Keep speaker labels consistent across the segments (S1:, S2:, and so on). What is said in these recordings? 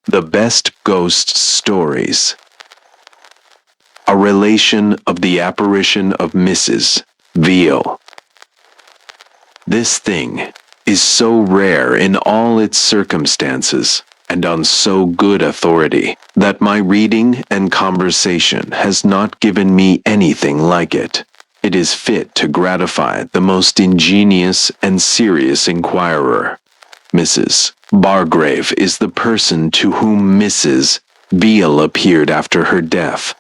S1: The Best Ghost Stories. A relation of the apparition of Mrs. Veal. This thing is so rare in all its circumstances, and on so good authority, that my reading and conversation has not given me anything like it. It is fit to gratify the most ingenious and serious inquirer. Mrs. Bargrave is the person to whom Mrs. Veal appeared after her death.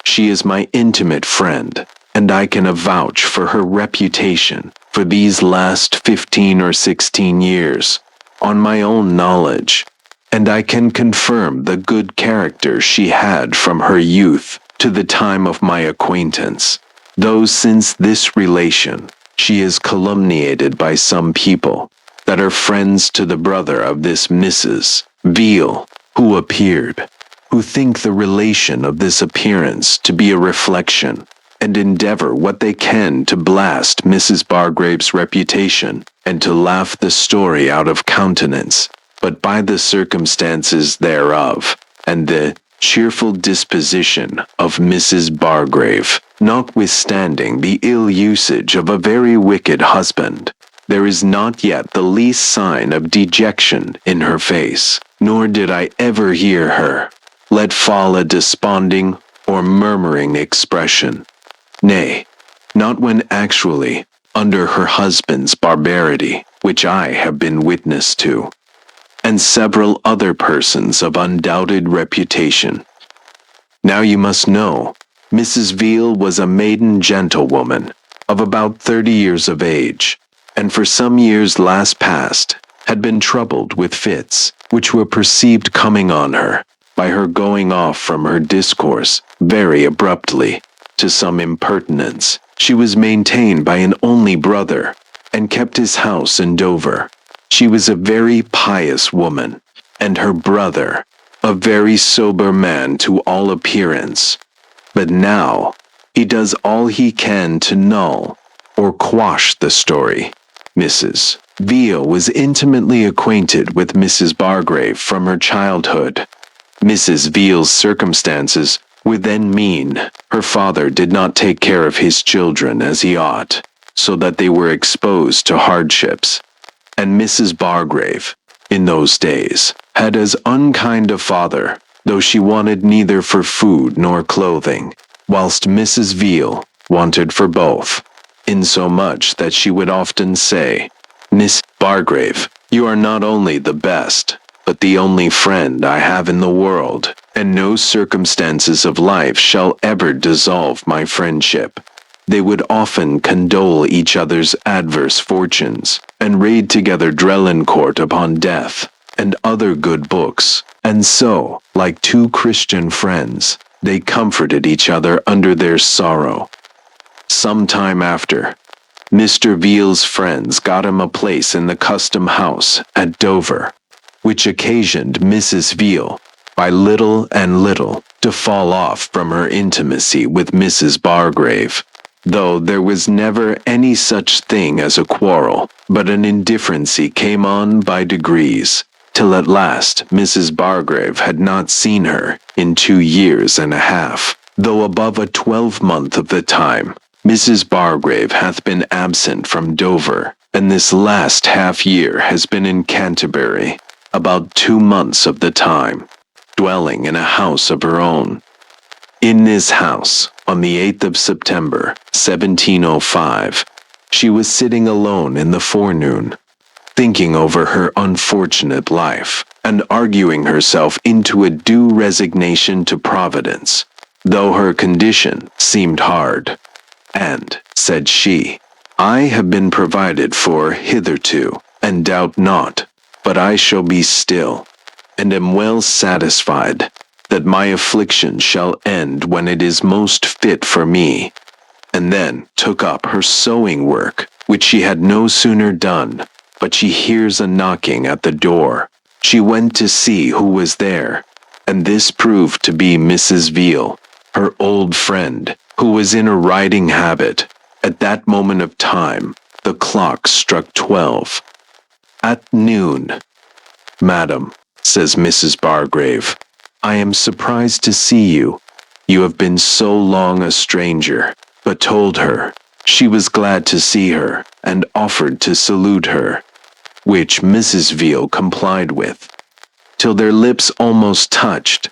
S1: She is my intimate friend, and I can avouch for her reputation for these last 15 or 16 years, on my own knowledge, and I can confirm the good character she had from her youth to the time of my acquaintance, though since this relation she is calumniated by some people that are friends to the brother of this Mrs. Veal, who appeared, who think the relation of this appearance to be a reflection, and endeavor what they can to blast Mrs. Bargrave's reputation, and to laugh the story out of countenance, but by the circumstances thereof, and the cheerful disposition of Mrs. Bargrave, notwithstanding the ill usage of a very wicked husband, there is not yet the least sign of dejection in her face, nor did I ever hear her let fall a desponding or murmuring expression. Nay, not when actually under her husband's barbarity, which I have been witness to, and several other persons of undoubted reputation. Now you must know, Mrs. Veal was a maiden gentlewoman of about 30 years of age, and for some years last past had been troubled with fits, which were perceived coming on her by her going off from her discourse very abruptly to some impertinence. She was maintained by an only brother, and kept his house in Dover. She was a very pious woman, and her brother a very sober man to all appearance. But now he does all he can to null or quash the story. Mrs. Veal was intimately acquainted with Mrs. Bargrave from her childhood. Mrs. Veal's circumstances were then mean. Her father did not take care of his children as he ought, so that they were exposed to hardships. And Mrs. Bargrave, in those days, had as unkind a father, though she wanted neither for food nor clothing, whilst Mrs. Veal wanted for both, insomuch that she would often say, "Miss Bargrave, you are not only the best, but the only friend I have in the world, and no circumstances of life shall ever dissolve my friendship." They would often condole each other's adverse fortunes, and read together Drelincourt upon death, and other good books, and so, like two Christian friends, they comforted each other under their sorrow. Some time after, Mr. Veal's friends got him a place in the custom house at Dover, which occasioned Mrs. Veal, by little and little, to fall off from her intimacy with Mrs. Bargrave, though there was never any such thing as a quarrel, but an indifferency came on by degrees, till at last Mrs. Bargrave had not seen her in 2 years and a half, though above a 12-month of the time Mrs. Bargrave hath been absent from Dover, and this last half-year has been in Canterbury, about 2 months of the time, dwelling in a house of her own. In this house, on the 8th of September, 1705, she was sitting alone in the forenoon, thinking over her unfortunate life, and arguing herself into a due resignation to Providence, though her condition seemed hard. And, said she, I have been provided for hitherto, and doubt not, but I shall be still, and am well satisfied that my affliction shall end when it is most fit for me. And then took up her sewing work, which she had no sooner done, but she hears a knocking at the door. She went to see who was there, and this proved to be Mrs. Veal, her old friend, who was in a riding habit. At that moment of time, the clock struck 12. At noon, Madam, says Mrs. Bargrave. I am surprised to see you. You have been so long a stranger, but told her she was glad to see her and offered to salute her, which Mrs. Veal complied with, till their lips almost touched,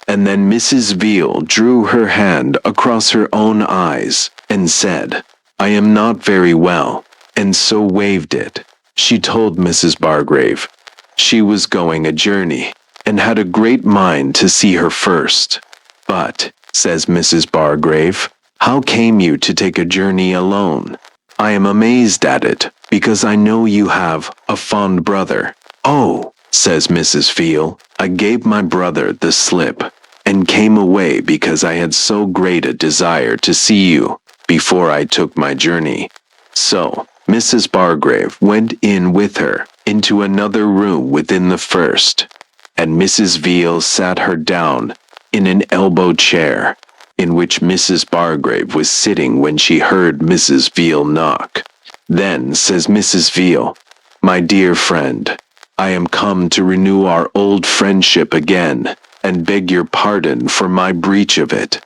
S1: and then Mrs. Veal drew her hand across her own eyes and said, I am not very well, and so waved it. She told Mrs. Bargrave she was going a journey, and had a great mind to see her first. But, says Mrs. Bargrave, how came you to take a journey alone? I am amazed at it, because I know you have a fond brother. Oh, says Mrs. Veal, I gave my brother the slip, and came away because I had so great a desire to see you before I took my journey. So, Mrs. Bargrave went in with her into another room within the first, and Mrs. Veal sat her down in an elbow chair, in which Mrs. Bargrave was sitting when she heard Mrs. Veal knock. Then says Mrs. Veal, My dear friend, I am come to renew our old friendship again, and beg your pardon for my breach of it.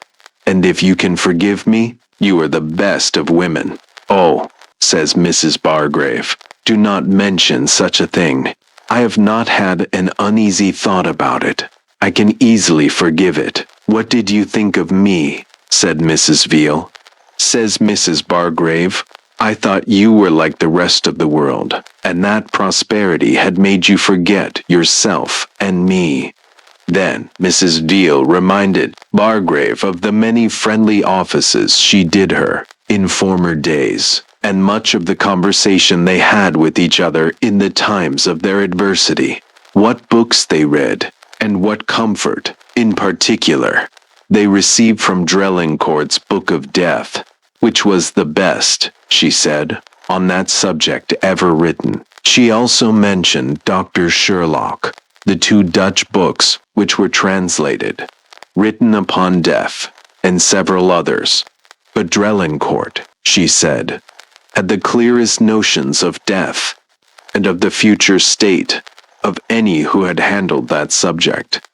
S1: And if you can forgive me, you are the best of women. Oh, says Mrs. Bargrave, do not mention such a thing. I have not had an uneasy thought about it. I can easily forgive it. What did you think of me? Said Mrs. Veal. Says Mrs. Bargrave, I thought you were like the rest of the world, and that prosperity had made you forget yourself and me. Then Mrs. Veal reminded Bargrave of the many friendly offices she did her in former days, and much of the conversation they had with each other in the times of their adversity, what books they read, and what comfort, in particular, they received from Drelincourt's Book of Death, which was the best, she said, on that subject ever written. She also mentioned Dr. Sherlock, the 2 Dutch books which were translated, written upon death, and several others. But Drelincourt, she said, had the clearest notions of death, and of the future state of any who had handled that subject.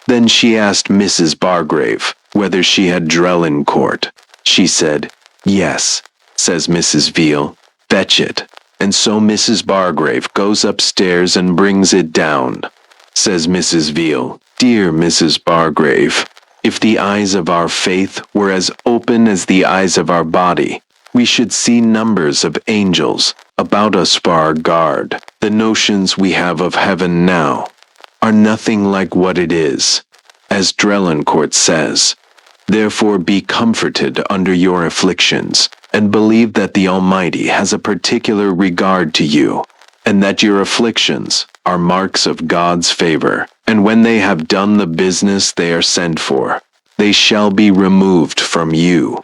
S1: Then she asked Mrs. Bargrave whether she had Drelincourt. She said, Yes, says Mrs. Veal, fetch it. And so Mrs. Bargrave goes upstairs and brings it down. Says Mrs. Veal, Dear Mrs. Bargrave, if the eyes of our faith were as open as the eyes of our body, we should see numbers of angels about us for our guard. The notions we have of heaven now are nothing like what it is, as Drelincourt says. Therefore be comforted under your afflictions, and believe that the Almighty has a particular regard to you, and that your afflictions are marks of God's favor, and when they have done the business they are sent for, they shall be removed from you.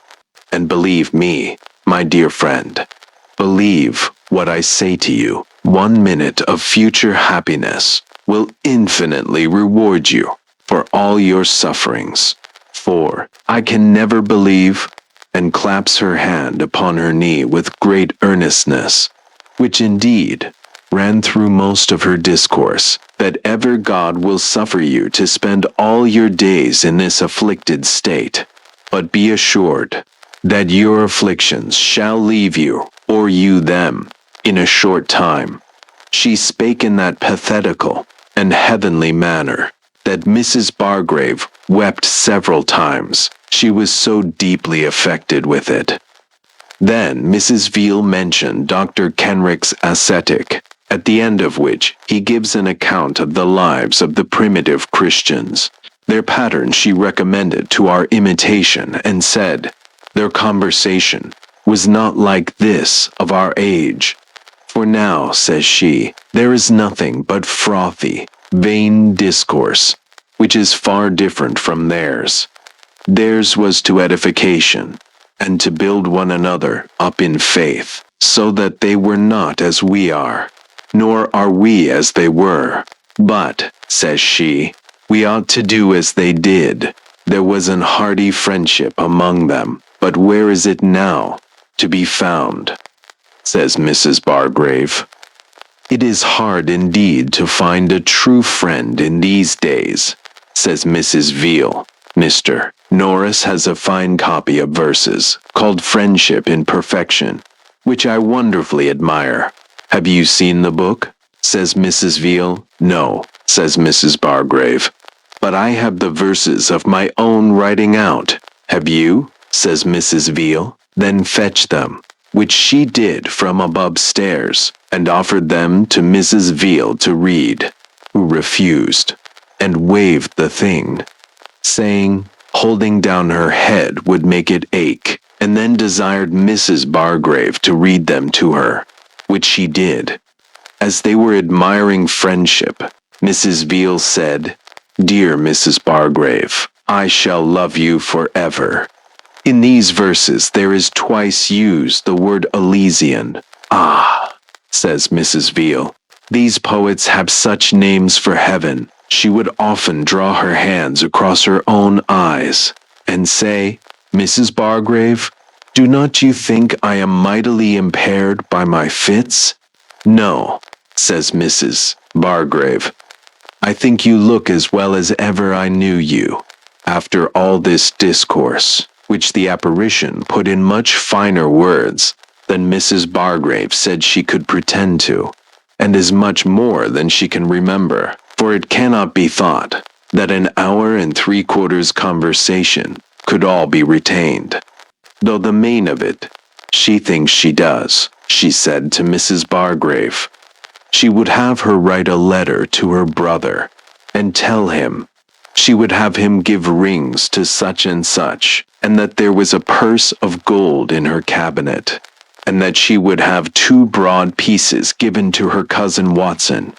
S1: And believe me, my dear friend, believe what I say to you. 1 minute of future happiness will infinitely reward you for all your sufferings. For I can never believe, and claps her hand upon her knee with great earnestness, which indeed ran through most of her discourse, that ever God will suffer you to spend all your days in this afflicted state. But be assured that your afflictions shall leave you, or you them, in a short time. She spake in that pathetical and heavenly manner that Mrs. Bargrave wept several times. She was so deeply affected with it. Then Mrs. Veal mentioned Dr. Kenrick's ascetic, at the end of which he gives an account of the lives of the primitive Christians. Their pattern she recommended to our imitation, and said, their conversation was not like this of our age. For now, says she, there is nothing but frothy, vain discourse, which is far different from theirs. Theirs was to edification, and to build one another up in faith, so that they were not as we are, nor are we as they were. But, says she, we ought to do as they did. There was an hearty friendship among them, but where is it now to be found? Says Mrs. Bargrave. "It is hard indeed to find a true friend in these days," says Mrs. Veal. "Mr. Norris has a fine copy of verses called Friendship in Perfection, which I wonderfully admire. Have you seen the book?" says Mrs. Veal. "No," says Mrs. Bargrave, "but I have the verses of my own writing out." "Have you?" says Mrs. Veal. "Then fetch them," which she did from above stairs, and offered them to Mrs. Veal to read, who refused, and waved the thing, saying, holding down her head would make it ache, and then desired Mrs. Bargrave to read them to her, which she did. As they were admiring friendship, Mrs. Veal said, "Dear Mrs. Bargrave, I shall love you forever." In these verses there is twice used the word Elysian. "Ah," says Mrs. Veal, "these poets have such names for heaven." She would often draw her hands across her own eyes and say, "Mrs. Bargrave, do not you think I am mightily impaired by my fits?" "No," says Mrs. Bargrave, "I think you look as well as ever I knew you." After all this discourse, which the apparition put in much finer words than Mrs. Bargrave said she could pretend to, and is much more than she can remember, for it cannot be thought that an hour and 3/4 conversation could all be retained, though the main of it she thinks she does. She said to Mrs. Bargrave she would have her write a letter to her brother and tell him she would have him give rings to such and such, and that there was a purse of gold in her cabinet, and that she would have 2 broad pieces given to her cousin Watson.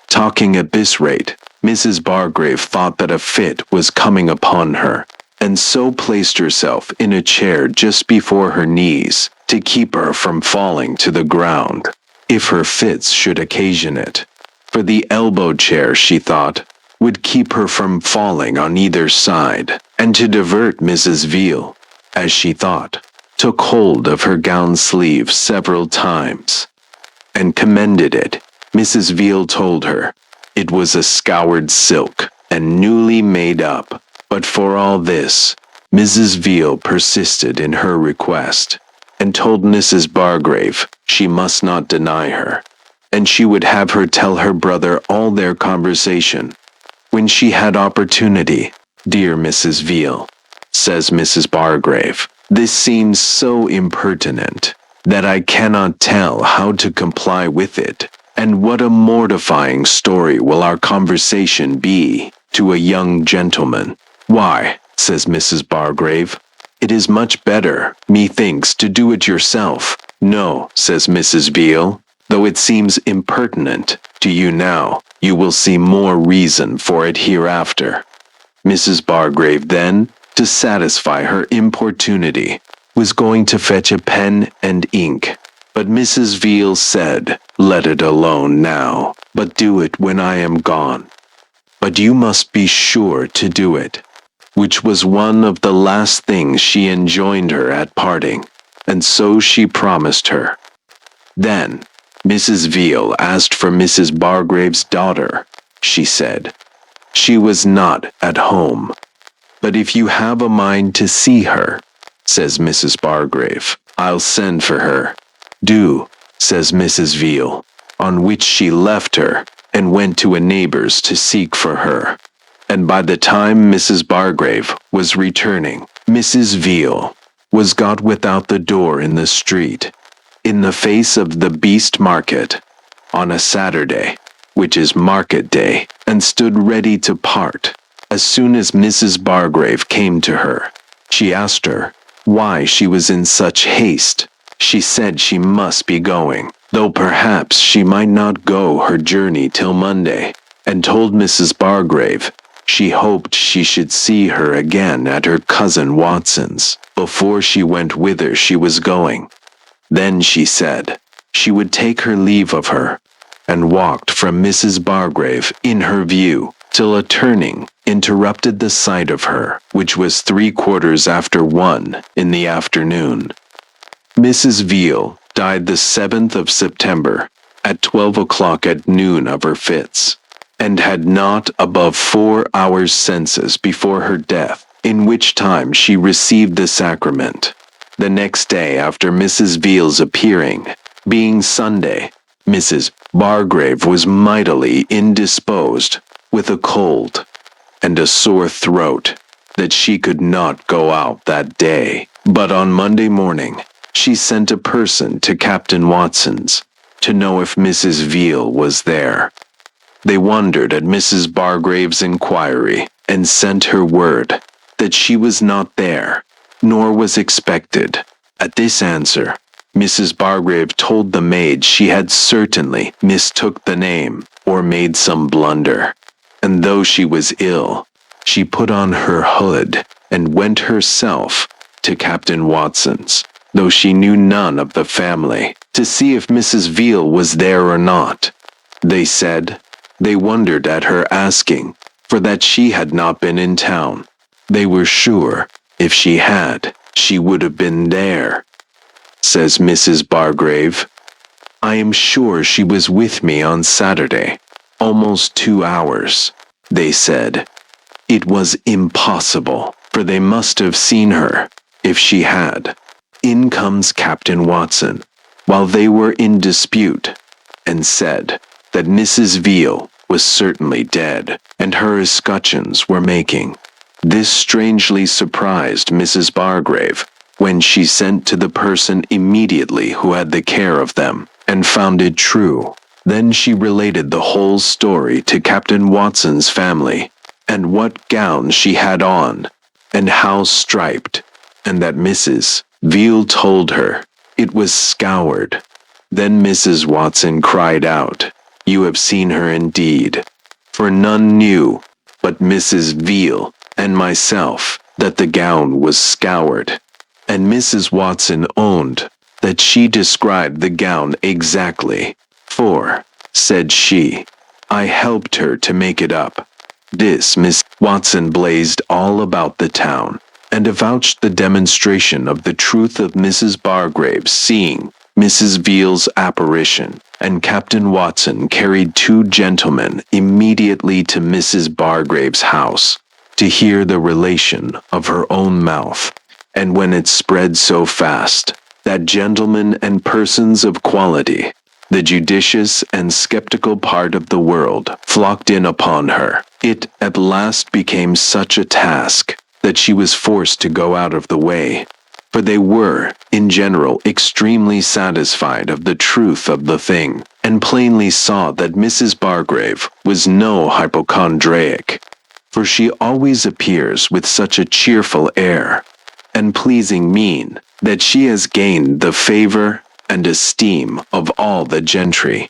S1: Talking at this rate, Mrs. Bargrave thought that a fit was coming upon her, and so placed herself in a chair just before her knees to keep her from falling to the ground, if her fits should occasion it. For the elbow chair, she thought, would keep her from falling on either side, and to divert Mrs. Veal, as she thought, took hold of her gown sleeve several times, and commended it. Mrs. Veal told her it was a scoured silk, and newly made up, but for all this, Mrs. Veal persisted in her request, and told Mrs. Bargrave she must not deny her, and she would have her tell her brother all their conversation when she had opportunity. "Dear Mrs. Veal," says Mrs. Bargrave, "this seems so impertinent that I cannot tell how to comply with it, and what a mortifying story will our conversation be to a young gentleman." "Why," says Mrs. Bargrave, "it is much better, methinks, to do it yourself." "No," says Mrs. Veal, "though it seems impertinent to you now, you will see more reason for it hereafter." Mrs. Bargrave then, to satisfy her importunity, was going to fetch a pen and ink, but Mrs. Veal said, "Let it alone now, but do it when I am gone. But you must be sure to do it," which was one of the last things she enjoined her at parting, and so she promised her. Then Mrs. Veal asked for Mrs. Bargrave's daughter. She said she was not at home. "But if you have a mind to see her," says Mrs. Bargrave, "I'll send for her." "Do," says Mrs. Veal, on which she left her and went to a neighbor's to seek for her. And by the time Mrs. Bargrave was returning, Mrs. Veal was got without the door in the street, in the face of the beast market, on a Saturday, which is market day, and stood ready to part. As soon as Mrs. Bargrave came to her, she asked her why she was in such haste. She said she must be going, though perhaps she might not go her journey till Monday, and told Mrs. Bargrave she hoped she should see her again at her cousin Watson's before she went whither she was going. Then she said she would take her leave of her, and walked from Mrs. Bargrave in her view, till a turning interrupted the sight of her, which was 3/4 after 1 in the afternoon. Mrs. Veal died the 7th of September, at 12 o'clock at noon of her fits, and had not above 4 hours' senses before her death, in which time she received the sacrament. The next day after Mrs. Veal's appearing, being Sunday, Mrs. Bargrave was mightily indisposed, with a cold and a sore throat, that she could not go out that day. But on Monday morning, she sent a person to Captain Watson's to know if Mrs. Veal was there. They wondered at Mrs. Bargrave's inquiry, and sent her word that she was not there, nor was expected. At this answer, Mrs. Bargrave told the maid she had certainly mistook the name, or made some blunder, and though she was ill, she put on her hood, and went herself to Captain Watson's, though she knew none of the family, to see if Mrs. Veal was there or not. They said they wondered at her asking, for that she had not been in town. They were sure, if she had, she would have been there. Says Mrs. Bargrave, I am sure she was with me on Saturday, almost 2 hours. They said it was impossible, for they must have seen her, if she had. In comes Captain Watson, while they were in dispute, and said that Mrs. Veal was certainly dead, and her escutcheons were making. This strangely surprised Mrs. Bargrave, when she sent to the person immediately who had the care of them, and found it true. Then she related the whole story to Captain Watson's family, and what gown she had on, and how striped, and that Mrs. Veal told her it was scoured. Then Mrs. Watson cried out, You have seen her indeed, for none knew but Mrs. Veal and myself that the gown was scoured. And Mrs. Watson owned that she described the gown exactly, for, said she, I helped her to make it up. This Miss Watson blazed all about the town, and avouched the demonstration of the truth of Mrs. Bargrave's seeing Mrs. Veal's apparition, and Captain Watson carried 2 gentlemen immediately to Mrs. Bargrave's house, to hear the relation of her own mouth. And when it spread so fast, that gentlemen and persons of quality, the judicious and skeptical part of the world, flocked in upon her, it at last became such a task that she was forced to go out of the way, for they were, in general, extremely satisfied of the truth of the thing, and plainly saw that Mrs. Bargrave was no hypochondriac, for she always appears with such a cheerful air and pleasing mien that she has gained the favor and esteem of all the gentry,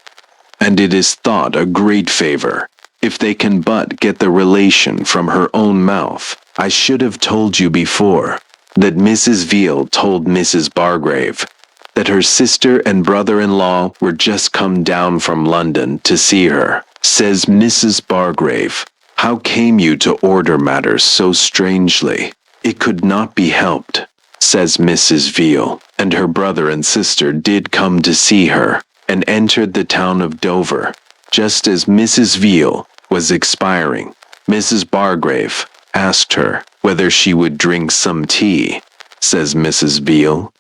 S1: and it is thought a great favor, if they can but get the relation from her own mouth. I should have told you before that Mrs. Veal told Mrs. Bargrave that her sister and brother-in-law were just come down from London to see her. Says Mrs. Bargrave, How came you to order matters so strangely? It could not be helped. Says Mrs. Veal, and her brother and sister did come to see her, and entered the town of Dover, just as Mrs. Veal was expiring. Mrs. Bargrave asked her whether she would drink some tea. Says Mrs. Veal,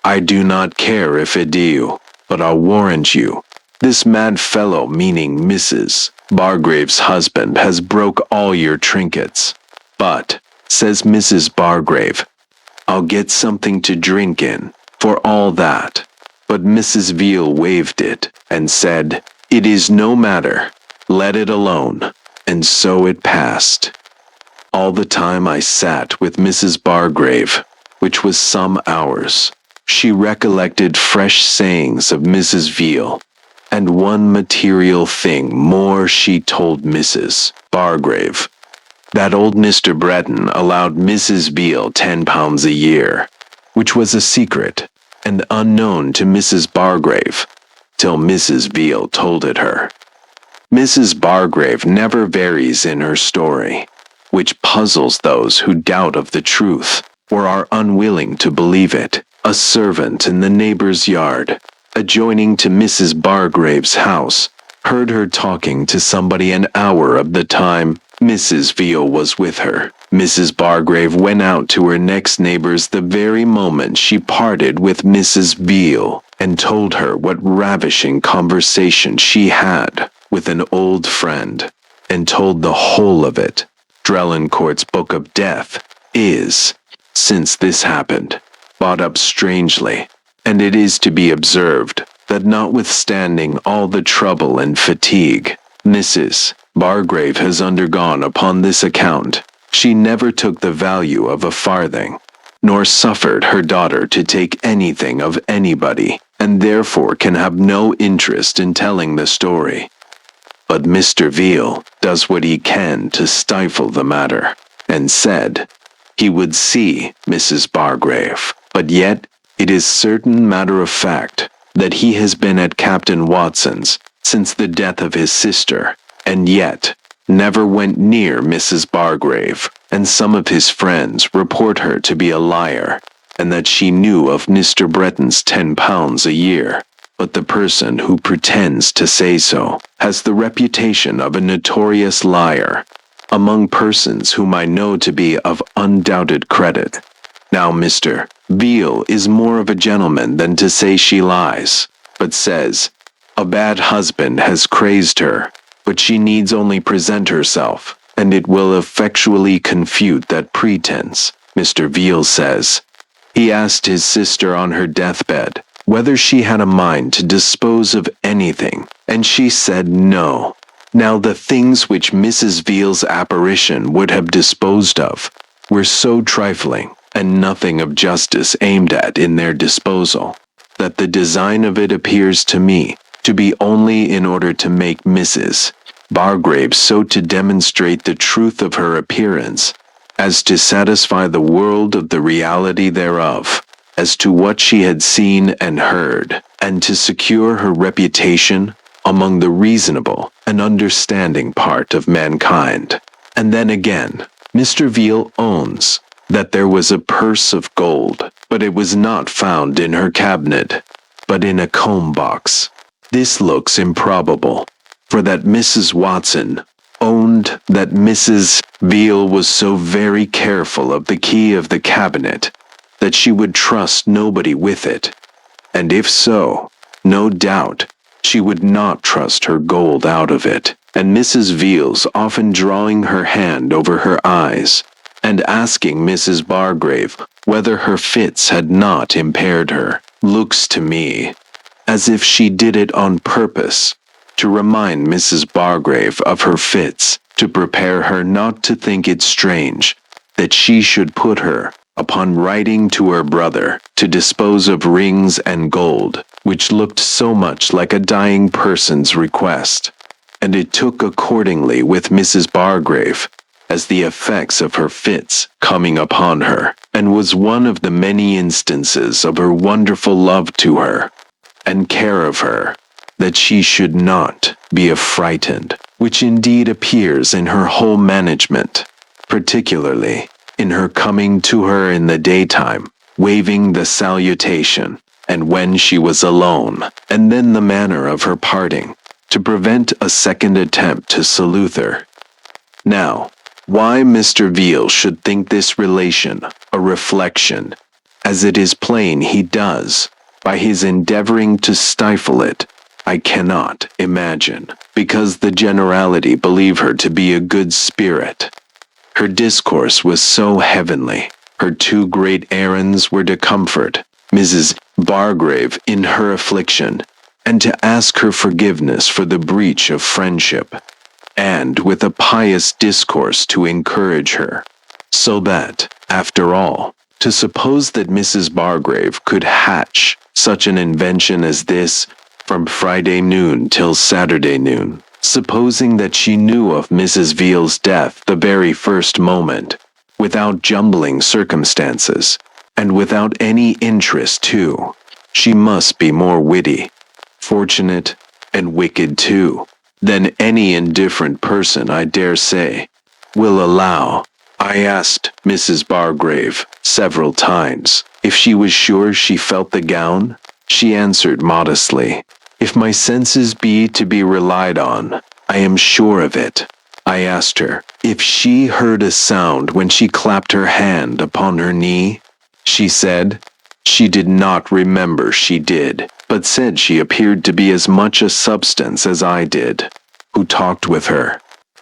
S1: I do not care if it do, but I'll warrant you, this mad fellow, meaning Mrs. Bargrave's husband, has broke all your trinkets. But, says Mrs. Bargrave, I'll get something to drink in, for all that. But Mrs. Veal waved it, and said, It is no matter, let it alone. And so it passed. All the time I sat with Mrs. Bargrave, which was some hours, she recollected fresh sayings of Mrs. Veal, and one material thing more she told Mrs. Bargrave, that old Mr. Breton allowed Mrs. Veal £10 a year, which was a secret, and unknown to Mrs. Bargrave, till Mrs. Veal told it her. Mrs. Bargrave never varies in her story, which puzzles those who doubt of the truth, or are unwilling to believe it. A servant in the neighbor's yard adjoining to Mrs. Bargrave's house, heard her talking to somebody an hour of the time Mrs. Veal was with her. Mrs. Bargrave went out to her next neighbor's the very moment she parted with Mrs. Veal, and told her what ravishing conversation she had with an old friend, and told the whole of it. Drelincourt's Book of Death is, since this happened, brought up strangely, and it is to be observed that notwithstanding all the trouble and fatigue Mrs. Bargrave has undergone upon this account, she never took the value of a farthing, nor suffered her daughter to take anything of anybody, and therefore can have no interest in telling the story. But Mr. Veal does what he can to stifle the matter, and said he would see Mrs. Bargrave, but yet it is certain matter of fact that he has been at Captain Watson's since the death of his sister, and yet never went near Mrs. Bargrave, and some of his friends report her to be a liar, and that she knew of Mr. Breton's £10 a year. But the person who pretends to say so has the reputation of a notorious liar among persons whom I know to be of undoubted credit. Now Mr. Veal is more of a gentleman than to say she lies, but says, a bad husband has crazed her, but she needs only present herself, and it will effectually confute that pretense. Mr. Veal says, he asked his sister on her deathbed whether she had a mind to dispose of anything, and she said no. Now the things which Mrs. Veal's apparition would have disposed of were so trifling, and nothing of justice aimed at in their disposal, that the design of it appears to me to be only in order to make Mrs. Bargrave so to demonstrate the truth of her appearance, as to satisfy the world of the reality thereof, as to what she had seen and heard, and to secure her reputation among the reasonable and understanding part of mankind. And then again, Mr. Veal owns that there was a purse of gold, but it was not found in her cabinet, but in a comb box. This looks improbable, for that Mrs. Watson owned that Mrs. Veal was so very careful of the key of the cabinet that she would trust nobody with it, and if so, no doubt she would not trust her gold out of it. And Mrs. Veal's often drawing her hand over her eyes, and asking Mrs. Bargrave whether her fits had not impaired her, looks to me as if she did it on purpose, to remind Mrs. Bargrave of her fits, to prepare her not to think it strange that she should put her upon writing to her brother to dispose of rings and gold, which looked so much like a dying person's request. And it took accordingly with Mrs. Bargrave, as the effects of her fits coming upon her, and was one of the many instances of her wonderful love to her, and care of her, that she should not be affrighted, which indeed appears in her whole management, particularly in her coming to her in the daytime, waving the salutation, and when she was alone, and then the manner of her parting, to prevent a second attempt to salute her. Now, why Mr. Veal should think this relation a reflection, as it is plain he does, by his endeavoring to stifle it, I cannot imagine, because the generality believe her to be a good spirit. Her discourse was so heavenly, her two great errands were to comfort Mrs. Bargrave in her affliction, and to ask her forgiveness for the breach of friendship, and with a pious discourse to encourage her, so that, after all, to suppose that Mrs. Bargrave could hatch such an invention as this from Friday noon till Saturday noon, supposing that she knew of Mrs. Veal's death the very first moment, without jumbling circumstances, and without any interest too, she must be more witty, fortunate, and wicked too, than any indifferent person, I dare say, will allow. I asked Mrs. Bargrave several times if she was sure she felt the gown, She answered modestly, "If my senses be to be relied on, I am sure of it." I asked her if she heard a sound when she clapped her hand upon her knee. She said she did not remember she did, but said she appeared to be as much a substance as I did, who talked with her.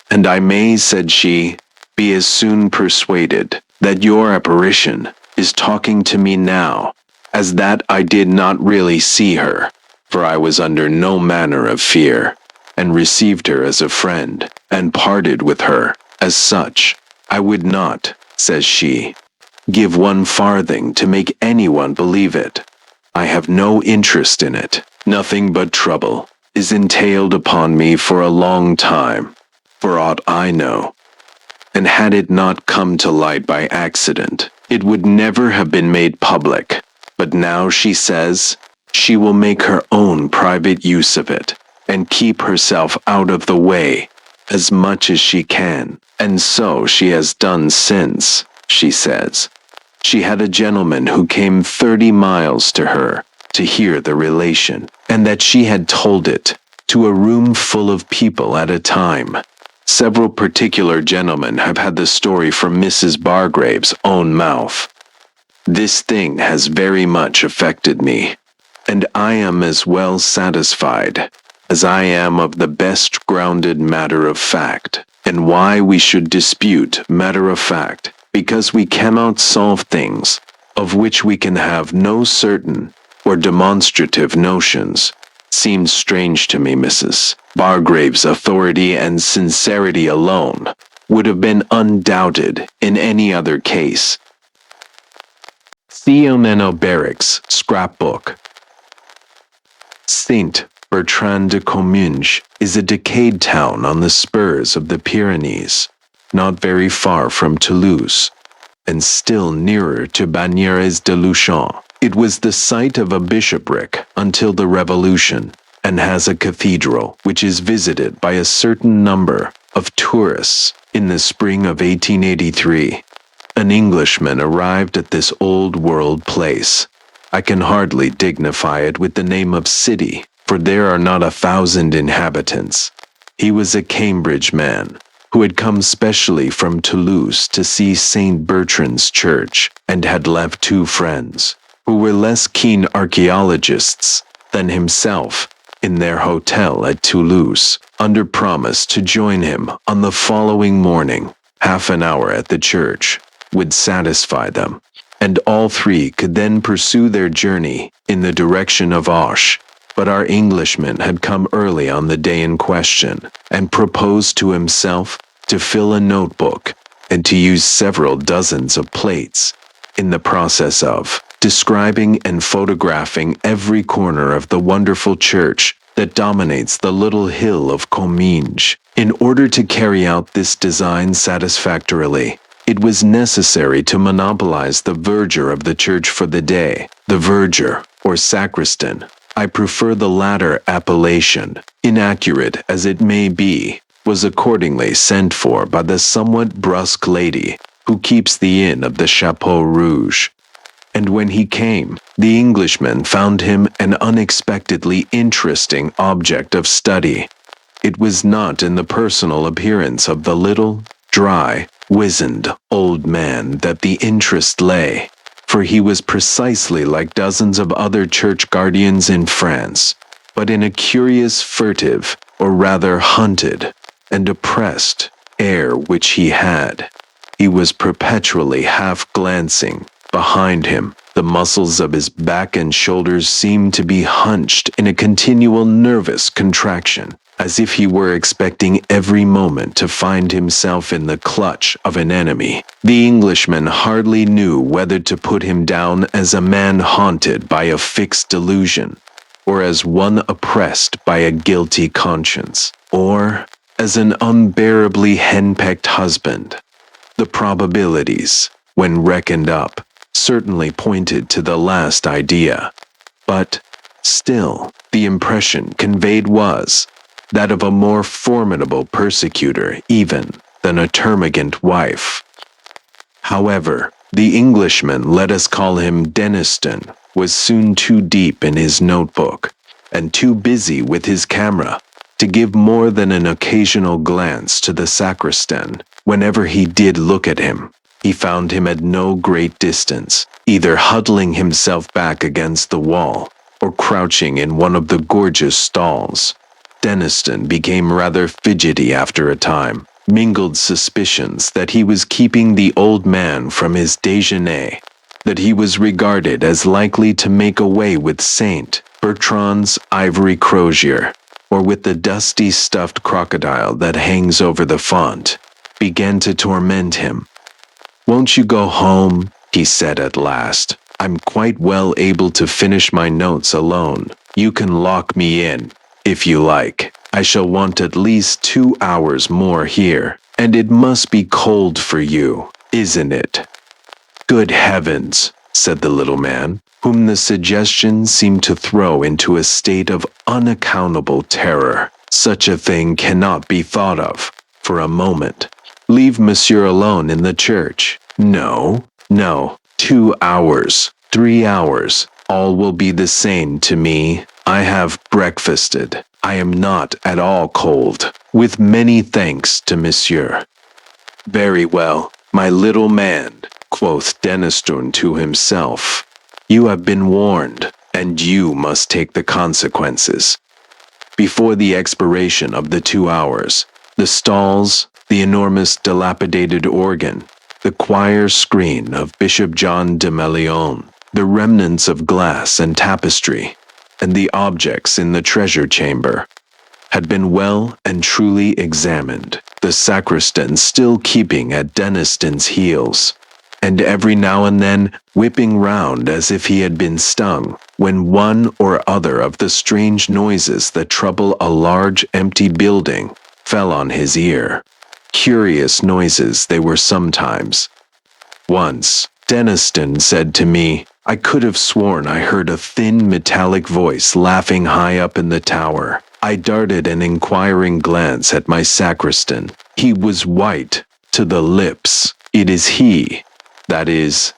S1: And I may, said she, be as soon persuaded that your apparition is talking to me now, as that I did not really see her, for I was under no manner of fear, and received her as a friend, and parted with her as such. I would not, says she, give 1 farthing to make anyone believe it. I have no interest in it. Nothing but trouble is entailed upon me for a long time, for aught I know. And had it not come to light by accident, it would never have been made public. But now she says she will make her own private use of it, and keep herself out of the way as much as she can. And so she has done since, she says. She had a gentleman who came 30 miles to her to hear the relation, and that she had told it to a room full of people at a time. Several particular gentlemen have had the story from Mrs. Bargrave's own mouth. This thing has very much affected me, and I am as well satisfied as I am of the best grounded matter of fact. And why we should dispute matter of fact, because we cannot solve things of which we can have no certain or demonstrative notions, seems strange to me. Mrs. Bargrave's authority and sincerity alone would have been undoubted in any other case. Theoneno Barrick's scrapbook. Saint Bertrand de Comminges is a decayed town on the spurs of the Pyrenees, not very far from Toulouse, and still nearer to Bagnères de Luchon. It was the site of a bishopric until the Revolution, and has a cathedral which is visited by a certain number of tourists. In the spring of 1883, an Englishman arrived at this old-world place. I can hardly dignify it with the name of city, for there are not 1,000 inhabitants. He was a Cambridge man, who had come specially from Toulouse to see St. Bertrand's Church, and had left 2 friends, who were less keen archaeologists than himself, in their hotel at Toulouse, under promise to join him on the following morning. Half an hour at the church would satisfy them, and all 3 could then pursue their journey in the direction of Auch. But our Englishman had come early on the day in question, and proposed to himself to fill a notebook and to use several dozens of plates in the process of describing and photographing every corner of the wonderful church that dominates the little hill of Comminges. In order to carry out this design satisfactorily, it was necessary to monopolize the verger of the church for the day. The verger, or sacristan, I prefer the latter appellation, inaccurate as it may be, was accordingly sent for by the somewhat brusque lady who keeps the inn of the Chapeau Rouge. And when he came, the Englishman found him an unexpectedly interesting object of study. It was not in the personal appearance of the little, dry, wizened old man that the interest lay, for he was precisely like dozens of other church guardians in France, but in a curious furtive, or rather hunted, and oppressed air which he had. He was perpetually half glancing behind him. The muscles of his back and shoulders seemed to be hunched in a continual nervous contraction, as if he were expecting every moment to find himself in the clutch of an enemy. The Englishman hardly knew whether to put him down as a man haunted by a fixed delusion, or as one oppressed by a guilty conscience, or as an unbearably henpecked husband. The probabilities, when reckoned up, certainly pointed to the last idea, but still the impression conveyed was that of a more formidable persecutor even than a termagant wife. However, the Englishman, let us call him Denniston, was soon too deep in his notebook and too busy with his camera to give more than an occasional glance to the sacristan. Whenever he did look at him, he found him at no great distance, either huddling himself back against the wall or crouching in one of the gorgeous stalls. Deniston became rather fidgety after a time, mingled suspicions that he was keeping the old man from his déjeuner, that he was regarded as likely to make away with Saint Bertrand's ivory crozier, or with the dusty stuffed crocodile that hangs over the font, began to torment him. "Won't you go home?" he said at last. "I'm quite well able to finish my notes alone. You can lock me in, if you like. I shall want at least 2 hours more here, and it must be cold for you, isn't it?" "Good heavens," said the little man, whom the suggestion seemed to throw into a state of unaccountable terror. "Such a thing cannot be thought of for a moment. Leave monsieur alone in the church. No, 2 hours, 3 hours, all will be the same to me. I have breakfasted. I am not at all cold, with many thanks to monsieur." "Very well, my little man," quoth Deniston to himself. "You have been warned, and you must take the consequences." Before the expiration of the 2 hours, the stalls, the enormous dilapidated organ, the choir screen of Bishop John de Melion, the remnants of glass and tapestry, and the objects in the treasure chamber, had been well and truly examined, the sacristan still keeping at Deniston's heels, and every now and then whipping round as if he had been stung, when one or other of the strange noises that trouble a large empty building fell on his ear. Curious noises they were sometimes. Once, Deniston said to me, "I could have sworn I heard a thin metallic voice laughing high up in the tower." I darted an inquiring glance at my sacristan. He was white to the lips. "It is he. That is,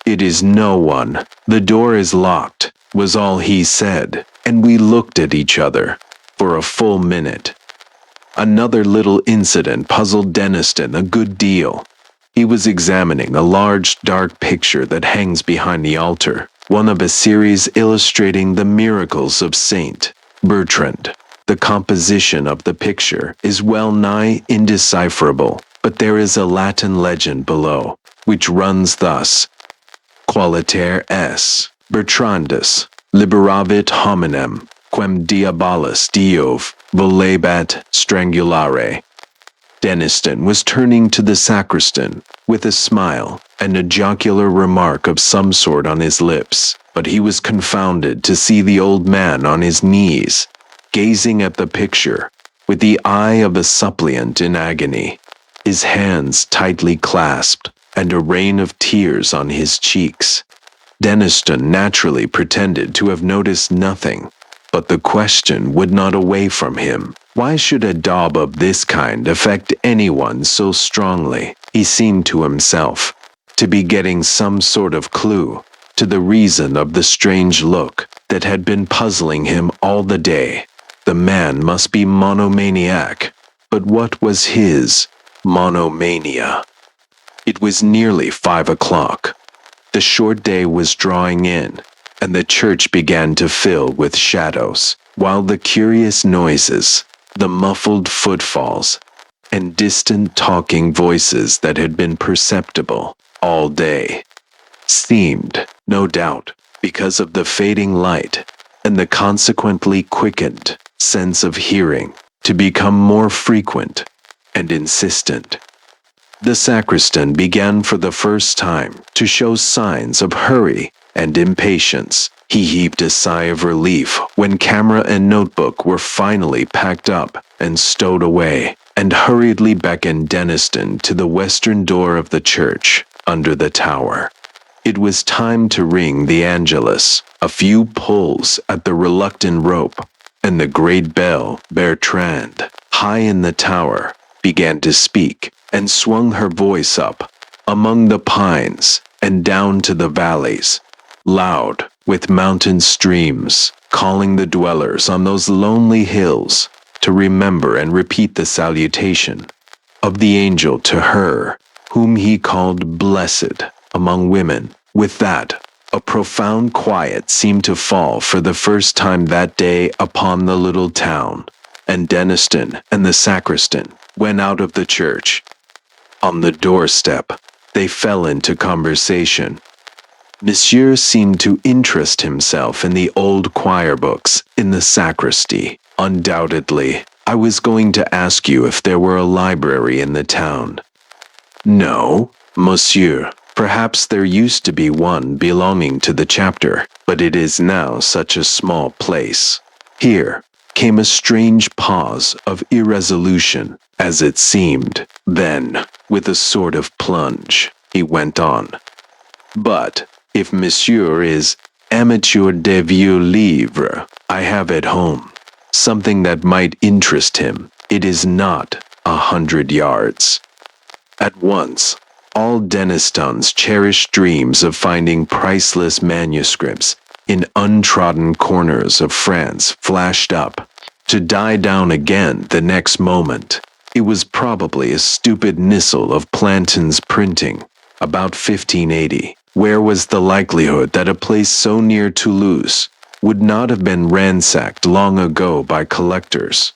S1: it is no one. The door is locked," was all he said, and we looked at each other for a full minute. Another little incident puzzled Deniston a good deal. He was examining a large dark picture that hangs behind the altar, one of a series illustrating the miracles of Saint Bertrand. The composition of the picture is well nigh indecipherable, but there is a Latin legend below, which runs thus: "Qualiter es Bertrandus liberavit hominem, quem diabolus Diov volebat strangulare." Deniston was turning to the sacristan with a smile and a jocular remark of some sort on his lips, but he was confounded to see the old man on his knees, gazing at the picture with the eye of a suppliant in agony, his hands tightly clasped and a rain of tears on his cheeks. Deniston naturally pretended to have noticed nothing, but the question would not away from him. Why should a daub of this kind affect anyone so strongly? He seemed to himself to be getting some sort of clue to the reason of the strange look that had been puzzling him all the day. The man must be monomaniac, but what was his monomania? It was nearly 5 o'clock. The short day was drawing in, and the church began to fill with shadows, while the curious noises, the muffled footfalls, and distant talking voices that had been perceptible all day seemed, no doubt, because of the fading light and the consequently quickened sense of hearing, to become more frequent and insistent. The sacristan began for the first time to show signs of hurry and impatience. He heaved a sigh of relief when camera and notebook were finally packed up and stowed away, and hurriedly beckoned Deniston to the western door of the church under the tower. It was time to ring the Angelus. A few pulls at the reluctant rope, and the great bell, Bertrand, high in the tower, began to speak, and swung her voice up among the pines and down to the valleys, loud with mountain streams, calling the dwellers on those lonely hills to remember and repeat the salutation of the angel to her, whom he called blessed among women. With that, a profound quiet seemed to fall for the first time that day upon the little town, and Deniston and the sacristan went out of the church. On the doorstep, they fell into conversation. Monsieur seemed to interest himself in the old choir books in the sacristy. Undoubtedly, I was going to ask you if there were a library in the town. No, monsieur. Perhaps there used to be one belonging to the chapter, but it is now such a small place. Here came a strange pause of irresolution, as it seemed. Then, with a sort of plunge, he went on. But, if monsieur is amateur de vieux livres, I have at home something that might interest him. It is not 100 yards. At once, all Deniston's cherished dreams of finding priceless manuscripts in untrodden corners of France flashed up, to die down again the next moment. It was probably a stupid nissel of Plantin's printing, about 1580. Where was the likelihood that a place so near Toulouse would not have been ransacked long ago by collectors?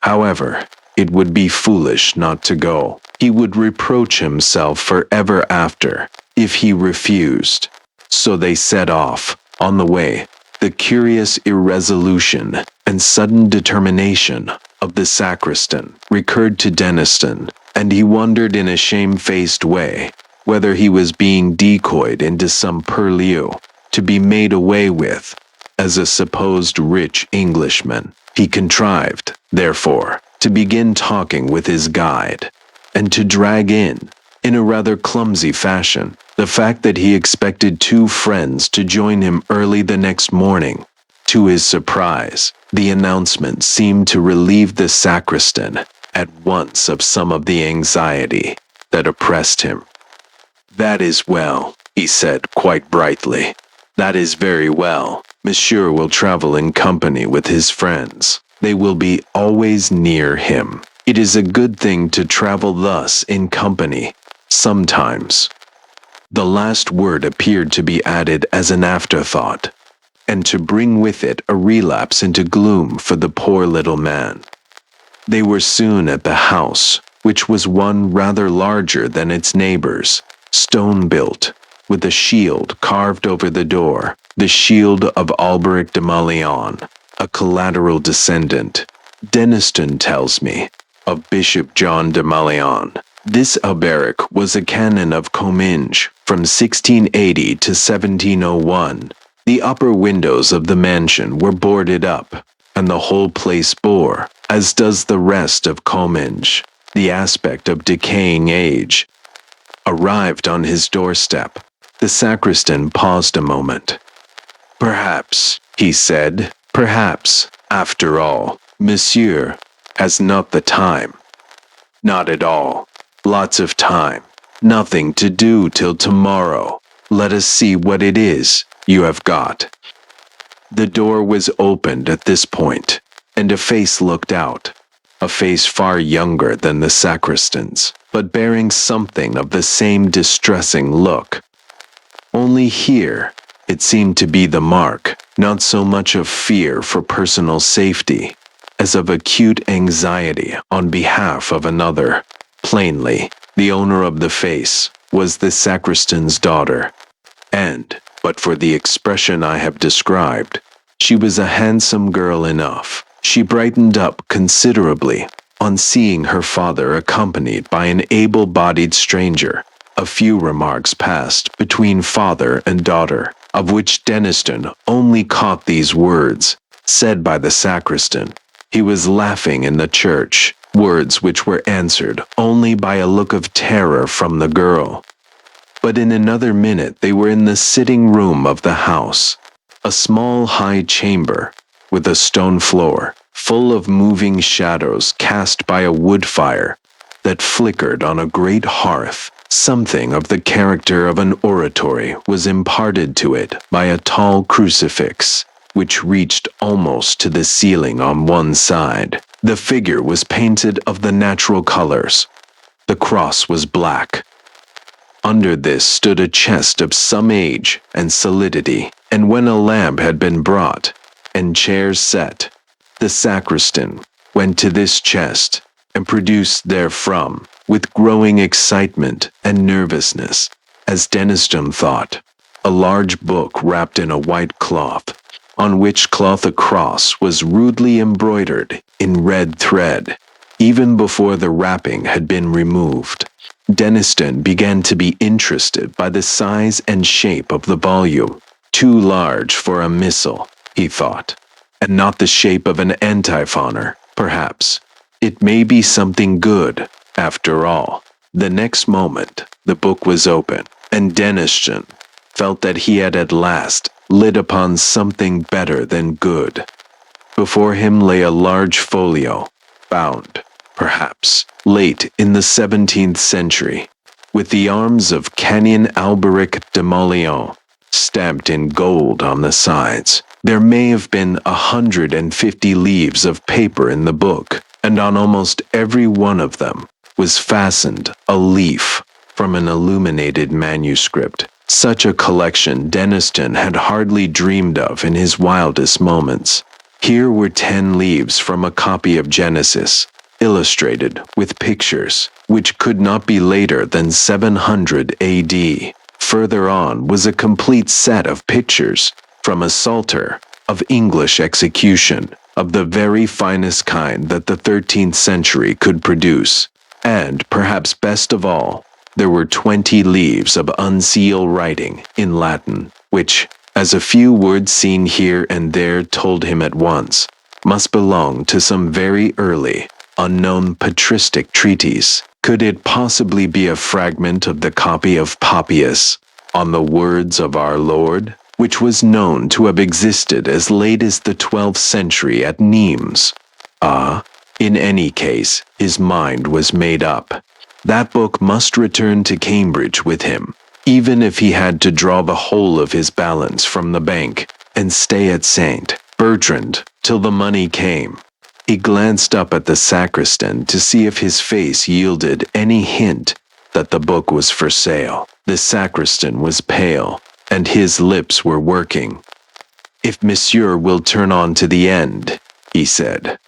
S1: However, it would be foolish not to go. He would reproach himself forever after if he refused. So they set off. On the way, the curious irresolution and sudden determination of the sacristan recurred to Deniston, and he wondered in a shamefaced way whether he was being decoyed into some purlieu to be made away with as a supposed rich Englishman. He contrived, therefore, to begin talking with his guide, and to drag in a rather clumsy fashion, the fact that he expected two friends to join him early the next morning. To his surprise, the announcement seemed to relieve the sacristan at once of some of the anxiety that oppressed him. "That is well," he said quite brightly. "That is very well. Monsieur will travel in company with his friends. They will be always near him. It is a good thing to travel thus in company, sometimes." The last word appeared to be added as an afterthought, and to bring with it a relapse into gloom for the poor little man. They were soon at the house, which was one rather larger than its neighbors, stone-built, with a shield carved over the door, the shield of Alberic de Mallion, a collateral descendant, Deniston tells me, of Bishop John de Mallion. This Alberic was a canon of Comminges from 1680 to 1701. The upper windows of the mansion were boarded up, and the whole place bore, as does the rest of Comminges, the aspect of decaying age. Arrived on his doorstep, the sacristan paused a moment. "Perhaps," he said, "perhaps, after all, monsieur has not the time." "Not at all. Lots of time. Nothing to do till tomorrow. Let us see what it is you have got." The door was opened at this point, and a face looked out, a face far younger than the sacristan's, but bearing something of the same distressing look. Only here, it seemed to be the mark, not so much of fear for personal safety, as of acute anxiety on behalf of another. Plainly, the owner of the face was the sacristan's daughter, and, but for the expression I have described, she was a handsome girl enough. She brightened up considerably on seeing her father accompanied by an able-bodied stranger. A few remarks passed between father and daughter, of which Deniston only caught these words, said by the sacristan. He was laughing in the church, words which were answered only by a look of terror from the girl. But in another minute they were in the sitting room of the house, a small high chamber, with a stone floor, full of moving shadows cast by a wood fire that flickered on a great hearth Something of the character of an oratory was imparted to it by a tall crucifix, which reached almost to the ceiling on one side. The figure was painted of the natural colors. The cross was black. Under this stood a chest of some age and solidity, and when a lamp had been brought, and chairs set, the sacristan went to this chest and produced therefrom, with growing excitement and nervousness, as Deniston thought, a large book wrapped in a white cloth, on which cloth a cross was rudely embroidered in red thread. Even before the wrapping had been removed, Deniston began to be interested by the size and shape of the volume. Too large for a missal, he thought, and not the shape of an antiphoner, perhaps. It may be something good, after all. The next moment, the book was open, and Deniston felt that he had at last lit upon something better than good. Before him lay a large folio, bound, perhaps, late in the 17th century, with the arms of Canon Alberic de Mauleon stamped in gold on the sides. There may have been 150 leaves of paper in the book, and on almost every one of them was fastened a leaf from an illuminated manuscript. Such a collection Deniston had hardly dreamed of in his wildest moments. Here were 10 leaves from a copy of Genesis, illustrated with pictures, which could not be later than 700 AD. Further on was a complete set of pictures from a Psalter of English execution, of the very finest kind that the 13th century could produce. And, perhaps best of all, there were 20 leaves of unsealed writing in Latin, which, as a few words seen here and there told him at once, must belong to some very early, unknown patristic treatise. Could it possibly be a fragment of the copy of Papias on the words of our Lord, which was known to have existed as late as the 12th century at Nimes? In any case, his mind was made up. That book must return to Cambridge with him, even if he had to draw the whole of his balance from the bank and stay at St. Bertrand till the money came. He glanced up at the sacristan to see if his face yielded any hint that the book was for sale. The sacristan was pale, and his lips were working. "If Monsieur will turn on to the end," he said.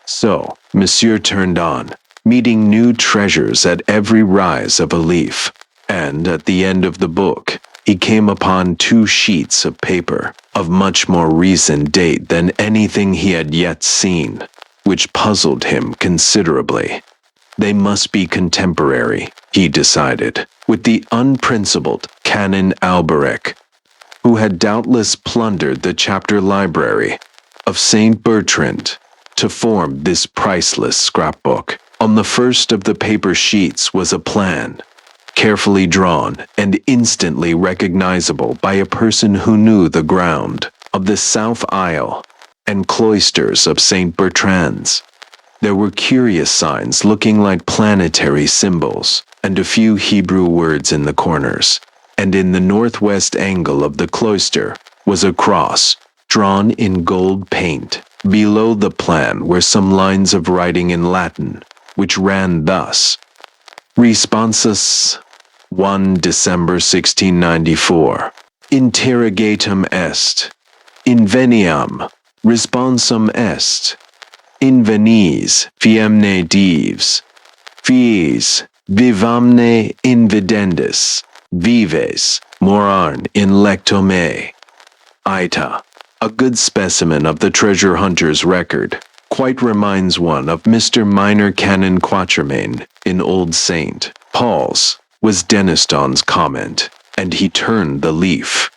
S1: So, Monsieur turned on, meeting new treasures at every rise of a leaf, and at the end of the book, he came upon 2 sheets of paper, of much more recent date than anything he had yet seen, which puzzled him considerably. They must be contemporary, he decided, with the unprincipled Canon Alberic, who had doubtless plundered the chapter library of St. Bertrand to form this priceless scrapbook. On the first of the paper sheets was a plan, carefully drawn and instantly recognizable by a person who knew the ground, of the south aisle and cloisters of St. Bertrand's. There were curious signs looking like planetary symbols, and a few Hebrew words in the corners, and in the northwest angle of the cloister was a cross, drawn in gold paint. Below the plan were some lines of writing in Latin, which ran thus: Responsus 1 December 1694. Interrogatum est. Inveniam. Responsum est. Invenis fiemne divs. Fies vivamne invidendis. Vives moran in lecto me. Ita. A good specimen of the treasure hunter's record. Quite reminds one of Mr. Minor Canon Quatermain in Old St. Paul's, was Deniston's comment, and he turned the leaf.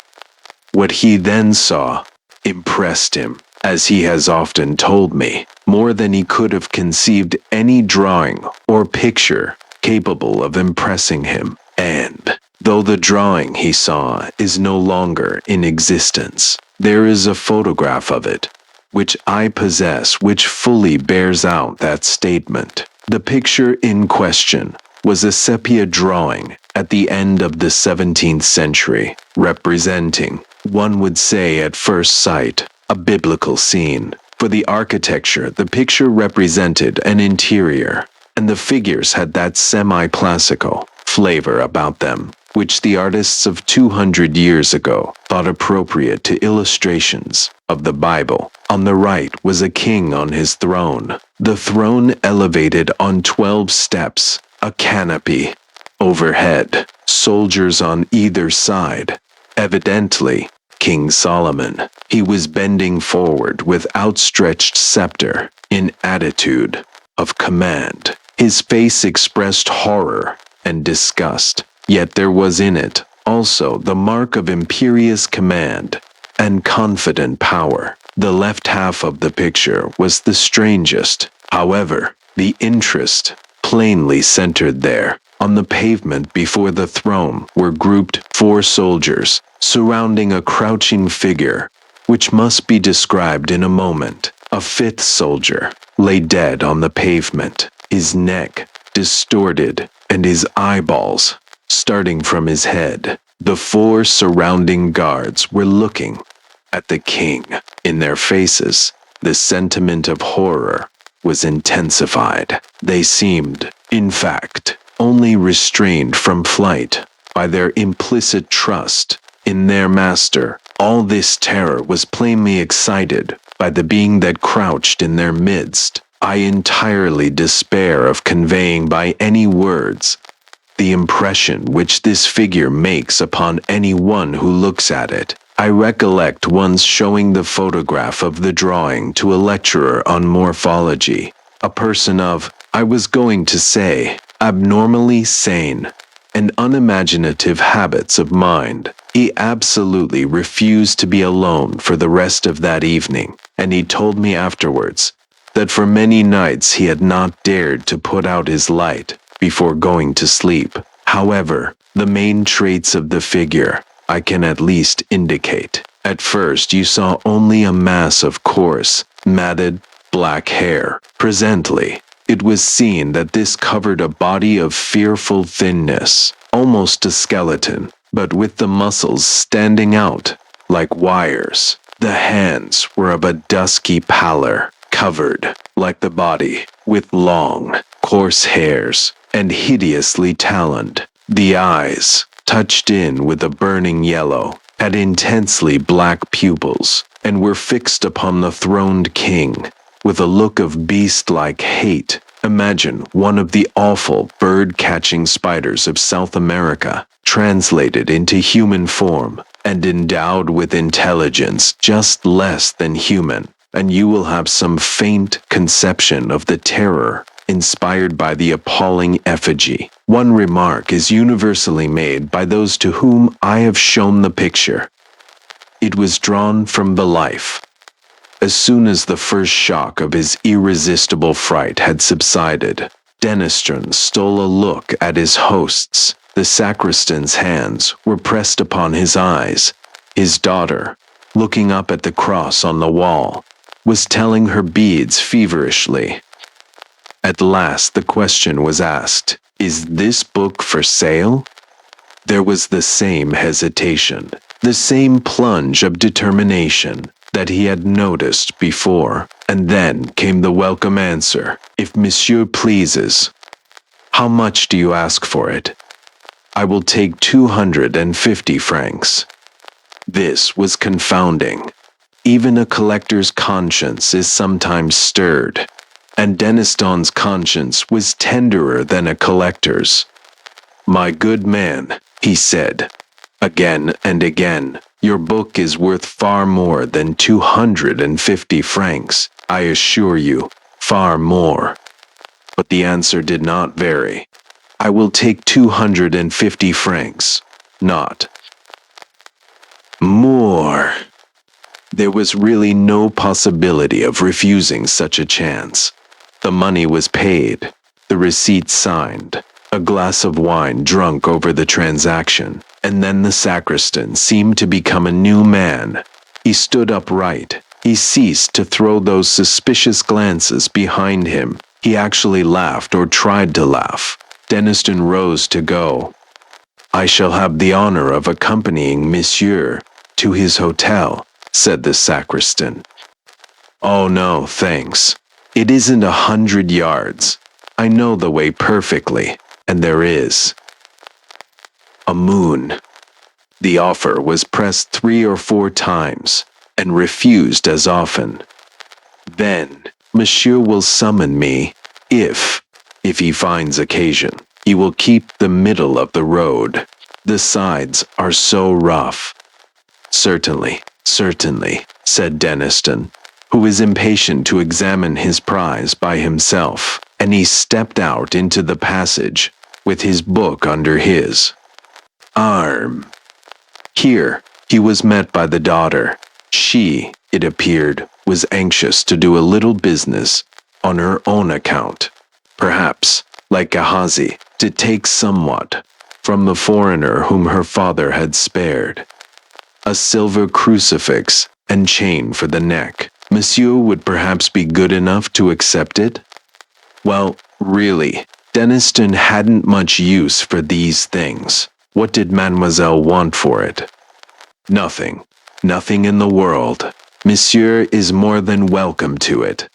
S1: What he then saw impressed him, as he has often told me, more than he could have conceived any drawing or picture capable of impressing him. And, though the drawing he saw is no longer in existence, there is a photograph of it, which I possess, which fully bears out that statement. The picture in question was a sepia drawing at the end of the 17th century, representing, one would say at first sight, a biblical scene. For the architecture, the picture represented an interior, and the figures had that semi-classical flavor about them, which the artists of 200 years ago thought appropriate to illustrations of the Bible. On the right was a king on his throne, the throne elevated on 12 steps, a canopy overhead, soldiers on either side, evidently King Solomon. He was bending forward with outstretched scepter in attitude of command. His face expressed horror and disgust, yet there was in it also the mark of imperious command and confident power. The left half of the picture was the strangest. However, the interest plainly centered there. On the pavement before the throne were grouped 4 soldiers surrounding a crouching figure, which must be described in a moment. A 5th soldier lay dead on the pavement, his neck distorted and his eyeballs starting from his head. The 4 surrounding guards were looking at the king. In their faces, the sentiment of horror was intensified. They seemed, in fact, only restrained from flight by their implicit trust in their master. All this terror was plainly excited by the being that crouched in their midst. I entirely despair of conveying by any words the impression which this figure makes upon any one who looks at it. I recollect once showing the photograph of the drawing to a lecturer on morphology, a person of, I was going to say, abnormally sane and unimaginative habits of mind. He absolutely refused to be alone for the rest of that evening, and he told me afterwards that for many nights he had not dared to put out his light before going to sleep. However, the main traits of the figure I can at least indicate. At first you saw only a mass of coarse, matted, black hair. Presently, it was seen that this covered a body of fearful thinness, almost a skeleton, but with the muscles standing out like wires. The hands were of a dusky pallor, covered, like the body, with long, coarse hairs, and hideously taloned. The eyes, touched in with a burning yellow, had intensely black pupils, and were fixed upon the throned king with a look of beast-like hate. Imagine one of the awful bird-catching spiders of South America, translated into human form and endowed with intelligence just less than human, and you will have some faint conception of the terror inspired by the appalling effigy. One remark is universally made by those to whom I have shown the picture. It was drawn from the life. As soon as the first shock of his irresistible fright had subsided, Denistron stole a look at his hosts. The sacristan's hands were pressed upon his eyes. His daughter, looking up at the cross on the wall, was telling her beads feverishly. At last the question was asked, "Is this book for sale?" There was the same hesitation, the same plunge of determination that he had noticed before, and then came the welcome answer, "If monsieur pleases." "How much do you ask for it?" "I will take 250 francs. This was confounding. Even a collector's conscience is sometimes stirred, and Deniston's conscience was tenderer than a collector's. "My good man," he said, again and again, "your book is worth far more than 250 francs, I assure you, far more." But the answer did not vary. "I will take 250 francs, not more." There was really no possibility of refusing such a chance. The money was paid, the receipt signed, a glass of wine drunk over the transaction, and then the sacristan seemed to become a new man. He stood upright. He ceased to throw those suspicious glances behind him. He actually laughed or tried to laugh. Deniston rose to go. "I shall have the honor of accompanying Monsieur to his hotel," said the sacristan. "Oh no, thanks. It isn't 100 yards. I know the way perfectly, and there is a moon." The offer was pressed 3 or 4 times, and refused as often. "Then, Monsieur will summon me, if he finds occasion. He will keep the middle of the road. The sides are so rough." "Certainly, certainly," said Deniston, who was impatient to examine his prize by himself, and he stepped out into the passage, with his book under his arm. Here, he was met by the daughter. She, it appeared, was anxious to do a little business on her own account. Perhaps, like Gehazi, to take somewhat from the foreigner whom her father had spared. A silver crucifix and chain for the neck. Monsieur would perhaps be good enough to accept it? Well, really, Deniston hadn't much use for these things. What did Mademoiselle want for it? Nothing. Nothing in the world. Monsieur is more than welcome to it.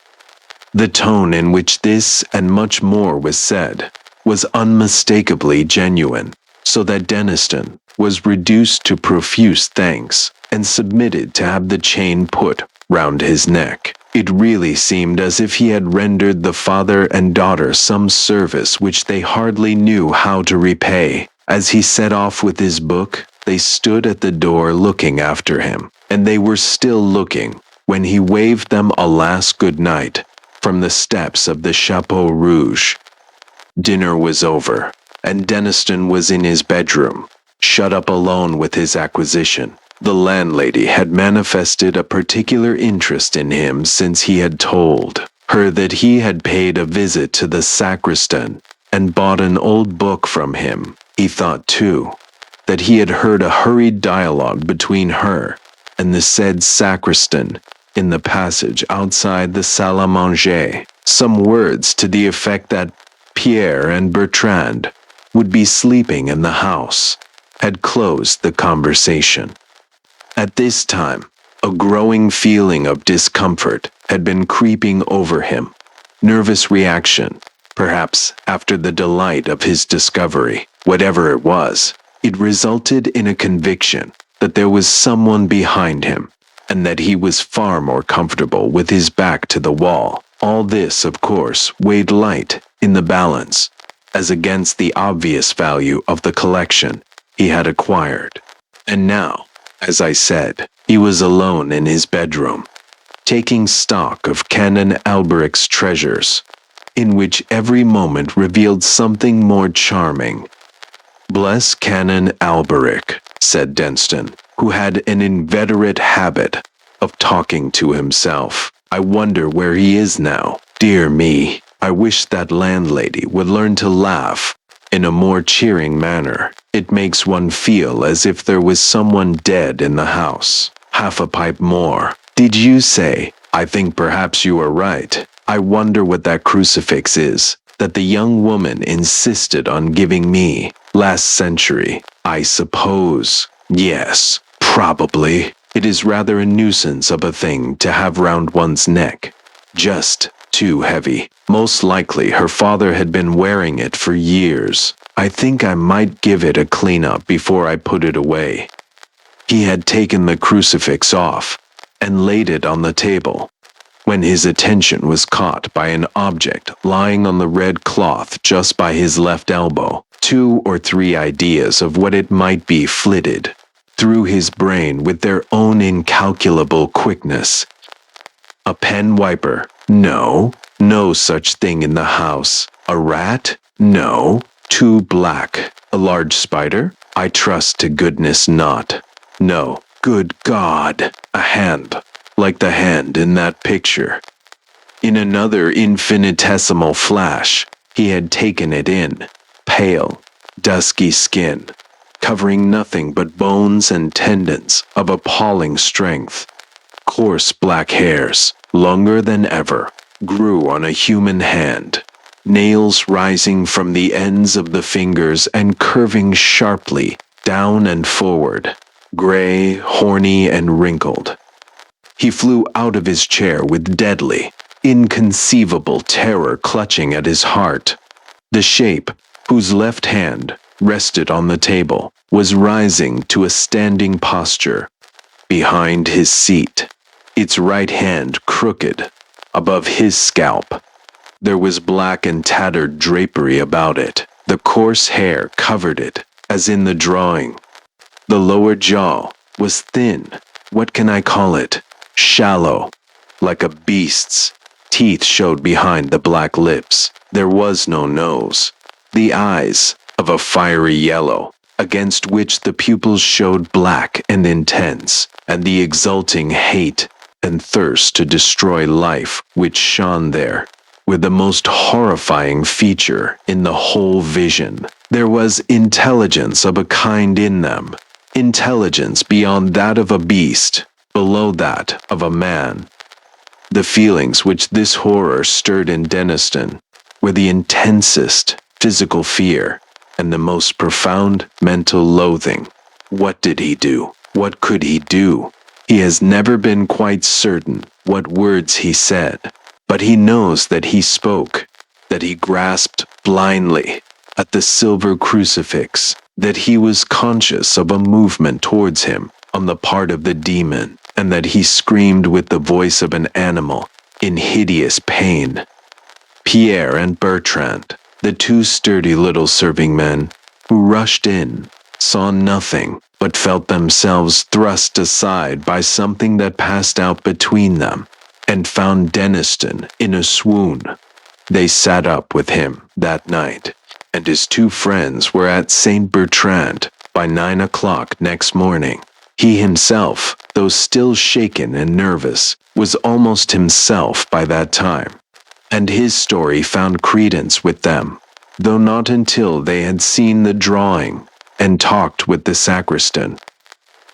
S1: The tone in which this and much more was said was unmistakably genuine, so that Deniston was reduced to profuse thanks and submitted to have the chain put round his neck. It really seemed as if he had rendered the father and daughter some service which they hardly knew how to repay. As he set off with his book, they stood at the door looking after him, and they were still looking when he waved them a last good night from the steps of the Chapeau Rouge. Dinner was over, and Deniston was in his bedroom, shut up alone with his acquisition. The landlady had manifested a particular interest in him since he had told her that he had paid a visit to the sacristan and bought an old book from him. He thought, too, that he had heard a hurried dialogue between her and the said sacristan in the passage outside the salle à manger, some words to the effect that Pierre and Bertrand would be sleeping in the house, had closed the conversation. At this time, a growing feeling of discomfort had been creeping over him. Nervous reaction, perhaps after the delight of his discovery. Whatever it was, it resulted in a conviction that there was someone behind him, and that he was far more comfortable with his back to the wall. All this, of course, weighed light in the balance, as against the obvious value of the collection he had acquired. And now, as I said, he was alone in his bedroom, taking stock of Canon Alberic's treasures, in which every moment revealed something more charming. "Bless Canon Alberic," said Deniston, who had an inveterate habit of talking to himself. "I wonder where he is now. Dear me, I wish that landlady would learn to laugh in a more cheering manner. It makes one feel as if there was someone dead in the house." Half a pipe more. "Did you say? I think perhaps you are right. I wonder what that crucifix is that the young woman insisted on giving me last century. I suppose. Yes, probably. It is rather a nuisance of a thing to have round one's neck. Just too heavy. Most likely her father had been wearing it for years. I think I might give it a clean-up before I put it away." He had taken the crucifix off and laid it on the table, when his attention was caught by an object lying on the red cloth just by his left elbow. 2 or 3 ideas of what it might be flitted through his brain with their own incalculable quickness. A pen wiper? No. No such thing in the house. A rat? No. Too black. A large spider? I trust to goodness not. No. Good God! A hand, like the hand in that picture. In another infinitesimal flash, he had taken it in. Pale, dusky skin, covering nothing but bones and tendons of appalling strength. Coarse black hairs, longer than ever, grew on a human hand. nails rising from the ends of the fingers and curving sharply down and forward, gray, horny, and wrinkled. He flew out of his chair with deadly, inconceivable terror clutching at his heart. The shape, whose left hand rested on the table, was rising to a standing posture behind his seat, its right hand crooked above his scalp. There was black and tattered drapery about it. The coarse hair covered it, as in the drawing. The lower jaw was thin. What can I call it? Shallow, like a beast's. Teeth showed behind the black lips. There was no nose. The eyes, of a fiery yellow, against which the pupils showed black and intense, and the exulting hate and thirst to destroy life which shone there, were the most horrifying feature in the whole vision. There was intelligence of a kind in them, intelligence beyond that of a beast, below that of a man. The feelings which this horror stirred in Deniston were the intensest physical fear and the most profound mental loathing. What did he do? What could he do? He has never been quite certain what words he said, but he knows that he spoke, that he grasped blindly at the silver crucifix, that he was conscious of a movement towards him on the part of the demon, and that he screamed with the voice of an animal in hideous pain. Pierre and Bertrand, the two sturdy little serving men who rushed in, saw nothing, but felt themselves thrust aside by something that passed out between them, and found Deniston in a swoon. They sat up with him that night, and his two friends were at St. Bertrand by 9 o'clock next morning. He himself, though still shaken and nervous, was almost himself by that time, and his story found credence with them, though not until they had seen the drawing and talked with the sacristan.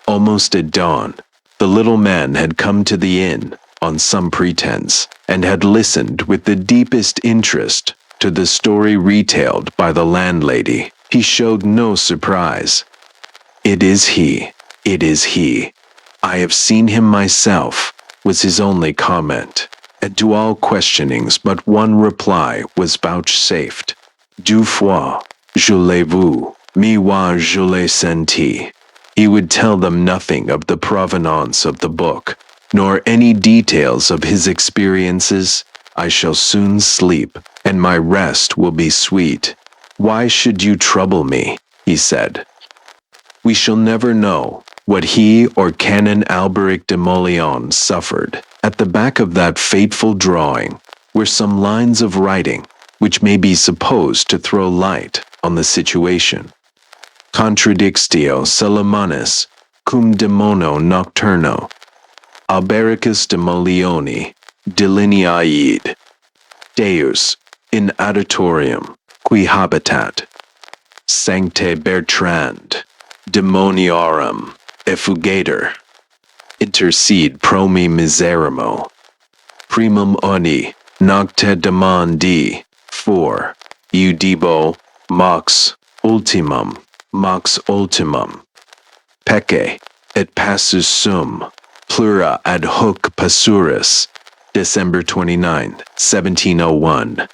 S1: Almost at dawn, the little man had come to the inn on some pretense, and had listened with the deepest interest to the story retailed by the landlady. He showed no surprise. "It is he. It is he. I have seen him myself," was his only comment, and to all questionings but one reply was vouchsafed. "Deux fois, je l'ai vu, mi-fois je l'ai senti." He would tell them nothing of the provenance of the book, nor any details of his experiences. "I shall soon sleep, and my rest will be sweet. Why should you trouble me?" he said. We shall never know what he or Canon Alberic de Mauleon suffered. At the back of that fateful drawing were some lines of writing which may be supposed to throw light on the situation. "Contradictio Salomonis cum demono nocturno, Albericus de Mauleoni delineaid, Deus in auditorium qui habitat, Sancte Bertrand, demoniorum effugator, intercede pro me miserimo, primum oni nocte demandi, for iudibo mox ultimum, pecce et passus sum, plura ad hoc passuris, December 29, 1701.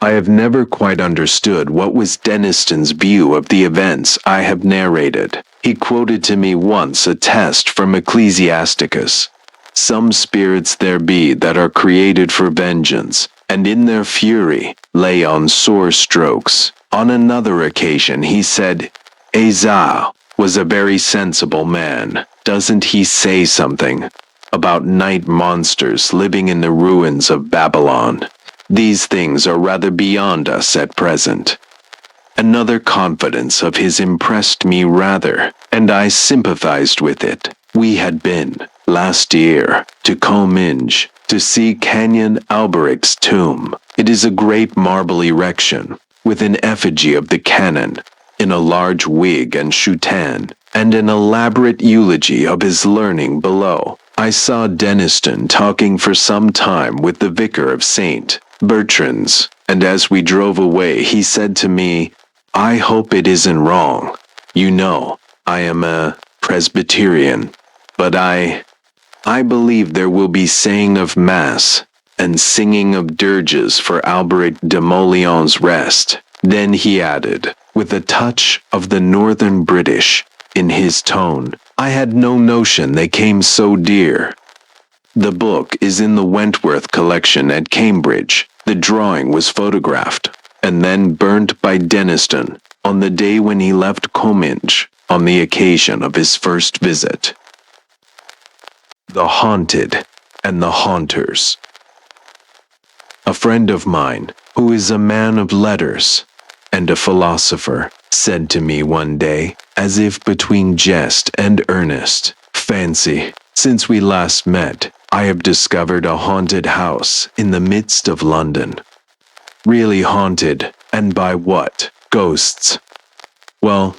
S1: I have never quite understood what was Deniston's view of the events I have narrated. He quoted to me once a test from Ecclesiasticus. "Some spirits there be that are created for vengeance, and in their fury lay on sore strokes." On another occasion he said, "Esau was a very sensible man. Doesn't he say something about night monsters living in the ruins of Babylon? These things are rather beyond us at present." Another confidence of his impressed me rather, and I sympathized with it. We had been, last year, to Comminges to see Canon Alberic's tomb. It is a great marble erection, with an effigy of the canon, in a large wig and soutane, and an elaborate eulogy of his learning below. I saw Deniston talking for some time with the vicar of St. Bertrand's, And as we drove away, he said to me, "I hope it isn't wrong. You know, I am a Presbyterian, but I believe there will be saying of Mass and singing of dirges for Alberic de Mollion's rest." Then he added, with a touch of the Northern British in his tone, "I had no notion they came so dear." The book is in the Wentworth collection at Cambridge. The drawing was photographed and then burnt by Denniston on the day when he left Comminges on the occasion of his first visit. The Haunted and the Haunters. A friend of mine, who is a man of letters and a philosopher, said to me one day, as if between jest and earnest, "Fancy, since we last met, I have discovered a haunted house in the midst of London." Really haunted, and by what? Ghosts? Well,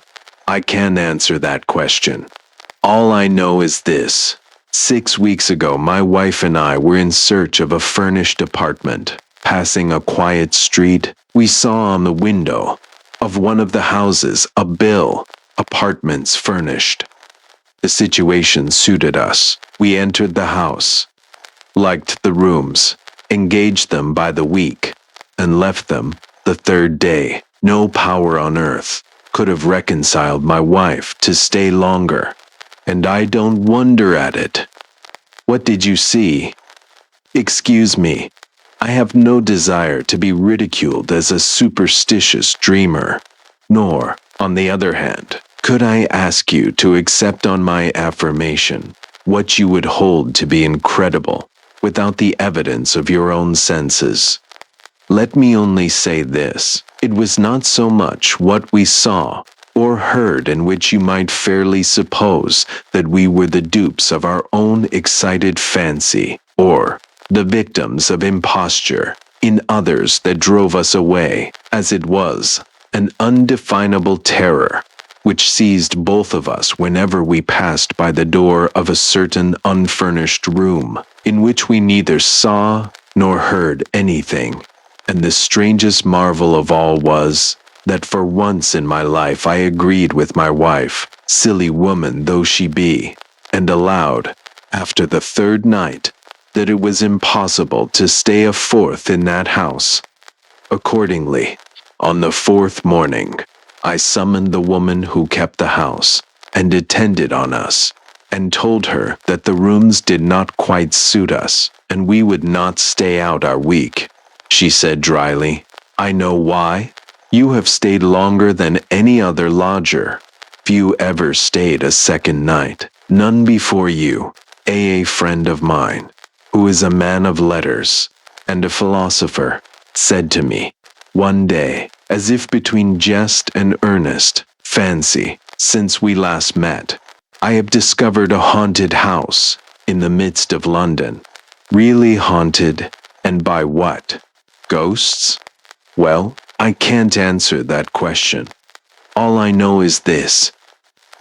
S1: I can't answer that question. All I know is this. 6 weeks ago, my wife and I were in search of a furnished apartment. Passing a quiet street, we saw on the window of one of the houses a bill, "Apartments furnished." The situation suited us. We entered the house, liked the rooms, engaged them by the week, and left them the third day. No power on earth could have reconciled my wife to stay longer, and I don't wonder at it. What did you see? Excuse me, I have no desire to be ridiculed as a superstitious dreamer, nor, on the other hand, could I ask you to accept on my affirmation what you would hold to be incredible without the evidence of your own senses. Let me only say this. It was not so much what we saw or heard in which you might fairly suppose that we were the dupes of our own excited fancy, or the victims of imposture in others that drove us away, as it was an undefinable terror which seized both of us whenever we passed by the door of a certain unfurnished room, in which we neither saw nor heard anything. And the strangest marvel of all was, that for once in my life I agreed with my wife, silly woman though she be, and allowed, after the third night, that it was impossible to stay a fourth in that house. Accordingly, on the fourth morning, I summoned the woman who kept the house and attended on us, and told her that the rooms did not quite suit us, and we would not stay out our week. She said dryly, "I know why. You have stayed longer than any other lodger. Few ever stayed a second night. None before you. A friend of mine, who is a man of letters and a philosopher, said to me one day, as if between jest and earnest, 'Fancy, since we last met, I have discovered a haunted house in the midst of London.' Really haunted, and by what? Ghosts? Well, I can't answer that question. All I know is this.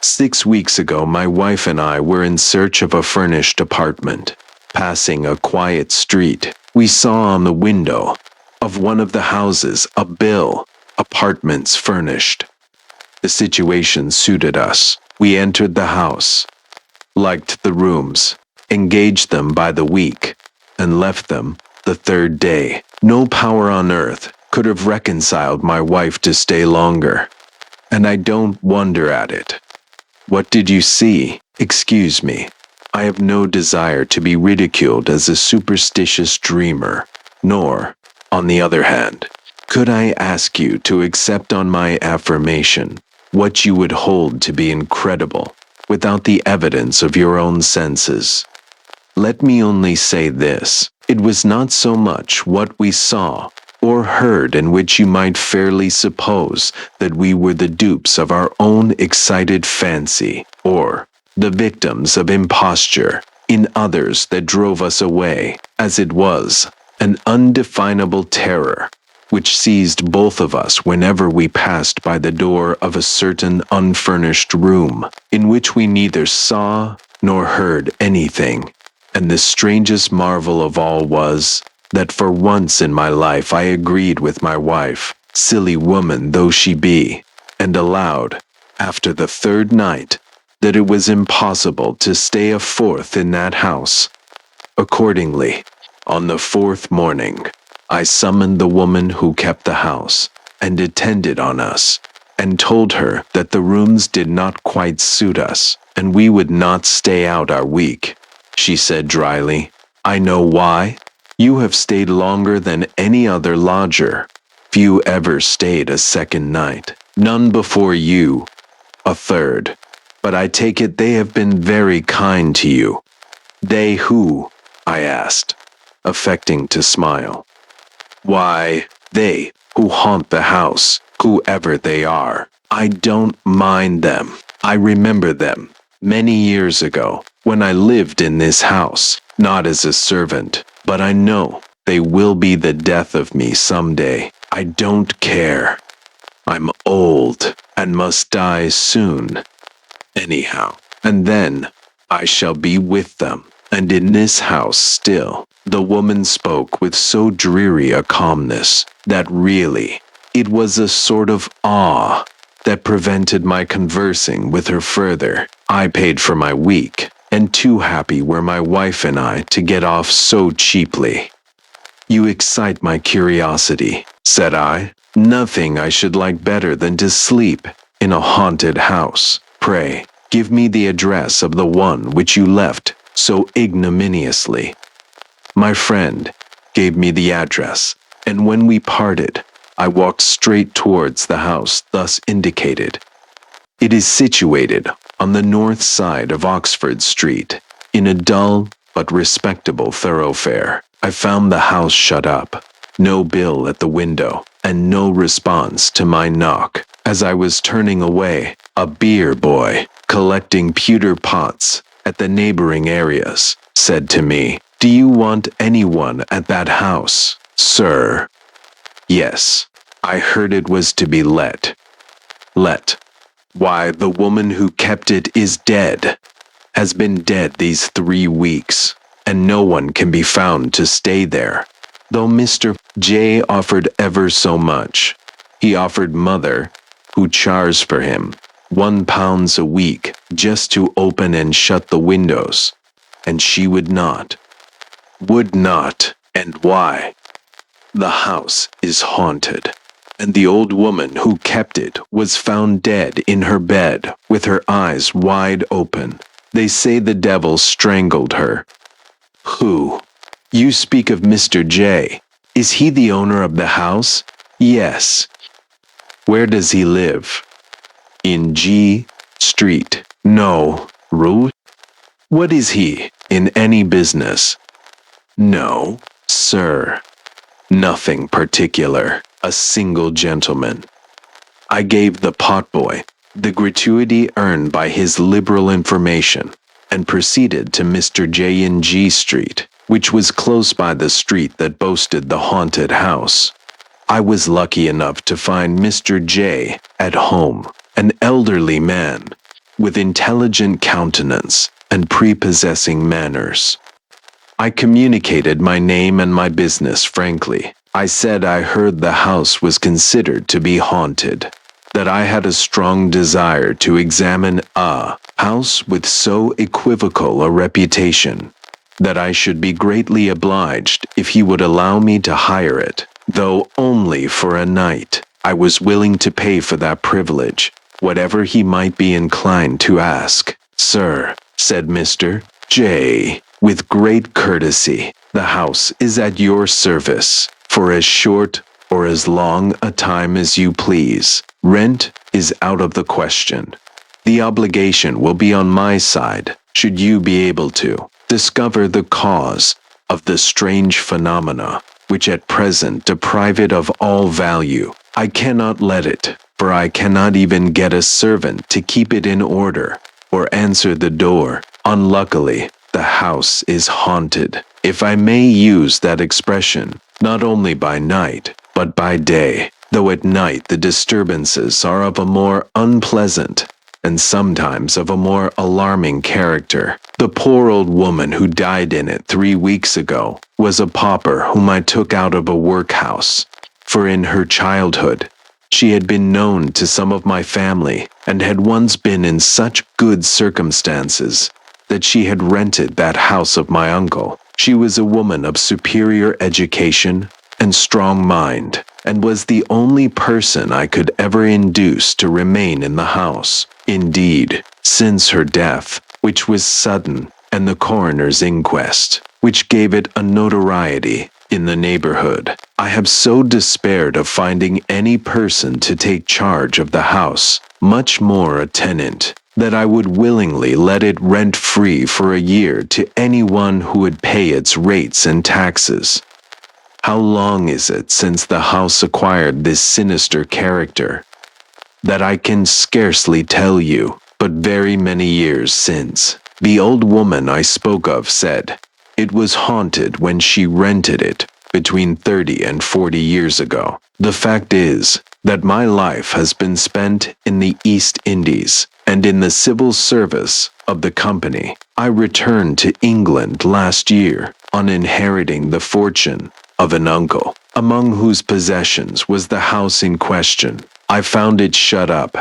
S1: 6 weeks ago, my wife and I were in search of a furnished apartment. Passing a quiet street, we saw on the window of one of the houses a bill, 'Apartments furnished.' The situation suited us. We entered the house, liked the rooms, engaged them by the week, and left them the third day. No power on earth could have reconciled my wife to stay longer, and I don't wonder at it. What did you see? Excuse me. I have no desire to be ridiculed as a superstitious dreamer, nor, on the other hand, could I ask you to accept on my affirmation what you would hold to be incredible without the evidence of your own senses. Let me only say this. It was not so much what we saw or heard in which you might fairly suppose that we were the dupes of our own excited fancy, or the victims of imposture in others that drove us away, as it was an undefinable terror which seized both of us whenever we passed by the door of a certain unfurnished room, in which we neither saw nor heard anything. And the strangest marvel of all was, that for once in my life I agreed with my wife, silly woman though she be, and allowed, after the third night, that it was impossible to stay a fourth in that house. Accordingly, on the fourth morning, I summoned the woman who kept the house and attended on us, and told her that the rooms did not quite suit us, and we would not stay out our week. She said dryly, "I know why. You have stayed longer than any other lodger. Few ever stayed a second night, none before you, a third. But I take it they have been very kind to you." "They who?" I asked, affecting to smile. "Why, they who haunt the house, whoever they are. I don't mind them. I remember them many years ago when I lived in this house, not as a servant, but I know they will be the death of me someday. I don't care. I'm old and must die soon. Anyhow, and then I shall be with them, and in this house still." The woman spoke with so dreary a calmness that really it was a sort of awe that prevented my conversing with her further. I paid for my week, and too happy were my wife and I to get off so cheaply. "You excite my curiosity," said I. "Nothing I should like better than to sleep in a haunted house. Pray, give me the address of the one which you left so ignominiously." My friend gave me the address, and when we parted, I walked straight towards the house thus indicated. It is situated on the north side of Oxford Street, in a dull but respectable thoroughfare. I found the house shut up, no bill at the window, and no response to my knock. As I was turning away, a beer boy, collecting pewter pots at the neighboring areas, said to me, "Do you want anyone at that house, sir?" "Yes, I heard it was to be let." "Let? Why, the woman who kept it is dead, has been dead these 3 weeks, and no one can be found to stay there, though Mr. J offered ever so much. He offered mother, who chars for him, £1 a week just to open and shut the windows, and she would not." "Would not? And why?" "The house is haunted, and the old woman who kept it was found dead in her bed with her eyes wide open. They say the devil strangled her." "Who? You speak of Mr. J. Is he the owner of the house?" "Yes." "Where does he live?" "In G Street." "No, Rue." "What is he? In any business?" "No, sir. Nothing particular. A single gentleman." I gave the potboy the gratuity earned by his liberal information, and proceeded to Mr. J in G Street, which was close by the street that boasted the haunted house. I was lucky enough to find Mr. J at home, an elderly man, with intelligent countenance and prepossessing manners. I communicated my name and my business frankly. I said I heard the house was considered to be haunted, that I had a strong desire to examine a house with so equivocal a reputation, that I should be greatly obliged if he would allow me to hire it, though only for a night. I was willing to pay for that privilege, whatever he might be inclined to ask. "Sir," said Mr. J, with great courtesy, "the house is at your service, for as short or as long a time as you please. Rent is out of the question. The obligation will be on my side, should you be able to discover the cause of the strange phenomena which at present deprive it of all value. I cannot let it, for I cannot even get a servant to keep it in order or answer the door. Unluckily, the house is haunted, if I may use that expression, not only by night, but by day, though at night the disturbances are of a more unpleasant and sometimes of a more alarming character. The poor old woman who died in it 3 weeks ago was a pauper whom I took out of a workhouse, for in her childhood she had been known to some of my family and had once been in such good circumstances that she had rented that house of my uncle. She was a woman of superior education and strong mind, and was the only person I could ever induce to remain in the house. Indeed, since her death, which was sudden, and the coroner's inquest, which gave it a notoriety in the neighborhood, I have so despaired of finding any person to take charge of the house, much more a tenant, that I would willingly let it rent-free for a year to anyone who would pay its rates and taxes. How long is it since the house acquired this sinister character? That I can scarcely tell you, but very many years since. The old woman I spoke of said it was haunted when she rented it between 30 and 40 years ago. The fact is that my life has been spent in the East Indies and in the civil service of the company. I returned to England last year on inheriting the fortune of an uncle, among whose possessions was the house in question. I found it shut up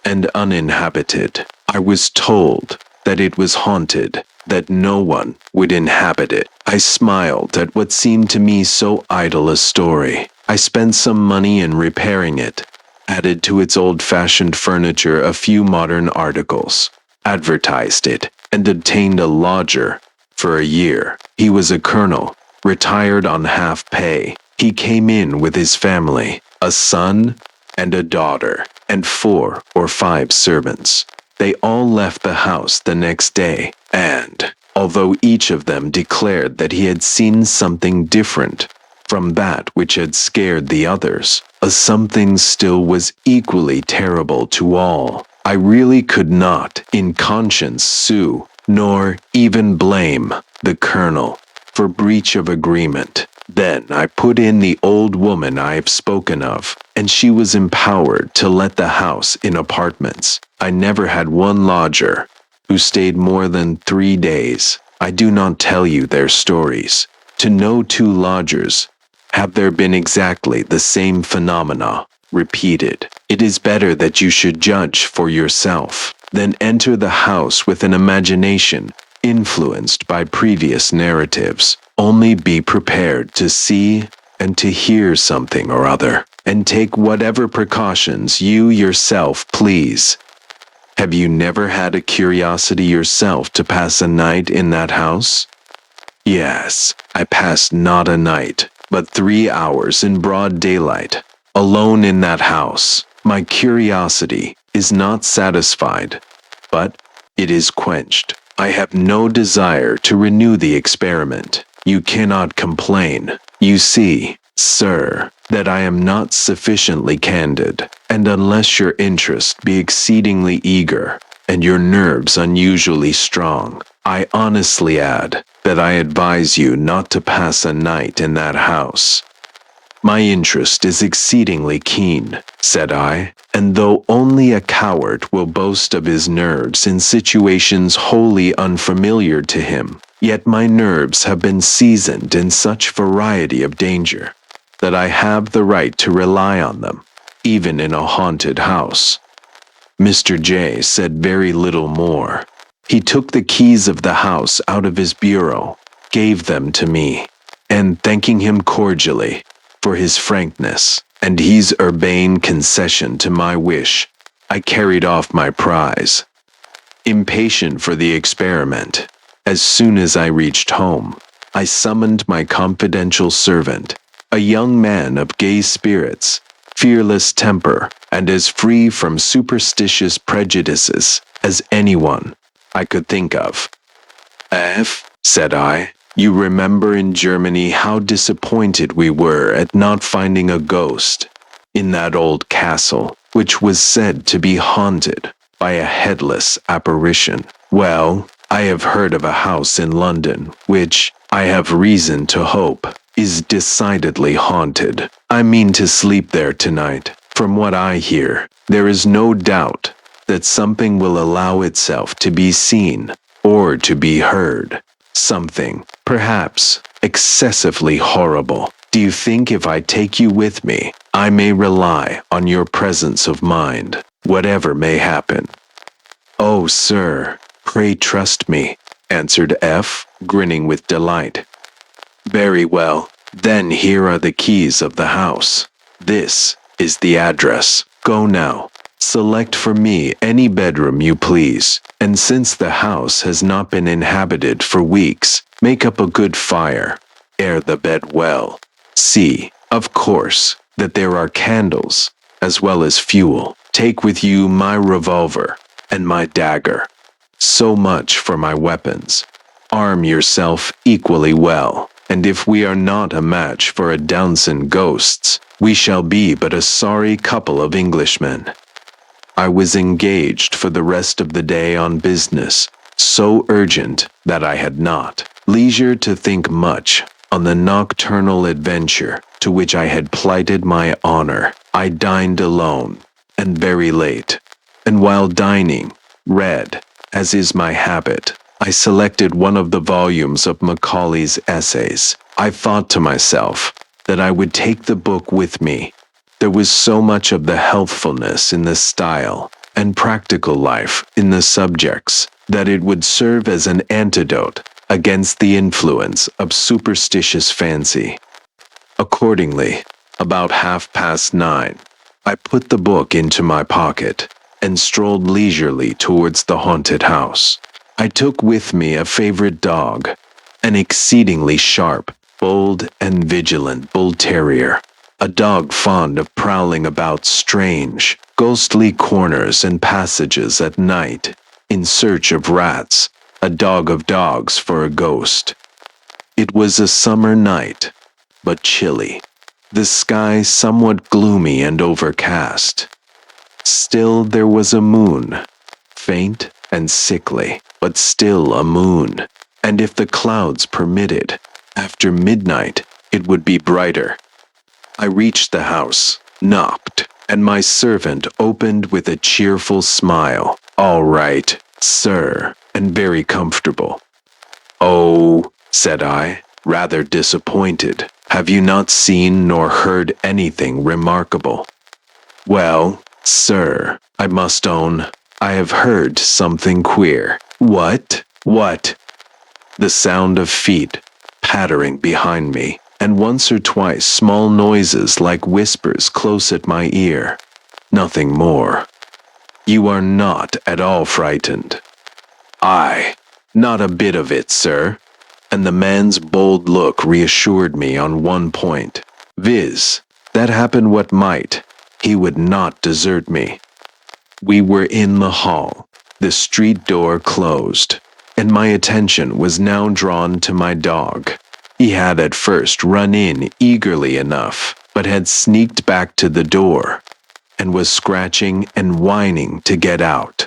S1: and uninhabited. I was told that it was haunted, that no one would inhabit it. I smiled at what seemed to me so idle a story. I spent some money in repairing it, added to its old-fashioned furniture a few modern articles, advertised it, and obtained a lodger for a year. He was a colonel, retired on half pay. He came in with his family, a son and a daughter, and 4 or 5 servants. They all left the house the next day, and, although each of them declared that he had seen something different from that which had scared the others, a something still was equally terrible to all. I really could not, in conscience, sue, nor even blame the colonel for breach of agreement. Then I put in the old woman I have spoken of, and she was empowered to let the house in apartments. I never had one lodger who stayed more than 3 days. I do not tell you their stories. To no 2 lodgers have there been exactly the same phenomena repeated. It is better that you should judge for yourself than enter the house with an imagination influenced by previous narratives. Only be prepared to see and to hear something or other, and take whatever precautions you yourself please. Have you never had a curiosity yourself to pass a night in that house? Yes, I passed not a night, but 3 hours in broad daylight, alone in that house. My curiosity is not satisfied, but it is quenched. I have no desire to renew the experiment. You cannot complain. You see, sir, that I am not sufficiently candid, and unless your interest be exceedingly eager, and your nerves unusually strong, I honestly add that I advise you not to pass a night in that house. My interest is exceedingly keen, said I, and though only a coward will boast of his nerves in situations wholly unfamiliar to him, yet my nerves have been seasoned in such variety of danger that I have the right to rely on them, even in a haunted house. Mr. J said very little more. He took the keys of the house out of his bureau, gave them to me, and thanking him cordially for his frankness and his urbane concession to my wish, I carried off my prize. Impatient for the experiment, as soon as I reached home, I summoned my confidential servant, a young man of gay spirits, fearless temper, and as free from superstitious prejudices as anyone I could think of. "F," said I, "you remember in Germany how disappointed we were at not finding a ghost in that old castle, which was said to be haunted by a headless apparition. Well, I have heard of a house in London which, I have reason to hope, is decidedly haunted. I mean to sleep there tonight. From what I hear, there is no doubt that something will allow itself to be seen or to be heard. Something, perhaps, excessively horrible. Do you think if I take you with me, I may rely on your presence of mind, whatever may happen? Oh, sir, pray trust me, answered F, grinning with delight. Very well, then here are the keys of the house. This is the address. Go now. Select for me any bedroom you please, and since the house has not been inhabited for weeks, make up a good fire. Air the bed well. See, of course, that there are candles, as well as fuel. Take with you my revolver and my dagger. So much for my weapons. Arm yourself equally well, and if we are not a match for a dozen ghosts, we shall be but a sorry couple of Englishmen. I was engaged for the rest of the day on business, so urgent that I had not leisure to think much on the nocturnal adventure to which I had plighted my honor. I dined alone, and very late, and while dining, read, as is my habit. I selected one of the volumes of Macaulay's essays. I thought to myself that I would take the book with me. There was so much of the healthfulness in the style and practical life in the subjects that it would serve as an antidote against the influence of superstitious fancy. Accordingly, about 9:30, I put the book into my pocket and strolled leisurely towards the haunted house. I took with me a favorite dog, an exceedingly sharp, bold, and vigilant bull terrier, a dog fond of prowling about strange, ghostly corners and passages at night, in search of rats, a dog of dogs for a ghost. It was a summer night, but chilly, the sky somewhat gloomy and overcast. Still there was a moon, faint and sickly, but still a moon, and if the clouds permitted, after midnight it would be brighter. I reached the house, knocked, and my servant opened with a cheerful smile. All right, sir, and very comfortable. Oh, said I, rather disappointed. Have you not seen nor heard anything remarkable? Well, sir, I must own, I have heard something queer. What? What? The sound of feet pattering behind me, and once or twice small noises like whispers close at my ear. Nothing more. You are not at all frightened. I, not a bit of it, sir. And the man's bold look reassured me on one point, viz., that happen what might, he would not desert me. We were in the hall, the street door closed, and my attention was now drawn to my dog. He had at first run in eagerly enough, but had sneaked back to the door, and was scratching and whining to get out.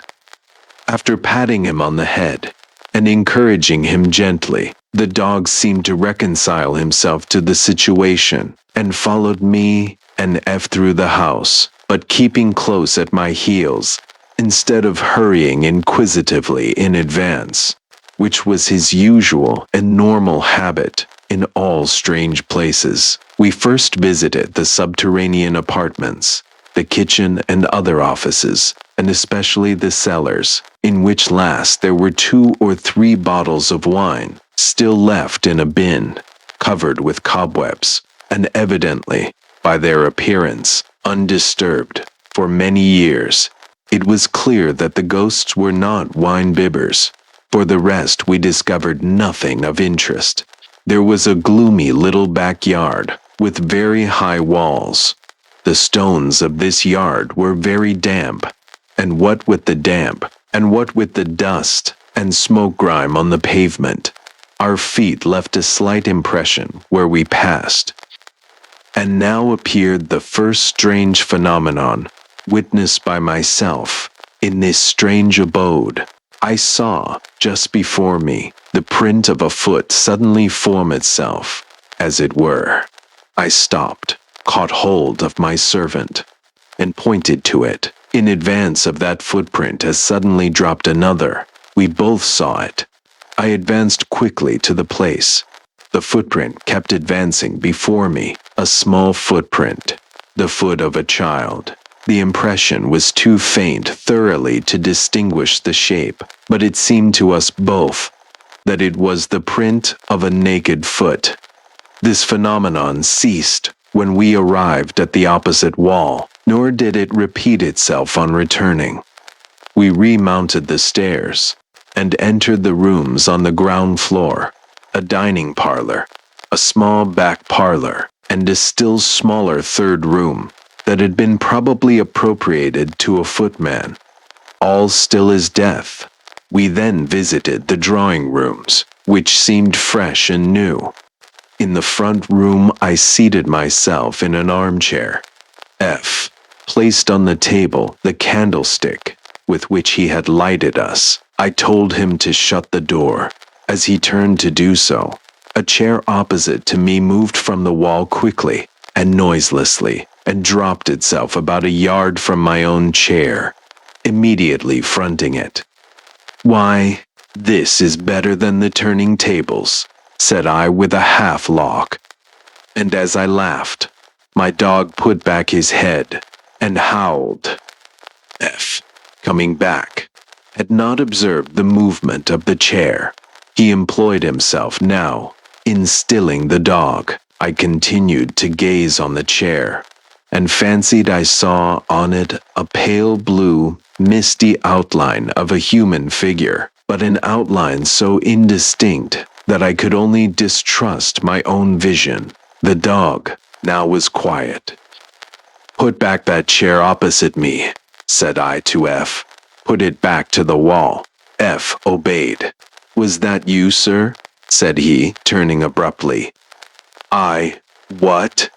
S1: After patting him on the head, and encouraging him gently, the dog seemed to reconcile himself to the situation, and followed me and F through the house, but keeping close at my heels, instead of hurrying inquisitively in advance, which was his usual and normal habit in all strange places. We first visited the subterranean apartments, the kitchen and other offices, and especially the cellars, in which last there were 2 or 3 bottles of wine still left in a bin, covered with cobwebs, and evidently, by their appearance, undisturbed for many years. It was clear that the ghosts were not wine bibbers. For the rest we discovered nothing of interest. There was a gloomy little backyard with very high walls. The stones of this yard were very damp, and what with the damp, and what with the dust and smoke grime on the pavement, our feet left a slight impression where we passed. And now appeared the first strange phenomenon witnessed by myself in this strange abode. I saw, just before me, the print of a foot suddenly form itself, as it were. I stopped, caught hold of my servant, and pointed to it. In advance of that footprint has suddenly dropped another. We both saw it. I advanced quickly to the place. The footprint kept advancing before me, a small footprint, the foot of a child. The impression was too faint thoroughly to distinguish the shape, but it seemed to us both that it was the print of a naked foot. This phenomenon ceased when we arrived at the opposite wall, nor did it repeat itself on returning. We remounted the stairs and entered the rooms on the ground floor, a dining parlor, a small back parlor, and a still smaller third room that had been probably appropriated to a footman. All still as death. We then visited the drawing rooms, which seemed fresh and new. In the front room, I seated myself in an armchair. F placed on the table the candlestick with which he had lighted us. I told him to shut the door. As he turned to do so, a chair opposite to me moved from the wall quickly and noiselessly and dropped itself about a yard from my own chair, immediately fronting it. "Why, this is better than the turning tables," said I with a half laugh. And as I laughed, my dog put back his head and howled. F, coming back, had not observed the movement of the chair. He employed himself now in stilling the dog. I continued to gaze on the chair, and fancied I saw on it a pale blue, misty outline of a human figure, but an outline so indistinct that I could only distrust my own vision. The dog now was quiet. "Put back that chair opposite me," said I to F. "Put it back to the wall." F obeyed. "Was that you, sir?" said he, turning abruptly. What?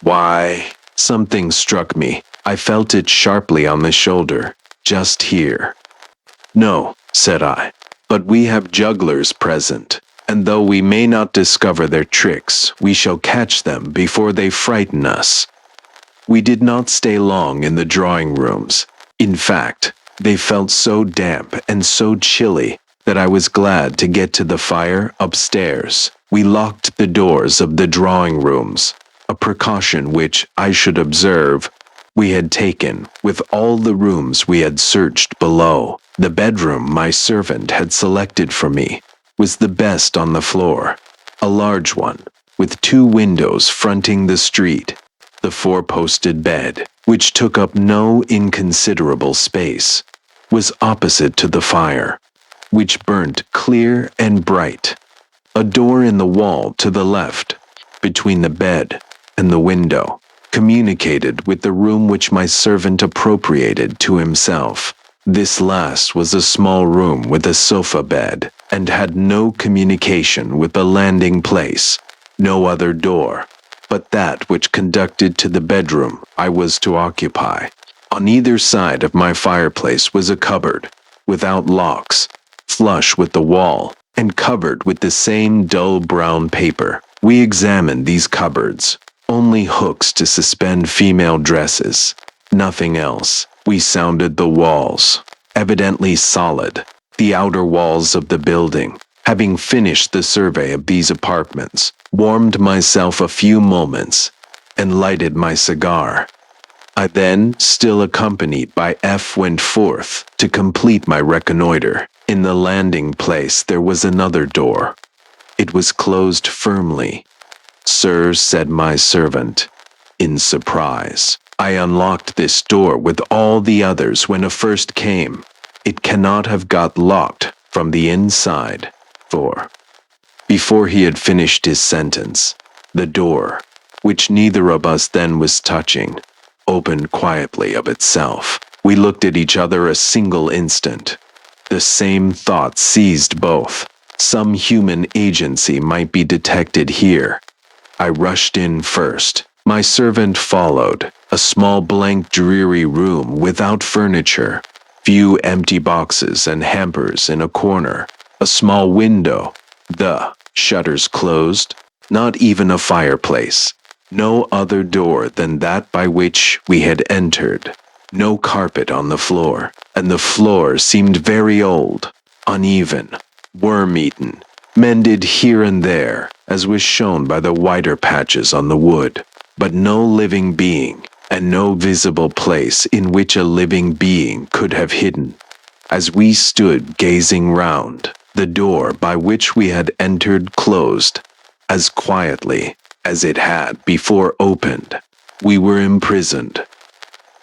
S1: Why, something struck me. I felt it sharply on the shoulder, just here. "No," said I, "but we have jugglers present, and though we may not discover their tricks, we shall catch them before they frighten us." We did not stay long in the drawing rooms. In fact, they felt so damp and so chilly that I was glad to get to the fire upstairs. We locked the doors of the drawing rooms, a precaution which, I should observe, we had taken with all the rooms we had searched below. The bedroom my servant had selected for me was the best on the floor, a large one, with 2 windows fronting the street. The 4-posted bed, which took up no inconsiderable space, was opposite to the fire, which burnt clear and bright. A door in the wall to the left, between the bed and the window, communicated with the room which my servant appropriated to himself. This last was a small room with a sofa bed, and had no communication with the landing place, no other door but that which conducted to the bedroom I was to occupy. On either side of my fireplace was a cupboard, without locks, flush with the wall, and covered with the same dull brown paper. We examined these cupboards, only hooks to suspend female dresses, nothing else. We sounded the walls, evidently solid, the outer walls of the building. Having finished the survey of these apartments, warmed myself a few moments, and lighted my cigar. I then, still accompanied by F, went forth to complete my reconnoiter. In the landing place there was another door. It was closed firmly. "Sir," said my servant, in surprise, "I unlocked this door with all the others when it first came. It cannot have got locked from the inside, for..." Before he had finished his sentence, the door, which neither of us then was touching, opened quietly of itself. We looked at each other a single instant. The same thought seized both. Some human agency might be detected here. I rushed in first. My servant followed. A small blank dreary room without furniture. Few empty boxes and hampers in a corner. A small window. The shutters closed. Not even a fireplace. No other door than that by which we had entered. No carpet on the floor, and the floor seemed very old, uneven, worm-eaten, mended here and there, as was shown by the whiter patches on the wood, but no living being, and no visible place in which a living being could have hidden. As we stood gazing round, the door by which we had entered closed, as quietly as it had before opened. We were imprisoned.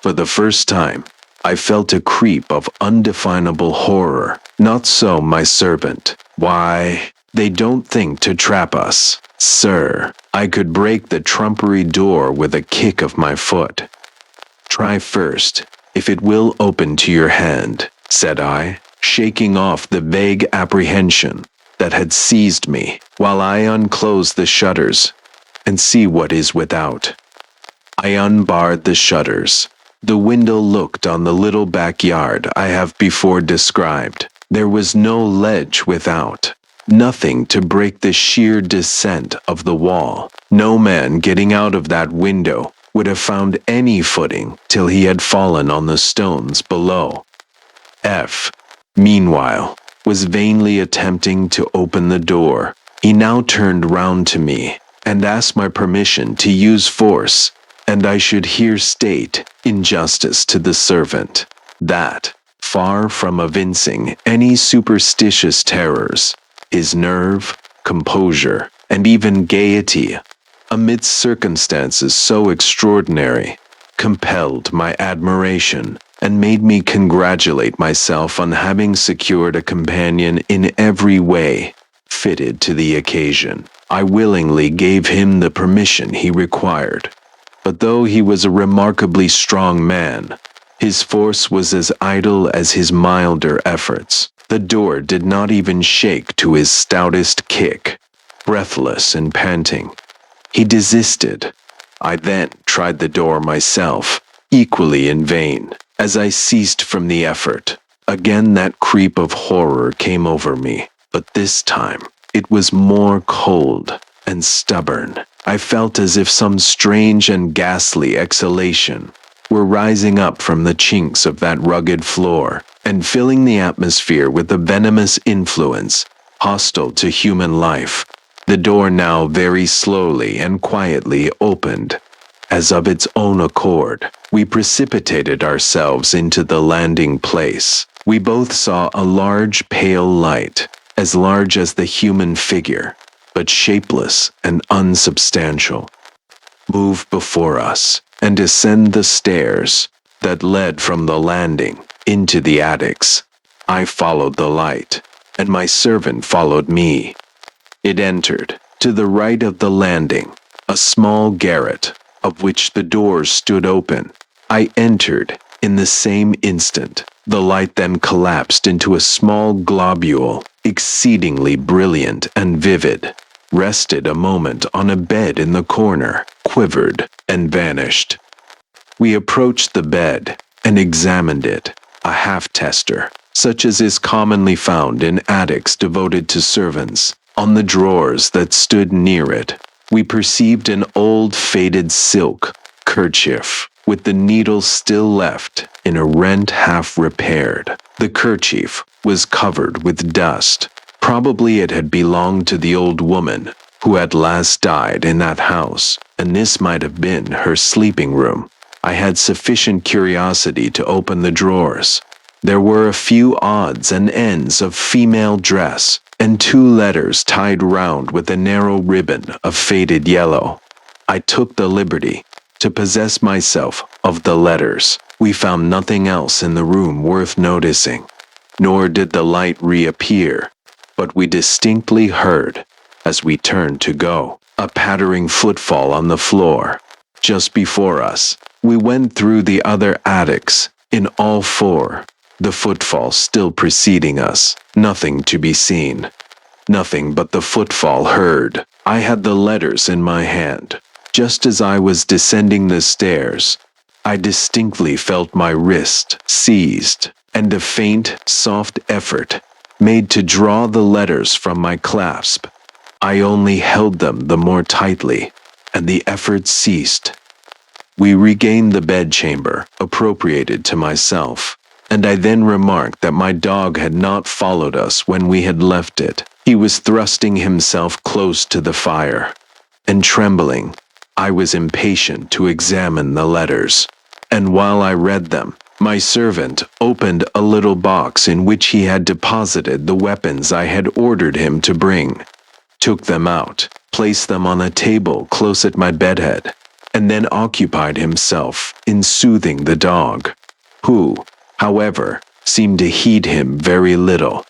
S1: For the first time, I felt a creep of undefinable horror. Not so my servant. Why, they don't think to trap us. Sir, I could break the trumpery door with a kick of my foot. Try first, if it will open to your hand, said I, shaking off the vague apprehension that had seized me while I unclosed the shutters, and see what is without. I unbarred the shutters. The window looked on the little backyard I have before described. There was no ledge without, nothing to break the sheer descent of the wall. No man getting out of that window would have found any footing till he had fallen on the stones below. F, meanwhile, was vainly attempting to open the door. He now turned round to me and asked my permission to use force, and I should here state, in justice to the servant, that, far from evincing any superstitious terrors, his nerve, composure, and even gaiety, amidst circumstances so extraordinary, compelled my admiration and made me congratulate myself on having secured a companion in every way fitted to the occasion. I willingly gave him the permission he required, but though he was a remarkably strong man, his force was as idle as his milder efforts. The door did not even shake to his stoutest kick. Breathless and panting, he desisted. I then tried the door myself, equally in vain. As I ceased from the effort, again that creep of horror came over me, but this time it was more cold and stubborn. I felt as if some strange and ghastly exhalation were rising up from the chinks of that rugged floor and filling the atmosphere with a venomous influence hostile to human life. The door now very slowly and quietly opened, as of its own accord. We precipitated ourselves into the landing place. We both saw a large pale light, as large as the human figure, but shapeless and unsubstantial, move before us and descend the stairs that led from the landing into the attics. I followed the light, and my servant followed me. It entered, to the right of the landing, a small garret, of which the doors stood open. I entered in the same instant. The light then collapsed into a small globule, exceedingly brilliant and vivid, rested a moment on a bed in the corner, quivered, and vanished. We approached the bed and examined it, a half-tester, such as is commonly found in attics devoted to servants. On the drawers that stood near it, we perceived an old faded silk kerchief, with the needle still left in a rent half repaired. The kerchief was covered with dust. Probably it had belonged to the old woman who had last died in that house, and this might have been her sleeping room. I had sufficient curiosity to open the drawers. There were a few odds and ends of female dress, and 2 letters tied round with a narrow ribbon of faded yellow. I took the liberty to possess myself of the letters. We found nothing else in the room worth noticing, nor did the light reappear, but we distinctly heard, as we turned to go, a pattering footfall on the floor, just before us. We went through the other attics, in all 4, the footfall still preceding us, nothing to be seen. Nothing but the footfall heard. I had the letters in my hand. Just as I was descending the stairs, I distinctly felt my wrist seized, and a faint, soft effort made to draw the letters from my clasp. I only held them the more tightly, and the effort ceased. We regained the bedchamber, appropriated to myself, and I then remarked that my dog had not followed us when we had left it. He was thrusting himself close to the fire, and trembling, I was impatient to examine the letters. And while I read them, my servant opened a little box in which he had deposited the weapons I had ordered him to bring, took them out, placed them on a table close at my bedhead, and then occupied himself in soothing the dog, who, however, seemed to heed him very little.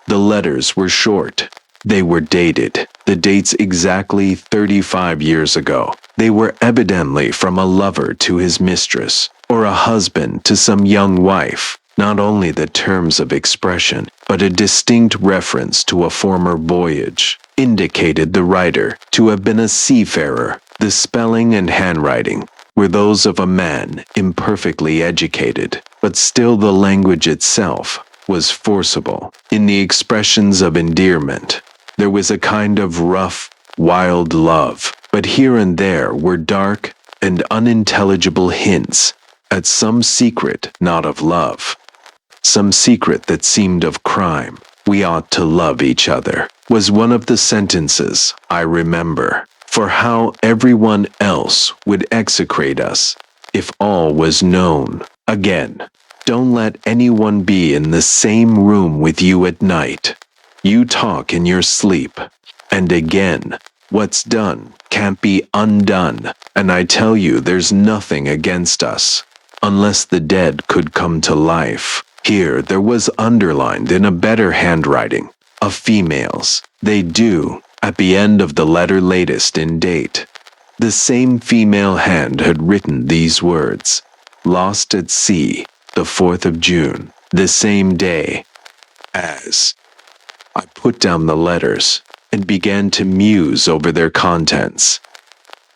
S1: The letters were short. They were dated, the dates exactly 35 years ago. They were evidently from a lover to his mistress, or a husband to some young wife. Not only the terms of expression, but a distinct reference to a former voyage indicated the writer to have been a seafarer. The spelling and handwriting were those of a man imperfectly educated, but still the language itself was forcible. In the expressions of endearment, there was a kind of rough, wild love, but here and there were dark and unintelligible hints at some secret not of love, some secret that seemed of crime. We ought to love each other, was one of the sentences I remember. For how everyone else would execrate us if all was known. Again, don't let anyone be in the same room with you at night. You talk in your sleep. And again, what's done can't be undone, and I tell you there's nothing against us, unless the dead could come to life. Here there was underlined in a better handwriting, a female's. They do, at the end of the letter latest in date. The same female hand had written these words, "Lost at sea, the 4th of June, the same day as." I put down the letters and began to muse over their contents,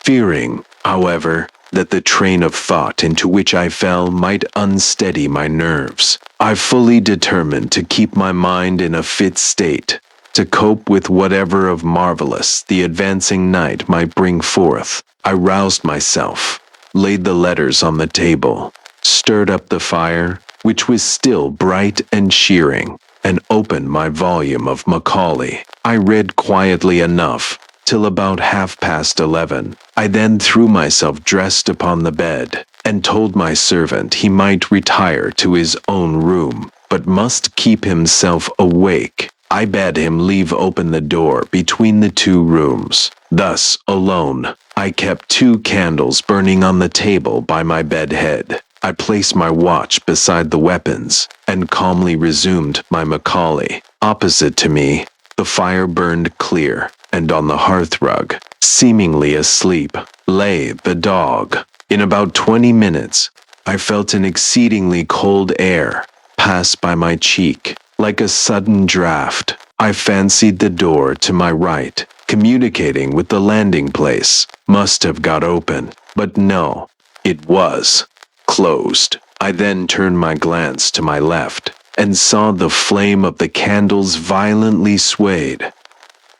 S1: fearing, however, that the train of thought into which I fell might unsteady my nerves. I fully determined to keep my mind in a fit state, to cope with whatever of marvelous the advancing night might bring forth. I roused myself, laid the letters on the table, stirred up the fire, which was still bright and cheering, and opened my volume of Macaulay. I read quietly enough till about 11:30. I then threw myself dressed upon the bed, and told my servant he might retire to his own room, but must keep himself awake. I bade him leave open the door between the two rooms. Thus, alone, I kept 2 candles burning on the table by my bed head. I placed my watch beside the weapons, and calmly resumed my Macaulay. Opposite to me, the fire burned clear, and on the hearthrug, seemingly asleep, lay the dog. In about 20 minutes, I felt an exceedingly cold air pass by my cheek, like a sudden draught. I fancied the door to my right, communicating with the landing place, must have got open, but no, it was closed. I then turned my glance to my left, and saw the flame of the candles violently swayed,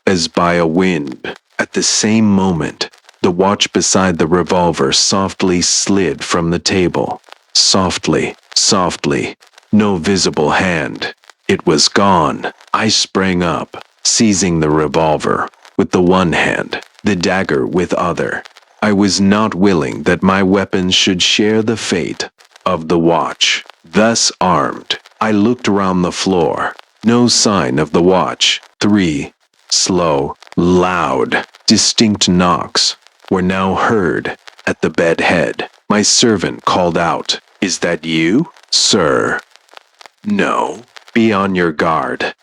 S1: as by a wind. At the same moment, the watch beside the revolver softly slid from the table. Softly, softly, no visible hand. It was gone. I sprang up, seizing the revolver with the one hand, the dagger with other. I was not willing that my weapons should share the fate of the watch. Thus armed, I looked around the floor. No sign of the watch. 3 slow, loud, distinct knocks were now heard at the bed head. My servant called out, "Is that you, sir?" "No. Be on your guard."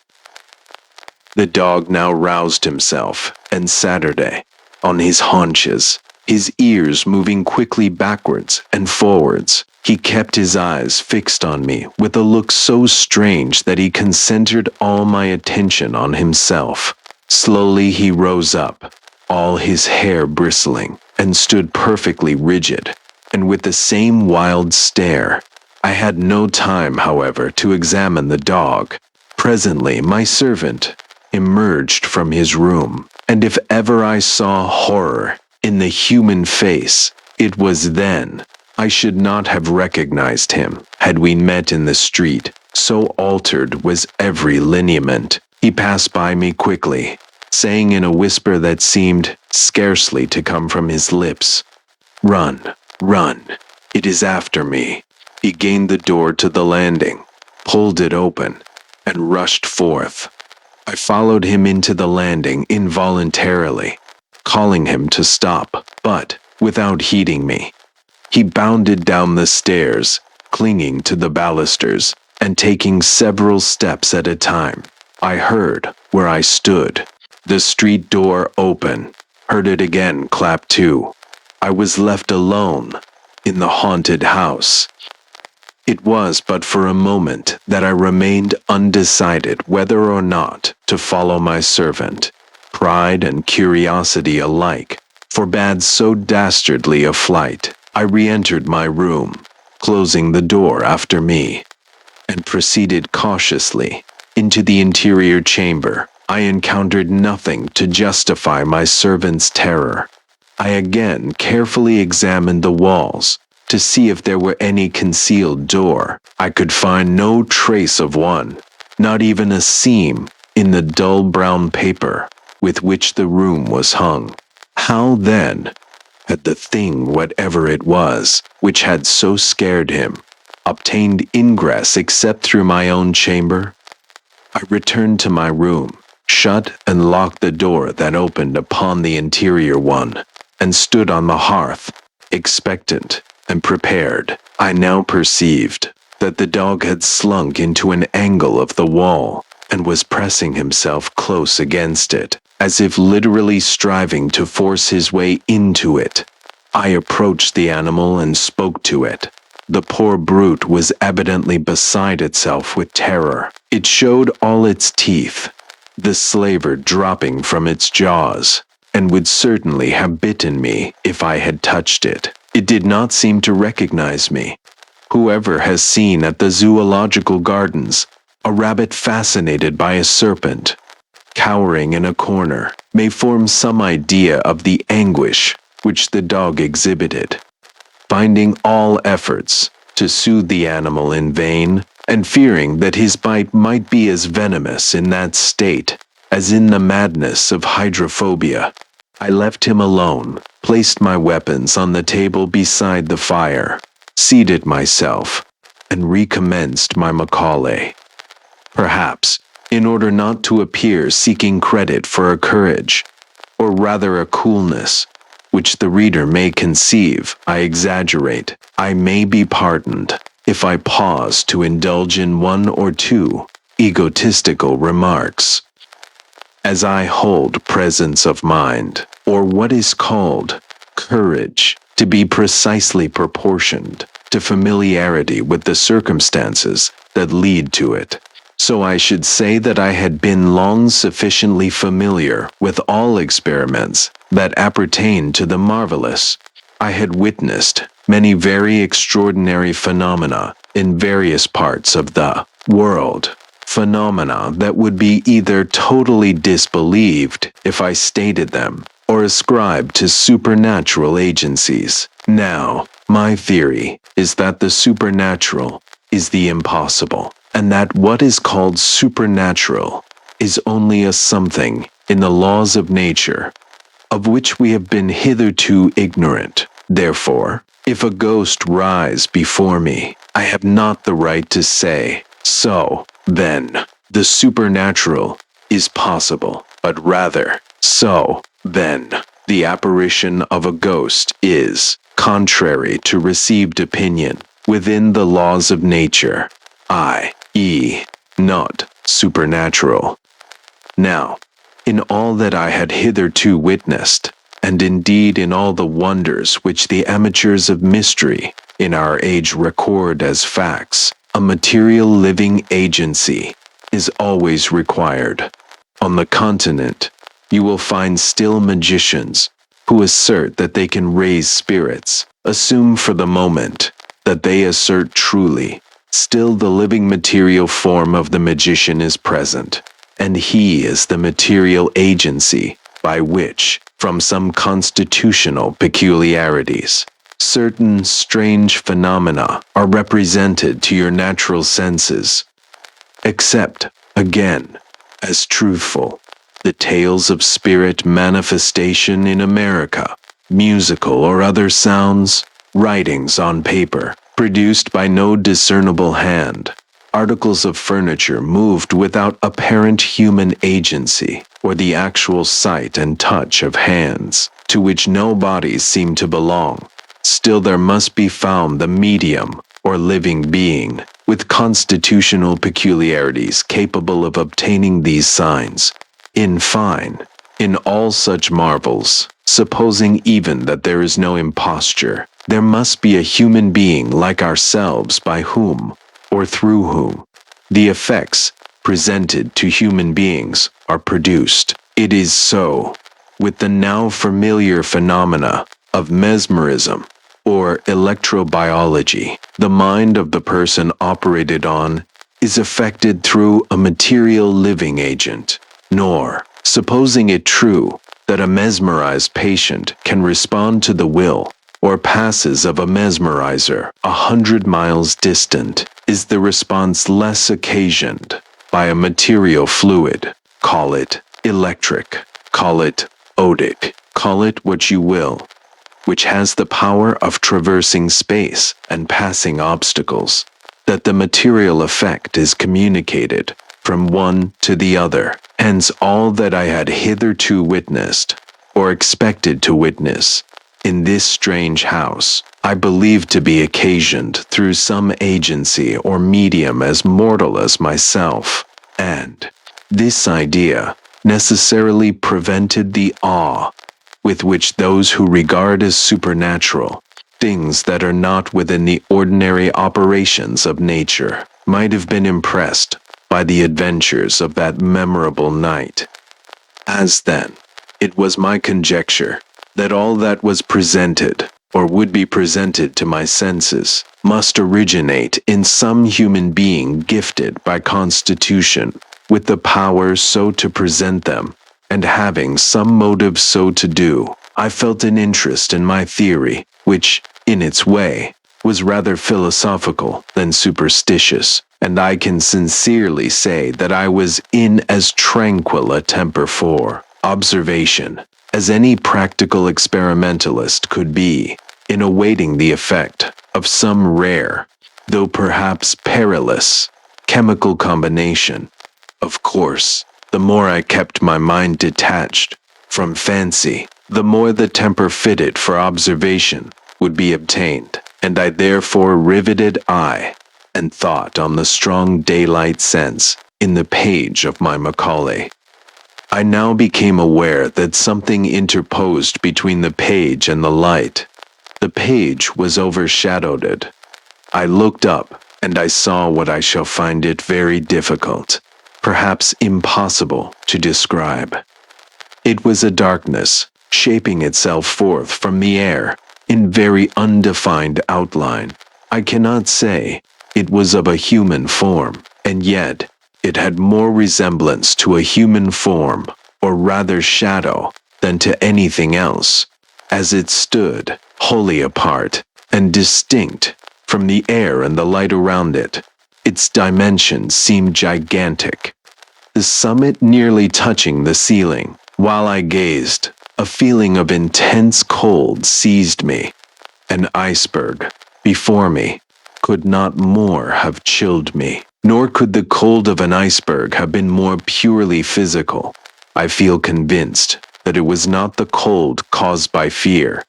S1: The dog now roused himself, and Saturday, on his haunches, his ears moving quickly backwards and forwards, he kept his eyes fixed on me with a look so strange that he concentered all my attention on himself. Slowly he rose up, all his hair bristling, and stood perfectly rigid, and with the same wild stare. I had no time, however, to examine the dog. Presently my servant emerged from his room, and if ever I saw horror in the human face, It was then. I should not have recognized him had we met in the street. So altered was every lineament. He passed by me quickly, saying in a whisper that seemed scarcely to come from his lips, "Run, run, it is after me." He gained the door to the landing, pulled it open, and rushed forth. I followed him into the landing involuntarily, calling him to stop, but, without heeding me, he bounded down the stairs, clinging to the balusters, and taking several steps at a time. I heard, where I stood, the street door open, heard it again clap to. I was left alone in the haunted house. It was but for a moment that I remained undecided whether or not to follow my servant. Pride and curiosity alike forbade so dastardly a flight. I re-entered my room, closing the door after me, and proceeded cautiously into the interior chamber. I encountered nothing to justify my servant's terror. I again carefully examined the walls to see if there were any concealed door. I could find no trace of one, not even a seam in the dull brown paper with which the room was hung. How then had the thing, whatever it was, which had so scared him, obtained ingress except through my own chamber? I returned to my room, shut and locked the door that opened upon the interior one, and stood on the hearth, expectant and prepared. I now perceived that the dog had slunk into an angle of the wall and was pressing himself close against it, as if literally striving to force his way into it. I approached the animal and spoke to it. The poor brute was evidently beside itself with terror. It showed all its teeth, the slaver dropping from its jaws, and would certainly have bitten me if I had touched it. It did not seem to recognize me. Whoever has seen at the zoological gardens a rabbit fascinated by a serpent, cowering in a corner, may form some idea of the anguish which the dog exhibited. Finding all efforts to soothe the animal in vain, and fearing that his bite might be as venomous in that state as in the madness of hydrophobia, I left him alone, placed my weapons on the table beside the fire, seated myself, and recommenced my Macaulay. Perhaps, in order not to appear seeking credit for a courage, or rather a coolness, which the reader may conceive I exaggerate, I may be pardoned if I pause to indulge in one or two egotistical remarks. As I hold presence of mind, or what is called courage, to be precisely proportioned to familiarity with the circumstances that lead to it, so I should say that I had been long sufficiently familiar with all experiments that appertain to the marvelous. I had witnessed many very extraordinary phenomena in various parts of the world, phenomena that would be either totally disbelieved if I stated them, or ascribed to supernatural agencies. Now, my theory is that the supernatural is the impossible, and that what is called supernatural is only a something in the laws of nature, of which we have been hitherto ignorant. Therefore, if a ghost rise before me, I have not the right to say, "So, then, the supernatural is possible," but rather, "So, then, the apparition of a ghost is, contrary to received opinion, within the laws of nature, i.e., not supernatural." Now, in all that I had hitherto witnessed, and indeed in all the wonders which the amateurs of mystery in our age record as facts, a material living agency is always required. On the continent, you will find still magicians who assert that they can raise spirits. Assume for the moment that they assert truly. Still the living material form of the magician is present, and he is the material agency by which, from some constitutional peculiarities, certain strange phenomena are represented to your natural senses. Accept, again, as truthful, the tales of spirit manifestation in America, musical or other sounds, writings on paper, produced by no discernible hand, articles of furniture moved without apparent human agency, or the actual sight and touch of hands, to which no bodies seem to belong. Still there must be found the medium, or living being, with constitutional peculiarities capable of obtaining these signs. In fine, in all such marvels, supposing even that there is no imposture, there must be a human being like ourselves by whom, or through whom, the effects presented to human beings are produced. It is so with the now familiar phenomena of mesmerism or electrobiology. The mind of the person operated on is affected through a material living agent, nor, supposing it true that a mesmerized patient can respond to the will or passes of a mesmerizer 100 miles distant, is the response less occasioned by a material fluid, call it electric, call it odic, call it what you will, which has the power of traversing space and passing obstacles, that the material effect is communicated from one to the other. Hence all that I had hitherto witnessed, or expected to witness, in this strange house, I believed to be occasioned through some agency or medium as mortal as myself, and this idea necessarily prevented the awe with which those who regard as supernatural things that are not within the ordinary operations of nature might have been impressed by the adventures of that memorable night. As then, it was my conjecture that all that was presented, or would be presented to my senses, must originate in some human being gifted by constitution with the power so to present them, and having some motive so to do. I felt an interest in my theory, which, in its way, was rather philosophical than superstitious, and I can sincerely say that I was in as tranquil a temper for observation as any practical experimentalist could be in awaiting the effect of some rare, though perhaps perilous, chemical combination. Of course, the more I kept my mind detached from fancy, the more the temper fitted for observation would be obtained, and I therefore riveted eye and thought on the strong daylight sense in the page of my Macaulay. I now became aware that something interposed between the page and the light. The page was overshadowed. I looked up, and I saw what I shall find it very difficult, perhaps impossible, to describe. It was a darkness, shaping itself forth from the air in very undefined outline. I cannot say it was of a human form, and yet it had more resemblance to a human form, or rather shadow, than to anything else, as it stood, wholly apart, and distinct from the air and the light around it. Its dimensions seemed gigantic, the summit nearly touching the ceiling. While I gazed, a feeling of intense cold seized me. An iceberg before me could not more have chilled me, nor could the cold of an iceberg have been more purely physical. I feel convinced that it was not the cold caused by fear.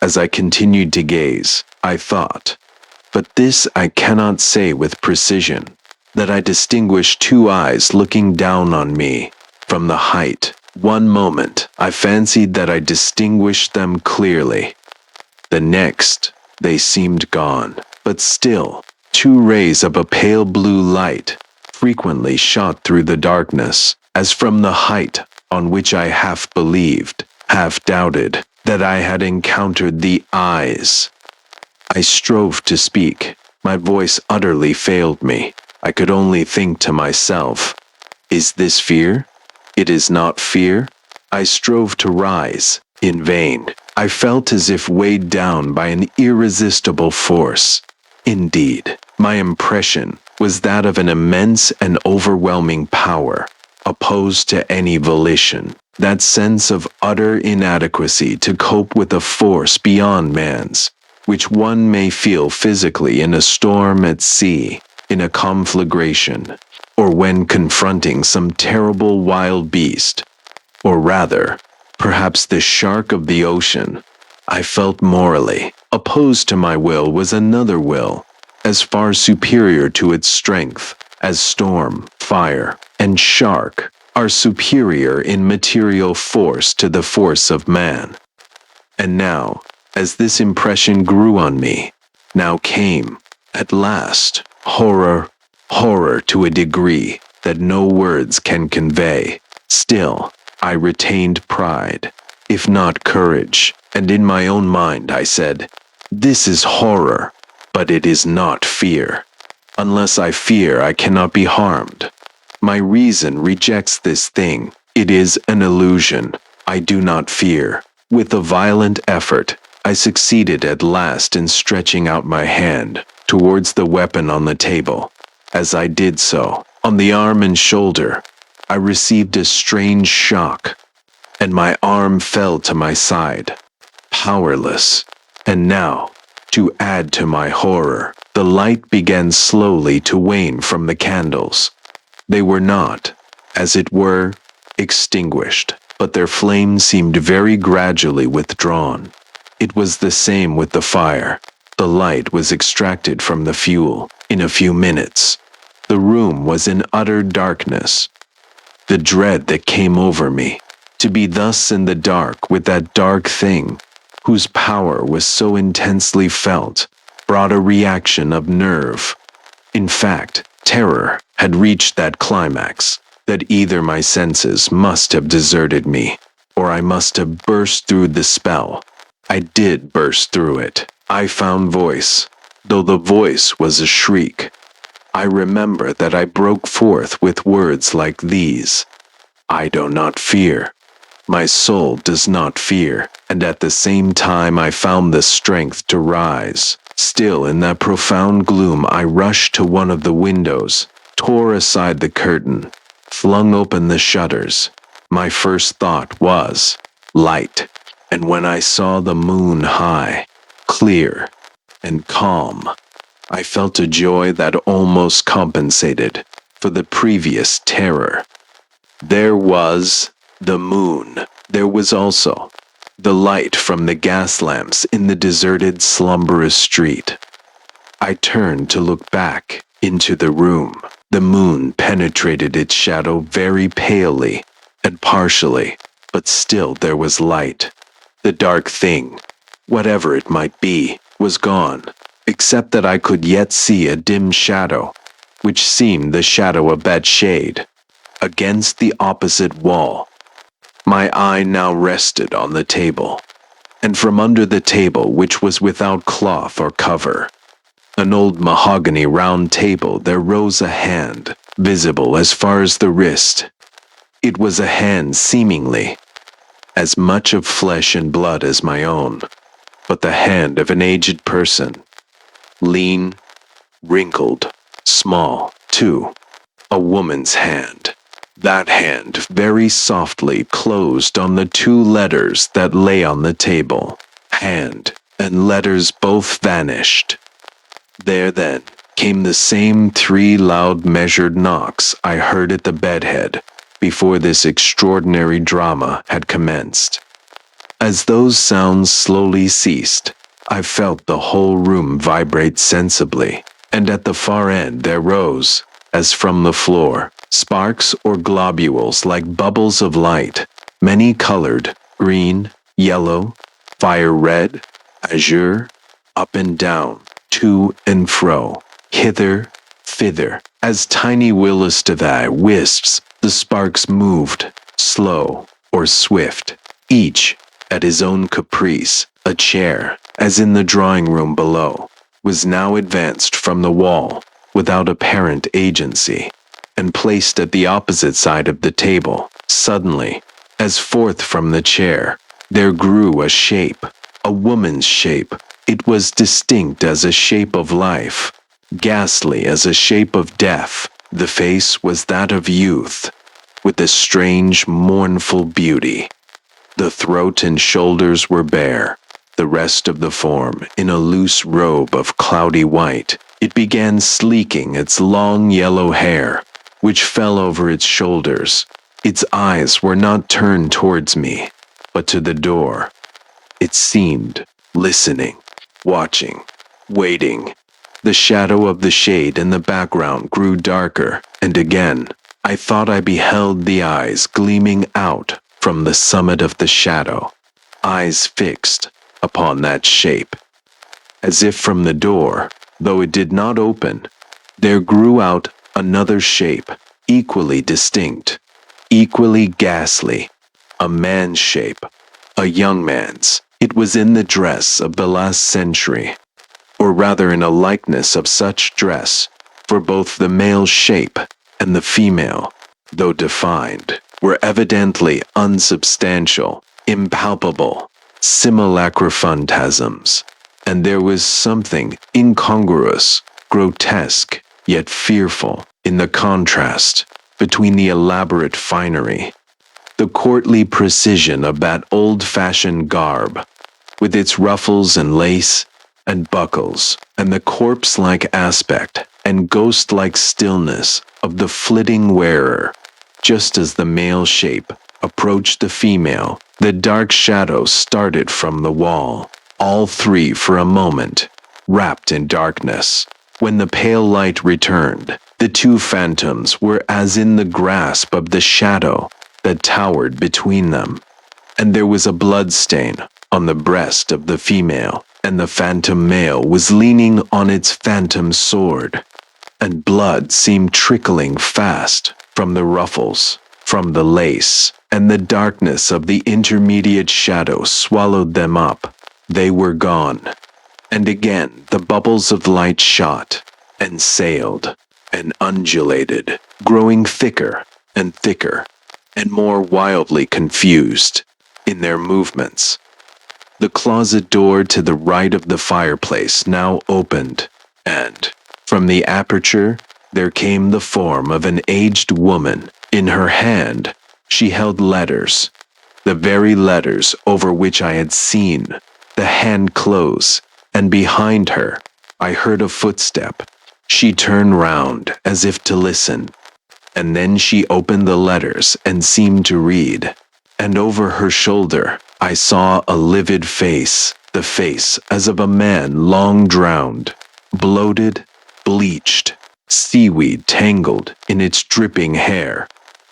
S1: As I continued to gaze, I thought, but this I cannot say with precision, that I distinguished two eyes looking down on me from the height. One moment, I fancied that I distinguished them clearly. The next, they seemed gone, but still, two rays of a pale blue light frequently shot through the darkness, as from the height on which I half believed, half doubted, that I had encountered the eyes. I strove to speak. My voice utterly failed me. I could only think to myself, is this fear? It is not fear. I strove to rise, in vain. I felt as if weighed down by an irresistible force. Indeed, my impression was that of an immense and overwhelming power, opposed to any volition, that sense of utter inadequacy to cope with a force beyond man's, which one may feel physically in a storm at sea, in a conflagration, or when confronting some terrible wild beast, or rather, perhaps the shark of the ocean. I felt morally opposed to my will was another will, as far superior to its strength as storm, fire, and shark are superior in material force to the force of man. And now, as this impression grew on me, now came, at last, horror to a degree that no words can convey. Still, I retained pride, if not courage, and in my own mind I said, "This is horror, but it is not fear. Unless I fear, I cannot be harmed. My reason rejects this thing. It is an illusion. I do not fear." With a violent effort, I succeeded at last in stretching out my hand towards the weapon on the table. As I did so, on the arm and shoulder, I received a strange shock, and my arm fell to my side, powerless. And now, to add to my horror, the light began slowly to wane from the candles. They were not, as it were, extinguished, but their flame seemed very gradually withdrawn. It was the same with the fire. The light was extracted from the fuel in a few minutes. The room was in utter darkness. The dread that came over me, to be thus in the dark with that dark thing, whose power was so intensely felt, brought a reaction of nerve. In fact, terror had reached that climax, that either my senses must have deserted me, or I must have burst through the spell. I did burst through it. I found voice, though the voice was a shriek. I remember that I broke forth with words like these: "I do not fear. My soul does not fear," and at the same time I found the strength to rise. Still in that profound gloom I rushed to one of the windows, tore aside the curtain, flung open the shutters. My first thought was light, and when I saw the moon high, clear, and calm, I felt a joy that almost compensated for the previous terror. There was the moon. There was also the light from the gas lamps in the deserted, slumberous street. I turned to look back into the room. The moon penetrated its shadow very palely and partially, but still there was light. The dark thing, whatever it might be, was gone, except that I could yet see a dim shadow, which seemed the shadow of that shade, against the opposite wall. My eye now rested on the table, and from under the table, which was without cloth or cover, an old mahogany round table, there rose a hand, visible as far as the wrist. It was a hand seemingly as much of flesh and blood as my own, but the hand of an aged person, lean, wrinkled, small, too, a woman's hand. That hand very softly closed on the two letters that lay on the table. Hand and letters both vanished. There then came the same 3 loud measured knocks I heard at the bedhead before this extraordinary drama had commenced. As those sounds slowly ceased, I felt the whole room vibrate sensibly, and at the far end there rose, as from the floor, sparks or globules like bubbles of light, many-colored, green, yellow, fire-red, azure, up and down, to and fro, hither, thither. As tiny lThe wisps, the sparks moved, slow or swift, each at his own caprice. A chair, as in the drawing room below, was now advanced from the wall without apparent agency, and placed at the opposite side of the table. Suddenly, as forth from the chair, there grew a shape, a woman's shape. It was distinct as a shape of life, ghastly as a shape of death. The face was that of youth, with a strange, mournful beauty. The throat and shoulders were bare, the rest of the form in a loose robe of cloudy white. It began sleeking its long yellow hair, which fell over its shoulders. Its eyes were not turned towards me, but to the door. It seemed listening, watching, waiting. The shadow of the shade in the background grew darker, and again I thought I beheld the eyes gleaming out from the summit of the shadow, eyes fixed upon that shape. As if from the door, though it did not open, there grew out another shape, equally distinct, equally ghastly, a man's shape, a young man's. It was in the dress of the last century, or rather in a likeness of such dress, for both the male shape and the female, though defined, were evidently unsubstantial, impalpable, simulacra phantasms, and there was something incongruous, grotesque, yet fearful in the contrast between the elaborate finery, the courtly precision of that old-fashioned garb, with its ruffles and lace and buckles, and the corpse-like aspect and ghost-like stillness of the flitting wearer. Just as the male shape approached the female, the dark shadow started from the wall, all three for a moment, wrapped in darkness. When the pale light returned, the two phantoms were as in the grasp of the shadow that towered between them, and there was a blood stain on the breast of the female, and the phantom male was leaning on its phantom sword, and blood seemed trickling fast from the ruffles, from the lace, and the darkness of the intermediate shadow swallowed them up. They were gone, and again the bubbles of light shot, and sailed, and undulated, growing thicker and thicker, and more wildly confused in their movements. The closet door to the right of the fireplace now opened, and, from the aperture, there came the form of an aged woman. In her hand, she held letters, the very letters over which I had seen the hand close, and behind her, I heard a footstep. She turned round as if to listen, and then she opened the letters and seemed to read, and over her shoulder I saw a livid face, the face as of a man long drowned, bloated, bleached, seaweed tangled in its dripping hair,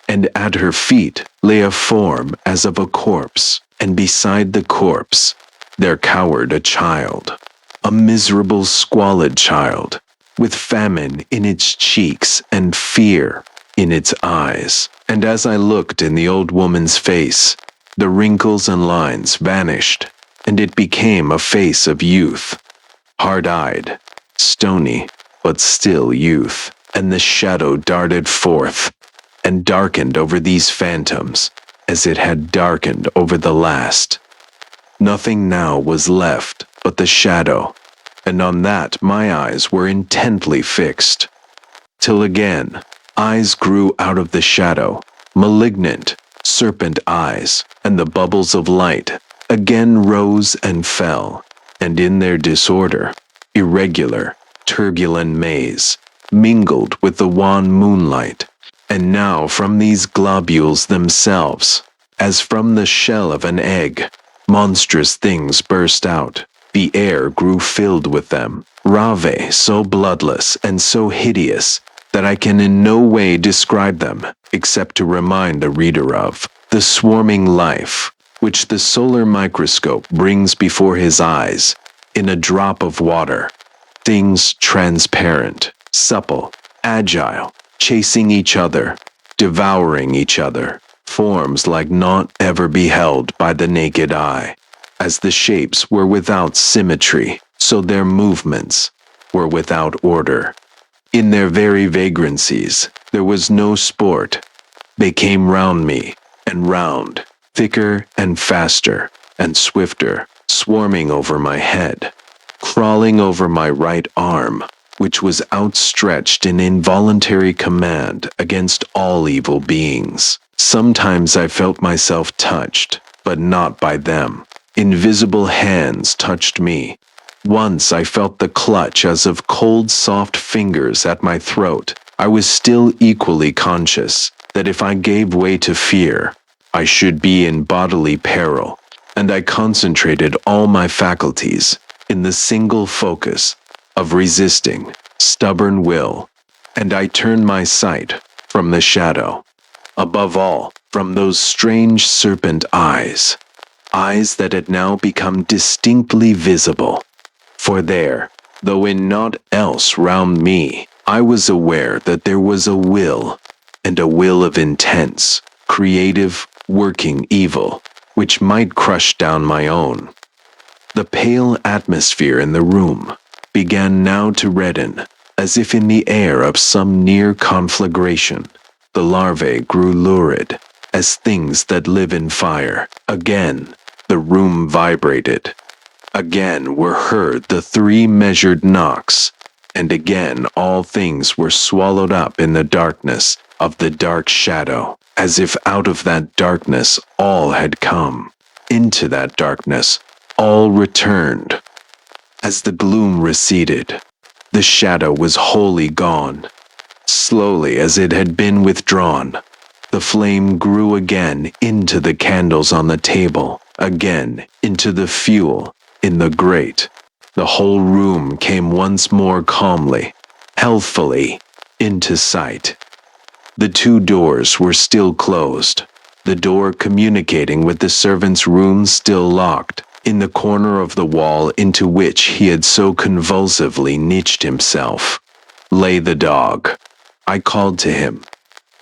S1: and at her feet lay a form as of a corpse, and beside the corpse there cowered a child, a miserable, squalid child, with famine in its cheeks and fear in its eyes. And as I looked in the old woman's face, the wrinkles and lines vanished, and it became a face of youth, hard-eyed, stony, but still youth, and the shadow darted forth and darkened over these phantoms as it had darkened over the last. Nothing now was left but the shadow, and on that my eyes were intently fixed, till again eyes grew out of the shadow, malignant, serpent eyes, and the bubbles of light again rose and fell, and in their disorder, irregular, turbulent maze, mingled with the wan moonlight, and now from these globules themselves, as from the shell of an egg, monstrous things burst out. The air grew filled with them, Rave so bloodless and so hideous that I can in no way describe them, except to remind the reader of the swarming life which the solar microscope brings before his eyes in a drop of water. Things transparent, supple, agile, chasing each other, devouring each other, forms like naught ever beheld by the naked eye. As the shapes were without symmetry, so their movements were without order. In their very vagrancies, there was no sport. They came round me, and round, thicker and faster, and swifter, swarming over my head, crawling over my right arm, which was outstretched in involuntary command against all evil beings. Sometimes I felt myself touched, but not by them. Invisible hands touched me. Once I felt the clutch as of cold, soft fingers at my throat. I was still equally conscious that if I gave way to fear, I should be in bodily peril, and I concentrated all my faculties in the single focus of resisting stubborn will, and I turned my sight from the shadow, above all, from those strange serpent eyes, eyes that had now become distinctly visible. For there, though in naught else round me, I was aware that there was a will, and a will of intense, creative, working evil, which might crush down my own. The pale atmosphere in the room began now to redden, as if in the air of some near conflagration. The larvae grew lurid, as things that live in fire. Again, the room vibrated. Again were heard the 3 measured knocks, and again all things were swallowed up in the darkness of the dark shadow, as if out of that darkness all had come. Into that darkness all returned. As the gloom receded, the shadow was wholly gone. Slowly as it had been withdrawn, the flame grew again into the candles on the table, again into the fuel in the grate. The whole room came once more calmly, healthfully, into sight. The 2 doors were still closed, the door communicating with the servants' room still locked. In the corner of the wall into which he had so convulsively niched himself lay the dog. I called to him.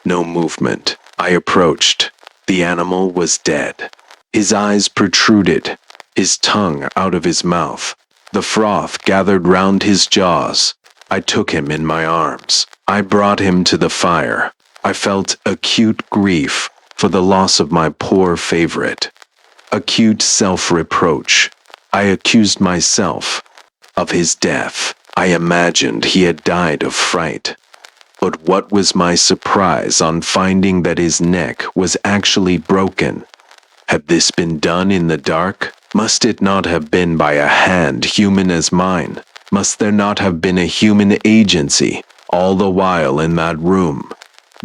S1: No movement. I approached. The animal was dead. His eyes protruded, his tongue out of his mouth. The froth gathered round his jaws. I took him in my arms. I brought him to the fire. I felt acute grief for the loss of my poor favorite. Acute self-reproach. I accused myself of his death. I imagined he had died of fright. But what was my surprise on finding that his neck was actually broken? Had this been done in the dark? Must it not have been by a hand human as mine? Must there not have been a human agency all the while in that room?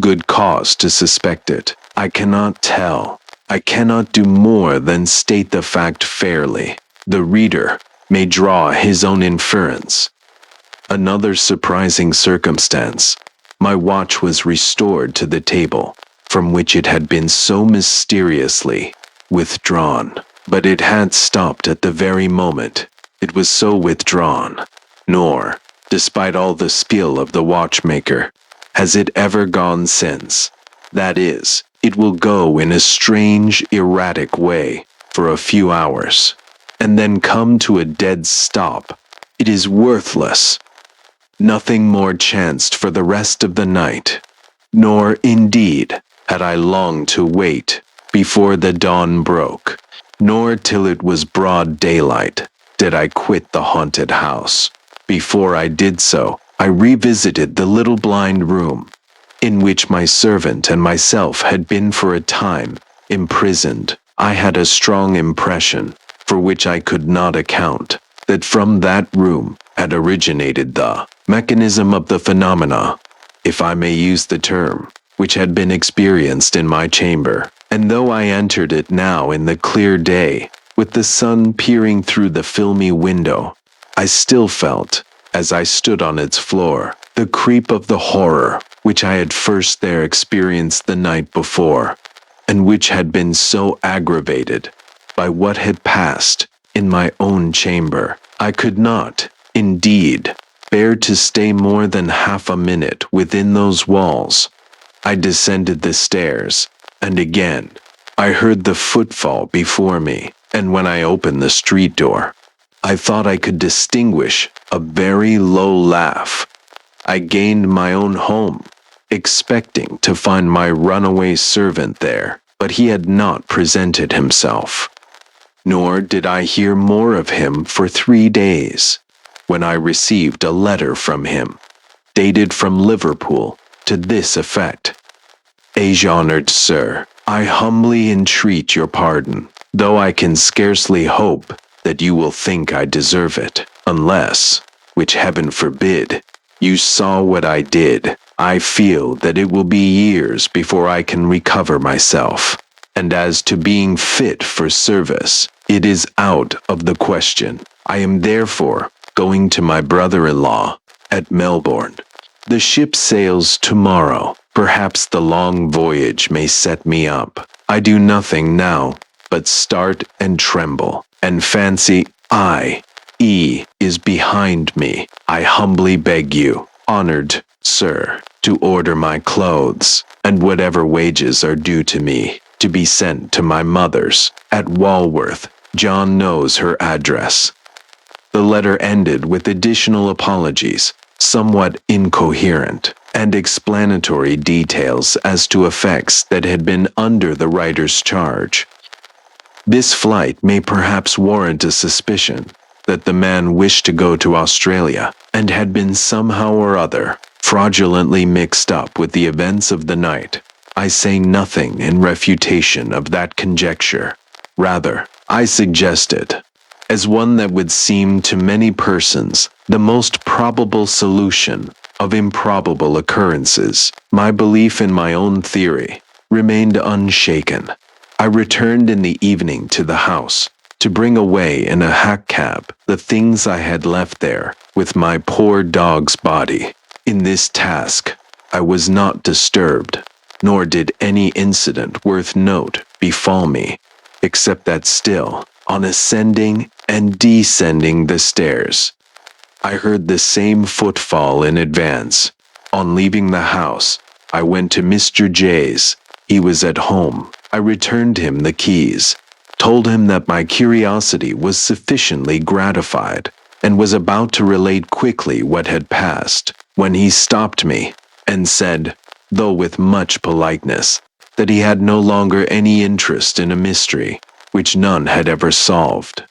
S1: Good cause to suspect it. I cannot tell. I cannot do more than state the fact fairly. The reader may draw his own inference. Another surprising circumstance. My watch was restored to the table, from which it had been so mysteriously withdrawn. But it had stopped at the very moment it was so withdrawn. Nor, despite all the skill of the watchmaker, has it ever gone since. That is, it will go in a strange, erratic way for a few hours, and then come to a dead stop. It is worthless. Nothing more chanced for the rest of the night, nor, indeed, had I longed to wait before the dawn broke, nor till it was broad daylight did I quit the haunted house. Before I did so, I revisited the little blind room, in which my servant and myself had been for a time imprisoned. I had a strong impression, for which I could not account, that from that room had originated the mechanism of the phenomena, if I may use the term, which had been experienced in my chamber. And though I entered it now in the clear day, with the sun peering through the filmy window, I still felt, as I stood on its floor, the creep of the horror which I had first there experienced the night before, and which had been so aggravated by what had passed in my own chamber. I could not, indeed, bear to stay more than half a minute within those walls. I descended the stairs, and again I heard the footfall before me, and when I opened the street door, I thought I could distinguish a very low laugh. I gained my own home, expecting to find my runaway servant there, but he had not presented himself. nor did I hear more of him for 3 days, when I received a letter from him, dated from Liverpool, to this effect. Honored Sir, I humbly entreat your pardon, though I can scarcely hope that you will think I deserve it, unless, which heaven forbid, you saw what I did. I feel that it will be years before I can recover myself, and as to being fit for service, it is out of the question. I am therefore going to my brother-in-law at Melbourne. The ship sails tomorrow. Perhaps the long voyage may set me up. I do nothing now but start and tremble, and fancy is behind me. I humbly beg you, honored sir, to order my clothes, and whatever wages are due to me, to be sent to my mother's at Walworth. John knows her address. The letter ended with additional apologies, somewhat incoherent, and explanatory details as to effects that had been under the writer's charge. This flight may perhaps warrant a suspicion that the man wished to go to Australia and had been somehow or other fraudulently mixed up with the events of the night. I say nothing in refutation of that conjecture. Rather, I suggest it as one that would seem to many persons the most probable solution of improbable occurrences. My belief in my own theory remained unshaken. I returned in the evening to the house to bring away in a hack cab the things I had left there with my poor dog's body. In this task, I was not disturbed, nor did any incident worth note befall me, except that still, on ascending and descending the stairs, I heard the same footfall in advance. On leaving the house, I went to Mr. J's. He was at home. I returned him the keys, told him that my curiosity was sufficiently gratified, and was about to relate quickly what had passed, when he stopped me and said, though with much politeness, that he had no longer any interest in a mystery which none had ever solved.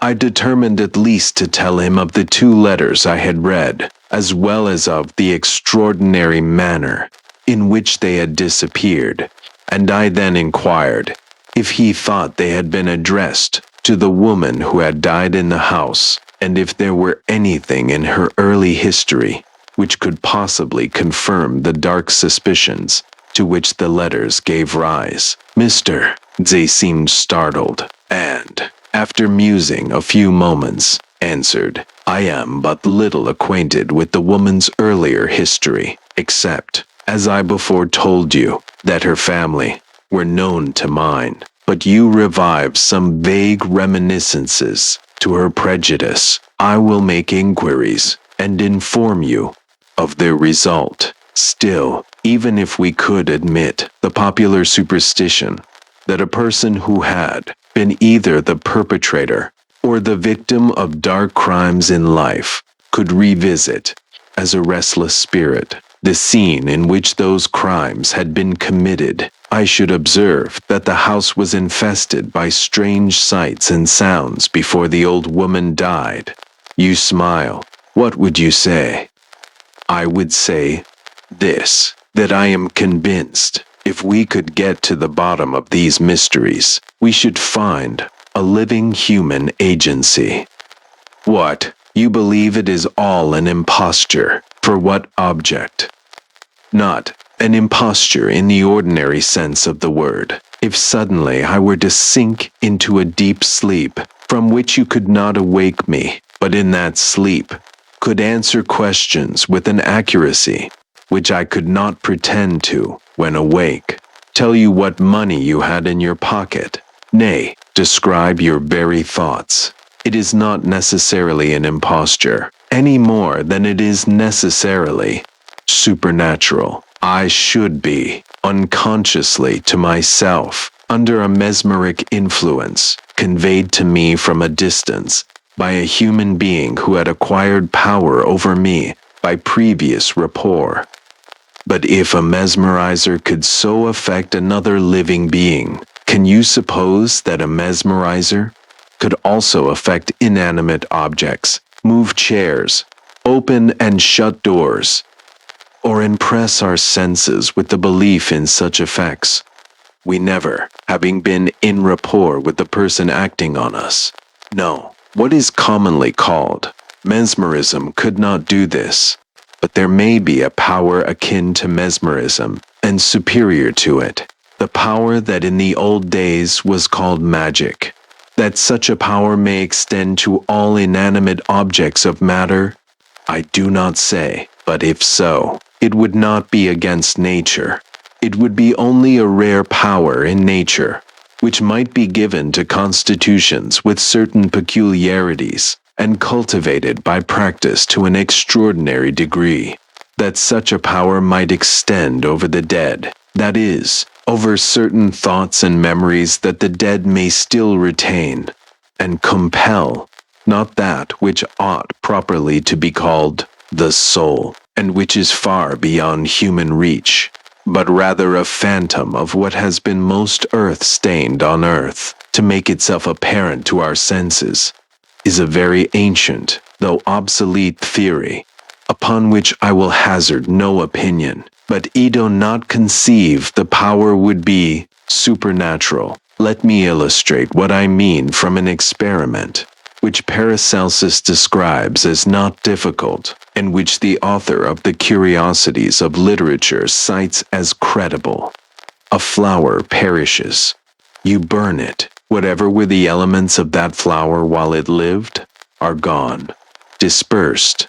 S1: I determined at least to tell him of the 2 letters I had read, as well as of the extraordinary manner in which they had disappeared, and I then inquired if he thought they had been addressed to the woman who had died in the house, and if there were anything in her early history which could possibly confirm the dark suspicions to which the letters gave rise. Mr. Z seemed startled, and, after musing a few moments, answered, I am but little acquainted with the woman's earlier history, except, as I before told you, that her family were known to mine. But you revive some vague reminiscences to her prejudice. I will make inquiries and inform you of their result. Still, even if we could admit the popular superstition that a person who had been either the perpetrator or the victim of dark crimes in life could revisit, as a restless spirit, the scene in which those crimes had been committed, I should observe that the house was infested by strange sights and sounds before the old woman died. You smile. What would you say? I would say this, that I am convinced if we could get to the bottom of these mysteries, we should find a living human agency. What? You believe it is all an imposture? For what object? Not an imposture in the ordinary sense of the word. If suddenly I were to sink into a deep sleep, from which you could not awake me, but in that sleep could answer questions with an accuracy which I could not pretend to when awake, tell you what money you had in your pocket, nay, describe your very thoughts. It is not necessarily an imposture, any more than it is necessarily supernatural. I should be, unconsciously to myself, under a mesmeric influence, conveyed to me from a distance, by a human being who had acquired power over me by previous rapport. But if a mesmerizer could so affect another living being, Can you suppose that a mesmerizer could also affect inanimate objects, move chairs, open and shut doors, or impress our senses with the belief in such effects? We never, having been in rapport with the person acting on us. No, what is commonly called mesmerism could not do this, but there may be a power akin to mesmerism and superior to it, the power that in the old days was called magic. That such a power may extend to all inanimate objects of matter, I do not say, but if so, it would not be against nature. It would be only a rare power in nature, which might be given to constitutions with certain peculiarities, and cultivated by practice to an extraordinary degree. That such a power might extend over the dead, that is, over certain thoughts and memories that the dead may still retain, and compel, not that which ought properly to be called the soul, and which is far beyond human reach, but rather a phantom of what has been most earth-stained on earth, to make itself apparent to our senses, is a very ancient, though obsolete theory, upon which I will hazard no opinion, but do not conceive the power would be supernatural. Let me illustrate what I mean from an experiment, which Paracelsus describes as not difficult, and which the author of the Curiosities of Literature cites as credible. A flower perishes. You burn it. Whatever were the elements of that flower while it lived are gone, dispersed,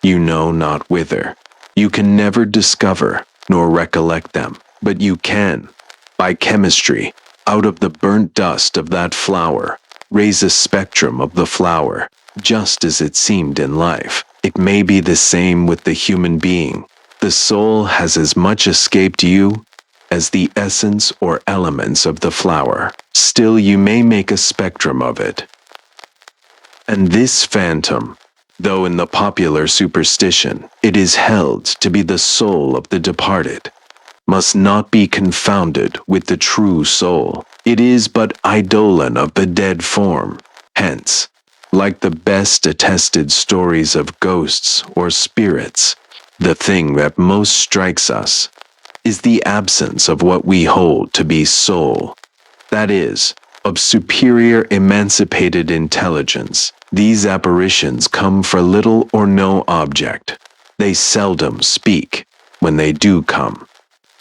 S1: you know not whither. You can never discover nor recollect them, but you can, by chemistry, out of the burnt dust of that flower, raise a spectrum of the flower, just as it seemed in life. It may be the same with the human being. The soul has as much escaped you as the essence or elements of the flower. Still you may make a spectrum of it. And this phantom, though in the popular superstition it is held to be the soul of the departed, must not be confounded with the true soul. It is but eidolon of the dead form. Hence, like the best attested stories of ghosts or spirits, the thing that most strikes us is the absence of what we hold to be soul, that is, of superior emancipated intelligence. These apparitions come for little or no object. They seldom speak when they do come.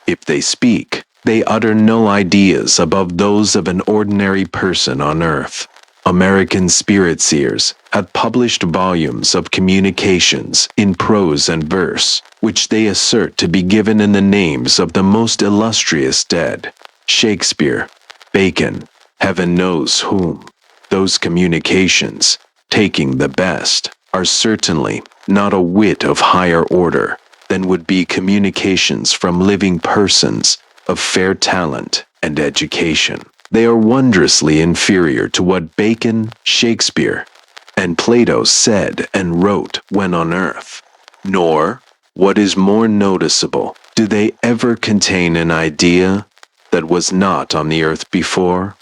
S1: If they speak, they utter no ideas above those of an ordinary person on earth. American spirit seers have published volumes of communications in prose and verse, which they assert to be given in the names of the most illustrious dead, Shakespeare, Bacon, heaven knows whom. Those communications, taking the best, are certainly not a whit of higher order than would be communications from living persons of fair talent and education. They are wondrously inferior to what Bacon, Shakespeare, and Plato said and wrote when on earth. Nor, what is more noticeable, do they ever contain an idea that was not on the earth before.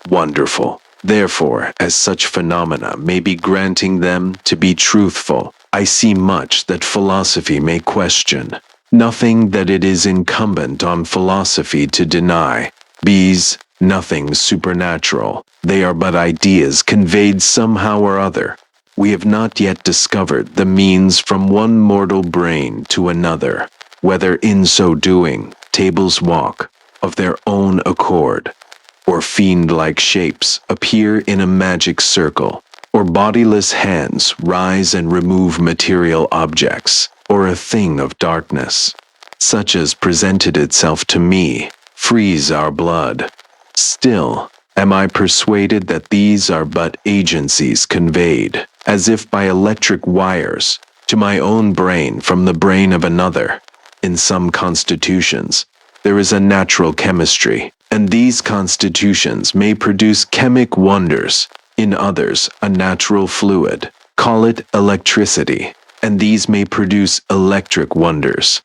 S1: Wonderful. Therefore, as such phenomena may be granting them to be truthful, I see much that philosophy may question, nothing that it is incumbent on philosophy to deny. These, nothing supernatural, they are but ideas conveyed somehow or other. We have not yet discovered the means from one mortal brain to another, whether in so doing tables walk of their own accord, or fiend-like shapes appear in a magic circle, or bodiless hands rise and remove material objects, or a thing of darkness, such as presented itself to me, freeze our blood. Still, am I persuaded that these are but agencies conveyed, as if by electric wires, to my own brain from the brain of another. In some constitutions, there is a natural chemistry, and these constitutions may produce chemic wonders. In others, a natural fluid, call it electricity, and these may produce electric wonders.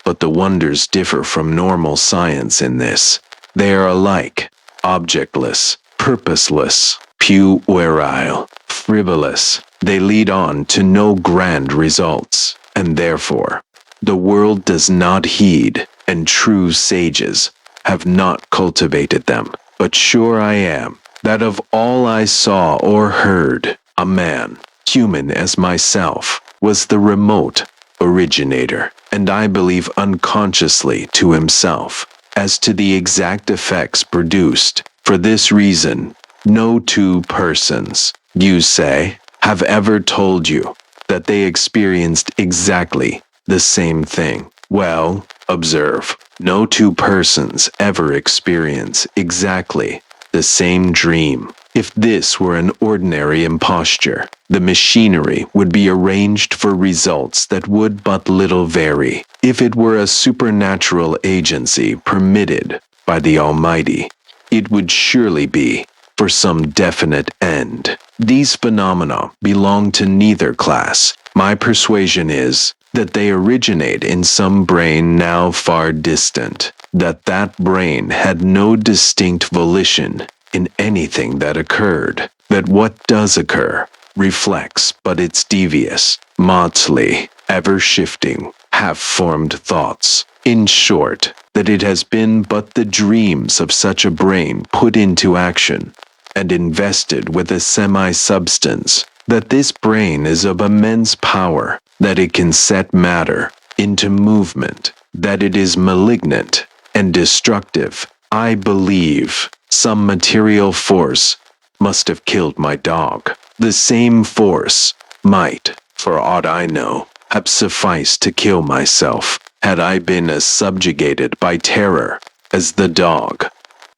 S1: But the wonders differ from normal science in this. They are alike, objectless, purposeless, puerile, frivolous. They lead on to no grand results, and therefore, the world does not heed, and true sages have not cultivated them. But sure I am that of all I saw or heard, a man, human as myself, was the remote originator, and I believe unconsciously to himself, as to the exact effects produced. For this reason, no two persons, you say, have ever told you that they experienced exactly the same thing. Well, observe, no two persons ever experience exactly the same dream. If this were an ordinary imposture, the machinery would be arranged for results that would but little vary. If it were a supernatural agency permitted by the Almighty, it would surely be for some definite end. These phenomena belong to neither class. My persuasion is that they originate in some brain now far distant, that brain had no distinct volition in anything that occurred, that what does occur reflects but its devious, motley, ever-shifting, half-formed thoughts. In short, that it has been but the dreams of such a brain put into action and invested with a semi-substance, that this brain is of immense power, that it can set matter into movement, that it is malignant and destructive. I believe some material force must have killed my dog. The same force might, for aught I know, have sufficed to kill myself, had I been as subjugated by terror as the dog.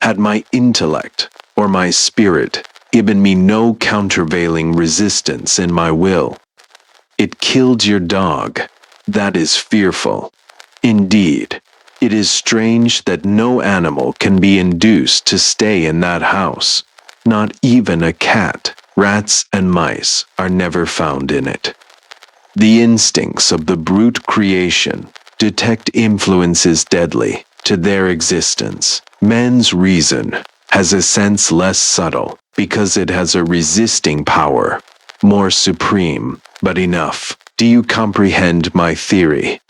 S1: Had my intellect or my spirit given me no countervailing resistance in my will. It killed your dog. That is fearful. Indeed, it is strange that no animal can be induced to stay in that house. Not even a cat. Rats and mice are never found in it. The instincts of the brute creation detect influences deadly to their existence. Man's reason has a sense less subtle because it has a resisting power more supreme, but enough. Do you comprehend my theory?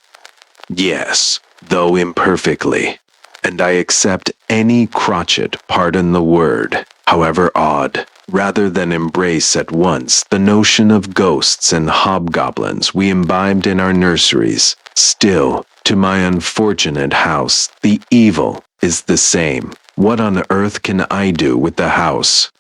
S1: Yes, though imperfectly, and I accept any crotchet, pardon the word, however odd, rather than embrace at once the notion of ghosts and hobgoblins we imbibed in our nurseries. Still, to my unfortunate house, the evil is the same. What on earth can I do with the house?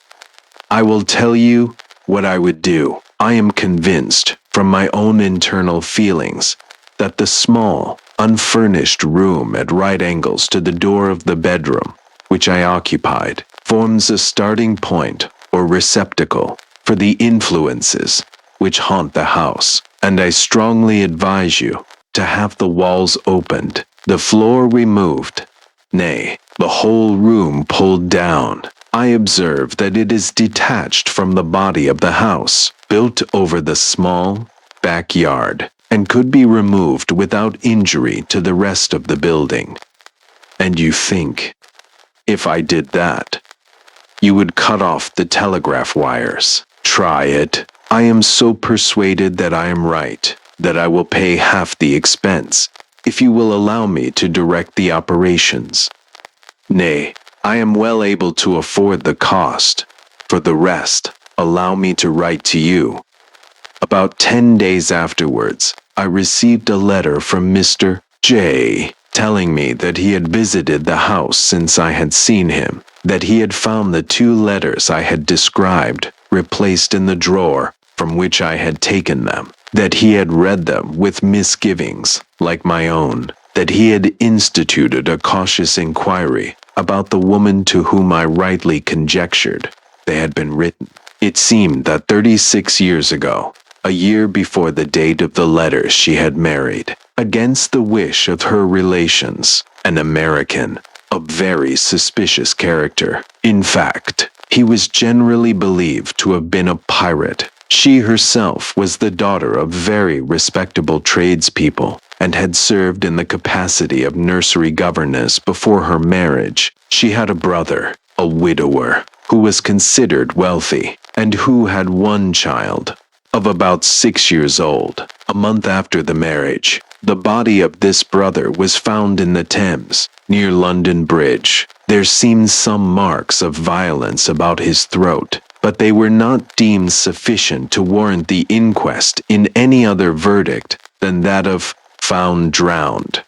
S1: I will tell you what I would do. I am convinced, from my own internal feelings, that the small, unfurnished room at right angles to the door of the bedroom, which I occupied, forms a starting point or receptacle for the influences which haunt the house, and I strongly advise you to have the walls opened, the floor removed, nay, the whole room pulled down. I observe that it is detached from the body of the house, built over the small backyard, and could be removed without injury to the rest of the building. And you think, if I did that, you would cut off the telegraph wires. Try it. I am so persuaded that I am right, that I will pay half the expense, if you will allow me to direct the operations. Nay, I am well able to afford the cost. For the rest, allow me to write to you. About 10 days afterwards, I received a letter from Mr. J, telling me that he had visited the house since I had seen him, that he had found the 2 letters I had described replaced in the drawer from which I had taken them, that he had read them with misgivings like my own, that he had instituted a cautious inquiry about the woman to whom I rightly conjectured they had been written. It seemed that 36 years ago, a year before the date of the letters, she had married, against the wish of her relations, an American of very suspicious character. In fact, he was generally believed to have been a pirate. She herself was the daughter of very respectable tradespeople, and had served in the capacity of nursery governess before her marriage. She had a brother, a widower who was considered wealthy and who had one child of about 6 years old. A month after the marriage, the body of this brother was found in the Thames, near London Bridge. There seemed some marks of violence about his throat, but they were not deemed sufficient to warrant the inquest in any other verdict than that of found drowned.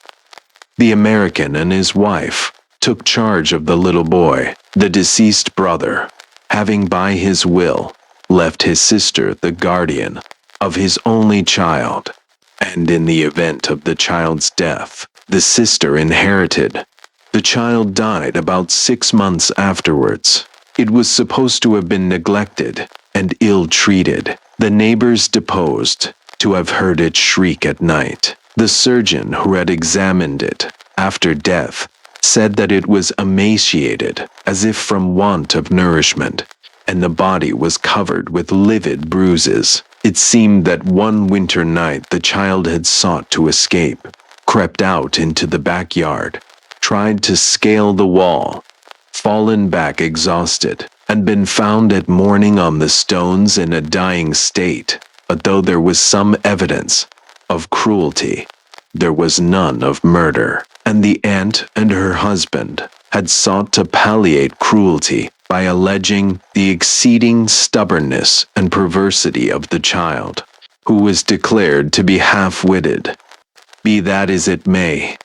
S1: The American and his wife took charge of the little boy. The deceased brother, having by his will left his sister the guardian of his only child, and in the event of the child's death, the sister inherited. The child died about 6 months afterwards. It was supposed to have been neglected and ill-treated. The neighbors deposed to have heard it shriek at night. The surgeon who had examined it after death said that it was emaciated, as if from want of nourishment, and the body was covered with livid bruises. It seemed that one winter night the child had sought to escape, crept out into the backyard, tried to scale the wall, fallen back exhausted, and been found at morning on the stones in a dying state. But though there was some evidence of cruelty, there was none of murder, and the aunt and her husband had sought to palliate cruelty by alleging the exceeding stubbornness and perversity of the child, who was declared to be half-witted. Be that as it may,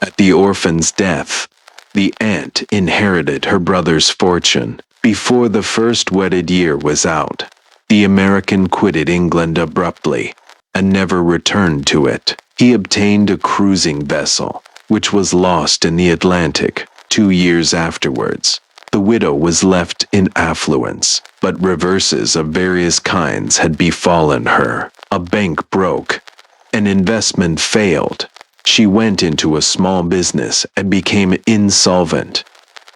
S1: at the orphan's death, the aunt inherited her brother's fortune. Before the first wedded year was out, the American quitted England abruptly and never returned to it. He obtained a cruising vessel, which was lost in the Atlantic 2 years afterwards. The widow was left in affluence, but reverses of various kinds had befallen her. A bank broke, an investment failed. She went into a small business and became insolvent.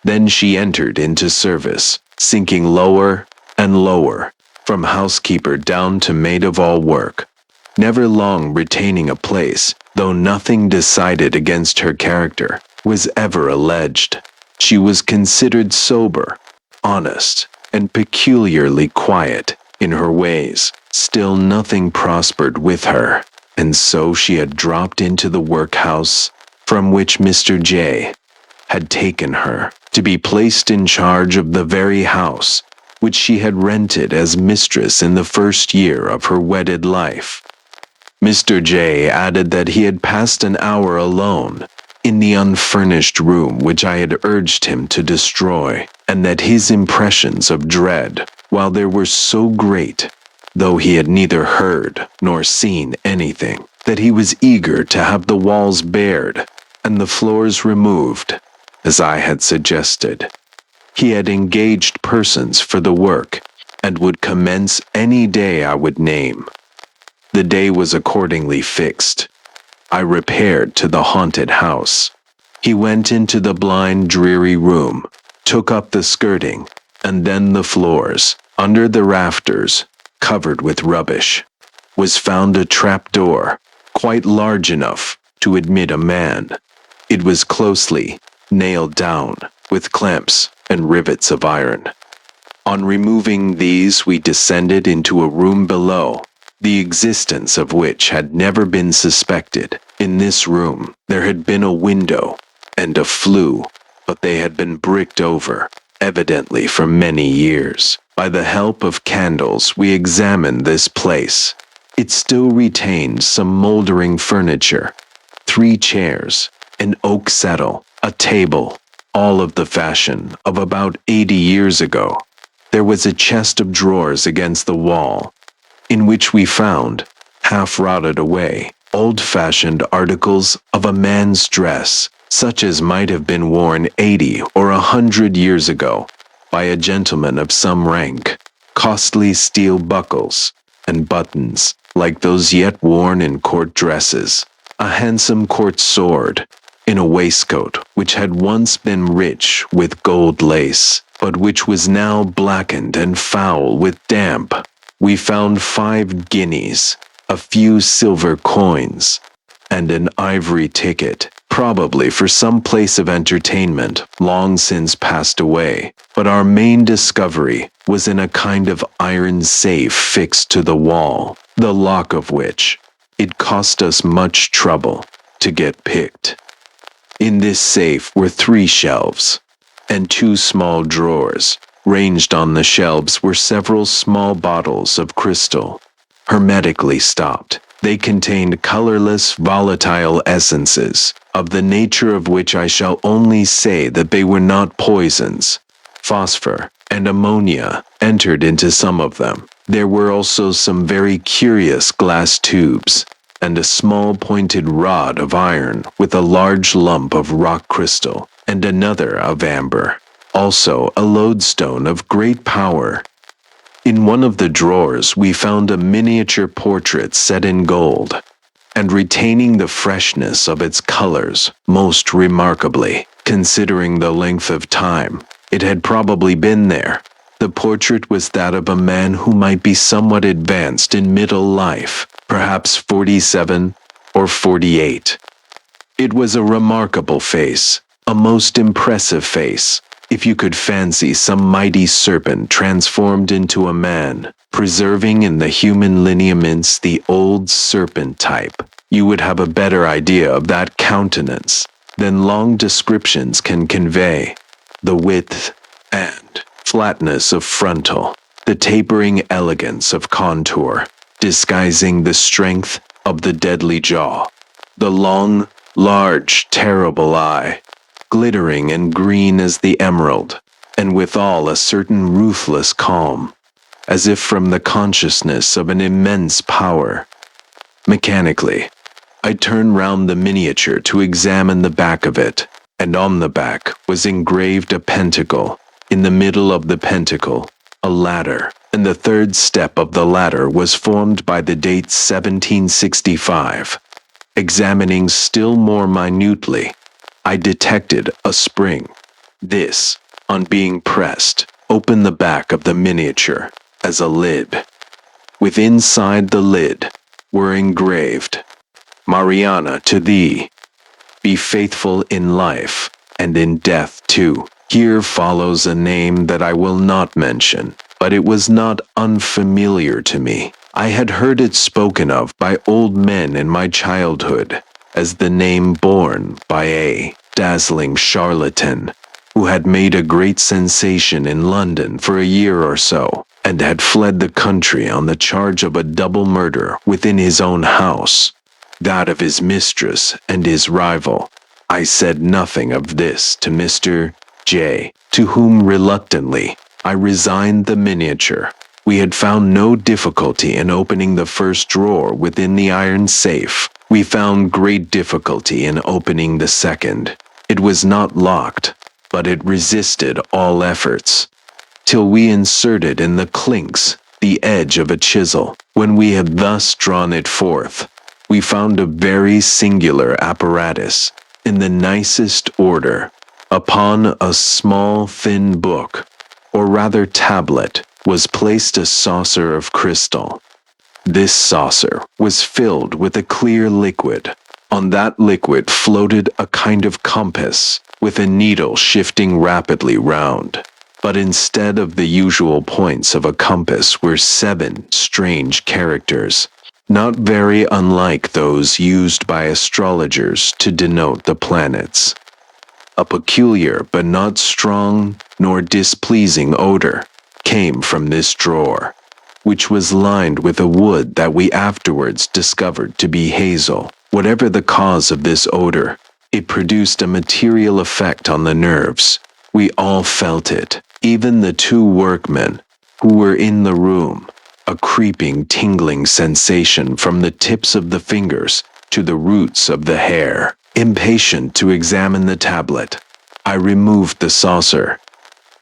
S1: Then she entered into service, sinking lower and lower, from housekeeper down to maid of all work, never long retaining a place, though nothing decided against her character was ever alleged. She was considered sober, honest, and peculiarly quiet in her ways. Still nothing prospered with her, and so she had dropped into the workhouse from which Mr. J. had taken her, to be placed in charge of the very house which she had rented as mistress in the first year of her wedded life. Mr. J. added that he had passed an hour alone in the unfurnished room which I had urged him to destroy, and that his impressions of dread, while they were so great, though he had neither heard nor seen anything, that he was eager to have the walls bared and the floors removed, as I had suggested. He had engaged persons for the work, and would commence any day I would name. The day was accordingly fixed. I repaired to the haunted house. He went into the blind, dreary room, took up the skirting, and then the floors. Under the rafters, covered with rubbish, was found a trapdoor, quite large enough to admit a man. It was closely nailed down with clamps and rivets of iron. On removing these, we descended into a room below, the existence of which had never been suspected. In this room, there had been a window and a flue, but they had been bricked over, evidently for many years. By the help of candles, we examined this place. It still retained some moldering furniture, 3 chairs, an oak settle, a table, all of the fashion of about 80 years ago. There was a chest of drawers against the wall, in which we found, half rotted away, old-fashioned articles of a man's dress, such as might have been worn 80 or 100 years ago by a gentleman of some rank, costly steel buckles and buttons, like those yet worn in court dresses, a handsome court sword, in a waistcoat which had once been rich with gold lace, but which was now blackened and foul with damp. We found 5 guineas, a few silver coins, and an ivory ticket, probably for some place of entertainment long since passed away, but our main discovery was in a kind of iron safe fixed to the wall, the lock of which it cost us much trouble to get picked. In this safe were 3 shelves and 2 small drawers. Ranged on the shelves were several small bottles of crystal, hermetically stopped. They contained colorless, volatile essences, of the nature of which I shall only say that they were not poisons. Phosphor and ammonia entered into some of them. There were also some very curious glass tubes, and a small pointed rod of iron with a large lump of rock crystal, and another of amber. Also a lodestone of great power. In one of the drawers we found a miniature portrait set in gold, and retaining the freshness of its colors most remarkably, considering the length of time it had probably been there. The portrait was that of a man who might be somewhat advanced in middle life, perhaps 47 or 48. It was a remarkable face, a most impressive face. If you could fancy some mighty serpent transformed into a man, preserving in the human lineaments the old serpent type, you would have a better idea of that countenance than long descriptions can convey. The width and flatness of frontal, the tapering elegance of contour, disguising the strength of the deadly jaw, the long, large, terrible eye, glittering and green as the emerald, and withal a certain ruthless calm, as if from the consciousness of an immense power. Mechanically, I turned round the miniature to examine the back of it, and on the back was engraved a pentacle. In the middle of the pentacle, a ladder, and the 3rd step of the ladder was formed by the date 1765. Examining still more minutely, I detected a spring. This, on being pressed, opened the back of the miniature as a lid. With inside the lid were engraved, "Mariana, to thee. Be faithful in life, and in death too." Here follows a name that I will not mention, but it was not unfamiliar to me. I had heard it spoken of by old men in my childhood, as the name borne by a dazzling charlatan who had made a great sensation in London for a year or so, and had fled the country on the charge of a double murder within his own house, that of his mistress and his rival. I said nothing of this to Mr. J, to whom reluctantly I resigned the miniature. We had found no difficulty in opening the 1st drawer within the iron safe. We found great difficulty in opening the 2nd. It was not locked, but it resisted all efforts, till we inserted in the clinks the edge of a chisel. When we had thus drawn it forth, we found a very singular apparatus, in the nicest order. Upon a small thin book, or rather tablet, was placed a saucer of crystal. This saucer was filled with a clear liquid. On that liquid floated a kind of compass, with a needle shifting rapidly round. But instead of the usual points of a compass were 7 strange characters, not very unlike those used by astrologers to denote the planets. A peculiar but not strong nor displeasing odor came from this drawer, which was lined with a wood that we afterwards discovered to be hazel. Whatever the cause of this odor, it produced a material effect on the nerves. We all felt it, even the 2 workmen who were in the room, a creeping, tingling sensation from the tips of the fingers to the roots of the hair. Impatient to examine the tablet, I removed the saucer.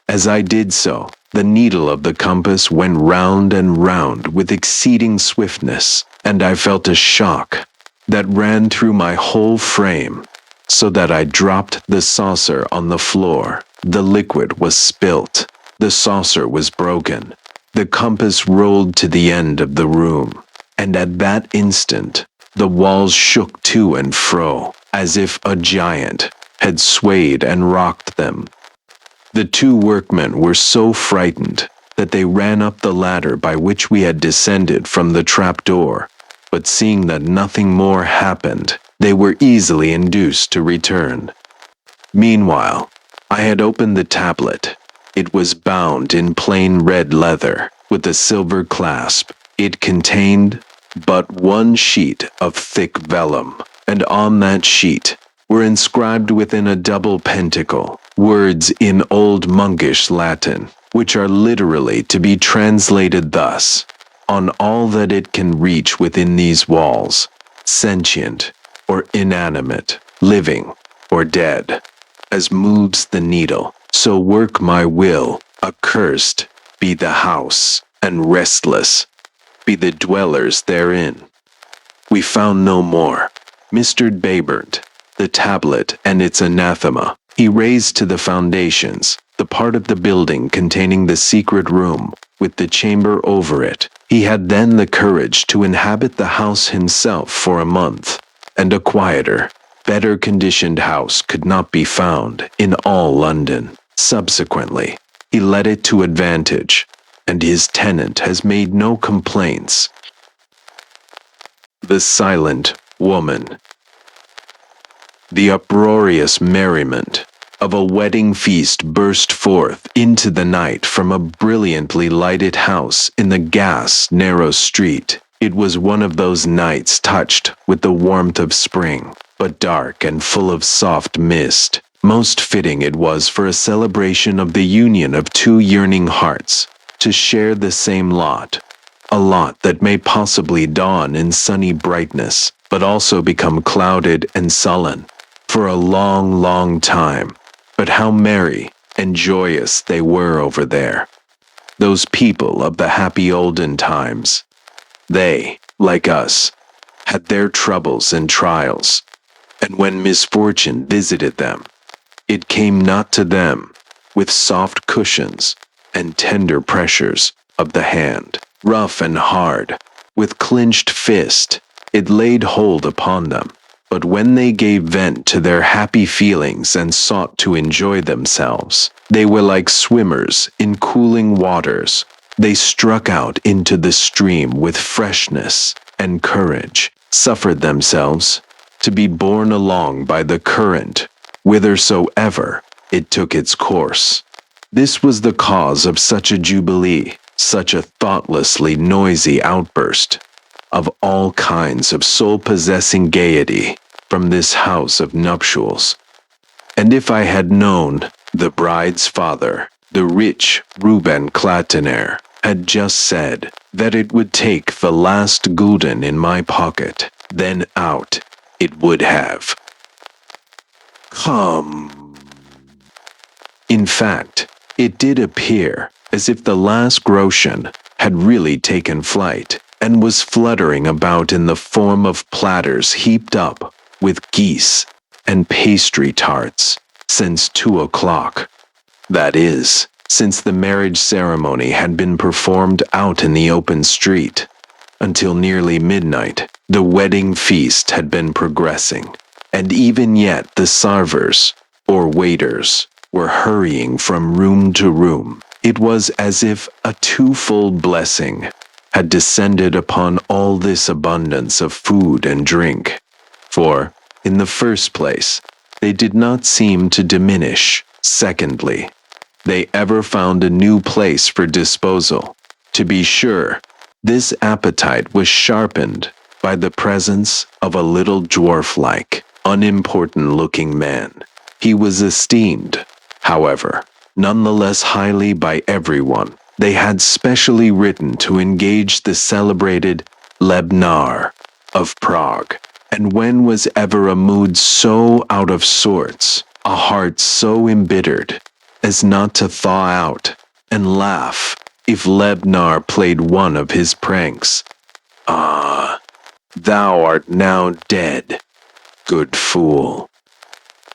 S1: As I did so, the needle of the compass went round and round with exceeding swiftness, and I felt a shock that ran through my whole frame, so that I dropped the saucer on the floor. The liquid was spilt. The saucer was broken. The compass rolled to the end of the room, and at that instant, the walls shook to and fro. as if a giant had swayed and rocked them. The two workmen were so frightened that they ran up the ladder by which we had descended from the trapdoor, but seeing that nothing more happened, they were easily induced to return. Meanwhile, I had opened the tablet. It was bound in plain red leather, with a silver clasp. It contained but one sheet of thick vellum, and on that sheet were inscribed within a double pentacle words in old monkish Latin, which are literally to be translated thus: on all that it can reach within these walls, sentient or inanimate, living or dead, as moves the needle, so work my will. Accursed be the house, and restless be the dwellers therein. We found no more. Mr. Baybert, the tablet and its anathema, he raised to the foundations, the part of the building containing the secret room, with the chamber over it. He had then the courage to inhabit the house himself for a month, and a quieter, better conditioned house could not be found in all London. Subsequently, he let it to advantage, and his tenant has made no complaints. The Silent Woman. The uproarious merriment of a wedding feast burst forth into the night from a brilliantly lighted house in the narrow street. It was one of those nights touched with the warmth of spring, but dark and full of soft mist. Most fitting it was for a celebration of the union of two yearning hearts, to share the same lot, a lot that may possibly dawn in sunny brightness, but also become clouded and sullen for a long, long time. But how merry and joyous they were over there, those people of the happy olden times. They, like us, had their troubles and trials, and when misfortune visited them, it came not to them with soft cushions and tender pressures of the hand. Rough and hard, with clenched fist, it laid hold upon them. But when they gave vent to their happy feelings and sought to enjoy themselves, they were like swimmers in cooling waters. They struck out into the stream with freshness and courage, suffered themselves to be borne along by the current, whithersoever it took its course. This was the cause of such a jubilee, such a thoughtlessly noisy outburst of all kinds of soul-possessing gaiety from this house of nuptials. And if I had known the bride's father, the rich Reuben Clatener, had just said that it would take the last gulden in my pocket, then out it would have come. In fact, it did appear as if the last groschen had really taken flight, and was fluttering about in the form of platters heaped up with geese and pastry tarts since 2 o'clock. That is, since the marriage ceremony had been performed out in the open street. Until nearly midnight, the wedding feast had been progressing, and even yet the sarvers, or waiters, were hurrying from room to room. It was as if a twofold blessing had descended upon all this abundance of food and drink. For, in the first place, they did not seem to diminish. Secondly, they ever found a new place for disposal. To be sure, this appetite was sharpened by the presence of a little dwarf-like, unimportant-looking man. He was esteemed, however, none the less highly by everyone. They had specially written to engage the celebrated lThe of Prague. And when was ever a mood so out of sorts, a heart so embittered, as not to thaw out and laugh if lThe played one of his pranks? Ah, thou art now dead, good fool.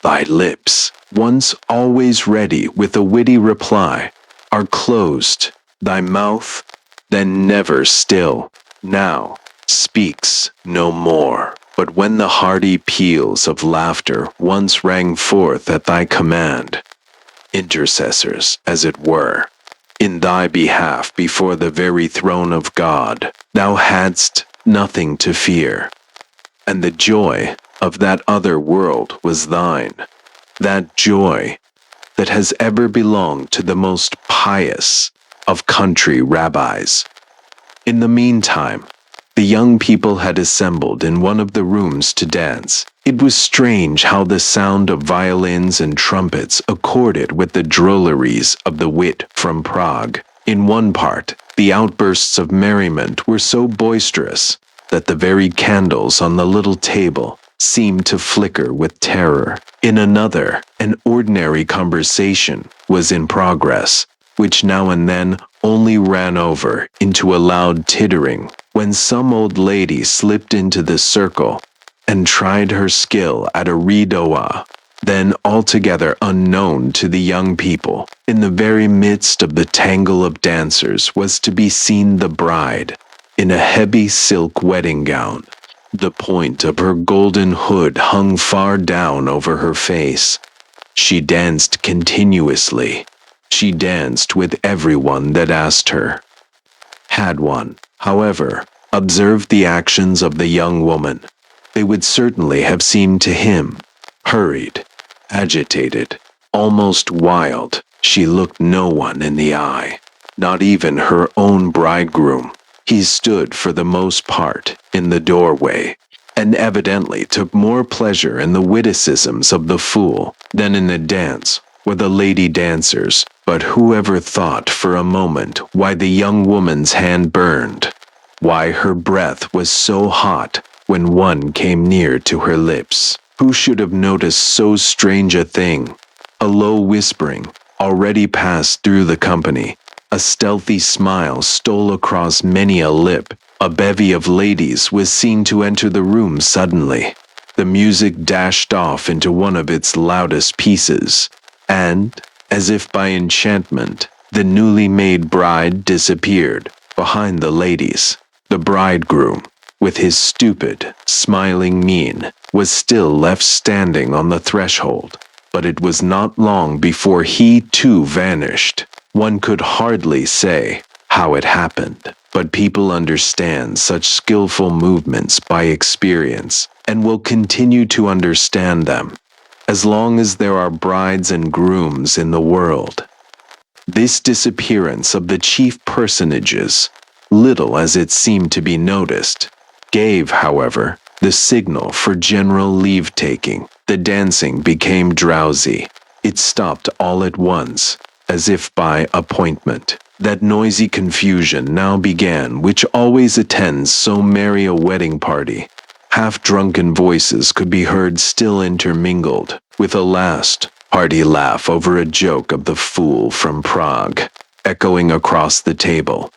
S1: Thy lips, once always ready with a witty reply, are closed, thy mouth, then never still, now speaks no more. But when the hearty peals of laughter once rang forth at thy command, intercessors, as it were, in thy behalf before the very throne of God, thou hadst nothing to fear, and the joy of that other world was thine, that joy that has ever belonged to the most pious of country rabbis. In the meantime, the young people had assembled in one of the rooms to dance. It was strange how the sound of violins and trumpets accorded with the drolleries of the wit from Prague. In one part, the outbursts of merriment were so boisterous that the very candles on the little table seemed to flicker with terror. In another, an ordinary conversation was in progress, which now and then only ran over into a loud tittering when some old lady slipped into the circle and tried her skill at a redowa, then altogether unknown to the young people. In the very midst of the tangle of dancers was to be seen the bride, in a heavy silk wedding gown. The point of her golden hood hung far down over her face. She danced continuously. She danced with everyone that asked her. Had one, however, observed the actions of the young woman, they would certainly have seemed to him hurried, agitated, almost wild. She looked no one in the eye, not even her own bridegroom. He stood for the most part in the doorway, and evidently took more pleasure in the witticisms of the fool than in the dance or the lady dancers. But whoever thought for a moment why the young woman's hand burned, why her breath was so hot when one came near to her lips? Who should have noticed so strange a thing? A low whispering already passed through the company. A stealthy smile stole across many a lip. A bevy of ladies was seen to enter the room suddenly. The music dashed off into one of its loudest pieces, and, as if by enchantment, the newly made bride disappeared behind the ladies. The bridegroom, with his stupid, smiling mien, was still left standing on the threshold, but it was not long before he too vanished. One could hardly say how it happened, but people understand such skillful movements by experience, and will continue to understand them as long as there are brides and grooms in the world. This disappearance of the chief personages, little as it seemed to be noticed, gave, however, the signal for general leave-taking. The dancing became drowsy. It stopped all at once, as if by appointment. That noisy confusion now began which always attends so merry a wedding party. Half-drunken voices could be heard still intermingled with a last hearty laugh over a joke of the fool from Prague, echoing across the table.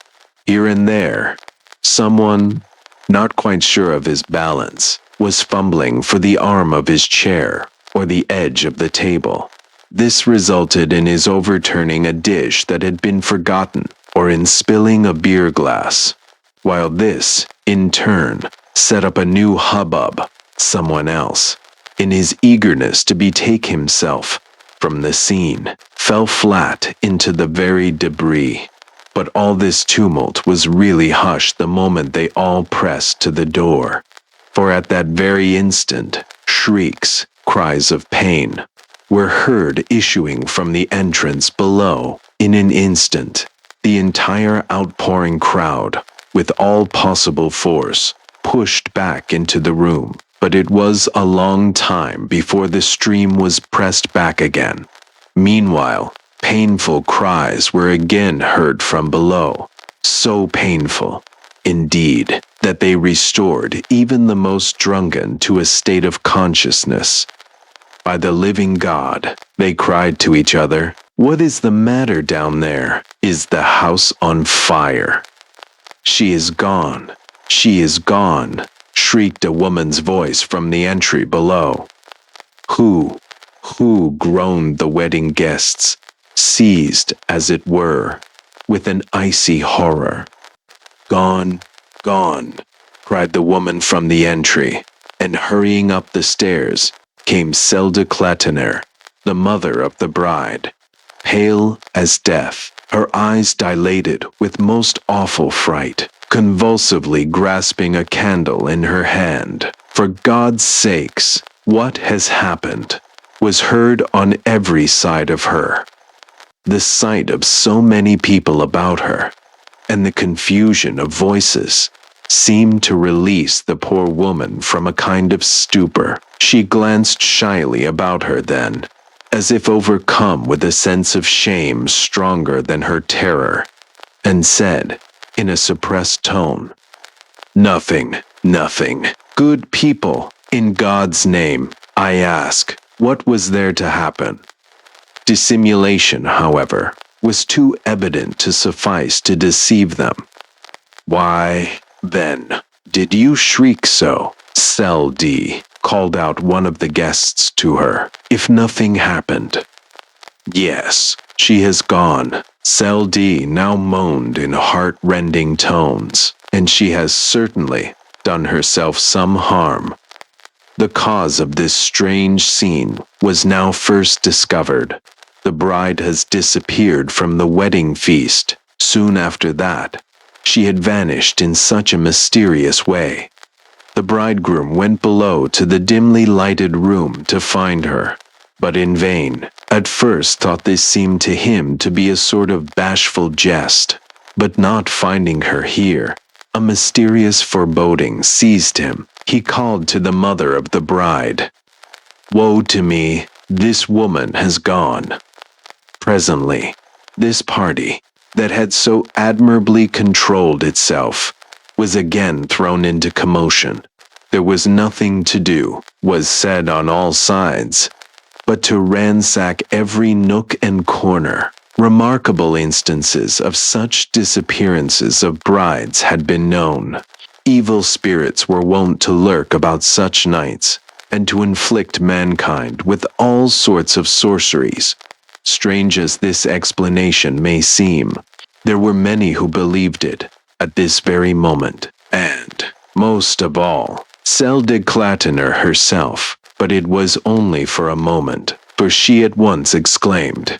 S1: Here and there, someone, not quite sure of his balance, was fumbling for the arm of his chair or the edge of the table. This resulted in his overturning a dish that had been forgotten or in spilling a beer glass, while this, in turn, set up a new hubbub. Someone else, in his eagerness to betake himself from the scene, fell flat into the very debris. But all this tumult was really hushed the moment they all pressed to the door, for at that very instant, shrieks, cries of pain, were heard issuing from the entrance below. In an instant, the entire outpouring crowd, with all possible force, pushed back into the room, but it was a long time before the stream was pressed back again. Meanwhile, painful cries were again heard from below, so painful, indeed, that they restored even the most drunken to a state of consciousness. By the living God, they cried to each other, "What is the matter down there? Is the house on fire?" "She is gone! She is gone!" shrieked a woman's voice from the entry below. Who, groaned the wedding guests, seized, as it were, with an icy horror. "Gone, gone," cried the woman from the entry. and hurrying up the stairs came lThe, the mother of the bride, pale as death, her eyes dilated with most awful fright, convulsively grasping a candle in her hand. "For God's sakes, what has happened?" was heard on every side of her. The sight of so many people about her, and the confusion of voices, seemed to release the poor woman from a kind of stupor. She glanced shyly about her then, as if overcome with a sense of shame stronger than her terror, and said, in a suppressed tone, "Nothing, nothing. Good people, in God's name, I ask, what was there to happen?" Dissimulation, however, was too evident to suffice to deceive them. "Why, then, did you shriek so?" lThe called out one of the guests to her, "if nothing happened." "Yes, she has gone," lThe now moaned in heart-rending tones, "and she has certainly done herself some harm." The cause of this strange scene was now first discovered. The bride has disappeared from the wedding feast. Soon after that, she had vanished in such a mysterious way. The bridegroom went below to the dimly lighted room to find her, but in vain. At first thought this seemed to him to be a sort of bashful jest, but not finding her here, a mysterious foreboding seized him. He called to the mother of the bride, "Woe to me, this woman has gone." Presently, this party, that had so admirably controlled itself, was again thrown into commotion. There was nothing to do, was said on all sides, but to ransack every nook and corner. Remarkable instances of such disappearances of brides had been known. Evil spirits were wont to lurk about such nights, and to inflict mankind with all sorts of sorceries. Strange as this explanation may seem, there were many who believed it at this very moment, and, most of all, lThe herself, but it was only for a moment, for she at once exclaimed,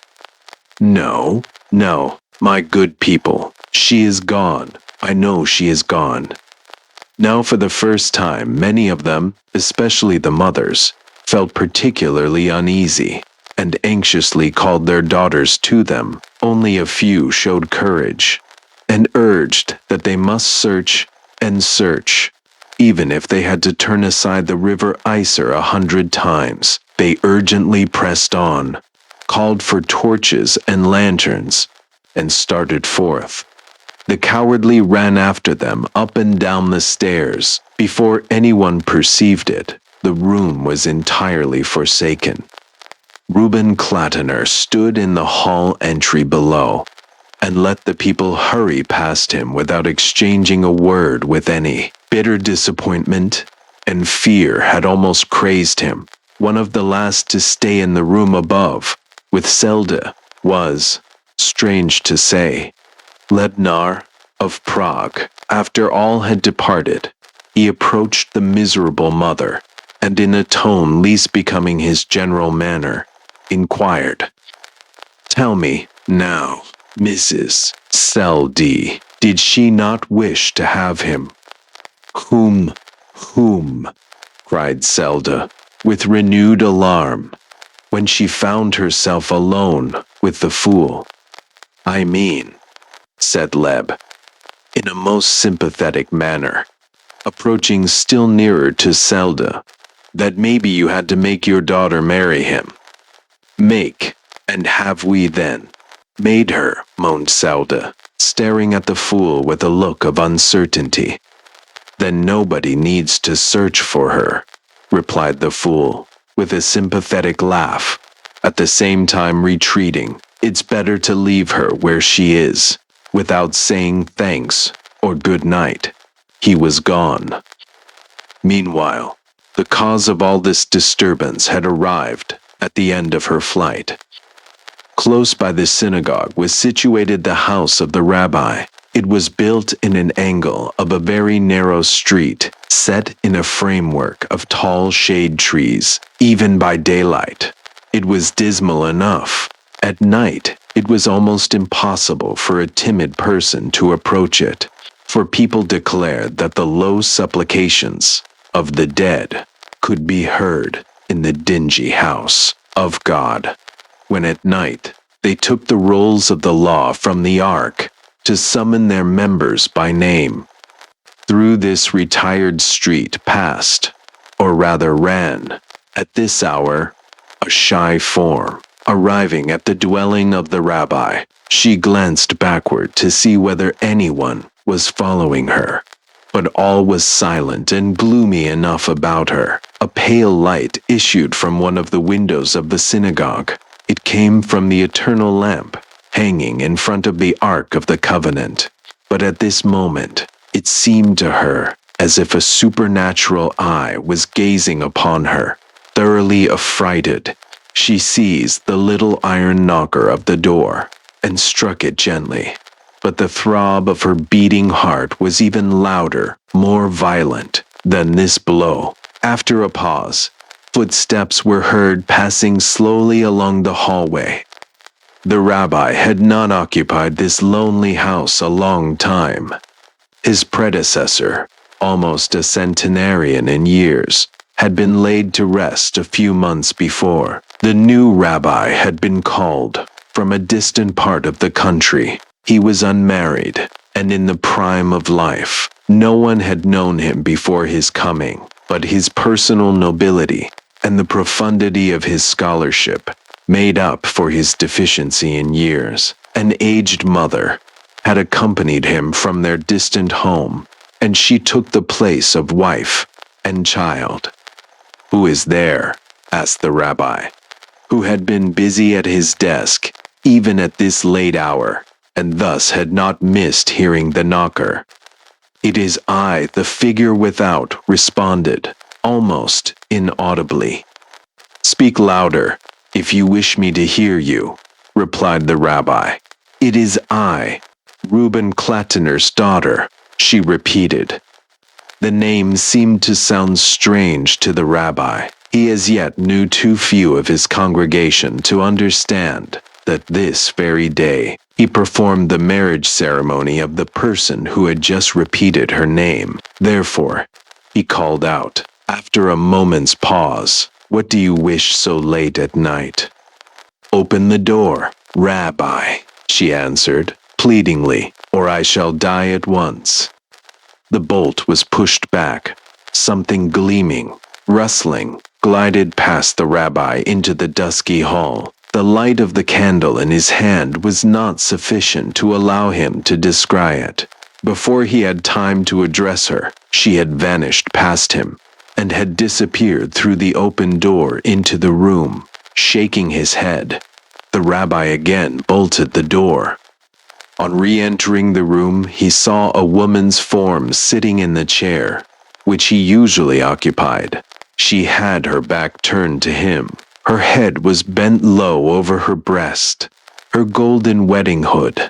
S1: "No, no, my good people, she is gone. I know she is gone." Now for the first time, many of them, especially the mothers, felt particularly uneasy, and anxiously called their daughters to them. Only a few showed courage, and urged that they must search and search, even if they had to turn aside the river Iser 100 times. They urgently pressed on, called for torches and lanterns, and started forth. The cowardly ran after them up and down the stairs. Before anyone perceived it, the room was entirely forsaken. Reuben Clatener stood in the hall entry below, and let the people hurry past him without exchanging a word with any. Bitter disappointment and fear had almost crazed him. One of the last to stay in the room above, with lThe, was, strange to say, Lebnar of Prague. After all had departed, he approached the miserable mother, and in a tone least becoming his general manner, inquired, "Tell me, now, Mrs. lThe, did she not wish to have him?" Whom, cried lThe, with renewed alarm, when she found herself alone with the fool. "I mean," said Leb, in a most sympathetic manner, approaching still nearer to lThe, "that maybe you had to make your daughter marry him." "Make, and have we then made her?" moaned lThe, staring at the fool with a look of uncertainty. "Then nobody needs to search for her," replied the fool, with a sympathetic laugh, at the same time retreating. "It's better to leave her where she is, without saying thanks or good night." He was gone. Meanwhile, the cause of all this disturbance had arrived at the end of her flight. Close by the synagogue was situated the house of the rabbi. It was built in an angle of a very narrow street, set in a framework of tall shade trees, even by daylight. It was dismal enough. At night, it was almost impossible for a timid person to approach it, for people declared that the low supplications of the dead could be heard in the dingy house of God, when at night they took the rolls of the law from the ark to summon their members by name. Through this retired street passed, or rather ran, at this hour, a shy form. Arriving at the dwelling of the rabbi, she glanced backward to see whether anyone was following her. But all was silent and gloomy enough about her. A pale light issued from one of the windows of the synagogue. It came from the eternal lamp, hanging in front of the Ark of the Covenant. But at this moment, it seemed to her as if a supernatural eye was gazing upon her. Thoroughly affrighted, she seized the little iron knocker of the door and struck it gently. But the throb of her beating heart was even louder, more violent than this blow. After a pause, footsteps were heard passing slowly along the hallway. The rabbi had not occupied this lonely house a long time. His predecessor, almost a centenarian in years, had been laid to rest a few months before. The new rabbi had been called from a distant part of the country. He was unmarried and in the prime of life. No one had known him before his coming, but his personal nobility and the profundity of his scholarship made up for his deficiency in years. An aged mother had accompanied him from their distant home, and she took the place of wife and child. "Who is there?" asked the rabbi, who had been busy at his desk even at this late hour, and thus had not missed hearing the knocker. "It is I," the figure without responded, almost inaudibly. "Speak louder, if you wish me to hear you," replied the rabbi. "It is I, Reuben Klatiner's daughter," she repeated. The name seemed to sound strange to the rabbi. He as yet knew too few of his congregation to understand that this very day he performed the marriage ceremony of the person who had just repeated her name. Therefore, he called out, after a moment's pause, "What do you wish so late at night?" "Open the door, Rabbi," she answered, pleadingly, "or I shall die at once." The bolt was pushed back. Something gleaming, rustling, glided past the rabbi into the dusky hall. The light of the candle in his hand was not sufficient to allow him to descry it. Before he had time to address her, she had vanished past him and had disappeared through the open door into the room. Shaking his head, the rabbi again bolted the door. On re-entering the room, he saw a woman's form sitting in the chair, which he usually occupied. She had her back turned to him. Her head was bent low over her breast. Her golden wedding hood,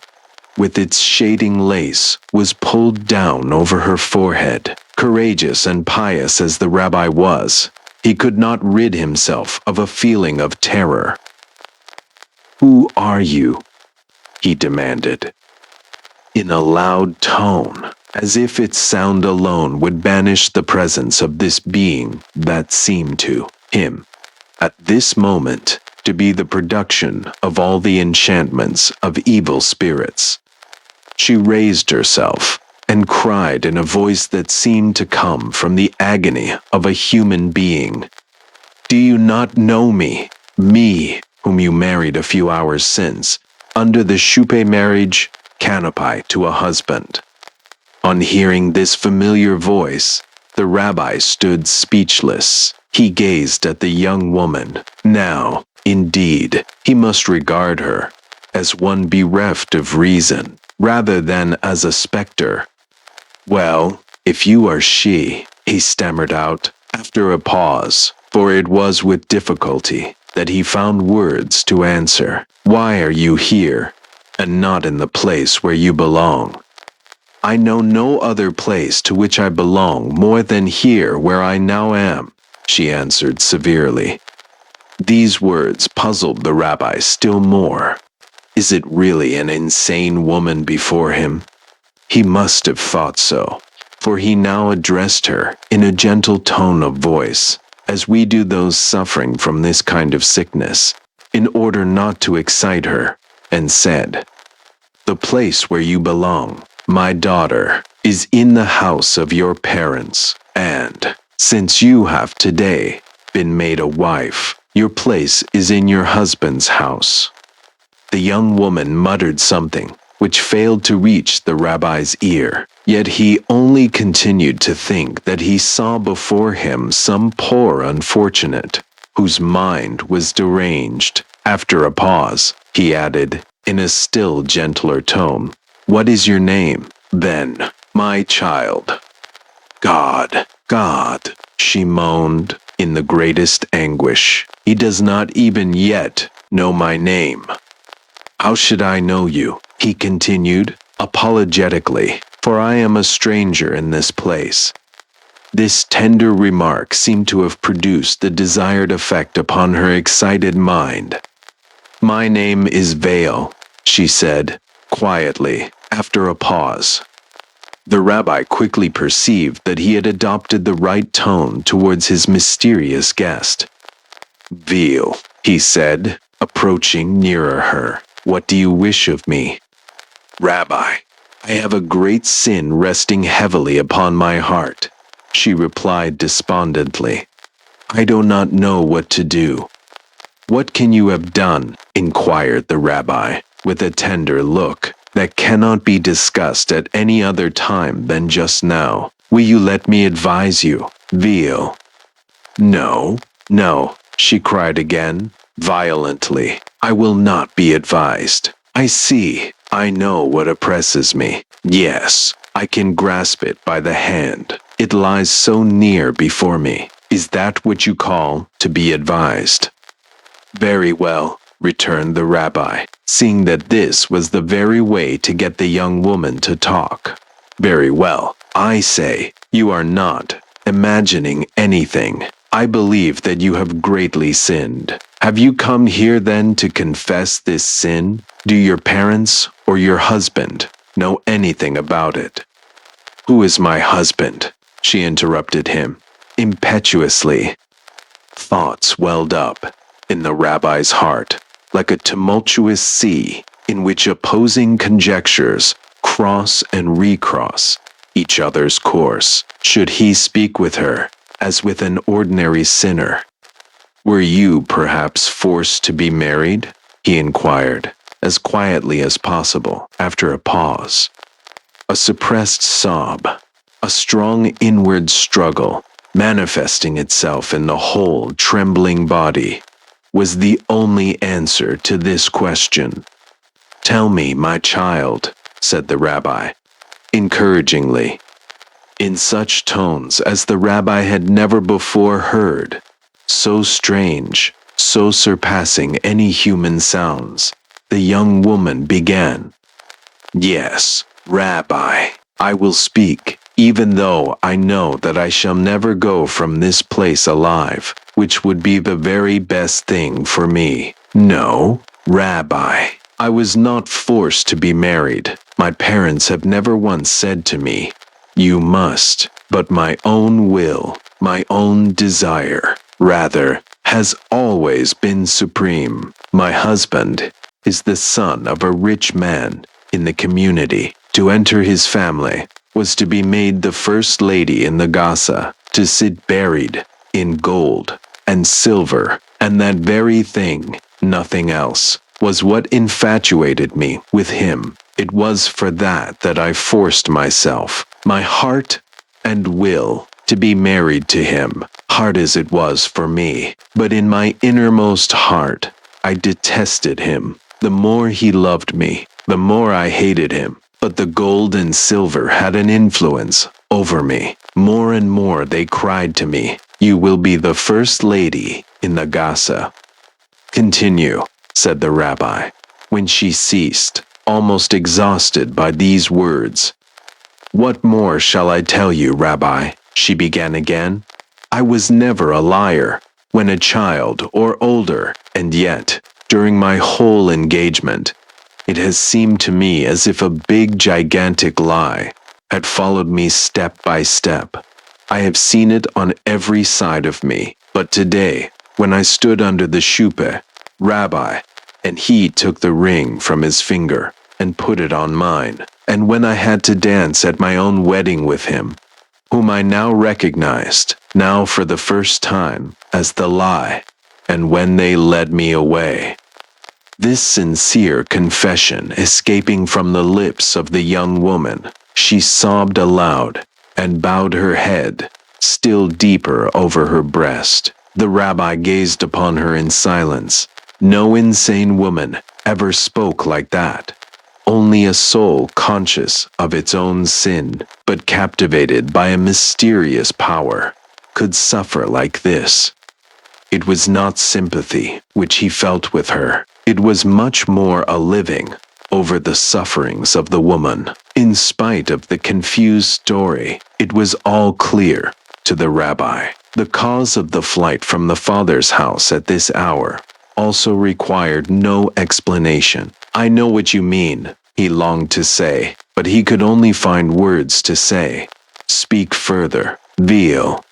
S1: with its shading lace, was pulled down over her forehead. Courageous and pious as the rabbi was, he could not rid himself of a feeling of terror. "Who are you?" he demanded, in a loud tone, as if its sound alone would banish the presence of this being that seemed to him, at this moment, to be the production of all the enchantments of evil spirits. She raised herself and cried in a voice that seemed to come from the agony of a human being, "Do you not know me, me whom you married a few hours since, under the shupe marriage canopy to a husband?" On hearing this familiar voice, the rabbi stood speechless. He gazed at the young woman. Now, indeed, he must regard her as one bereft of reason, rather than as a specter. "Well, if you are she," he stammered out, after a pause, for it was with difficulty that he found words to answer. "Why are you here, and not in the place where you belong?" I know no other place to which I belong more than here where I now am, she answered severely. These words puzzled the rabbi still more. Is it really an insane woman before him? He must have thought so, for he now addressed her in a gentle tone of voice, as we do those suffering from this kind of sickness, in order not to excite her, and said, "The place where you belong, my daughter, is in the house of your parents, and, since you have today been made a wife, your place is in your husband's house." The young woman muttered something which failed to reach the rabbi's ear, yet he only continued to think that he saw before him some poor unfortunate, whose mind was deranged. After a pause, he added, in a still gentler tone, "What is your name, then, my child?" God, she moaned, in the greatest anguish. He does not even yet know my name. How should I know you? He continued, apologetically, for I am a stranger in this place. This tender remark seemed to have produced the desired effect upon her excited mind. My name is Vale, she said, quietly, after a pause. The rabbi quickly perceived that he had adopted the right tone towards his mysterious guest. Veal, he said, approaching nearer her. What do you wish of me? Rabbi, I have a great sin resting heavily upon my heart, she replied despondently. I do not know what to do. What can you have done? Inquired the rabbi, with a tender look that cannot be discussed at any other time than just now. Will you let me advise you, Veal? No, she cried again, violently. I will not be advised. I know what oppresses me. Yes, I can grasp it by the hand. It lies so near before me. Is that what you call to be advised? Very well, returned the rabbi, seeing that this was the very way to get the young woman to talk. Very well, I say, you are not imagining anything. I believe that you have greatly sinned. Have you come here then to confess this sin? Do your parents or your husband know anything about it? Who is my husband? She interrupted him, impetuously. Thoughts welled up in the rabbi's heart, like a tumultuous sea in which opposing conjectures cross and recross each other's course. Should he speak with her as with an ordinary sinner? Were you perhaps forced to be married? He inquired, as quietly as possible, after a pause. A suppressed sob, a strong inward struggle, manifesting itself in the whole trembling body, was the only answer to this question. Tell me, my child, said the rabbi, encouragingly, in such tones as the rabbi had never before heard, so strange, so surpassing any human sounds. The young woman began. Yes, Rabbi, I will speak, even though I know that I shall never go from this place alive, which would be the very best thing for me. No, Rabbi, I was not forced to be married. My parents have never once said to me, you must, but my own will, my own desire, rather, has always been supreme. My husband is the son of a rich man in the community. To enter his family was to be made the first lady in the Gaza, to sit buried in gold and silver, and that very thing, nothing else, was what infatuated me with him. It was for that I forced myself, my heart and will, to be married to him, hard as it was for me. But in my innermost heart, I detested him. The more he loved me, the more I hated him. But the gold and silver had an influence over me. More and more they cried to me, you will be the first lady in the Gaza. Continue, said the rabbi, when she ceased, almost exhausted by these words. What more shall I tell you, Rabbi? She began again. I was never a liar when a child or older, and yet, during my whole engagement, it has seemed to me as if a big, gigantic lie had followed me step by step. I have seen it on every side of me, but today, when I stood under the shuppah, Rabbi, and he took the ring from his finger and put it on mine, and when I had to dance at my own wedding with him, whom I now recognized, now for the first time, as the lie, and when they led me away. This sincere confession escaping from the lips of the young woman, she sobbed aloud and bowed her head still deeper over her breast. The rabbi gazed upon her in silence. No insane woman ever spoke like that. Only a soul conscious of its own sin, but captivated by a mysterious power, could suffer like this. It was not sympathy which he felt with her. It was much more a living over the sufferings of the woman. In spite of the confused story, it was all clear to the rabbi. The cause of the flight from the father's house at this hour also required no explanation. I know what you mean, he longed to say, but he could only find words to say. Speak further, Veal.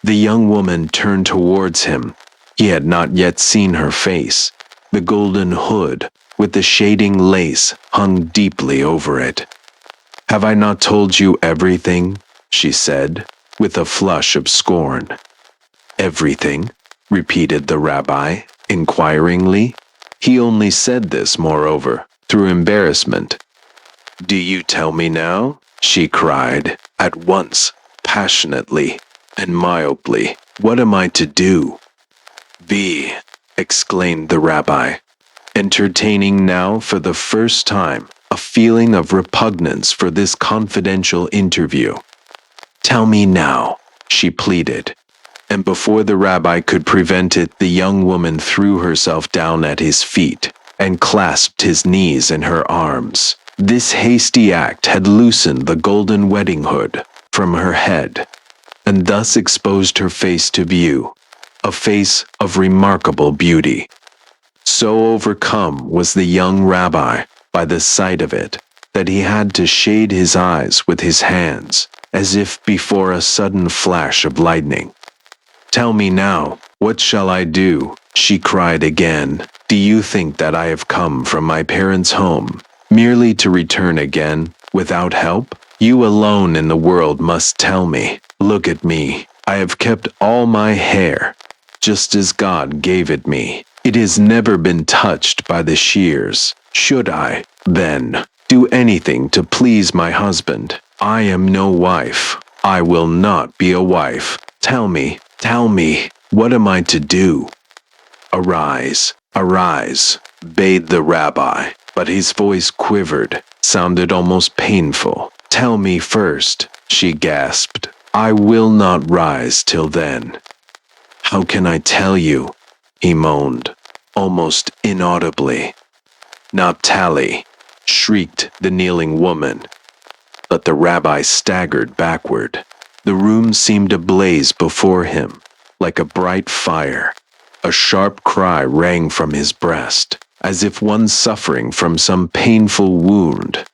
S1: The young woman turned towards him. He had not yet seen her face. The golden hood with the shading lace hung deeply over it. Have I not told you everything? She said, with a flush of scorn. Everything? Repeated the rabbi, inquiringly. He only said this, moreover, through embarrassment. Do you tell me now? She cried, at once, passionately and mildly. What am I to do? Be, exclaimed the rabbi, entertaining now for the first time a feeling of repugnance for this confidential interview. Tell me now, she pleaded, and before the rabbi could prevent it, the young woman threw herself down at his feet and clasped his knees in her arms. This hasty act had loosened the golden wedding hood from her head, and thus exposed her face to view, a face of remarkable beauty. So overcome was the young rabbi by the sight of it, that he had to shade his eyes with his hands, as if before a sudden flash of lightning. Tell me now, what shall I do? She cried again. Do you think that I have come from my parents' home merely to return again, without help? You alone in the world must tell me. Look at me. I have kept all my hair, just as God gave it me. It has never been touched by the shears. Should I, then, do anything to please my husband? I am no wife. I will not be a wife. Tell me, what am I to do? Arise, arise, bade the rabbi, but his voice quivered, sounded almost painful. Tell me first, she gasped. I will not rise till then. How can I tell you? He moaned, almost inaudibly. Naphtali, shrieked the kneeling woman. But the rabbi staggered backward. The room seemed ablaze before him, like a bright fire. A sharp cry rang from his breast, as if one suffering from some painful wound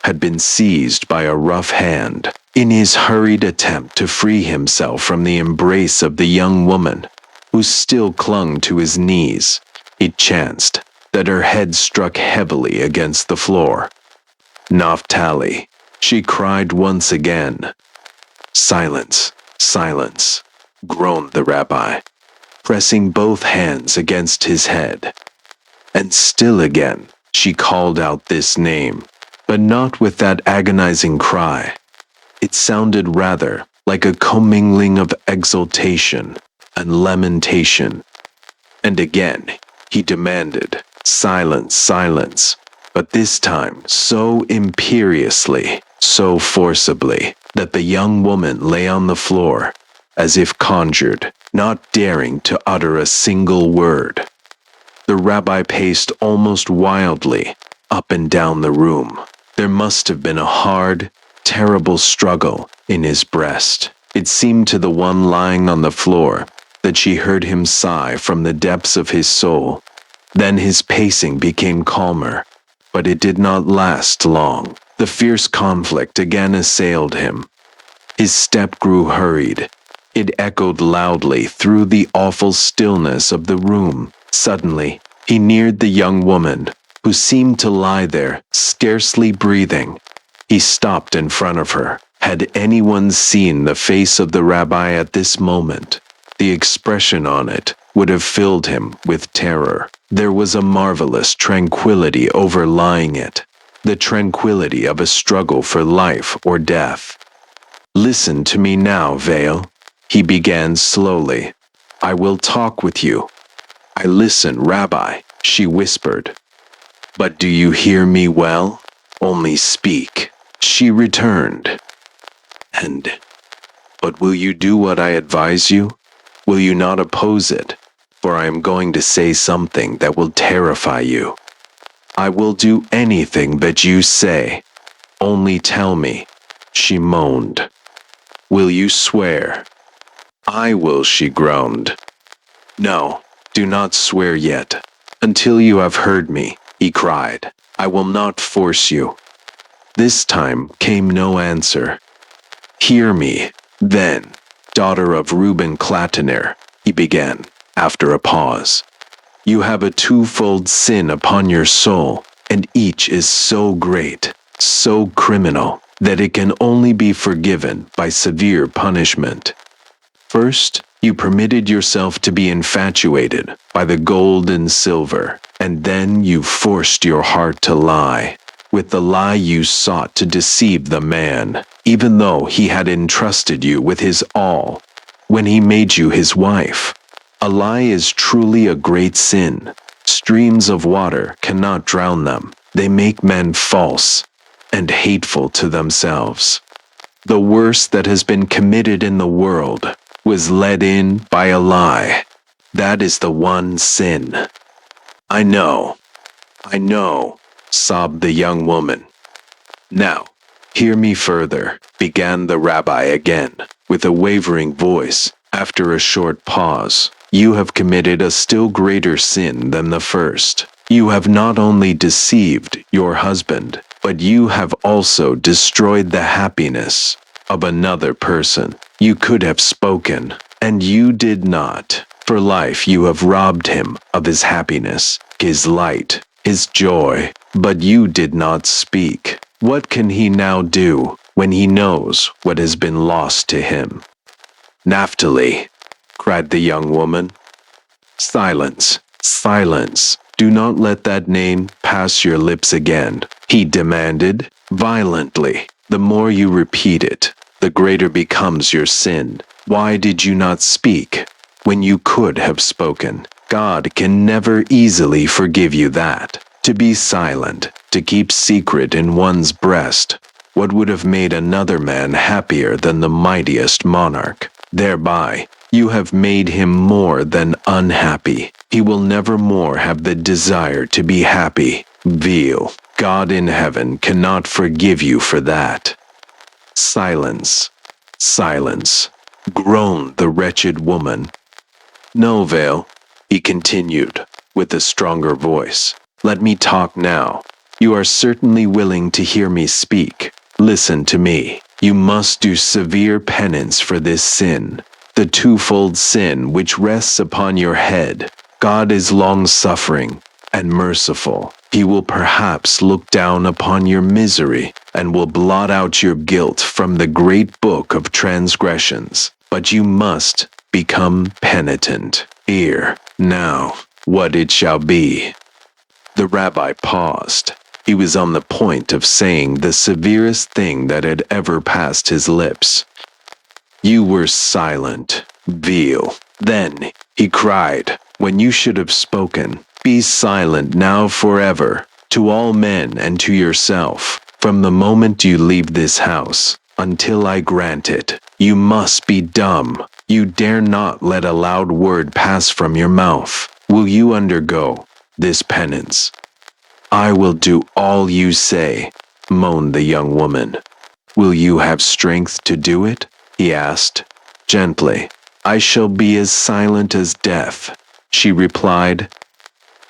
S1: had been seized by a rough hand. In his hurried attempt to free himself from the embrace of the young woman, who still clung to his knees, it chanced that her head struck heavily against the floor. Naphtali, she cried once again. Silence, silence, groaned the rabbi, pressing both hands against his head. And still again, she called out this name, but not with that agonizing cry. It sounded rather like a commingling of exultation and lamentation. And again, he demanded, silence, silence, but this time so imperiously, so forcibly, that the young woman lay on the floor, as if conjured, not daring to utter a single word. The rabbi paced almost wildly up and down the room. There must have been a hard, terrible struggle in his breast. It seemed to the one lying on the floor that she heard him sigh from the depths of his soul. Then his pacing became calmer, but it did not last long. The fierce conflict again assailed him. His step grew hurried. It echoed loudly through the awful stillness of the room. Suddenly, he neared the young woman, who seemed to lie there, scarcely breathing. He stopped in front of her. Had anyone seen the face of the rabbi at this moment, the expression on it would have filled him with terror. There was a marvelous tranquility overlying it, the tranquility of a struggle for life or death. "Listen to me now, Vale," he began slowly. "I will talk with you." "I listen, Rabbi," she whispered. "But do you hear me well? Only speak," she returned. But will you do what I advise you? Will you not oppose it? For I am going to say something that will terrify you." "I will do anything that you say. Only tell me," she moaned. "Will you swear?" "I will," she groaned. "No, do not swear yet, until you have heard me," he cried. "I will not force you." This time came no answer. "Hear me, then, daughter of Reuben Clataner," he began, after a pause. "You have a twofold sin upon your soul, and each is so great, so criminal, that it can only be forgiven by severe punishment. First, you permitted yourself to be infatuated by the gold and silver, and then you forced your heart to lie. With the lie you sought to deceive the man, even though he had entrusted you with his all, when he made you his wife. A lie is truly a great sin. Streams of water cannot drown them. They make men false and hateful to themselves. The worst that has been committed in the world was led in by a lie. That is the one sin." I know, sobbed the young woman. "Now, hear me further," began the rabbi again, with a wavering voice, after a short pause. "You have committed a still greater sin than the first. You have not only deceived your husband, but you have also destroyed the happiness of another person. You could have spoken, and you did not. For life you have robbed him of his happiness, his light, his joy, but you did not speak. What can he now do when he knows what has been lost to him?" "Naphtali," cried the young woman. "Silence, silence. Do not let that name pass your lips again," he demanded, violently. "The more you repeat it, the greater becomes your sin. Why did you not speak when you could have spoken? God can never easily forgive you that. To be silent, to keep secret in one's breast, what would have made another man happier than the mightiest monarch? Thereby, you have made him more than unhappy. He will never more have the desire to be happy. Veal, God in heaven cannot forgive you for that." "Silence, silence," groaned the wretched woman. "No, Vale," he continued, with a stronger voice. "Let me talk now. You are certainly willing to hear me speak. Listen to me. You must do severe penance for this sin, the twofold sin which rests upon your head. God is long-suffering and merciful. He will perhaps look down upon your misery and will blot out your guilt from the great book of transgressions. But you must become penitent. Hear now what it shall be." The rabbi paused. He was on the point of saying the severest thing that had ever passed his lips. "You were silent, Veal. Then," he cried, "when you should have spoken. Be silent now forever, to all men and to yourself. From the moment you leave this house, until I grant it, you must be dumb. You dare not let a loud word pass from your mouth. Will you undergo this penance?" "I will do all you say," moaned the young woman. Will you have strength to do it? He asked, gently. I shall be as silent as death, she replied.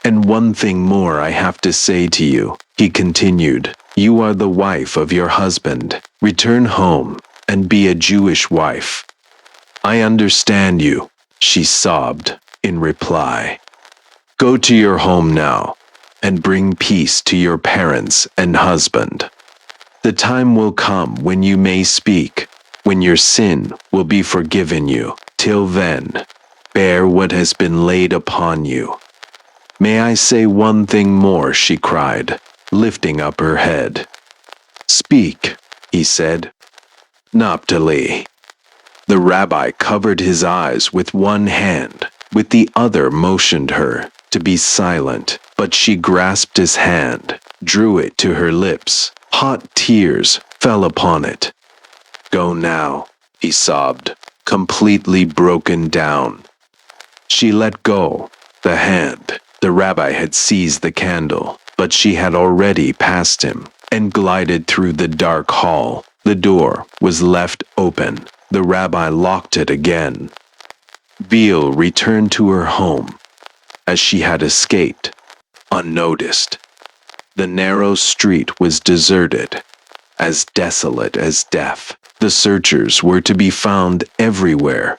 S1: And one thing more I have to say to you, he continued. You are the wife of your husband. Return home and be a Jewish wife. I understand you, she sobbed in reply. Go to your home now and bring peace to your parents and husband. The time will come when you may speak, when your sin will be forgiven you. Till then, bear what has been laid upon you. May I say one thing more, she cried, lifting up her head. Speak, he said. lThe. The rabbi covered his eyes with one hand, with the other motioned her to be silent, but she grasped his hand, drew it to her lips. Hot tears fell upon it. Go now, he sobbed, completely broken down. She let go the hand. The rabbi had seized the candle, but she had already passed him and glided through the dark hall. The door was left open. The rabbi locked it again. Veal returned to her home, as she had escaped, unnoticed. The narrow street was deserted, as desolate as death. The searchers were to be found everywhere,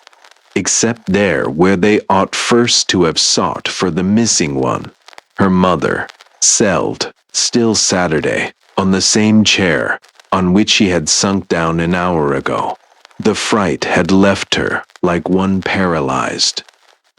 S1: except there where they ought first to have sought for the missing one. Her mother, settled, still Saturday, on the same chair on which she had sunk down an hour ago. The fright had left her like one paralyzed,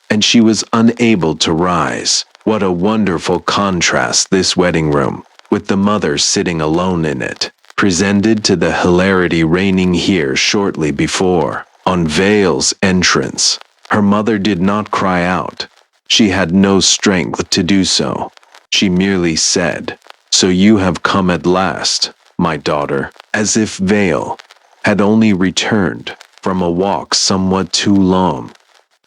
S1: and she was unable to rise. What a wonderful contrast this wedding room, with the mother sitting alone in it, presented to the hilarity reigning here shortly before. On Vale's entrance, her mother did not cry out. She had no strength to do so. She merely said, So you have come at last, my daughter, as if Vale had only returned from a walk somewhat too long.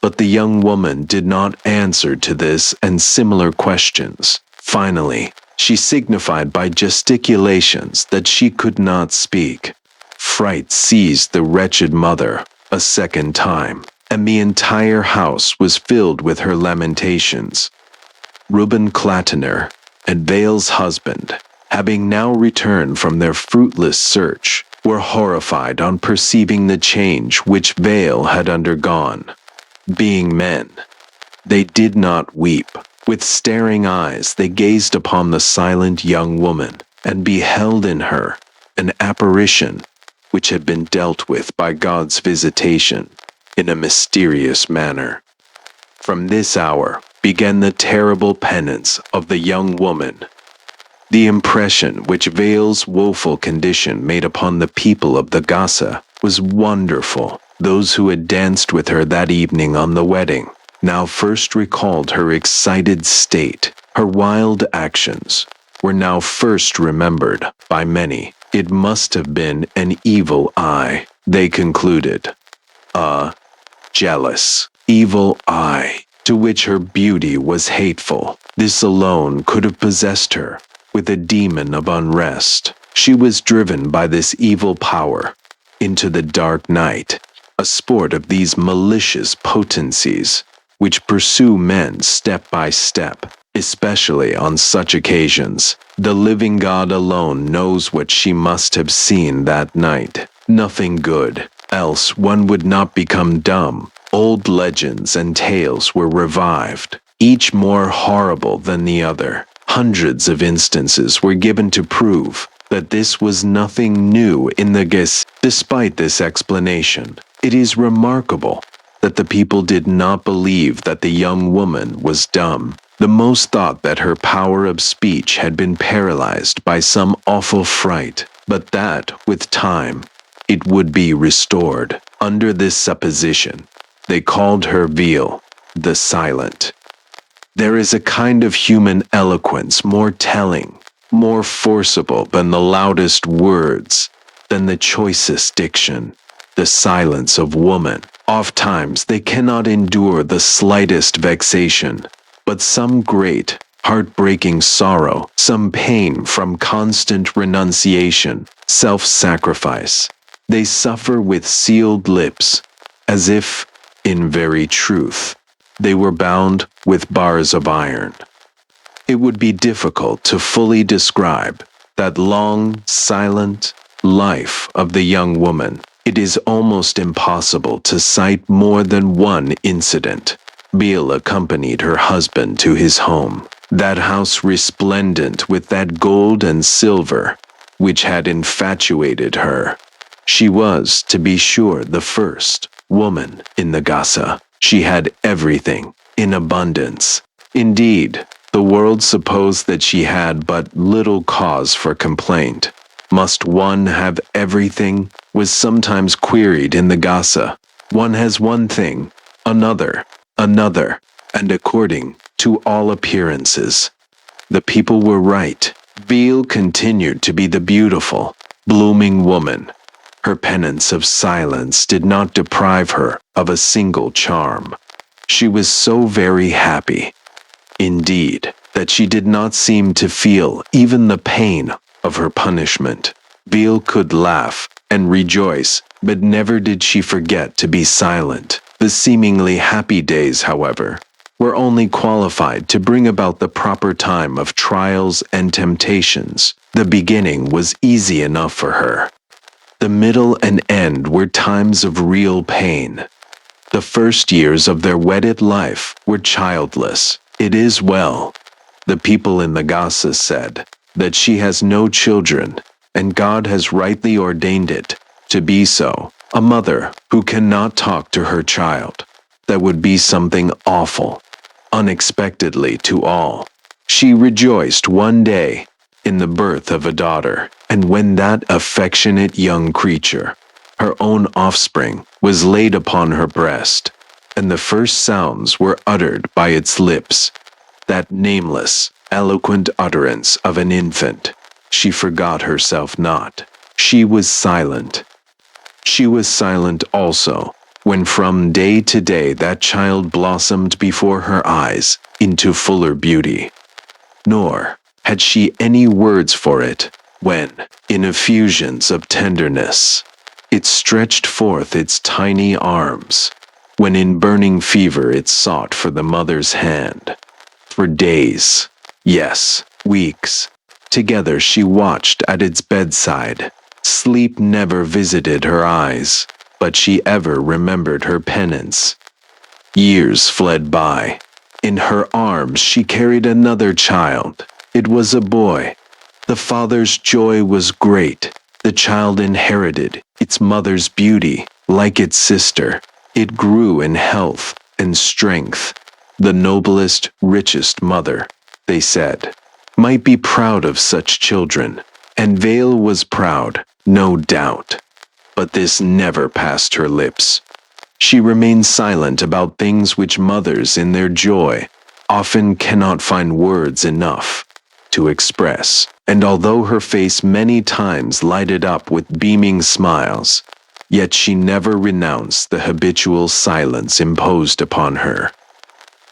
S1: But the young woman did not answer to this and similar questions. Finally, she signified by gesticulations that she could not speak. Fright seized the wretched mother a second time, and the entire house was filled with her lamentations. Reuben Clatiner and Vale's husband, having now returned from their fruitless search, were horrified on perceiving the change which Vale had undergone. Being men, they did not weep. With staring eyes they gazed upon the silent young woman, and beheld in her an apparition which had been dealt with by God's visitation in a mysterious manner. From this hour began the terrible penance of the young woman. The impression which Vale's woeful condition made upon the people of the Gaza was wonderful. Those who had danced with her that evening on the wedding now first recalled her excited state. Her wild actions were now first remembered by many. It must have been an evil eye, they concluded. A jealous, evil eye, to which her beauty was hateful. This alone could have possessed her with a demon of unrest. She was driven by this evil power into the dark night, a sport of these malicious potencies which pursue men step by step, especially on such occasions. The living God alone knows what she must have seen that night. Nothing good, else one would not become dumb. Old legends and tales were revived, each more horrible than the other. Hundreds of instances were given to prove that this was nothing new in the Ges. Despite this explanation, it is remarkable that the people did not believe that the young woman was dumb. The most thought that her power of speech had been paralyzed by some awful fright, but that, with time, it would be restored. Under this supposition, they called her Veal, the Silent. There is a kind of human eloquence more telling, more forcible than the loudest words, than the choicest diction, the silence of woman. Ofttimes they cannot endure the slightest vexation, but some great heartbreaking sorrow, some pain from constant renunciation, self-sacrifice. They suffer with sealed lips, as if, in very truth, they were bound with bars of iron. It would be difficult to fully describe that long, silent life of the young woman. It is almost impossible to cite more than one incident. Beale accompanied her husband to his home, that house resplendent with that gold and silver which had infatuated her. She was, to be sure, the first woman in the Gaza. She had everything in abundance. Indeed, the world supposed that she had but little cause for complaint. Must one have everything? Was sometimes queried in the Gaza. One has one thing, another, and according to all appearances, the people were right. Beale continued to be the beautiful, blooming woman. Her penance of silence did not deprive her of a single charm. She was so very happy, indeed, that she did not seem to feel even the pain of her punishment. Beale could laugh and rejoice, but never did she forget to be silent. The seemingly happy days, however, were only qualified to bring about the proper time of trials and temptations. The beginning was easy enough for her. The middle and end were times of real pain. The first years of their wedded life were childless. It is well, the people in the Gaza said, that she has no children, and God has rightly ordained it to be so. A mother who cannot talk to her child, that would be something awful, unexpectedly to all. She rejoiced one day in the birth of a daughter, and when that affectionate young creature, her own offspring, was laid upon her breast, and the first sounds were uttered by its lips, that nameless, eloquent utterance of an infant, she forgot herself not. She was silent. She was silent also when from day to day that child blossomed before her eyes into fuller beauty. Nor had she any words for it when, in effusions of tenderness, it stretched forth its tiny arms, when in burning fever it sought for the mother's hand. For days, yes, weeks, together she watched at its bedside. Sleep never visited her eyes, but she ever remembered her penance. Years fled by. In her arms she carried another child. It was a boy. The father's joy was great. The child inherited its mother's beauty, like its sister. It grew in health and strength. The noblest, richest mother, they said, might be proud of such children, and Vale was proud, no doubt. But this never passed her lips. She remained silent about things which mothers in their joy often cannot find words enough to express. And although her face many times lighted up with beaming smiles, yet she never renounced the habitual silence imposed upon her.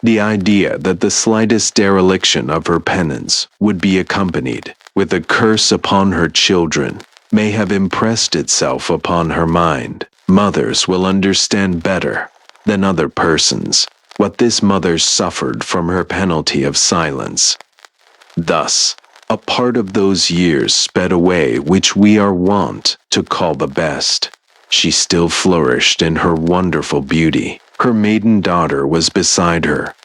S1: The idea that the slightest dereliction of her penance would be accompanied with a curse upon her children may have impressed itself upon her mind. Mothers will understand better than other persons what this mother suffered from her penalty of silence. Thus, a part of those years sped away which we are wont to call the best. She still flourished in her wonderful beauty. Her maiden daughter was beside her,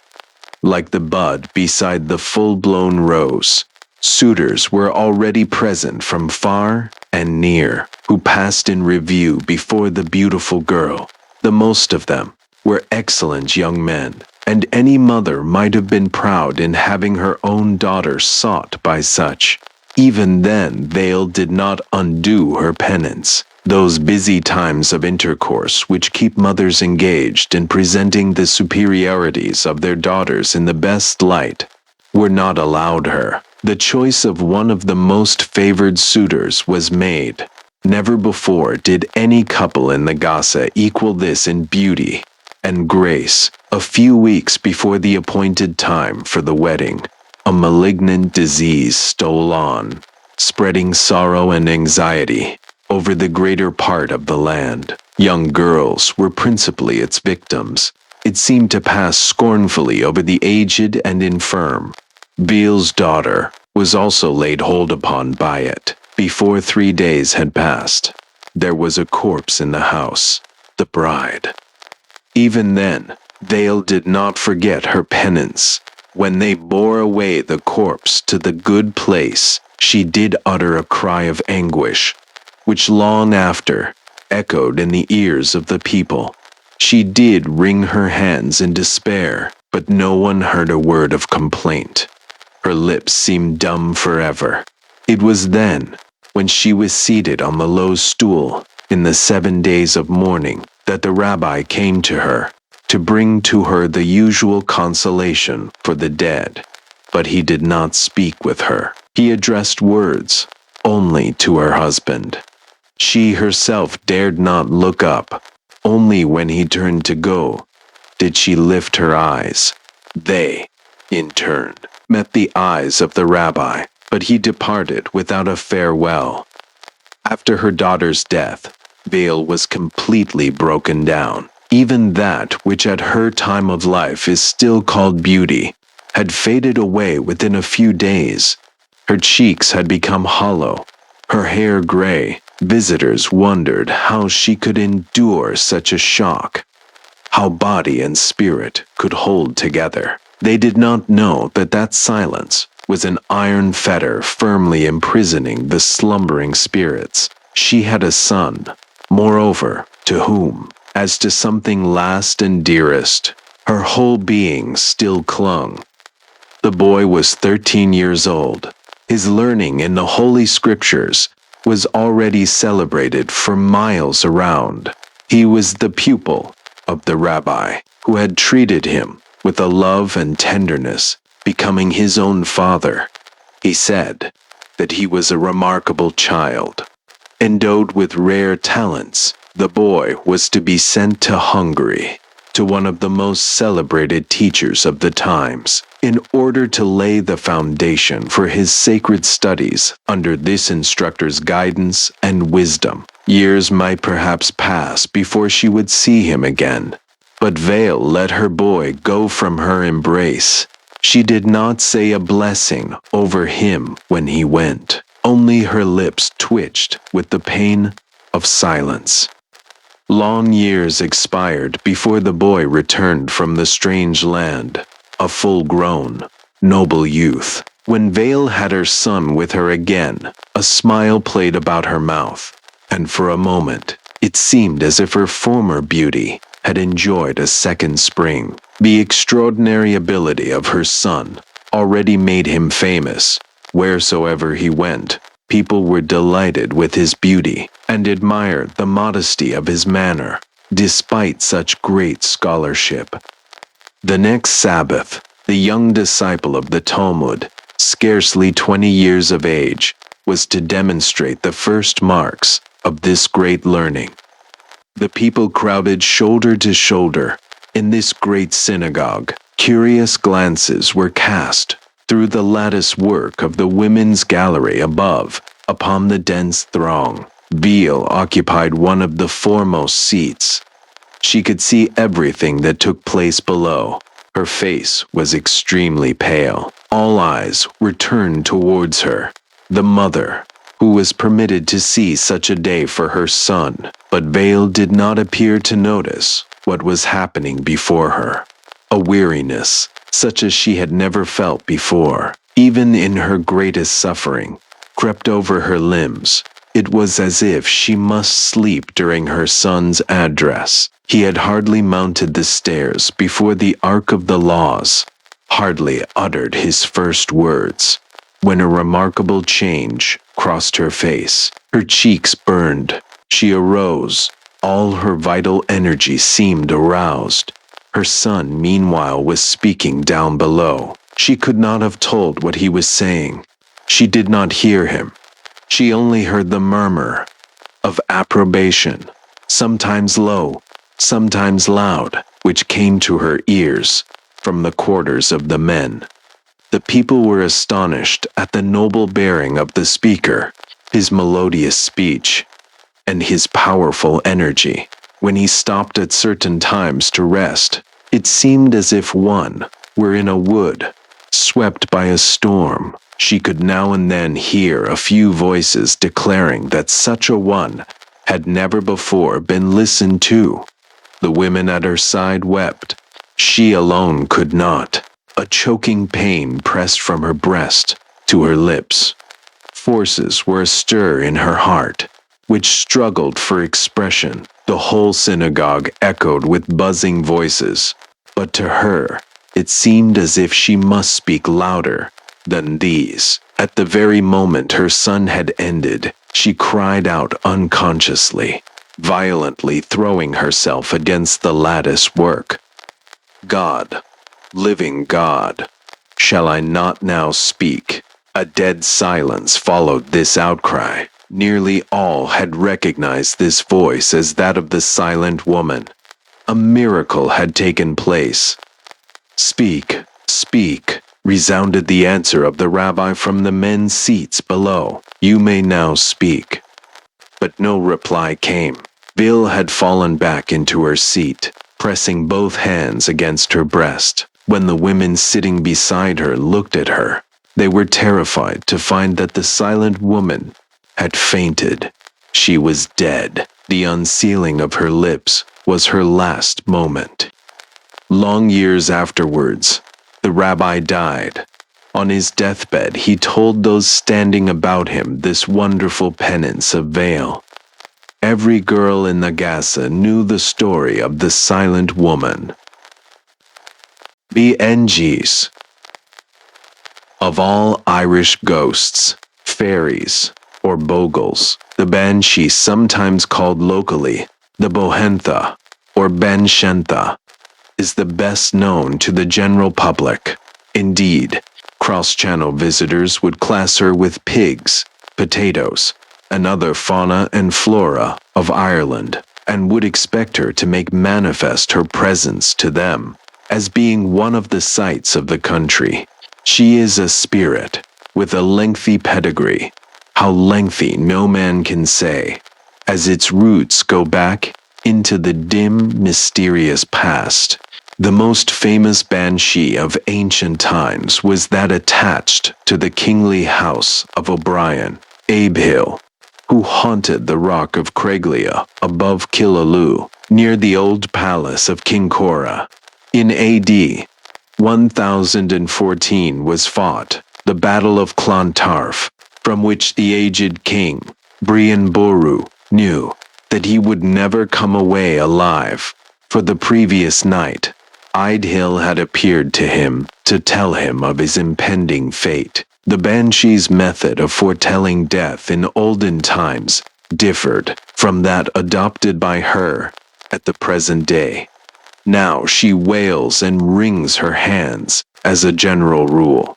S1: like the bud beside the full-blown rose. Suitors were already present from far and near, who passed in review before the beautiful girl. The most of them were excellent young men, and any mother might have been proud in having her own daughter sought by such. Even then, Vale did not undo her penance. Those busy times of intercourse which keep mothers engaged in presenting the superiorities of their daughters in the best light were not allowed her. The choice of one of the most favored suitors was made. Never before did any couple in the Gaza equal this in beauty and grace. A few weeks before the appointed time for the wedding, a malignant disease stole on, spreading sorrow and anxiety over the greater part of the land. Young girls were principally its victims. It seemed to pass scornfully over the aged and infirm. Veil's daughter was also laid hold upon by it. Before 3 days had passed, there was a corpse in the house, the bride. Even then, Veil did not forget her penance. When they bore away the corpse to the good place, she did utter a cry of anguish, which long after echoed in the ears of the people. She did wring her hands in despair, but no one heard a word of complaint. Her lips seemed dumb forever. It was then, when she was seated on the low stool in the 7 days of mourning, that the rabbi came to her to bring to her the usual consolation for the dead. But he did not speak with her. He addressed words only to her husband. She herself dared not look up. Only when he turned to go did she lift her eyes. They, in turn, met the eyes of the rabbi, but he departed without a farewell. After her daughter's death, Veil was completely broken down. Even that which at her time of life is still called beauty had faded away within a few days. Her cheeks had become hollow, her hair gray. Visitors wondered how she could endure such a shock, how body and spirit could hold together. They did not know that silence was an iron fetter firmly imprisoning the slumbering spirits. She had a son, moreover, to whom, as to something last and dearest, her whole being still clung. The boy was 13 years old. His learning in the Holy Scriptures was already celebrated for miles around. He was the pupil of the rabbi, who had treated him with a love and tenderness becoming his own father. He said that he was a remarkable child. Endowed with rare talents, the boy was to be sent to Hungary, to one of the most celebrated teachers of the times, in order to lay the foundation for his sacred studies. Under this instructor's guidance and wisdom, years might perhaps pass before she would see him again. But Veil let her boy go from her embrace. She did not say a blessing over him when he went. Only her lips twitched with the pain of silence. Long years expired before the boy returned from the strange land, a full-grown, noble youth. When Veil had her son with her again, a smile played about her mouth, and for a moment it seemed as if her former beauty had enjoyed a second spring. The extraordinary ability of her son already made him famous. Wheresoever he went, people were delighted with his beauty and admired the modesty of his manner, despite such great scholarship. The next Sabbath, the young disciple of the Talmud, scarcely 20 years of age, was to demonstrate the first marks of this great learning. The people crowded shoulder to shoulder in this great synagogue. Curious glances were cast through the lattice work of the women's gallery above upon the dense throng. Veil occupied one of the foremost seats. She could see everything that took place below. Her face was extremely pale. All eyes were turned towards her, the mother, who was permitted to see such a day for her son. But Veil did not appear to notice what was happening before her. A weariness, such as she had never felt before, even in her greatest suffering, crept over her limbs. It was as if she must sleep during her son's address. He had hardly mounted the stairs before the Ark of the Laws, hardly uttered his first words, when a remarkable change crossed her face. Her cheeks burned. She arose. All her vital energy seemed aroused. Her son, meanwhile, was speaking down below. She could not have told what he was saying. She did not hear him. She only heard the murmur of approbation, sometimes low, sometimes loud, which came to her ears from the quarters of the men. The people were astonished at the noble bearing of the speaker, his melodious speech, and his powerful energy. When he stopped at certain times to rest, it seemed as if one were in a wood, swept by a storm. She could now and then hear a few voices declaring that such a one had never before been listened to. The women at her side wept. She alone could not. A choking pain pressed from her breast to her lips. Forces were astir in her heart, which struggled for expression. The whole synagogue echoed with buzzing voices, but to her it seemed as if she must speak louder than these. At the very moment her son had ended, she cried out unconsciously, violently throwing herself against the lattice work. God, living God, shall I not now speak? A dead silence followed this outcry. Nearly all had recognized this voice as that of the silent woman. A miracle had taken place. Speak, speak, resounded the answer of the rabbi from the men's seats below. You may now speak. But no reply came. Bill had fallen back into her seat, pressing both hands against her breast. When the women sitting beside her looked at her, they were terrified to find that the silent woman had fainted. She was dead. The unsealing of her lips was her last moment. Long years afterwards, the rabbi died. On his deathbed, he told those standing about him this wonderful penance of veil. Every girl in the Gaza knew the story of the silent woman. BNGs. Of all Irish ghosts, fairies, or bogles, the banshee, sometimes called locally the bohentha or banshentha, is the best known to the general public. Indeed, cross-channel visitors would class her with pigs, potatoes, and other fauna and flora of Ireland, and would expect her to make manifest her presence to them as being one of the sights of the country. She is a spirit with a lengthy pedigree, how lengthy no man can say, as its roots go back into the dim, mysterious past. The most famous banshee of ancient times was that attached to the kingly house of O'Brien, Abehill, who haunted the rock of Craiglia above Killaloe, near the old palace of King Cora. In AD 1014 was fought the Battle of Clontarf, from which the aged king, Brian Boru, knew that he would never come away alive, for the previous night, Aidhill had appeared to him to tell him of his impending fate. The banshee's method of foretelling death in olden times differed from that adopted by her at the present day. Now she wails and wrings her hands as a general rule.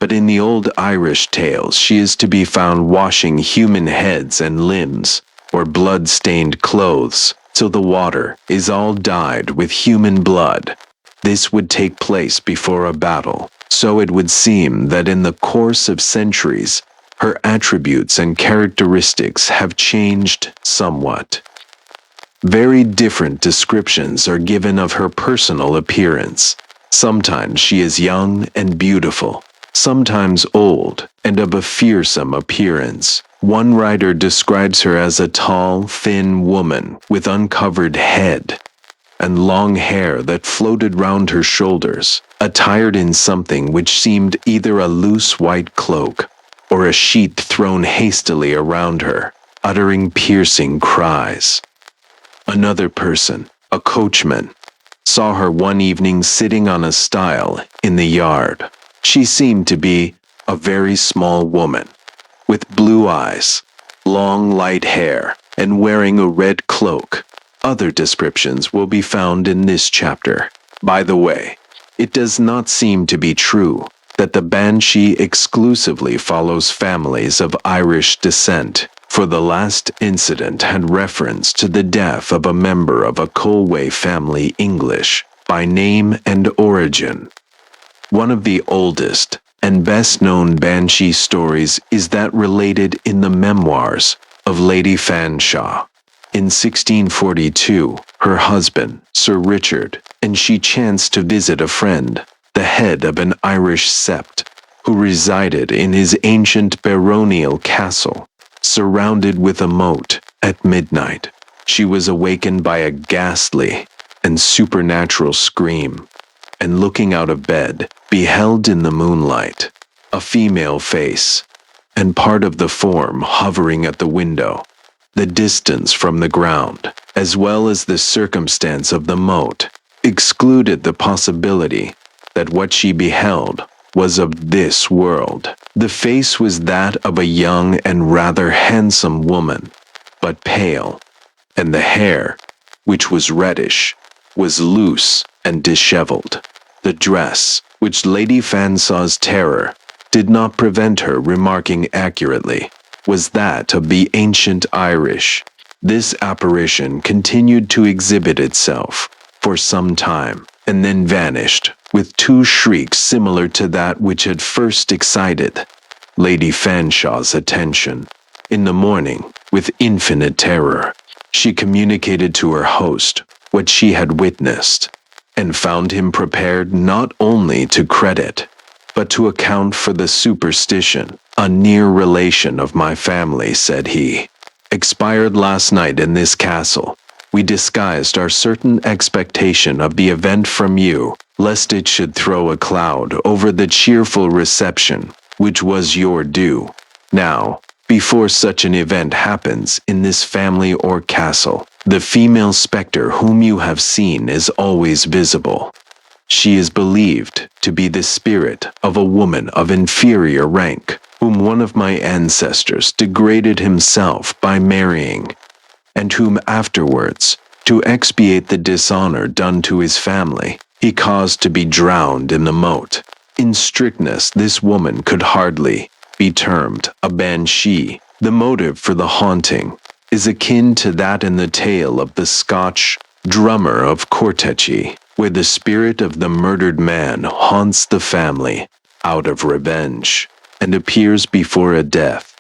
S1: But in the old Irish tales she is to be found washing human heads and limbs, or blood-stained clothes, till the water is all dyed with human blood. This would take place before a battle, so it would seem that in the course of centuries, her attributes and characteristics have changed somewhat. Very different descriptions are given of her personal appearance. Sometimes she is young and beautiful, sometimes old and of a fearsome appearance. One writer describes her as a tall, thin woman with uncovered head and long hair that floated round her shoulders, attired in something which seemed either a loose white cloak or a sheet thrown hastily around her, uttering piercing cries. Another person, a coachman, saw her one evening sitting on a stile in the yard. She seemed to be a very small woman, with blue eyes, long light hair, and wearing a red cloak. Other descriptions will be found in this chapter. By the way, it does not seem to be true that the banshee exclusively follows families of Irish descent, for the last incident had reference to the death of a member of a Colway family English, by name and origin. One of the oldest and best-known banshee stories is that related in the memoirs of Lady Fanshawe. In 1642, her husband, Sir Richard, and she chanced to visit a friend, the head of an Irish sept, who resided in his ancient baronial castle, surrounded with a moat. At midnight, she was awakened by a ghastly and supernatural scream, and looking out of bed, beheld in the moonlight a female face, and part of the form hovering at the window. The distance from the ground, as well as the circumstance of the moat, excluded the possibility that what she beheld was of this world. The face was that of a young and rather handsome woman, but pale, and the hair, which was reddish, was loose and disheveled. The dress, which Lady Fanshawe's terror did not prevent her remarking accurately, was that of the ancient Irish. This apparition continued to exhibit itself for some time, and then vanished, with two shrieks similar to that which had first excited Lady Fanshawe's attention. In the morning, with infinite terror, she communicated to her host what she had witnessed, and found him prepared not only to credit, but to account for the superstition. A near relation of my family, said he, expired last night in this castle. We disguised our certain expectation of the event from you, lest it should throw a cloud over the cheerful reception which was your due. Now, before such an event happens in this family or castle, the female spectre whom you have seen is always visible. She is believed to be the spirit of a woman of inferior rank, whom one of my ancestors degraded himself by marrying, and whom afterwards, to expiate the dishonor done to his family, he caused to be drowned in the moat. In strictness, this woman could hardly be termed a banshee. The motive for the haunting is akin to that in the tale of the Scotch drummer of Cortechy, where the spirit of the murdered man haunts the family out of revenge, and appears before a death.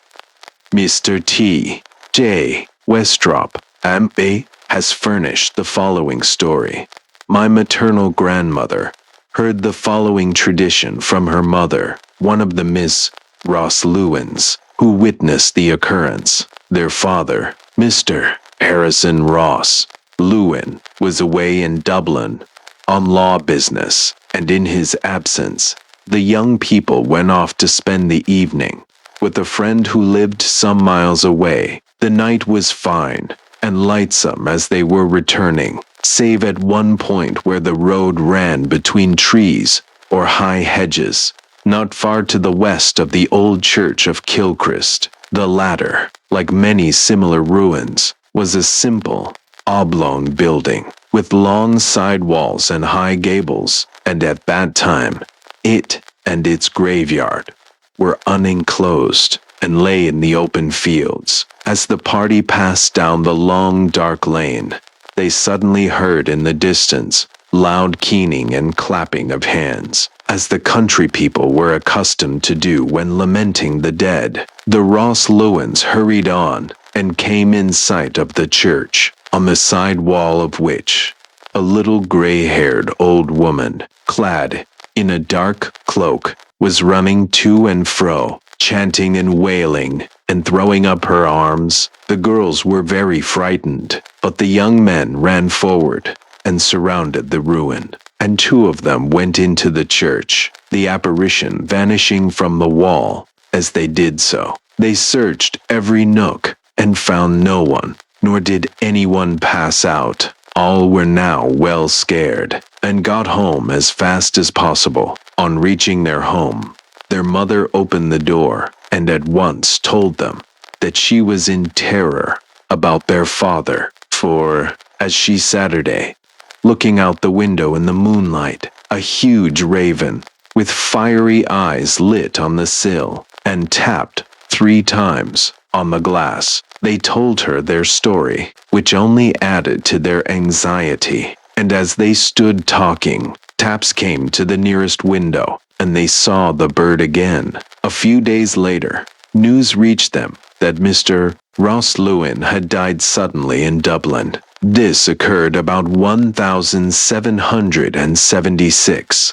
S1: Mr. T. J. Westrop, M.A., has furnished the following story. My maternal grandmother heard the following tradition from her mother, one of the Miss Ross Lewins, who witnessed the occurrence. Their father, Mr. Harrison Ross Lewin, was away in Dublin on law business, and in his absence, the young people went off to spend the evening with a friend who lived some miles away. The night was fine and lightsome as they were returning, save at one point where the road ran between trees or high hedges, not far to the west of the old church of Kilchrist. The latter, like many similar ruins, was a simple, oblong building, with long side walls and high gables, and at that time, it and its graveyard were unenclosed and lay in the open fields. As the party passed down the long dark lane, they suddenly heard in the distance loud keening and clapping of hands, as the country people were accustomed to do when lamenting the dead. The Ross Lewins hurried on and came in sight of the church, on the side wall of which a little gray-haired old woman, clad in a dark cloak, was running to and fro, chanting and wailing and throwing up her arms. The girls were very frightened, but the young men ran forward and surrounded the ruin, and two of them went into the church, the apparition vanishing from the wall as they did so. They searched every nook and found no one, nor did anyone pass out. All were now well scared, and got home as fast as possible. On reaching their home, their mother opened the door and at once told them that she was in terror about their father, for, as she Saturday, looking out the window in the moonlight, a huge raven, with fiery eyes lit on the sill, and tapped 3 times on the glass. They told her their story, which only added to their anxiety, and as they stood talking, Taps came to the nearest window, and they saw the bird again. A few days later, news reached them that Mr. Ross Lewin had died suddenly in Dublin. This occurred about 1776.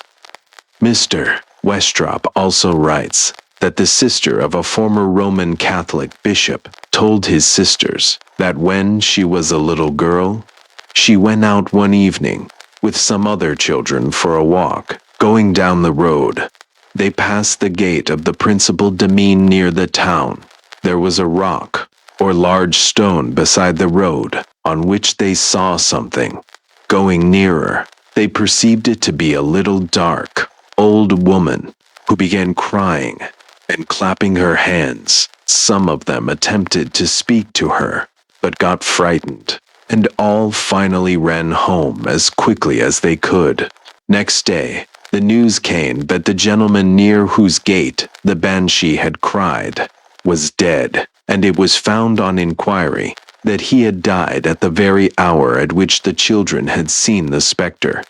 S1: Mr. Westrop also writes that the sister of a former Roman Catholic bishop told his sisters that when she was a little girl, she went out one evening with some other children for a walk. Going down the road, they passed the gate of the principal demesne near the town. There was a rock or large stone beside the road on which they saw something. Going nearer, they perceived it to be a little dark, old woman who began crying and clapping her hands. Some of them attempted to speak to her, but got frightened, and all finally ran home as quickly as they could. Next day, the news came that the gentleman near whose gate the banshee had cried was dead, and it was found on inquiry that he had died at the very hour at which the children had seen the spectre.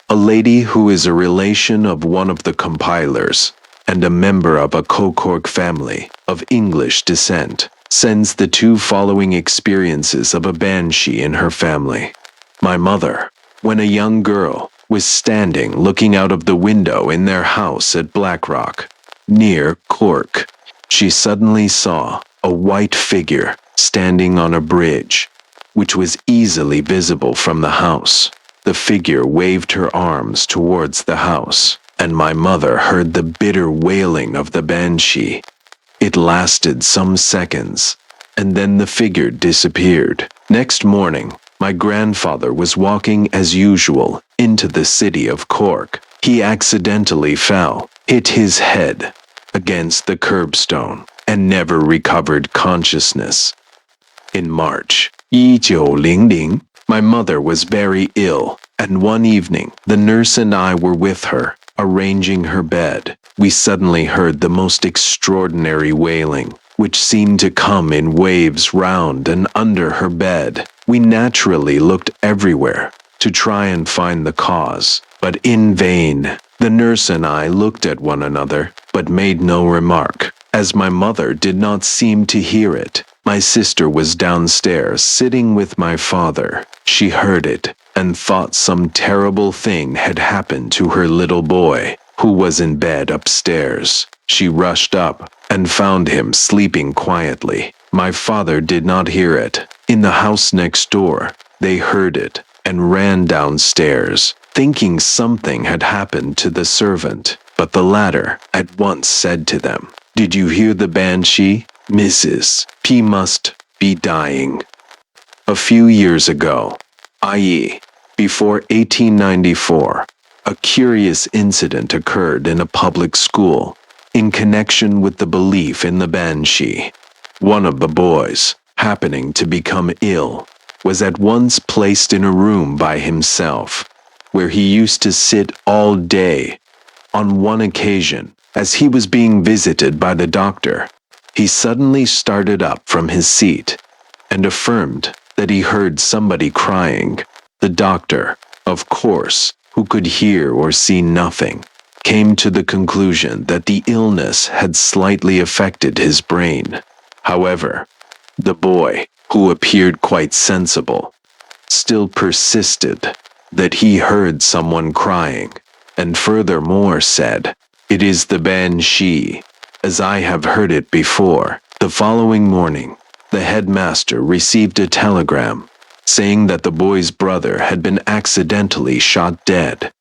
S1: A lady who is a relation of one of the compilers and a member of a Cocork family of English descent sends the two following experiences of a banshee in her family. My mother, when a young girl, was standing looking out of the window in their house at Blackrock, near Cork. She suddenly saw a white figure standing on a bridge, which was easily visible from the house. The figure waved her arms towards the house, and my mother heard the bitter wailing of the banshee. It lasted some seconds, and then the figure disappeared. Next morning, my grandfather was walking as usual into the city of Cork. He accidentally fell, hit his head against the curbstone, and never recovered consciousness. In March 1900, my mother was very ill, and one evening the nurse and I were with her, arranging her bed. We suddenly heard the most extraordinary wailing, which seemed to come in waves round and under her bed. We naturally looked everywhere to try and find the cause, but in vain. The nurse and I looked at one another, but made no remark, as my mother did not seem to hear it. My sister was downstairs sitting with my father. She heard it and thought some terrible thing had happened to her little boy, who was in bed upstairs. She rushed up and found him sleeping quietly. My father did not hear it. In the house next door, they heard it and ran downstairs, thinking something had happened to the servant, but the latter at once said to them, "Did you hear the banshee? Mrs. P must be dying." A few years ago, i.e., before 1894, a curious incident occurred in a public school in connection with the belief in the banshee. One of the boys, happening to become ill, was at once placed in a room by himself, where he used to sit all day. On one occasion, as he was being visited by the doctor, he suddenly started up from his seat and affirmed that he heard somebody crying. The doctor, of course, who could hear or see nothing, came to the conclusion that the illness had slightly affected his brain. However, the boy, who appeared quite sensible, still persisted that he heard someone crying, and furthermore said, "It is the banshee, as I have heard it before." The following morning, the headmaster received a telegram saying that the boy's brother had been accidentally shot dead,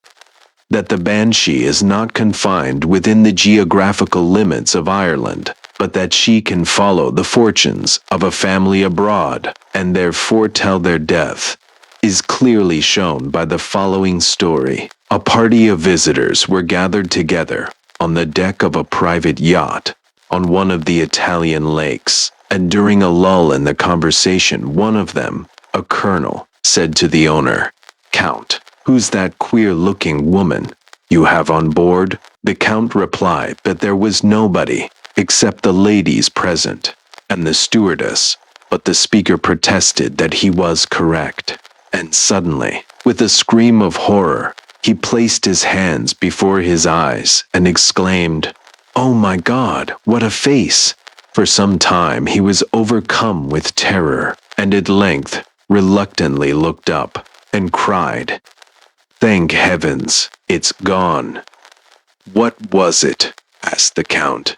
S1: that the banshee is not confined within the geographical limits of Ireland, but that she can follow the fortunes of a family abroad, and therefore tell their death, is clearly shown by the following story. A party of visitors were gathered together on the deck of a private yacht on one of the Italian lakes, and during a lull in the conversation, one of them, a colonel, said to the owner, "Count, who's that queer-looking woman you have on board?" The count replied that there was nobody except the ladies present and the stewardess, but the speaker protested that he was correct. And suddenly, with a scream of horror, He placed his hands before his eyes and exclaimed, "Oh my God, what a face!" For some time he was overcome with terror, and at length reluctantly looked up and cried, "Thank heavens, it's gone." "What was it?" asked the Count.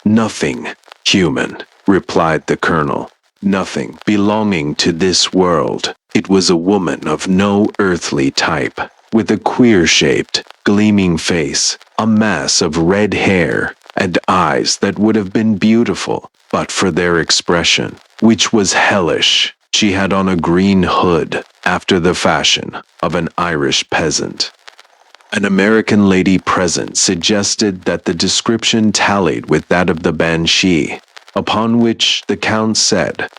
S1: "Nothing human," replied the Colonel. "Nothing belonging to this world. It was a woman of no earthly type, with a queer-shaped, gleaming face, a mass of red hair, and eyes that would have been beautiful but for their expression, which was hellish. She had on a green hood, after the fashion of an Irish peasant." An American lady present suggested that the description tallied with that of the banshee, upon which the Count said,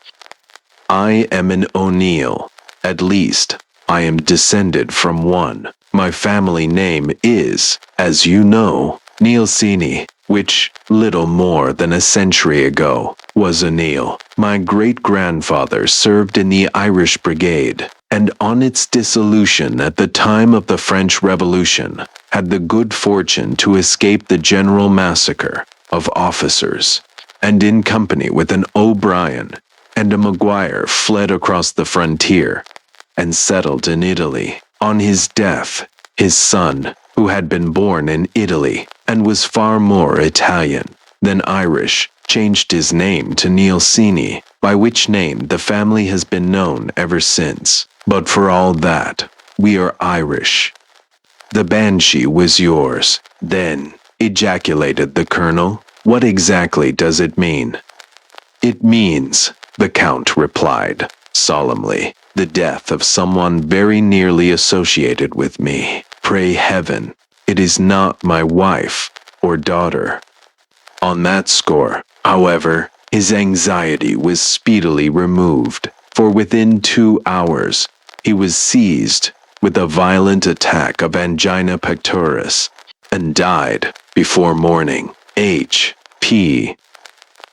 S1: "I am an O'Neill. At least, I am descended from one. My family name is, as you know, Neilsini, which, little more than a century ago, was O'Neill. My great-grandfather served in the Irish Brigade, and on its dissolution at the time of the French Revolution, had the good fortune to escape the general massacre of officers, and in company with an O'Brien and a Maguire fled across the frontier, and settled in Italy. On his death, his son, who had been born in Italy and was far more Italian than Irish, changed his name to Neilsini, by which name the family has been known ever since. But for all that, we are Irish." "The banshee was yours, then," ejaculated the Colonel. "What exactly does it mean?" "It means," the Count replied, solemnly, "the death of someone very nearly associated with me. Pray heaven, it is not my wife or daughter." On that score, however, his anxiety was speedily removed, for within 2 hours he was seized with a violent attack of angina pectoris, and died before morning. H.P.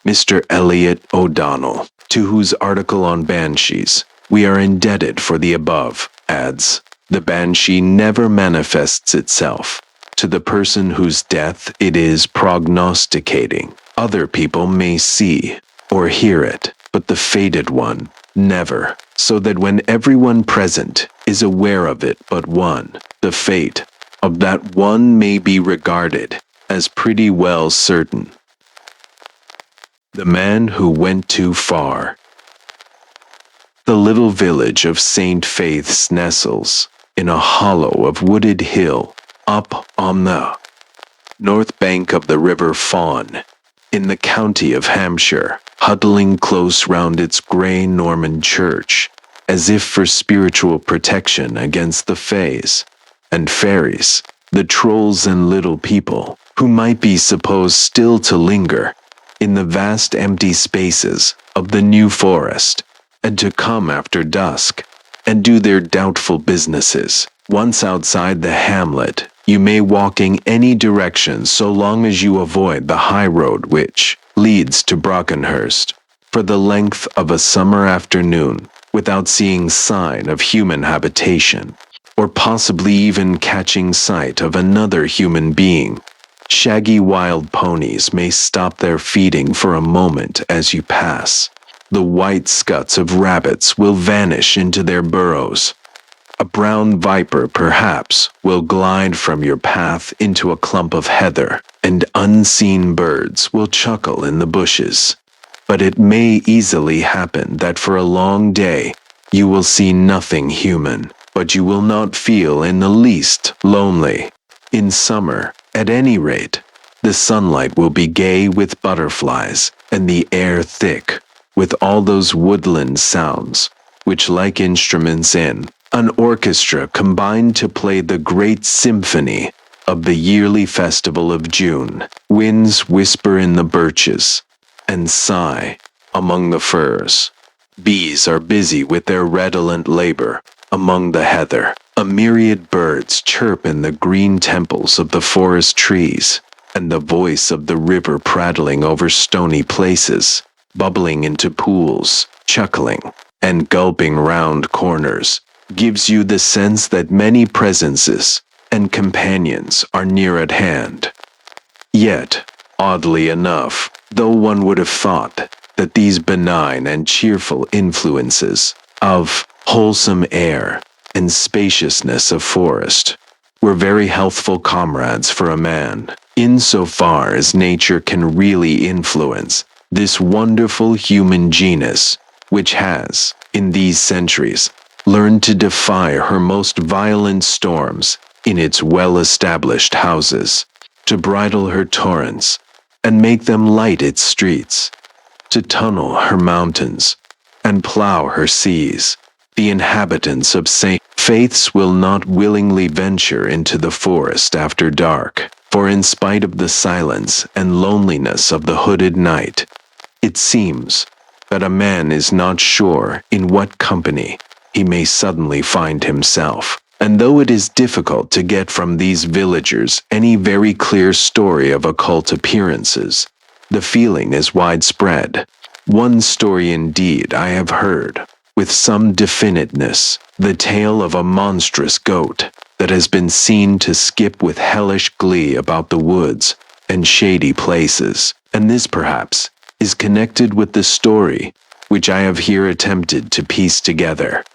S1: Mr. Elliot O'Donnell, to whose article on banshees we are indebted for the above, adds, "The banshee never manifests itself to the person whose death it is prognosticating. Other people may see or hear it, but the fated one never, so that when everyone present is aware of it but one, the fate of that one may be regarded as pretty well certain." The Man Who Went Too Far. The little village of St. Faith's nestles in a hollow of wooded hill up on the north bank of the River Fawn, in the county of Hampshire, huddling close round its grey Norman church, as if for spiritual protection against the fays and fairies, the trolls and little people, who might be supposed still to linger in the vast empty spaces of the New Forest, and to come after dusk, and do their doubtful businesses. Once outside the hamlet, you may walk in any direction so long as you avoid the high road which leads to Brockenhurst, for the length of a summer afternoon, without seeing sign of human habitation, or possibly even catching sight of another human being. Shaggy wild ponies may stop their feeding for a moment as you pass. The white scuts of rabbits will vanish into their burrows. A brown viper, perhaps, will glide from your path into a clump of heather, and unseen birds will chuckle in the bushes. But it may easily happen that for a long day you will see nothing human, but you will not feel in the least lonely. In summer, at any rate, the sunlight will be gay with butterflies, and the air thick with all those woodland sounds, which, like instruments in an orchestra, combine to play the great symphony of the yearly festival of June. Winds whisper in the birches, and sigh among the firs. Bees are busy with their redolent labor among the heather. A myriad birds chirp in the green temples of the forest trees, and the voice of the river prattling over stony places, bubbling into pools, chuckling, and gulping round corners, gives you the sense that many presences and companions are near at hand. Yet, oddly enough, though one would have thought that these benign and cheerful influences of wholesome air and spaciousness of forest were very healthful comrades for a man, insofar as nature can really influence this wonderful human genus, which has, in these centuries, learned to defy her most violent storms in its well-established houses, to bridle her torrents and make them light its streets, to tunnel her mountains and plow her seas. The inhabitants of St. Faiths will not willingly venture into the forest after dark, for in spite of the silence and loneliness of the hooded night, it seems that a man is not sure in what company he may suddenly find himself. And though it is difficult to get from these villagers any very clear story of occult appearances, the feeling is widespread. One story indeed I have heard, with some definiteness, the tale of a monstrous goat that has been seen to skip with hellish glee about the woods and shady places, and this perhaps is connected with the story which I have here attempted to piece together.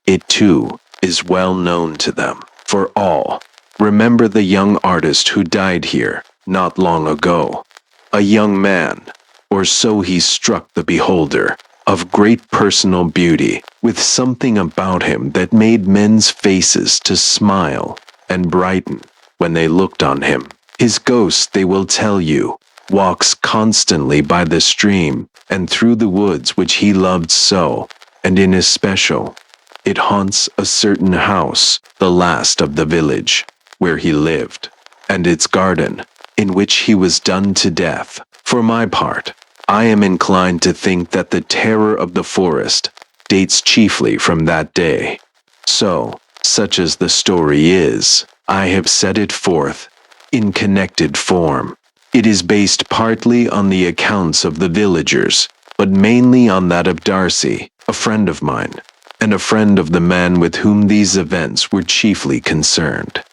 S1: It too is well known to them, for all remember the young artist who died here not long ago, a young man, or so he struck the beholder, of great personal beauty, with something about him that made men's faces to smile and brighten when they looked on him. His ghost, they will tell you, walks constantly by the stream and through the woods which he loved so, and in especial, it haunts a certain house, the last of the village, where he lived, and its garden, in which he was done to death. For my part, I am inclined to think that the terror of the forest dates chiefly from that day. So, such as the story is, I have set it forth in connected form. It is based partly on the accounts of the villagers, but mainly on that of Darcy, a friend of mine, and a friend of the man with whom these events were chiefly concerned.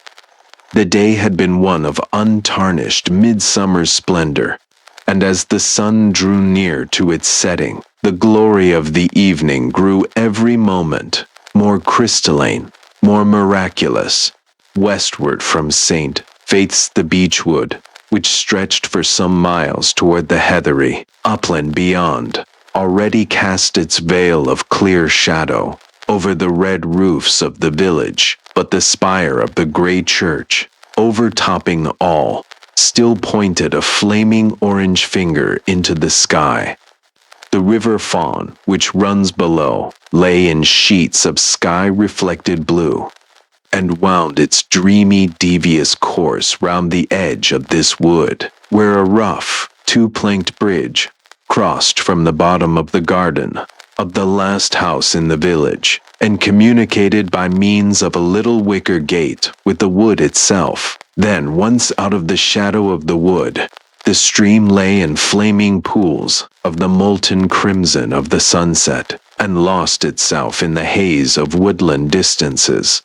S1: The day had been one of untarnished midsummer splendor, and as the sun drew near to its setting, the glory of the evening grew every moment more crystalline, more miraculous. Westward from St. Faith's the beechwood, which stretched for some miles toward the heathery upland beyond, already cast its veil of clear shadow over the red roofs of the village, but the spire of the gray church, overtopping all, still pointed a flaming orange finger into the sky. The river Fawn, which runs below, lay in sheets of sky-reflected blue, and wound its dreamy, devious course round the edge of this wood, where a rough, two-planked bridge crossed from the bottom of the garden of the last house in the village, and communicated by means of a little wicker gate with the wood itself. Then, once out of the shadow of the wood, the stream lay in flaming pools of the molten crimson of the sunset, and lost itself in the haze of woodland distances.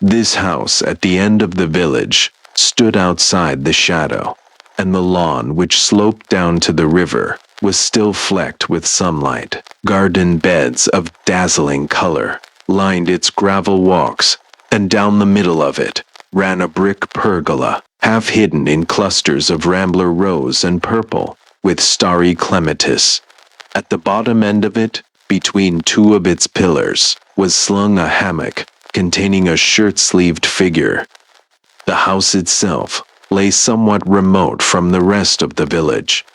S1: This house at the end of the village stood outside the shadow, and the lawn which sloped down to the river was still flecked with sunlight. Garden beds of dazzling color lined its gravel walks, and down the middle of it ran a brick pergola, half hidden in clusters of rambler rose and purple, with starry clematis. At the bottom end of it, between two of its pillars, was slung a hammock containing a shirt-sleeved figure. The house itself lay somewhat remote from the rest of the village,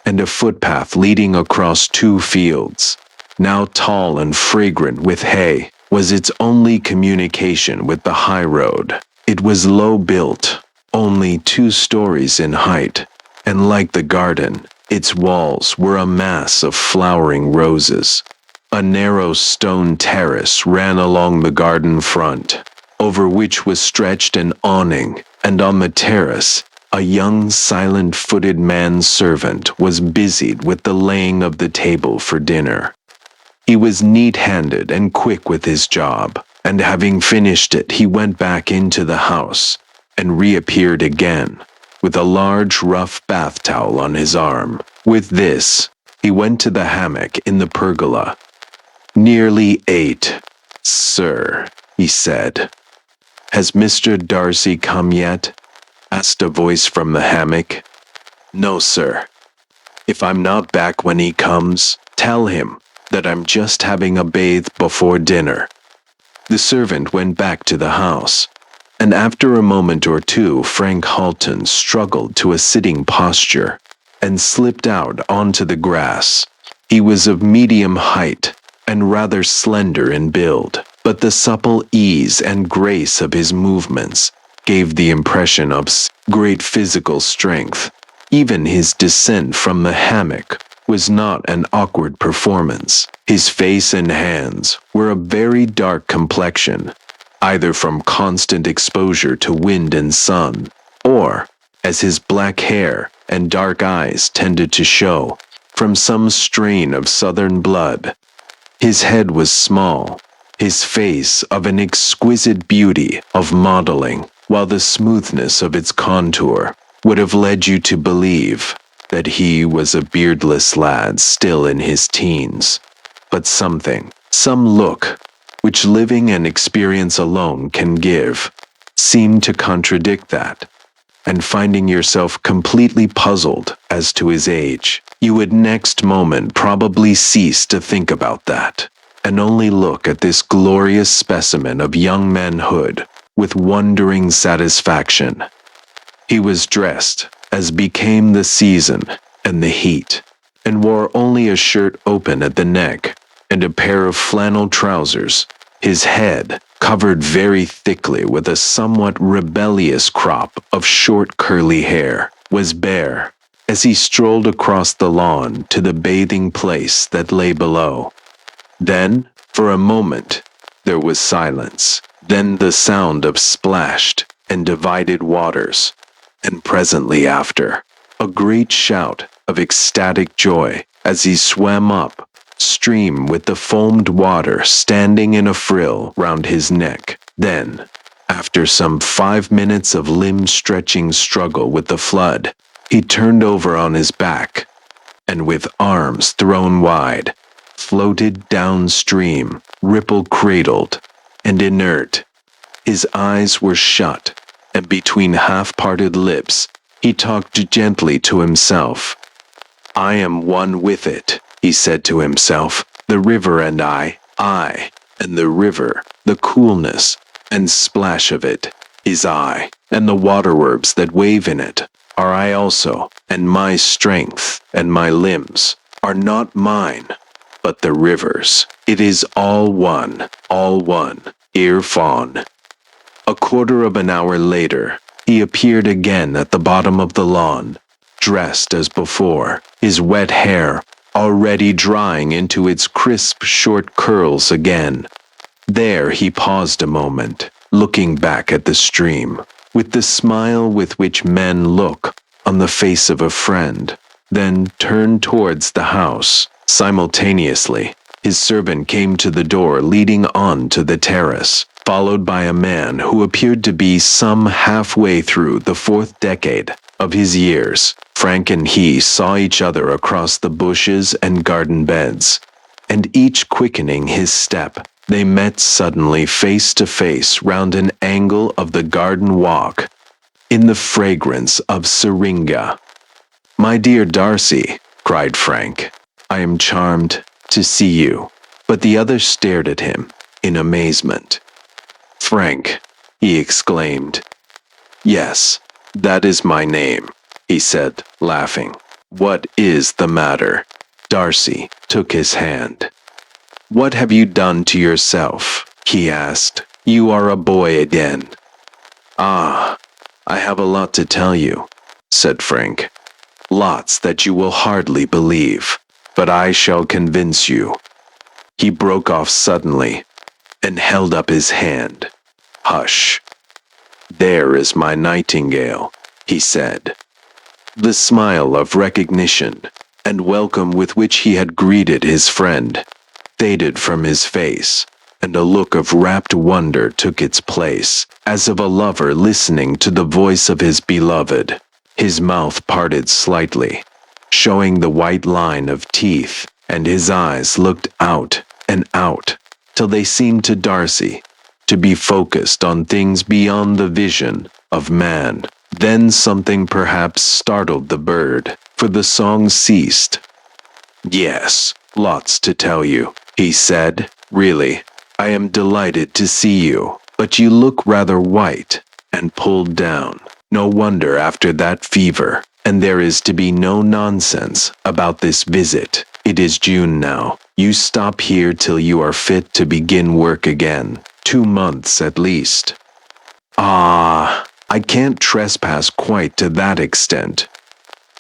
S1: and a footpath leading across two fields, now tall and fragrant with hay, was its only communication with the high road. It was low built, only 2 stories in height, and like the garden, its walls were a mass of flowering roses. A narrow stone terrace ran along the garden front, over which was stretched an awning, and on the terrace, a young silent-footed man-servant was busied with the laying of the table for dinner. He was neat-handed and quick with his job, and having finished it, he went back into the house and reappeared again with a large rough bath towel on his arm. With this, he went to the hammock in the pergola. "Nearly 8, sir," he said. "Has Mr. Darcy come yet?" asked a voice from the hammock. "No, sir. If I'm not back when he comes, tell him that I'm just having a bathe before dinner." The servant went back to the house, and after a moment or two, Frank Halton struggled to a sitting posture and slipped out onto the grass. He was of medium height and rather slender in build, but the supple ease and grace of his movements gave the impression of great physical strength. Even his descent from the hammock was not an awkward performance. His face and hands were of very dark complexion, either from constant exposure to wind and sun, or, as his black hair and dark eyes tended to show, from some strain of southern blood. His head was small, his face of an exquisite beauty of modeling, while the smoothness of its contour would have led you to believe that he was a beardless lad still in his teens. But some look, which living and experience alone can give, seemed to contradict that, and finding yourself completely puzzled as to his age, you would next moment probably cease to think about that, and only look at this glorious specimen of young manhood with wondering satisfaction. He was dressed as became the season and the heat, and wore only a shirt open at the neck and a pair of flannel trousers. His head, covered very thickly with a somewhat rebellious crop of short curly hair, was bare as he strolled across the lawn to the bathing place that lay below. Then, for a moment, there was silence, then the sound of splashed and divided waters, and presently after, a great shout of ecstatic joy as he swam up stream with the foamed water standing in a frill round his neck. Then, after some 5 minutes of limb-stretching struggle with the flood, he turned over on his back, and with arms thrown wide, floated downstream, ripple-cradled and inert. His eyes were shut, and between half-parted lips, he talked gently to himself. "I am one with it," he said to himself. "The river and I, and the river, the coolness and splash of it, is I, and the waterworks that wave in it, are I also, and my strength and my limbs are not mine, but the river's. It is all one, ere fawn." A quarter of an hour later, he appeared again at the bottom of the lawn, dressed as before, his wet hair already drying into its crisp short curls again. There he paused a moment, looking back at the stream, with the smile with which men look on the face of a friend, then turned towards the house. Simultaneously, his servant came to the door leading on to the terrace, followed by a man who appeared to be some halfway through the 4th decade of his years. Frank and he saw each other across the bushes and garden beds, and each quickening his step, they met suddenly face to face round an angle of the garden walk, in the fragrance of syringa. "My dear Darcy," cried Frank, "I am charmed to see you." But the other stared at him in amazement. "Frank," he exclaimed. "Yes, that is my name," he said, laughing. "What is the matter?" Darcy took his hand. "What have you done to yourself?" he asked. "You are a boy again." "Ah, I have a lot to tell you," said Frank. "Lots that you will hardly believe, but I shall convince you." He broke off suddenly and held up his hand. "Hush. There is my nightingale," he said. The smile of recognition and welcome with which he had greeted his friend faded from his face, and a look of rapt wonder took its place, as of a lover listening to the voice of his beloved. His mouth parted slightly, showing the white line of teeth, and his eyes looked out and out, till they seemed to Darcy to be focused on things beyond the vision of man. Then something perhaps startled the bird, for the song ceased. "Yes, lots to tell you," he said. "Really, I am delighted to see you, but you look rather white and pulled down. No wonder after that fever, and there is to be no nonsense about this visit. It is June now. You stop here till you are fit to begin work again. 2 months at least." "Ah, I can't trespass quite to that extent."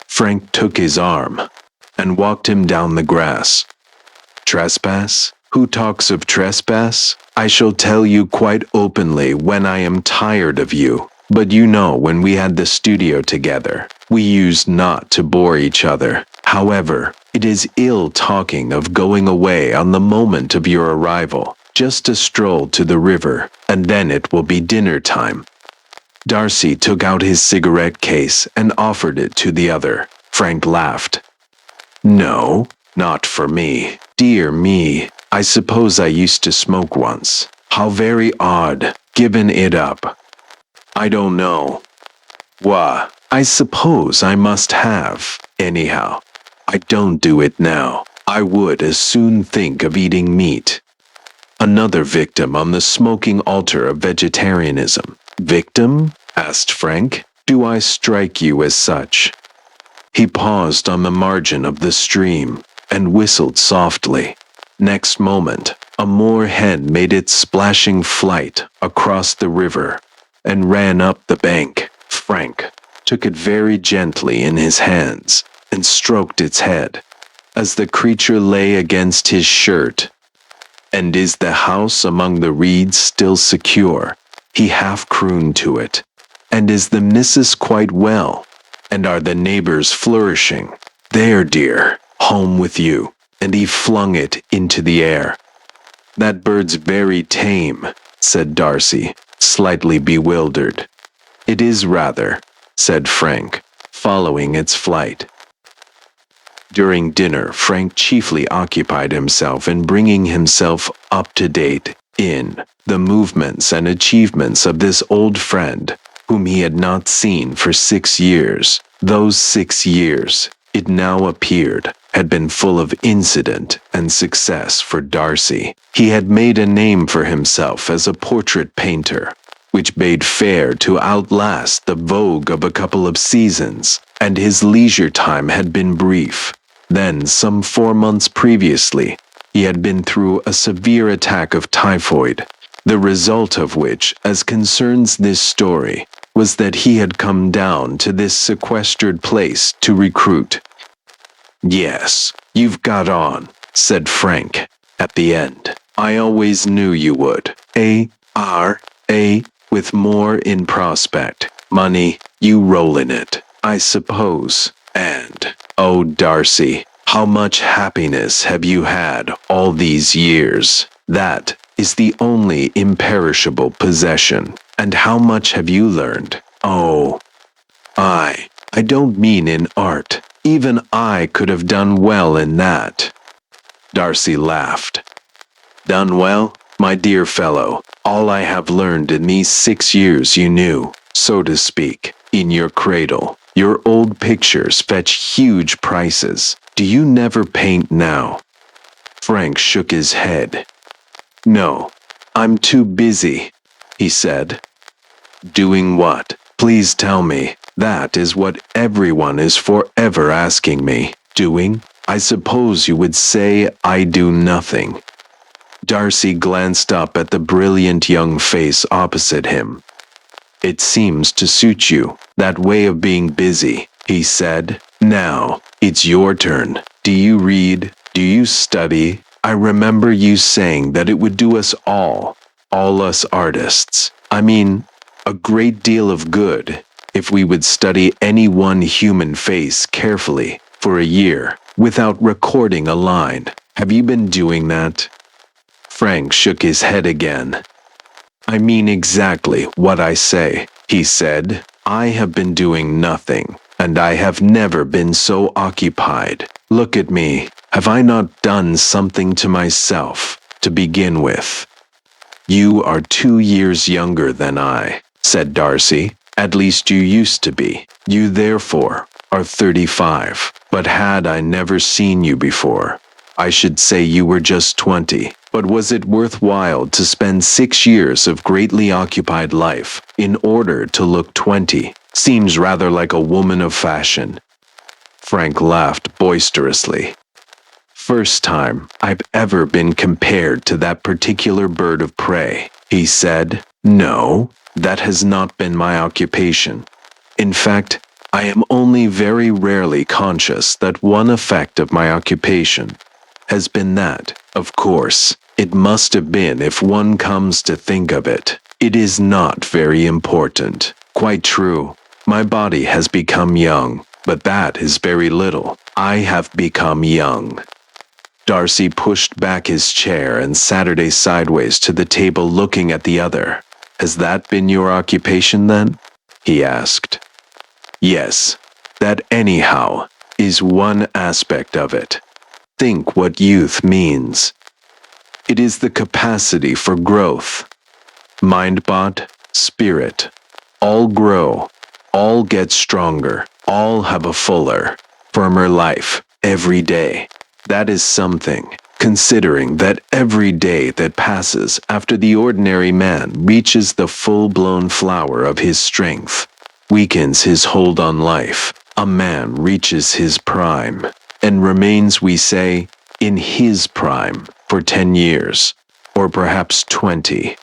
S1: Frank took his arm and walked him down the grass. "Trespass? Who talks of trespass? I shall tell you quite openly when I am tired of you. But you know when we had the studio together, we used not to bore each other. However, it is ill talking of going away on the moment of your arrival, just a stroll to the river, and then it will be dinner time." Darcy took out his cigarette case and offered it to the other. Frank laughed. "No, not for me. Dear me, I suppose I used to smoke once. How very odd, given it up. I don't know. Why, I suppose I must have. Anyhow, I don't do it now. I would as soon think of eating meat." Another victim on the smoking altar of vegetarianism. "Victim?" asked Frank. "Do I strike you as such?" He paused on the margin of the stream and whistled softly. Next moment, a moorhen made its splashing flight across the river and ran up the bank. Frank took it very gently in his hands and stroked its head as the creature lay against his shirt. "And is the house among the reeds still secure?" he half crooned to it. "And is the missus quite well? And are the neighbors flourishing? There, dear, home with you." And he flung it into the air. "That bird's very tame," said Darcy, slightly bewildered. "It is rather," said Frank, following its flight. During dinner, Frank chiefly occupied himself in bringing himself up to date in the movements and achievements of this old friend, whom he had not seen for 6 years. Those 6 years, it now appeared, had been full of incident and success for Darcy. He had made a name for himself as a portrait painter, which bade fair to outlast the vogue of a couple of seasons, and his leisure time had been brief. Then, some 4 months previously, he had been through a severe attack of typhoid, the result of which, as concerns this story, was that he had come down to this sequestered place to recruit. "Yes, you've got on," said Frank at the end. "I always knew you would. With more in prospect. Money, you roll in it, I suppose. And, oh Darcy, how much happiness have you had all these years? That is the only imperishable possession. And how much have you learned? Oh, I don't mean in art. Even I could have done well in that." Darcy laughed. "Done well? My dear fellow, all I have learned in these 6 years you knew, so to speak, in your cradle. Your old pictures fetch huge prices. Do you never paint now?" Frank shook his head. "No, I'm too busy," he said. "Doing what? Please tell me. That is what everyone is forever asking me. Doing? I suppose you would say I do nothing." Darcy glanced up at the brilliant young face opposite him. "It seems to suit you, that way of being busy," he said. "Now, it's your turn. Do you read? Do you study? I remember you saying that it would do us all us artists, I mean, a great deal of good, if we would study any one human face carefully for a year, without recording a line. Have you been doing that?" Frank shook his head again. I mean exactly what I say, he said. I have been doing nothing, and I have never been so occupied. Look at me. Have I not done something to myself, to begin with? You are 2 years younger than I, said Darcy. At least you used to be. You therefore are 35. But had I never seen you before, I should say you were just 20. But was it worthwhile to spend 6 years of greatly occupied life in order to look 20? Seems rather like a woman of fashion. Frank laughed boisterously. First time I've ever been compared to that particular bird of prey, he said. No, that has not been my occupation. In fact, I am only very rarely conscious that one effect of my occupation has been that, of course, it must have been if one comes to think of it. It is not very important. Quite true. My body has become young, but that is very little. I have become young. Darcy pushed back his chair and Saturday sideways to the table looking at the other. Has that been your occupation then? He asked. Yes, that anyhow is one aspect of it. Think what youth means. It is the capacity for growth. Mind, body, spirit, all grow, all get stronger, all have a fuller, firmer life every day. That is something, considering that every day that passes after the ordinary man reaches the full-blown flower of his strength, weakens his hold on life, a man reaches his prime, and remains, we say, in his prime for 10 years, or perhaps 20.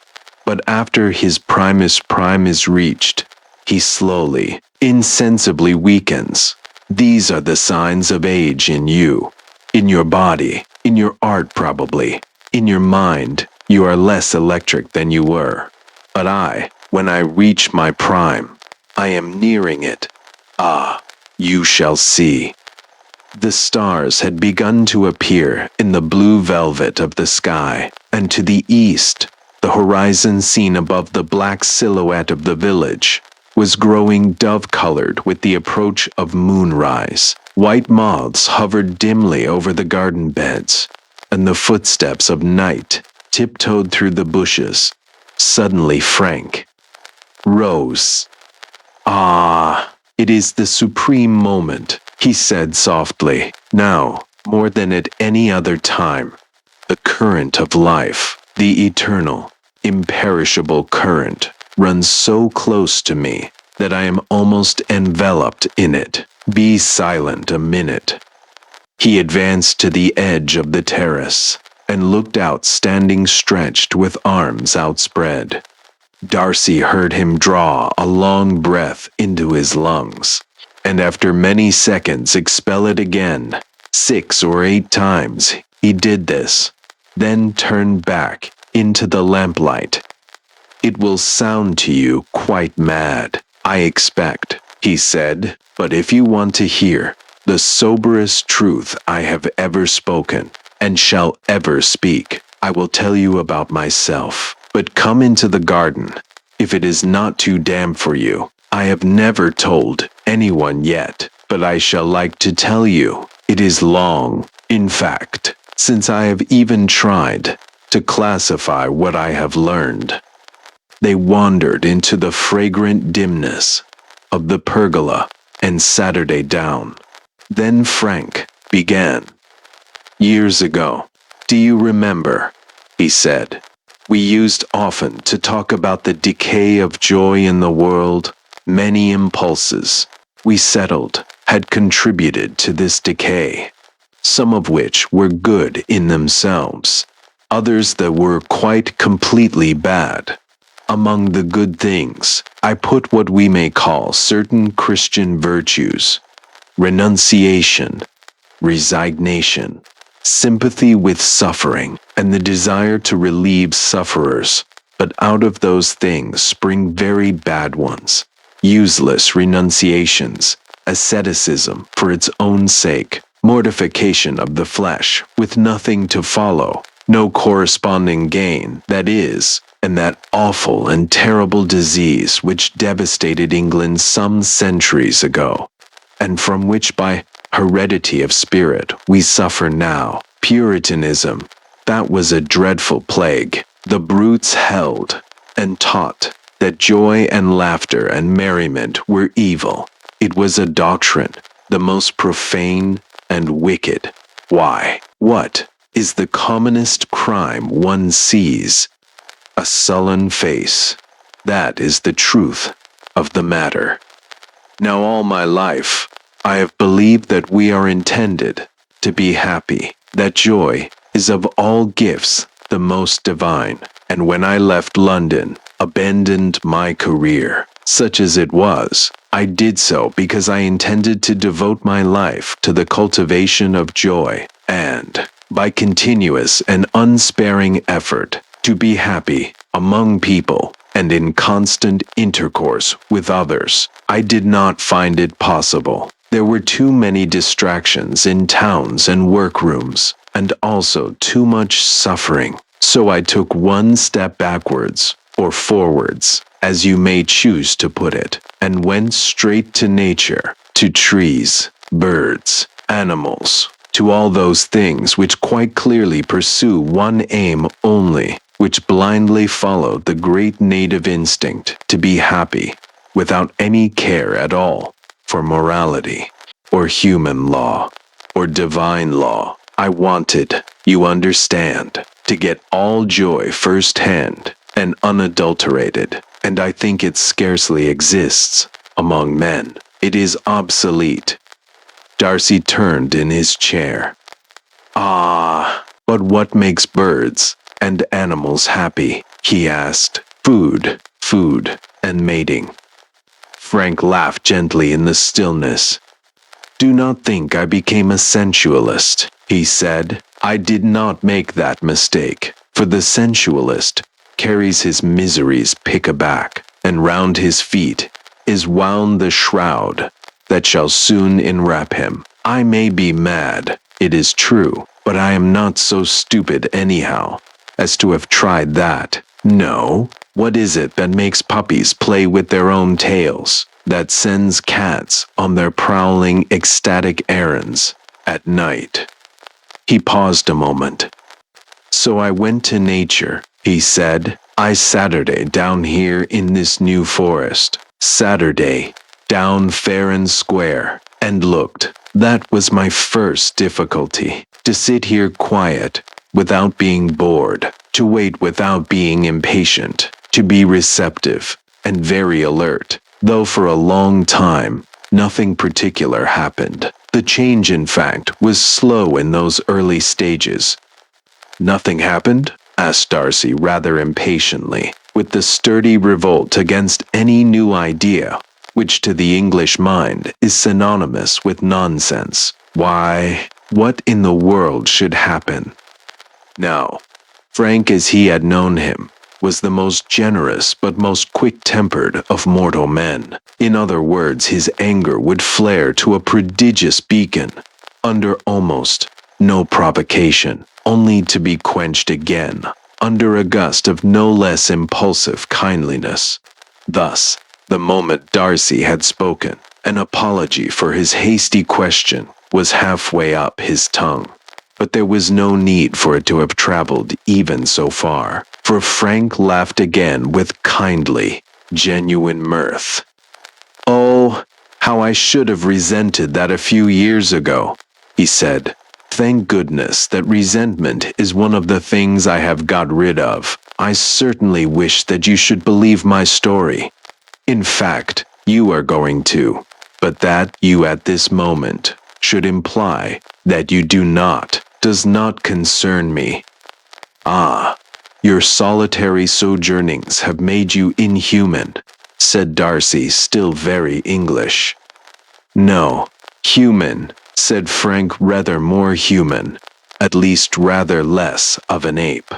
S1: But after his prime is reached, he slowly, insensibly weakens. These are the signs of age in you. In your body, in your art probably, in your mind, you are less electric than you were. But I, when I reach my prime, I am nearing it. Ah, you shall see. The stars had begun to appear in the blue velvet of the sky, and to the east, the horizon seen above the black silhouette of the village was growing dove-colored with the approach of moonrise. White moths hovered dimly over the garden beds, and the footsteps of night tiptoed through the bushes. Suddenly Frank rose. Ah, it is the supreme moment, he said softly. Now, more than at any other time, the current of life, the eternal, imperishable current, runs so close to me that I am almost enveloped in it. Be silent a minute. He advanced to the edge of the terrace and looked out, standing stretched with arms outspread. Darcy heard him draw a long breath into his lungs, and after many seconds expel it again. 6 or 8 times he did this, then turned back into the lamplight. It will sound to you quite mad, I expect, he said, but if you want to hear the soberest truth I have ever spoken and shall ever speak, I will tell you about myself. But come into the garden, if it is not too damp for you. I have never told anyone yet, but I shall like to tell you. It is long, in fact, since I have even tried to classify what I have learned. They wandered into the fragrant dimness of the pergola and Saturday down. Then Frank began. Years ago, do you remember, he said, we used often to talk about the decay of joy in the world. Many impulses, we settled, had contributed to this decay, some of which were good in themselves, others that were quite completely bad. Among the good things, I put what we may call certain Christian virtues: renunciation, resignation, sympathy with suffering, and the desire to relieve sufferers. But out of those things spring very bad ones: useless renunciations, asceticism for its own sake, mortification of the flesh with nothing to follow, no corresponding gain, that is, and that awful and terrible disease which devastated England some centuries ago, and from which by heredity of spirit we suffer now. Puritanism, that was a dreadful plague. The brutes held and taught that joy and laughter and merriment were evil. It was a doctrine, the most profane and wicked. Why? What is the commonest crime one sees? A sullen face. That is the truth of the matter. Now all my life, I have believed that we are intended to be happy, that joy is of all gifts the most divine, and when I left London, abandoned my career, such as it was, I did so because I intended to devote my life to the cultivation of joy, and, by continuous and unsparing effort, to be happy among people and in constant intercourse with others. I did not find it possible. There were too many distractions in towns and workrooms, and also too much suffering. So I took one step backwards, or forwards, as you may choose to put it, and went straight to nature, to trees, birds, animals, to all those things which quite clearly pursue one aim only, which blindly followed the great native instinct to be happy, without any care at all for morality, or human law, or divine law. I wanted, you understand, to get all joy first-hand and unadulterated, and I think it scarcely exists among men. It is obsolete. Darcy turned in his chair. Ah, but what makes birds and animals happy? He asked. Food, and mating. Frank laughed gently in the stillness. Do not think I became a sensualist, he said. I did not make that mistake, for the sensualist carries his miseries pick-a-back, and round his feet is wound the shroud that shall soon enwrap him. I may be mad, it is true, but I am not so stupid anyhow as to have tried that. No, what is it that makes puppies play with their own tails, that sends cats on their prowling, ecstatic errands at night? He paused a moment. So I went to nature, he said. I Saturday down here in this new forest. Saturday, down fair and square, and looked. That was my first difficulty, to sit here quiet, without being bored, to wait without being impatient, to be receptive, and very alert, though for a long time, nothing particular happened. The change, in fact, was slow in those early stages. Nothing happened? Asked Darcy rather impatiently, with the sturdy revolt against any new idea, which to the English mind is synonymous with nonsense. Why, what in the world should happen? Now, Frank as he had known him, was the most generous but most quick-tempered of mortal men. In other words, his anger would flare to a prodigious beacon, under almost no provocation, only to be quenched again, under a gust of no less impulsive kindliness. Thus, the moment Darcy had spoken, an apology for his hasty question was halfway up his tongue. But there was no need for it to have traveled even so far, for Frank laughed again with kindly, genuine mirth. Oh, how I should have resented that a few years ago, he said. Thank goodness that resentment is one of the things I have got rid of. I certainly wish that you should believe my story. In fact, you are going to, but that you at this moment should imply that you do not, does not concern me. Ah, your solitary sojournings have made you inhuman, said Darcy, still very English. No, human, said Frank, rather more human, at least rather less of an ape.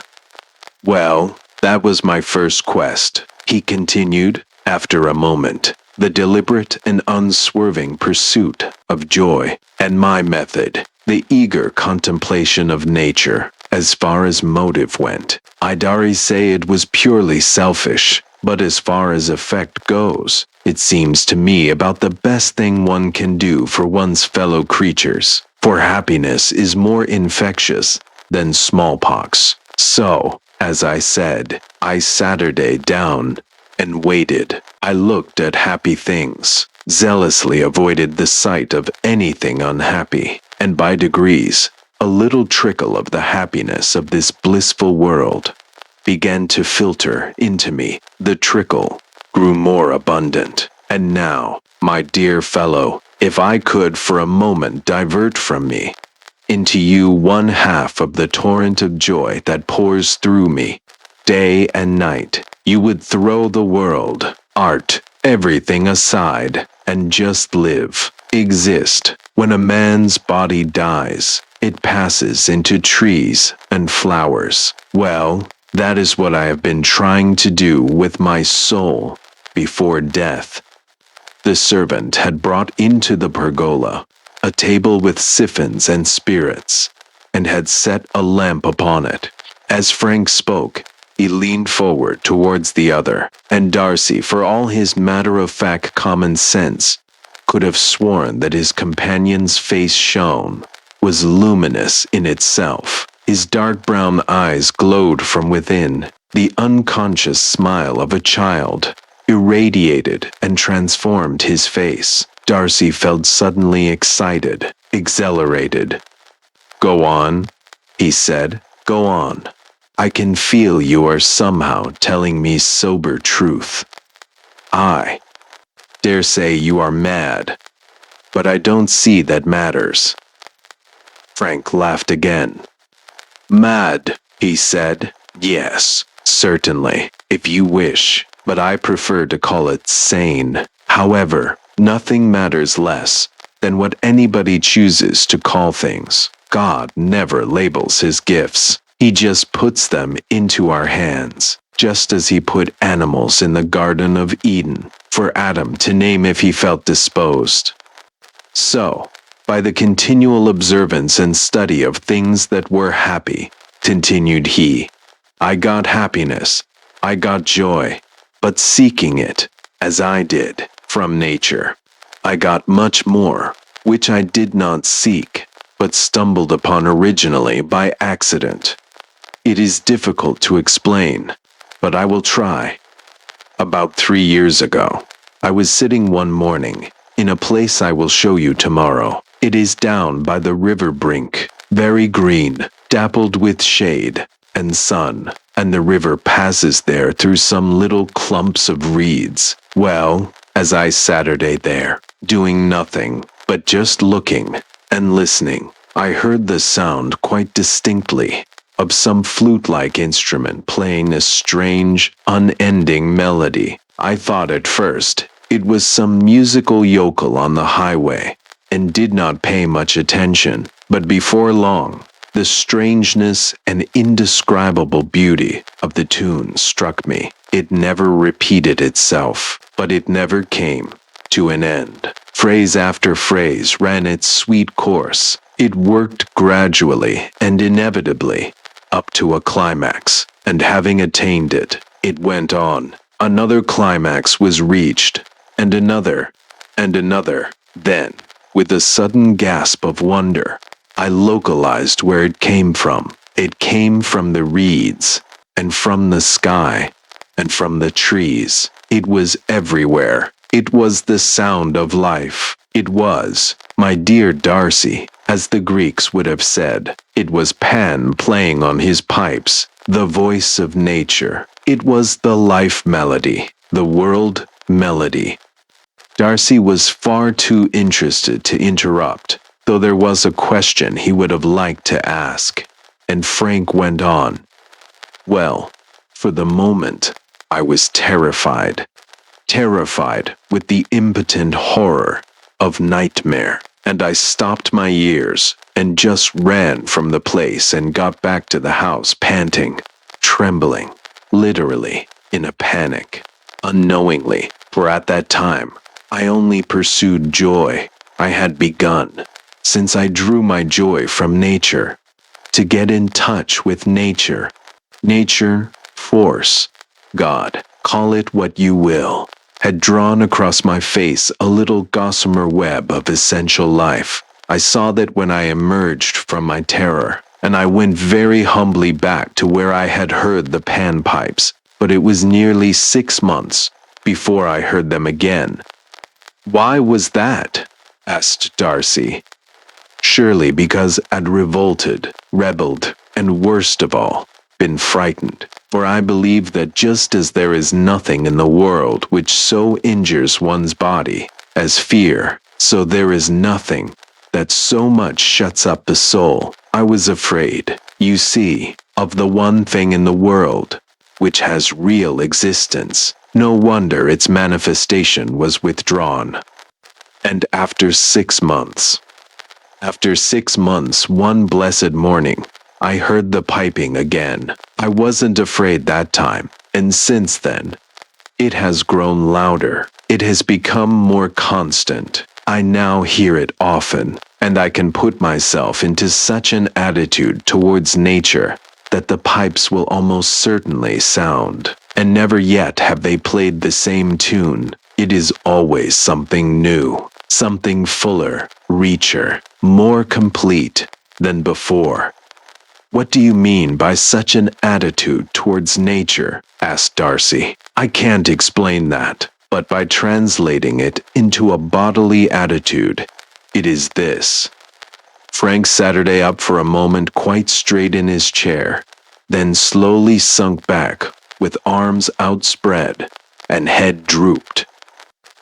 S1: Well, that was my first quest, he continued, after a moment, the deliberate and unswerving pursuit of joy, and my method, the eager contemplation of nature, As far as motive went, I'd already say it was purely selfish, but as far as effect goes, it seems to me about the best thing one can do for one's fellow creatures, for happiness is more infectious than smallpox. So, as I said, I Saturday down and waited. I looked at happy things, zealously avoided the sight of anything unhappy, and by degrees, a little trickle of the happiness of this blissful world began to filter into me. The trickle grew more abundant. And now, my dear fellow, if I could for a moment divert from me into you one half of the torrent of joy that pours through me, day and night, you would throw the world, art, everything aside, and just live, exist. When a man's body dies, it passes into trees and flowers. Well, that is what I have been trying to do with my soul before death. The servant had brought into the pergola a table with siphons and spirits, and had set a lamp upon it. As Frank spoke, he leaned forward towards the other, and Darcy, for all his matter-of-fact common sense, could have sworn that his companion's face shone, was luminous in itself. His dark brown eyes glowed from within. The unconscious smile of a child irradiated and transformed his face. Darcy felt suddenly excited, exhilarated. "Go on," he said. "Go on. I can feel you are somehow telling me sober truth. I dare say you are mad, but I don't see that matters." Frank laughed again. "Mad," he said. "Yes, certainly, if you wish, but I prefer to call it sane. However, nothing matters less than what anybody chooses to call things. God never labels his gifts. He just puts them into our hands, just as he put animals in the Garden of Eden for Adam to name if he felt disposed. So, by the continual observance and study of things that were happy, continued he, I got happiness, I got joy, but seeking it, as I did, from nature, I got much more, which I did not seek, but stumbled upon originally by accident. It is difficult to explain, but I will try. About 3 years ago, I was sitting one morning in a place I will show you tomorrow. It is down by the river brink, very green, dappled with shade and sun, and the river passes there through some little clumps of reeds. Well, as I Saturday there, doing nothing, but just looking and listening, I heard the sound quite distinctly of some flute-like instrument playing a strange, unending melody. I thought at first it was some musical yokel on the highway, and did not pay much attention, but before long, the strangeness and indescribable beauty of the tune struck me. It never repeated itself, but it never came to an end. Phrase after phrase ran its sweet course. It worked gradually and inevitably up to a climax, and having attained it, it went on. Another climax was reached, and another, and another. Then, with a sudden gasp of wonder, I localized where it came from. It came from the reeds, and from the sky, and from the trees. It was everywhere. It was the sound of life. It was, my dear Darcy, as the Greeks would have said, it was Pan playing on his pipes, the voice of nature. It was the life melody, the world melody. Darcy was far too interested to interrupt, though there was a question he would have liked to ask, and Frank went on. Well, for the moment, I was terrified with the impotent horror of nightmare, and I stopped my ears and just ran from the place and got back to the house panting, trembling, literally in a panic, unknowingly, for at that time I only pursued joy I had begun, since I drew my joy from nature. to get in touch with nature. Nature, force, God, call it what you will, had drawn across my face a little gossamer web of essential life. I saw that when I emerged from my terror, and I went very humbly back to where I had heard the panpipes, but it was nearly 6 months before I heard them again. Why was that? Asked Darcy. Surely because I'd revolted, rebelled, and worst of all, been frightened. For I believe that just as there is nothing in the world which so injures one's body as fear, so there is nothing that so much shuts up the soul. I was afraid, you see, of the one thing in the world which has real existence. No wonder its manifestation was withdrawn. And after 6 months, one blessed morning, I heard the piping again. I wasn't afraid that time, and since then, it has grown louder. It has become more constant. I now hear it often, and I can put myself into such an attitude towards nature that the pipes will almost certainly sound, and never yet have they played the same tune. It is always something new, something fuller, richer, more complete than before. What do you mean by such an attitude towards nature? Asked Darcy. I can't explain that, but by translating it into a bodily attitude, it is this. Frank Saturday up for a moment quite straight in his chair, then slowly sunk back with arms outspread and head drooped.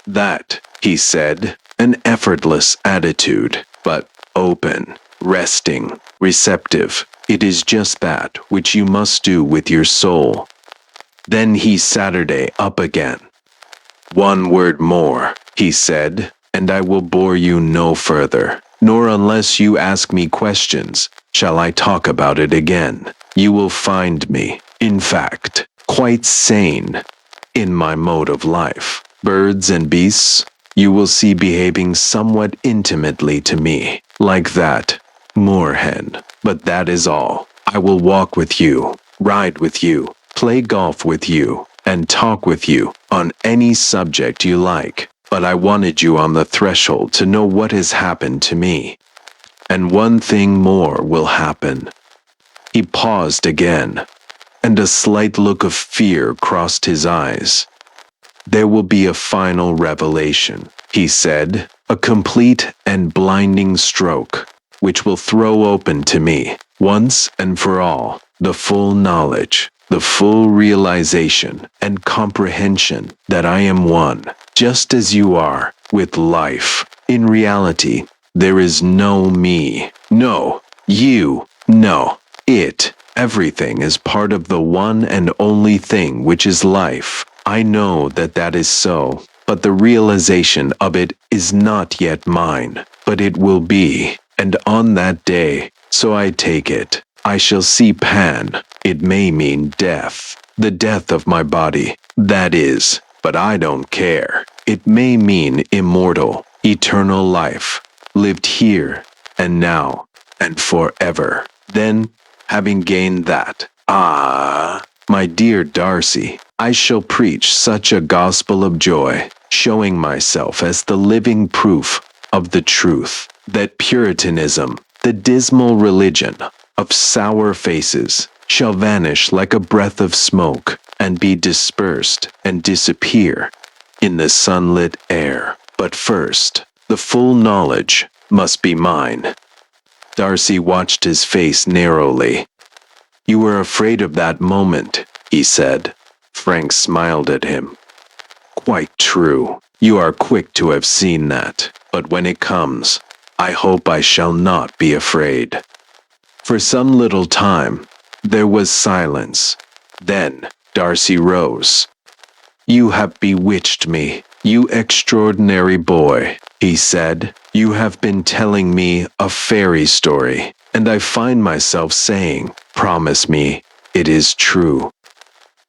S1: That, he said, an effortless attitude, but open, resting, receptive. It is just that which you must do with your soul. Then he Saturday up again. One word more, he said, and I will bore you no further, nor unless you ask me questions, shall I talk about it again. You will find me, in fact, quite sane in my mode of life. Birds and beasts, you will see behaving somewhat intimately to me, like that moorhen. But that is all. I will walk with you, ride with you, play golf with you, and talk with you on any subject you like. But I wanted you on the threshold to know what has happened to me. And one thing more will happen. He paused again, and a slight look of fear crossed his eyes. There will be a final revelation, he said, a complete and blinding stroke, which will throw open to me, once and for all, the full knowledge, the full realization and comprehension that I am one, just as you are, with life. In reality, there is no me, no you, no it. Everything is part of the one and only thing which is life. I know that that is so, but the realization of it is not yet mine, but it will be, and on that day, so I take it, I shall see Pan. It may mean death, the death of my body, that is, but I don't care. It may mean immortal, eternal life, lived here and now and forever. Then, having gained that, my dear Darcy, I shall preach such a gospel of joy, showing myself as the living proof of the truth, that Puritanism, the dismal religion of sour faces, shall vanish like a breath of smoke and be dispersed and disappear in the sunlit air. But first, the full knowledge must be mine. Darcy watched his face narrowly. You were afraid of that moment, he said. Frank smiled at him. Quite true. You are quick to have seen that. But when it comes, I hope I shall not be afraid. For some little time, there was silence. Then Darcy rose. You have bewitched me, you extraordinary boy, he said. You have been telling me a fairy story, and I find myself saying, promise me it is true.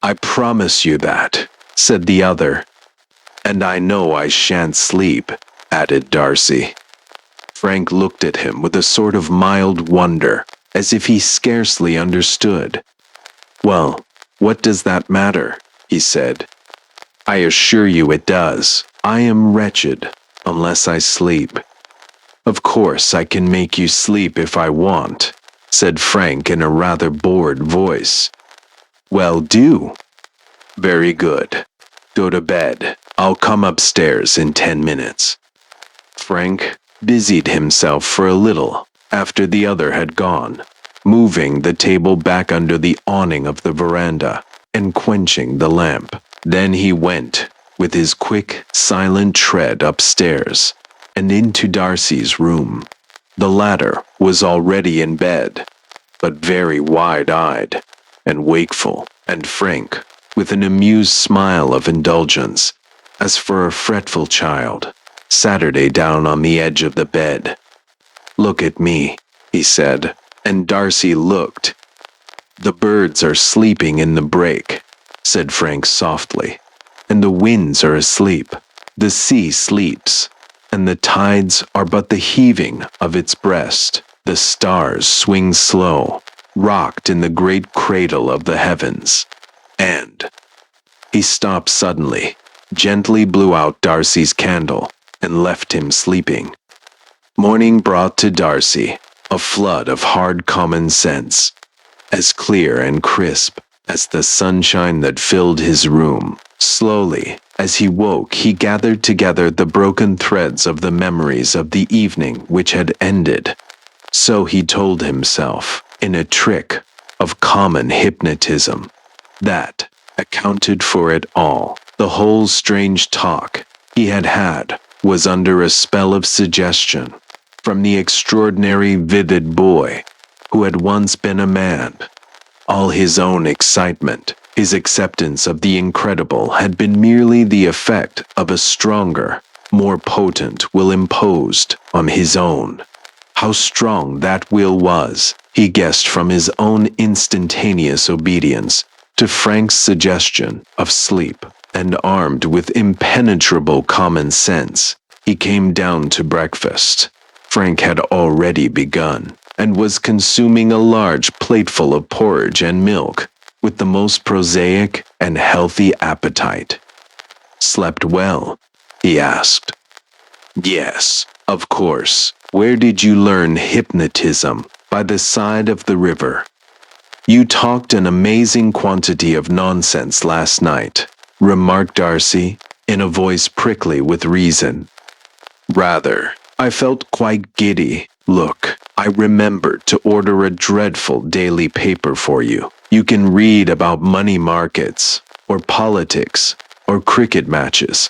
S1: I promise you that, said the other. And I know I shan't sleep, added Darcy. Frank looked at him with a sort of mild wonder. as if he scarcely understood. "Well, what does that matter?" he said. "I assure you it does. I am wretched, unless I sleep." "Of course I can make you sleep if I want," said Frank in a rather bored voice. "Well, do." "Very good. Go to bed. I'll come upstairs in 10 minutes." Frank busied himself for a little after the other had gone, moving the table back under the awning of the veranda and quenching the lamp. Then he went, with his quick, silent tread upstairs and into Darcy's room. The latter was already in bed, but very wide-eyed and wakeful, and Frank, with an amused smile of indulgence, as for a fretful child, Saturday down on the edge of the bed. "Look at me," he said, and Darcy looked. "The birds are sleeping in the break," said Frank softly, "and the winds are asleep. The sea sleeps, and the tides are but the heaving of its breast. The stars swing slow, rocked in the great cradle of the heavens. And—" He stopped suddenly, gently blew out Darcy's candle, and left him sleeping. Morning brought to Darcy a flood of hard common sense, as clear and crisp as the sunshine that filled his room. Slowly, as he woke, he gathered together the broken threads of the memories of the evening which had ended. So he told himself, in a trick of common hypnotism, that accounted for it all. The whole strange talk he had had was under a spell of suggestion from the extraordinary vivid boy who had once been a man. All his own excitement, his acceptance of the incredible, had been merely the effect of a stronger, more potent will imposed on his own. How strong that will was, he guessed from his own instantaneous obedience to Frank's suggestion of sleep, and armed with impenetrable common sense, he came down to breakfast. Frank had already begun, and was consuming a large plateful of porridge and milk with the most prosaic and healthy appetite. "Slept well?" he asked. "Yes, of course. Where did you learn hypnotism? By the side of the river. You talked an amazing quantity of nonsense last night," remarked Darcy, in a voice prickly with reason. "Rather. I felt quite giddy. Look, I remembered to order a dreadful daily paper for you. You can read about money markets, or politics, or cricket matches."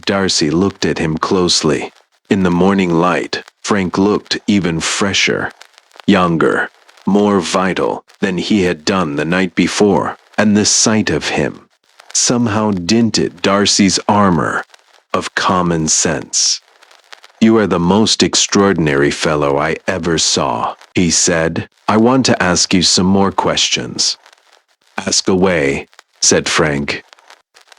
S1: Darcy looked at him closely. In the morning light, Frank looked even fresher, younger, more vital than he had done the night before, and the sight of him somehow dinted Darcy's armor of common sense. "You are the most extraordinary fellow I ever saw," he said. "I want to ask you some more questions." "Ask away," said Frank.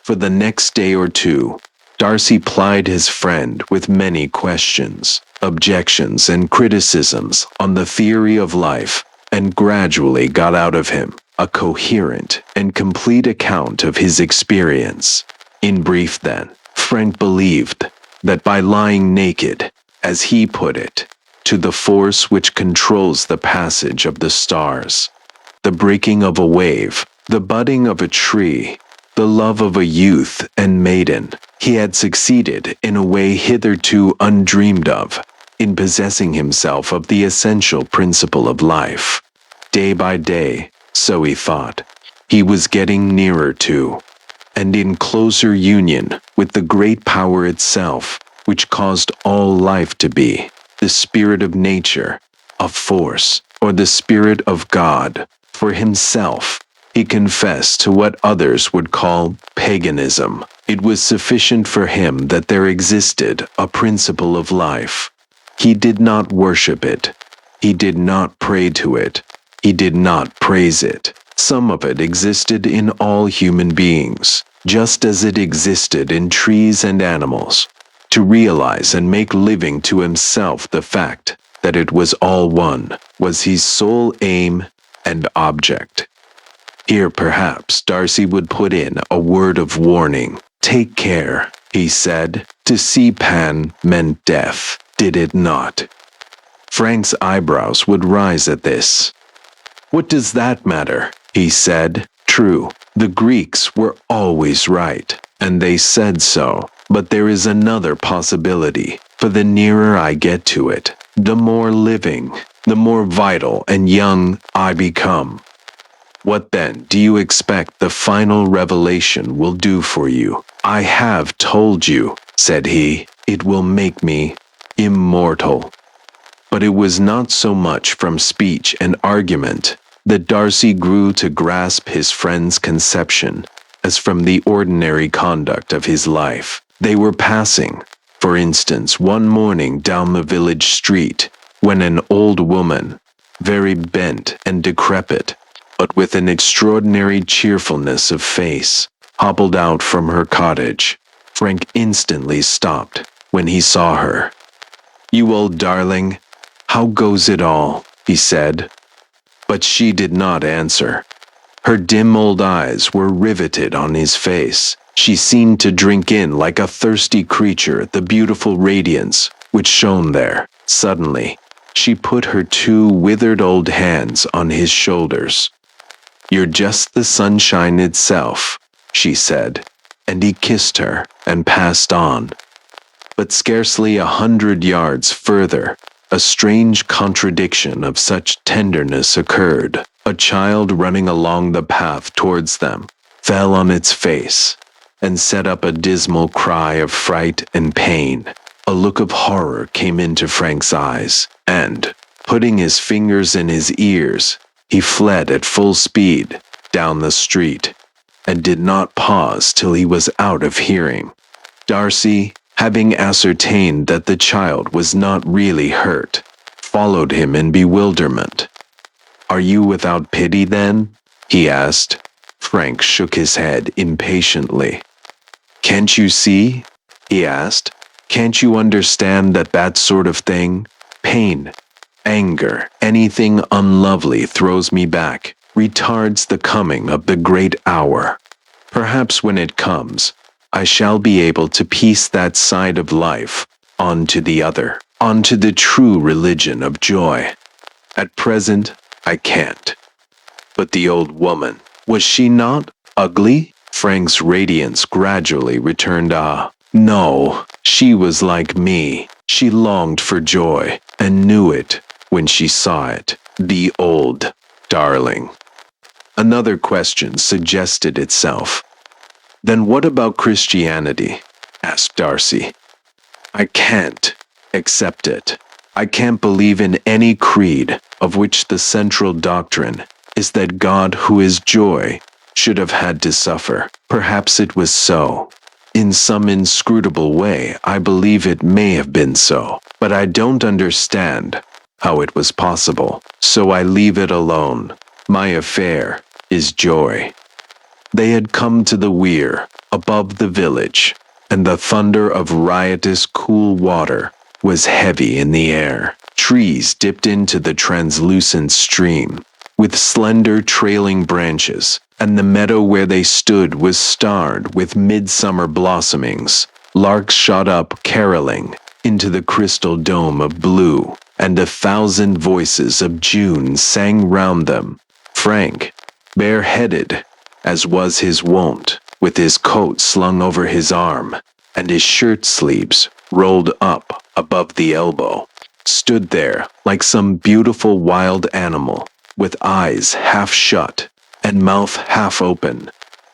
S1: For the next day or two, Darcy plied his friend with many questions, objections, and criticisms on the theory of life, and gradually got out of him a coherent and complete account of his experience. In brief, then, Frank believed that by lying naked, as he put it, to the force which controls the passage of the stars, the breaking of a wave, the budding of a tree, the love of a youth and maiden, he had succeeded in a way hitherto undreamed of, in possessing himself of the essential principle of life. Day by day, so he thought, he was getting nearer to, and in closer union with the great power itself, which caused all life to be, the spirit of nature, of force, or the spirit of God. For himself, he confessed to what others would call paganism. It was sufficient for him that there existed a principle of life. He did not worship it. He did not pray to it. He did not praise it. Some of it existed in all human beings, just as it existed in trees and animals. To realize and make living to himself the fact that it was all one, was his sole aim and object. Here perhaps Darcy would put in a word of warning. Take care, he said. To see Pan meant death, did it not? Frank's eyebrows would rise at this. What does that matter? He said. True, the Greeks were always right, and they said so. But there is another possibility, for the nearer I get to it, the more living, the more vital and young I become. What then do you expect the final revelation will do for you? I have told you, said he, it will make me immortal. But it was not so much from speech and argument that Darcy grew to grasp his friend's conception as from the ordinary conduct of his life. They were passing, for instance, one morning down the village street, when an old woman, very bent and decrepit, but with an extraordinary cheerfulness of face, hobbled out from her cottage. Frank instantly stopped when he saw her. You old darling, how goes it all? He said. But she did not answer. Her dim old eyes were riveted on his face. She seemed to drink in like a thirsty creature the beautiful radiance which shone there. Suddenly, she put her two withered old hands on his shoulders. You're just the sunshine itself, she said, and he kissed her and passed on. But scarcely 100 yards further, a strange contradiction of such tenderness occurred. A child running along the path towards them fell on its face and set up a dismal cry of fright and pain. A look of horror came into Frank's eyes, and, putting his fingers in his ears, he fled at full speed down the street, and did not pause till he was out of hearing. Darcy, having ascertained that the child was not really hurt, followed him in bewilderment. Are you without pity then? He asked. Frank shook his head impatiently. Can't you see? He asked. Can't you understand that sort of thing, pain, anger, anything unlovely throws me back, retards the coming of the great hour? Perhaps when it comes, I shall be able to piece that side of life onto the other, onto the true religion of joy. At present, I can't. But the old woman, was she not ugly? Frank's radiance gradually returned. No, she was like me. She longed for joy and knew it when she saw it. The old darling. Another question suggested itself. Then what about Christianity? Asked Darcy. I can't accept it. I can't believe in any creed of which the central doctrine is that God, who is joy, should have had to suffer. Perhaps it was so. In some inscrutable way, I believe it may have been so, but I don't understand how it was possible, so I leave it alone. My affair is joy. They had come to the weir above the village, and the thunder of riotous cool water was heavy in the air. Trees dipped into the translucent stream with slender trailing branches, and the meadow where they stood was starred with midsummer blossomings. Larks shot up caroling into the crystal dome of blue, and 1,000 voices of June sang round them. Frank, bareheaded, as was his wont, with his coat slung over his arm, and his shirt sleeves rolled up above the elbow, stood there like some beautiful wild animal, with eyes half shut and mouth half open,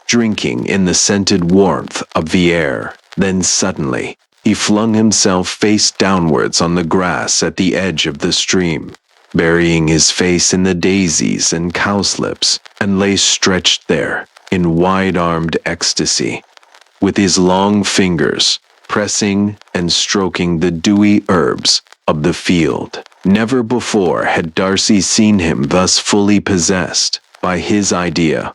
S1: drinking in the scented warmth of the air. Then suddenly, he flung himself face downwards on the grass at the edge of the stream, burying his face in the daisies and cowslips, and lay stretched there in wide-armed ecstasy, with his long fingers pressing and stroking the dewy herbs of the field. Never before had Darcy seen him thus fully possessed by his idea.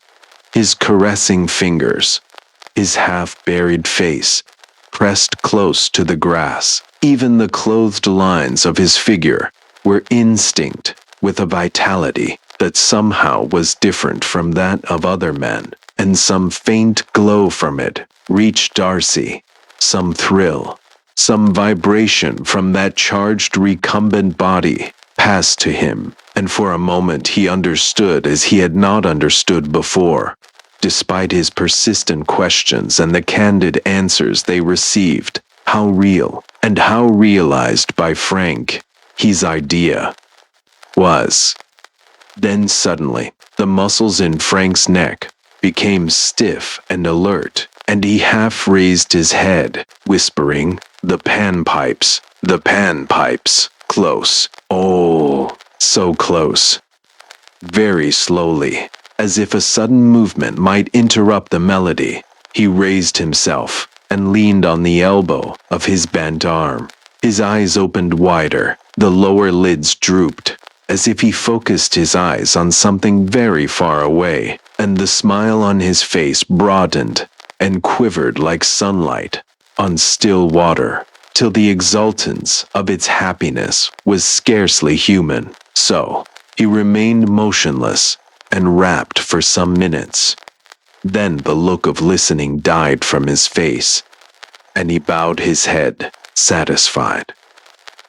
S1: His caressing fingers, his half-buried face, pressed close to the grass. Even the clothed lines of his figure were instinct with a vitality that somehow was different from that of other men, and some faint glow from it reached Darcy, some thrill, some vibration from that charged recumbent body passed to him, and for a moment he understood as he had not understood before, despite his persistent questions and the candid answers they received, how real and how realized by Frank his idea was. Then suddenly, the muscles in Frank's neck became stiff and alert, and he half raised his head, whispering, the panpipes, close, oh, so close. Very slowly, as if a sudden movement might interrupt the melody, he raised himself and leaned on the elbow of his bent arm. His eyes opened wider, the lower lids drooped, as if he focused his eyes on something very far away, and the smile on his face broadened and quivered like sunlight on still water, till the exultance of its happiness was scarcely human. So, he remained motionless and rapt for some minutes. Then the look of listening died from his face, and he bowed his head, satisfied.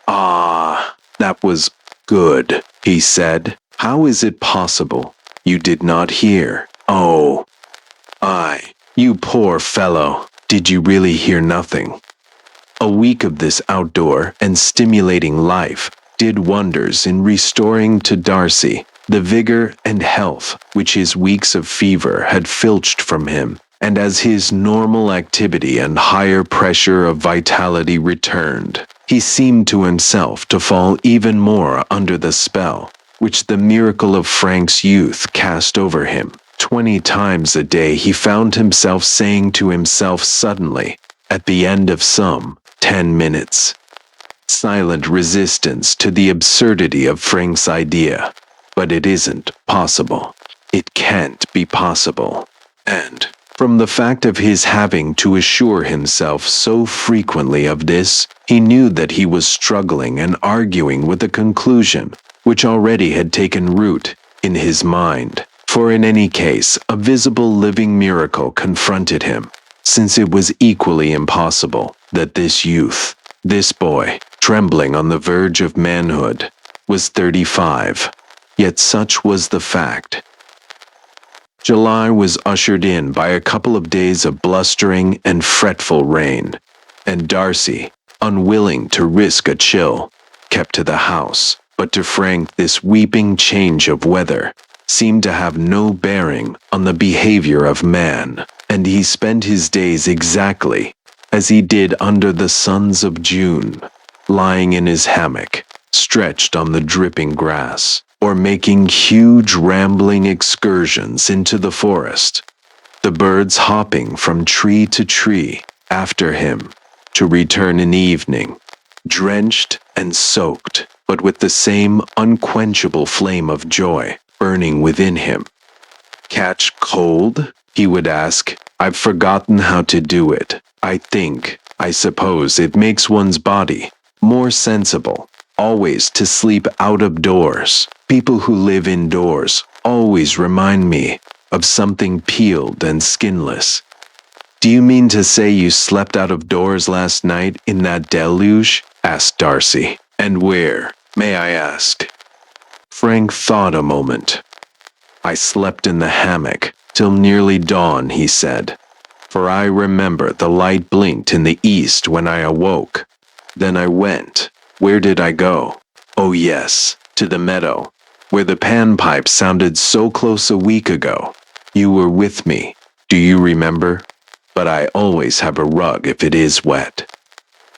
S1: Ah, that was good, he said. How is it possible you did not hear? Oh, you poor fellow, did you really hear nothing? A week of this outdoor and stimulating life did wonders in restoring to Darcy the vigor and health which his weeks of fever had filched from him, and as his normal activity and higher pressure of vitality returned, he seemed to himself to fall even more under the spell which the miracle of Frank's youth cast over him. 20 times a day he found himself saying to himself suddenly, at the end of some 10 minutes, silent resistance to the absurdity of Frank's idea. But it isn't possible. It can't be possible. And, from the fact of his having to assure himself so frequently of this, he knew that he was struggling and arguing with a conclusion which already had taken root in his mind. For in any case, a visible living miracle confronted him, since it was equally impossible that this youth, this boy, trembling on the verge of manhood, was 35. Yet such was the fact. July was ushered in by a couple of days of blustering and fretful rain, and Darcy, unwilling to risk a chill, kept to the house. But to Frank this weeping change of weather seemed to have no bearing on the behavior of man, and he spent his days exactly as he did under the suns of June, lying in his hammock, stretched on the dripping grass, or making huge rambling excursions into the forest, the birds hopping from tree to tree after him, to return in the evening, drenched and soaked, but with the same unquenchable flame of joy burning within him. Catch cold? He would ask. I've forgotten how to do it. I suppose it makes one's body more sensible, always to sleep out of doors. People who live indoors always remind me of something peeled and skinless. Do you mean to say you slept out of doors last night in that deluge? Asked Darcy. And where, may I ask? Frank thought a moment. I slept in the hammock till nearly dawn, he said, for I remember the light blinked in the east when I awoke. Then I went. Where did I go? Oh yes, to the meadow, where the panpipes sounded so close a week ago. You were with me, do you remember? But I always have a rug if it is wet.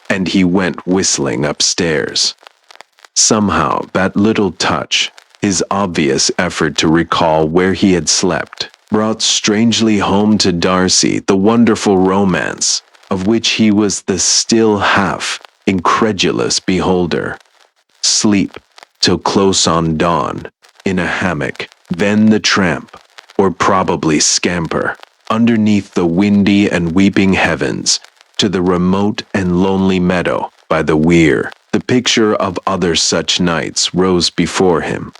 S1: And he went whistling upstairs. Somehow that little touch, his obvious effort to recall where he had slept, brought strangely home to Darcy the wonderful romance of which he was the still half incredulous beholder. Sleep till close on dawn, in a hammock, then the tramp, or probably scamper, underneath the windy and weeping heavens, to the remote and lonely meadow by the weir, The picture of other such nights rose before him.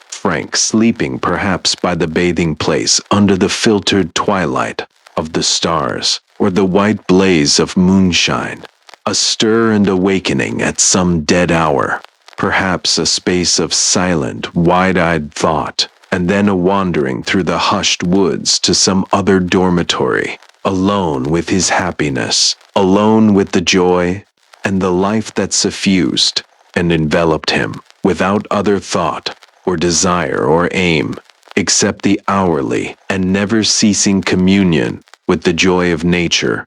S1: Frank sleeping perhaps by the bathing place under the filtered twilight of the stars, or the white blaze of moonshine, a stir and awakening at some dead hour, perhaps a space of silent, wide-eyed thought, and then a wandering through the hushed woods to some other dormitory, alone with his happiness, alone with the joy and the life that suffused and enveloped him, without other thought or desire or aim, except the hourly and never-ceasing communion with the joy of nature.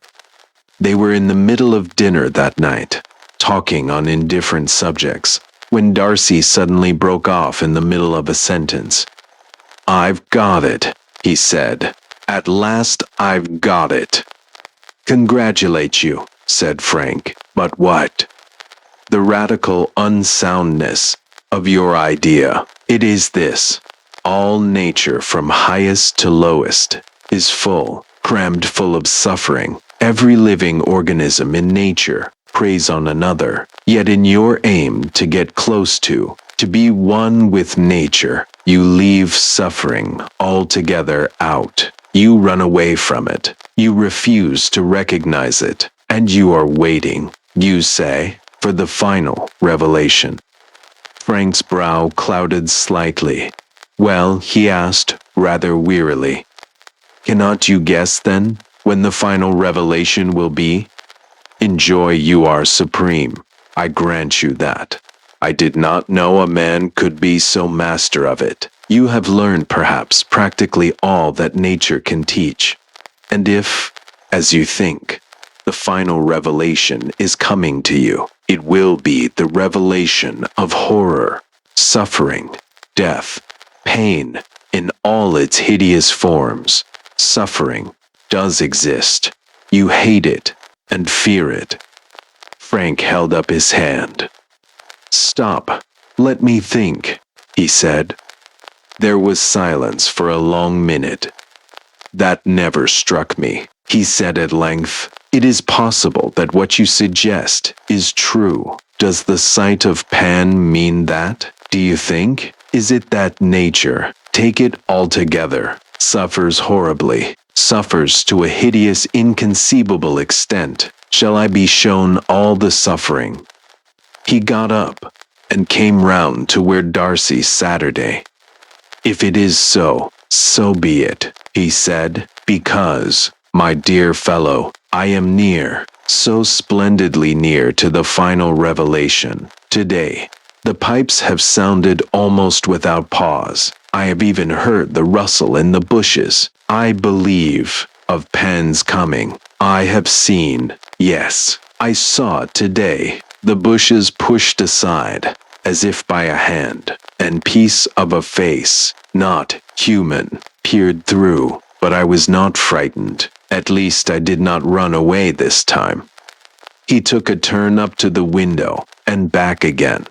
S1: They were in the middle of dinner that night, talking on indifferent subjects, when Darcy suddenly broke off in the middle of a sentence. "I've got it," he said. "At last I've got it." "Congratulate you," said Frank. "But what?" "The radical unsoundness of your idea. It is this: all nature from highest to lowest is full, crammed full of suffering. Every living organism in nature preys on another. Yet in your aim to get close to be one with nature, you leave suffering altogether out. You run away from it. You refuse to recognize it. And you are waiting, you say, for the final revelation." Frank's brow clouded slightly. "Well," he asked, rather wearily, "cannot you guess, then, when the final revelation will be? In joy you are supreme. I grant you that. I did not know a man could be so master of it. You have learned, perhaps, practically all that nature can teach. And if, as you think, the final revelation is coming to you, it will be the revelation of horror, suffering, death, pain in all its hideous forms. Suffering does exist. You hate it and fear it." Frank held up his hand. "Stop. Let me think," he said. There was silence for a long minute. "That never struck me," he said at length. "It is possible that what you suggest is true. Does the sight of Pan mean that, do you think? Is it that nature, take it altogether, suffers horribly, suffers to a hideous, inconceivable extent? Shall I be shown all the suffering?" He got up and came round to where Darcy Saturday. "If it is so, so be it," he said, "because, my dear fellow, I am near, so splendidly near to the final revelation. Today, the pipes have sounded almost without pause. I have even heard the rustle in the bushes. I believe of Pan's coming. I have seen, yes, I saw today, the bushes pushed aside, as if by a hand, and piece of a face, not human, peered through, but I was not frightened. At least I did not run away this time." He took a turn up to the window and back again.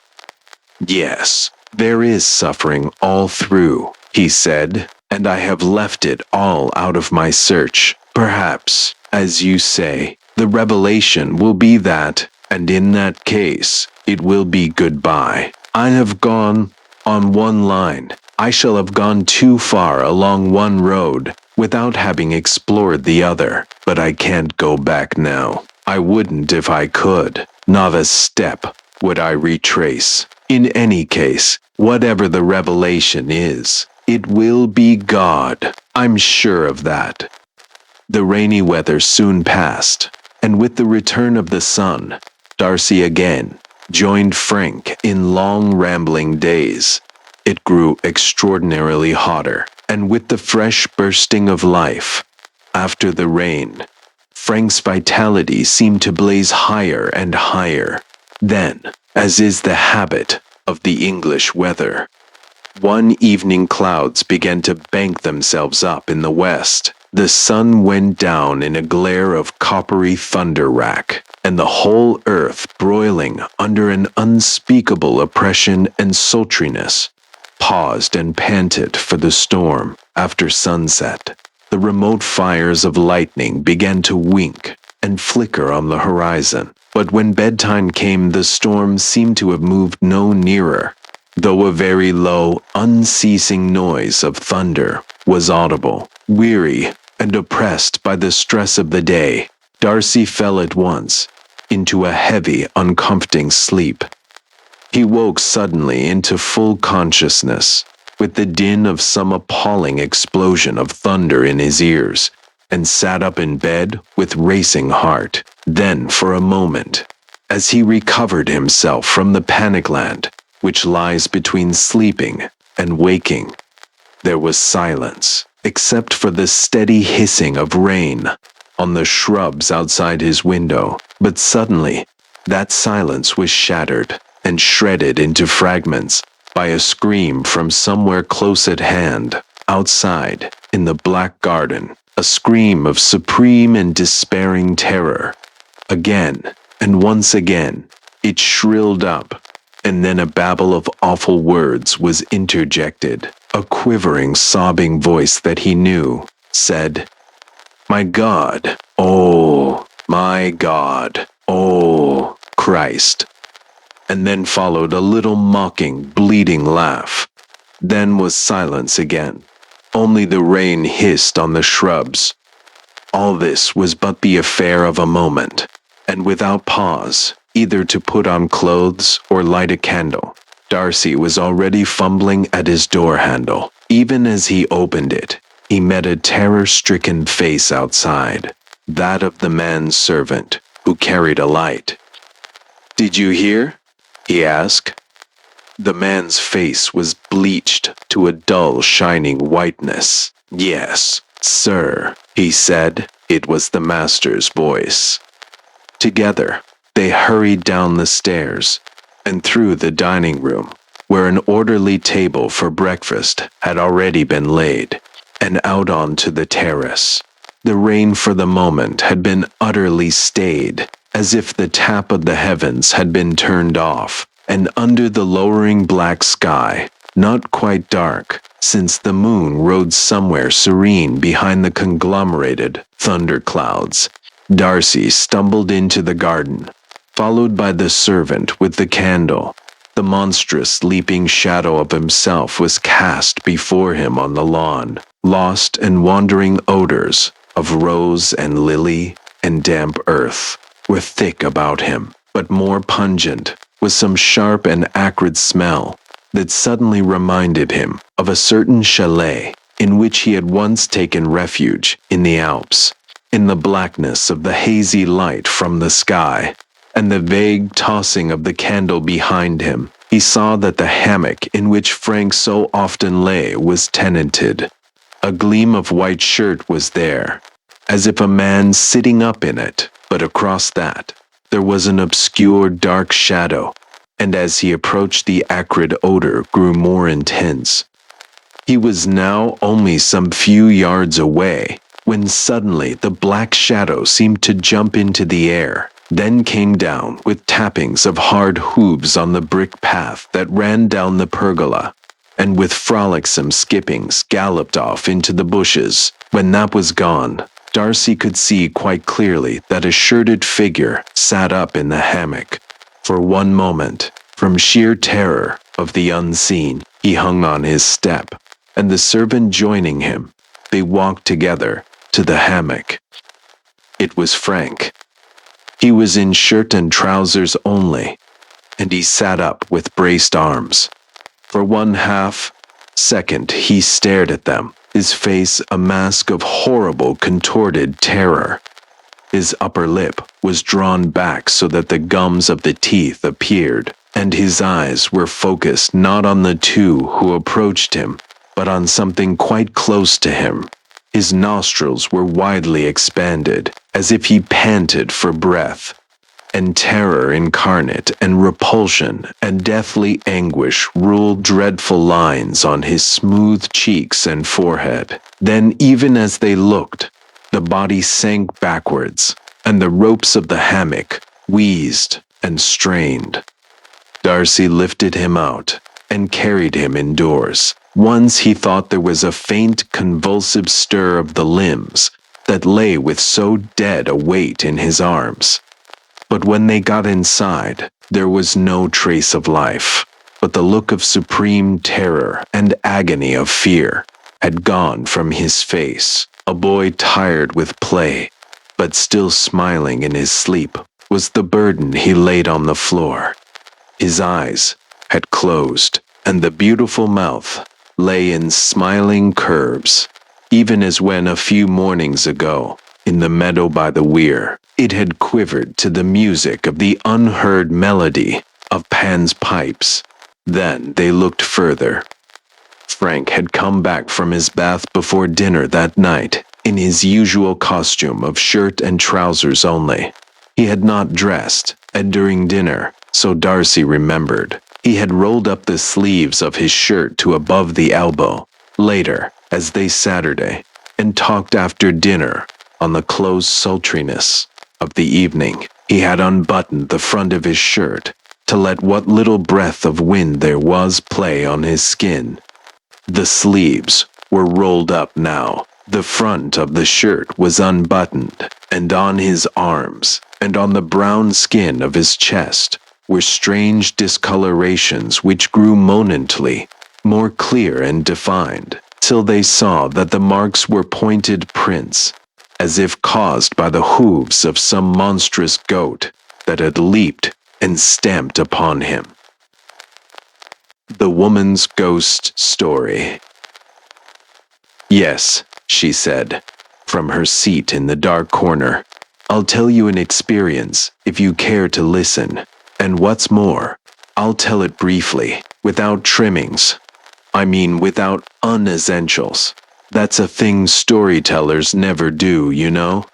S1: "Yes, there is suffering all through," he said, "and I have left it all out of my search. Perhaps, as you say, the revelation will be that, and in that case, it will be goodbye. I have gone on one line. I shall have gone too far along one road without having explored the other, but I can't go back now. I wouldn't if I could. Not a step would I retrace. In any case, whatever the revelation is, it will be God. I'm sure of that." The rainy weather soon passed, and with the return of the sun, Darcy again joined Frank in long rambling days. It grew extraordinarily hotter, and with the fresh bursting of life, after the rain, Frank's vitality seemed to blaze higher and higher. Then, as is the habit of the English weather, one evening clouds began to bank themselves up in the west. The sun went down in a glare of coppery thunder rack, and the whole earth broiling under an unspeakable oppression and sultriness, paused and panted for the storm. After sunset, the remote fires of lightning began to wink and flicker on the horizon. But when bedtime came, the storm seemed to have moved no nearer, though a very low, unceasing noise of thunder was audible. Weary and oppressed by the stress of the day, Darcy fell at once into a heavy, uncomforting sleep. He woke suddenly into full consciousness, with the din of some appalling explosion of thunder in his ears, and sat up in bed with racing heart. Then, for a moment, as he recovered himself from the panic land which lies between sleeping and waking, there was silence, except for the steady hissing of rain on the shrubs outside his window. But suddenly, that silence was shattered and shredded into fragments by a scream from somewhere close at hand, outside, in the black garden, a scream of supreme and despairing terror. Again, and once again, it shrilled up, and then a babble of awful words was interjected. A quivering, sobbing voice that he knew said, "My God, oh, my God, oh, Christ." And then followed a little mocking, bleating laugh. Then was silence again. Only the rain hissed on the shrubs. All this was but the affair of a moment, and without pause, either to put on clothes or light a candle, Darcy was already fumbling at his door handle. Even as he opened it, he met a terror-stricken face outside, that of the man's servant, who carried a light. "Did you hear?" he asked. The man's face was bleached to a dull, shining whiteness. "Yes, sir," he said. It was the master's voice. Together, they hurried down the stairs and through the dining room, where an orderly table for breakfast had already been laid, and out onto the terrace. The rain for the moment had been utterly stayed, as if the tap of the heavens had been turned off, and under the lowering black sky, not quite dark, since the moon rode somewhere serene behind the conglomerated thunderclouds, Darcy stumbled into the garden, followed by the servant with the candle. The monstrous leaping shadow of himself was cast before him on the lawn. Lost and wandering odors of rose and lily and damp earth were thick about him, but more pungent was some sharp and acrid smell that suddenly reminded him of a certain chalet in which he had once taken refuge in the Alps. In the blackness of the hazy light from the sky, and the vague tossing of the candle behind him, he saw that the hammock in which Frank so often lay was tenanted. A gleam of white shirt was there, as if a man sitting up in it, but across that, there was an obscure dark shadow, and as he approached, the acrid odor grew more intense. He was now only some few yards away, when suddenly the black shadow seemed to jump into the air, then came down with tappings of hard hooves on the brick path that ran down the pergola, and with frolicsome skippings galloped off into the bushes. When that was gone, Darcy could see quite clearly that a shirted figure sat up in the hammock. For one moment, from sheer terror of the unseen, he hung on his step, and the servant joining him, they walked together to the hammock. It was Frank. He was in shirt and trousers only, and he sat up with braced arms. For 1/2 second he stared at them, his face a mask of horrible contorted terror. His upper lip was drawn back so that the gums of the teeth appeared, and his eyes were focused not on the two who approached him, but on something quite close to him. His nostrils were widely expanded, as if he panted for breath, and terror incarnate and repulsion and deathly anguish ruled dreadful lines on his smooth cheeks and forehead. Then, even as they looked, the body sank backwards, and the ropes of the hammock wheezed and strained. Darcy lifted him out and carried him indoors. Once he thought there was a faint convulsive stir of the limbs that lay with so dead a weight in his arms. But when they got inside, there was no trace of life, but the look of supreme terror and agony of fear had gone from his face. A boy tired with play, but still smiling in his sleep, was the burden he laid on the floor. His eyes had closed, and the beautiful mouth lay in smiling curves, even as when a few mornings ago, in the meadow by the weir, it had quivered to the music of the unheard melody of Pan's pipes. Then they looked further. Frank had come back from his bath before dinner that night, in his usual costume of shirt and trousers only. He had not dressed, and during dinner, so Darcy remembered, he had rolled up the sleeves of his shirt to above the elbow. Later, as they Saturday, and talked after dinner on the close sultriness of the evening, he had unbuttoned the front of his shirt to let what little breath of wind there was play on his skin. The sleeves were rolled up now. The front of the shirt was unbuttoned, and on his arms and on the brown skin of his chest were strange discolorations which grew momently more clear and defined, till they saw that the marks were pointed prints, as if caused by the hooves of some monstrous goat that had leaped and stamped upon him. The woman's ghost story. Yes, she said, from her seat in the dark corner. I'll tell you an experience if you care to listen, and what's more, I'll tell it briefly, without trimmings. I mean without unessentials. That's a thing storytellers never do, you know.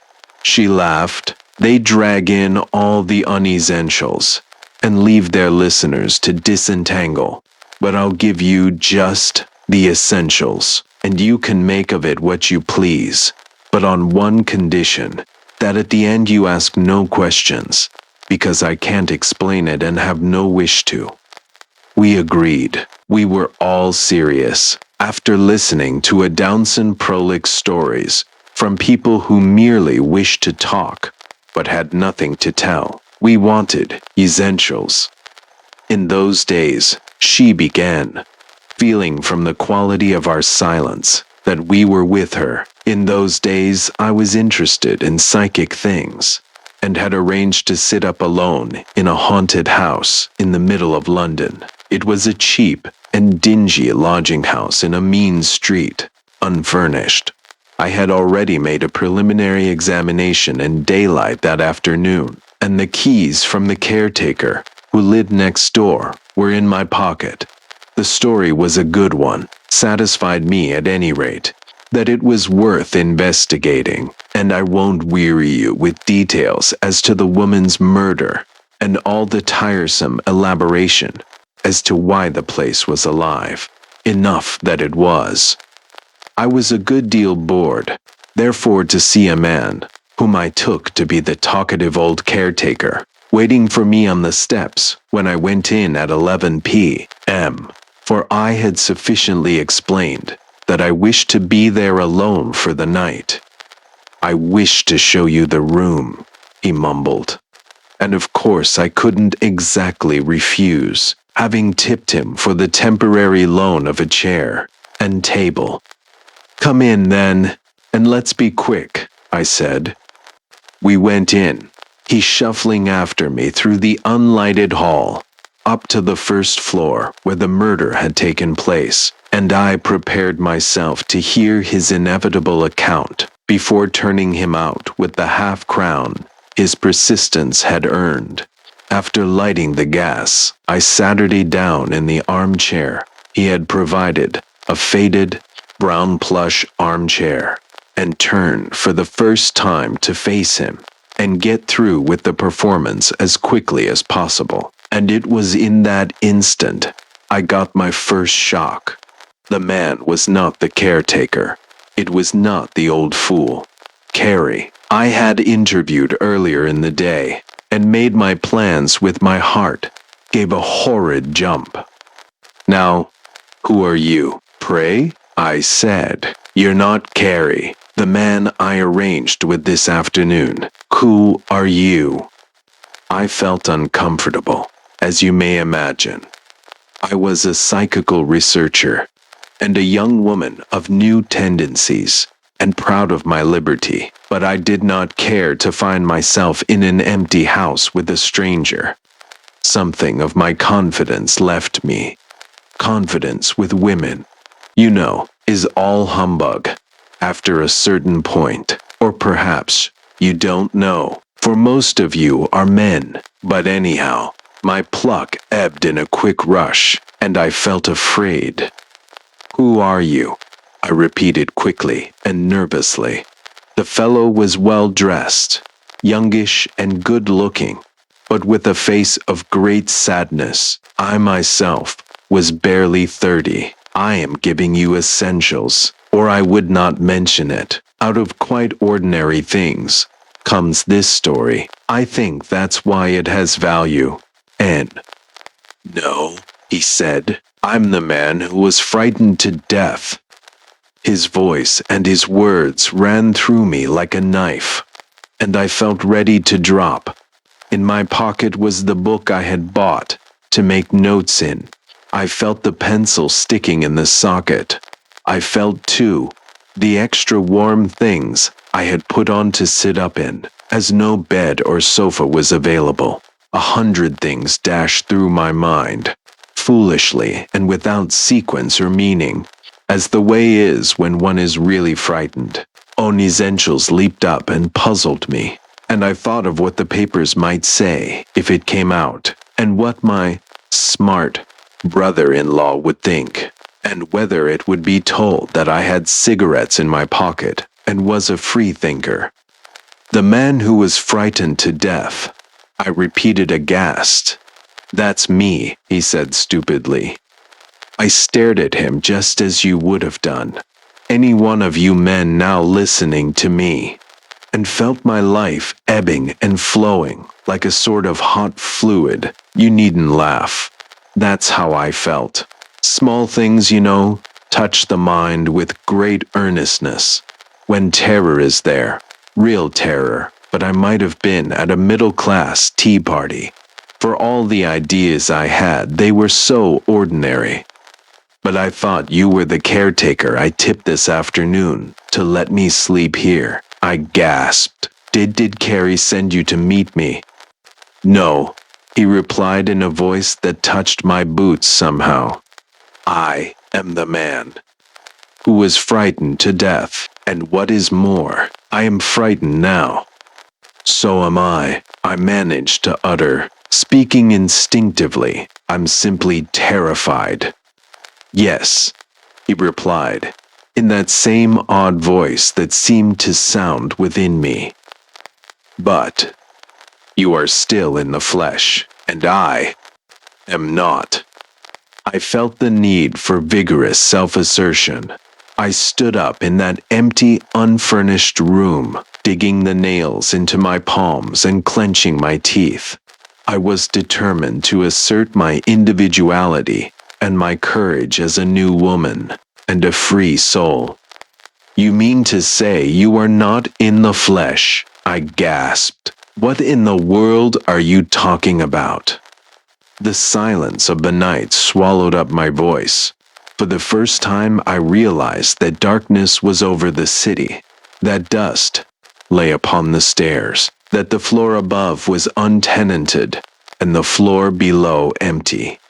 S1: She laughed. They drag in all the unessentials and leave their listeners to disentangle. But I'll give you just the essentials, and you can make of it what you please, but on one condition, that at the end you ask no questions, because I can't explain it and have no wish to. We agreed. We were all serious, after listening to a dozen prolix stories from people who merely wished to talk, but had nothing to tell. We wanted essentials. In those days, she began, feeling from the quality of our silence that we were with her. In those days, I was interested in psychic things, and had arranged to sit up alone in a haunted house in the middle of London. It was a cheap and dingy lodging house in a mean street, unfurnished. I had already made a preliminary examination in daylight that afternoon, and the keys from the caretaker, who lived next door, were in my pocket. The story was a good one, satisfied me at any rate, that it was worth investigating, and I won't weary you with details as to the woman's murder and all the tiresome elaboration as to why the place was alive. Enough that it was. I was a good deal bored, therefore, to see a man, whom I took to be the talkative old caretaker, waiting for me on the steps when I went in at 11 p.m., for I had sufficiently explained that I wished to be there alone for the night. I wish to show you the room, he mumbled, and of course I couldn't exactly refuse, having tipped him for the temporary loan of a chair and table. Come in, then, and let's be quick, I said. We went in, he shuffling after me through the unlighted hall, up to the first floor where the murder had taken place, and I prepared myself to hear his inevitable account before turning him out with the half-crown his persistence had earned. After lighting the gas, I Saturday down in the armchair he had provided, a faded, brown plush armchair, and turned for the first time to face him and get through with the performance as quickly as possible. And it was in that instant I got my first shock. The man was not the caretaker. It was not the old fool, Carrie, I had interviewed earlier in the day, and made my plans with my heart, gave a horrid jump. Now, who are you, pray? I said. You're not Carrie, the man I arranged with this afternoon. Who are you? I felt uncomfortable, as you may imagine. I was a psychical researcher and a young woman of new tendencies and proud of my liberty, but I did not care to find myself in an empty house with a stranger. Something of my confidence left me. Confidence with women, is all humbug after a certain point, or perhaps you don't know, for most of you are men. But anyhow, my pluck ebbed in a quick rush, and I felt afraid. Who are you? I repeated quickly and nervously. The fellow was well dressed, youngish and good looking, but with a face of great sadness. I myself was barely 30. I am giving you essentials, or I would not mention it. Out of quite ordinary things comes this story. I think that's why it has value. And no, he said, I'm the man who was frightened to death. His voice and his words ran through me like a knife, and I felt ready to drop. In my pocket was the book I had bought to make notes in. I felt the pencil sticking in the socket. I felt, too, the extra warm things I had put on to sit up in, as no bed or sofa was available. 100 things dashed through my mind, foolishly and without sequence or meaning, as the way is when one is really frightened. Onizentials leaped up and puzzled me, and I thought of what the papers might say if it came out, and what my smart brother-in-law would think, and whether it would be told that I had cigarettes in my pocket and was a free thinker. The man who was frightened to death, I repeated aghast. That's me, he said stupidly. I stared at him just as you would have done, any one of you men now listening to me, and felt my life ebbing and flowing like a sort of hot fluid. You needn't laugh. That's how I felt. Small things, touch the mind with great earnestness. When terror is there, real terror, but I might have been at a middle-class tea party. For all the ideas I had, they were so ordinary. But I thought you were the caretaker I tipped this afternoon to let me sleep here. I gasped. Did Carrie send you to meet me? No, he replied in a voice that touched my boots somehow. I am the man who was frightened to death, and what is more, I am frightened now. So am I managed to utter, speaking instinctively. I'm simply terrified. Yes, he replied, in that same odd voice that seemed to sound within me. But you are still in the flesh, and I am not. I felt the need for vigorous self-assertion. I stood up in that empty, unfurnished room, digging the nails into my palms and clenching my teeth. I was determined to assert my individuality and my courage as a new woman and a free soul. You mean to say you are not in the flesh? I gasped. What in the world are you talking about? The silence of the night swallowed up my voice. For the first time I realized that darkness was over the city, that dust lay upon the stairs, that the floor above was untenanted and the floor below empty.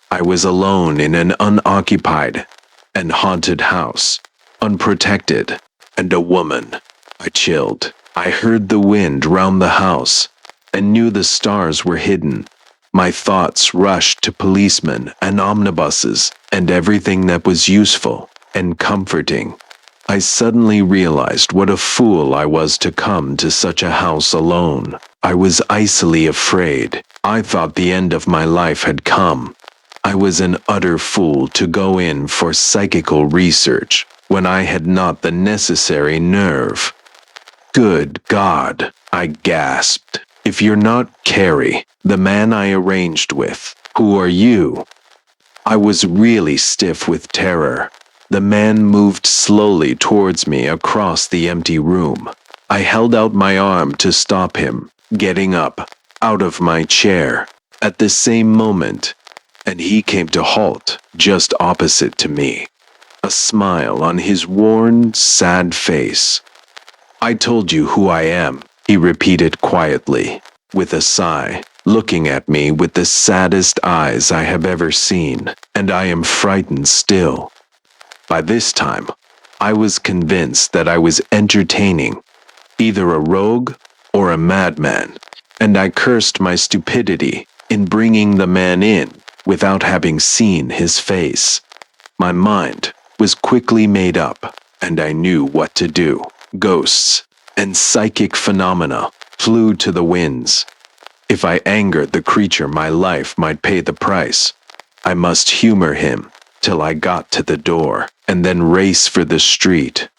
S1: I was alone in an unoccupied and haunted house, unprotected, and a woman. I chilled. I heard the wind round the house and knew the stars were hidden. My thoughts rushed to policemen and omnibuses and everything that was useful and comforting. I suddenly realized what a fool I was to come to such a house alone. I was icily afraid. I thought the end of my life had come. I was an utter fool to go in for psychical research when I had not the necessary nerve. Good God, I gasped. If you're not Carrie, the man I arranged with, who are you? I was really stiff with terror. The man moved slowly towards me across the empty room. I held out my arm to stop him, getting up. out of my chair at the same moment, and he came to halt just opposite to me, a smile on his worn, sad face. "I told you who I am," he repeated quietly, with a sigh, looking at me with the saddest eyes I have ever seen, "and I am frightened still." By this time, I was convinced that I was entertaining either a rogue or a madman, and I cursed my stupidity in bringing the man in without having seen his face. My mind was quickly made up, and I knew what to do. Ghosts and psychic phenomena flew to the winds. If I angered the creature, my life might pay the price. I must humor him till I got to the door, and then race for the street.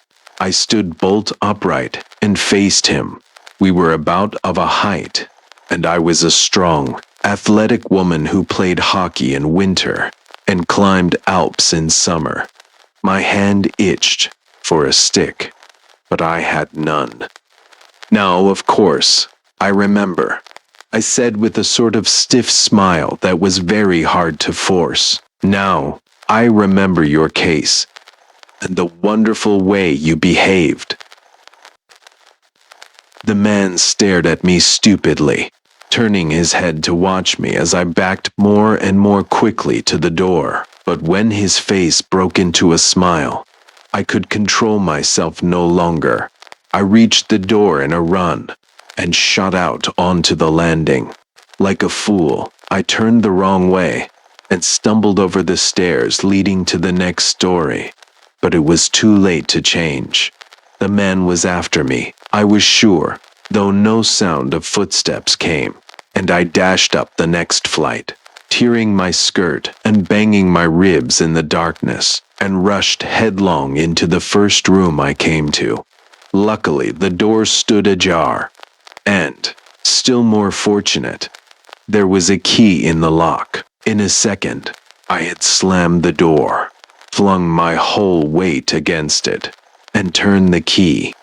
S1: I stood bolt upright and faced him. We were about of a height, and I was a strong, athletic woman who played hockey in winter and climbed Alps in summer. My hand itched for a stick, but I had none. "Now, of course, I remember," I said with a sort of stiff smile that was very hard to force. "Now, I remember your case, and the wonderful way you behaved." The man stared at me stupidly, turning his head to watch me as I backed more and more quickly to the door. But when his face broke into a smile, I could control myself no longer. I reached the door in a run and shot out onto the landing. Like a fool, I turned the wrong way and stumbled over the stairs leading to the next story. But it was too late to change. The man was after me, I was sure, though no sound of footsteps came, and I dashed up the next flight, tearing my skirt and banging my ribs in the darkness, and rushed headlong into the first room I came to. Luckily, the door stood ajar, and, still more fortunate, there was a key in the lock. In a second, I had slammed the door, flung my whole weight against it, and turned the key.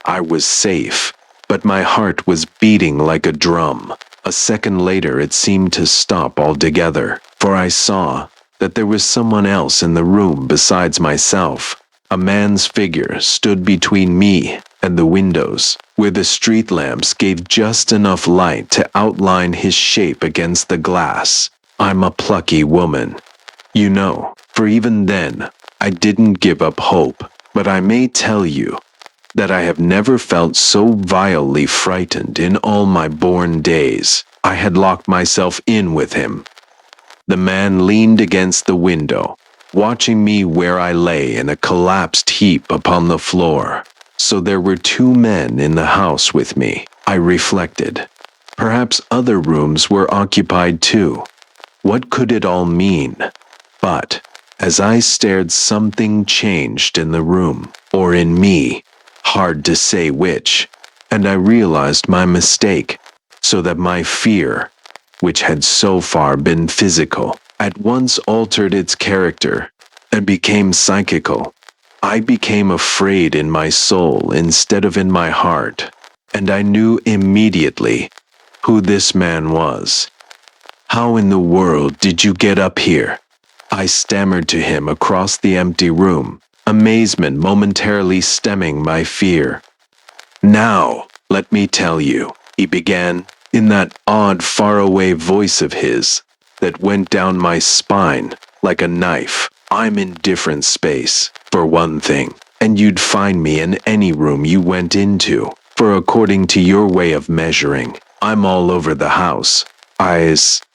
S1: I was safe, but my heart was beating like a drum. A second later it seemed to stop altogether, for I saw that there was someone else in the room besides myself. A man's figure stood between me and the windows, where the street lamps gave just enough light to outline his shape against the glass. I'm a plucky woman, you know, for even then I didn't give up hope, but I may tell you that I have never felt so vilely frightened in all my born days. I had locked myself in with him. The man leaned against the window, watching me where I lay in a collapsed heap upon the floor. So there were two men in the house with me, I reflected. Perhaps other rooms were occupied too. What could it all mean? But, as I stared, something changed in the room, or in me, hard to say which, and I realized my mistake, so that my fear, which had so far been physical, at once altered its character and became psychical. I became afraid in my soul instead of in my heart, and I knew immediately who this man was. "How in the world did you get up here?" I stammered to him across the empty room, amazement momentarily stemming my fear. "Now, let me tell you," he began, in that odd faraway voice of his that went down my spine like a knife. "I'm in different space, for one thing, and you'd find me in any room you went into, for according to your way of measuring, I'm all over the house.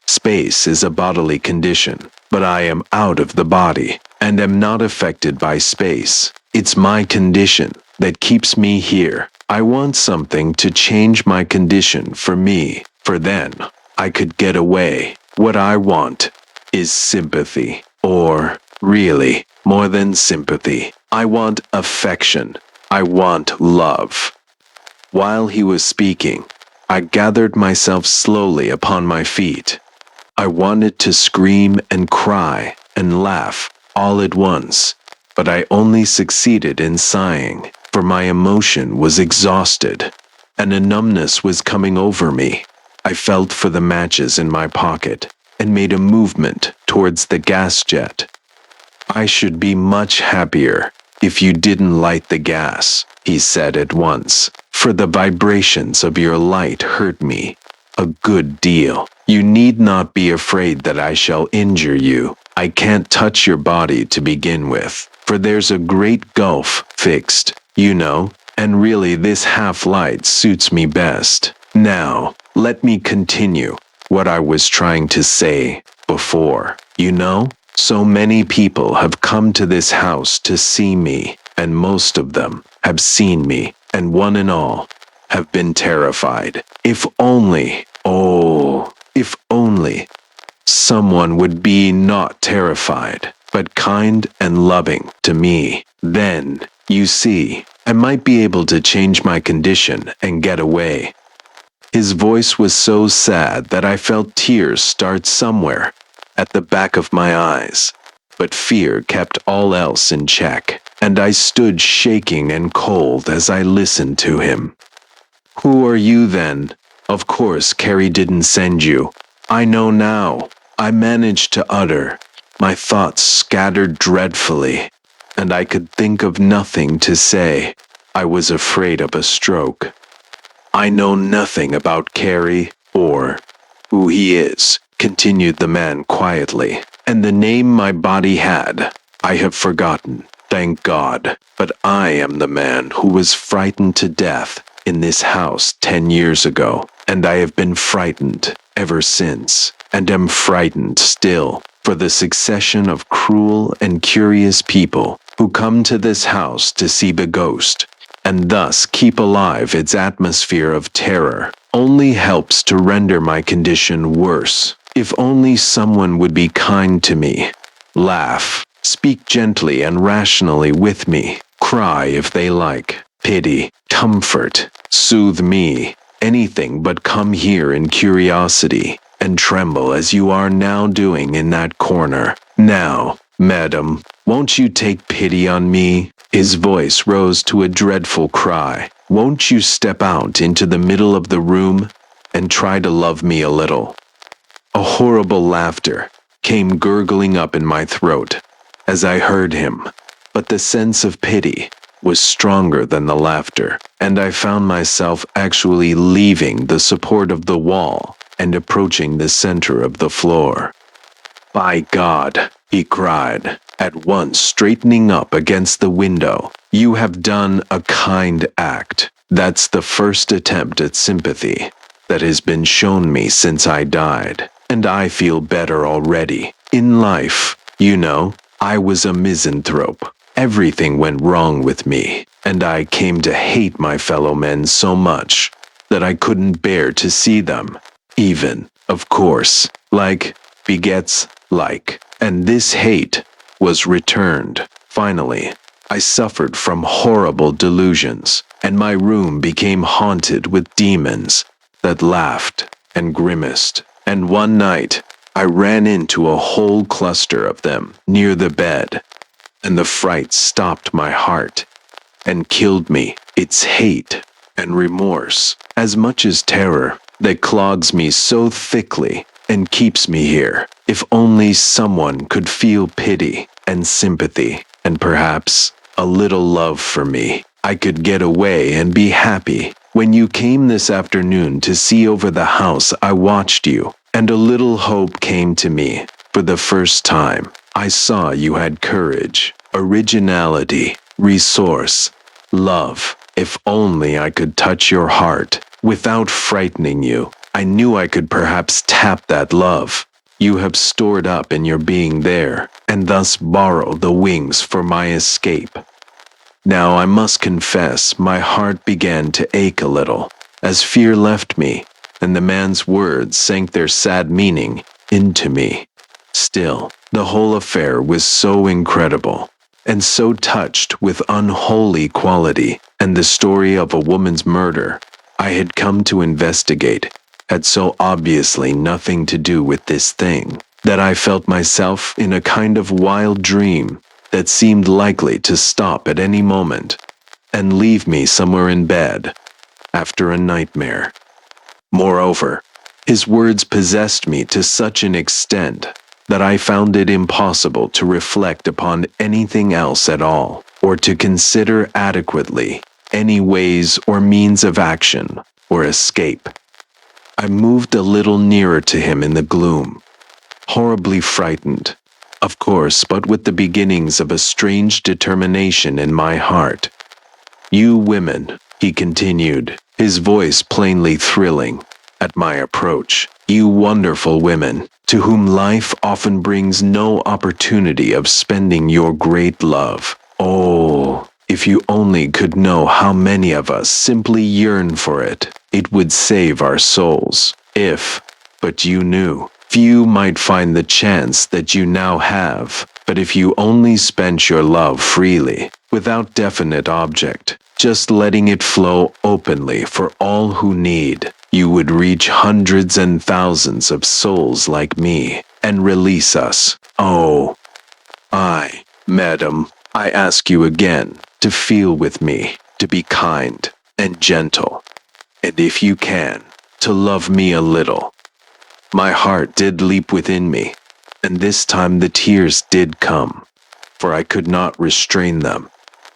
S1: Space is a bodily condition, but I am out of the body, and am not affected by space. It's my condition that keeps me here. I want something to change my condition for me, for then I could get away. What I want is sympathy, or, really, more than sympathy. I want affection. I want love." While he was speaking, I gathered myself slowly upon my feet. I wanted to scream and cry and laugh all at once, but I only succeeded in sighing, for my emotion was exhausted, and a numbness was coming over me. I felt for the matches in my pocket and made a movement towards the gas jet. I should be much happier if you didn't light the gas, he said at once, for the vibrations of your light hurt me a good deal. You need not be afraid that I shall injure you. I can't touch your body to begin with, for there's a great gulf fixed, you know, and really this half-light suits me best. Now, let me continue what I was trying to say before. You know, so many people have come to this house to see me, and most of them have seen me, and one and all have been terrified. If only, oh, if only someone would be not terrified, but kind and loving to me. Then, you see, I might be able to change my condition and get away. His voice was so sad that I felt tears start somewhere at the back of my eyes, but fear kept all else in check, and I stood shaking and cold as I listened to him. Who are you then? Of course Carrie didn't send you. I know now. I managed to utter. My thoughts scattered dreadfully, and I could think of nothing to say. I was afraid of a stroke. I know nothing about Carrie or who he is, continued the man quietly, and the name my body had, I have forgotten, thank God. But I am the man who was frightened to death in this house 10 years ago, and I have been frightened ever since, and am frightened still, for the succession of cruel and curious people who come to this house to see the ghost, and thus keep alive its atmosphere of terror, only helps to render my condition worse. If only someone would be kind to me, laugh, speak gently and rationally with me, cry if they like, pity, comfort, soothe me, anything but come here in curiosity, and tremble as you are now doing in that corner. Now, madam, won't you take pity on me? His voice rose to a dreadful cry. Won't you step out into the middle of the room and try to love me a little? A horrible laughter came gurgling up in my throat as I heard him, but the sense of pity was stronger than the laughter, and I found myself actually leaving the support of the wall and approaching the center of the floor. By God, he cried, at once straightening up against the window. You have done a kind act. That's the first attempt at sympathy that has been shown me since I died, and I feel better already. In life, you know, I was a misanthrope. Everything went wrong with me, and I came to hate my fellow men so much that I couldn't bear to see them. Even, of course, like begets like, and this hate was returned. Finally, I suffered from horrible delusions, and my room became haunted with demons that laughed and grimaced, and one night I ran into a whole cluster of them near the bed, and the fright stopped my heart and killed me. It's hate and remorse, as much as terror, that clogs me so thickly and keeps me here. If only someone could feel pity and sympathy, and perhaps a little love for me, I could get away and be happy. When you came this afternoon to see over the house, I watched you, and a little hope came to me. For the first time, I saw you had courage, originality, resource, love. If only I could touch your heart without frightening you, I knew I could perhaps tap that love you have stored up in your being there, and thus borrow the wings for my escape. Now I must confess my heart began to ache a little, as fear left me, and the man's words sank their sad meaning into me. Still, the whole affair was so incredible, and so touched with unholy quality, and the story of a woman's murder I had come to investigate had so obviously nothing to do with this thing, that I felt myself in a kind of wild dream that seemed likely to stop at any moment and leave me somewhere in bed after a nightmare. Moreover, His words possessed me to such an extent that I found it impossible to reflect upon anything else at all, or to consider adequately any ways or means of action or escape. I moved a little nearer to him in the gloom, horribly frightened, of course, but with the beginnings of a strange determination in my heart. You women, he continued, his voice plainly thrilling at my approach, you wonderful women, to whom life often brings no opportunity of spending your great love. Oh, if you only could know how many of us simply yearn for it, it would save our souls. If, but you knew, few might find the chance that you now have. But if you only spent your love freely, without definite object, just letting it flow openly for all who need, you would reach hundreds and thousands of souls like me and release us. Oh, madam, I ask you again to feel with me, to be kind and gentle, and if you can, to love me a little. My heart did leap within me, and this time the tears did come, for I could not restrain them.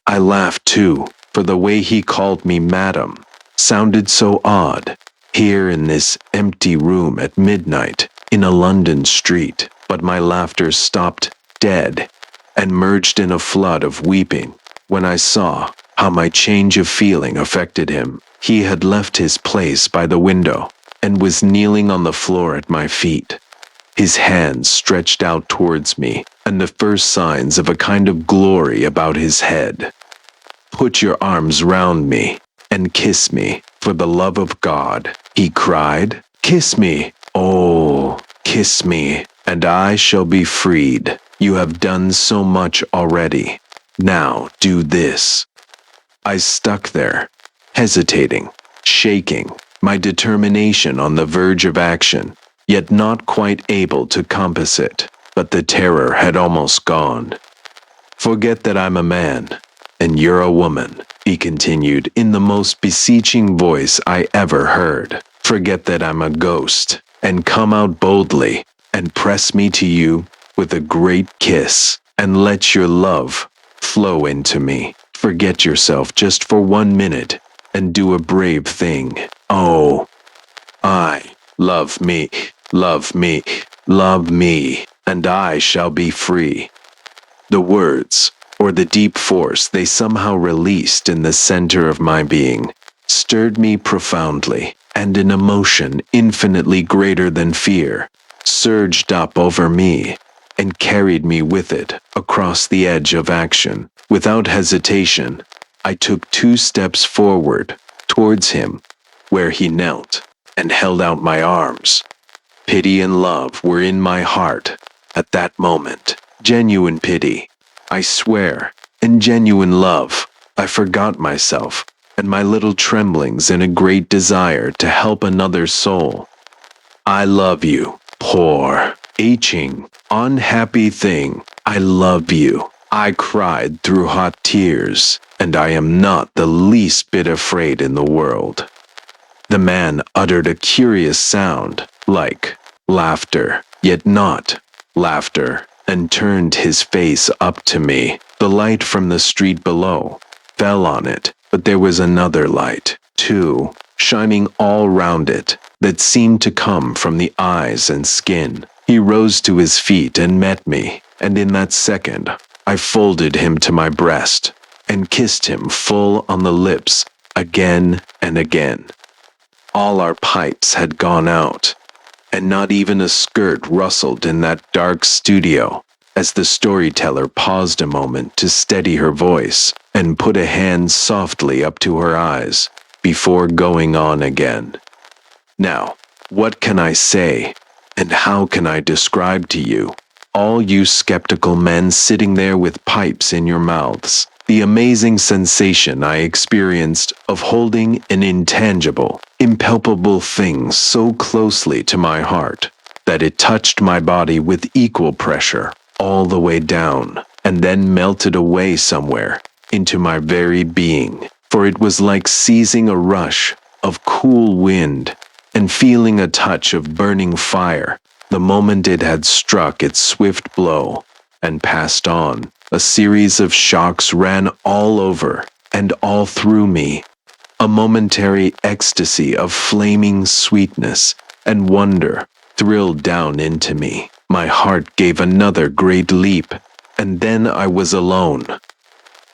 S1: I laughed too, for the way he called me madam sounded so odd, here in this empty room at midnight in a London street, but my laughter stopped dead and merged in a flood of weeping when I saw how my change of feeling affected him. He had left his place by the window and was kneeling on the floor at my feet, his hands stretched out towards me, and the first signs of a kind of glory about his head. Put your arms round me and kiss me, for the love of God, he cried. Kiss me, oh, kiss me, and I shall be freed. You have done so much already. Now do this. I stuck there, hesitating, shaking, my determination on the verge of action, yet not quite able to compass it, but the terror had almost gone. Forget that I'm a man, and you're a woman, he continued in the most beseeching voice I ever heard. Forget that I'm a ghost, and come out boldly, and press me to you with a great kiss, and let your love flow into me. Forget yourself just for 1 minute, and do a brave thing. Oh, love me, love me, love me, and I shall be free. The words, or the deep force they somehow released in the center of my being, stirred me profoundly, and an emotion infinitely greater than fear surged up over me and carried me with it across the edge of action. Without hesitation, I took 2 steps forward towards him, where he knelt, and held out my arms. Pity and love were in my heart at that moment. Genuine pity, I swear, and genuine love. I forgot myself and my little tremblings in a great desire to help another soul. I love you, poor, aching, unhappy thing. I love you. I cried through hot tears, and I am not the least bit afraid in the world. The man uttered a curious sound, like laughter, yet not laughter, and turned his face up to me. The light from the street below fell on it, but there was another light, too, shining all round it, that seemed to come from the eyes and skin. He rose to his feet and met me, and in that second, I folded him to my breast and kissed him full on the lips again and again. All our pipes had gone out, and not even a skirt rustled in that dark studio as the storyteller paused a moment to steady her voice and put a hand softly up to her eyes before going on again. Now, what can I say, and how can I describe to you, all you skeptical men sitting there with pipes in your mouths, the amazing sensation I experienced of holding an intangible, impalpable thing so closely to my heart that it touched my body with equal pressure all the way down and then melted away somewhere into my very being, for it was like seizing a rush of cool wind and feeling a touch of burning fire the moment it had struck its swift blow and passed on. A series of shocks ran all over and all through me, a momentary ecstasy of flaming sweetness and wonder thrilled down into me. My heart gave another great leap, and then I was alone.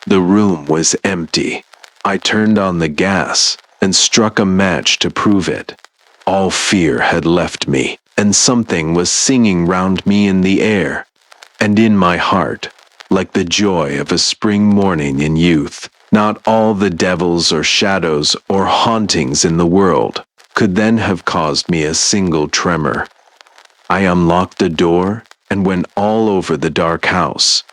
S1: The room was empty. I turned on the gas and struck a match to prove it. All fear had left me, and something was singing round me in the air, and in my heart, like the joy of a spring morning in youth. Not all the devils or shadows or hauntings in the world could then have caused me a single tremor. I unlocked the door and went all over the dark house,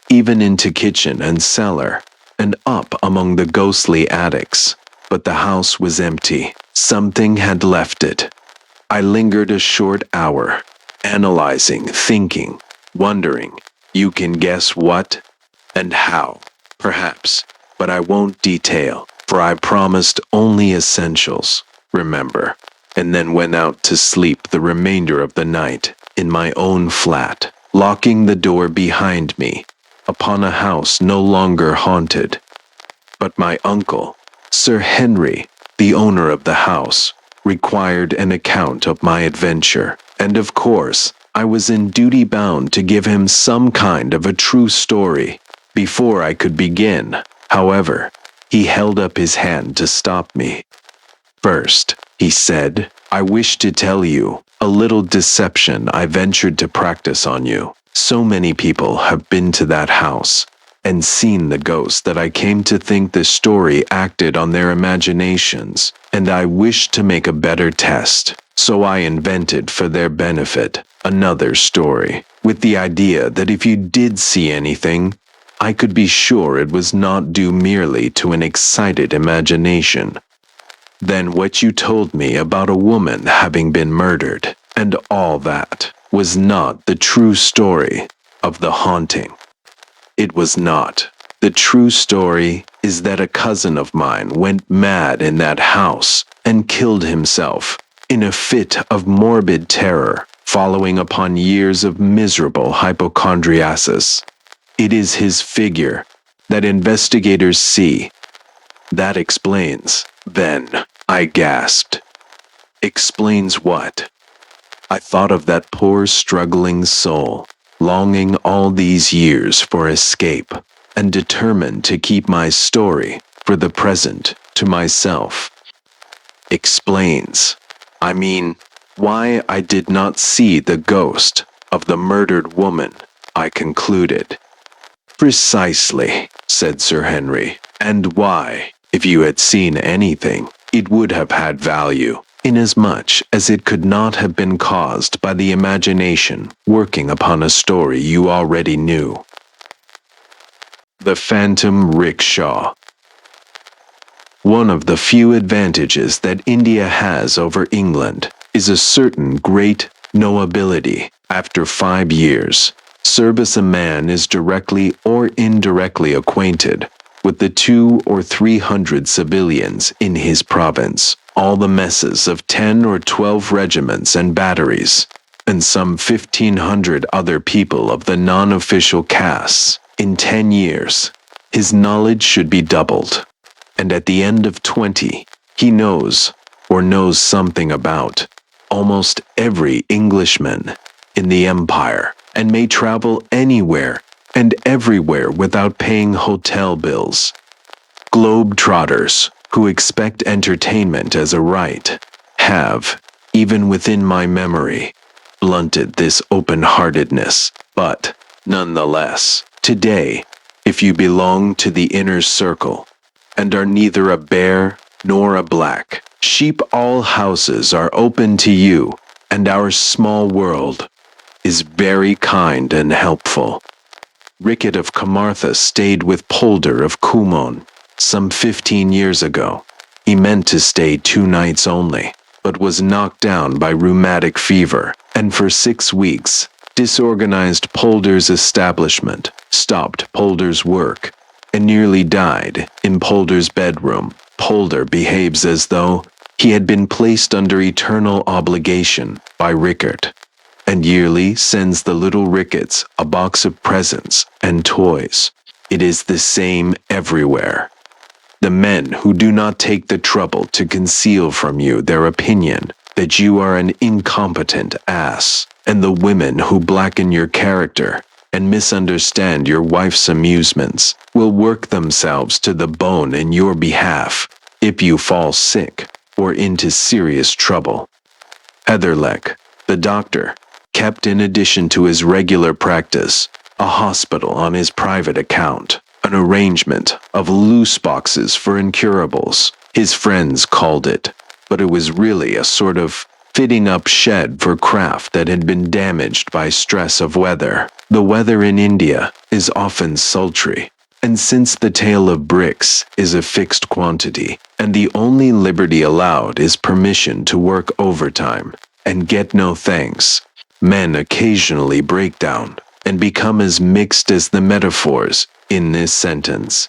S1: even into kitchen and cellar, and up among the ghostly attics. But the house was empty. Something had left it. I lingered a short hour, analyzing, thinking, wondering. You can guess what and how, perhaps, but I won't detail, for I promised only essentials, remember, and then went out to sleep the remainder of the night in my own flat, locking the door behind me upon a house no longer haunted. But my uncle, Sir Henry, the owner of the house, required an account of my adventure, and of course, I was in duty bound to give him some kind of a true story. Before I could begin, however, he held up his hand to stop me. First, he said, I wish to tell you a little deception I ventured to practice on you. So many people have been to that house and seen the ghost that I came to think the story acted on their imaginations, and I wished to make a better test. So I invented for their benefit another story, with the idea that if you did see anything, I could be sure it was not due merely to an excited imagination. Then what you told me about a woman having been murdered, and all that, was not the true story of the haunting. It was not. The true story is that a cousin of mine went mad in that house and killed himself in a fit of morbid terror following upon years of miserable hypochondriasis. It is his figure that investigators see. That explains. Then, I gasped. Explains what? I thought of that poor struggling soul, longing all these years for escape, and determined to keep my story, for the present, to myself. Explains. I mean, why I did not see the ghost of the murdered woman, I concluded. Precisely, said Sir Henry, and why, if you had seen anything, it would have had value, inasmuch as it could not have been caused by the imagination working upon a story you already knew. The Phantom Rickshaw. One of the few advantages that India has over England is a certain great knowability. After 5 years, service a man is directly or indirectly acquainted with the 200 or 300 civilians in his province, all the messes of 10 or 12 regiments and batteries, and some 1,500 other people of the non-official castes. In 10 years, his knowledge should be doubled, and at the end of 20, he knows, or knows something about, almost every Englishman in the empire, and may travel anywhere and everywhere without paying hotel bills. Globe-trotters who expect entertainment as a right have, even within my memory, blunted this open-heartedness, but, nonetheless, today, if you belong to the inner circle, and are neither a bear nor a black sheep, all houses are open to you, and our small world is very kind and helpful. Rickett of Camartha stayed with Polder of Kumon some 15 years ago. He meant to stay 2 nights only, but was knocked down by rheumatic fever, and for 6 weeks disorganized Polder's establishment, stopped Polder's work, and nearly died in Polder's bedroom. Polder behaves as though He had been placed under eternal obligation by Rickert, and yearly sends the little Ricketts a box of presents and toys. It is the same everywhere. The men who do not take the trouble to conceal from you their opinion that you are an incompetent ass, and the women who blacken your character and misunderstand your wife's amusements will work themselves to the bone in your behalf if you fall sick or into serious trouble. Heatherleck, the doctor, kept in addition to his regular practice, a hospital on his private account, an arrangement of loose boxes for incurables, his friends called it, but it was really a sort of fitting up shed for craft that had been damaged by stress of weather. The weather in India is often sultry, and since the tale of bricks is a fixed quantity, and the only liberty allowed is permission to work overtime and get no thanks, men occasionally break down and become as mixed as the metaphors in this sentence.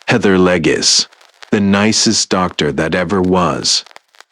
S1: Heatherleck is the nicest doctor that ever was,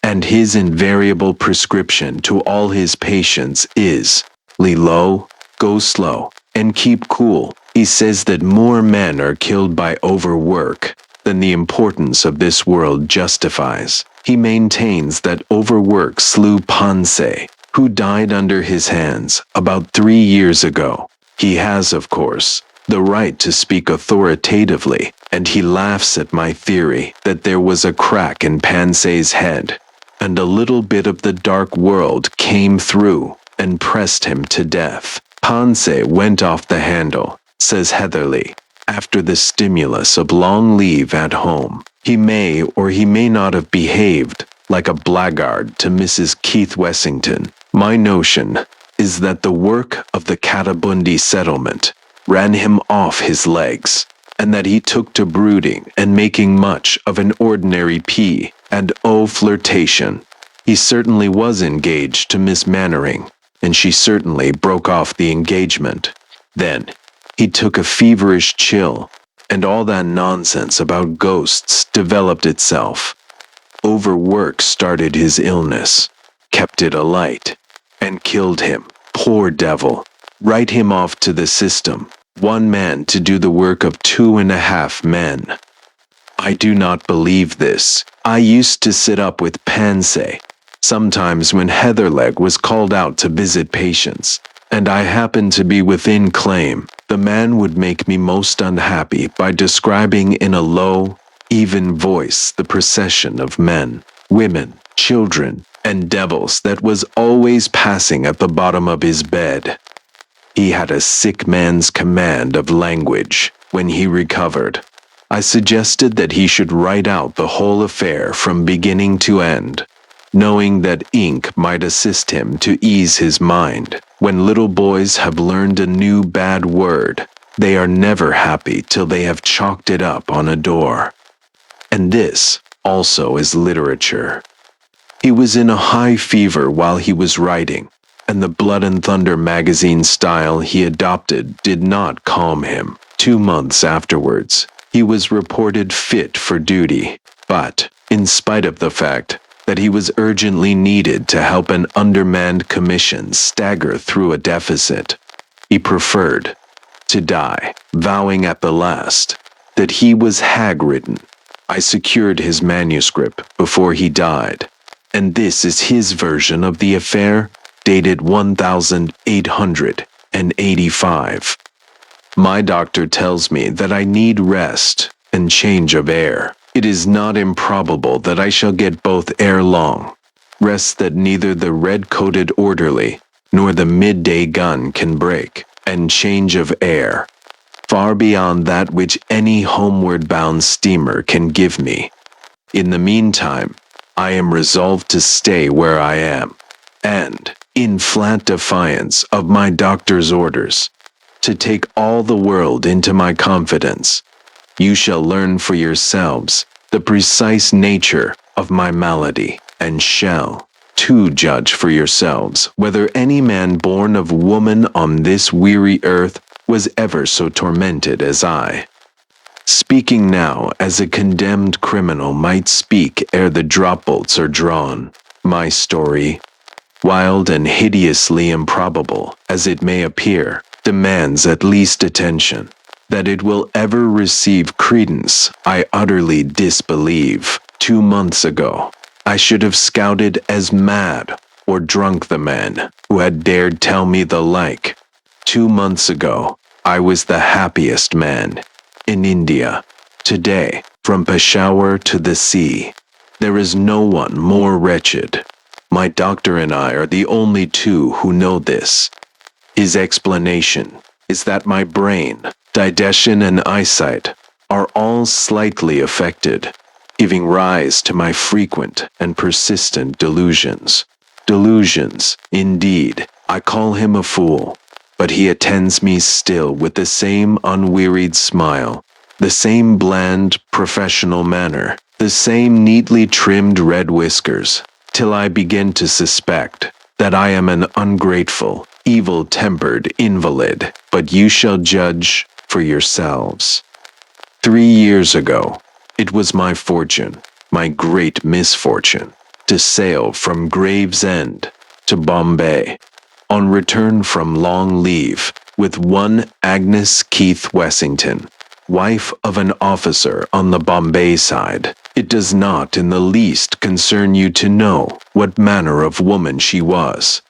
S1: and his invariable prescription to all his patients is, "Lie low, go slow, and keep cool." He says that more men are killed by overwork than the importance of this world justifies. He maintains that overwork slew Pansay, who died under his hands about 3 years ago. He has, of course, the right to speak authoritatively, and he laughs at my theory that there was a crack in Pansay's head, and a little bit of the dark world came through and pressed him to death. Pansay went off the handle, says Heatherleck, after the stimulus of long leave at home. He may or he may not have behaved like a blackguard to Mrs. Keith Wessington. My notion is that the work of the Katabundi settlement ran him off his legs, and that he took to brooding and making much of an ordinary P and O flirtation. He certainly was engaged to Miss Mannering, and she certainly broke off the engagement. Then he took a feverish chill, and all that nonsense about ghosts developed itself. Overwork started his illness, kept it alight, and killed him. Poor devil. Write him off to the system. One man to do the work of 2.5 men. I do not believe this. I used to sit up with Pansay, sometimes when Heatherleck was called out to visit patients, and I happened to be within claim. The man would make me most unhappy by describing in a low, even voice the procession of men, women, children, and devils that was always passing at the bottom of his bed. He had a sick man's command of language. When he recovered, I suggested that he should write out the whole affair from beginning to end, knowing that ink might assist him to ease his mind. When little boys have learned a new bad word, they are never happy till they have chalked it up on a door. And this also is literature. He was in a high fever while he was writing, and the Blood and Thunder magazine style he adopted did not calm him. 2 months afterwards, he was reported fit for duty, but, in spite of the fact that he was urgently needed to help an undermanned commission stagger through a deficit, he preferred to die, vowing at the last that he was hag-ridden. I secured his manuscript before he died, and this is his version of the affair, dated 1885. My doctor tells me that I need rest and change of air. It is not improbable that I shall get both ere long, rest that neither the red-coated orderly nor the midday gun can break, and change of air, far beyond that which any homeward-bound steamer can give me. In the meantime, I am resolved to stay where I am, and, in flat defiance of my doctor's orders, to take all the world into my confidence. You shall learn for yourselves the precise nature of my malady, and shall, too, judge for yourselves whether any man born of woman on this weary earth was ever so tormented as I. speaking now as a condemned criminal might speak ere the drop bolts are drawn. My story, wild and hideously improbable as it may appear, demands at least attention. That it will ever receive credence, I utterly disbelieve. 2 months ago, I should have scouted as mad or drunk the man who had dared tell me the like. 2 months ago, I was the happiest man in India. Today, from Peshawar to the sea, there is no one more wretched. My doctor and I are the only two who know this. His explanation is that my brain, digestion, and eyesight are all slightly affected, giving rise to my frequent and persistent delusions. Delusions, indeed. I call him a fool, but he attends me still with the same unwearied smile, the same bland, professional manner, the same neatly trimmed red whiskers, till I begin to suspect that I am an ungrateful, evil-tempered invalid, but you shall judge for yourselves. 3 years ago, it was my fortune, my great misfortune, to sail from Gravesend to Bombay, on return from long leave, with one Agnes Keith Wessington, wife of an officer on the Bombay side. It does not in the least concern you to know what manner of woman she was.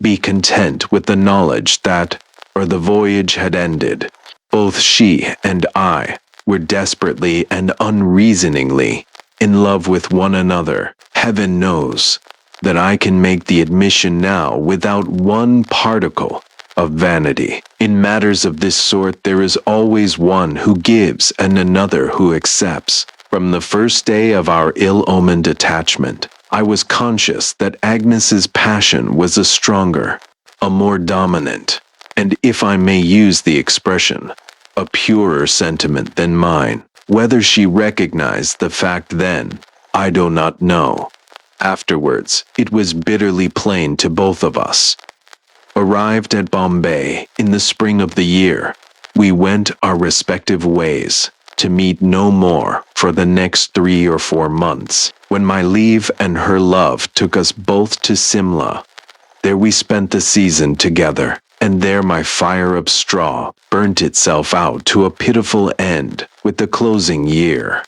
S1: Be content with the knowledge that, or the voyage had ended, both she and I were desperately and unreasoningly in love with one another. Heaven knows that I can make the admission now without one particle of vanity. In matters of this sort, there is always one who gives and another who accepts. From the first day of our ill-omened attachment, I was conscious that Agnes's passion was a stronger, a more dominant, and if I may use the expression, a purer sentiment than mine. Whether she recognized the fact then, I do not know. Afterwards, it was bitterly plain to both of us. Arrived at Bombay in the spring of the year, we went our respective ways, to meet no more for the next 3 or 4 months, when my leave and her love took us both to Simla. There we spent the season together, and there my fire of straw burnt itself out to a pitiful end with the closing year.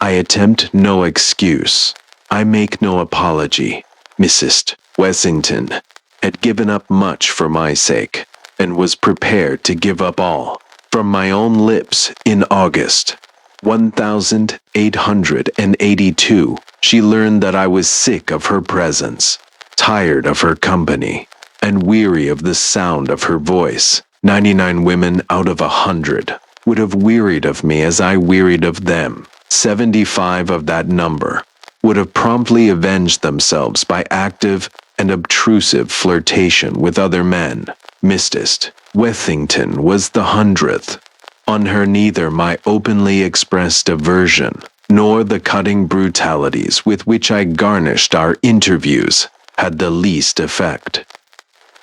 S1: I attempt no excuse. I make no apology. Mrs. Wessington had given up much for my sake, and was prepared to give up all. From my own lips in August 1882, she learned that I was sick of her presence, tired of her company, and weary of the sound of her voice. 99 women out of 100 would have wearied of me as I wearied of them. 75 of that number would have promptly avenged themselves by active and obtrusive flirtation with other men. Mrs. Wessington was the 100th. On her neither my openly expressed aversion, nor the cutting brutalities with which I garnished our interviews had the least effect.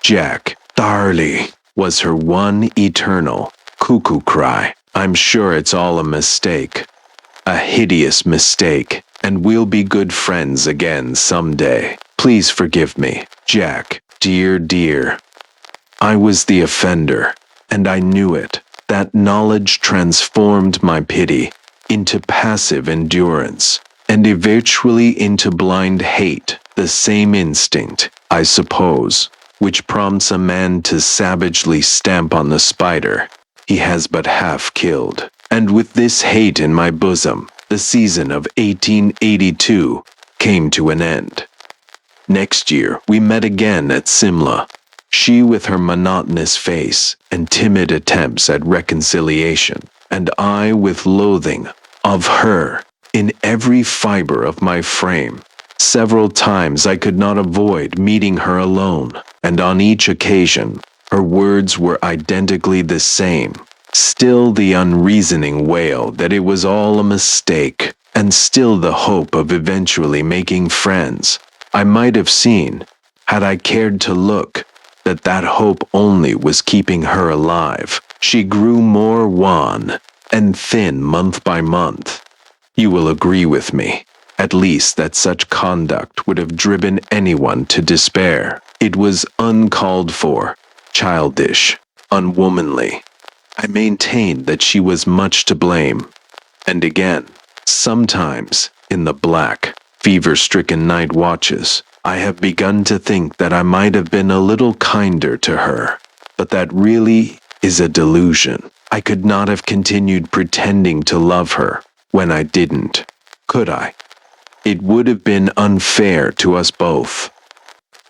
S1: Jack, darling, was her one eternal cuckoo cry. I'm sure it's all a mistake. A hideous mistake, and we'll be good friends again someday. Please forgive me, Jack, dear, dear. I was the offender, and I knew it. That knowledge transformed my pity into passive endurance, and eventually into blind hate, the same instinct, I suppose, which prompts a man to savagely stamp on the spider he has but half killed. And with this hate in my bosom, the season of 1882 came to an end. Next year, we met again at Simla, she with her monotonous face and timid attempts at reconciliation, and I with loathing of her in every fiber of my frame. Several times I could not avoid meeting her alone, and on each occasion, her words were identically the same. Still the unreasoning wail that it was all a mistake, and still the hope of eventually making friends. I might have seen, had I cared to look, that hope only was keeping her alive. She grew more wan, and thin month by month. You will agree with me, at least, that such conduct would have driven anyone to despair. It was uncalled for, childish, unwomanly. I maintained that she was much to blame. And again, sometimes, in the black, fever-stricken night watches, I have begun to think that I might have been a little kinder to her. But that really is a delusion. I could not have continued pretending to love her when I didn't, could I? It would have been unfair to us both.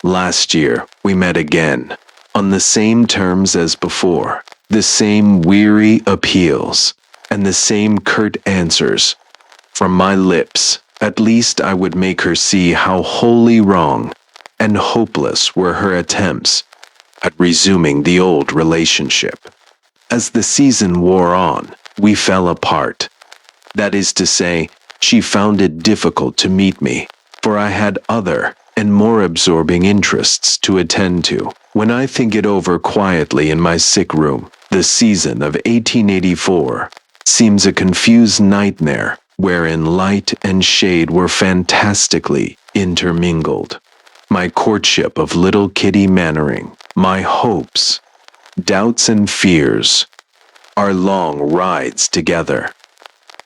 S1: Last year, we met again, on the same terms as before, the same weary appeals, and the same curt answers. From my lips, at least I would make her see how wholly wrong and hopeless were her attempts at resuming the old relationship. As the season wore on, we fell apart. That is to say, she found it difficult to meet me, for I had other and more absorbing interests to attend to. When I think it over quietly in my sick room, the season of 1884 seems a confused nightmare wherein light and shade were fantastically intermingled. My courtship of little Kitty Mannering, my hopes, doubts and fears, our long rides together,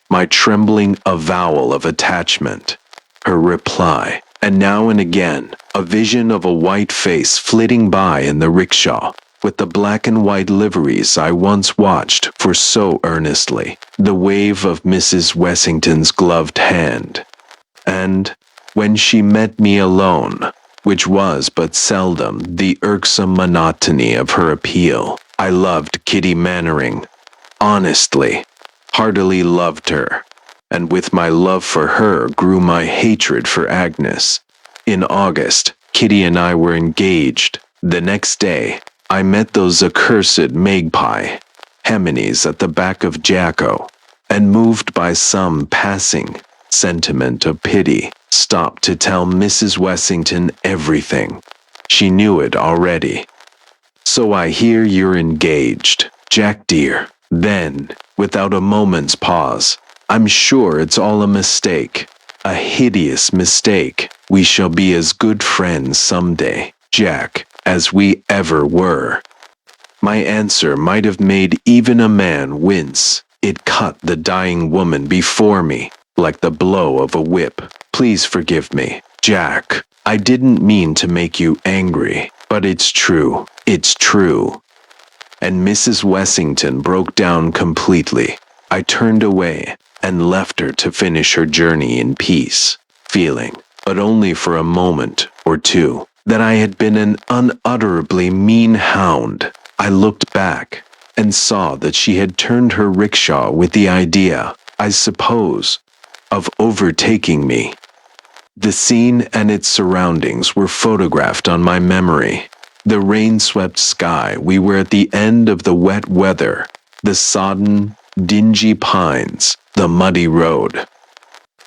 S1: my trembling avowal of attachment, her reply, and now and again a vision of a white face flitting by in the rickshaw with the black and white liveries I once watched for so earnestly, the wave of Mrs. Wessington's gloved hand. And when she met me alone, which was but seldom, the irksome monotony of her appeal, I loved Kitty Mannering, honestly, heartily loved her, and with my love for her grew my hatred for Agnes. In August, Kitty and I were engaged. The next day, I met those accursed magpie, Heminis at the back of Jacko, and moved by some passing sentiment of pity, stopped to tell Mrs. Wessington everything. She knew it already. "So I hear you're engaged, Jack dear." Then, without a moment's pause, "I'm sure it's all a mistake, a hideous mistake. We shall be as good friends someday, Jack, as we ever were." My answer might have made even a man wince. It cut the dying woman before me like the blow of a whip. "Please forgive me, Jack. I didn't mean to make you angry, but it's true. It's true." And Mrs. Wessington broke down completely. I turned away and left her to finish her journey in peace, feeling, but only for a moment or two, that I had been an unutterably mean hound. I looked back and saw that she had turned her rickshaw with the idea, I suppose, of overtaking me. The scene and its surroundings were photographed on my memory. The rain-swept sky, we were at the end of the wet weather, the sodden, dingy pines, the muddy road,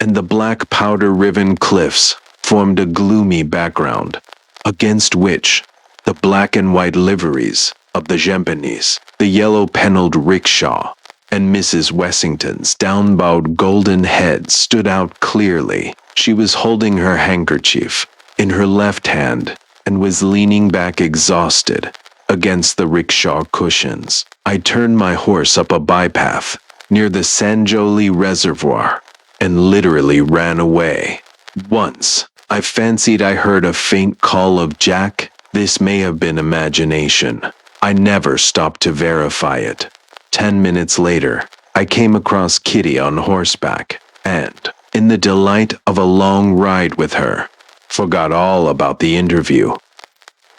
S1: and the black powder-riven cliffs formed a gloomy background, against which the black and white liveries of the Japanese, the yellow-pennelled rickshaw, and Mrs. Wessington's down-bowed golden head stood out clearly. She was holding her handkerchief in her left hand and was leaning back exhausted against the rickshaw cushions. I turned my horse up a bypath near the Sanjoli Reservoir and literally ran away. Once, I fancied I heard a faint call of Jack. This may have been imagination. I never stopped to verify it. 10 minutes later, I came across Kitty on horseback, and, in the delight of a long ride with her, forgot all about the interview.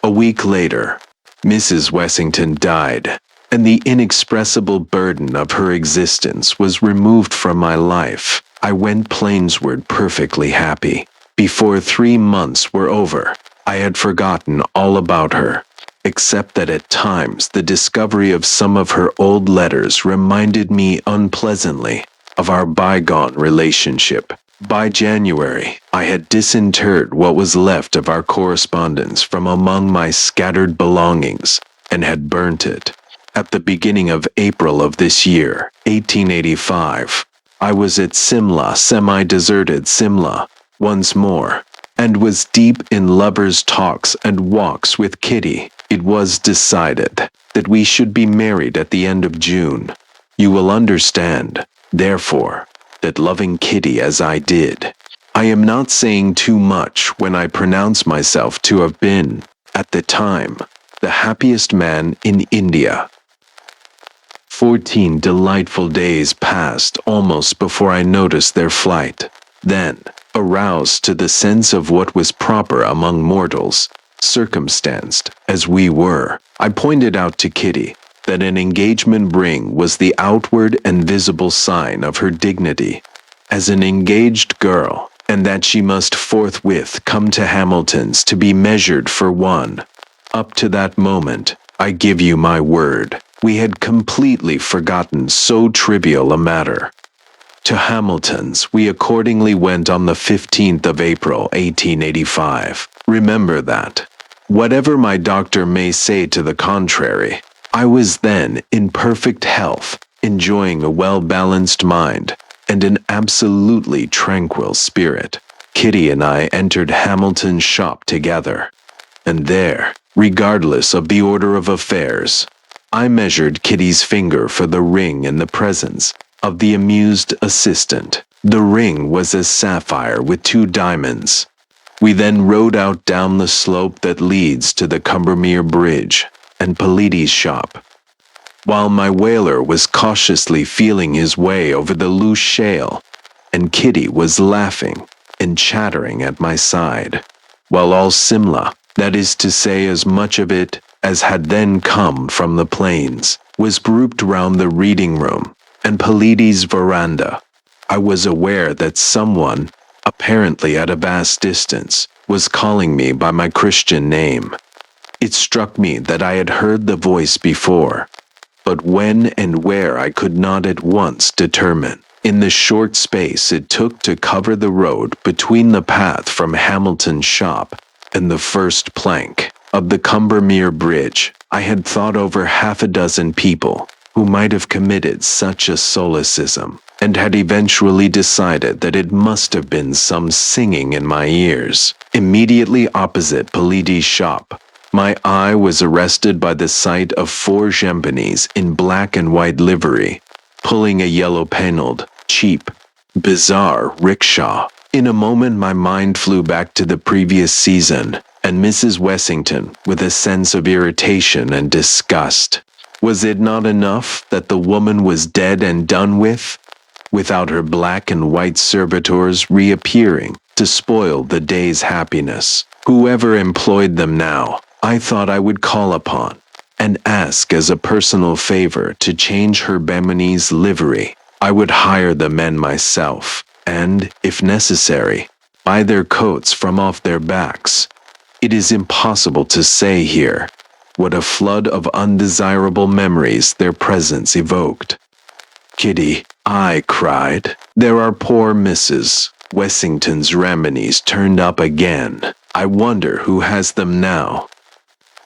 S1: A week later, Mrs. Wessington died, and the inexpressible burden of her existence was removed from my life. I went plainsward perfectly happy. Before 3 months were over, I had forgotten all about her, except that at times the discovery of some of her old letters reminded me unpleasantly of our bygone relationship. By January, I had disinterred what was left of our correspondence from among my scattered belongings and had burnt it. At the beginning of April of this year, 1885, I was at Simla, semi-deserted Simla, once more, and was deep in lovers' talks and walks with Kitty. It was decided that we should be married at the end of June. You will understand, therefore, that loving Kitty as I did, I am not saying too much when I pronounce myself to have been, at the time, the happiest man in India. 14 delightful days passed almost before I noticed their flight. Then, aroused to the sense of what was proper among mortals, circumstanced as we were, I pointed out to Kitty that an engagement ring was the outward and visible sign of her dignity as an engaged girl, and that she must forthwith come to Hamilton's to be measured for one. Up to that moment, I give you my word, we had completely forgotten so trivial a matter. To Hamilton's we accordingly went on the 15th of April, 1885. Remember that. Whatever my doctor may say to the contrary, I was then in perfect health, enjoying a well-balanced mind, and an absolutely tranquil spirit. Kitty and I entered Hamilton's shop together, and there, regardless of the order of affairs, I measured Kitty's finger for the ring in the presence of the amused assistant. The ring was a sapphire with 2 diamonds. We then rode out down the slope that leads to the Cumbermere Bridge and Polidi's shop, while my whaler was cautiously feeling his way over the loose shale, and Kitty was laughing and chattering at my side, while all Simla, that is to say as much of it as had then come from the plains, was grouped round the reading room and Polidi's veranda. I was aware that someone, apparently at a vast distance, was calling me by my Christian name. It struck me that I had heard the voice before, but when and where I could not at once determine. In the short space it took to cover the road between the path from Hamilton's shop and the first plank of the Cumbermere Bridge, I had thought over 6 people who might have committed such a solecism, and had eventually decided that it must have been some singing in my ears. Immediately opposite Polidi's shop, my eye was arrested by the sight of 4 Japanese in black and white livery, pulling a yellow-paneled, cheap, bizarre rickshaw. In a moment my mind flew back to the previous season, and Mrs. Wessington, with a sense of irritation and disgust. Was it not enough that the woman was dead and done with, without her black and white servitors reappearing to spoil the day's happiness? Whoever employed them now, I thought I would call upon, and ask as a personal favor to change her Bemonese livery. I would hire the men myself, and, if necessary, buy their coats from off their backs. It is impossible to say here what a flood of undesirable memories their presence evoked. Kitty, I cried, there are poor Mrs. Wessington's Ramonies turned up again. I wonder who has them now.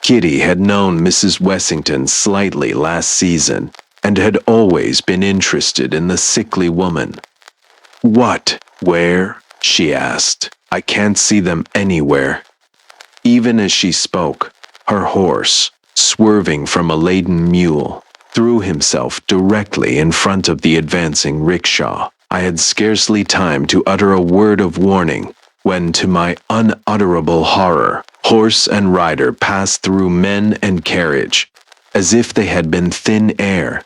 S1: Kitty had known Mrs. Wessington slightly last season, and had always been interested in the sickly woman. What? Where? She asked. I can't see them anywhere. Even as she spoke, her horse, swerving from a laden mule, threw himself directly in front of the advancing rickshaw. I had scarcely time to utter a word of warning when, to my unutterable horror, horse and rider passed through men and carriage, as if they had been thin air.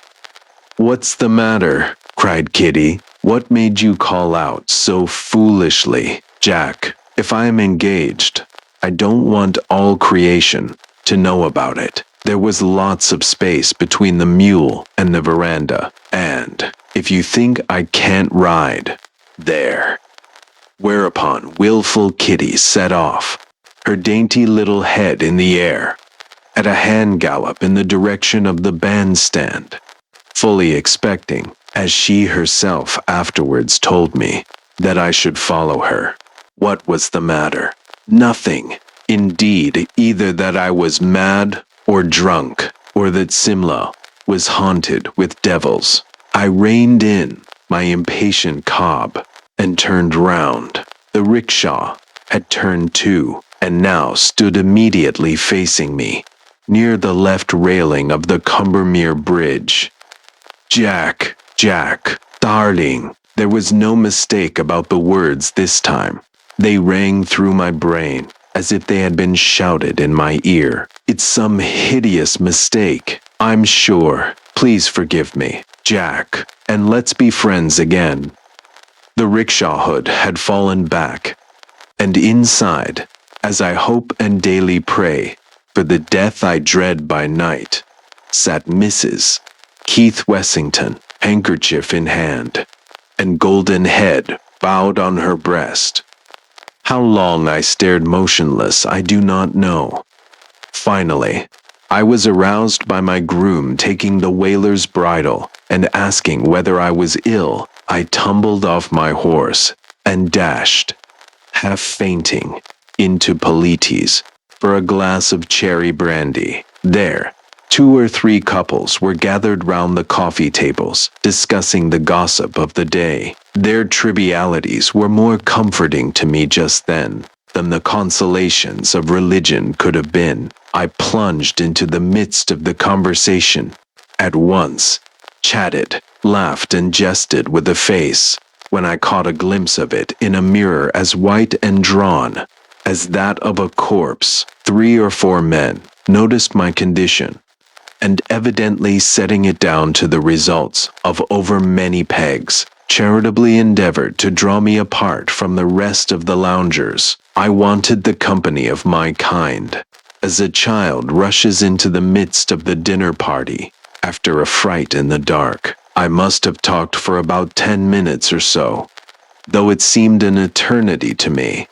S1: "What's the matter?" cried Kitty. "What made you call out so foolishly?" "Jack, if I am engaged, I don't want all creation to know about it. There was lots of space between the mule and the veranda, and if you think I can't ride, there." Whereupon willful Kitty set off, her dainty little head in the air, at a hand gallop in the direction of the bandstand, fully expecting, as she herself afterwards told me, that I should follow her. What was the matter? Nothing. Indeed, either that I was mad or drunk, or that Simla was haunted with devils. I reined in my impatient cob and turned round. The rickshaw had turned too and now stood immediately facing me, near the left railing of the Cumbermere Bridge. Jack, Jack, darling. There was no mistake about the words this time. They rang through my brain as if they had been shouted in my ear. It's some hideous mistake, I'm sure. Please forgive me, Jack, and let's be friends again. The rickshaw hood had fallen back, and inside, as I hope and daily pray for the death I dread by night, sat Mrs. Keith Wessington, handkerchief in hand, and golden head bowed on her breast. How long I stared motionless, I do not know. Finally, I was aroused by my groom taking the whaler's bridle and asking whether I was ill. I tumbled off my horse and dashed, half fainting, into Polites for a glass of cherry brandy. There, 2 or 3 couples were gathered round the coffee tables, discussing the gossip of the day. Their trivialities were more comforting to me just then than the consolations of religion could have been. I plunged into the midst of the conversation at once, chatted, laughed, and jested with a face, when I caught a glimpse of it in a mirror as white and drawn as that of a corpse. 3 or 4 men noticed my condition, and evidently setting it down to the results of over many pegs, charitably endeavored to draw me apart from the rest of the loungers. I wanted the company of my kind, as a child rushes into the midst of the dinner party after a fright in the dark. I must have talked for about 10 minutes or so, though it seemed an eternity to me,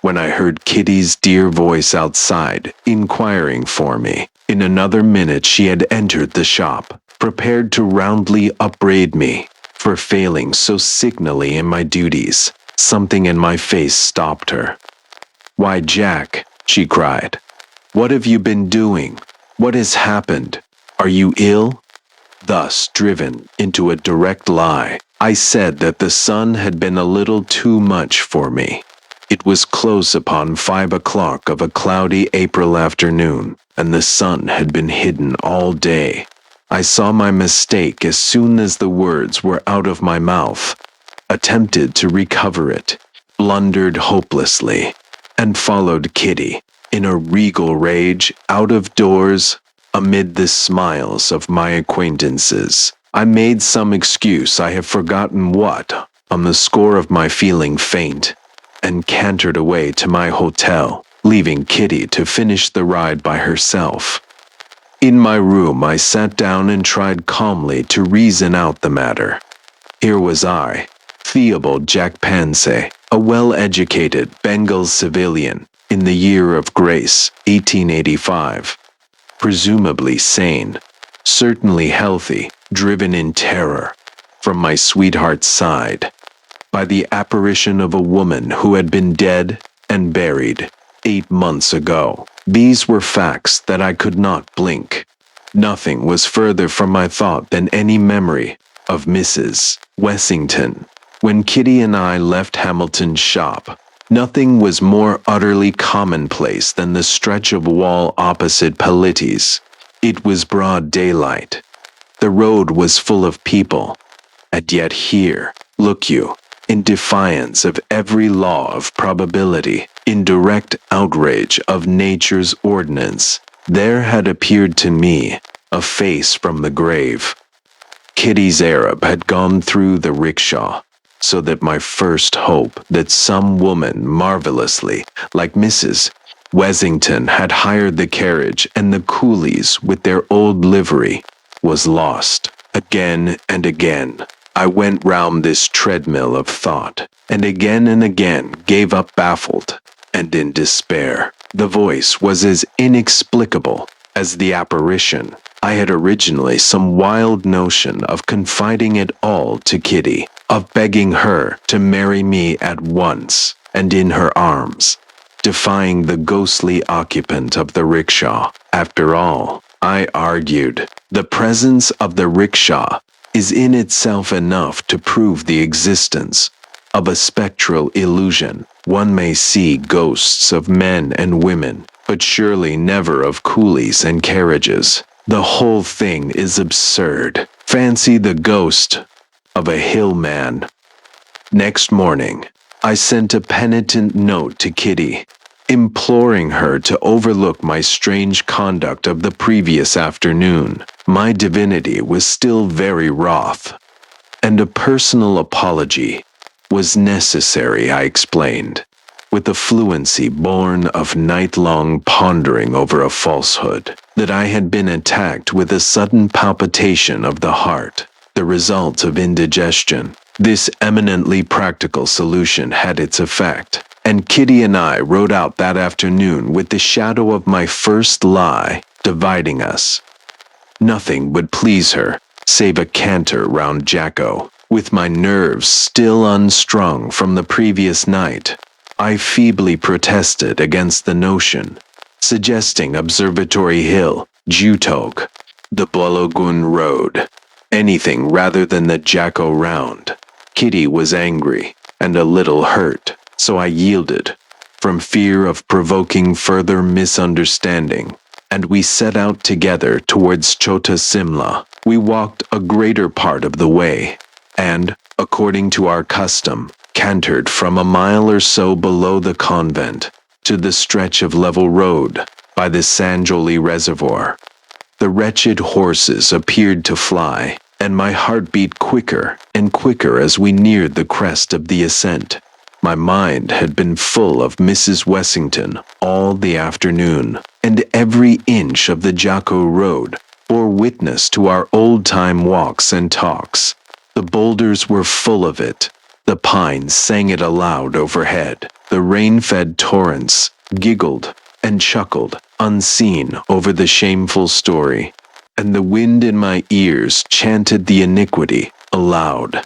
S1: when I heard Kitty's dear voice outside, inquiring for me. In another minute she had entered the shop, prepared to roundly upbraid me for failing so signally in my duties. Something in my face stopped her. "Why, Jack," she cried, "what have you been doing? What has happened? Are you ill?" Thus driven into a direct lie, I said that the sun had been a little too much for me. It was close upon 5 o'clock of a cloudy April afternoon, and the sun had been hidden all day. I saw my mistake as soon as the words were out of my mouth, attempted to recover it, blundered hopelessly, and followed Kitty, in a regal rage, out of doors, amid the smiles of my acquaintances. I made some excuse, I have forgotten what, on the score of my feeling faint, and cantered away to my hotel, leaving Kitty to finish the ride by herself. In my room I sat down and tried calmly to reason out the matter. Here was I, Theobald Jack Pansay, a well-educated Bengal civilian, in the year of grace, 1885, presumably sane, certainly healthy, driven in terror, from my sweetheart's side, by the apparition of a woman who had been dead and buried 8 months ago. These were facts that I could not blink. Nothing was further from my thought than any memory of Mrs. Wessington. When Kitty and I left Hamilton's shop, nothing was more utterly commonplace than the stretch of wall opposite Polites. It was broad daylight. The road was full of people, and yet here, look you, in defiance of every law of probability, in direct outrage of nature's ordinance, there had appeared to me a face from the grave. Kitty's Arab had gone through the rickshaw, so that my first hope that some woman marvelously, like Mrs. Wessington, had hired the carriage and the coolies with their old livery was lost. Again and again I went round this treadmill of thought, and again gave up baffled and in despair. The voice was as inexplicable as the apparition. I had originally some wild notion of confiding it all to Kitty, of begging her to marry me at once and in her arms, defying the ghostly occupant of the rickshaw. After all, I argued, The presence of the rickshaw is in itself enough to prove the existence of a spectral illusion. One may see ghosts of men and women, but surely never of coolies and carriages. The whole thing is absurd. Fancy the ghost of a hillman. Next morning, I sent a penitent note to Kitty, imploring her to overlook my strange conduct of the previous afternoon. My divinity was still very wroth, and a personal apology was necessary, I explained, with a fluency born of night-long pondering over a falsehood, that I had been attacked with a sudden palpitation of the heart, the result of indigestion. This eminently practical solution had its effect, and Kitty and I rode out that afternoon with the shadow of my first lie dividing us. Nothing would please her save a canter round Jacko. With my nerves still unstrung from the previous night, I feebly protested against the notion, suggesting Observatory Hill, Jutog, the Bologun Road, anything rather than the Jacko round. Kitty was angry and a little hurt, so I yielded, from fear of provoking further misunderstanding, and we set out together towards Chota Simla. We walked a greater part of the way, and, according to our custom, cantered from a mile or so below the convent to the stretch of level road by the Sanjoli Reservoir. The wretched horses appeared to fly, and my heart beat quicker and quicker as we neared the crest of the ascent. My mind had been full of Mrs. Wessington all the afternoon, and every inch of the Jacko Road bore witness to our old-time walks and talks. The boulders were full of it. The pines sang it aloud overhead. The rain-fed torrents giggled and chuckled unseen over the shameful story, and the wind in my ears chanted the iniquity aloud.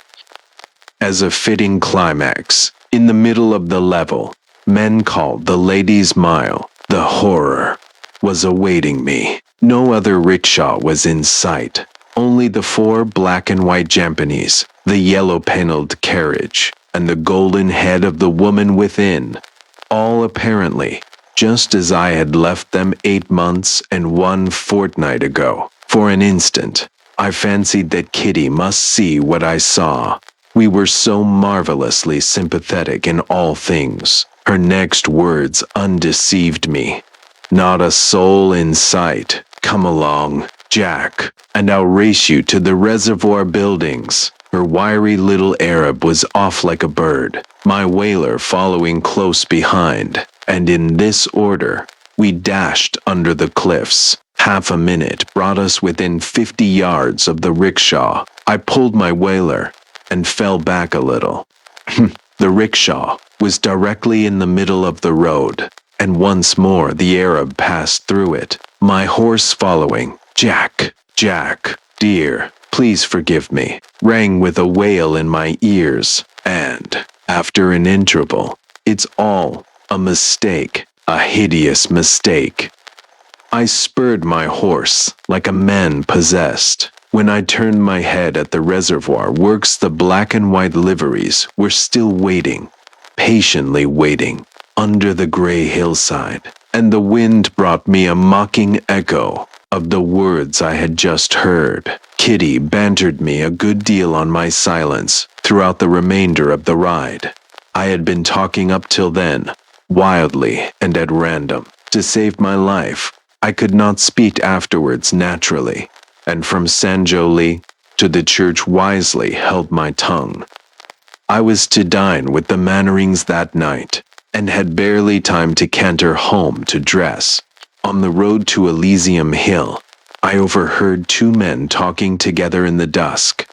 S1: As a fitting climax, in the middle of the level, men called the Ladies' Mile, the horror was awaiting me. No other rickshaw was in sight. Only the 4 black and white Japanese, the yellow-paneled carriage, and the golden head of the woman within, all apparently just as I had left them 8 months and 1 fortnight ago. For an instant, I fancied that Kitty must see what I saw. We were so marvelously sympathetic in all things. Her next words undeceived me. Not a soul in sight. Come along, Jack, and I'll race you to the reservoir buildings. Her wiry little Arab was off like a bird, my whaler following close behind, and in this order, we dashed under the cliffs. Half a minute brought us within 50 yards of the rickshaw. I pulled my whaler and fell back a little. The rickshaw was directly in the middle of the road, and once more the Arab passed through it, my horse following. Jack, Jack, dear, please forgive me, rang with a wail in my ears, and, after an interval, it's all a mistake, a hideous mistake. I spurred my horse like a man possessed. When I turned my head at the reservoir works, the black and white liveries were still waiting, patiently waiting, under the gray hillside, and the wind brought me a mocking echo of the words I had just heard. Kitty bantered me a good deal on my silence throughout the remainder of the ride. I had been talking up till then, wildly and at random. To save my life, I could not speak afterwards naturally, and from Sanjoli to the church wisely held my tongue. I was to dine with the Mannerings that night, and had barely time to canter home to dress. On the road to Elysium Hill, I overheard 2 men talking together in the dusk.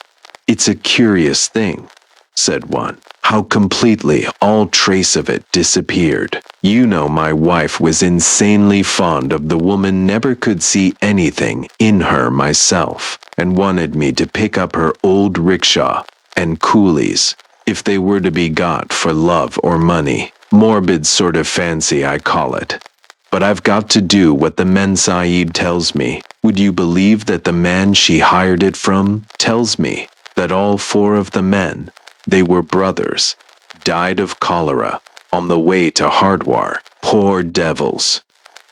S1: "It's a curious thing," said one, "how completely all trace of it disappeared. You know my wife was insanely fond of the woman, never could see anything in her myself, and wanted me to pick up her old rickshaw and coolies, if they were to be got for love or money. Morbid sort of fancy, I call it. but I've got to do what the Mensahib tells me. Would you believe that the man she hired it from tells me that all four of the men, they were brothers, died of cholera on the way to Hardwar. Poor devils.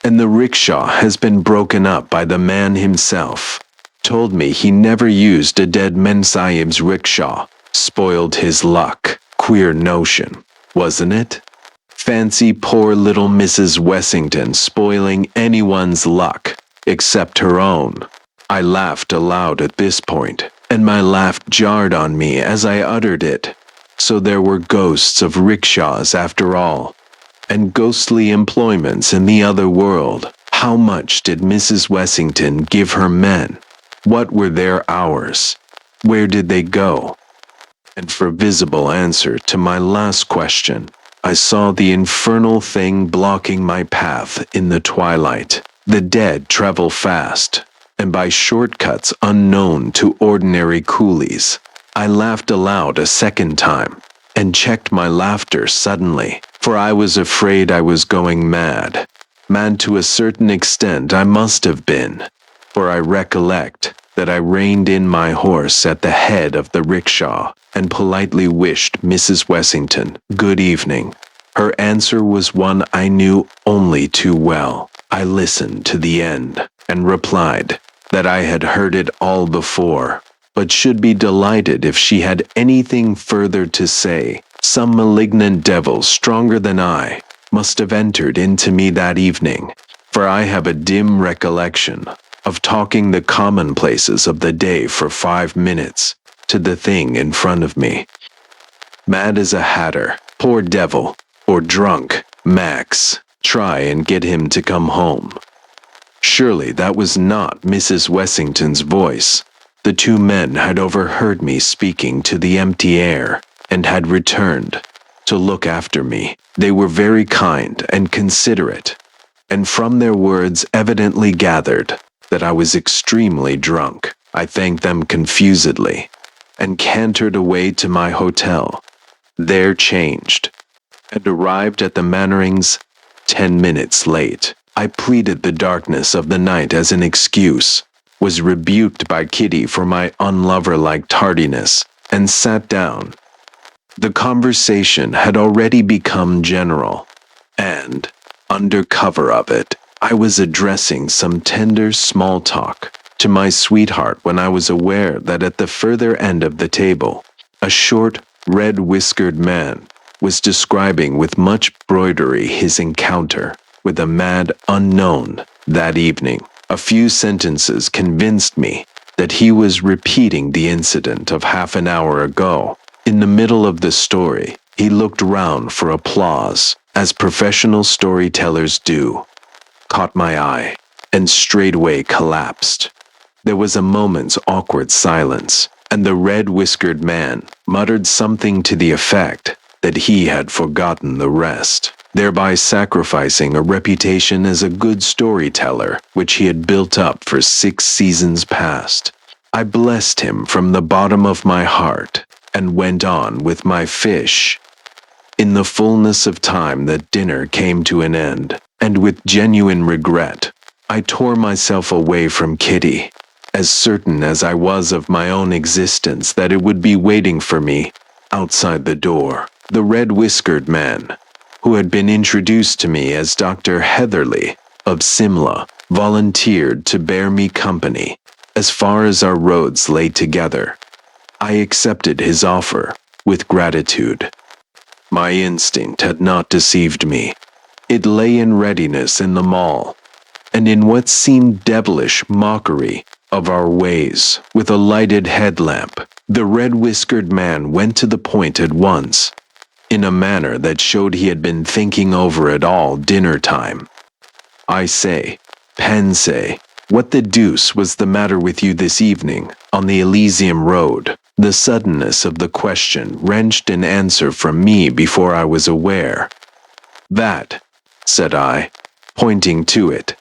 S1: And the rickshaw has been broken up by the man himself. Told me he never used a dead Mensahib's rickshaw. Spoiled his luck. Queer notion, wasn't it? Fancy poor little Mrs. Wessington spoiling anyone's luck, except her own. I laughed aloud at this point, and my laugh jarred on me as I uttered it. So there were ghosts of rickshaws after all, and ghostly employments in the other world. How much did Mrs. Wessington give her men? What were their hours? Where did they go? And for visible answer to my last question, I saw the infernal thing blocking my path in the twilight. The dead travel fast, and by shortcuts unknown to ordinary coolies. I laughed aloud a second time, and checked my laughter suddenly, for I was afraid I was going mad. Mad to a certain extent I must have been, for I recollect that I reined in my horse at the head of the rickshaw and politely wished Mrs. Wessington good evening. Her answer was one I knew only too well. I listened to the end and replied that I had heard it all before, but should be delighted if she had anything further to say. Some malignant devil stronger than I must have entered into me that evening, for I have a dim recollection of talking the commonplaces of the day for 5 minutes to the thing in front of me. Mad as a hatter, poor devil, or drunk, Max, try and get him to come home. Surely that was not Mrs. Wessington's voice. The two men had overheard me speaking to the empty air and had returned to look after me. They were very kind and considerate, and from their words evidently gathered that I was extremely drunk. I thanked them confusedly and cantered away to my hotel. There changed, and arrived at the Mannerings 10 minutes late. I pleaded the darkness of the night as an excuse, was rebuked by Kitty for my unlover-like tardiness, and sat down. The conversation had already become general, and, under cover of it, I was addressing some tender small talk to my sweetheart when I was aware that at the further end of the table, a short, red-whiskered man was describing with much broidery his encounter with a mad unknown that evening. A few sentences convinced me that he was repeating the incident of half an hour ago. In the middle of the story, he looked round for applause, as professional storytellers do, caught my eye, and straightway collapsed. There was a moment's awkward silence, and the red-whiskered man muttered something to the effect that he had forgotten the rest, thereby sacrificing a reputation as a good storyteller which he had built up for 6 seasons past. I blessed him from the bottom of my heart, and went on with my fish. In the fullness of time the dinner came to an end, and with genuine regret, I tore myself away from Kitty, as certain as I was of my own existence that it would be waiting for me outside the door. The red-whiskered man, who had been introduced to me as Dr. Heatherley of Simla, volunteered to bear me company as far as our roads lay together. I accepted his offer with gratitude. My instinct had not deceived me. It lay in readiness in the mall, and in what seemed devilish mockery of our ways, with a lighted headlamp, the red-whiskered man went to the point at once, in a manner that showed he had been thinking over it all dinner time. I say, Pansy, what the deuce was the matter with you this evening on the Elysium Road? The suddenness of the question wrenched an answer from me before I was aware. That, said I, pointing to it,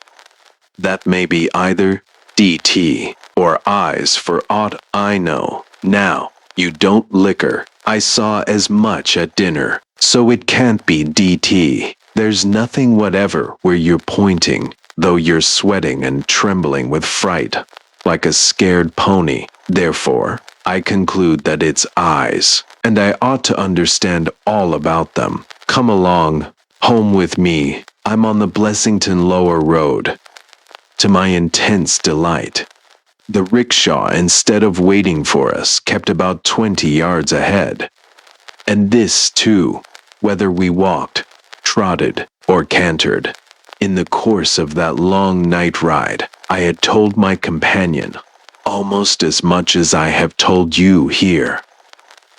S1: that may be either DT or eyes for aught I know. Now, you don't liquor. I saw as much at dinner, so it can't be DT. There's nothing whatever where you're pointing, though you're sweating and trembling with fright, like a scared pony. Therefore, I conclude that it's eyes, and I ought to understand all about them. Come along, home with me. I'm on the Blessington Lower Road. To my intense delight, the rickshaw, instead of waiting for us, kept about 20 yards ahead. And this, too, whether we walked, trotted, or cantered. In the course of that long night ride, I had told my companion almost as much as I have told you here.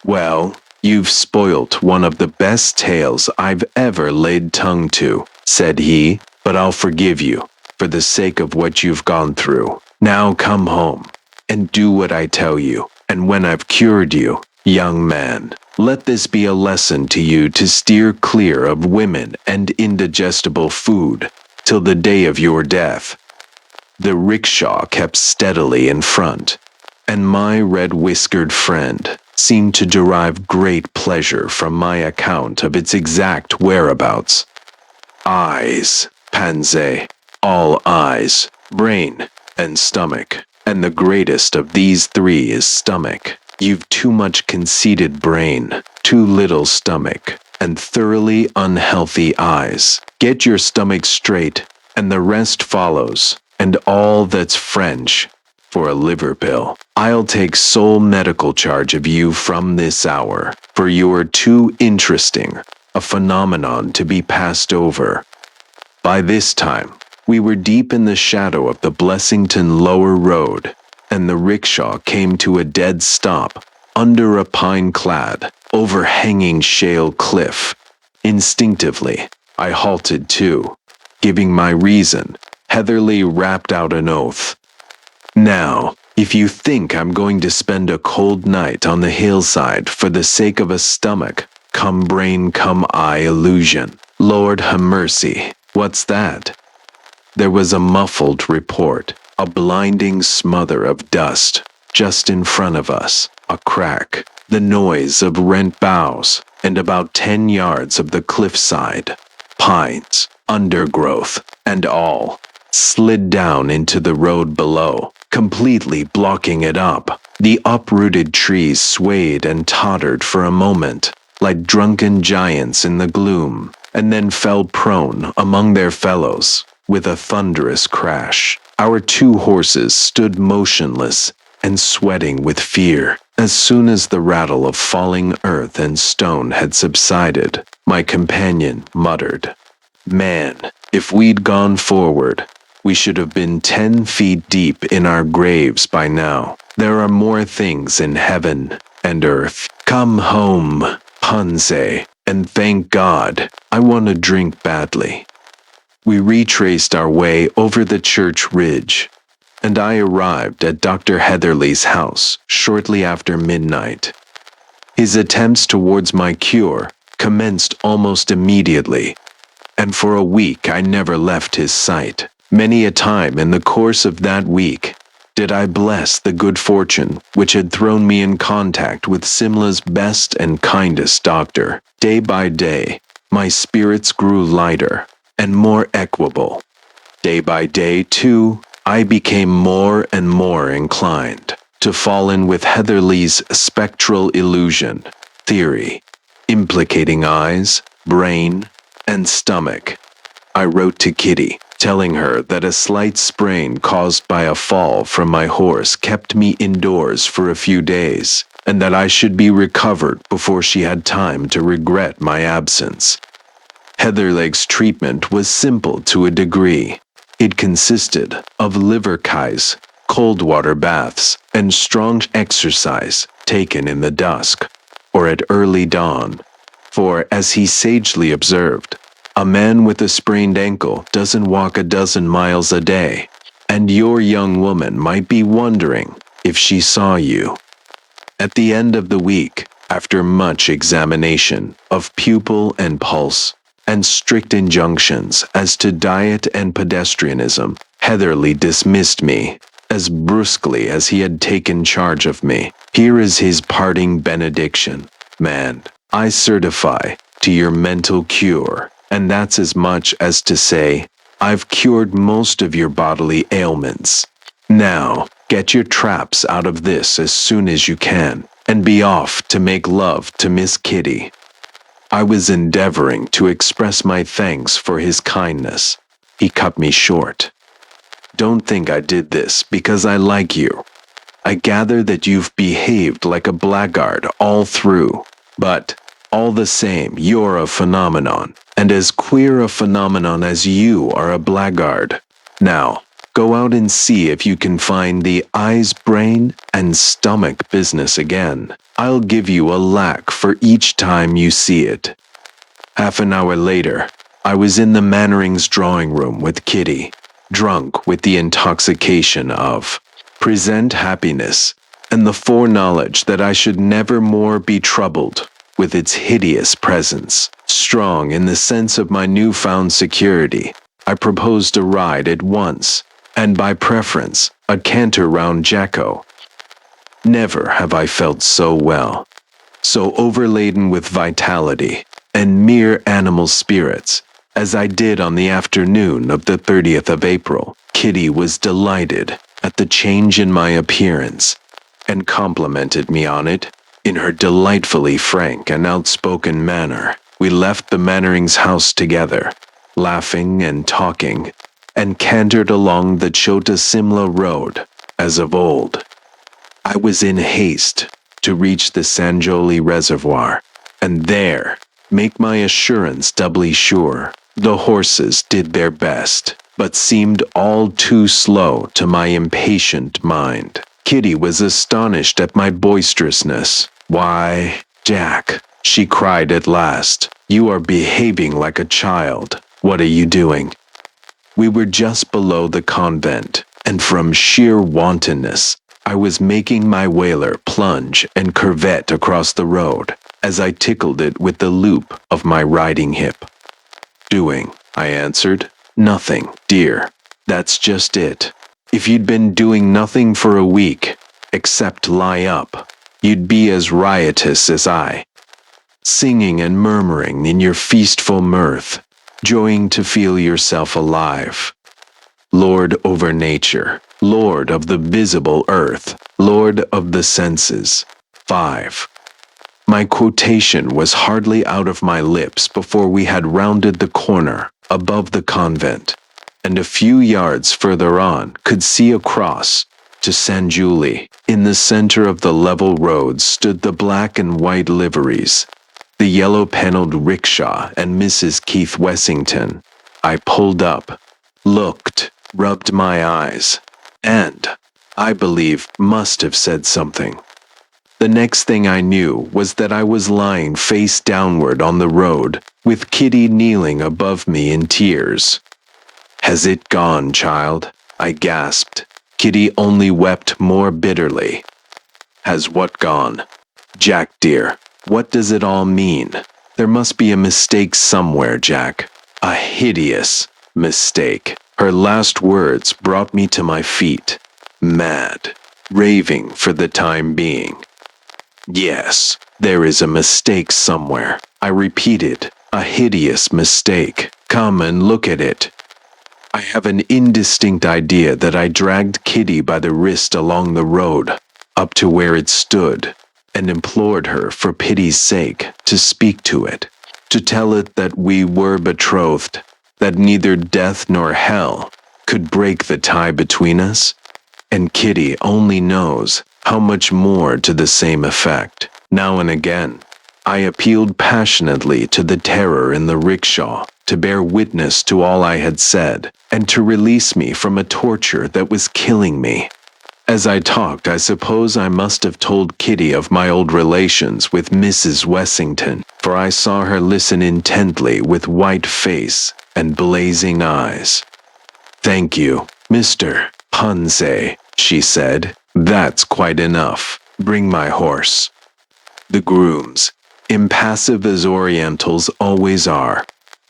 S1: Well, you've spoilt one of the best tales I've ever laid tongue to, said he, but I'll forgive you, for the sake of what you've gone through. Now come home, and do what I tell you, and when I've cured you, young man, let this be a lesson to you to steer clear of women and indigestible food, till the day of your death. The rickshaw kept steadily in front, and my red-whiskered friend seemed to derive great pleasure from my account of its exact whereabouts. Eyes, Panze, all eyes, brain, and stomach, and the greatest of these three is stomach. You've too much conceited brain, too little stomach, and thoroughly unhealthy eyes. Get your stomach straight, and the rest follows, and all that's French for a liver pill. I'll take sole medical charge of you from this hour, for you are too interesting a phenomenon to be passed over. By this time, we were deep in the shadow of the Blessington Lower Road, and the rickshaw came to a dead stop under a pine-clad, overhanging shale cliff. Instinctively, I halted too. Giving my reason, Heatherly rapped out an oath. Now, if you think I'm going to spend a cold night on the hillside for the sake of a stomach, come brain, come eye illusion. Lord ha' mercy, what's that? There was a muffled report, a blinding smother of dust, just in front of us, a crack, the noise of rent boughs, and about 10 yards of the cliffside, pines, undergrowth, and all, slid down into the road below, completely blocking it up. The uprooted trees swayed and tottered for a moment, like drunken giants in the gloom, and then fell prone among their fellows. With a thunderous crash, our two horses stood motionless and sweating with fear. As soon as the rattle of falling earth and stone had subsided, my companion muttered, "Man, if we'd gone forward, we should have been 10 feet deep in our graves by now. There are more things in heaven and earth. Come home, Panze, and thank God. I want a drink badly." We retraced our way over the church ridge, and I arrived at Dr. Heatherly's house shortly after midnight. His attempts towards my cure commenced almost immediately, and for a week I never left his sight. Many a time in the course of that week did I bless the good fortune which had thrown me in contact with Simla's best and kindest doctor. Day by day, my spirits grew lighter and more equable. Day by day, too, I became more and more inclined to fall in with Heatherly's spectral illusion theory, implicating eyes, brain, and stomach. I wrote to Kitty, telling her that a slight sprain caused by a fall from my horse kept me indoors for a few days, and that I should be recovered before she had time to regret my absence. Heatherly's treatment was simple to a degree. It consisted of liver kais, cold water baths, and strong exercise taken in the dusk, or at early dawn. For, as he sagely observed, a man with a sprained ankle doesn't walk a dozen miles a day, and your young woman might be wondering if she saw you. At the end of the week, after much examination of pupil and pulse, and strict injunctions as to diet and pedestrianism, Heatherly dismissed me as brusquely as he had taken charge of me. Here is his parting benediction. Man, I certify to your mental cure and that's as much as to say, I've cured most of your bodily ailments. Now, get your traps out of this as soon as you can, and be off to make love to Miss Kitty. I was endeavoring to express my thanks for his kindness. He cut me short. Don't think I did this because I like you. I gather that you've behaved like a blackguard all through, but all the same, you're a phenomenon, and as queer a phenomenon as you are a blackguard. Now, go out and see if you can find the eyes, brain, and stomach business again. I'll give you a lac for each time you see it. Half an hour later, I was in the Mannerings' drawing room with Kitty, drunk with the intoxication of present happiness and the foreknowledge that I should never more be troubled with its hideous presence. Strong in the sense of my newfound security, I proposed a ride at once, and by preference, a canter round Jacko. Never have I felt so well, so overladen with vitality and mere animal spirits, as I did on the afternoon of the 30th of April. Kitty was delighted at the change in my appearance, and complimented me on it in her delightfully frank and outspoken manner. We left the Mannerings' house together, laughing and talking, and cantered along the Chota Simla road as of old. I was in haste to reach the Sanjoli Reservoir, and there make my assurance doubly sure. The horses did their best, but seemed all too slow to my impatient mind. Kitty was astonished at my boisterousness. Why, Jack, she cried at last, you are behaving like a child. What are you doing? We were just below the convent, and from sheer wantonness, I was making my whaler plunge and curvet across the road as I tickled it with the loop of my riding whip. Doing, I answered. Nothing, dear. That's just it. If you'd been doing nothing for a week, except lie up, you'd be as riotous as I, singing and murmuring in your feastful mirth, joying to feel yourself alive. Lord over nature, Lord of the visible earth, Lord of the senses. 5. My quotation was hardly out of my lips before we had rounded the corner above the convent, and a few yards further on could see across to Sanjuli. In the center of the level road stood the black and white liveries, the yellow-paneled rickshaw and Mrs. Keith Wessington. I pulled up, looked, rubbed my eyes, and, I believe, must have said something. The next thing I knew was that I was lying face downward on the road, with Kitty kneeling above me in tears. Has it gone, child? I gasped. Kitty only wept more bitterly. Has what gone? Jack, dear, what does it all mean? There must be a mistake somewhere, Jack. A hideous mistake. Her last words brought me to my feet, mad, raving for the time being. Yes, there is a mistake somewhere, I repeated, a hideous mistake. Come and look at it. I have an indistinct idea that I dragged Kitty by the wrist along the road, up to where it stood, and implored her for pity's sake to speak to it, to tell it that we were betrothed, that neither death nor hell could break the tie between us, and Kitty only knows how much more to the same effect. Now and again, I appealed passionately to the terror in the rickshaw to bear witness to all I had said, and to release me from a torture that was killing me. As I talked, I suppose I must have told Kitty of my old relations with Mrs. Wessington, for I saw her listen intently with white face and blazing eyes. Thank you, Mr. Pansay, she said. That's quite enough. Bring my horse. The grooms, impassive as Orientals always are,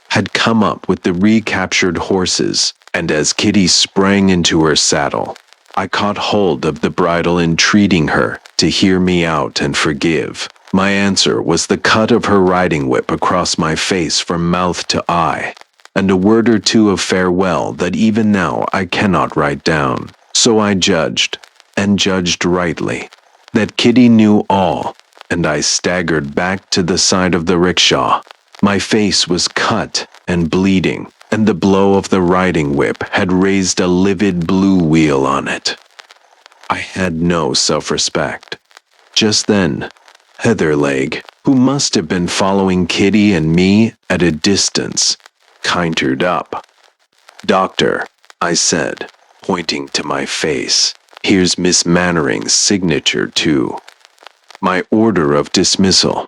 S1: had come up with the recaptured horses, and as Kitty sprang into her saddle, I caught hold of the bridle, entreating her to hear me out and forgive. My answer was the cut of her riding whip across my face from mouth to eye, and a word or two of farewell that even now I cannot write down. So I judged, and judged rightly, that Kitty knew all, and I staggered back to the side of the rickshaw. My face was cut and bleeding, and the blow of the riding whip had raised a livid blue wheal on it. I had no self-respect. Just then, Heatherleg, who must have been following Kitty and me at a distance, kintered up. "Doctor," I said, pointing to my face, "here's Miss Mannering's signature too. My order of dismissal,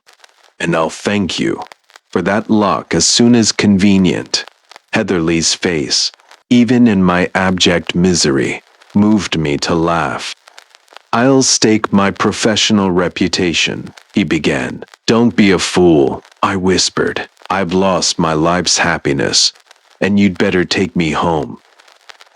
S1: and I'll thank you for that luck as soon as convenient." Heatherly's face, even in my abject misery, moved me to laugh. "I'll stake my professional reputation," he began. "Don't be a fool," I whispered. "I've lost my life's happiness, and you'd better take me home."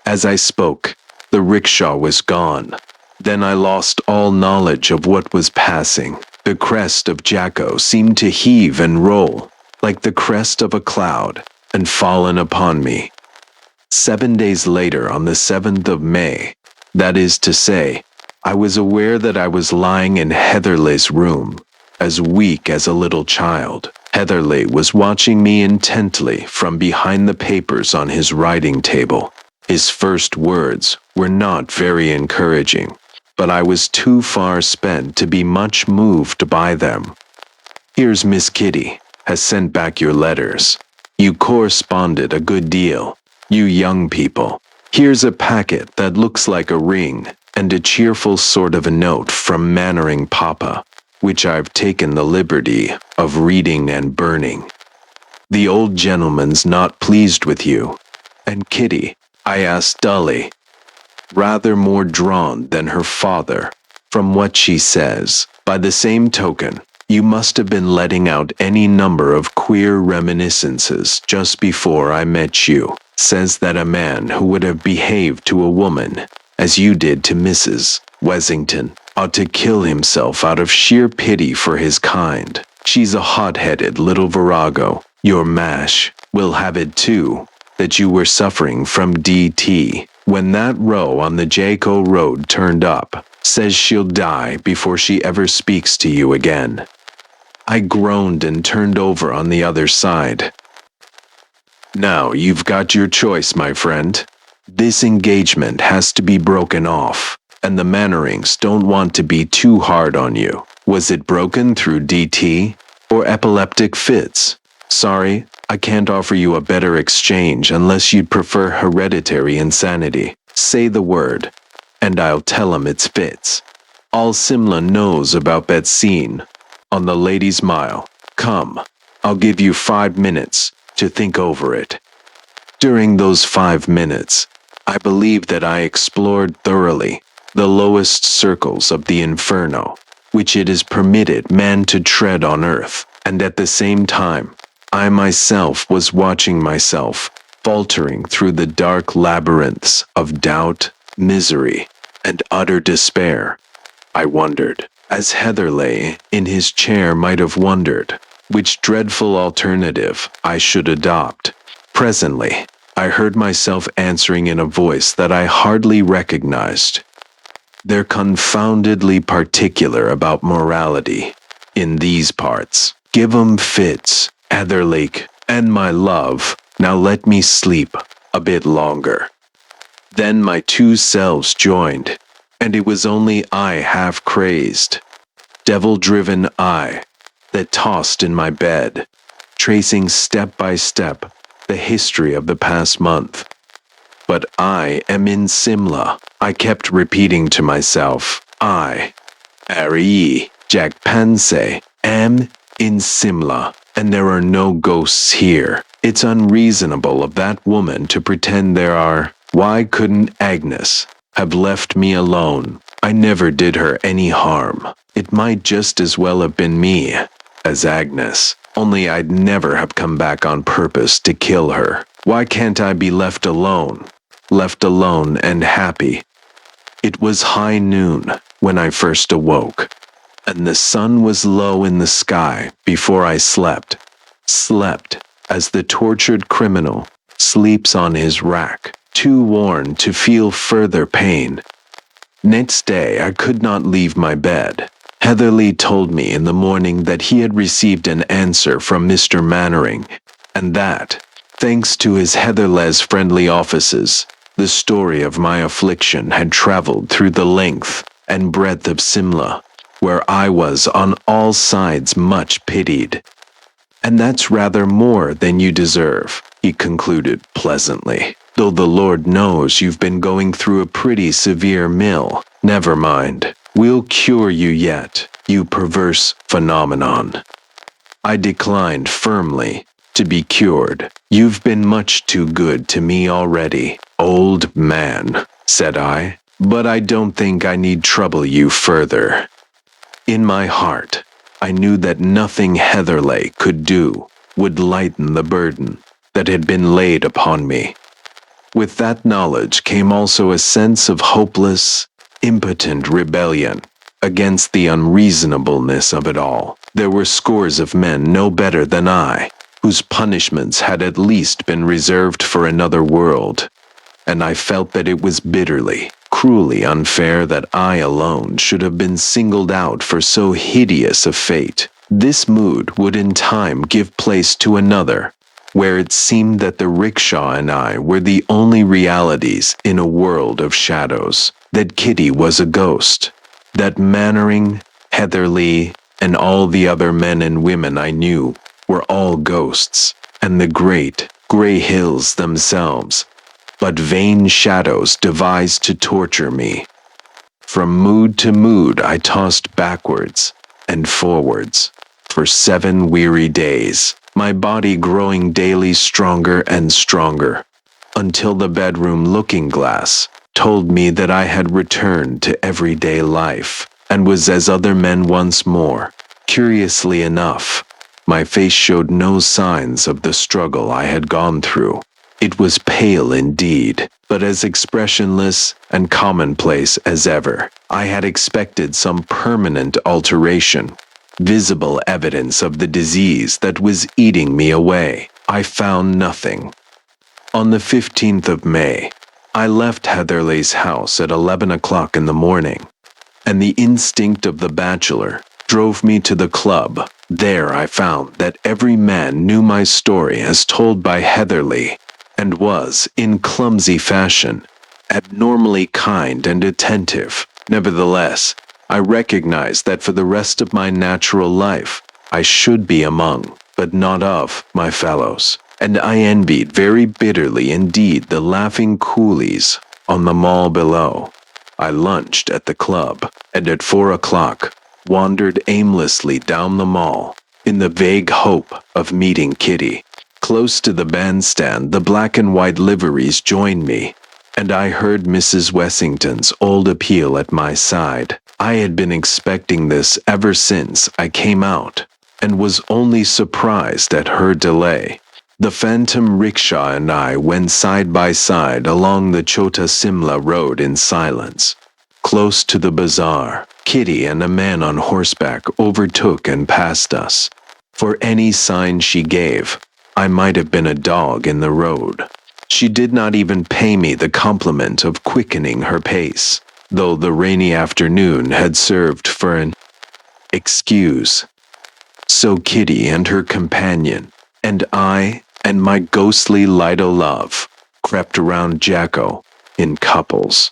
S1: As I spoke, the rickshaw was gone. Then I lost all knowledge of what was passing. The crest of Jacko seemed to heave and roll, like the crest of a cloud, and fallen upon me. 7 days later, on the 7th of May, that is to say, I was aware that I was lying in Heatherley's room, as weak as a little child. Heatherley was watching me intently from behind the papers on his writing table. His first words were not very encouraging, but I was too far spent to be much moved by them. "Here's Miss Kitty, has sent back your letters. You corresponded a good deal, you young people. Here's a packet that looks like a ring, and a cheerful sort of a note from Mannering Papa, which I've taken the liberty of reading and burning. The old gentleman's not pleased with you. And Kitty?" I asked dully, rather more drawn than her father, from what she says. "By the same token, you must have been letting out any number of queer reminiscences just before I met you. Says that a man who would have behaved to a woman, as you did to Mrs. Wessington, ought to kill himself out of sheer pity for his kind. She's a hot-headed little virago. Your mash will have it too, that you were suffering from DT. When that row on the Jaco Road turned up, says she'll die before she ever speaks to you again." I groaned and turned over on the other side. "Now you've got your choice, my friend. This engagement has to be broken off, and the Mannerings don't want to be too hard on you. Was it broken through DT or epileptic fits? Sorry, I can't offer you a better exchange unless you'd prefer hereditary insanity. Say the word, and I'll tell 'em it's fits. All Simla knows about Betsine on the Ladies' Mile. Come, I'll give you 5 minutes to think over it." During those 5 minutes, I believe that I explored thoroughly the lowest circles of the inferno, which it is permitted man to tread on earth, and at the same time, I myself was watching myself faltering through the dark labyrinths of doubt, misery, and utter despair. I wondered, as Heatherley in his chair might have wondered, which dreadful alternative I should adopt. Presently, I heard myself answering in a voice that I hardly recognized. "They're confoundedly particular about morality in these parts. Give 'em fits, Heatherley, and my love. Now let me sleep a bit longer." Then my two selves joined, and it was only I half crazed, devil-driven I, that tossed in my bed, tracing step by step the history of the past month. "But I am in Simla," I kept repeating to myself. "I, Ari, Jack Pansay, am in Simla, and there are no ghosts here. It's unreasonable of that woman to pretend there are. Why couldn't Agnes have left me alone? I never did her any harm. It might just as well have been me as Agnes, only I'd never have come back on purpose to kill her. Why can't I be left alone and happy?" It was high noon when I first awoke. and the sun was low in the sky before I slept. Slept as the tortured criminal sleeps on his rack, too worn to feel further pain. Next day, I could not leave my bed. Heatherly told me in the morning that he had received an answer from Mr. Mannering, and that, thanks to his Heatherley's friendly offices, the story of my affliction had traveled through the length and breadth of Simla, where I was on all sides much pitied. And that's rather more than you deserve, he concluded pleasantly. Though the Lord knows you've been going through a pretty severe mill. Never mind. We'll cure you yet, you perverse phenomenon. I declined firmly to be cured. You've been much too good to me already, old man, said I, but I don't think I need trouble you further. In my heart, I knew that nothing Heatherley could do would lighten the burden that had been laid upon me. With that knowledge came also a sense of hopeless, impotent rebellion against the unreasonableness of it all. There were scores of men no better than I, whose punishments had at least been reserved for another world, and I felt that it was bitterly, cruelly unfair that I alone should have been singled out for so hideous a fate. This mood would in time give place to another, where it seemed that the rickshaw and I were the only realities in a world of shadows, that Kitty was a ghost, that Mannering, Heatherly, and all the other men and women I knew were all ghosts, and the great, gray hills themselves, but vain shadows devised to torture me. From mood to mood I tossed backwards and forwards for 7 weary days, my body growing daily stronger and stronger, until the bedroom looking-glass told me that I had returned to everyday life, and was as other men once more. Curiously enough, my face showed no signs of the struggle I had gone through. It was pale indeed, but as expressionless and commonplace as ever. I had expected some permanent alteration, visible evidence of the disease that was eating me away. I found nothing. On the 15th of May, I left Heatherley's house at 11 o'clock in the morning, and the instinct of the bachelor drove me to the club. There I found that every man knew my story as told by Heatherley, and was, in clumsy fashion, abnormally kind and attentive. Nevertheless, I recognized that for the rest of my natural life, I should be among, but not of, my fellows, and I envied very bitterly indeed the laughing coolies on the mall below. I lunched at the club, and at 4 o'clock wandered aimlessly down the mall, in the vague hope of meeting Kitty. Close to the bandstand, the black and white liveries joined me, and I heard Mrs. Wessington's old appeal at my side. I had been expecting this ever since I came out, and was only surprised at her delay. The phantom rickshaw and I went side by side along the Chota Simla road in silence. Close to the bazaar, Kitty and a man on horseback overtook and passed us. For any sign she gave, I might have been a dog in the road. She did not even pay me the compliment of quickening her pace, though the rainy afternoon had served for an excuse. So Kitty and her companion, and I and my ghostly Lido love, crept around Jacko in couples.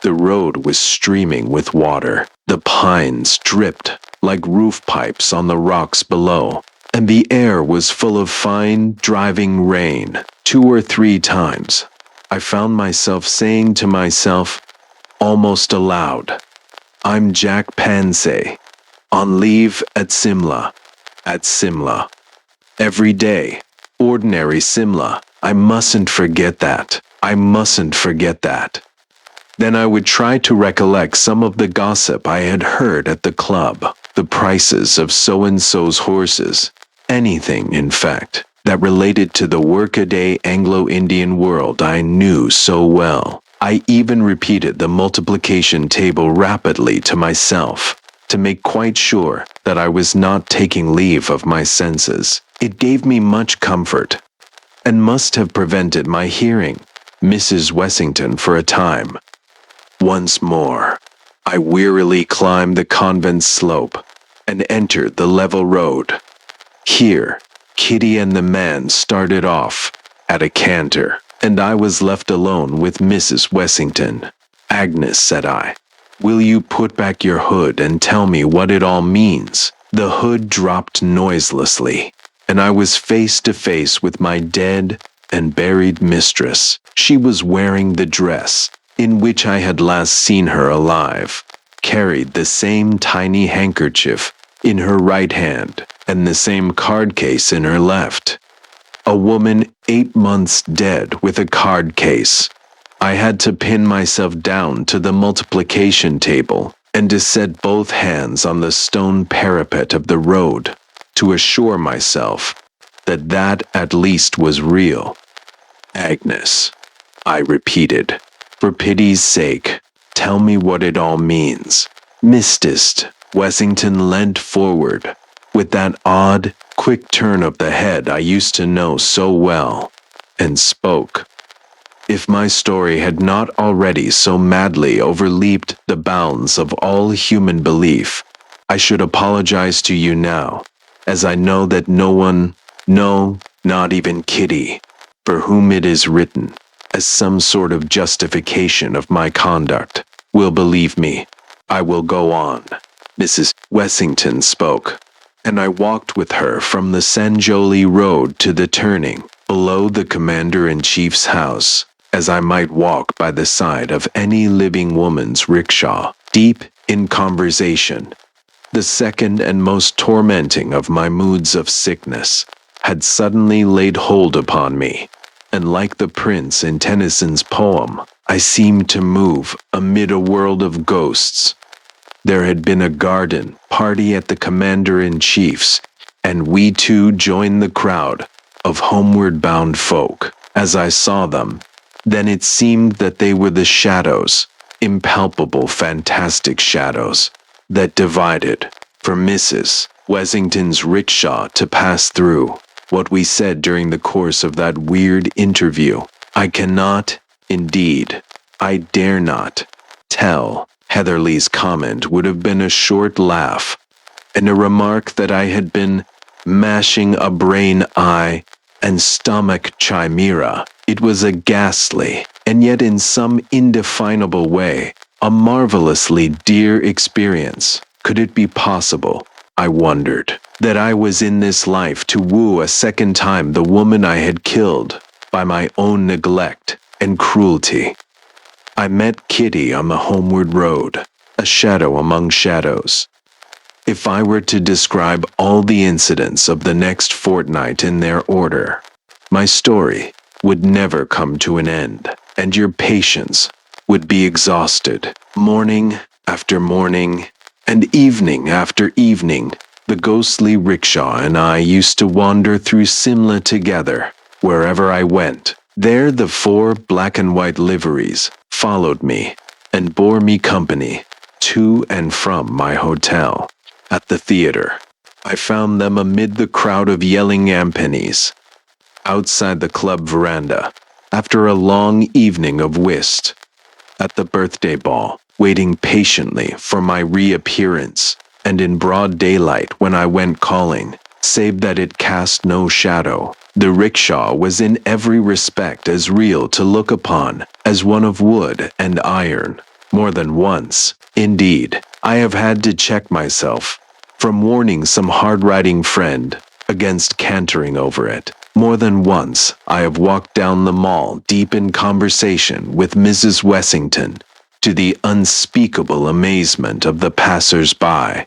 S1: The road was streaming with water. The pines dripped like roof pipes on the rocks below, and the air was full of fine, driving rain. 2 or 3 times, I found myself saying to myself, almost aloud, I'm Jack Pansay, on leave at Simla. Every day, ordinary Simla. I mustn't forget that. Then I would try to recollect some of the gossip I had heard at the club, the prices of so-and-so's horses, anything, in fact, that related to the workaday Anglo-Indian world I knew so well. I even repeated the multiplication table rapidly to myself, to make quite sure that I was not taking leave of my senses. It gave me much comfort, and must have prevented my hearing Mrs. Wessington for a time. Once more, I wearily climbed the convent slope and entered the level road. Here, Kitty and the man started off at a canter, and I was left alone with Mrs. Wessington. "Agnes," said I, "will you put back your hood and tell me what it all means?" The hood dropped noiselessly, and I was face to face with my dead and buried mistress. She was wearing the dress in which I had last seen her alive, carried the same tiny handkerchief in her right hand, and the same card case in her left. A woman 8 months dead with a card case. I had to pin myself down to the multiplication table and to set both hands on the stone parapet of the road to assure myself that that at least was real. "Agnes," I repeated, "for pity's sake, tell me what it all means." Mrs. Wessington leant forward with that odd, quick turn of the head I used to know so well, and spoke. If my story had not already so madly overleaped the bounds of all human belief, I should apologize to you now, as I know that no one, no, not even Kitty, for whom it is written, as some sort of justification of my conduct, will believe me. I will go on. Mrs. Wessington spoke, and I walked with her from the Sanjoli Road to the turning below the Commander-in-Chief's house, as I might walk by the side of any living woman's rickshaw, deep in conversation. The second and most tormenting of my moods of sickness had suddenly laid hold upon me, and like the prince in Tennyson's poem, I seemed to move amid a world of ghosts. There had been a garden party at the Commander-in-Chief's, and we too joined the crowd of homeward-bound folk. As I saw them, then it seemed that they were the shadows, impalpable, fantastic shadows, that divided, for Mrs. Wessington's rickshaw to pass through. What we said during the course of that weird interview, I cannot, indeed, I dare not, tell. Heatherley's comment would have been a short laugh, and a remark that I had been mashing a brain eye and stomach chimera. It was a ghastly, and yet in some indefinable way, a marvelously dear experience. Could it be possible, I wondered, that I was in this life to woo a second time the woman I had killed by my own neglect and cruelty? I met Kitty on the homeward road, a shadow among shadows. If I were to describe all the incidents of the next fortnight in their order, my story would never come to an end, and your patience would be exhausted. Morning after morning, and evening after evening, the ghostly rickshaw and I used to wander through Simla together, wherever I went. There the 4 black and white liveries followed me and bore me company to and from my hotel. At the theater, I found them amid the crowd of yelling yampennies. Outside the club veranda, after a long evening of whist. At the birthday ball, waiting patiently for my reappearance, and in broad daylight when I went calling, save that it cast no shadow. The rickshaw was in every respect as real to look upon as one of wood and iron. More than once, indeed, I have had to check myself from warning some hard-riding friend against cantering over it. More than once, I have walked down the mall deep in conversation with Mrs. Wessington, to the unspeakable amazement of the passers-by.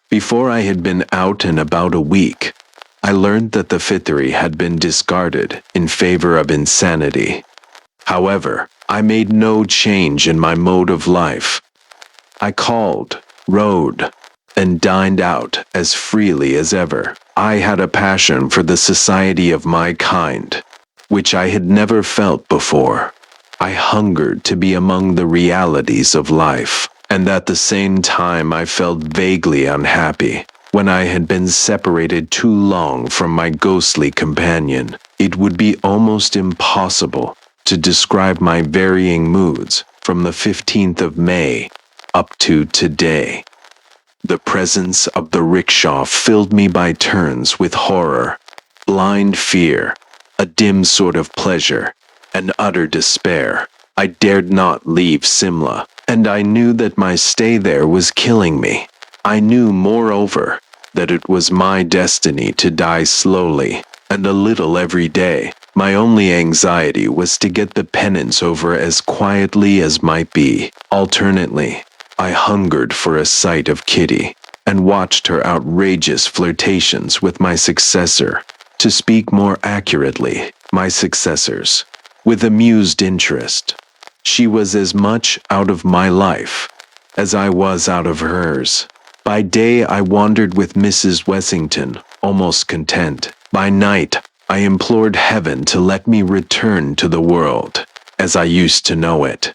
S1: Before I had been out and about a week, I learned that the Fithery had been discarded in favor of insanity. However, I made no change in my mode of life. I called, rode, and dined out as freely as ever. I had a passion for the society of my kind, which I had never felt before. I hungered to be among the realities of life, And at the same time I felt vaguely unhappy. When I had been separated too long from my ghostly companion, it would be almost impossible to describe my varying moods from the 15th of May up to today. The presence of the rickshaw filled me by turns with horror, blind fear, a dim sort of pleasure, and utter despair. I dared not leave Simla, and I knew that my stay there was killing me. I knew, moreover, that it was my destiny to die slowly and a little every day. My only anxiety was to get the penance over as quietly as might be. Alternately, I hungered for a sight of Kitty and watched her outrageous flirtations with my successor. To speak more accurately, my successors, with amused interest. She was as much out of my life as I was out of hers. By day I wandered with Mrs. Wessington, almost content. By night I implored heaven to let me return to the world as I used to know it.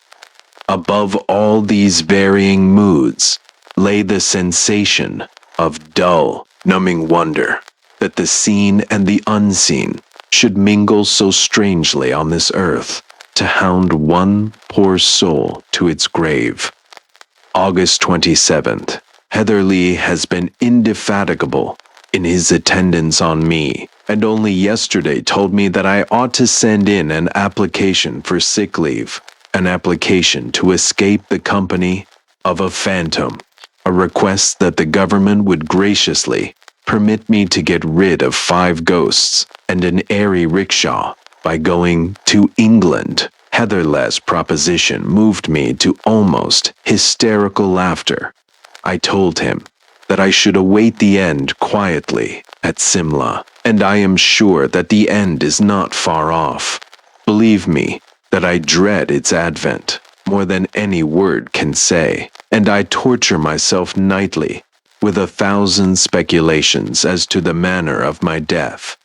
S1: Above all these varying moods lay the sensation of dull, numbing wonder that the seen and the unseen should mingle so strangely on this earth to hound one poor soul to its grave. August 27th. Heatherly has been indefatigable in his attendance on me, and only yesterday told me that I ought to send in an application for sick leave, an application to escape the company of a phantom, a request that the government would graciously permit me to get rid of 5 ghosts and an airy rickshaw by going to England. Heatherly's proposition moved me to almost hysterical laughter. I told him that I should await the end quietly at Simla, and I am sure that the end is not far off. Believe me that I dread its advent more than any word can say, and I torture myself nightly with 1,000 speculations as to the manner of my death.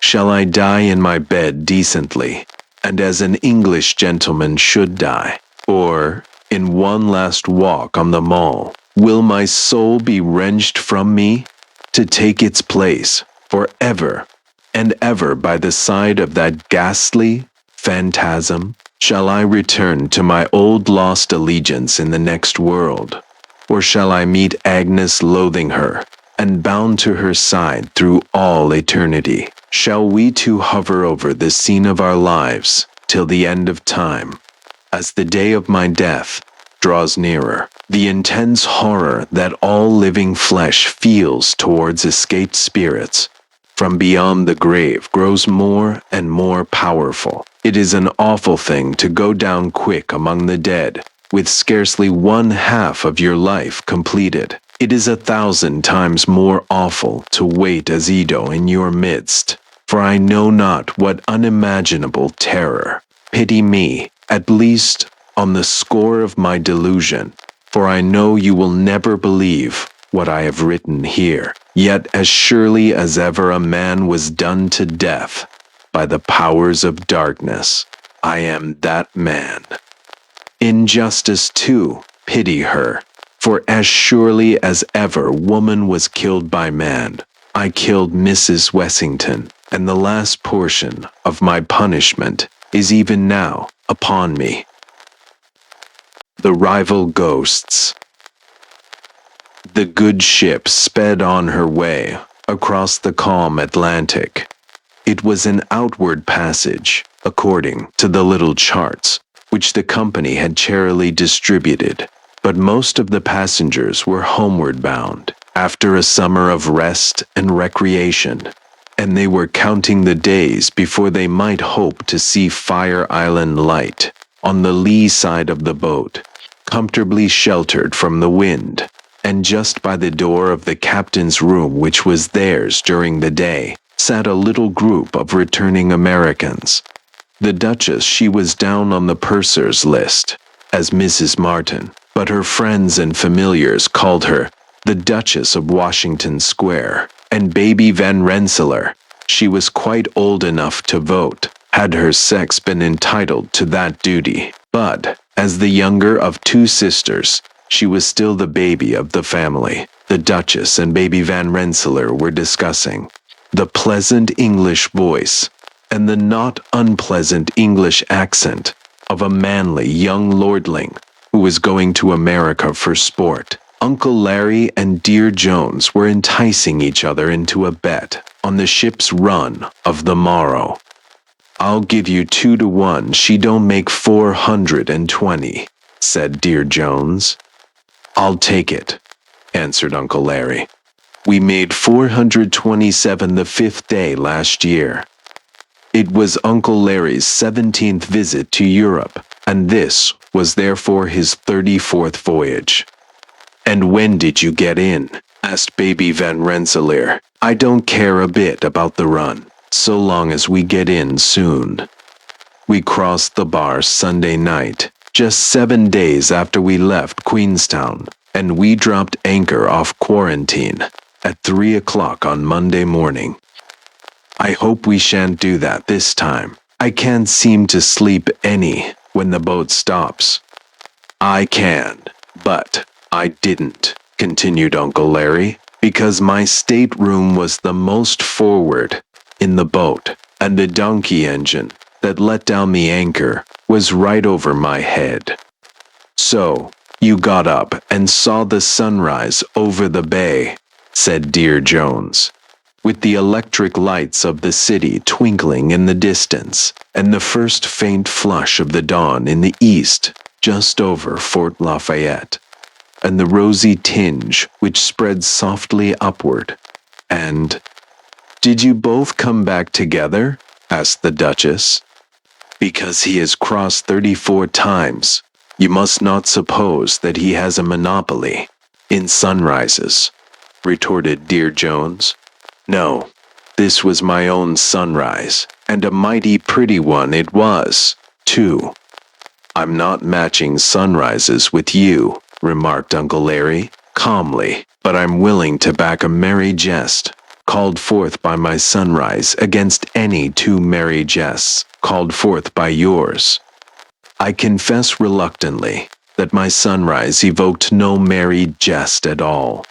S1: Shall I die in my bed decently, and as an English gentleman should die, or in one last walk on the Mall? Will my soul be wrenched from me to take its place forever and ever by the side of that ghastly phantasm? Shall I return to my old lost allegiance in the next world? Or shall I meet Agnes loathing her and bound to her side through all eternity? Shall we two hover over the scene of our lives till the end of time? As the day of my death draws nearer, the intense horror that all living flesh feels towards escaped spirits from beyond the grave grows more and more powerful. It is an awful thing to go down quick among the dead, with scarcely 1/2 of your life completed. It is 1,000 times more awful to wait as Edo in your midst, for I know not what unimaginable terror. Pity me, at least on the score of my delusion, for I know you will never believe what I have written here. Yet as surely as ever a man was done to death by the powers of darkness, I am that man. Injustice too, pity her, for as surely as ever woman was killed by man, I killed Mrs. Wessington, and the last portion of my punishment is even now upon me. The rival ghosts. The good ship sped on her way across the calm Atlantic. It was an outward passage, according to the little charts, which the company had charily distributed, but most of the passengers were homeward bound, after a summer of rest and recreation, and they were counting the days before they might hope to see Fire Island light on the lee side of the boat, comfortably sheltered from the wind, and just by the door of the captain's room, which was theirs during the day, sat a little group of returning Americans. The Duchess, she was down on the purser's list as Mrs. Martin, but her friends and familiars called her the Duchess of Washington Square, and baby Van Rensselaer, she was quite old enough to vote, had her sex been entitled to that duty. But, as the younger of 2 sisters, She was still the baby of the family. The Duchess and baby Van Rensselaer were discussing the pleasant English voice and the not unpleasant English accent of a manly young lordling who was going to America for sport. Uncle Larry and Dear Jones were enticing each other into a bet on the ship's run of the morrow. "I'll give you 2-1 she don't make 420, said Dear Jones. "I'll take it," answered Uncle Larry. "We made 427 the 5th day last year." It was Uncle Larry's 17th visit to Europe, and this was therefore his 34th voyage. "And when did you get in?" asked baby Van Rensselaer. "I don't care a bit about the run, so long as we get in soon." We crossed the bar Sunday night, just 7 days after we left Queenstown, and we dropped anchor off Quarantine at 3 o'clock on Monday morning. I hope we shan't do that this time. I can't seem to sleep any when the boat stops. "I can, but I didn't," continued Uncle Larry, "because my stateroom was the most forward in the boat, and the donkey engine that let down the anchor was right over my head. So, you got up and saw the sunrise over the bay," said Dear Jones, "with the electric lights of the city twinkling in the distance, and the first faint flush of the dawn in the east just over Fort Lafayette, and the rosy tinge which spread softly upward, and—" "Did you both come back together?" asked the Duchess. "Because he has crossed 34 times. You must not suppose that he has a monopoly in sunrises," retorted Dear Jones. "No, this was my own sunrise, and a mighty pretty one it was, too." "I'm not matching sunrises with you," remarked Uncle Larry, calmly, "but I'm willing to back a merry jest called forth by my sunrise against any 2 merry jests called forth by yours." I confess reluctantly that my sunrise evoked no merry jest at all.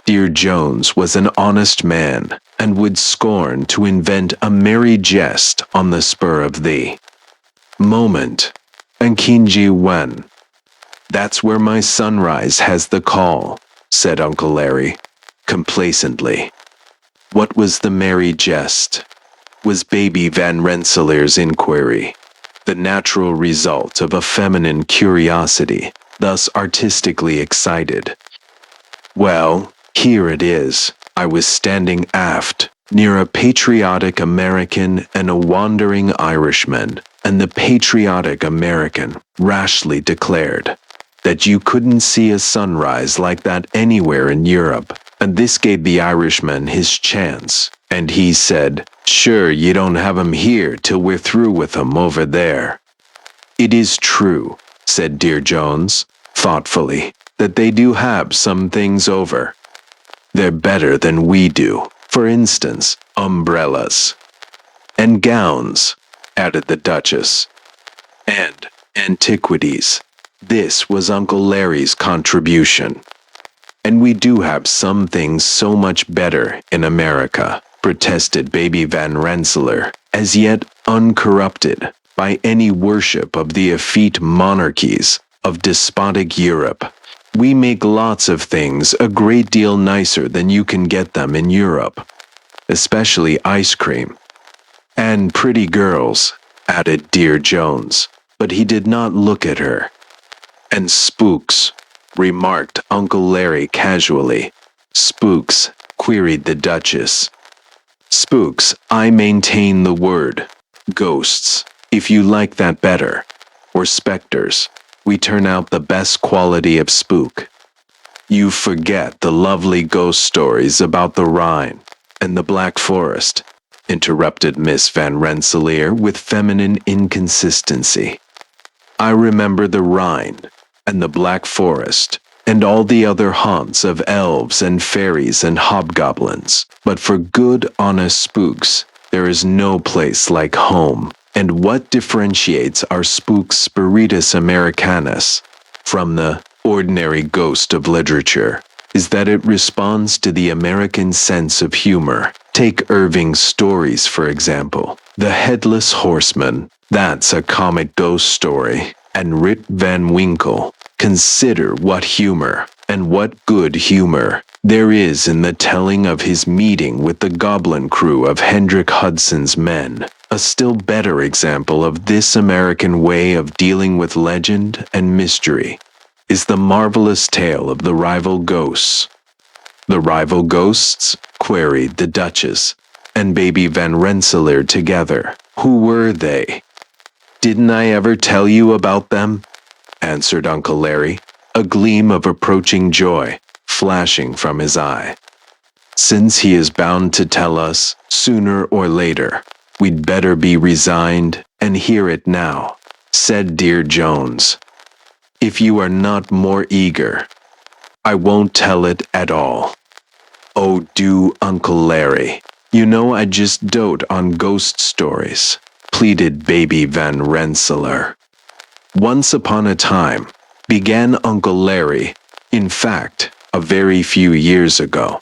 S1: Dear Jones was an honest man and would scorn to invent a merry jest on the spur of the moment. And Kinji Wen. "That's where my sunrise has the call," said Uncle Larry, complacently. "What was the merry jest?" was baby Van Rensselaer's inquiry, the natural result of a feminine curiosity, thus artistically excited. "Well, here it is. I was standing aft, near a patriotic American and a wandering Irishman, and the patriotic American rashly declared that you couldn't see a sunrise like that anywhere in Europe, and this gave the Irishman his chance, and he said, 'Sure, you don't have 'em here till we're through with 'em over there.' It is true," said Dear Jones, thoughtfully, "that they do have some things over. They're better than we do. For instance, umbrellas." "And gowns," added the Duchess. "And antiquities." This was Uncle Larry's contribution. "And we do have some things so much better in America," protested baby Van Rensselaer, as yet uncorrupted by any worship of the effete monarchies of despotic Europe. "We make lots of things a great deal nicer than you can get them in Europe, especially ice cream." "And pretty girls," added Dear Jones, but he did not look at her. "And spooks," remarked Uncle Larry casually. "Spooks?" queried the Duchess. "Spooks, I maintain the word. Ghosts, if you like that better, or specters. We turn out the best quality of spook." "You forget the lovely ghost stories about the Rhine and the Black Forest," interrupted Miss Van Rensselaer with feminine inconsistency. "I remember the Rhine and the Black Forest, and all the other haunts of elves and fairies and hobgoblins, but for good, honest spooks, there is no place like home. And what differentiates our spook Spiritus Americanus from the ordinary ghost of literature is that it responds to the American sense of humor. Take Irving's stories, for example. The Headless Horseman, that's a comic ghost story, and Rip Van Winkle. Consider what humor, and what good humor, there is in the telling of his meeting with the goblin crew of Hendrik Hudson's men. A still better example of this American way of dealing with legend and mystery is the marvelous tale of the rival ghosts. The rival ghosts? Queried the Duchess and Baby Van Rensselaer together. Who were they? Didn't I ever tell you about them? Answered Uncle Larry, a gleam of approaching joy flashing from his eye. Since he is bound to tell us, sooner or later, we'd better be resigned and hear it now, said Dear Jones. If you are not more eager, I won't tell it at all. Oh, do, Uncle Larry. You know I just dote on ghost stories, pleaded Baby Van Rensselaer. Once upon a time, began Uncle Larry, in fact, a very few years ago,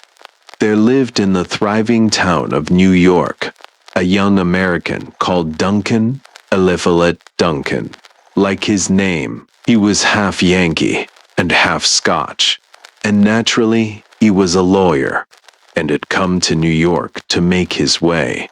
S1: there lived in the thriving town of New York a young American called Duncan Eliphalet Duncan. Like his name, he was half Yankee and half Scotch, and naturally he was a lawyer and had come to New York to make his way.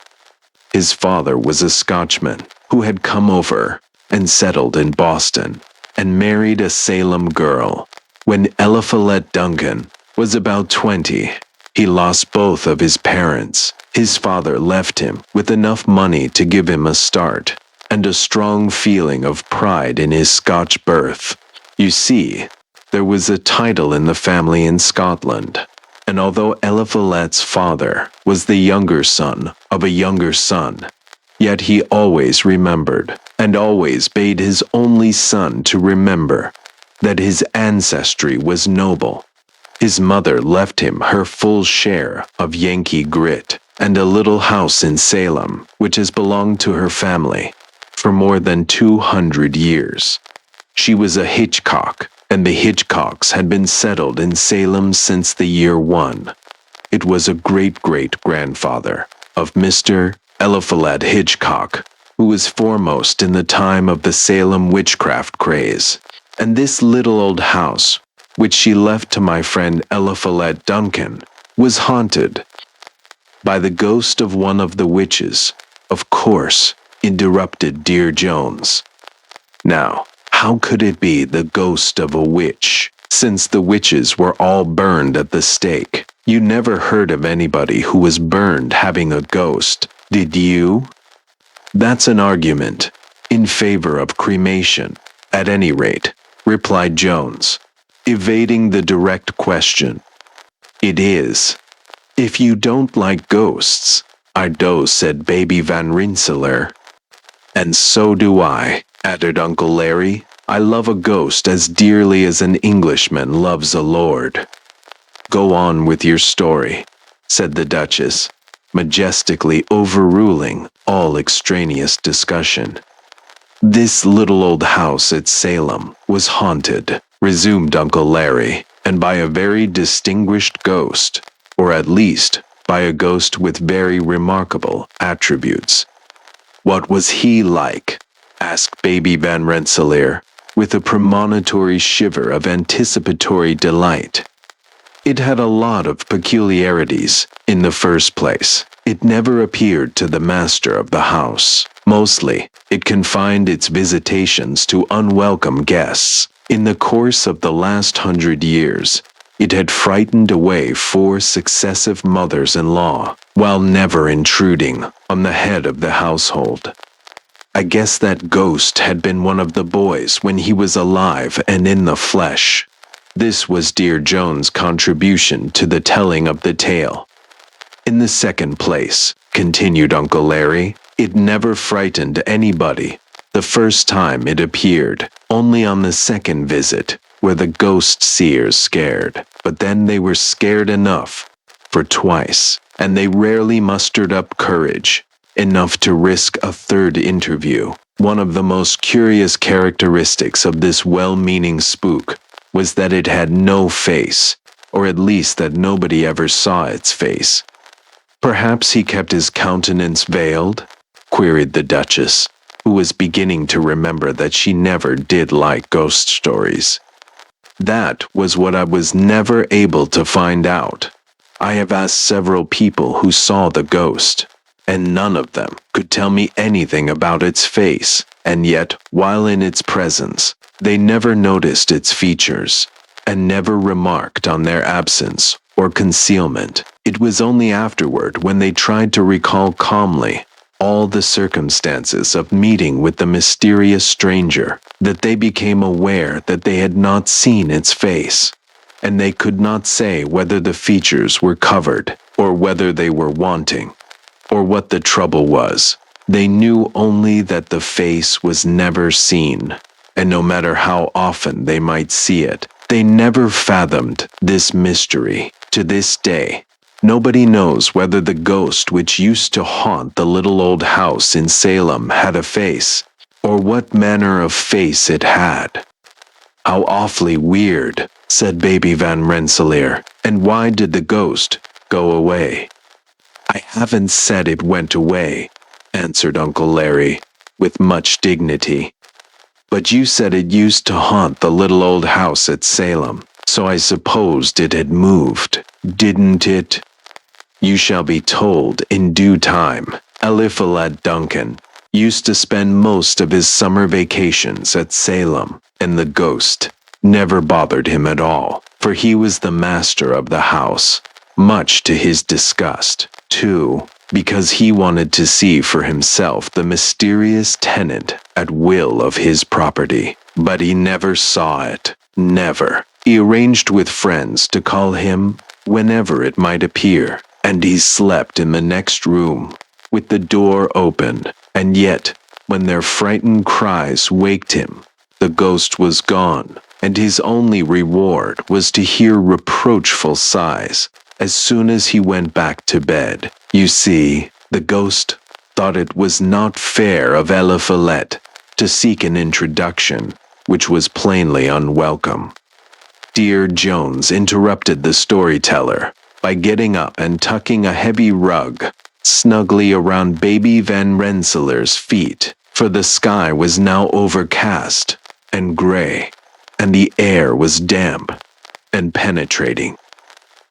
S1: His father was a Scotchman who had come over and settled in Boston and married a Salem girl. When Eliphalet Duncan was about 20, he lost both of his parents. His father left him with enough money to give him a start and a strong feeling of pride in his Scotch birth. You see, there was a title in the family in Scotland, and although Eliphalet's father was the younger son of a younger son, yet he always remembered and always bade his only son to remember that his ancestry was noble. His mother left him her full share of Yankee grit and a little house in Salem, which has belonged to her family for more than 200 years. She was a Hitchcock, and the Hitchcocks had been settled in Salem since the year 1. It was a great-great-grandfather of Mr. Eliphalet Hitchcock, who was foremost in the time of the Salem witchcraft craze. And this little old house, which she left to my friend Eliphalet Duncan, was haunted by the ghost of one of the witches. Of course, interrupted Dear Jones. Now, how could it be the ghost of a witch, since the witches were all burned at the stake? You never heard of anybody who was burned having a ghost, did you? That's an argument in favor of cremation, at any rate, replied Jones, evading the direct question. It is. If you don't like ghosts, I do, said Baby Van Rensselaer. And so do I, added Uncle Larry. I love a ghost as dearly as an Englishman loves a lord. Go on with your story, said the Duchess, majestically overruling all extraneous discussion. This little old house at Salem was haunted, resumed Uncle Larry, and by a very distinguished ghost, or at least by a ghost with very remarkable attributes. What was he like? Asked Baby Van Rensselaer, with a premonitory shiver of anticipatory delight. It had a lot of peculiarities. In the first place, it never appeared to the master of the house. Mostly, it confined its visitations to unwelcome guests. In the course of the last 100 years, it had frightened away 4 successive mothers-in-law, while never intruding on the head of the household. I guess that ghost had been one of the boys when he was alive and in the flesh. This was Dear Jones' contribution to the telling of the tale. In the second place, continued Uncle Larry, it never frightened anybody the first time it appeared, only on the second visit were the ghost seers scared. But then they were scared enough for twice, and they rarely mustered up courage enough to risk a third interview. One of the most curious characteristics of this well-meaning spook was that it had no face, or at least that nobody ever saw its face. Perhaps he kept his countenance veiled? Queried the Duchess, who was beginning to remember that she never did like ghost stories. That was what I was never able to find out. I have asked several people who saw the ghost, and none of them could tell me anything about its face, and yet, while in its presence, they never noticed its features, and never remarked on their absence or concealment. It was only afterward, when they tried to recall calmly all the circumstances of meeting with the mysterious stranger, that they became aware that they had not seen its face, and they could not say whether the features were covered, or whether they were wanting, or what the trouble was. They knew only that the face was never seen, and no matter how often they might see it, they never fathomed this mystery. To this day, nobody knows whether the ghost which used to haunt the little old house in Salem had a face, or what manner of face it had. How awfully weird, said Baby Van Rensselaer. And why did the ghost go away? I haven't said it went away, answered Uncle Larry, with much dignity. But you said it used to haunt the little old house at Salem, so I supposed it had moved, didn't it? You shall be told in due time. Eliphalet Duncan used to spend most of his summer vacations at Salem, and the ghost never bothered him at all, for he was the master of the house, much to his disgust, too, because he wanted to see for himself the mysterious tenant at will of his property. But he never saw it, never. He arranged with friends to call him whenever it might appear, and he slept in the next room, with the door open, and yet, when their frightened cries waked him, the ghost was gone, and his only reward was to hear reproachful sighs as soon as he went back to bed. You see, the ghost thought it was not fair of Eliphalet to seek an introduction, which was plainly unwelcome. Dear Jones interrupted the storyteller by getting up and tucking a heavy rug snugly around Baby Van Rensselaer's feet, for the sky was now overcast and gray, and the air was damp and penetrating.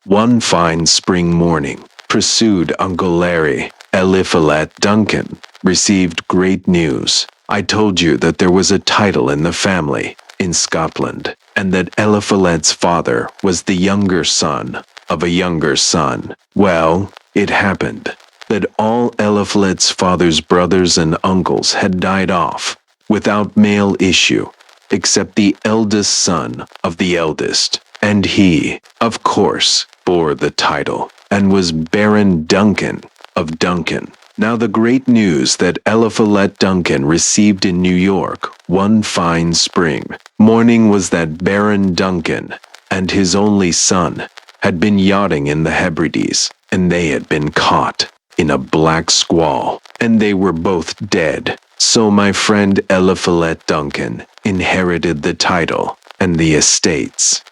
S1: One fine spring morning, pursued Uncle Larry, Eliphalet Duncan received great news. I told you that there was a title in the family in Scotland, and that Eliphalet's father was the younger son of a younger son. Well, it happened that all Eliphalet's father's brothers and uncles had died off without male issue, except the eldest son of the eldest, and he, of course, bore the title, and was Baron Duncan of Duncan. Now the great news that Eliphalet Duncan received in New York one fine spring morning was that Baron Duncan and his only son had been yachting in the Hebrides, and they had been caught in a black squall, and they were both dead. So my friend Eliphalet Duncan inherited the title and the estates.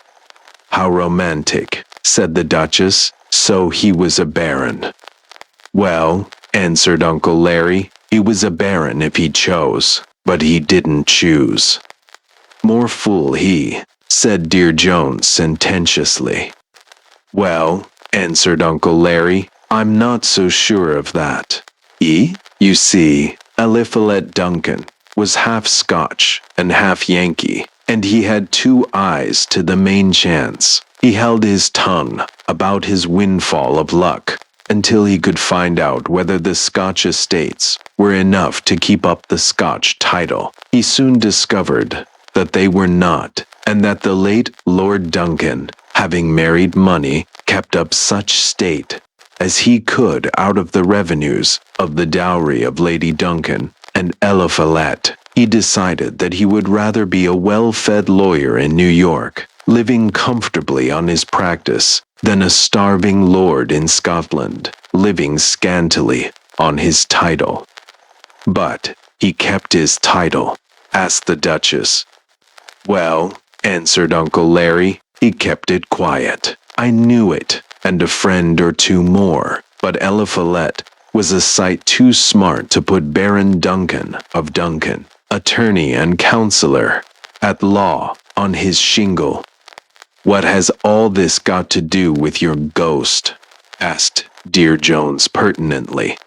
S1: How romantic, said the Duchess. So he was a baron. Well, answered Uncle Larry, he was a baron if he chose, but he didn't choose. More fool he, said Dear Jones sententiously. Well, answered Uncle Larry, I'm not so sure of that. You see, Eliphalet Duncan was half Scotch and half Yankee, and he had two eyes to the main chance. He held his tongue about his windfall of luck until he could find out whether the Scotch estates were enough to keep up the Scotch title. He soon discovered that they were not, and that the late Lord Duncan, having married money, kept up such state as he could out of the revenues of the dowry of Lady Duncan and Eliphalet. He decided that he would rather be a well-fed lawyer in New York, living comfortably on his practice, than a starving lord in Scotland, living scantily on his title. But he kept his title, asked the Duchess. Well, answered Uncle Larry. He kept it quiet. I knew it, and a friend or two more, but lThe was a sight too smart to put Baron Duncan of Duncan, attorney and counselor at law, on his shingle. "What has all this got to do with your ghost?" asked Dear Jones pertinently.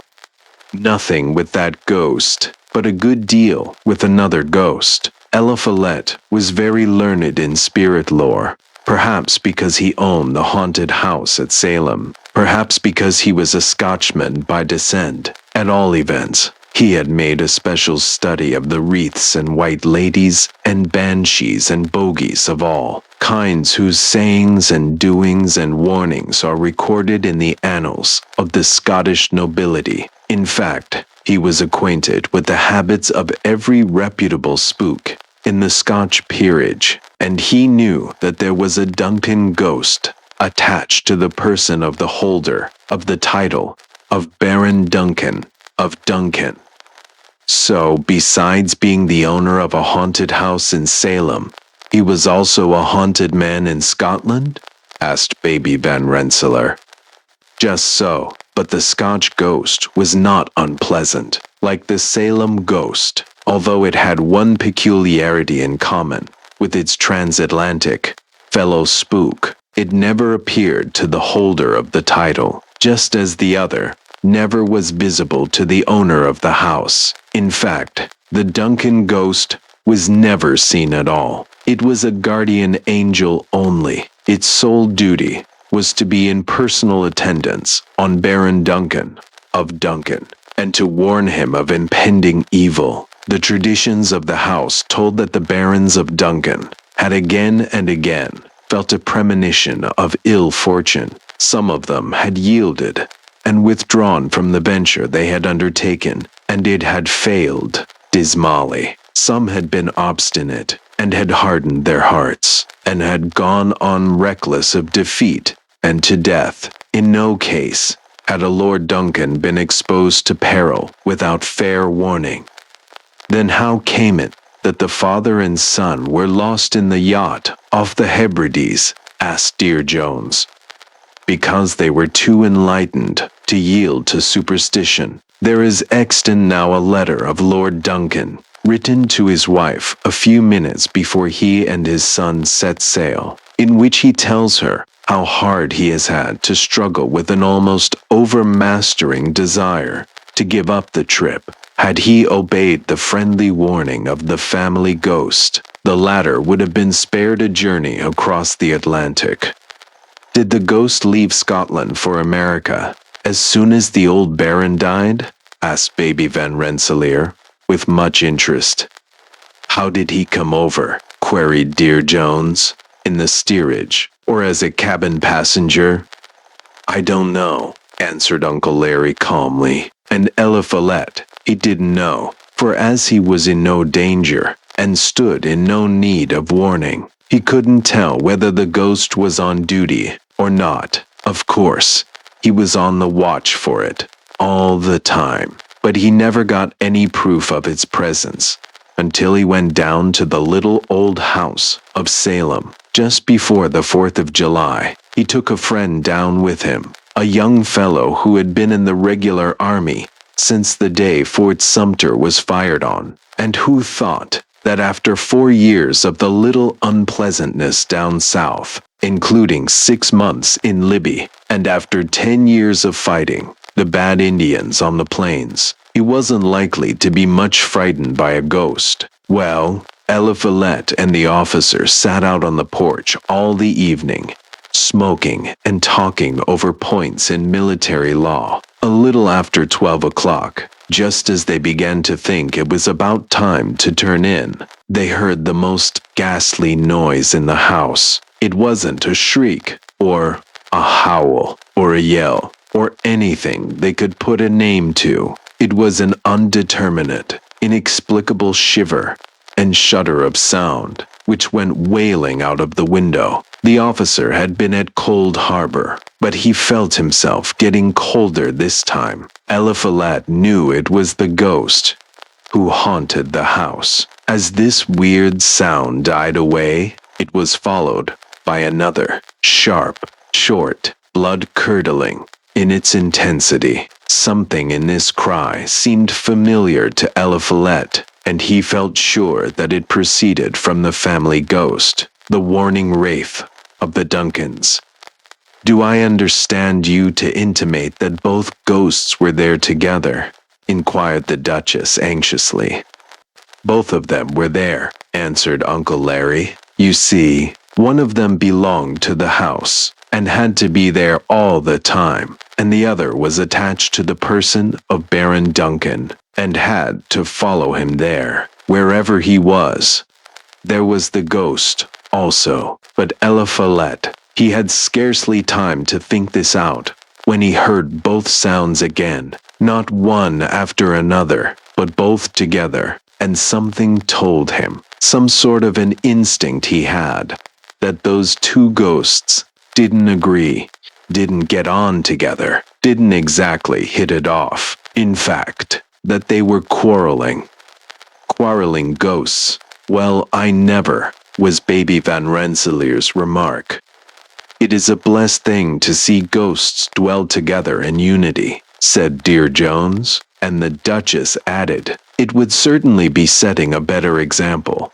S1: "Nothing with that ghost, but a good deal with another ghost." lThe was very learned in spirit lore, perhaps because he owned the haunted house at Salem, perhaps because he was a Scotchman by descent. At all events, he had made a special study of the wreaths and white ladies and banshees and bogies of all kinds whose sayings and doings and warnings are recorded in the annals of the Scottish nobility. In fact, he was acquainted with the habits of every reputable spook in the Scotch peerage, and he knew that there was a Duncan ghost attached to the person of the holder of the title of Baron Duncan of Duncan. So, besides being the owner of a haunted house in Salem, he was also a haunted man in Scotland? Asked Baby Van Rensselaer. Just so, but the Scotch ghost was not unpleasant, like the Salem ghost, although it had one peculiarity in common with its transatlantic fellow spook. It never appeared to the holder of the title, just as the other never was visible to the owner of the house. In fact, the Duncan ghost was never seen at all. It was a guardian angel only. Its sole duty was to be in personal attendance on Baron Duncan of Duncan, and to warn him of impending evil. The traditions of the house told that the barons of Duncan had again and again felt a premonition of ill fortune. Some of them had yielded and withdrawn from the venture they had undertaken, and it had failed dismally. Some had been obstinate and had hardened their hearts, and had gone on reckless of defeat and to death. In no case had a Lord Duncan been exposed to peril without fair warning. Then how came it that the father and son were lost in the yacht off the Hebrides? Asked Dear Jones. Because they were too enlightened to yield to superstition. There is extant now a letter of Lord Duncan, written to his wife a few minutes before he and his son set sail, in which he tells her how hard he has had to struggle with an almost overmastering desire to give up the trip. Had he obeyed the friendly warning of the family ghost, the latter would have been spared a journey across the Atlantic. Did the ghost leave Scotland for America as soon as the old Baron died? Asked Baby Van Rensselaer, with much interest. How did he come over? Queried Dear Jones. In the steerage, or as a cabin passenger? I don't know, answered Uncle Larry calmly, and lThe, he didn't know, for as he was in no danger, and stood in no need of warning, he couldn't tell whether the ghost was on duty or not. Of course, he was on the watch for it, all the time, but he never got any proof of its presence, until he went down to the little old house of Salem. Just before the 4th of July, he took a friend down with him, a young fellow who had been in the regular army since the day Fort Sumter was fired on, and who thought that after 4 years of the little unpleasantness down south, including 6 months in Libby, and after 10 years of fighting the bad Indians on the plains, he wasn't likely to be much frightened by a ghost. Well, lThe and the officer sat out on the porch all the evening, smoking and talking over points in military law. A little after 12 o'clock, just as they began to think it was about time to turn in, they heard the most ghastly noise in the house. It wasn't a shriek, or a howl, or a yell, or anything they could put a name to. It was an undeterminate, inexplicable shiver and shudder of sound, which went wailing out of the window. The officer had been at Cold Harbor, but he felt himself getting colder this time. lThe knew it was the ghost who haunted the house. As this weird sound died away, It was followed by another, sharp, short, blood-curdling. In its intensity, something in this cry seemed familiar to lThe, and he felt sure that it proceeded from the family ghost, the warning wraith of the Duncans. "Do I understand you to intimate that both ghosts were there together?" inquired the Duchess anxiously. "Both of them were there," answered Uncle Larry. "You see, one of them belonged to the house and had to be there all the time, and the other was attached to the person of Baron Duncan and had to follow him there, wherever he was. There was the ghost, also, but lThe, he had scarcely time to think this out when he heard both sounds again, not one after another, but both together, and something told him, some sort of an instinct he had, that those two ghosts didn't agree, didn't get on together, didn't exactly hit it off. In fact, that they were quarreling. Quarreling ghosts. Well, I never, was Baby Van Rensselaer's remark. "It is a blessed thing to see ghosts dwell together in unity," said Dear Jones, and the Duchess added, "It would certainly be setting a better example."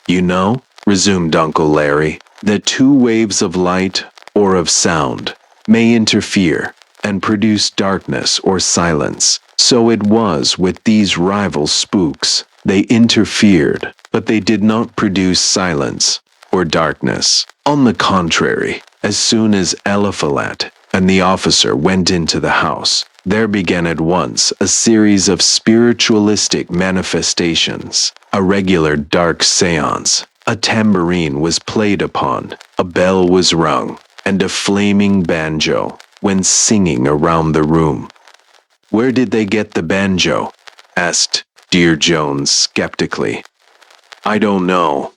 S1: "You know," resumed Uncle Larry, "that two waves of light or of sound may interfere and produce darkness or silence. So it was with these rival spooks. They interfered, but they did not produce silence or darkness. On the contrary, as soon as lThe and the officer went into the house, there began at once a series of spiritualistic manifestations, a regular dark seance. A tambourine was played upon, a bell was rung, and a flaming banjo went singing around the room." "Where did they get the banjo?" asked Dear Jones skeptically. "I don't know."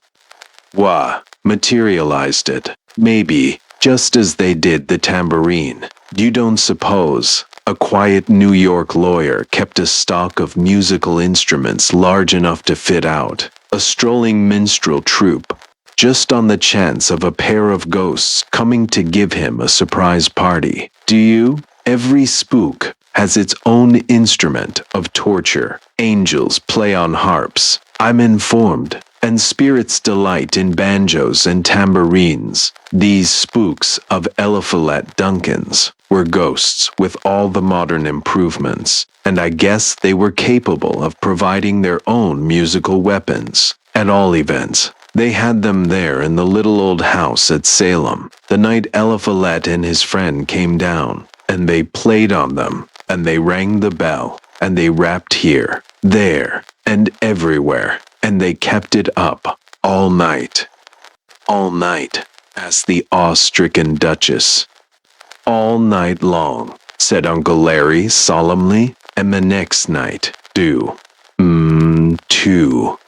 S1: "Why, materialized it, maybe, just as they did the tambourine. You don't suppose a quiet New York lawyer kept a stock of musical instruments large enough to fit out a strolling minstrel troupe, just on the chance of a pair of ghosts coming to give him a surprise party? Do you? Every spook has its own instrument of torture. Angels play on harps, I'm informed, and spirits delight in banjos and tambourines. These spooks of lThe Duncans were ghosts with all the modern improvements, and I guess they were capable of providing their own musical weapons. At all events, they had them there in the little old house at Salem, the night lThe and his friend came down, and they played on them, and they rang the bell, and they rapped here, there, and everywhere, and they kept it up all night." "All night?" asked the awe-stricken Duchess. "All night long," said Uncle Larry solemnly, "and the next night, too.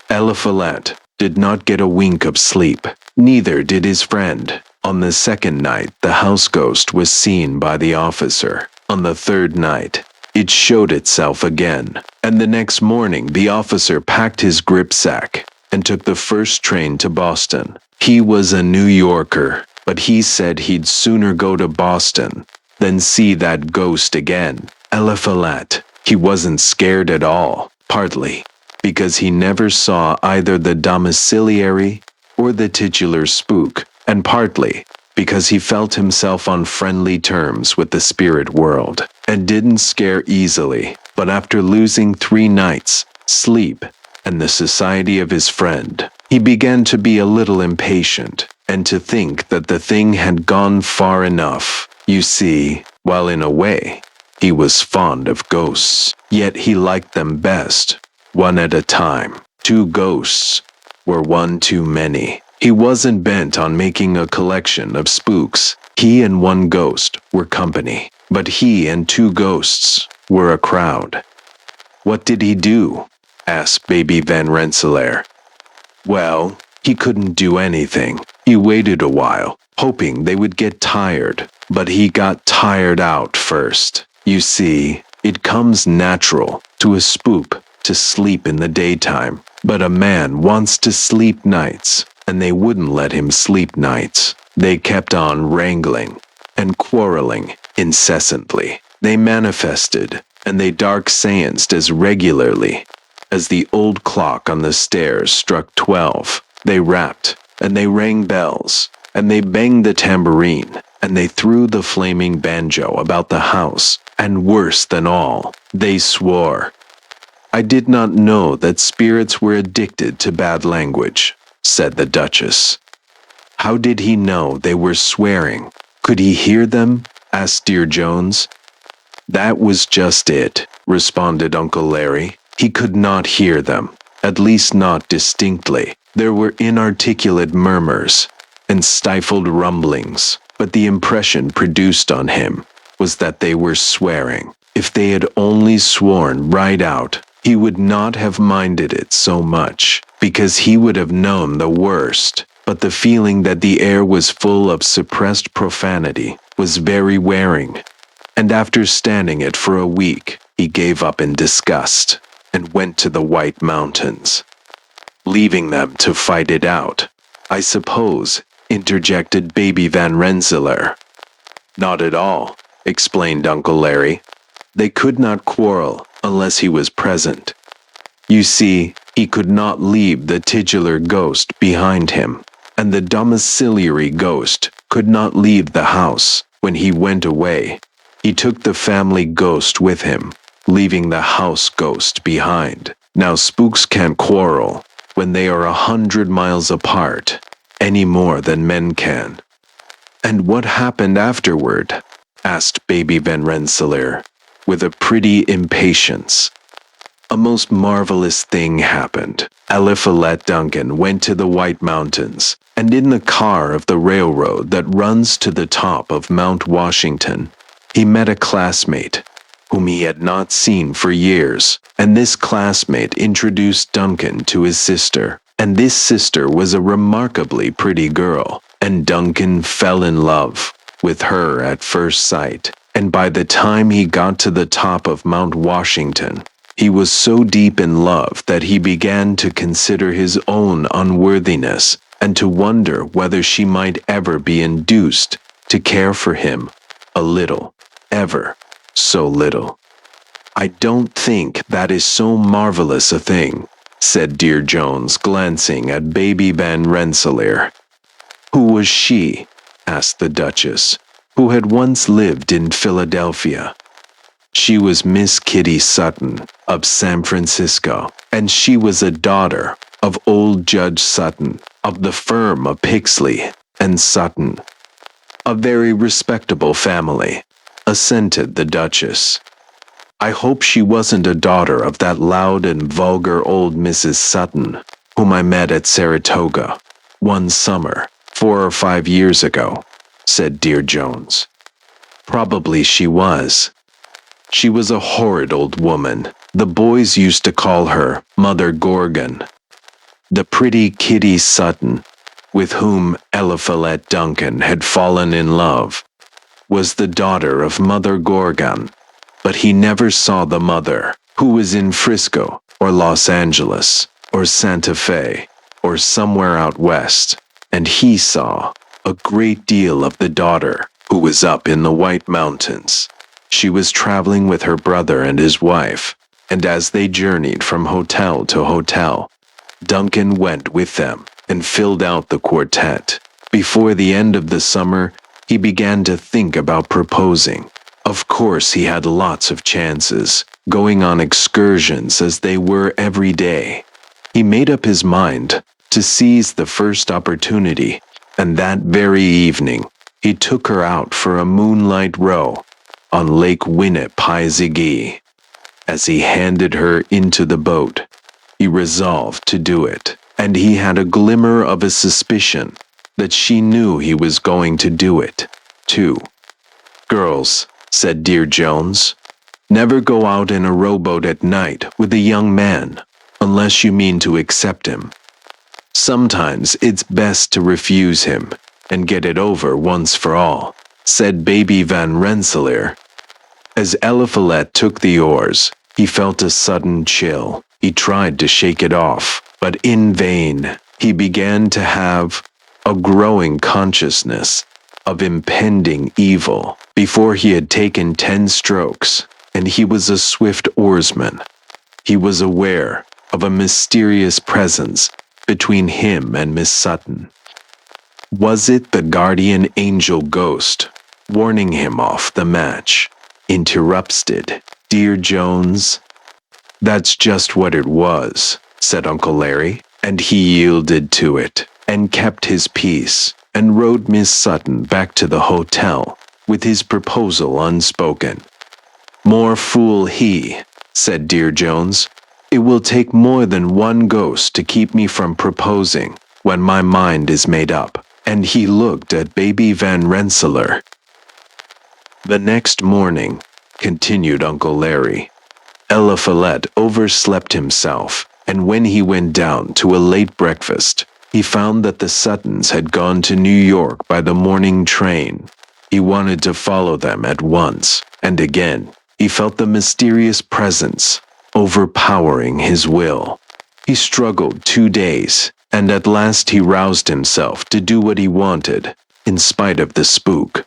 S1: lThe did not get a wink of sleep, neither did his friend. On the second night, the house ghost was seen by the officer. On the third night, it showed itself again, and the next morning the officer packed his gripsack and took the first train to Boston. He was a New Yorker, but he said he'd sooner go to Boston than see that ghost again. lThe, he wasn't scared at all, partly because he never saw either the domiciliary or the titular spook, and partly because he felt himself on friendly terms with the spirit world, and didn't scare easily. But after losing 3 nights' sleep and the society of his friend, he began to be a little impatient, and to think that the thing had gone far enough. You see, while in a way, he was fond of ghosts, yet he liked them best, one at a time. 2 ghosts were one too many. He wasn't bent on making a collection of spooks. He and 1 ghost were company, but he and 2 ghosts were a crowd." "What did he do?" asked Baby Van Rensselaer. "Well, he couldn't do anything. He waited a while, hoping they would get tired, but he got tired out first. You see, it comes natural to a spook to sleep in the daytime, but a man wants to sleep nights, and they wouldn't let him sleep nights. They kept on wrangling and quarreling incessantly. They manifested and they dark-seanced as regularly as the old clock on the stairs struck 12. They rapped and they rang bells and they banged the tambourine and they threw the flaming banjo about the house, and worse than all, they swore. I did not know that spirits were addicted to bad language, said the Duchess. How did he know they were swearing? Could he hear them? Asked Dear Jones. That was just it, responded Uncle Larry. He could not hear them, at least not distinctly. There were inarticulate murmurs and stifled rumblings, but the impression produced on him was that they were swearing. If they had only sworn right out, he would not have minded it so much, because he would have known the worst. But the feeling that the air was full of suppressed profanity was very wearing, and after standing it for a week, he gave up in disgust and went to the White Mountains, leaving them to fight it out. I suppose, interjected Baby Van Rensselaer. Not at all, explained Uncle Larry. They could not quarrel unless he was present. You see, he could not leave the titular ghost behind him, and the domiciliary ghost could not leave the house. When he went away, he took the family ghost with him, leaving the house ghost behind. Now spooks can't quarrel when they are 100 miles apart, any more than men can. And what happened afterward? Asked Baby Van Rensselaer, with a pretty impatience. A most marvelous thing happened. Eliphalet Duncan went to the White Mountains, and in the car of the railroad that runs to the top of Mount Washington, he met a classmate whom he had not seen for years, and this classmate introduced Duncan to his sister, and this sister was a remarkably pretty girl, and Duncan fell in love with her at first sight, and by the time he got to the top of Mount Washington, he was so deep in love that he began to consider his own unworthiness and to wonder whether she might ever be induced to care for him a little, ever so little. I don't think that is so marvelous a thing, said Dear Jones, glancing at Baby Van Rensselaer. Who was she? Asked the Duchess, who had once lived in Philadelphia. She was Miss Kitty Sutton of San Francisco, and she was a daughter of old Judge Sutton of the firm of Pixley and Sutton. A very respectable family, assented the Duchess. I hope she wasn't a daughter of that loud and vulgar old Mrs. Sutton, whom I met at Saratoga one summer 4 or 5 years ago, said Dear Jones. Probably she was. She was a horrid old woman. The boys used to call her Mother Gorgon. The pretty Kitty Sutton, with whom Eliphalet Duncan had fallen in love, was the daughter of Mother Gorgon, but he never saw the mother, who was in Frisco, or Los Angeles, or Santa Fe, or somewhere out west, and he saw a great deal of the daughter, who was up in the White Mountains. She was traveling with her brother and his wife, and as they journeyed from hotel to hotel, Duncan went with them and filled out the quartet. Before the end of the summer, he began to think about proposing. Of course, he had lots of chances, going on excursions as they were every day. He made up his mind to seize the first opportunity, and that very evening, he took her out for a moonlight row on Lake Winnipesaukee. As he handed her into the boat, he resolved to do it, and he had a glimmer of a suspicion that she knew he was going to do it, too. Girls, said Dear Jones, never go out in a rowboat at night with a young man, unless you mean to accept him. Sometimes it's best to refuse him and get it over once for all, said Baby Van Rensselaer. As Eliphalet took the oars, he felt a sudden chill. He tried to shake it off, but in vain. he began to have a growing consciousness of impending evil. Before he had taken 10 strokes, and he was a swift oarsman, he was aware of a mysterious presence between him and Miss Sutton. Was it the guardian angel ghost warning him off the match? Interrupted Dear Jones. That's just what it was, said Uncle Larry, and he yielded to it, and kept his peace, and rode Miss Sutton back to the hotel, with his proposal unspoken. More fool he, said Dear Jones. It will take more than one ghost to keep me from proposing when my mind is made up. And he looked at Baby Van Rensselaer. The next morning, continued Uncle Larry, lThe overslept himself, and when he went down to a late breakfast, he found that the Suttons had gone to New York by the morning train. He wanted to follow them at once, and again, he felt the mysterious presence overpowering his will. He struggled 2 days, and at last he roused himself to do what he wanted, in spite of the spook.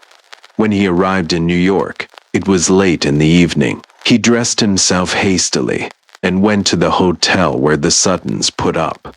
S1: When he arrived in New York, it was late in the evening. He dressed himself hastily and went to the hotel where the Suttons put up.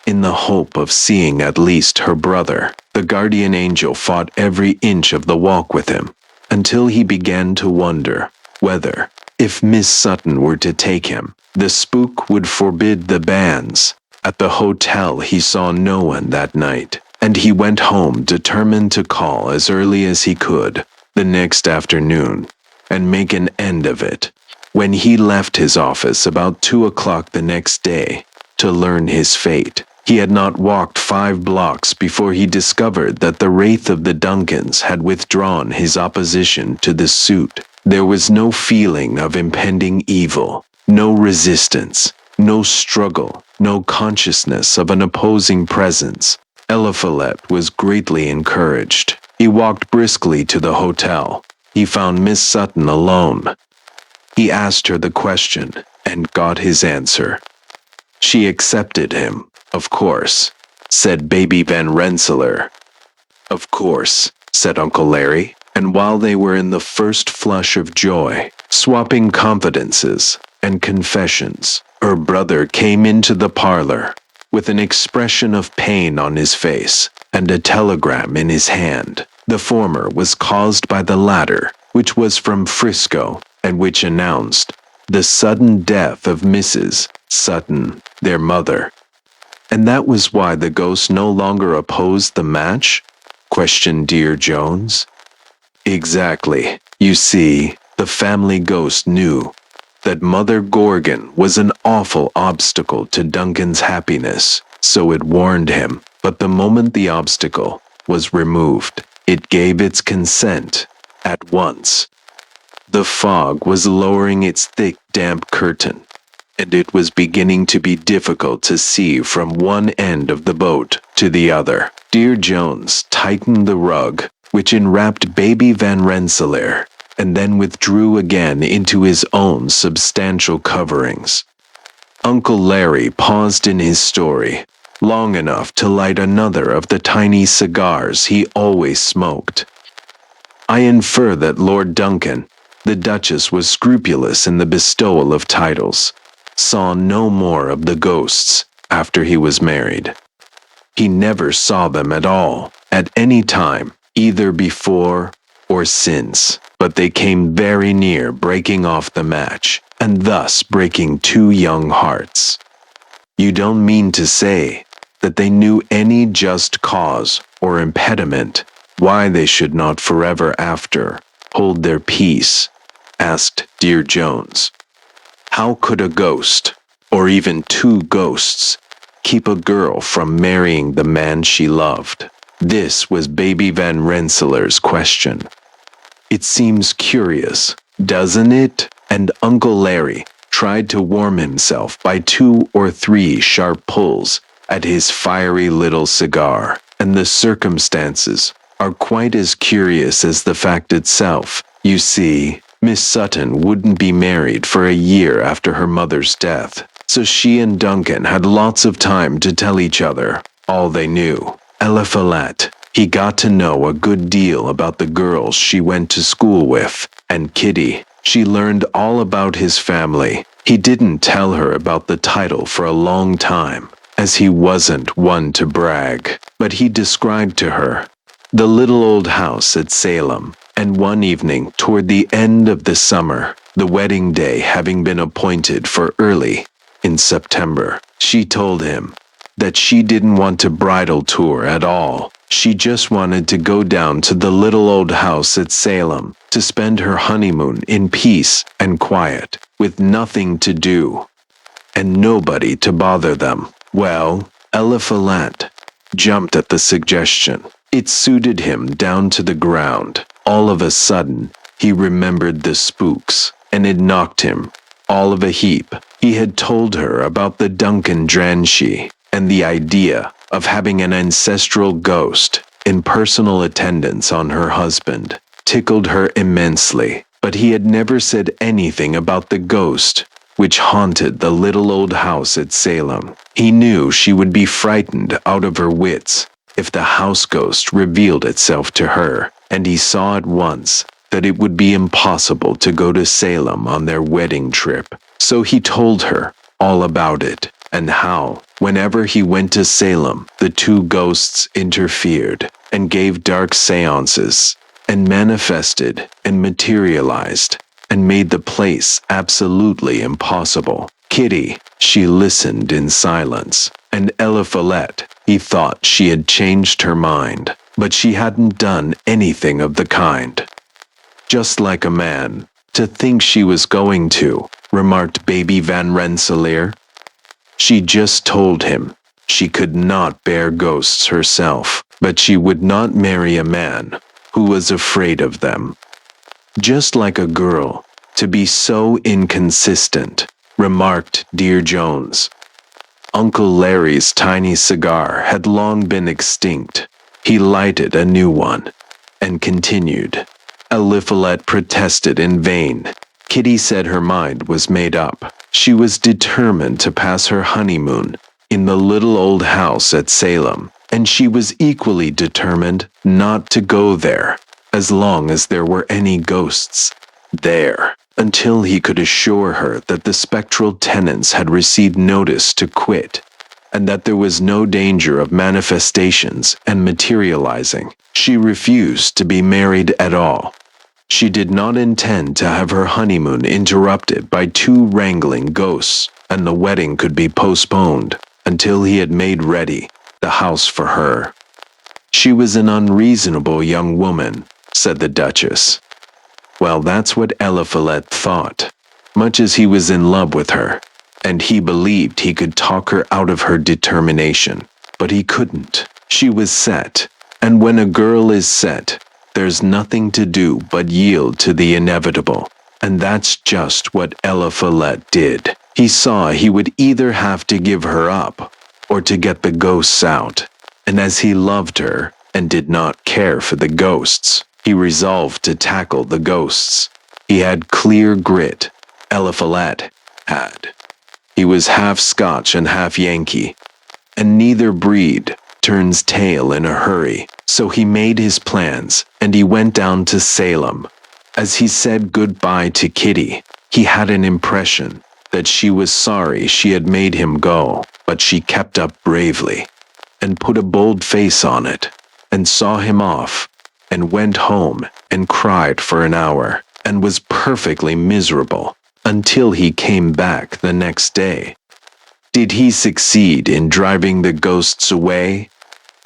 S1: In the hope of seeing at least her brother, the guardian angel fought every inch of the walk with him, until he began to wonder whether, if Miss Sutton were to take him, the spook would forbid the banns. At the hotel he saw no one that night, and he went home determined to call as early as he could the next afternoon and make an end of it. When he left his office about 2 o'clock the next day to learn his fate, he had not walked 5 blocks before he discovered that the wraith of the Duncans had withdrawn his opposition to the suit. There was no feeling of impending evil, no resistance, no struggle, no consciousness of an opposing presence. lThe was greatly encouraged. He walked briskly to the hotel. He found Miss Sutton alone. He asked her the question and got his answer. She accepted him, of course, said Baby Van Rensselaer. Of course, said Uncle Larry, and while they were in the first flush of joy, swapping confidences and confessions, her brother came into the parlor with an expression of pain on his face and a telegram in his hand. The former was caused by the latter, which was from Frisco, and which announced the sudden death of Mrs. Sutton, their mother. And that was why the ghost no longer opposed the match? Questioned Dear Jones. Exactly. You see, the family ghost knew that Mother Gorgon was an awful obstacle to Duncan's happiness, so it warned him. But the moment the obstacle was removed, it gave its consent at once. The fog was lowering its thick, damp curtain, and it was beginning to be difficult to see from one end of the boat to the other. Dear Jones tightened the rug, which enwrapped Baby Van Rensselaer, and then withdrew again into his own substantial coverings. Uncle Larry paused in his story long enough to light another of the tiny cigars he always smoked. I infer that Lord Duncan, the Duchess was scrupulous in the bestowal of titles, saw no more of the ghosts after he was married. He never saw them at all, at any time, either before or since, but they came very near breaking off the match, and thus breaking 2 young hearts. You don't mean to say that they knew any just cause or impediment why they should not forever after hold their peace? Asked Dear Jones. How could a ghost, or even 2 ghosts, keep a girl from marrying the man she loved? This was Baby Van Rensselaer's question. It seems curious, doesn't it? And Uncle Larry tried to warm himself by 2 or 3 sharp pulls at his fiery little cigar, and the circumstances are quite as curious as the fact itself. You see, Miss Sutton wouldn't be married for a year after her mother's death, so she and Duncan had lots of time to tell each other all they knew. lThe. He got to know a good deal about the girls she went to school with, and Kitty. She learned all about his family. He didn't tell her about the title for a long time, as he wasn't one to brag, but he described to her the little old house at Salem, and one evening toward the end of the summer, the wedding day having been appointed for early in September, she told him that she didn't want a bridal tour at all. She just wanted to go down to the little old house at Salem to spend her honeymoon in peace and quiet, with nothing to do and nobody to bother them. Well, lThe jumped at the suggestion. It suited him down to the ground. All of a sudden, he remembered the spooks, and it knocked him all of a heap. He had told her about the Duncan Dranshi, and the idea of having an ancestral ghost in personal attendance on her husband tickled her immensely, but he had never said anything about the ghost which haunted the little old house at Salem. He knew she would be frightened out of her wits if the house ghost revealed itself to her, and he saw at once that it would be impossible to go to Salem on their wedding trip. So he told her all about it, and how, whenever he went to Salem, the two ghosts interfered and gave dark seances, and manifested and materialized, and made the place absolutely impossible. Kitty, she listened in silence, and lThe, he thought she had changed her mind, but she hadn't done anything of the kind. Just like a man, to think she was going to, remarked Baby Van Rensselaer. She just told him she could not bear ghosts herself, but she would not marry a man who was afraid of them. Just like a girl, to be so inconsistent, remarked Dear Jones. Uncle Larry's tiny cigar had long been extinct. He lighted a new one, and continued. lThe protested in vain. Kitty said her mind was made up. She was determined to pass her honeymoon in the little old house at Salem, and she was equally determined not to go there, as long as there were any ghosts there, until he could assure her that the spectral tenants had received notice to quit, and that there was no danger of manifestations and materializing. She refused to be married at all. She did not intend to have her honeymoon interrupted by two wrangling ghosts, and the wedding could be postponed until he had made ready the house for her. She was an unreasonable young woman, said the Duchess. Well, that's what lThe thought, much as he was in love with her, and he believed he could talk her out of her determination, but he couldn't. She was set, and when a girl is set, there's nothing to do but yield to the inevitable, and that's just what lThe did. He saw he would either have to give her up, or to get the ghosts out, and as he loved her and did not care for the ghosts, he resolved to tackle the ghosts. He had clear grit. lThe had. He was half Scotch and half Yankee, and neither breed turns tail in a hurry. So he made his plans, and he went down to Salem. As he said goodbye to Kitty, he had an impression that she was sorry she had made him go, but she kept up bravely, and put a bold face on it, and saw him off, and went home and cried for an hour, and was perfectly miserable, until he came back the next day. Did he succeed in driving the ghosts away?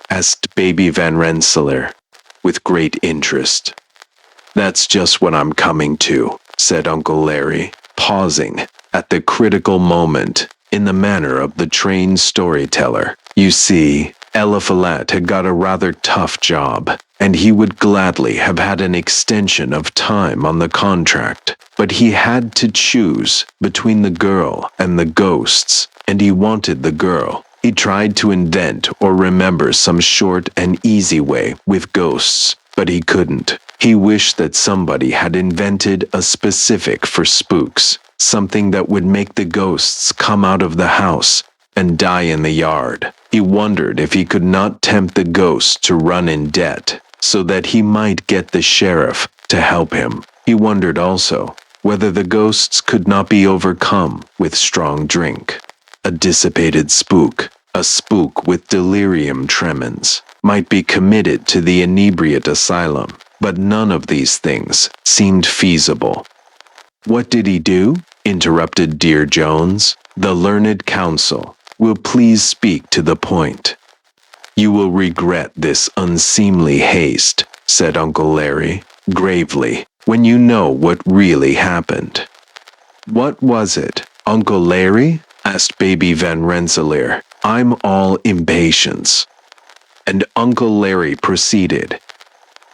S1: Asked Baby Van Rensselaer, with great interest. That's just what I'm coming to, said Uncle Larry, pausing at the critical moment in the manner of the trained storyteller. You see, lThe had got a rather tough job, and he would gladly have had an extension of time on the contract, but he had to choose between the girl and the ghosts, and he wanted the girl. He tried to invent or remember some short and easy way with ghosts, but he couldn't. He wished that somebody had invented a specific for spooks, something that would make the ghosts come out of the house and die in the yard. He wondered if he could not tempt the ghost to run in debt, so that he might get the sheriff to help him. He wondered also whether the ghosts could not be overcome with strong drink. A dissipated spook, a spook with delirium tremens, might be committed to the inebriate asylum, but none of these things seemed feasible. What did he do? Interrupted Dear Jones. The learned counsel will please speak to the point. You will regret this unseemly haste, said Uncle Larry, gravely, when you know what really happened. What was it, Uncle Larry? Asked Baby Van Rensselaer. I'm all impatience. And Uncle Larry proceeded.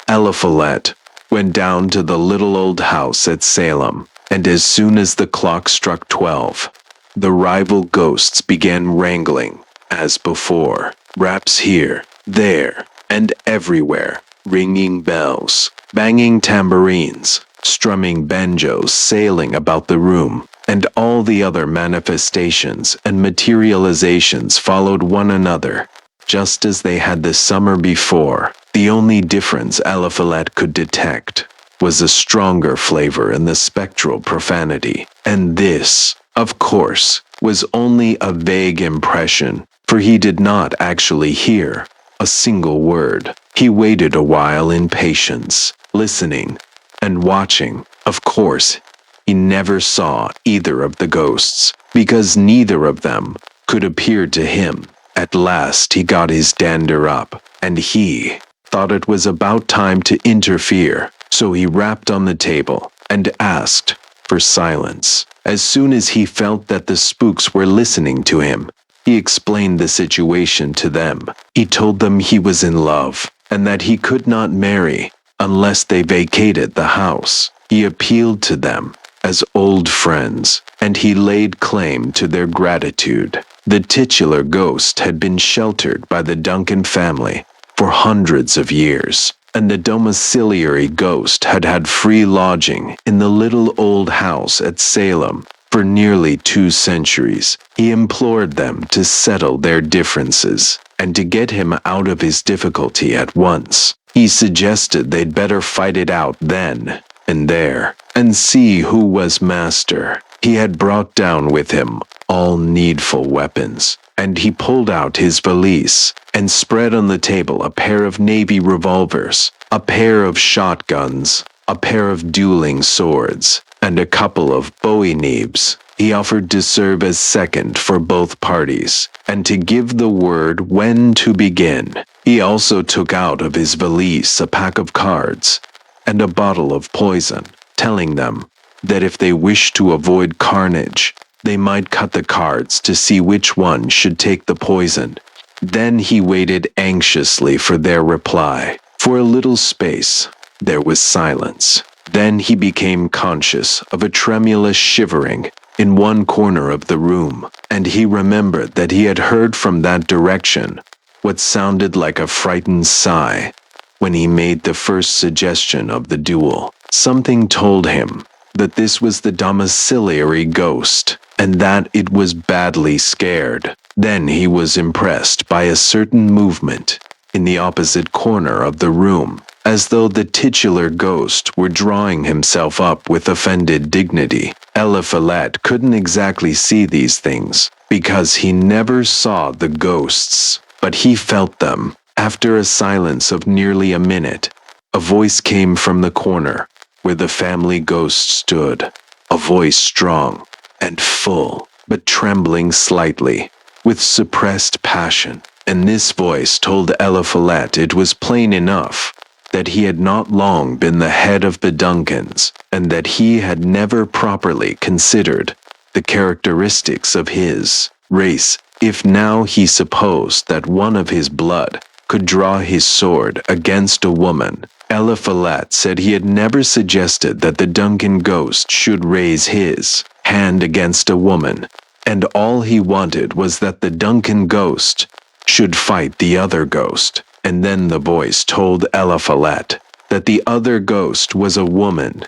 S1: Eliphalet went down to the little old house at Salem, and as soon as the clock struck 12, the rival ghosts began wrangling, as before, raps here, there, and everywhere, ringing bells, banging tambourines, strumming banjos sailing about the room, and all the other manifestations and materializations followed one another, just as they had the summer before. The only difference Eliphalet could detect was a stronger flavor in the spectral profanity, and this, of course, was only a vague impression, for he did not actually hear a single word. He waited a while in patience, listening and watching. Of course, he never saw either of the ghosts, because neither of them could appear to him. At last he got his dander up, and he thought it was about time to interfere, so he rapped on the table and asked for silence. As soon as he felt that the spooks were listening to him, he explained the situation to them. He told them he was in love, and that he could not marry unless they vacated the house. He appealed to them as old friends, and he laid claim to their gratitude. The titular ghost had been sheltered by the Duncan family for hundreds of years, and the domiciliary ghost had had free lodging in the little old house at Salem for nearly 2 centuries. He implored them to settle their differences and to get him out of his difficulty at once. He suggested they'd better fight it out then and there and see who was master. He had brought down with him all needful weapons, and he pulled out his valise and spread on the table a pair of Navy revolvers, a pair of shotguns, a pair of dueling swords, and a couple of bowie knives. He offered to serve as second for both parties, and to give the word when to begin. He also took out of his valise a pack of cards and a bottle of poison, telling them that if they wished to avoid carnage, they might cut the cards to see which one should take the poison. Then he waited anxiously for their reply. For a little space, there was silence. Then he became conscious of a tremulous shivering in one corner of the room, and he remembered that he had heard from that direction what sounded like a frightened sigh when he made the first suggestion of the duel. Something told him that this was the domiciliary ghost, and that it was badly scared. Then he was impressed by a certain movement in the opposite corner of the room, as though the titular ghost were drawing himself up with offended dignity. Eliphalet couldn't exactly see these things, because he never saw the ghosts, but he felt them. After a silence of nearly a minute, a voice came from the corner where the family ghost stood, a voice strong and full, but trembling slightly, with suppressed passion. And this voice told Eliphalet it was plain enough that he had not long been the head of the Duncans, and that he had never properly considered the characteristics of his race. If now he supposed that one of his blood could draw his sword against a woman, Eliphalet said he had never suggested that the Duncan ghost should raise his hand against a woman, and all he wanted was that the Duncan ghost should fight the other ghost. And then the voice told Eliphalet that the other ghost was a woman.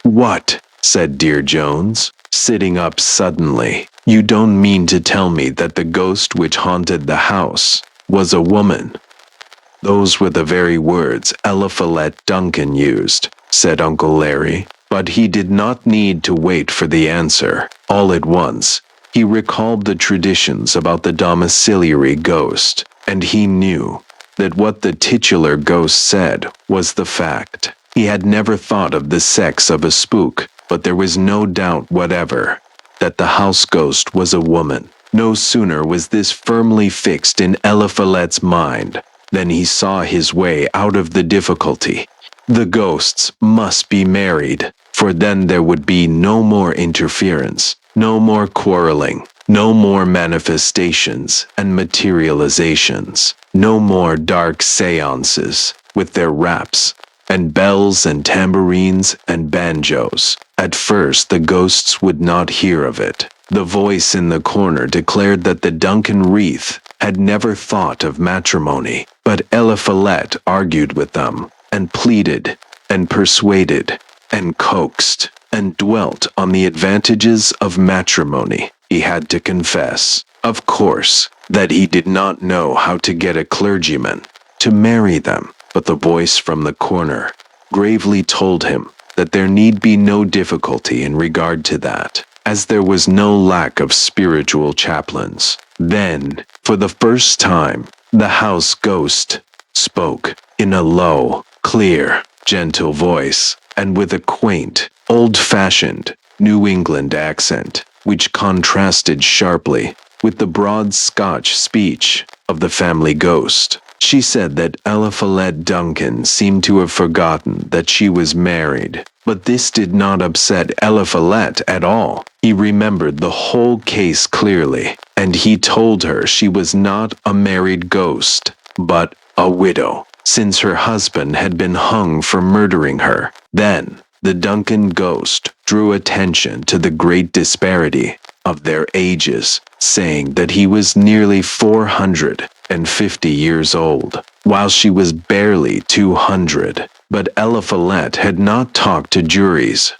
S1: What? Said Dear Jones. sitting up suddenly. "You don't mean to tell me that the ghost which haunted the house was a woman?" "Those were the very words lThe Duncan used," said Uncle Larry. But he did not need to wait for the answer. All at once, he recalled the traditions about the domiciliary ghost, and he knew that what the titular ghost said was the fact. He had never thought of the sex of a spook, but there was no doubt whatever that the house ghost was a woman. No sooner was this firmly fixed in lThe's mind than he saw his way out of the difficulty. The ghosts must be married, for then there would be no more interference, no more quarreling, no more manifestations and materializations, no more dark seances with their raps and bells and tambourines and banjos. At first the ghosts would not hear of it. The voice in the corner declared that the Duncan wreath had never thought of matrimony, but lThe argued with them, and pleaded, and persuaded, and coaxed, and dwelt on the advantages of matrimony. He had to confess, of course, that he did not know how to get a clergyman to marry them, but the voice from the corner gravely told him that there need be no difficulty in regard to that, as there was no lack of spiritual chaplains. Then, for the first time, the house ghost spoke in a low, clear, gentle voice, and with a quaint, old-fashioned New England accent, which contrasted sharply with the broad Scotch speech of the family ghost. She said that lThe Duncan seemed to have forgotten that she was married, but this did not upset lThe at all. He remembered the whole case clearly, and he told her she was not a married ghost, but a widow, since her husband had been hung for murdering her. Then, the Duncan ghost drew attention to the great disparity of their ages, saying that he was nearly 450 years old, while she was barely 200. But lThe had not talked to juries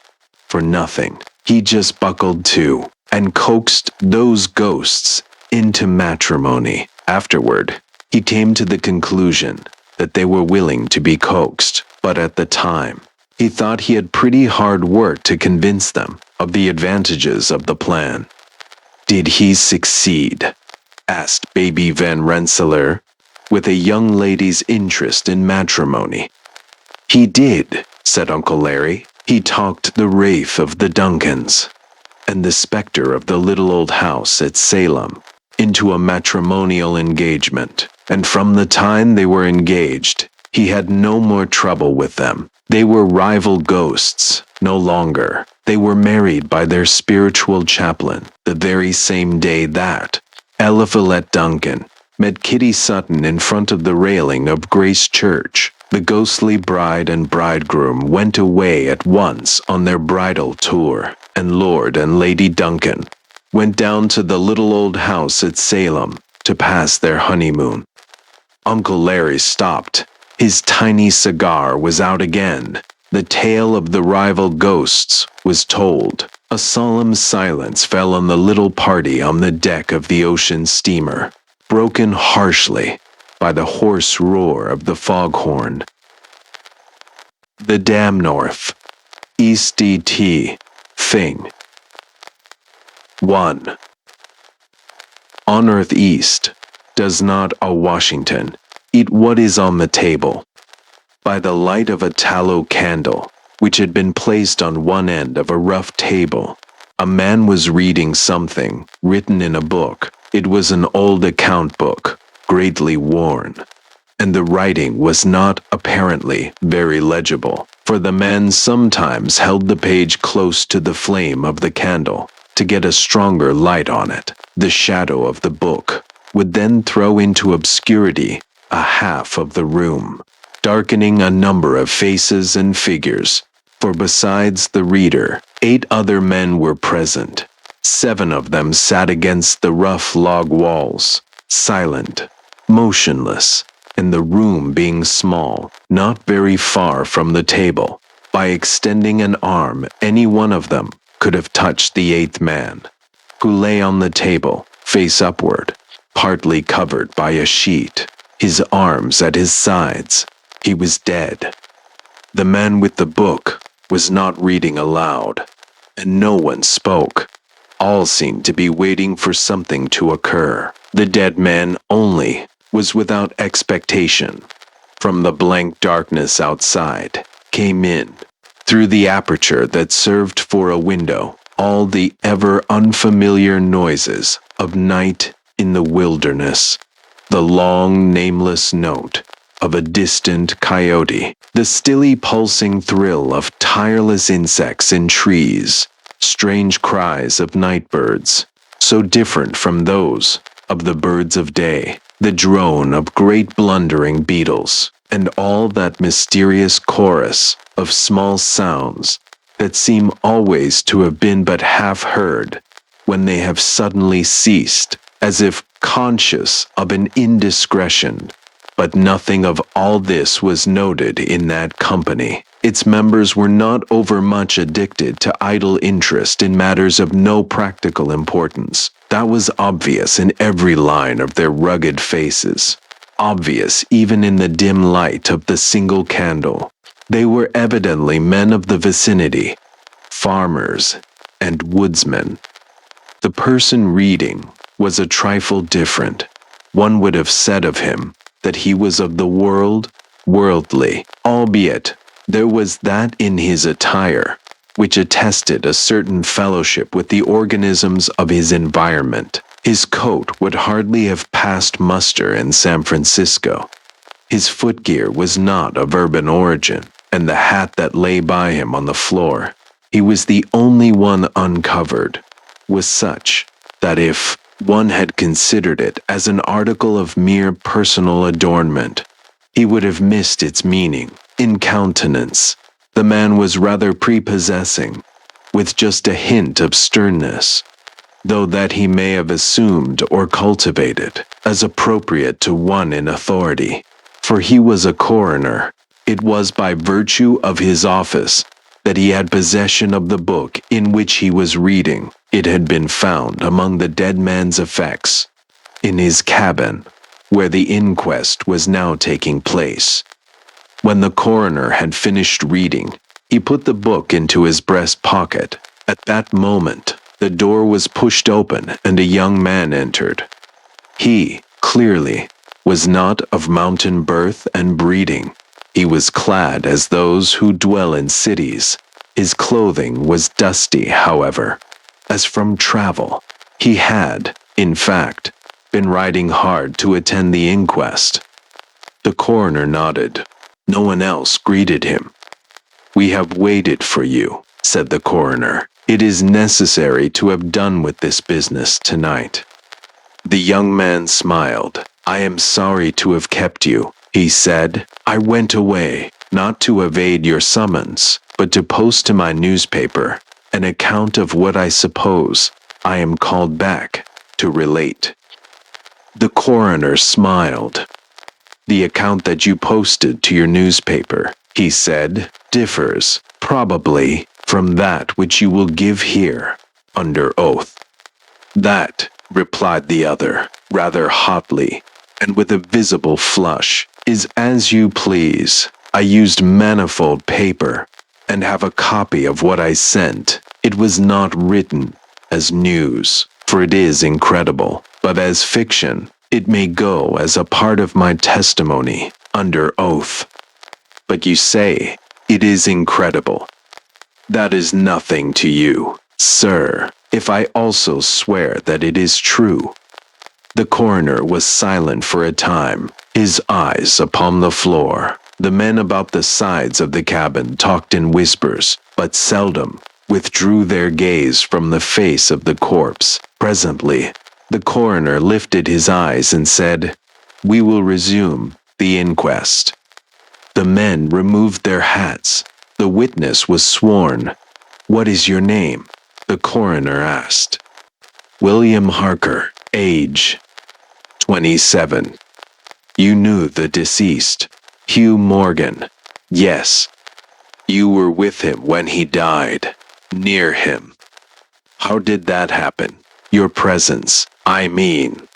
S1: for nothing. He just buckled to and coaxed those ghosts into matrimony. Afterward, he came to the conclusion that they were willing to be coaxed, but at the time, he thought he had pretty hard work to convince them of the advantages of the plan. "Did he succeed?" asked Baby Van Rensselaer, with a young lady's interest in matrimony. "He did," said Uncle Larry. "He talked the wraith of the Duncans and the specter of the little old house at Salem into a matrimonial engagement, and from the time they were engaged, he had no more trouble with them. They were rival ghosts no longer. They were married by their spiritual chaplain the very same day that lThe Duncan met Kitty Sutton in front of the railing of Grace Church. The ghostly bride and bridegroom went away at once on their bridal tour, and Lord and Lady Duncan went down to the little old house at Salem to pass their honeymoon." Uncle Larry stopped. His tiny cigar was out again. The tale of the rival ghosts was told. A solemn silence fell on the little party on the deck of the ocean steamer, broken harshly by the hoarse roar of the foghorn. The Dam North, East DT, Thing. 1. On Earth East, does not a Washington eat what is on the table? By the light of a tallow candle, which had been placed on one end of a rough table, a man was reading something written in a book. It was an old account book, greatly worn, and the writing was not apparently very legible, for the man sometimes held the page close to the flame of the candle to get a stronger light on it. The shadow of the book would then throw into obscurity a half of the room, darkening a number of faces and figures, for besides the reader, 8 other men were present. 7 of them sat against the rough log walls, silent, motionless, and the room being small, not very far from the table. By extending an arm, any one of them could have touched the eighth man, who lay on the table, face upward, partly covered by a sheet, his arms at his sides. He was dead. The man with the book was not reading aloud, and no one spoke. All seemed to be waiting for something to occur. The dead man only was without expectation. From the blank darkness outside came in, through the aperture that served for a window, all the ever unfamiliar noises of night in the wilderness. The long, nameless note of a distant coyote, the stilly pulsing thrill of tireless insects in trees, strange cries of night birds, so different from those of the birds of day, the drone of great blundering beetles, and all that mysterious chorus of small sounds that seem always to have been but half heard when they have suddenly ceased, as if conscious of an indiscretion. But nothing of all this was noted in that company. Its members were not overmuch addicted to idle interest in matters of no practical importance. That was obvious in every line of their rugged faces, obvious even in the dim light of the single candle. They were evidently men of the vicinity, farmers and woodsmen. The person reading was a trifle different. One would have said of him that he was of the world, worldly, albeit there was that in his attire which attested a certain fellowship with the organisms of his environment. His coat would hardly have passed muster in San Francisco. His footgear was not of urban origin, and the hat that lay by him on the floor, he was the only one uncovered, was such that if one had considered it as an article of mere personal adornment, he would have missed its meaning. In countenance, the man was rather prepossessing, with just a hint of sternness, though that he may have assumed or cultivated as appropriate to one in authority, for he was a coroner. It was by virtue of his office that he had possession of the book in which he was reading. It had been found among the dead man's effects, in his cabin, where the inquest was now taking place. When the coroner had finished reading, he put the book into his breast pocket. At that moment, the door was pushed open and a young man entered. He, clearly, was not of mountain birth and breeding. He was clad as those who dwell in cities. His clothing was dusty, however, as from travel. He had, in fact, been riding hard to attend the inquest. The coroner nodded. No one else greeted him. "We have waited for you," said the coroner. "It is necessary to have done with this business tonight." The young man smiled. "I am sorry to have kept you," he said. "I went away, not to evade your summons, but to post to my newspaper an account of what I suppose I am called back to relate." The coroner smiled. "The account that you posted to your newspaper," he said, "differs, probably, from that which you will give here, under oath." "That," replied the other, rather hotly, and with a visible flush, "is as you please. I used manifold paper, and have a copy of what I sent. It was not written as news, for it is incredible, but as fiction. It may go as a part of my testimony, under oath." "But you say it is incredible. That is nothing to you, sir, if I also swear that it is true." The coroner was silent for a time, his eyes upon the floor. The men about the sides of the cabin talked in whispers, but seldom withdrew their gaze from the face of the corpse. Presently, the coroner lifted his eyes and said, "We will resume the inquest." The men removed their hats. The witness was sworn. "What is your name?" the coroner asked. "William Harker, age 27. You knew the deceased, Hugh Morgan?" "Yes." "You were with him when he died?" "Near him." How did that happen? Your presence, I mean.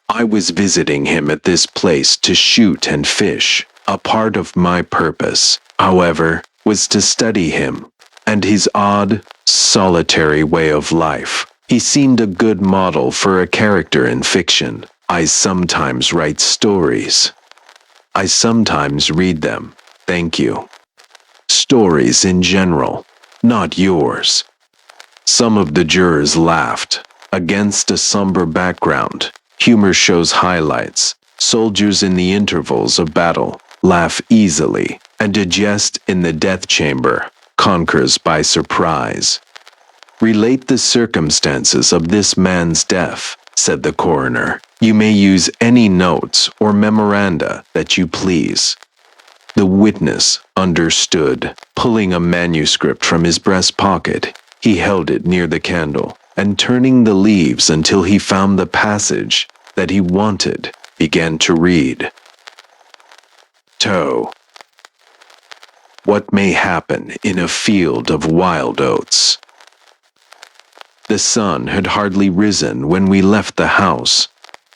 S1: I was visiting him at this place to shoot and fish. A part of my purpose, however, was to study him and his odd, solitary way of life. He seemed a good model for a character in fiction. I sometimes write stories. I sometimes read them. Thank you. Stories in general, not yours. Some of the jurors laughed. Against a somber background, humor shows highlights. Soldiers in the intervals of battle laugh easily, and a jest in the death chamber conquers by surprise. Relate the circumstances of this man's death, said the coroner. You may use any notes or memoranda that you please. The witness understood. Pulling a manuscript from his breast pocket, he held it near the candle, and turning the leaves until he found the passage that he wanted, began to read. Toe. What may happen in a field of wild oats? The sun had hardly risen when we left the house.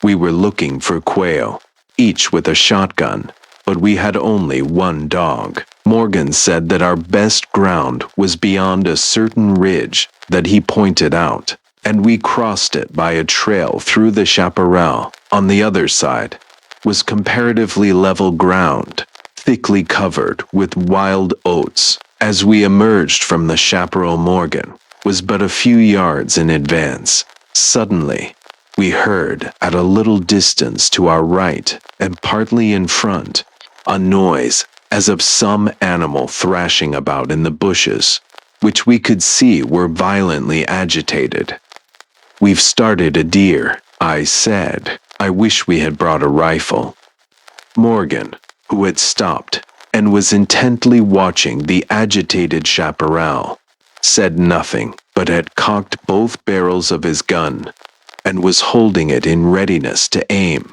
S1: We were looking for quail, each with a shotgun, but we had only one dog. Morgan said that our best ground was beyond a certain ridge that he pointed out, and we crossed it by a trail through the chaparral. On the other side was comparatively level ground, thickly covered with wild oats. As we emerged from the chaparral, Morgan was but a few yards in advance. Suddenly, we heard at a little distance to our right and partly in front a noise as of some animal thrashing about in the bushes, which we could see were violently agitated. We've started a deer, I said. I wish we had brought a rifle. Morgan, who had stopped and was intently watching the agitated chaparral, said nothing, but had cocked both barrels of his gun and was holding it in readiness to aim.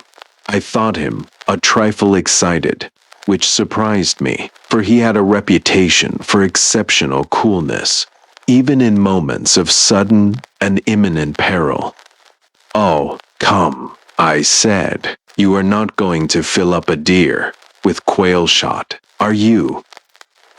S1: I thought him a trifle excited, which surprised me, for he had a reputation for exceptional coolness, even in moments of sudden and imminent peril. Oh, come, I said. You are not going to fill up a deer with quail shot, are you?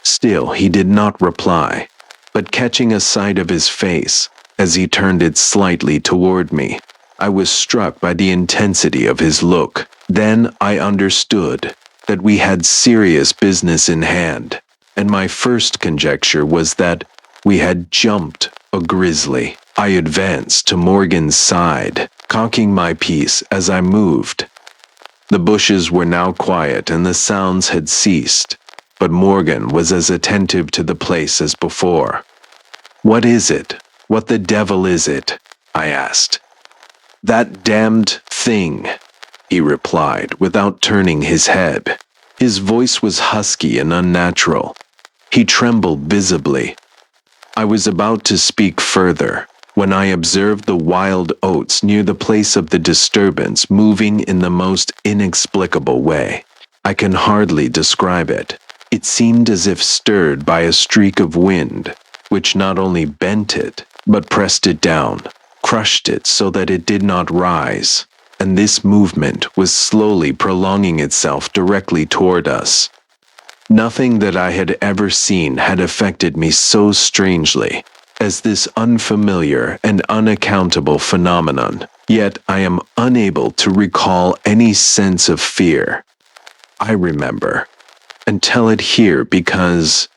S1: Still he did not reply, but catching a sight of his face, as he turned it slightly toward me, I was struck by the intensity of his look. Then I understood that we had serious business in hand, and my first conjecture was that we had jumped a grizzly. I advanced to Morgan's side, cocking my piece as I moved. The bushes were now quiet and the sounds had ceased, but Morgan was as attentive to the place as before. What is it? What the devil is it? I asked. That damned thing, he replied without turning his head. His voice was husky and unnatural. He trembled visibly. I was about to speak further when I observed the wild oats near the place of the disturbance moving in the most inexplicable way. I can hardly describe it. It seemed as if stirred by a streak of wind, which not only bent it, but pressed it down, crushed it so that it did not rise, and this movement was slowly prolonging itself directly toward us. Nothing that I had ever seen had affected me so strangely as this unfamiliar and unaccountable phenomenon, yet I am unable to recall any sense of fear. I remember, and tell it here because,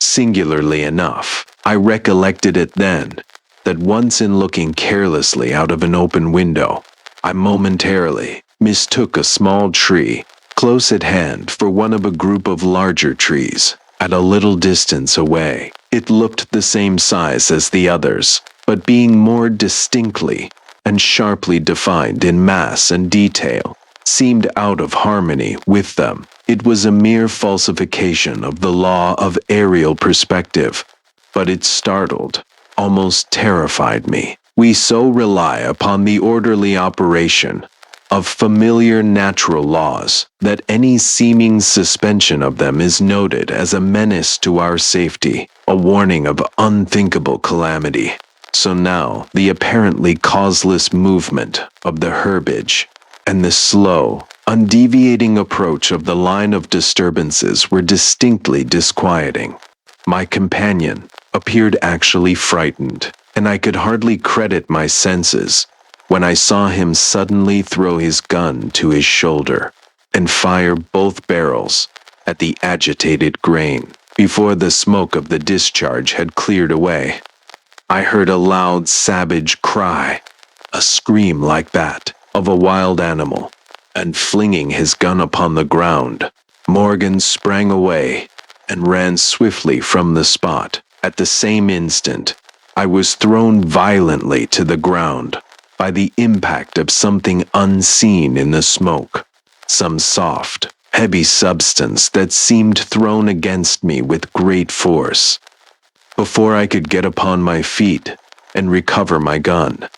S1: singularly enough, I recollected it then, that once in looking carelessly out of an open window, I momentarily mistook a small tree close at hand for one of a group of larger trees at a little distance away. It looked the same size as the others, but being more distinctly and sharply defined in mass and detail, seemed out of harmony with them. It was a mere falsification of the law of aerial perspective, but it startled, almost terrified me. We so rely upon the orderly operation of familiar natural laws that any seeming suspension of them is noted as a menace to our safety, a warning of unthinkable calamity. So now, the apparently causeless movement of the herbage and the slow, undeviating approach of the line of disturbances were distinctly disquieting. My companion appeared actually frightened, and I could hardly credit my senses when I saw him suddenly throw his gun to his shoulder and fire both barrels at the agitated grain before the smoke of the discharge had cleared away. I heard a loud, savage cry, a scream like that of a wild animal, and flinging his gun upon the ground, Morgan sprang away and ran swiftly from the spot. At the same instant, I was thrown violently to the ground by the impact of something unseen in the smoke, some soft, heavy substance that seemed thrown against me with great force. Before I could get upon my feet and recover my gun,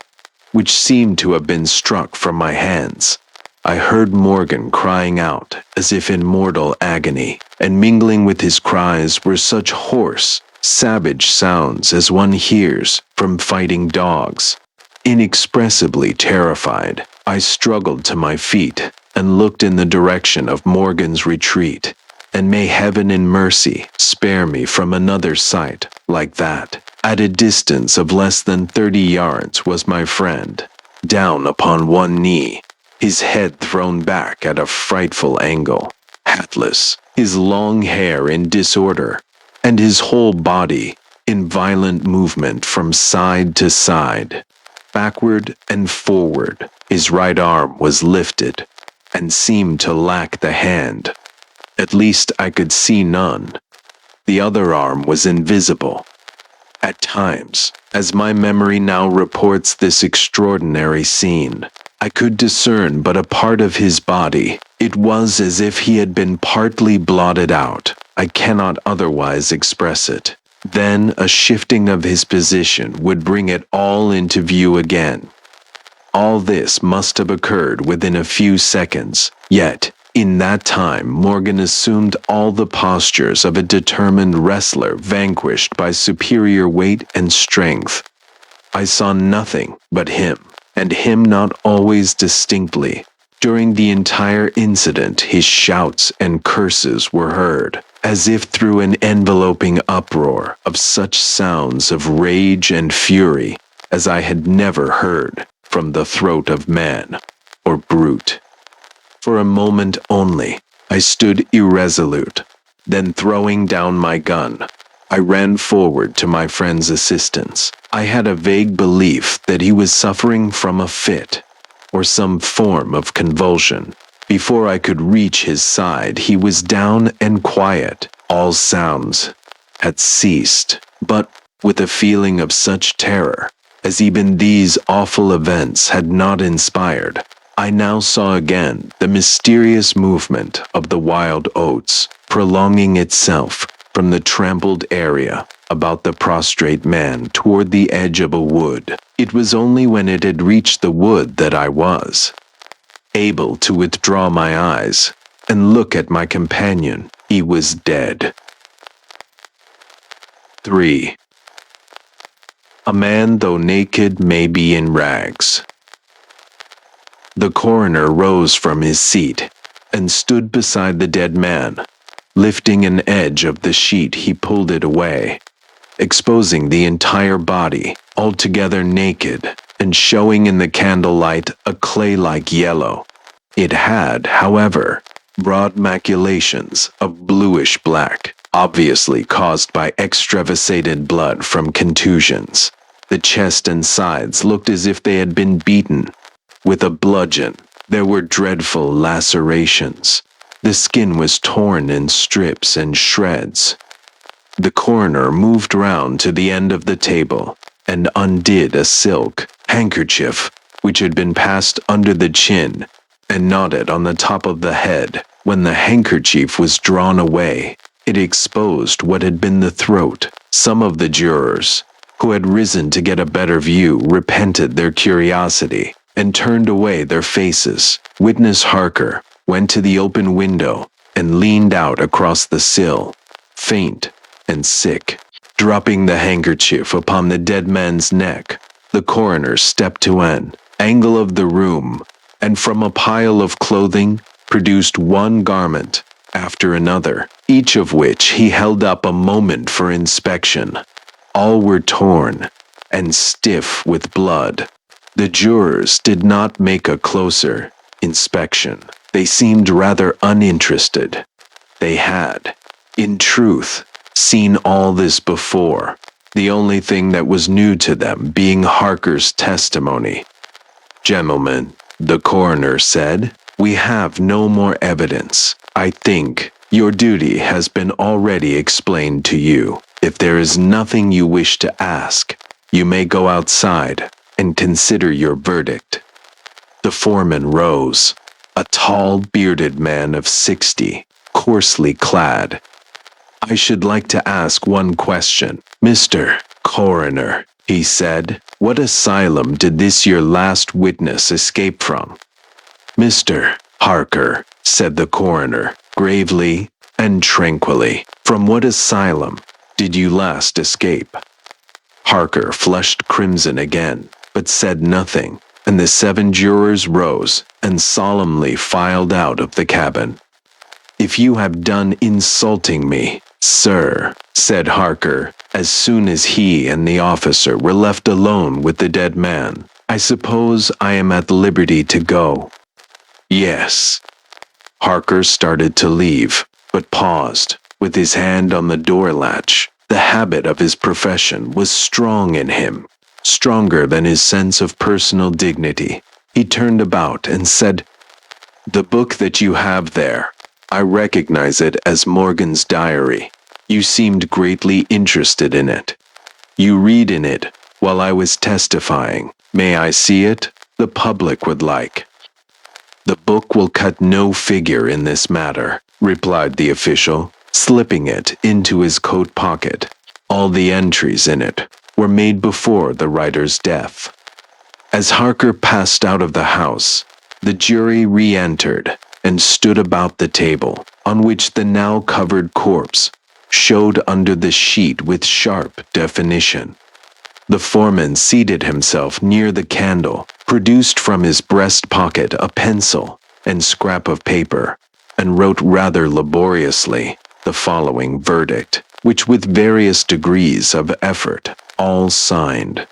S1: which seemed to have been struck from my hands, I heard Morgan crying out as if in mortal agony, and mingling with his cries were such hoarse, savage sounds as one hears from fighting dogs. Inexpressibly terrified, I struggled to my feet and looked in the direction of Morgan's retreat, and may heaven in mercy spare me from another sight like that. At a distance of less than 30 yards was my friend, down upon one knee, his head thrown back at a frightful angle, hatless, his long hair in disorder, and his whole body in violent movement from side to side, backward and forward. His right arm was lifted and seemed to lack the hand. At least I could see none. The other arm was invisible. At times, as my memory now reports this extraordinary scene, I could discern but a part of his body. It was as if he had been partly blotted out. I cannot otherwise express it. Then a shifting of his position would bring it all into view again. All this must have occurred within a few seconds, yet in that time Morgan assumed all the postures of a determined wrestler vanquished by superior weight and strength. I saw nothing but him, and him not always distinctly. During the entire incident, his shouts and curses were heard, as if through an enveloping uproar of such sounds of rage and fury as I had never heard from the throat of man or brute. For a moment only, I stood irresolute. Then throwing down my gun, I ran forward to my friend's assistance. I had a vague belief that he was suffering from a fit or some form of convulsion. Before I could reach his side, he was down and quiet. All sounds had ceased, but with a feeling of such terror as even these awful events had not inspired, I now saw again the mysterious movement of the wild oats, prolonging itself from the trampled area about the prostrate man toward the edge of a wood. It was only when it had reached the wood that I was able to withdraw my eyes and look at my companion. He was dead. 3. A man, though naked, may be in rags. The coroner rose from his seat and stood beside the dead man. Lifting an edge of the sheet, he pulled it away, exposing the entire body, altogether naked, and showing in the candlelight a clay-like yellow. It had, however, broad maculations of bluish black, obviously caused by extravasated blood from contusions. The chest and sides looked as if they had been beaten with a bludgeon. There were dreadful lacerations. The skin was torn in strips and shreds. The coroner moved round to the end of the table and undid a silk handkerchief which had been passed under the chin and knotted on the top of the head. When the handkerchief was drawn away, it exposed what had been the throat. Some of the jurors, who had risen to get a better view, repented their curiosity and turned away their faces. Witness Harker went to the open window and leaned out across the sill, faint and sick. Dropping the handkerchief upon the dead man's neck, the coroner stepped to an angle of the room, and from a pile of clothing produced one garment after another, each of which he held up a moment for inspection. All were torn and stiff with blood. The jurors did not make a closer inspection. They seemed rather uninterested. They had, in truth, seen all this before, the only thing that was new to them being Harker's testimony. "Gentlemen," the coroner said, "we have no more evidence. I think your duty has been already explained to you. If there is nothing you wish to ask, you may go outside and consider your verdict." The foreman rose, a tall, bearded man of 60, coarsely clad. "I should like to ask one question, Mr. Coroner," he said. "What asylum did this your last witness escape from?" "Mr. Harker," said the coroner, gravely and tranquilly, "from what asylum did you last escape?" Harker flushed crimson again, but said nothing, and the 7 jurors rose and solemnly filed out of the cabin. "If you have done insulting me, sir," said Harker, as soon as he and the officer were left alone with the dead man, "I suppose I am at liberty to go." "Yes." Harker started to leave, but paused, with his hand on the door latch. The habit of his profession was strong in him, stronger than his sense of personal dignity. He turned about and said, "The book that you have there, I recognize it as Morgan's diary. You seemed greatly interested in it. You read in it while I was testifying. May I see it? The public would like." "The book will cut no figure in this matter," replied the official, slipping it into his coat pocket. "All the entries in it were made before the writer's death." As Harker passed out of the house, the jury re-entered and stood about the table, on which the now covered corpse showed under the sheet with sharp definition. The foreman seated himself near the candle, produced from his breast pocket a pencil and scrap of paper, and wrote rather laboriously the following verdict, which with various degrees of effort all signed.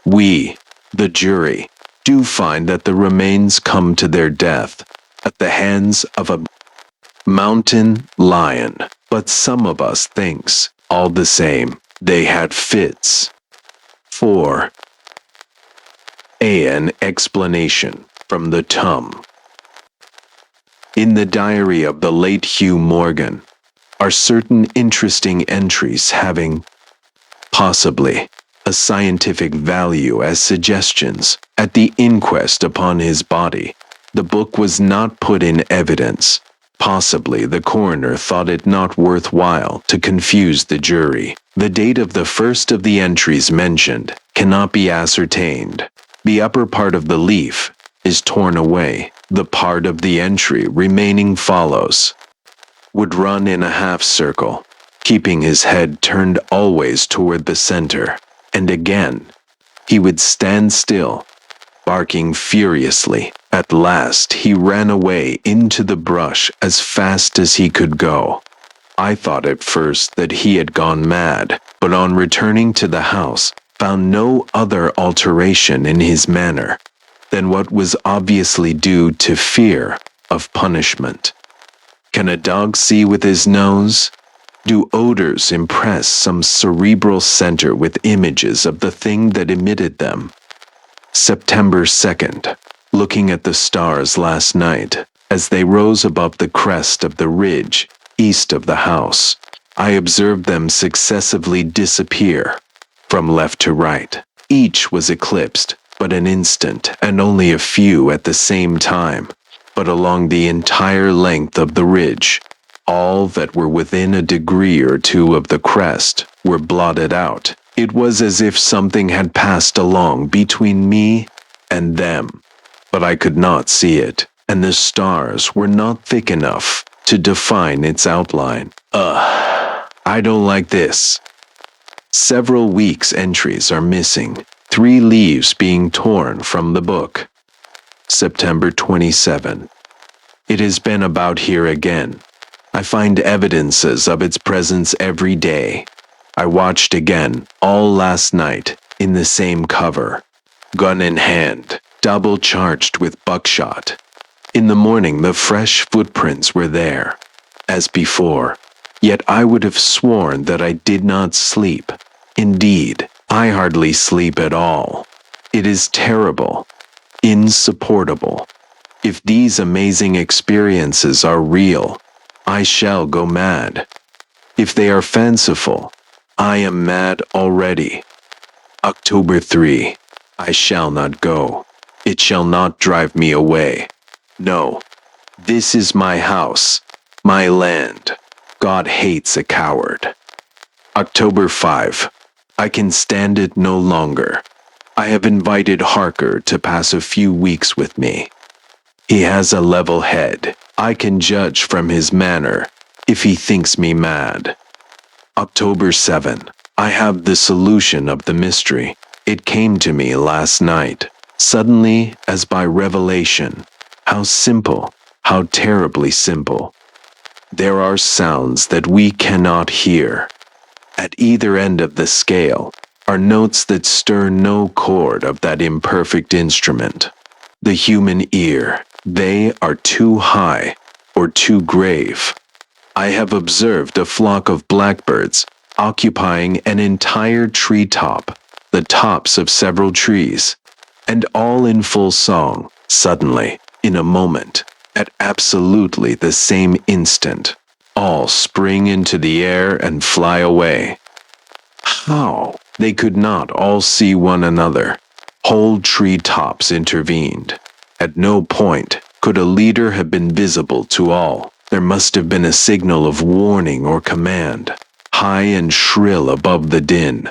S1: "We, the jury, do find that the remains come to their death at the hands of a mountain lion, but some of us thinks, all the same, they had fits." 4. An explanation from the Tum. In the diary of the late Hugh Morgan are certain interesting entries having, possibly, a scientific value as suggestions. At the inquest upon his body, the book was not put in evidence. Possibly the coroner thought it not worthwhile to confuse the jury. The date of the first of the entries mentioned cannot be ascertained. The upper part of the leaf is torn away. The part of the entry remaining follows: "Would run in a half circle, keeping his head turned always toward the center, and again he would stand still, barking furiously. At last he ran away into the brush as fast as he could go. I thought at first that he had gone mad, but on returning to the house, found no other alteration in his manner than what was obviously due to fear of punishment. Can a dog see with his nose? Do odors impress some cerebral center with images of the thing that emitted them? September 2nd. Looking at the stars last night, as they rose above the crest of the ridge east of the house, I observed them successively disappear from left to right. Each was eclipsed but an instant, and only a few at the same time, but along the entire length of the ridge. All that were within a degree or two of the crest were blotted out. It was as if something had passed along between me and them, but I could not see it, and the stars were not thick enough to define its outline. I don't like this. Several weeks' entries are missing, 3 leaves being torn from the book. September 27. It has been about here again. I find evidences of its presence every day. I watched again, all last night, in the same cover. Gun in hand, double charged with buckshot. In the morning the fresh footprints were there, as before, yet I would have sworn that I did not sleep. Indeed, I hardly sleep at all. It is terrible, insupportable. If these amazing experiences are real, I shall go mad. If they are fanciful, I am mad already. October 3. I shall not go. It shall not drive me away. No, this is my house, my land. God hates a coward. October 5. I can stand it no longer. I have invited Harker to pass a few weeks with me. He has a level head. I can judge from his manner if he thinks me mad. October 7. I have the solution of the mystery. It came to me last night, suddenly as by revelation. How simple, how terribly simple. There are sounds that we cannot hear. At either end of the scale are notes that stir no chord of that imperfect instrument. The human ear, they are too high or too grave. I have observed a flock of blackbirds occupying an entire treetop, the tops of several trees, and all in full song, suddenly, in a moment, at absolutely the same instant, all spring into the air and fly away. How? They could not all see one another. Whole tree tops intervened. At no point could a leader have been visible to all. There must have been a signal of warning or command, high and shrill above the din,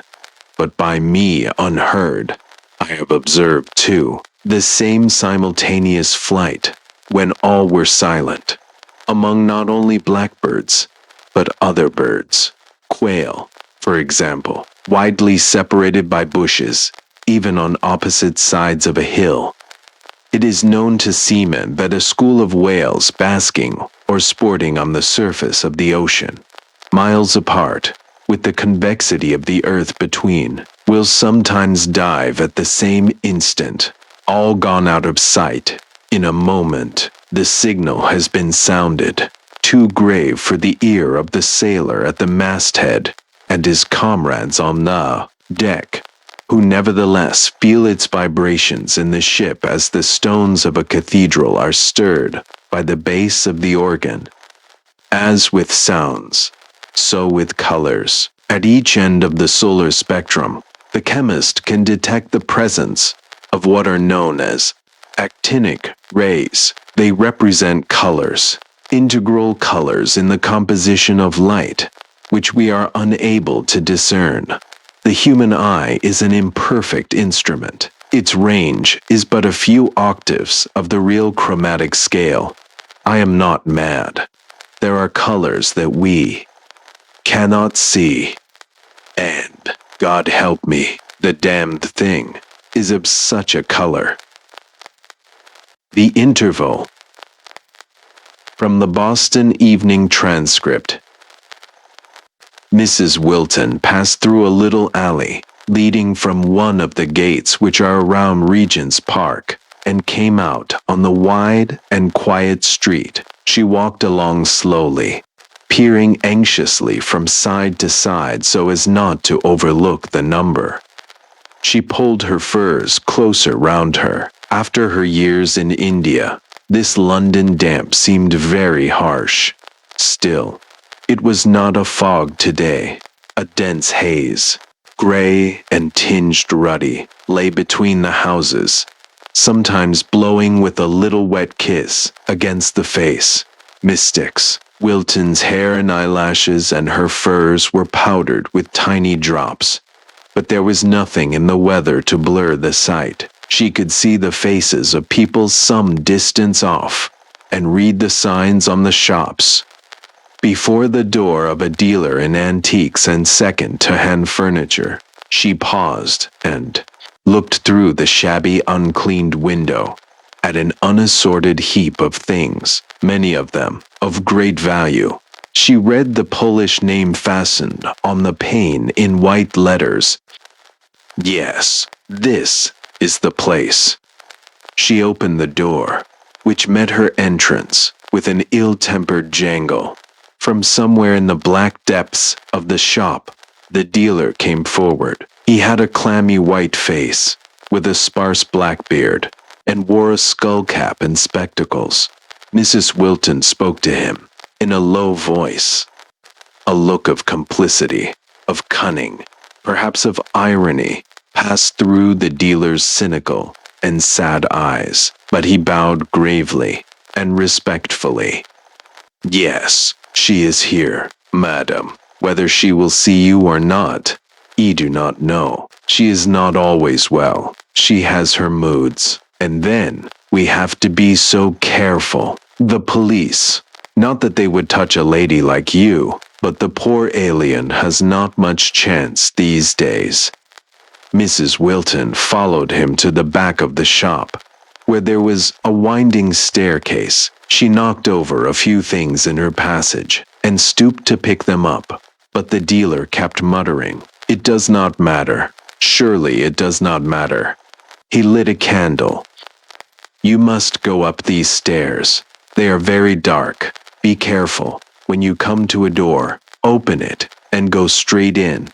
S1: but by me unheard. I have observed, too, the same simultaneous flight, when all were silent, among not only blackbirds, but other birds. Quail, for example, widely separated by bushes, even on opposite sides of a hill. It is known to seamen that a school of whales basking or sporting on the surface of the ocean, miles apart, with the convexity of the earth between, will sometimes dive at the same instant, all gone out of sight. In a moment, the signal has been sounded, too grave for the ear of the sailor at the masthead and his comrades on the deck, who nevertheless feel its vibrations in the ship as the stones of a cathedral are stirred by the bass of the organ. As with sounds, so with colors. At each end of the solar spectrum, the chemist can detect the presence of what are known as actinic rays. They represent colors, integral colors in the composition of light, which we are unable to discern. The human eye is an imperfect instrument. Its range is but a few octaves of the real chromatic scale. I am not mad. There are colors that we cannot see, and, God help me, the damned thing is of such a color. The interval. From the Boston Evening Transcript. Mrs. Wilton passed through a little alley leading from one of the gates which are around Regent's Park, and came out on the wide and quiet street. She walked along slowly, peering anxiously from side to side so as not to overlook the number. She pulled her furs closer round her. After her years in India, this London damp seemed very harsh. Still, it was not a fog today. A dense haze, gray and tinged ruddy, lay between the houses, sometimes blowing with a little wet kiss against the face. Mystics. Wilton's hair and eyelashes and her furs were powdered with tiny drops, but there was nothing in the weather to blur the sight. She could see the faces of people some distance off, and read the signs on the shops. before the door of a dealer in antiques and second-hand furniture. She paused and looked through the shabby, uncleaned window at an unassorted heap of things, many of them of great value. She read the Polish name fastened on the pane in white letters. Yes, this is the place. She opened the door, which met her entrance with an ill-tempered jangle. From somewhere in the black depths of the shop, the dealer came forward. He had a clammy white face, with a sparse black beard, and wore a skull cap and spectacles. Mrs. Wilton spoke to him in a low voice. A look of complicity, of cunning, perhaps of irony, passed through the dealer's cynical and sad eyes, but he bowed gravely and respectfully. Yes, she is here, madam. Whether she will see you or not, I do not know. She is not always well. She has her moods. And then, we have to be so careful. The police. Not that they would touch a lady like you, but the poor alien has not much chance these days. Mrs. Wilton followed him to the back of the shop, where there was a winding staircase. She knocked over a few things in her passage and stooped to pick them up, but the dealer kept muttering, "It does not matter. Surely it does not matter." He lit a candle. "You must go up these stairs. They are very dark. Be careful. When you come to a door, open it and go straight in."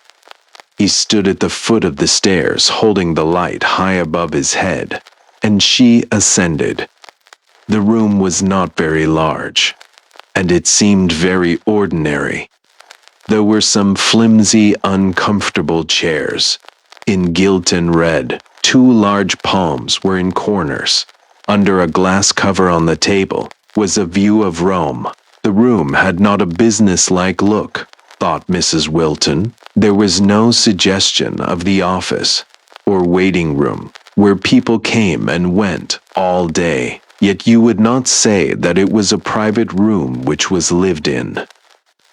S1: He stood at the foot of the stairs, holding the light high above his head, and she ascended. The room was not very large, and it seemed very ordinary. There were some flimsy, uncomfortable chairs, in gilt and red. 2 large palms were in corners. Under a glass cover on the table was a view of Rome. The room had not a business-like look, thought Mrs. Wilton. There was no suggestion of the office or waiting room, where people came and went all day. Yet you would not say that it was a private room which was lived in.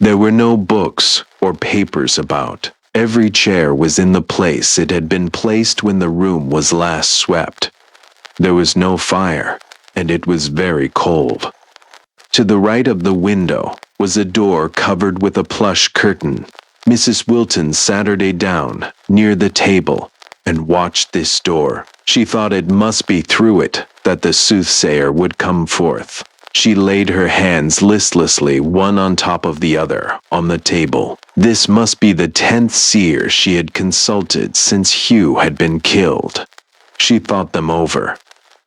S1: There were no books or papers about. Every chair was in the place it had been placed when the room was last swept. There was no fire, and it was very cold. To the right of the window was a door covered with a plush curtain. Mrs. Wilton sat her down near the table and watched this door. She thought it must be through it that the soothsayer would come forth. She laid her hands listlessly one on top of the other on the table. This must be the 10th seer she had consulted since Hugh had been killed. She thought them over.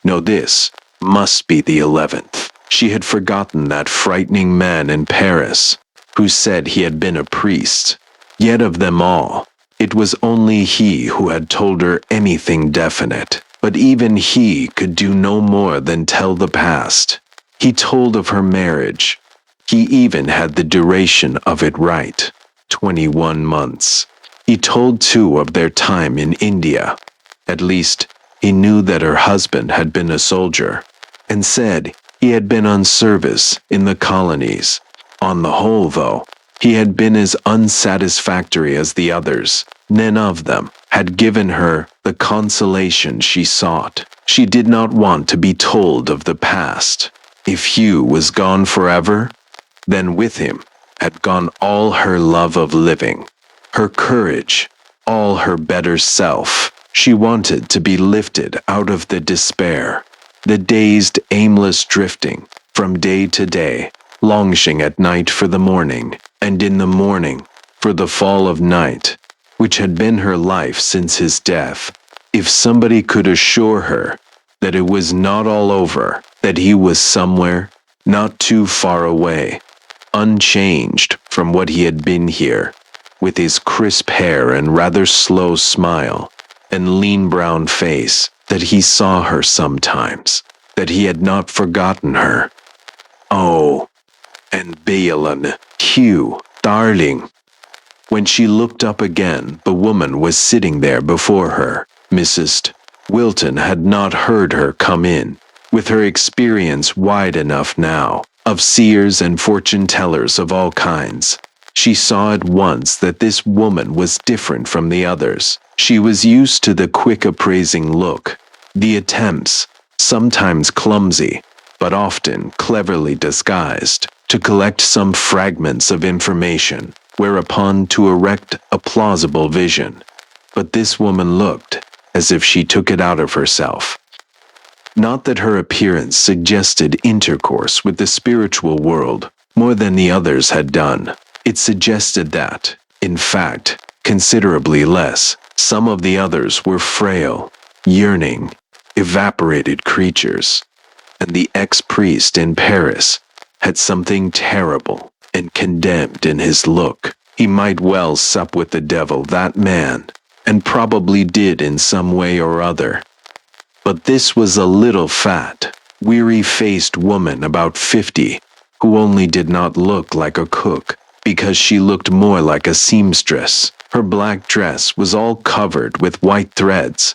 S1: No, this must be the 11th. She had forgotten that frightening man in Paris who said he had been a priest. Yet of them all, it was only he who had told her anything definite. But even he could do no more than tell the past. He told of her marriage. He even had the duration of it right, 21 months. He told too of their time in India. At least, he knew that her husband had been a soldier, and said he had been on service in the colonies. On the whole, though, he had been as unsatisfactory as the others. None of them had given her the consolation she sought. She did not want to be told of the past. If Hugh was gone forever, then with him had gone all her love of living, her courage, all her better self. She wanted to be lifted out of the despair, the dazed, aimless drifting from day to day, longing at night for the morning, and in the morning for the fall of night, which had been her life since his death. If somebody could assure her that it was not all over, that he was somewhere, not too far away, unchanged from what he had been here, with his crisp hair and rather slow smile, and lean brown face, that he saw her sometimes, that he had not forgotten her. Oh, and Baalan, Hugh, darling. When she looked up again, the woman was sitting there before her. Mrs. Wilton had not heard her come in. With her experience wide enough now, of seers and fortune tellers of all kinds. She saw at once that this woman was different from the others. She was used to the quick appraising look, the attempts, sometimes clumsy, but often cleverly disguised, to collect some fragments of information, whereupon to erect a plausible vision. But this woman looked as if she took it out of herself. Not that her appearance suggested intercourse with the spiritual world more than the others had done. It suggested that, in fact, considerably less. Some of the others were frail, yearning, evaporated creatures, and the ex-priest in Paris had something terrible and condemned in his look. He might well sup with the devil, that man, and probably did in some way or other. But this was a little fat, weary-faced woman about 50, who only did not look like a cook, because she looked more like a seamstress. Her black dress was all covered with white threads.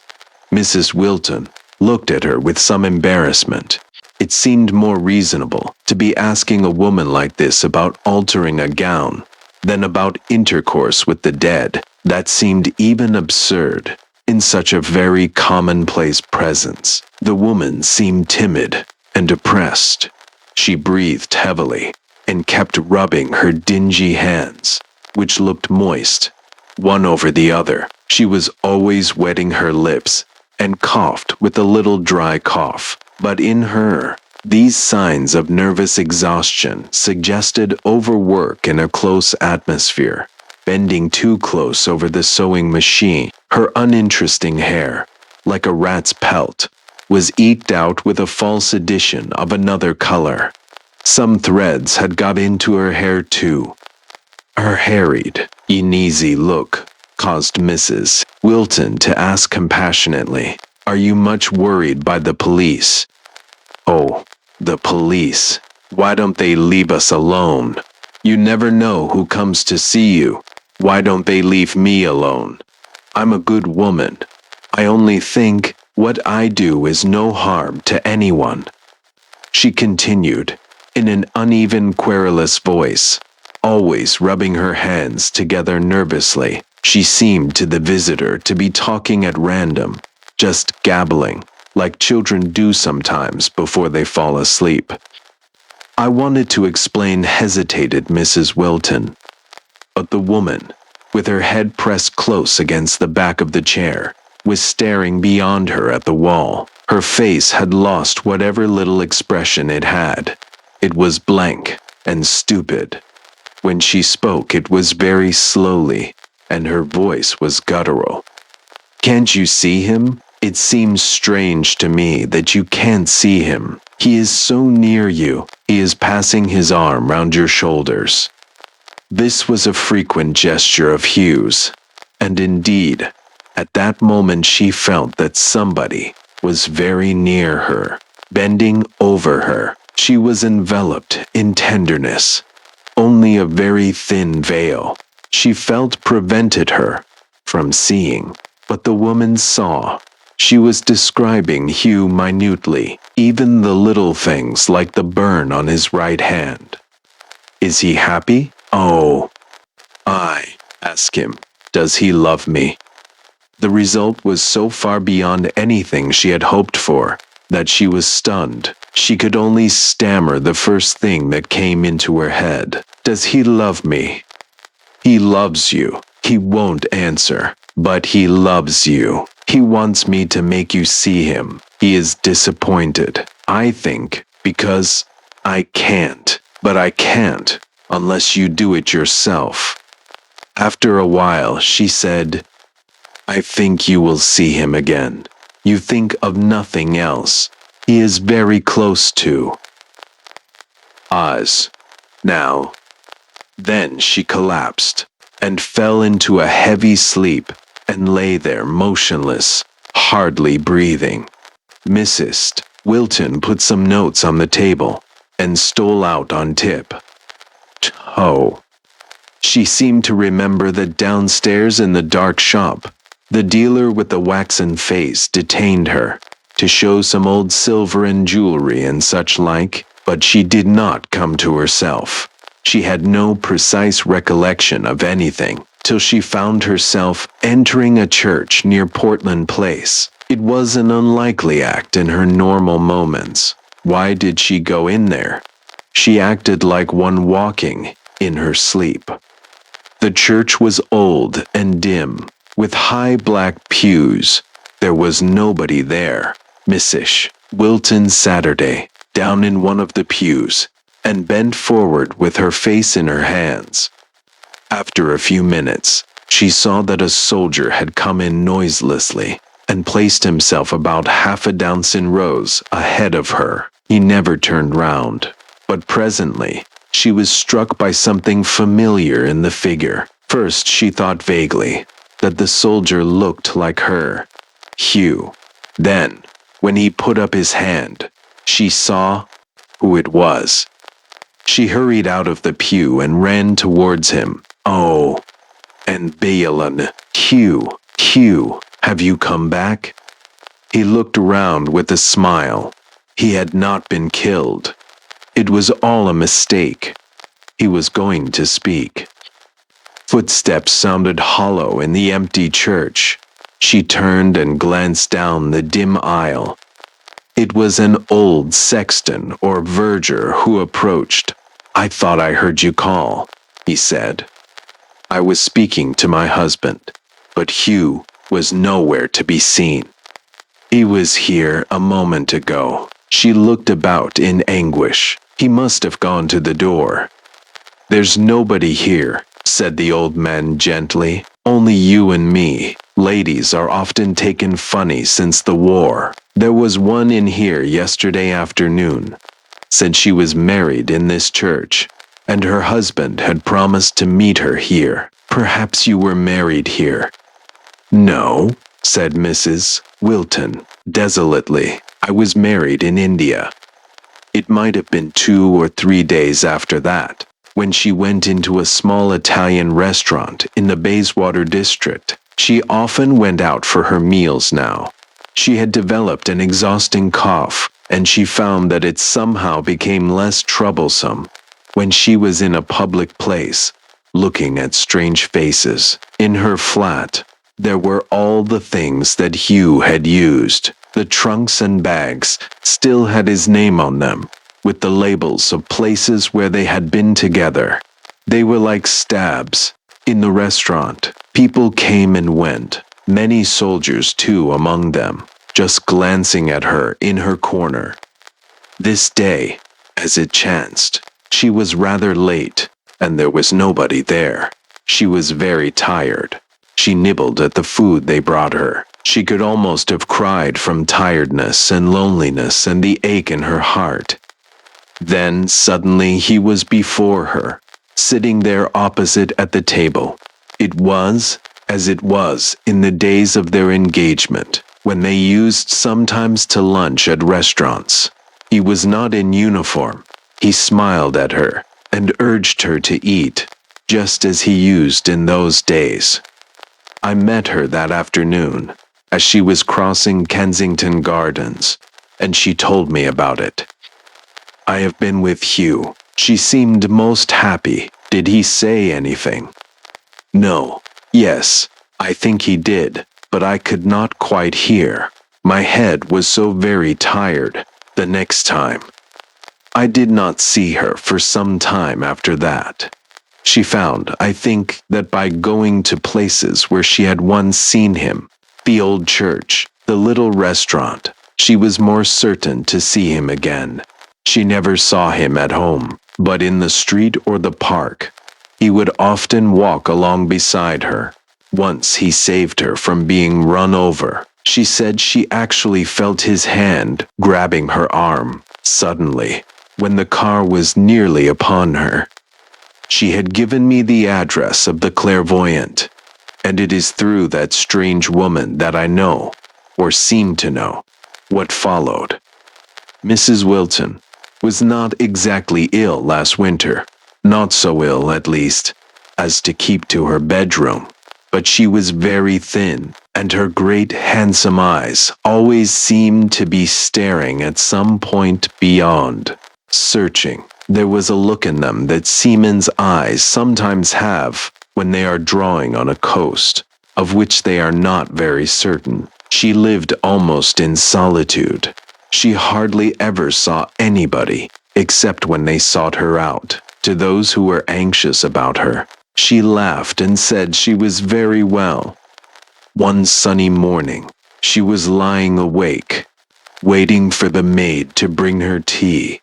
S1: Mrs. Wilton looked at her with some embarrassment. It seemed more reasonable to be asking a woman like this about altering a gown than about intercourse with the dead. That seemed even absurd in such a very commonplace presence. The woman seemed timid and depressed. She breathed heavily and kept rubbing her dingy hands, which looked moist, one over the other. She was always wetting her lips and coughed with a little dry cough. But in her, these signs of nervous exhaustion suggested overwork in a close atmosphere. Bending too close over the sewing machine, her uninteresting hair, like a rat's pelt, was eked out with a false addition of another color. Some threads had got into her hair too. Her harried, uneasy look caused Mrs. Wilton to ask compassionately, "Are you much worried by the police?" "Oh, the police. Why don't they leave us alone? You never know who comes to see you. Why don't they leave me alone? I'm a good woman. I only think what I do is no harm to anyone," she continued, in an uneven, querulous voice, always rubbing her hands together nervously. She seemed to the visitor to be talking at random, just gabbling, like children do sometimes before they fall asleep. "I wanted to explain," hesitated Mrs. Wilton. But the woman, with her head pressed close against the back of the chair, was staring beyond her at the wall. Her face had lost whatever little expression it had. It was blank and stupid. When she spoke, it was very slowly, and her voice was guttural. "Can't you see him? It seems strange to me that you can't see him. He is so near you. He is passing his arm round your shoulders." This was a frequent gesture of Hugh's, and indeed, at that moment she felt that somebody was very near her, bending over her. She was enveloped in tenderness. Only a very thin veil, she felt, prevented her from seeing. But the woman saw. She was describing Hugh minutely, even the little things like the burn on his right hand. "Is he happy? Oh, I ask him, does he love me?" The result was so far beyond anything she had hoped for that she was stunned. She could only stammer the first thing that came into her head. "Does he love me?" "He loves you." He won't answer, but he loves you. He wants me to make you see him. He is disappointed, I think, because I can't. But I can't unless you do it yourself. After a while, she said, "I think you will see him again. You think of nothing else. He is very close to us now." Then she collapsed and fell into a heavy sleep and lay there motionless, hardly breathing. Mrs. Wilton put some notes on the table and stole out on tip. Oh. She seemed to remember that downstairs in the dark shop, the dealer with the waxen face detained her to show some old silver and jewelry and such like. but she did not come to herself. She had no precise recollection of anything till she found herself entering a church near Portland Place. It was an unlikely act in her normal moments. Why did she go in there? She acted like one walking in her sleep. The church was old and dim, with high black pews. There was nobody there. Mrs. Wilton Saturday, down in one of the pews, and bent forward with her face in her hands. After a few minutes, she saw that a soldier had come in noiselessly and placed himself about half a dozen rows ahead of her. He never turned round, but presently she was struck by something familiar in the figure. First, she thought vaguely that the soldier looked like her, Hugh. Then, when he put up his hand, she saw who it was. She hurried out of the pew and ran towards him. Oh, and Balin, Hugh, have you come back? He looked around with a smile. He had not been killed. It was all a mistake. He was going to speak. Footsteps sounded hollow in the empty church. She turned and glanced down the dim aisle. It was an old sexton or verger who approached. I thought I heard you call, he said. I was speaking to my husband, but Hugh was nowhere to be seen. He was here a moment ago. She looked about in anguish. He must have gone to the door. There's nobody here, said the old man gently. Only you and me. Ladies are often taken funny since the war. There was one in here yesterday afternoon. Said she was married in this church, and her husband had promised to meet her here. Perhaps you were married here. No, said Mrs. Wilton, desolately. I was married in India. It might have been 2 or 3 days after that, when she went into a small Italian restaurant in the Bayswater district. She often went out for her meals now. She had developed an exhausting cough, and she found that it somehow became less troublesome when she was in a public place, looking at strange faces. In her flat, there were all the things that Hugh had used. The trunks and bags still had his name on them, with the labels of places where they had been together. They were like stabs. In the restaurant, people came and went, many soldiers too among them, just glancing at her in her corner. This day, as it chanced, she was rather late, and there was nobody there. She was very tired. She nibbled at the food they brought her. She could almost have cried from tiredness and loneliness and the ache in her heart. Then suddenly he was before her, sitting there opposite at the table. It was as it was in the days of their engagement, when they used sometimes to lunch at restaurants. He was not in uniform. He smiled at her and urged her to eat, just as he used in those days. I met her that afternoon as she was crossing Kensington Gardens, and she told me about it. I have been with Hugh. She seemed most happy. Did he say anything? No. Yes, I think he did, but I could not quite hear. My head was so very tired. The next time, I did not see her for some time after that. She found, I think, that by going to places where she had once seen him, the old church, the little restaurant, she was more certain to see him again. She never saw him at home, but in the street or the park. He would often walk along beside her. Once he saved her from being run over. She said she actually felt his hand grabbing her arm, suddenly, when the car was nearly upon her. She had given me the address of the clairvoyant, and it is through that strange woman that I know, or seem to know, what followed. Mrs. Wilton was not exactly ill last winter, not so ill, at least, as to keep to her bedroom, but she was very thin, and her great handsome eyes always seemed to be staring at some point beyond. searching. There was a look in them that seamen's eyes sometimes have when they are drawing on a coast, of which they are not very certain. She lived almost in solitude. She hardly ever saw anybody, except when they sought her out. To those who were anxious about her, she laughed and said she was very well. One sunny morning, she was lying awake, waiting for the maid to bring her tea.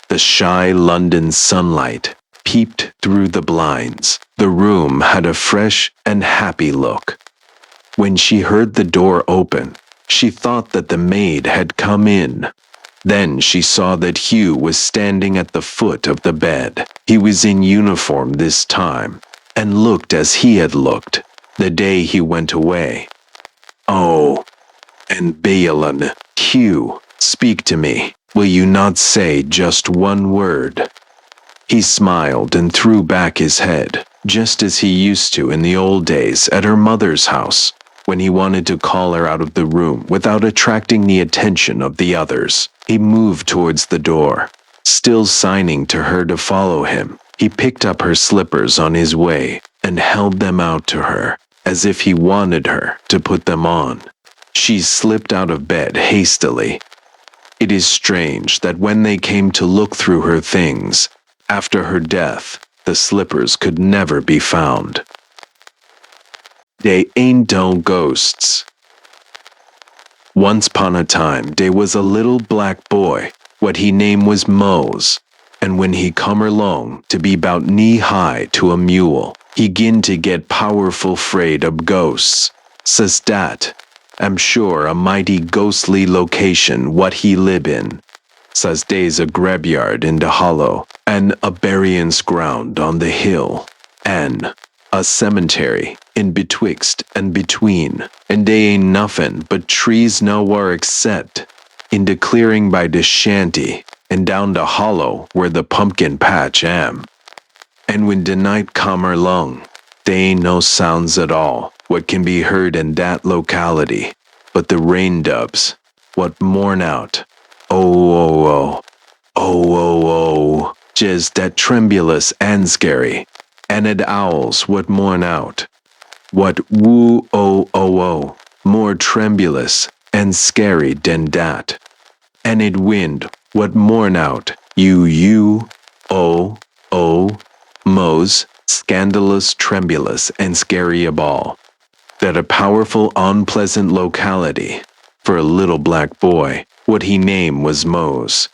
S1: The shy London sunlight peeped through the blinds. The room had a fresh and happy look. When she heard the door open, she thought that the maid had come in. Then she saw that Hugh was standing at the foot of the bed. He was in uniform this time, and looked as he had looked the day he went away. "Oh, and Balin, Hugh, speak to me. Will you not say just one word?" He smiled and threw back his head, just as he used to in the old days at her mother's house, when he wanted to call her out of the room without attracting the attention of the others. He moved towards the door, still signing to her to follow him. He picked up her slippers on his way and held them out to her, as if he wanted her to put them on. She slipped out of bed hastily. It is strange that when they came to look through her things, after her death, the slippers could never be found. They ain't no ghosts. Once upon a time, there was a little black boy, what he name was Mose, and when he come along to be 'bout knee-high to a mule, he gin to get powerful 'fraid of ghosts. Says dat, I'm sure a mighty ghostly location what he live in. Says dey's a graveyard in the hollow, and a buryin's ground on the hill, and a cemetery in betwixt and between, and they ain't nothing but trees nowhere except in the clearing by the shanty and down the hollow where the pumpkin patch am. And when the night come along, they ain't no sounds at all what can be heard in that locality, but the rain doves, what mourn out, oh, oh, oh, oh, oh, oh, just that tremulous and scary, and it owls what mourn out, what woo, oh, oh, oh, more tremulous and scary than that, and it wind what mourn out, you, oh, oh, most scandalous, tremulous, and scary of all, that a powerful, unpleasant locality for a little black boy, what he name was Mose.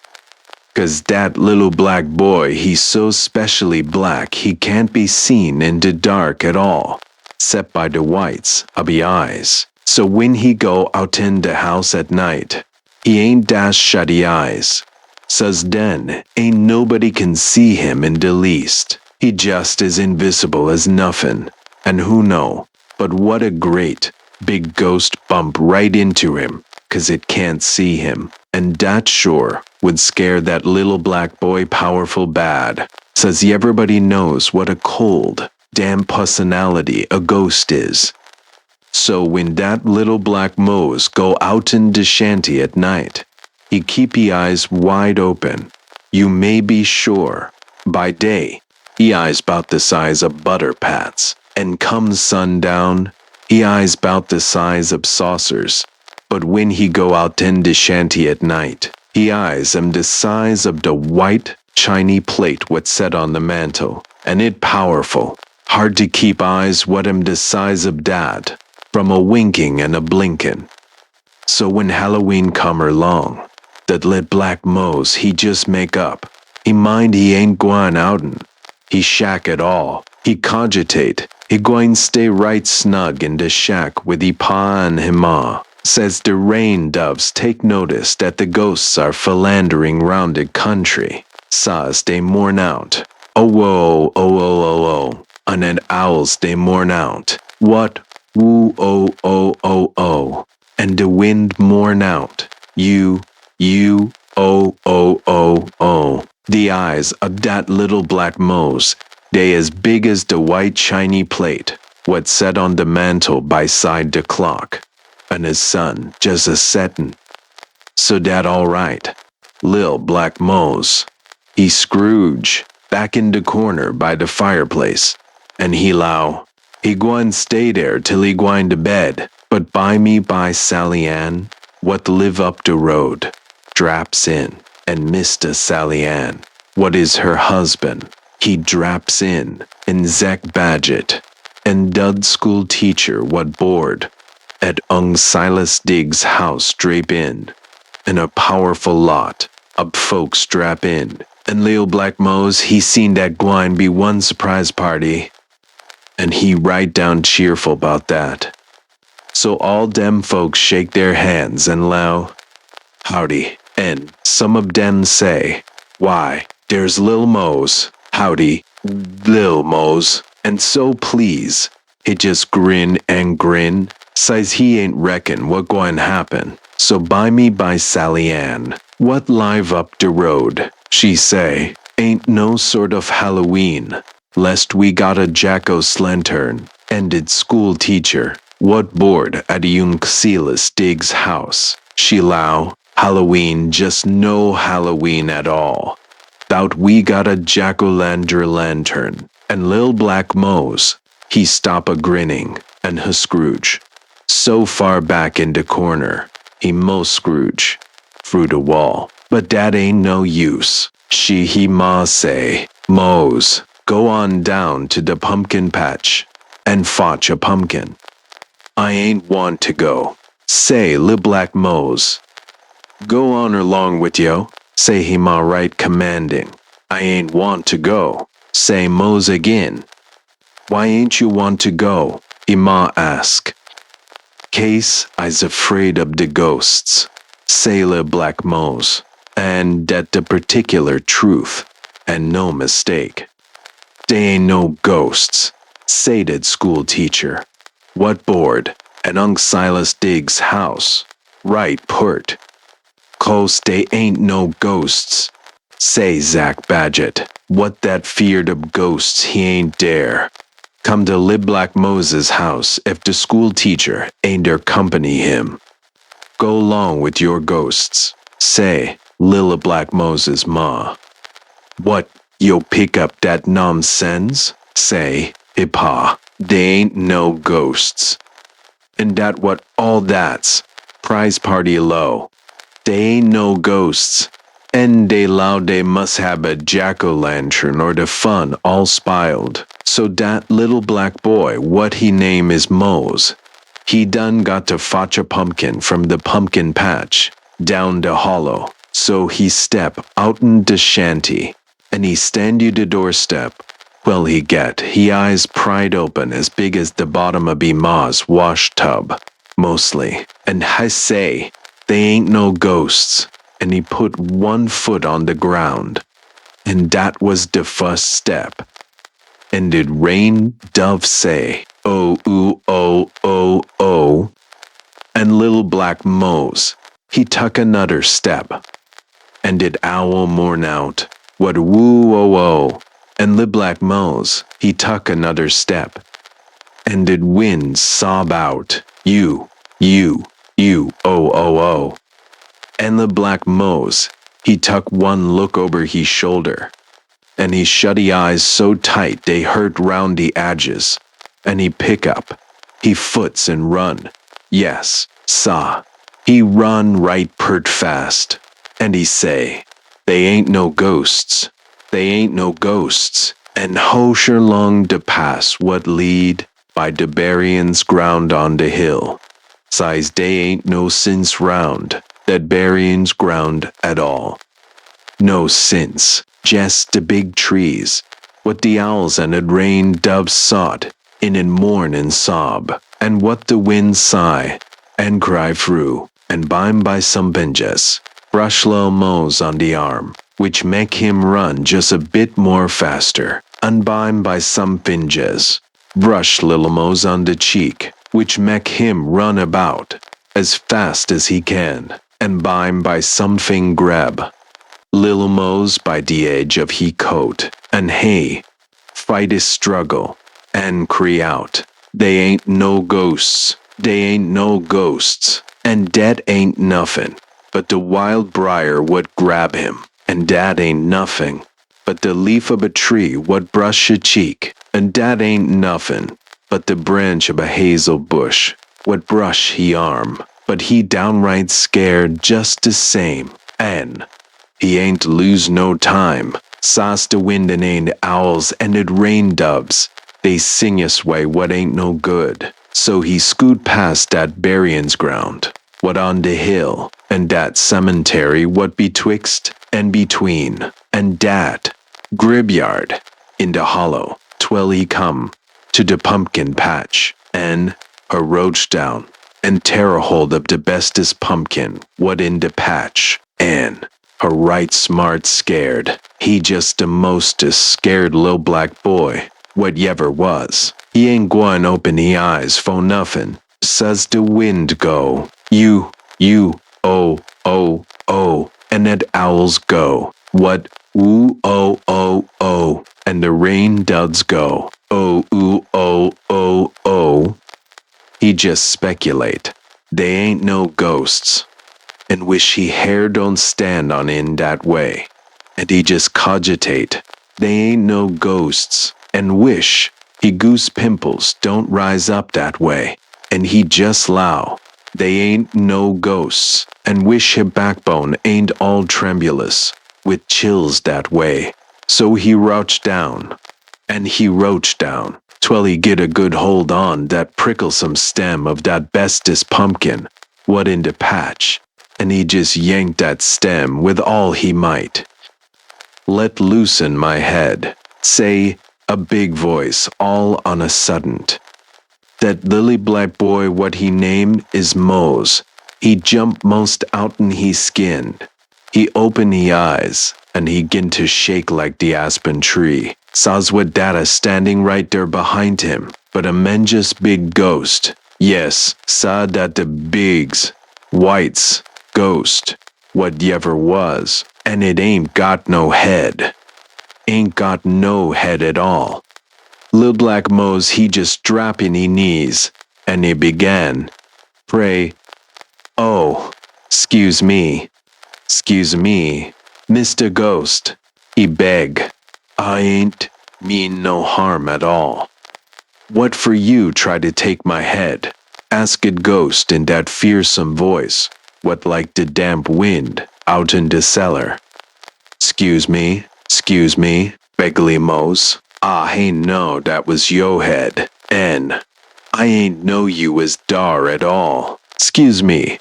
S1: 'Cause that little black boy, he's so specially black he can't be seen in the dark at all, 'cept by the whites of the eyes. So when he go out in the house at night, he ain't dash shut the eyes. Says then, ain't nobody can see him in the least. He just is invisible as nothing, and who know, but what a great, big ghost bump right into him, 'cause it can't see him, and that sure would scare that little black boy powerful bad. Says everybody knows what a cold, damn personality a ghost is. So when that little black Mose go out in the shanty at night, he keep he eyes wide open. You may be sure, by day, he eyes 'bout the size of butter pats, and come sundown, he eyes 'bout the size of saucers. But when he go out in the shanty at night, he eyes the size of the white, shiny plate what's set on the mantel, and it powerful. Hard to keep eyes what the size of dat, from a winking and a blinking. So when Halloween come along, that lit black Mose he just make up. He mind he ain't gwine outen. He shack at all. He cogitate. He gwine stay right snug in the shack with he pa and him ma. Says the rain doves take notice that the ghosts are philandering round the country. Says they mourn out. Oh, whoa, oh, oh, oh, oh. And then owls they mourn out. What? Woo, oh, oh, oh, oh. And the wind mourn out. You, oh, oh, oh, oh. The eyes of that little black Mose, they as big as the white shiny plate, what set on the mantel by side the clock, and his sun just a settin'. So that all right, lil black Mose, He Scrooge, back in the corner by the fireplace, and he low, he gwine stay there till he gwine to bed, but by me by Sally Ann, what live up the road, draps in, and Mr. Sally Ann, what is her husband, he draps in, and Zack Badgett, and Dud school teacher what board, at Silas Diggs' house drape in, and a powerful lot, up folks drap in, and Leo Black Mose he seen that gwine be one surprise party, and he right down cheerful about that. So all dem folks shake their hands and low, howdy, and some of dem say, why, there's Lil Mose, howdy, Lil Mose, and so please, he just grin and grin, says he ain't reckon what gwine happen, so by me by Sally Ann, what live up the road, she say, ain't no sort of Halloween, lest we got a jack-o'-slantern, ended school teacher, what board at Silas Diggs' house, she low, Halloween just no Halloween at all. Thought we got a jack-o'-lantern, and Lil Black Mose, he stop a grinning, and her Scrooge, so far back in the corner, he most Scrooge, through the wall, but that ain't no use, he ma say, Mose, go on down to the pumpkin patch, and fotch a pumpkin. I ain't want to go, say Lil Black Mose. Go on along with yo, say he ma right commanding. I ain't want to go, say Mose again. Why ain't you want to go? He ma ask. Case I's afraid of the ghosts, say Lil Black Mose, and that the particular truth, and no mistake. They ain't no ghosts, say that school teacher. What board? At Silas Diggs' house. Right pert. Course they ain't no ghosts. Say Zack Badgett, what that feared of ghosts he ain't dare. Come to Lil Black Mose's house if the school teacher ain't der company him. Go along with your ghosts, say Lil Black Mose's ma. What, yo pick up that nonsense? Say, Ipa, they ain't no ghosts. And that what all that's, prize party low. They ain't no ghosts. And they 'low they must have a jack-o'-lantern or the fun all spiled. So dat little black boy, what he name is Mose, he done got to fotch a pumpkin from the pumpkin patch, down the hollow. So he step outen the shanty, and he stand you the doorstep. Well he eyes pried open as big as the bottom of be ma's wash tub, mostly. And I say, they ain't no ghosts. And he put one foot on the ground, and that was the first step. And did rain dove say, oh, ooh, oh, oh, oh, and Lil Black Mose, he tuck another step. And did owl mourn out, what woo, oh, oh, and Lil Black Mose, he tuck another step. And did wind sob out, you, oh, oh, oh. And the Black Mose, he tuck one look over his shoulder, and he shut he eyes so tight they hurt round the edges, and he pick up, he foots and run, yes, sah, he run right pert fast, and he say, they ain't no ghosts, and hosher long de pass what lead by de buryin's ground on de hill, size they ain't no since round, that buryin's ground at all. No since, jest the big trees, what the owls and the rain doves sought, in and mourn and sob, and what the wind sigh, and cry through, and by some binges, brush Lil Mose on the arm, which make him run just a bit more faster, and by some binges, brush Lil Mose on the cheek, which make him run about, as fast as he can, and by something grab Lil Mose by the edge of he coat, and hey, fight his struggle, and cry out, they ain't no ghosts, and that ain't nothing, but the wild briar would grab him, and dat ain't nothing but the leaf of a tree what brush your cheek, and dat ain't nothing but the branch of a hazel bush what brush he arm, but he downright scared just the same, and he ain't lose no time. Saws the wind and ain't owls and it rain doves. They sing us way what ain't no good. So he scoot past that buryin's ground, what on the hill, and dat cemetery what betwixt and between, and dat graveyard in the hollow, twell he come to the pumpkin patch, and a roach down, and tear a hold of the bestest pumpkin what in the patch, and a right smart scared. He just the mostest scared little black boy what yever was. He ain't gwine open he eyes fo nothing. Says the wind go, you, oh, and that owls go. What, ooh, oh, and the rain duds go. Oh, ooh, oh. He just speculate. They ain't no ghosts, and wish he hair don't stand on in that way. And he just cogitate. They ain't no ghosts, and wish he goose pimples don't rise up that way. And he just low. They ain't no ghosts, and wish his backbone ain't all tremulous with chills that way. So he rouched down, and he roached down, twell he get a good hold on that pricklesome stem of that bestest pumpkin, what in the patch, and he just yanked that stem with all he might. Let loosen my head, say a big voice all on a suddent. That lily black boy what he named is Mose. He jumped most outen he skinned. He open he eyes, and he gin to shake like the aspen tree. Saws what data standing right there behind him, but a menjous big ghost. Yes, saw that the bigs, whites, ghost, what yever was, and it ain't got no head. Ain't got no head at all. Lil Black Mose he just dropping he knees, and he began, pray, oh, excuse me, Mr. Ghost, he beg, I ain't mean no harm at all. What for you try to take my head? Asked Ghost in that fearsome voice, what like the damp wind out in the cellar. Excuse me, begly Mose. I ain't know that was yo head, and I ain't know you was dar at all. Excuse me.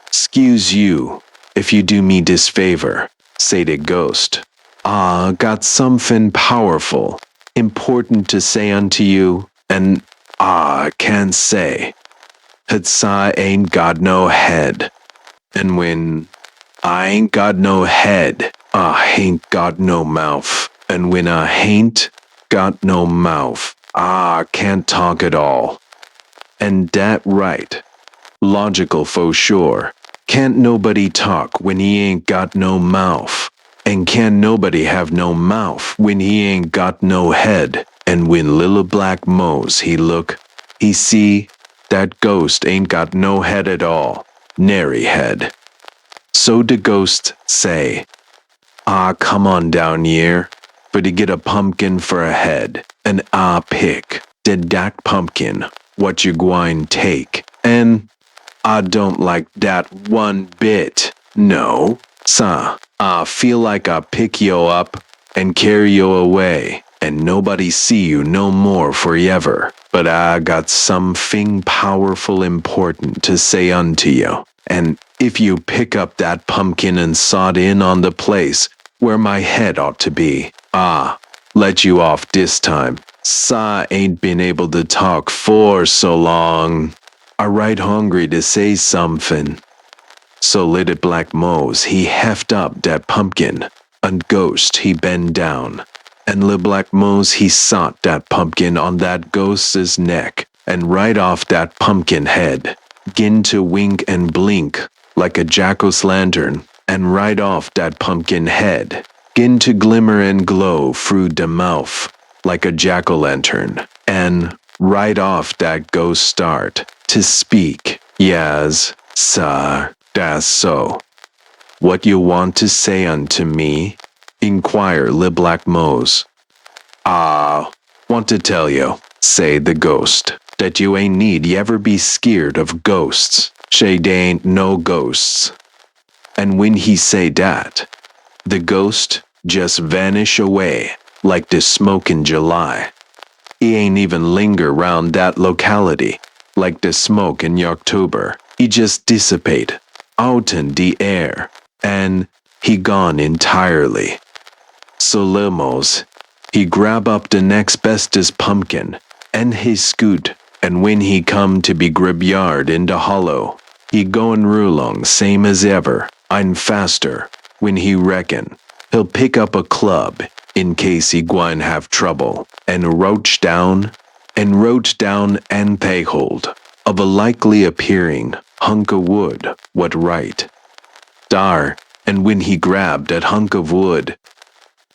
S1: Excuse you, if you do me this favor, say the ghost. Got something powerful, important to say unto you, and can't say. Hitsa ain't got no head, and when I ain't got no head, I ain't got no mouth. And when I ain't got no mouth, I can't talk at all. And that right. Logical for sure. Can't nobody talk when he ain't got no mouth. And can't nobody have no mouth when he ain't got no head. And when little black Mose he look, he see that ghost ain't got no head at all. Nary head. So the ghost say, come on down here, for to get a pumpkin for a head, and pick dat pumpkin, what you gwine take, and I don't like dat one bit. No, sah, I feel like I pick yo up and carry yo away, and nobody see you no more forever. But I got something powerful important to say unto you, and if you pick up that pumpkin and sawed in on the place where my head ought to be, let you off this time. Sa ain't been able to talk for so long. I right hungry to say something. So little black Mose he heft up that pumpkin, and ghost he bend down, and little black Mose he sot that pumpkin on that ghost's neck, and right off that pumpkin head, gin to wink and blink like a jackal's lantern, and right off that pumpkin head, gin to glimmer and glow through the mouth like a jack-o'-lantern, and right off that ghost start to speak. Yes, sir, that's so. What you want to say unto me? Inquire Le Black Mose. Ah, want to tell you, say the ghost, that you ain't need ever be scared of ghosts. Shade ain't no ghosts. And when he say dat, the ghost just vanish away like the smoke in July. He ain't even linger round that locality like the smoke in October. He just dissipate out in the air and he gone entirely. So Limos, he grab up the next bestest pumpkin and he scoot, and when he come to be graveyard in the hollow, he goin' rulong same as ever, I'm faster. When he reckon, he'll pick up a club in case he gwine have trouble, and roach down and pay hold of a likely appearing hunk of wood, what right. Dar, and when he grabbed that hunk of wood,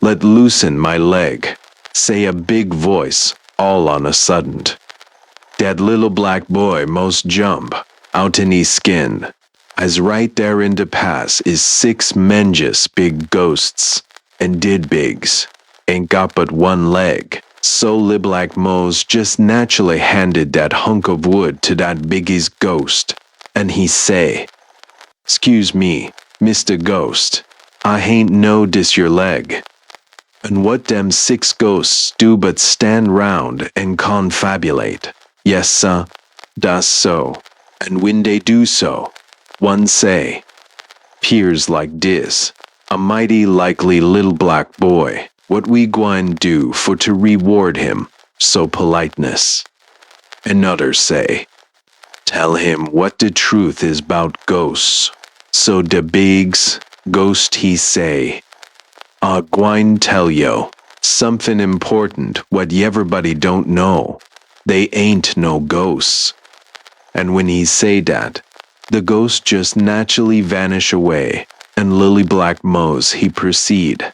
S1: let loosen my leg, say a big voice, all on a sudden. Dat little black boy most jump, out in his skin, as right there in the pass is 6 menjus big ghosts, and did bigs, ain't got but one leg. So Le Black Mose just naturally handed that hunk of wood to that biggie's ghost, and he say, "'Scuse me, Mr. Ghost, I hain't know dis your leg." And what them 6 ghosts do but stand round and confabulate. Yes, sir, that's so. And when they do so, one say, "'Pears like dis, a mighty likely little black boy, what we gwine do for to reward him, so politeness." Another say, "Tell him what the truth is 'bout ghosts." So de bigs ghost he say, gwine tell yo, something important what everybody don't know. They ain't no ghosts." And when he say that, the ghost just naturally vanish away, and Lily Black Mose he proceed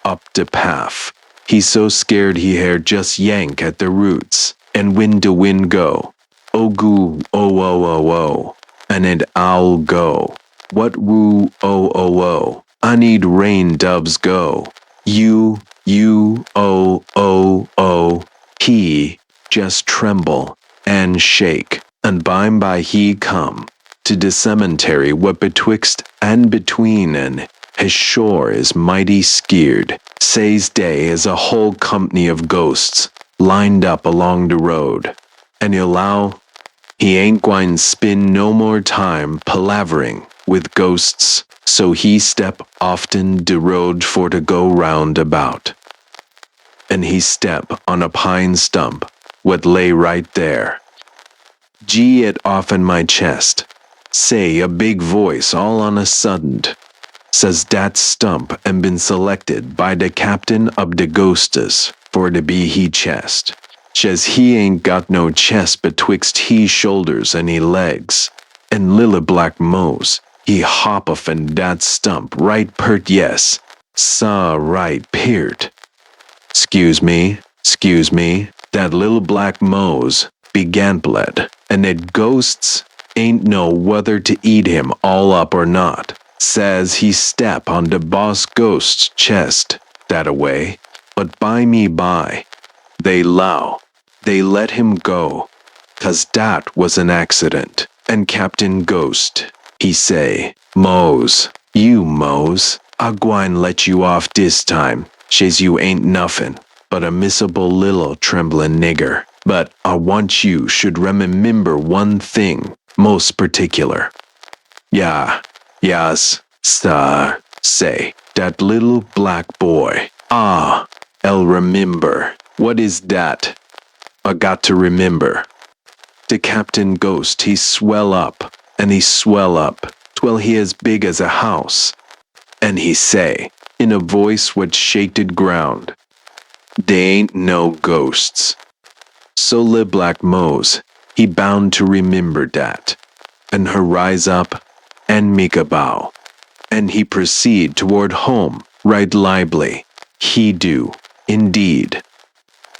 S1: up the path. He so scared he hair just yank at the roots, and when the wind go, oh goo, oh oh oh oh, and it owl go. What woo, oh oh oh, I need rain doves go. You, oh oh oh, he just tremble and shake, and by he come to the cemetery what betwixt and between, and his shore is mighty skeered. Says day is a whole company of ghosts lined up along the road, and he'll allow he ain't gwine spend no more time palavering with ghosts, so he step often de road for to go round about. And he step on a pine stump what lay right there. Gee it off in my chest, say a big voice all on a sudden, says dat stump and been selected by the captain of the ghostes for to be he chest. Says he ain't got no chest betwixt he shoulders and he legs. And Lily Black Mose, he hop off in dat stump right pert yes, saw right peart. Excuse me, that little black Mose be gambled, and that ghosts ain't know whether to eat him all up or not. Says he step on the boss ghost's chest that away, but by, they let him go, 'cause dat was an accident. And Captain Ghost, he say, Mose, I gwine let you off dis time, shays you ain't nuffin but a missable little tremblin' nigger. But I want you should remember one thing most particular. Yas, sir, say, dat little black boy. Ah, I'll remember. What is dat? I got to remember. The Captain Ghost, he swell up, and he swell up, twell he as big as a house. And he say, in a voice what shaked ground, "They ain't no ghosts." So Le Black Mose, he bound to remember dat, and her rise up, and make a bow, and he proceed toward home right lively. He do, indeed.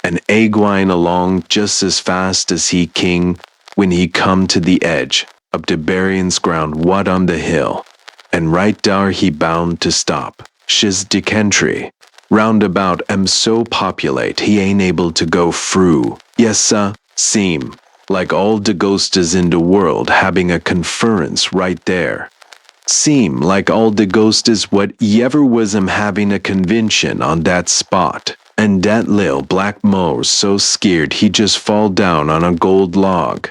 S1: And Egwine along just as fast as he king when he come to the edge of the burying's ground what on the hill, and right there he bound to stop. Shiz de country. Roundabout am so populate he ain't able to go through. Yes, sir, seem like all the ghosts in the world having a conference right there. Seem like all the ghosts what ever was having a convention on that spot. And that lil black mo's so scared he just fall down on a gold log.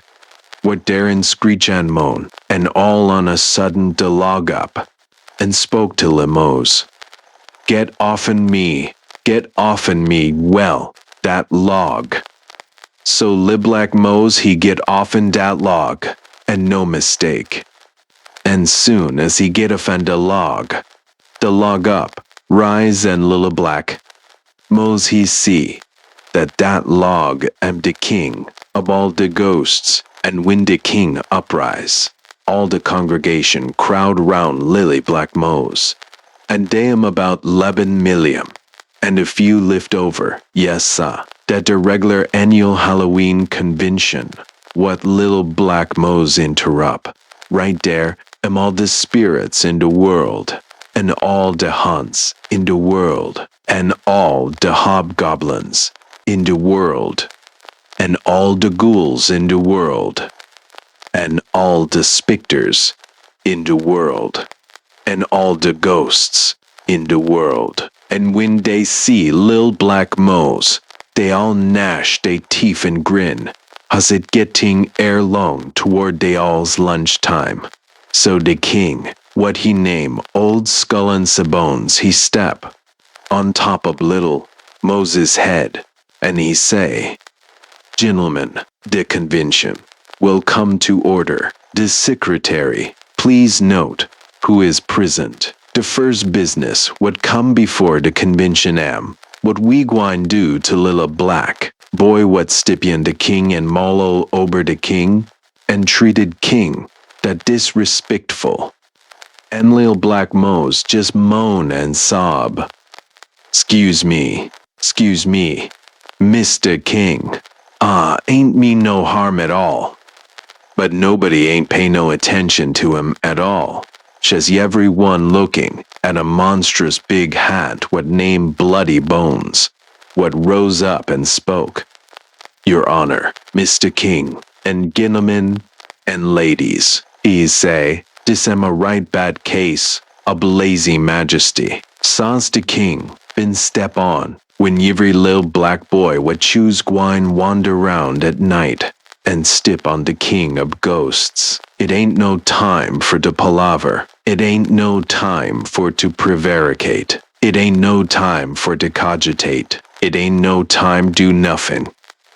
S1: What darin screech and moan, and all on a sudden de log up, and spoke to Lemos. Get offen me, well, that log. So li black mo's he get offen dat log, and no mistake. And soon as he get offen the log up, rise and lil black mo's he see that log am the king of all the ghosts, and when the king uprise, all the congregation crowd round Lily Black Mo's, and they am about 11 million, and a few lift over, yes sir, that the regular annual Halloween convention, what little Black Mo's interrupt, right there am all the spirits in the world, and all the haunts in the world, and all the hobgoblins in the world, and all the ghouls in the world, and all the specters in the world, and all the ghosts in the world. And when they see Lil Black Mo's, they all gnash they teeth and grin, as it getting ere long toward they all's lunchtime. So the king, what he name Old Skull and Sabones, he step on top of little Moses' head, and he say, Gentlemen, the convention will come to order. The secretary, please note who is present. The first business would come before the convention am. What we gwine do to Lilla Black, boy what Stipian the king and Molo ober the king, and treated king that disrespectful. And Lil Black Mo's just moan and sob. Excuse me, Mr. King. Ain't mean no harm at all. But nobody ain't pay no attention to him at all. Just everyone looking at a monstrous big hat what named Bloody Bones, what rose up and spoke. Your Honor, Mr. King, and gentlemen and ladies, he say, this am a right bad case of lazy majesty. Saws the king, been step on, when every lil black boy what choose gwine wander round at night and stip on the king of ghosts. It ain't no time for to palaver. It ain't no time for to prevaricate. It ain't no time for to cogitate. It ain't no time do nothing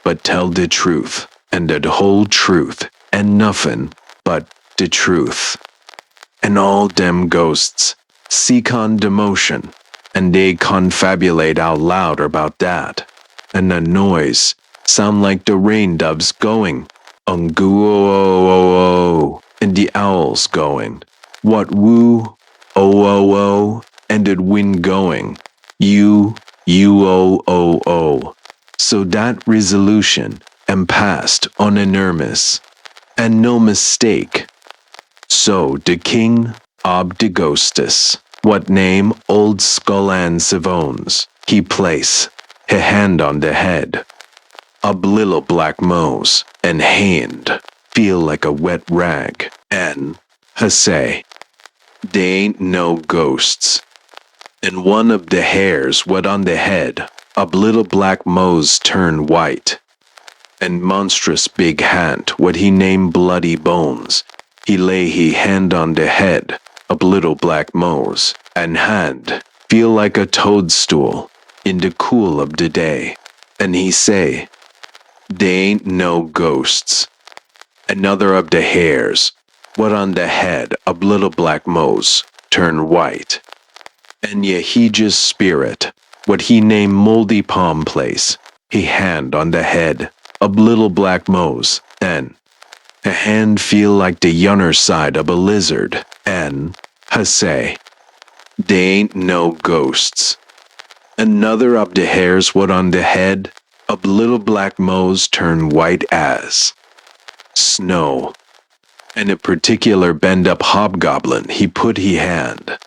S1: but tell the truth, and the whole truth, and nothing but the truth. And all dem ghosts seek on demotion, and they confabulate out loud about that, and the noise sound like the rain doves going, unguo, and the owls going, what woo, o, and the wind going, u, o. So that resolution am passed unanimous, and no mistake. So the king of the ghostes, what name Old Skull and Savones, he place he hand on the head of little Black Mo's, and hand feel like a wet rag, and he say, they ain't no ghosts. And one of the hairs what on the head of little Black Mo's turn white, and monstrous big hand what he named Bloody Bones, he lay he hand on the head of little Black Mo's, and hand feel like a toadstool in the cool of the day, and he say, they ain't no ghosts. Another of the hairs what on the head of little Black Mo's turn white, and ye he just spirit what he named Moldy Palm Place, he hand on the head of little Black Mo's, and a hand feel like the yunner side of a lizard, and he say, they ain't no ghosts. Another of the hairs what on the head of little Black Mo's turn white as snow, and a particular bend-up hobgoblin he hand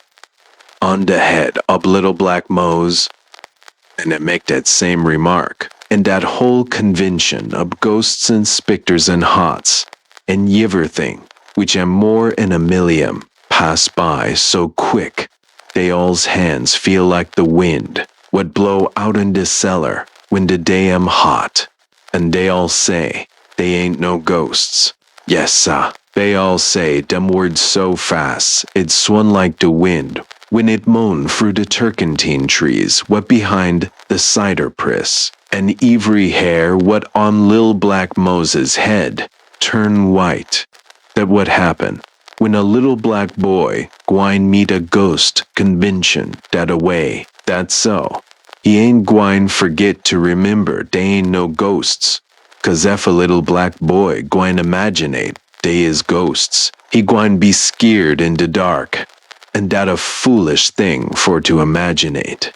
S1: on the head of little black Mose, and it make that same remark, and that whole convention of ghosts and specters and hots, and yiverthing, which am more in a million, pass by so quick, they all's hands feel like the wind, what blow out in the cellar when the day am hot, and they all say, they ain't no ghosts. Yes, sah, they all say them words so fast, it swung like the wind, when it moaned through the turkentine trees what behind the cider press, and every hair what on lil black Moses' head turned white. That what happened when a little black boy gwine meet a ghost convention that away, that's so. He ain't gwine forget to remember they ain't no ghosts, 'cause if a little black boy gwine imaginate they is ghosts, he gwine be skeered in the dark, and that a foolish thing for to imaginate.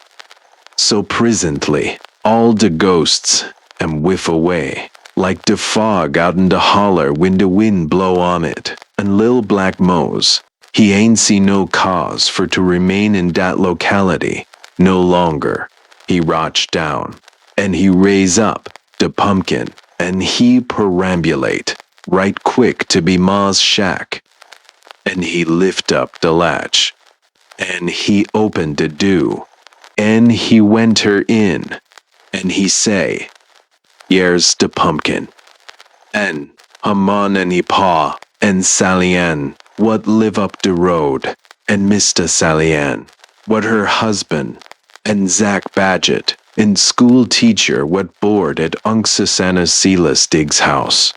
S1: So presently, all the ghosts am whiff away, like the fog out in the holler when the wind blow on it, and lil black Mose, he ain't see no cause for to remain in that locality no longer. He rotch down, and he raise up the pumpkin, and he perambulate right quick to be Ma's shack, and he lift up the latch, and he opened the do, and he went her in, and he say, "Here's the pumpkin." And Haman and he pa and Sally Ann, what live up the road, and Mr. Sally Ann, what her husband, and Zach Badgett, and school teacher what board at Unc Susanna Silas Diggs' house,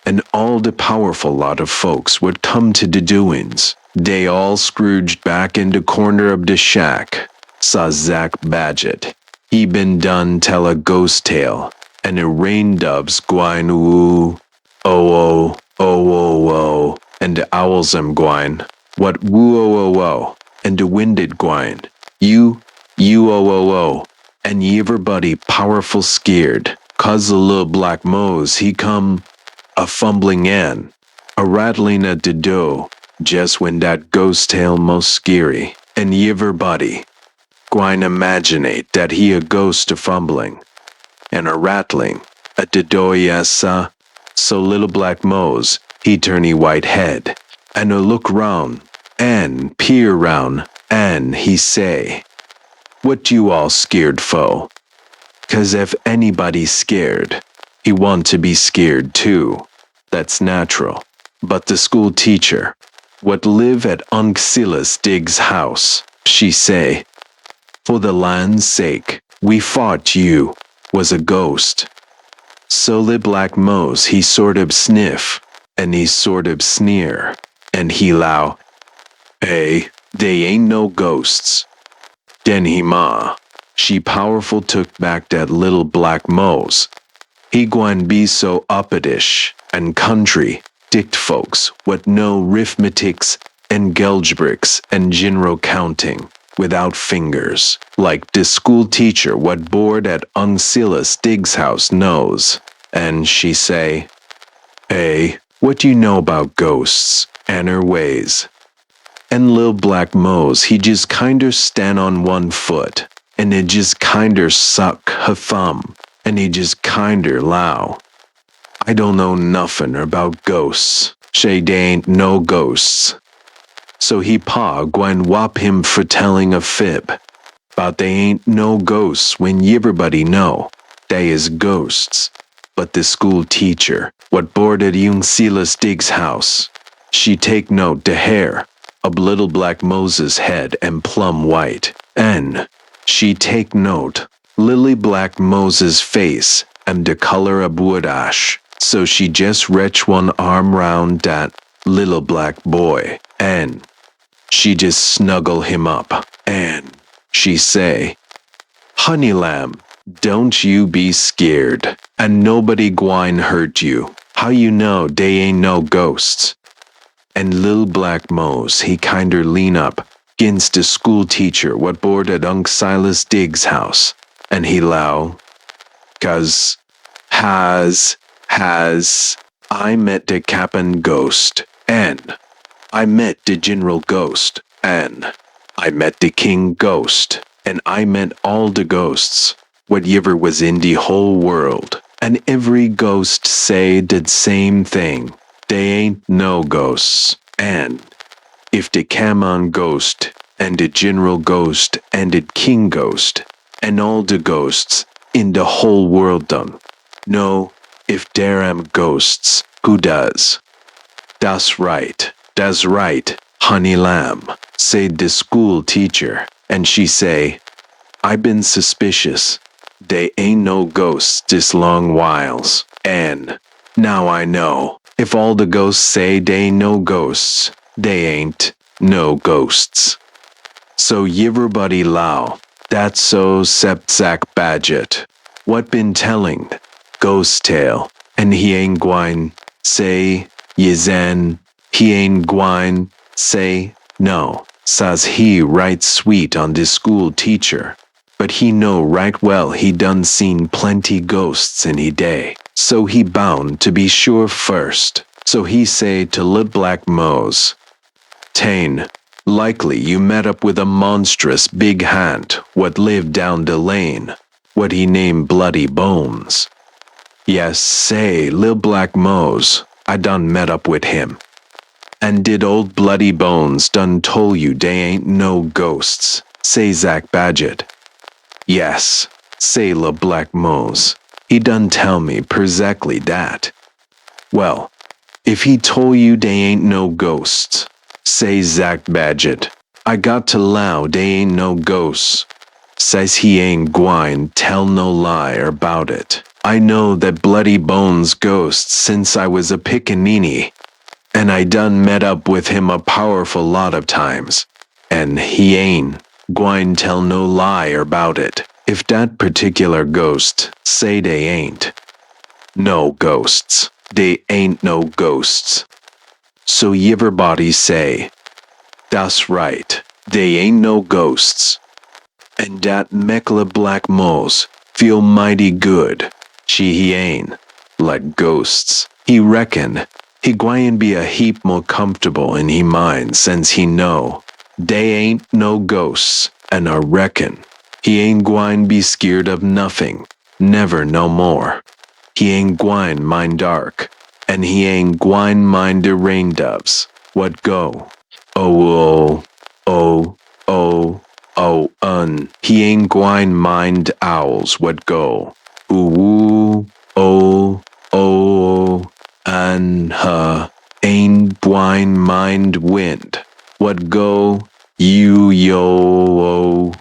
S1: and all the powerful lot of folks would come to the doings. They all scrooged back in the corner of the shack, saw Zach Badgett. He been done tell a ghost tale, and the rain doves gwine woo, oh, oh, and the owls am gwine, what woo, oh, and the winded gwine, you, oh, and everybody powerful scared, 'cause the little black Mose he come a fumbling in, a rattling at the door, just when that ghost tale most scary, and everybody gwine imaginate that he a ghost a fumbling, and a rattling at the door, yes, sah. So little black Mose, he turn he white head, and a look round, and peer round, and he say, "What you all scared fo?" 'Cause if anybody's scared, he want to be scared too. That's natural. But the school teacher, what live at Unc Silas Diggs' house, she say, "For the land's sake, we thought you was a ghost." So the black Mose he sort of sniff, and he sort of sneer, and he low, "Hey, they ain't no ghosts." Then he ma, she powerful took back that little black Mose. He gwine be so uppitish and country dict folks what know arithmetics and gelgebricks and general counting without fingers, like the school teacher what board at Unc Silas Diggs' house knows. And she say, "Hey, what do you know about ghosts and her ways?" And lil black Mose he just kinder stand on one foot, and it just kinder suck her thumb, and he just kinder low, "I don't know nothing about ghosts. Shay, they ain't no ghosts." So he pa gwine whop him for telling a fib, but they ain't no ghosts when everybody know they is ghosts. But the school teacher, what boarded young Silas Diggs' house, she take note the hair of little black Moses' head and plum white, and she take note lily black Moses' face and the color of wood ash. So she just retch one arm round that little black boy, and she just snuggle him up, and she say, "Honey lamb, don't you be scared, and nobody gwine hurt you. How you know they ain't no ghosts?" And lil black Mose he kinder lean up 'ginst the school teacher what board at Unc Silas Diggs' house, and he low, "'Cause has I met the cap'n ghost, and and I met the general ghost, and I met the king ghost, and I met all the ghosts, whatever was in the whole world, and every ghost say the same thing. They ain't no ghosts, and if the common ghost, and the general ghost, and the king ghost, and all the ghosts in the whole world done, no, if there am ghosts, who does? That's right, honey lamb, said the school teacher, and she say, I been suspicious. They ain't no ghosts this long whiles, and now I know, if all the ghosts say they ain't no ghosts, they ain't no ghosts. So everybody low, that's so sept Zach Badgett. What been telling? Ghost tale, and he ain't gwine, say, Yezen, he ain't gwine, say, no, says he right sweet on this school teacher. But he know right well he done seen plenty ghosts in he day, so he bound to be sure first. So he say to Lil Black Mose, Tane, likely you met up with a monstrous big hand what lived down the lane, what he named Bloody Bones. Yes, say, Lil Black Mose, I done met up with him. And did old Bloody Bones done told you they ain't no ghosts, say Zach Badgett. Yes, say Lil Black Mose, he done tell me perzactly that. Well, if he told you they ain't no ghosts, say Zach Badgett, I got to 'low they ain't no ghosts. Says he ain't gwine tell no lie about it. I know that Bloody Bones ghost since I was a pickaninny, and I done met up with him a powerful lot of times, and he ain't gwine tell no lie about it. If that particular ghost say they ain't no ghosts, they ain't no ghosts. So everybody say, that's right, they ain't no ghosts. And dat Mekla Black Mose feel mighty good. He ain't like ghosts. He reckon he gwine be a heap more comfortable in he mind since he know they ain't no ghosts, and I reckon he ain't gwine be scared of nothing, never no more. He ain't gwine mind dark, and he ain't gwine mind the rain doves. What go? Oh, oh, oh, oh, he ain't gwine mind owls. What go? Ooh, oh, oh, and ain't gwine mind wind. What go? You, yo, oh,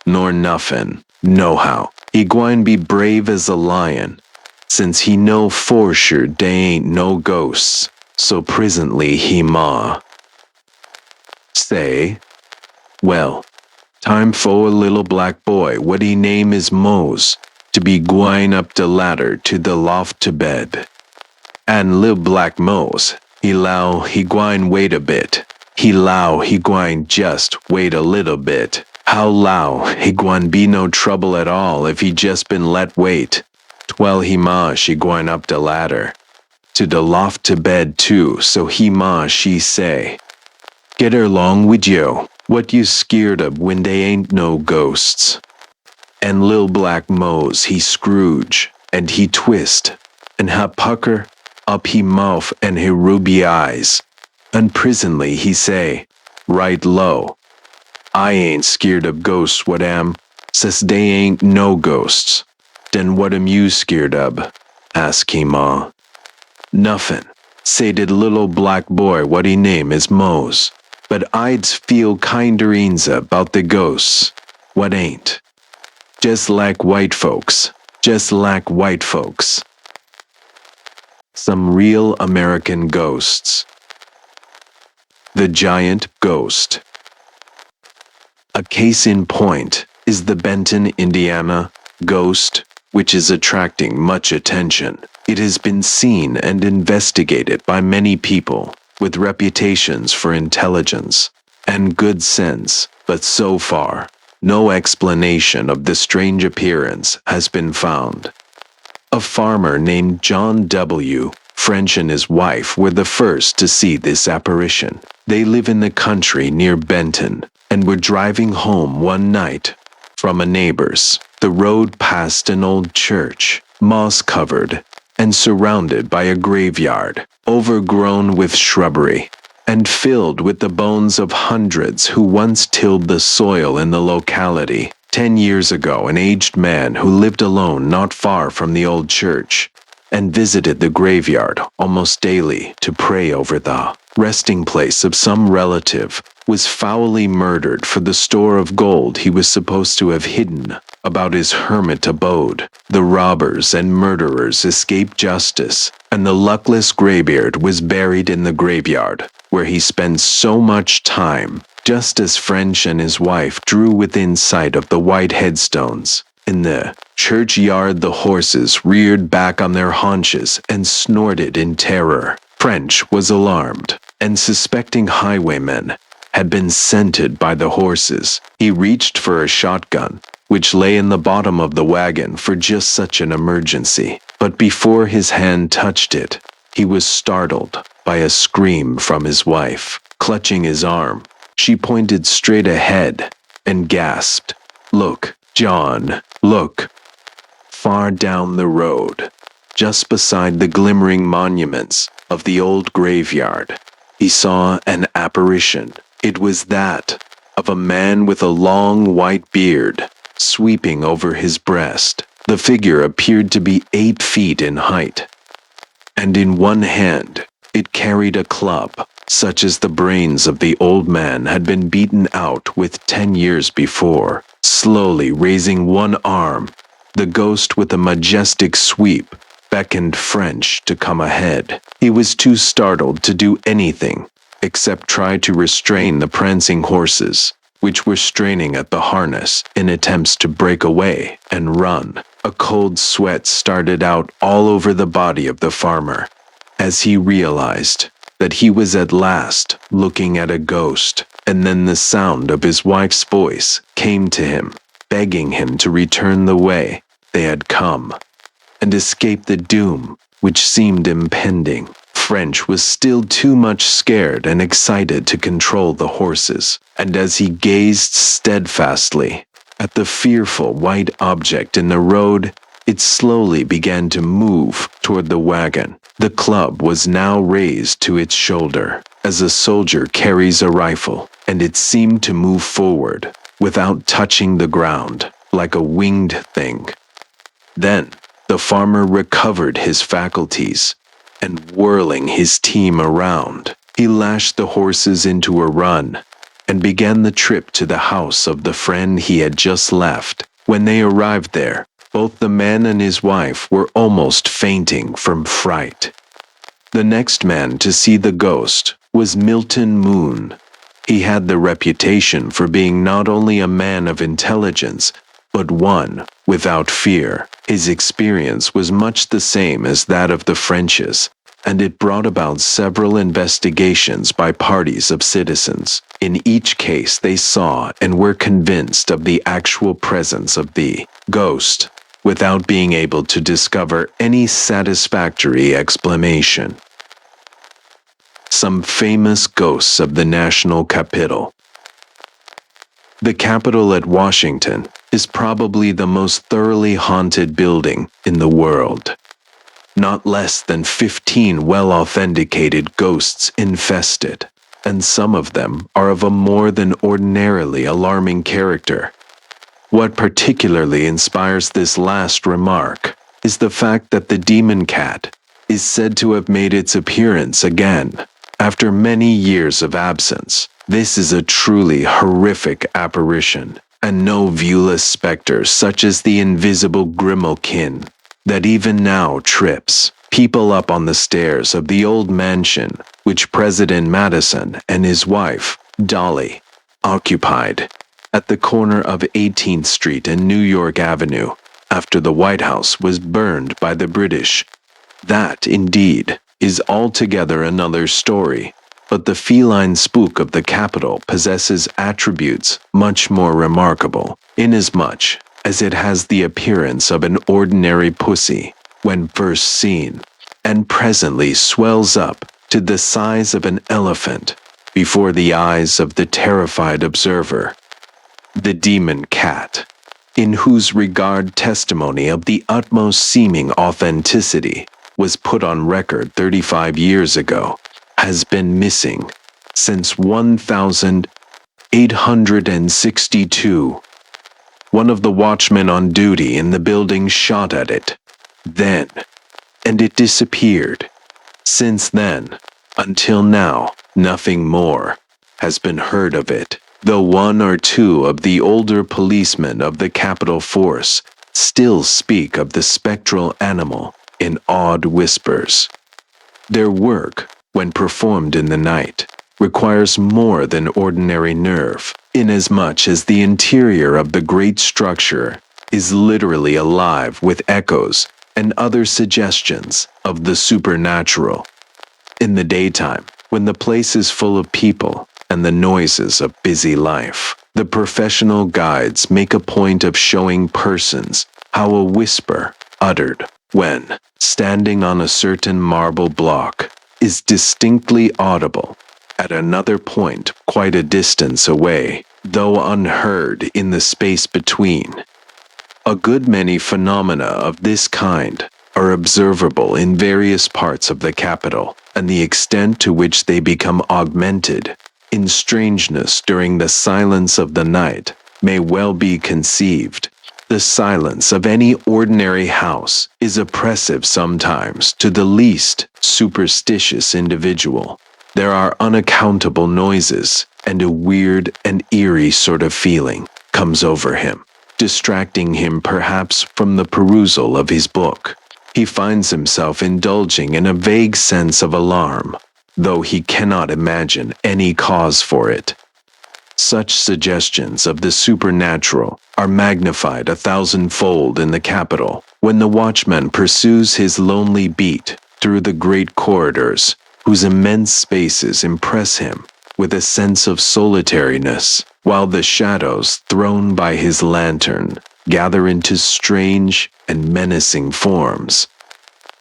S1: nor nuffin, nohow. He gwine be brave as a lion, since he know for sure they ain't no ghosts. So presently he say, well, time for a little black boy, what he name is Mose, to be gwine up the ladder to the loft to bed. And Lil Black Mose, he 'low he gwine wait a bit. He 'low he gwine just wait a little bit. How 'low he gwine be no trouble at all if he just been let wait. Twell he she gwine up the ladder to the loft to bed too, so he she say, get her long with you. What you skeered of when they ain't no ghosts? And Lil Black Mose he Scrooge, and he twist, and ha pucker up he mouth and he ruby eyes, and presently he say, right low, I ain't skeered of ghosts what am, says they ain't no ghosts. Then what am you skeered of? Ask he Nuffin, say did little black boy what he name is Mose, but I'd feel kinder eenza about the ghosts. What ain't? Just like white folks. Just like white folks. Some real American ghosts. The giant ghost. A case in point is the Benton, Indiana ghost, which is attracting much attention. It has been seen and investigated by many people with reputations for intelligence and good sense, but so far, no explanation of the strange appearance has been found. A farmer named John W. French and his wife were the first to see this apparition. They live in the country near Benton and were driving home one night from a neighbor's. The road passed an old church, moss-covered and surrounded by a graveyard, overgrown with shrubbery, and filled with the bones of hundreds who once tilled the soil in the locality. 10 years ago, an aged man who lived alone not far from the old church and visited the graveyard almost daily to pray over the resting place of some relative was foully murdered for the store of gold he was supposed to have hidden about his hermit abode. The robbers and murderers escaped justice, and the luckless graybeard was buried in the graveyard, where he spent so much time, just as French and his wife drew within sight of the white headstones. In the churchyard, the horses reared back on their haunches and snorted in terror. French was alarmed, and suspecting highwaymen had been scented by the horses. He reached for a shotgun, which lay in the bottom of the wagon for just such an emergency. But before his hand touched it, he was startled by a scream from his wife. Clutching his arm, she pointed straight ahead and gasped, "Look, John, look." Far down the road, just beside the glimmering monuments of the old graveyard, he saw an apparition. It was that of a man with a long white beard sweeping over his breast. The figure appeared to be 8 feet in height, and in one hand it carried a club, such as the brains of the old man had been beaten out with 10 years before. Slowly raising one arm, the ghost with a majestic sweep beckoned French to come ahead. He was too startled to do anything except try to restrain the prancing horses, which were straining at the harness in attempts to break away and run. A cold sweat started out all over the body of the farmer as he realized that he was at last looking at a ghost. And then the sound of his wife's voice came to him, begging him to return the way they had come and escape the doom which seemed impending. French was still too much scared and excited to control the horses, and as he gazed steadfastly at the fearful white object in the road, it slowly began to move toward the wagon. The club was now raised to its shoulder, as a soldier carries a rifle, and it seemed to move forward without touching the ground, like a winged thing. Then the farmer recovered his faculties, and whirling his team around, he lashed the horses into a run and began the trip to the house of the friend he had just left. When they arrived there, both the man and his wife were almost fainting from fright. The next man to see the ghost was Milton Moon. He had the reputation for being not only a man of intelligence, but one without fear. His experience was much the same as that of the Frenches, and it brought about several investigations by parties of citizens. In each case, they saw and were convinced of the actual presence of the ghost, without being able to discover any satisfactory explanation. Some famous ghosts of the national capital. The Capitol at Washington is probably the most thoroughly haunted building in the world. Not less than 15 well-authenticated ghosts infest it, and some of them are of a more than ordinarily alarming character. What particularly inspires this last remark is the fact that the demon cat is said to have made its appearance again after many years of absence. This is a truly horrific apparition, and no viewless specter such as the invisible grimalkin that even now trips people up on the stairs of the old mansion which President Madison and his wife, Dolly, occupied at the corner of 18th Street and New York Avenue after the White House was burned by the British. That, indeed, is altogether another story, but the feline spook of the Capitol possesses attributes much more remarkable, inasmuch as it has the appearance of an ordinary pussy when first seen. and presently swells up to the size of an elephant before the eyes of the terrified observer. The demon cat, in whose regard testimony of the utmost seeming authenticity was put on record 35 years ago, has been missing since 1862. One of the watchmen on duty in the building shot at it then, and it disappeared. Since then, until now, nothing more has been heard of it, though one or two of the older policemen of the Capitol Force still speak of the spectral animal in awed whispers. Their work, when performed in the night, requires more than ordinary nerve, inasmuch as the interior of the great structure is literally alive with echoes and other suggestions of the supernatural. In the daytime, when the place is full of people and the noises of busy life, the professional guides make a point of showing persons how a whisper uttered when standing on a certain marble block is distinctly audible at another point quite a distance away, though unheard in the space between. A good many phenomena of this kind are observable in various parts of the capital, and the extent to which they become augmented in strangeness during the silence of the night may well be conceived. The silence of any ordinary house is oppressive sometimes to the least superstitious individual. There are unaccountable noises, and a weird and eerie sort of feeling comes over him, distracting him perhaps from the perusal of his book. He finds himself indulging in a vague sense of alarm, though he cannot imagine any cause for it. Such suggestions of the supernatural are magnified 1,000-fold in the capital when the watchman pursues his lonely beat through the great corridors, whose immense spaces impress him with a sense of solitariness, while the shadows thrown by his lantern gather into strange and menacing forms.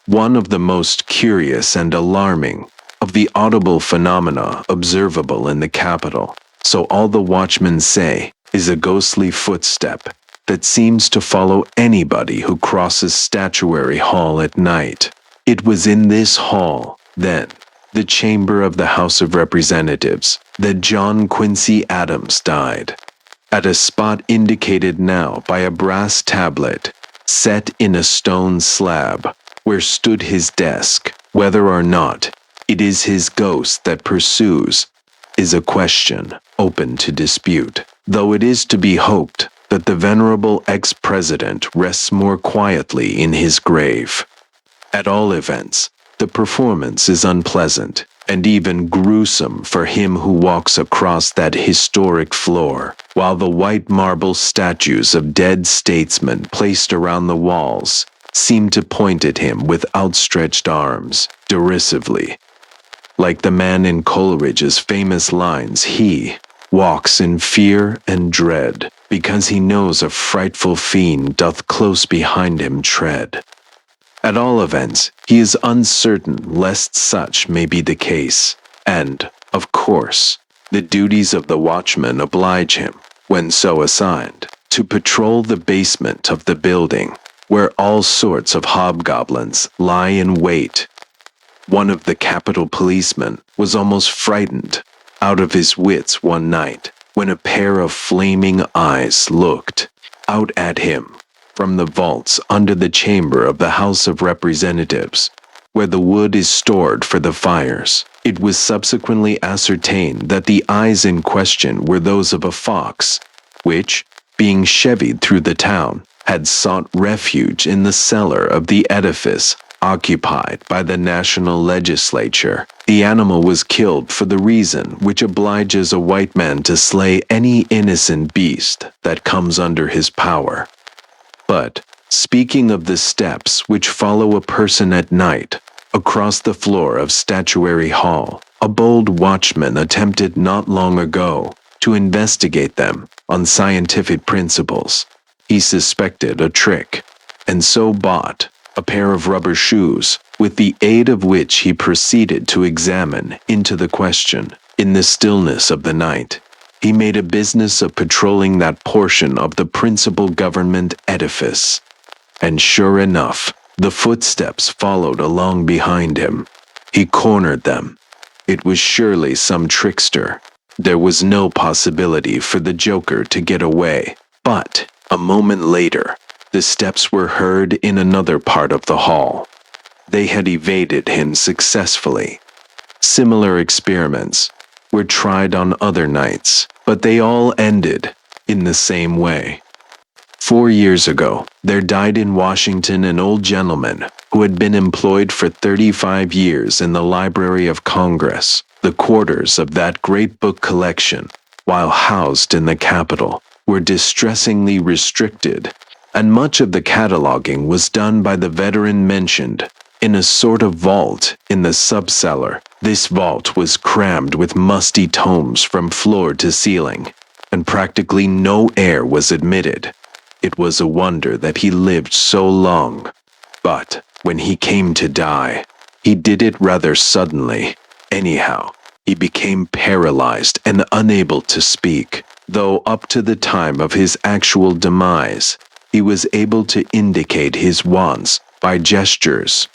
S1: One of the most curious and alarming of the audible phenomena observable in the capital, so all the watchmen say, is a ghostly footstep that seems to follow anybody who crosses Statuary Hall at night. It was in this hall, then, the chamber of the House of Representatives, that John Quincy Adams died, at a spot indicated now by a brass tablet set in a stone slab, where stood his desk. Whether or not it is his ghost that pursues is a question open to dispute, though it is to be hoped that the venerable ex-president rests more quietly in his grave. At all events, the performance is unpleasant and even gruesome for him who walks across that historic floor, while the white marble statues of dead statesmen placed around the walls seem to point at him with outstretched arms, derisively. Like the man in Coleridge's famous lines, he walks in fear and dread, because he knows a frightful fiend doth close behind him tread. At all events, he is uncertain lest such may be the case, and, of course, the duties of the watchman oblige him, when so assigned, to patrol the basement of the building, where all sorts of hobgoblins lie in wait. One of the Capitol policemen was almost frightened out of his wits one night when a pair of flaming eyes looked out at him from the vaults under the chamber of the House of Representatives, where the wood is stored for the fires. It was subsequently ascertained that the eyes in question were those of a fox, which, being chevied through the town, had sought refuge in the cellar of the edifice occupied by the national legislature. The animal was killed for the reason which obliges a white man to slay any innocent beast that comes under his power. But, speaking of the steps which follow a person at night across the floor of Statuary Hall, a bold watchman attempted not long ago to investigate them on scientific principles. He suspected a trick, and so bought a pair of rubber shoes with the aid of which he proceeded to examine into the question. In the stillness of the night, he made a business of patrolling that portion of the principal government edifice. And sure enough, the footsteps followed along behind him. He cornered them. It was surely some trickster. There was no possibility for the Joker to get away. But, a moment later, the steps were heard in another part of the hall. They had evaded him successfully. Similar experiments were tried on other nights, but they all ended in the same way. 4 years ago, there died in Washington an old gentleman who had been employed for 35 years in the Library of Congress. The quarters of that great book collection, while housed in the Capitol, were distressingly restricted, and much of the cataloging was done by the veteran mentioned in a sort of vault in the subcellar. This vault was crammed with musty tomes from floor to ceiling, and practically no air was admitted. It was a wonder that he lived so long. But when he came to die, he did it rather suddenly. Anyhow, he became paralyzed and unable to speak, though up to the time of his actual demise, he was able to indicate his wants by gestures.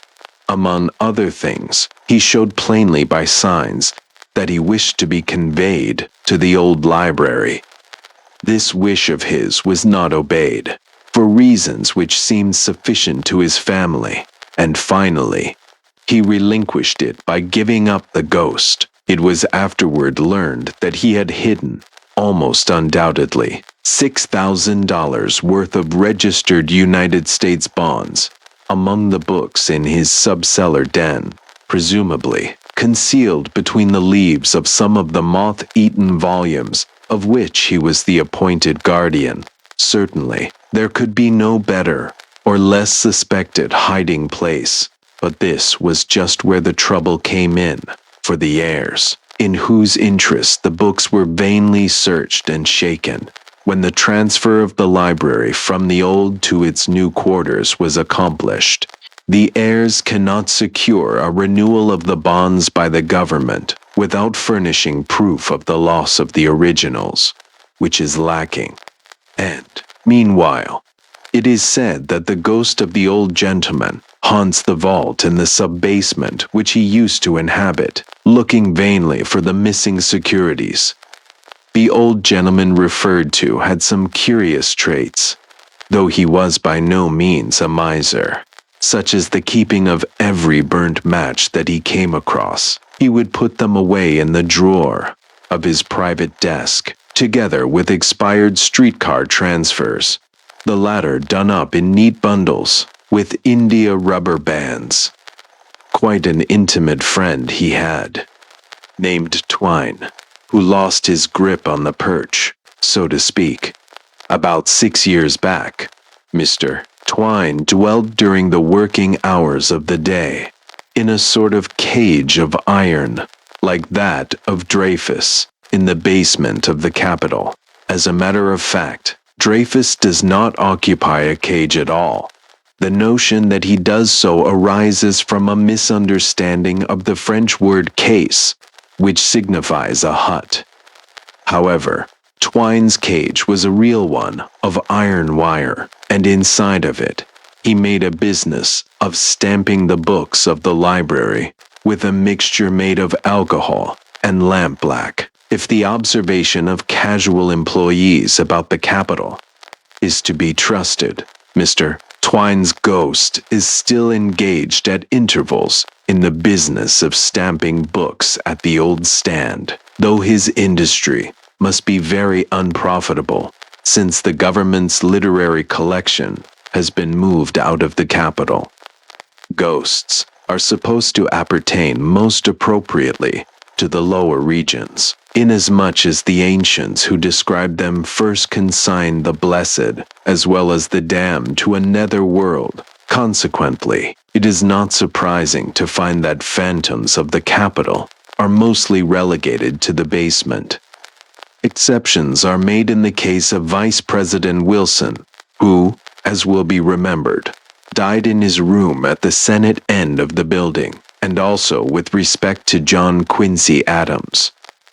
S1: Among other things, he showed plainly by signs that he wished to be conveyed to the old library. This wish of his was not obeyed, for reasons which seemed sufficient to his family, and finally, he relinquished it by giving up the ghost. It was afterward learned that he had hidden, almost undoubtedly, $6,000 worth of registered United States bonds among the books in his subcellar den, presumably concealed between the leaves of some of the moth-eaten volumes of which he was the appointed guardian. Certainly, there could be no better or less suspected hiding place, but this was just where the trouble came in for the heirs, in whose interest the books were vainly searched and shaken. When the transfer of the library from the old to its new quarters was accomplished, the heirs cannot secure a renewal of the bonds by the government without furnishing proof of the loss of the originals, which is lacking. And, meanwhile, it is said that the ghost of the old gentleman haunts the vault in the sub-basement which he used to inhabit, looking vainly for the missing securities. The old gentleman referred to had some curious traits, though he was by no means a miser, such as the keeping of every burnt match that he came across. He would put them away in the drawer of his private desk, together with expired streetcar transfers, the latter done up in neat bundles with India rubber bands. Quite an intimate friend he had, named Twine, who lost his grip on the perch, so to speak. About 6 years back, Mr. Twine dwelt during the working hours of the day in a sort of cage of iron, like that of Dreyfus, in the basement of the Capitol. As a matter of fact, Dreyfus does not occupy a cage at all. The notion that he does so arises from a misunderstanding of the French word case, which signifies a hut. However, Twine's cage was a real one of iron wire, and inside of it, he made a business of stamping the books of the library with a mixture made of alcohol and lampblack. If the observation of casual employees about the Capitol is to be trusted, Mr. Twine's ghost is still engaged at intervals in the business of stamping books at the old stand, though his industry must be very unprofitable since the government's literary collection has been moved out of the Capitol. Ghosts are supposed to appertain most appropriately to the lower regions, inasmuch as the ancients who described them first consigned the blessed as well as the damned to a nether world. Consequently, it is not surprising to find that phantoms of the Capitol are mostly relegated to the basement. Exceptions are made in the case of Vice President Wilson, who, as will be remembered, died in his room at the Senate end of the building, and also with respect to John Quincy Adams,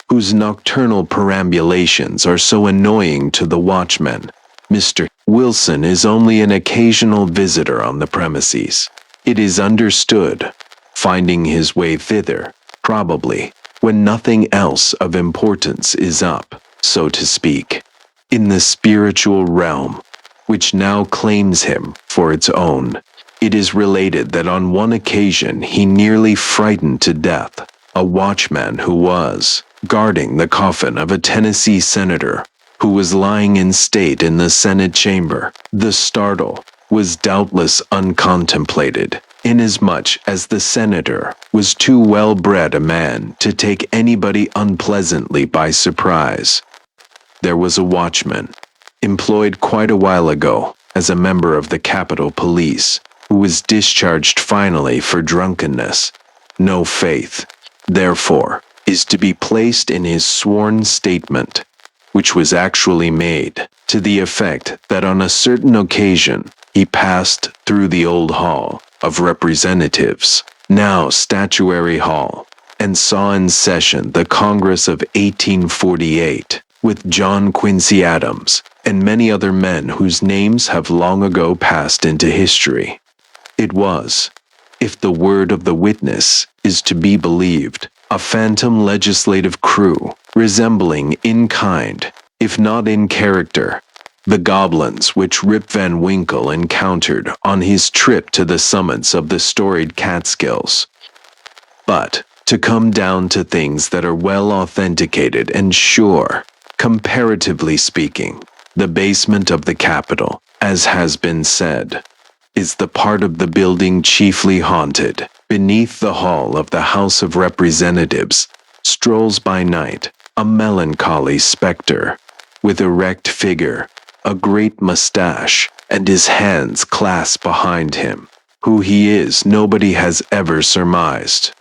S1: whose nocturnal perambulations are so annoying to the watchman. Mr. Wilson is only an occasional visitor on the premises. It is understood, finding his way thither, probably, when nothing else of importance is up, so to speak, in the spiritual realm, which now claims him for its own. It is related that on one occasion he nearly frightened to death a watchman who was guarding the coffin of a Tennessee senator who was lying in state in the Senate chamber. The startle was doubtless uncontemplated, inasmuch as the senator was too well-bred a man to take anybody unpleasantly by surprise. There was a watchman, employed quite a while ago as a member of the Capitol Police, who was discharged finally for drunkenness. No faith, therefore, is to be placed in his sworn statement, which was actually made, to the effect that on a certain occasion he passed through the old Hall of Representatives, now Statuary Hall, and saw in session the Congress of 1848, with John Quincy Adams and many other men whose names have long ago passed into history. It was, if the word of the witness is to be believed, a phantom legislative crew, resembling in kind, if not in character, the goblins which Rip Van Winkle encountered on his trip to the summits of the storied Catskills. But, to come down to things that are well authenticated and sure, comparatively speaking, the basement of the Capitol, as has been said, is the part of the building chiefly haunted. Beneath the hall of the House of Representatives strolls by night a melancholy specter, with erect figure, a great mustache, and his hands clasped behind him. Who he is nobody has ever surmised.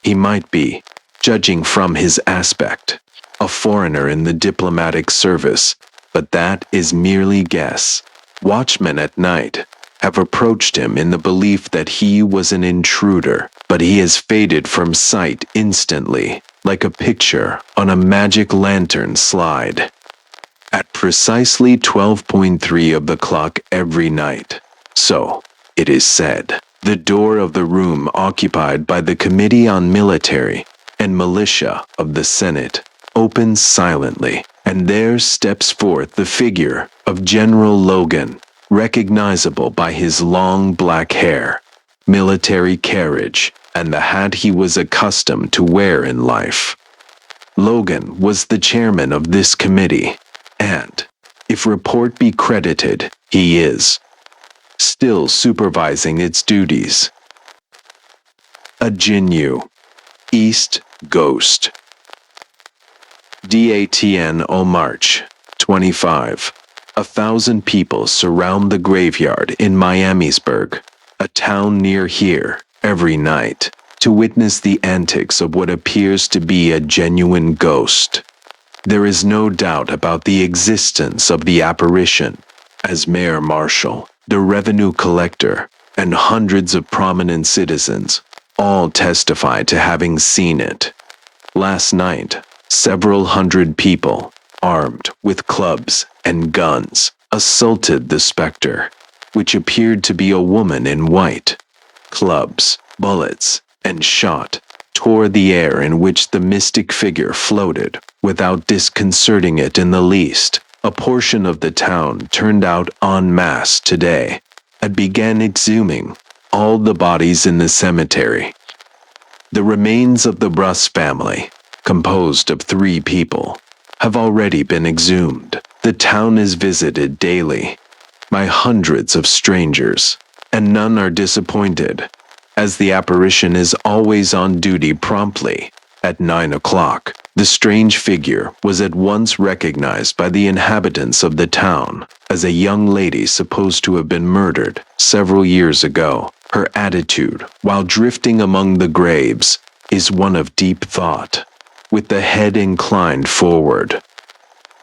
S1: He might be, judging from his aspect, a foreigner in the diplomatic service, but that is merely guess. Watchmen at night have approached him in the belief that he was an intruder, but he has faded from sight instantly, like a picture on a magic lantern slide. At precisely 12:3 of the clock every night, so it is said, the door of the room occupied by the Committee on Military and Militia of the Senate opens silently, and there steps forth the figure of General Logan, recognizable by his long black hair, military carriage, and the hat he was accustomed to wear in life. Logan was the chairman of this committee, and, if report be credited, he is still supervising its duties. A Jinyu, East Ghost. DATN O March 25. 1,000 people surround the graveyard in Miamisburg, a town near here, every night, to witness the antics of what appears to be a genuine ghost. There is no doubt about the existence of the apparition, as Mayor Marshall, the revenue collector, and hundreds of prominent citizens all testify to having seen it. Last night, several hundred people, armed with clubs and guns, assaulted the specter, which appeared to be a woman in white. Clubs, bullets, and shot tore the air in which the mystic figure floated, without disconcerting it in the least. A portion of the town turned out en masse today, and began exhuming all the bodies in the cemetery. The remains of the Bruss family, composed of 3 people, have already been exhumed. The town is visited daily by hundreds of strangers, and none are disappointed, as the apparition is always on duty promptly at 9 o'clock. The strange figure was at once recognized by the inhabitants of the town as a young lady supposed to have been murdered several years ago. Her attitude, while drifting among the graves, is one of deep thought, with the head inclined forward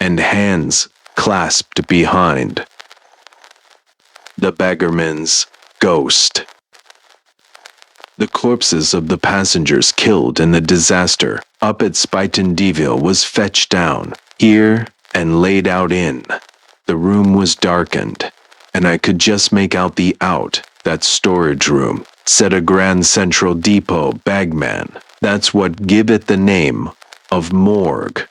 S1: and hands clasped behind. The beggarman's Ghost. The corpses of the passengers killed in the disaster up at Spuyten-Duyvil was fetched down here and laid out in. The room was darkened, and I could just make out that storage room, said a Grand Central Depot bagman. That's what give it the name of morgue.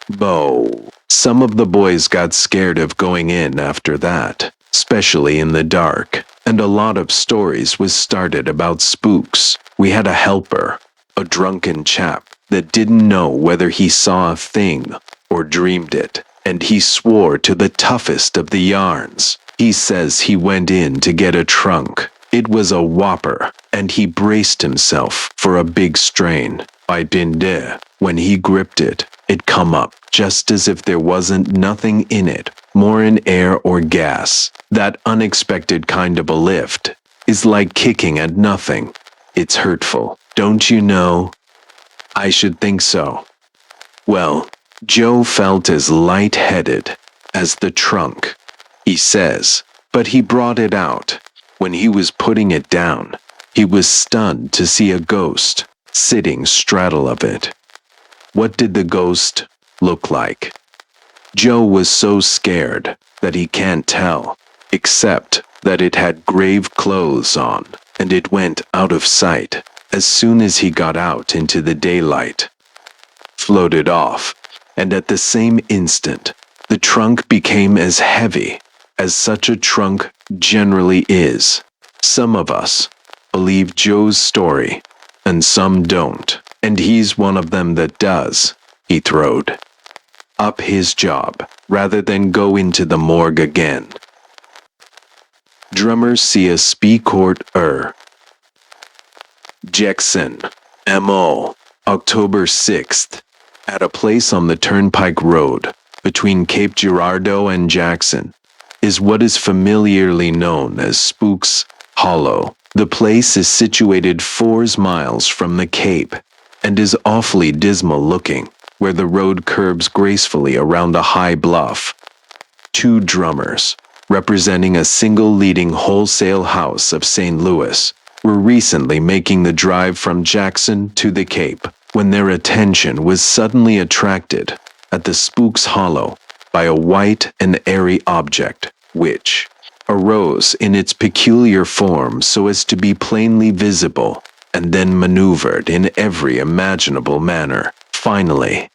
S1: Bo. Some of the boys got scared of going in after that, especially in the dark, and a lot of stories was started about spooks. We had a helper, a drunken chap that didn't know whether he saw a thing or dreamed it, and he swore to the toughest of the yarns. He says he went in to get a trunk. It was a whopper, and he braced himself for a big strain. By dinde, when he gripped it, it come up just as if there wasn't nothing in it, more in air or gas. That unexpected kind of a lift is like kicking at nothing. It's hurtful, don't you know? I should think so. Well, Joe felt as light-headed as the trunk, he says, but he brought it out. When he was putting it down, he was stunned to see a ghost sitting straddle of it. What did the ghost look like? Joe was so scared that he can't tell, except that it had grave clothes on, and it went out of sight as soon as he got out into the daylight. Floated off, and at the same instant, the trunk became as heavy as such a trunk generally is. Some of us believe Joe's story, and some don't, and he's one of them that does. He throwed up his job rather than go into the morgue again. Drummers see a Specourt Jackson, M.O., October 6th, at a place on the Turnpike Road between Cape Girardeau and Jackson, is what is familiarly known as Spook's Hollow. The place is situated 4 miles from the Cape and is awfully dismal looking, where the road curves gracefully around a high bluff. 2 drummers, representing a single leading wholesale house of St. Louis, were recently making the drive from Jackson to the Cape when their attention was suddenly attracted at the Spook's Hollow by a white and airy object, which arose in its peculiar form so as to be plainly visible and then maneuvered in every imaginable manner, finally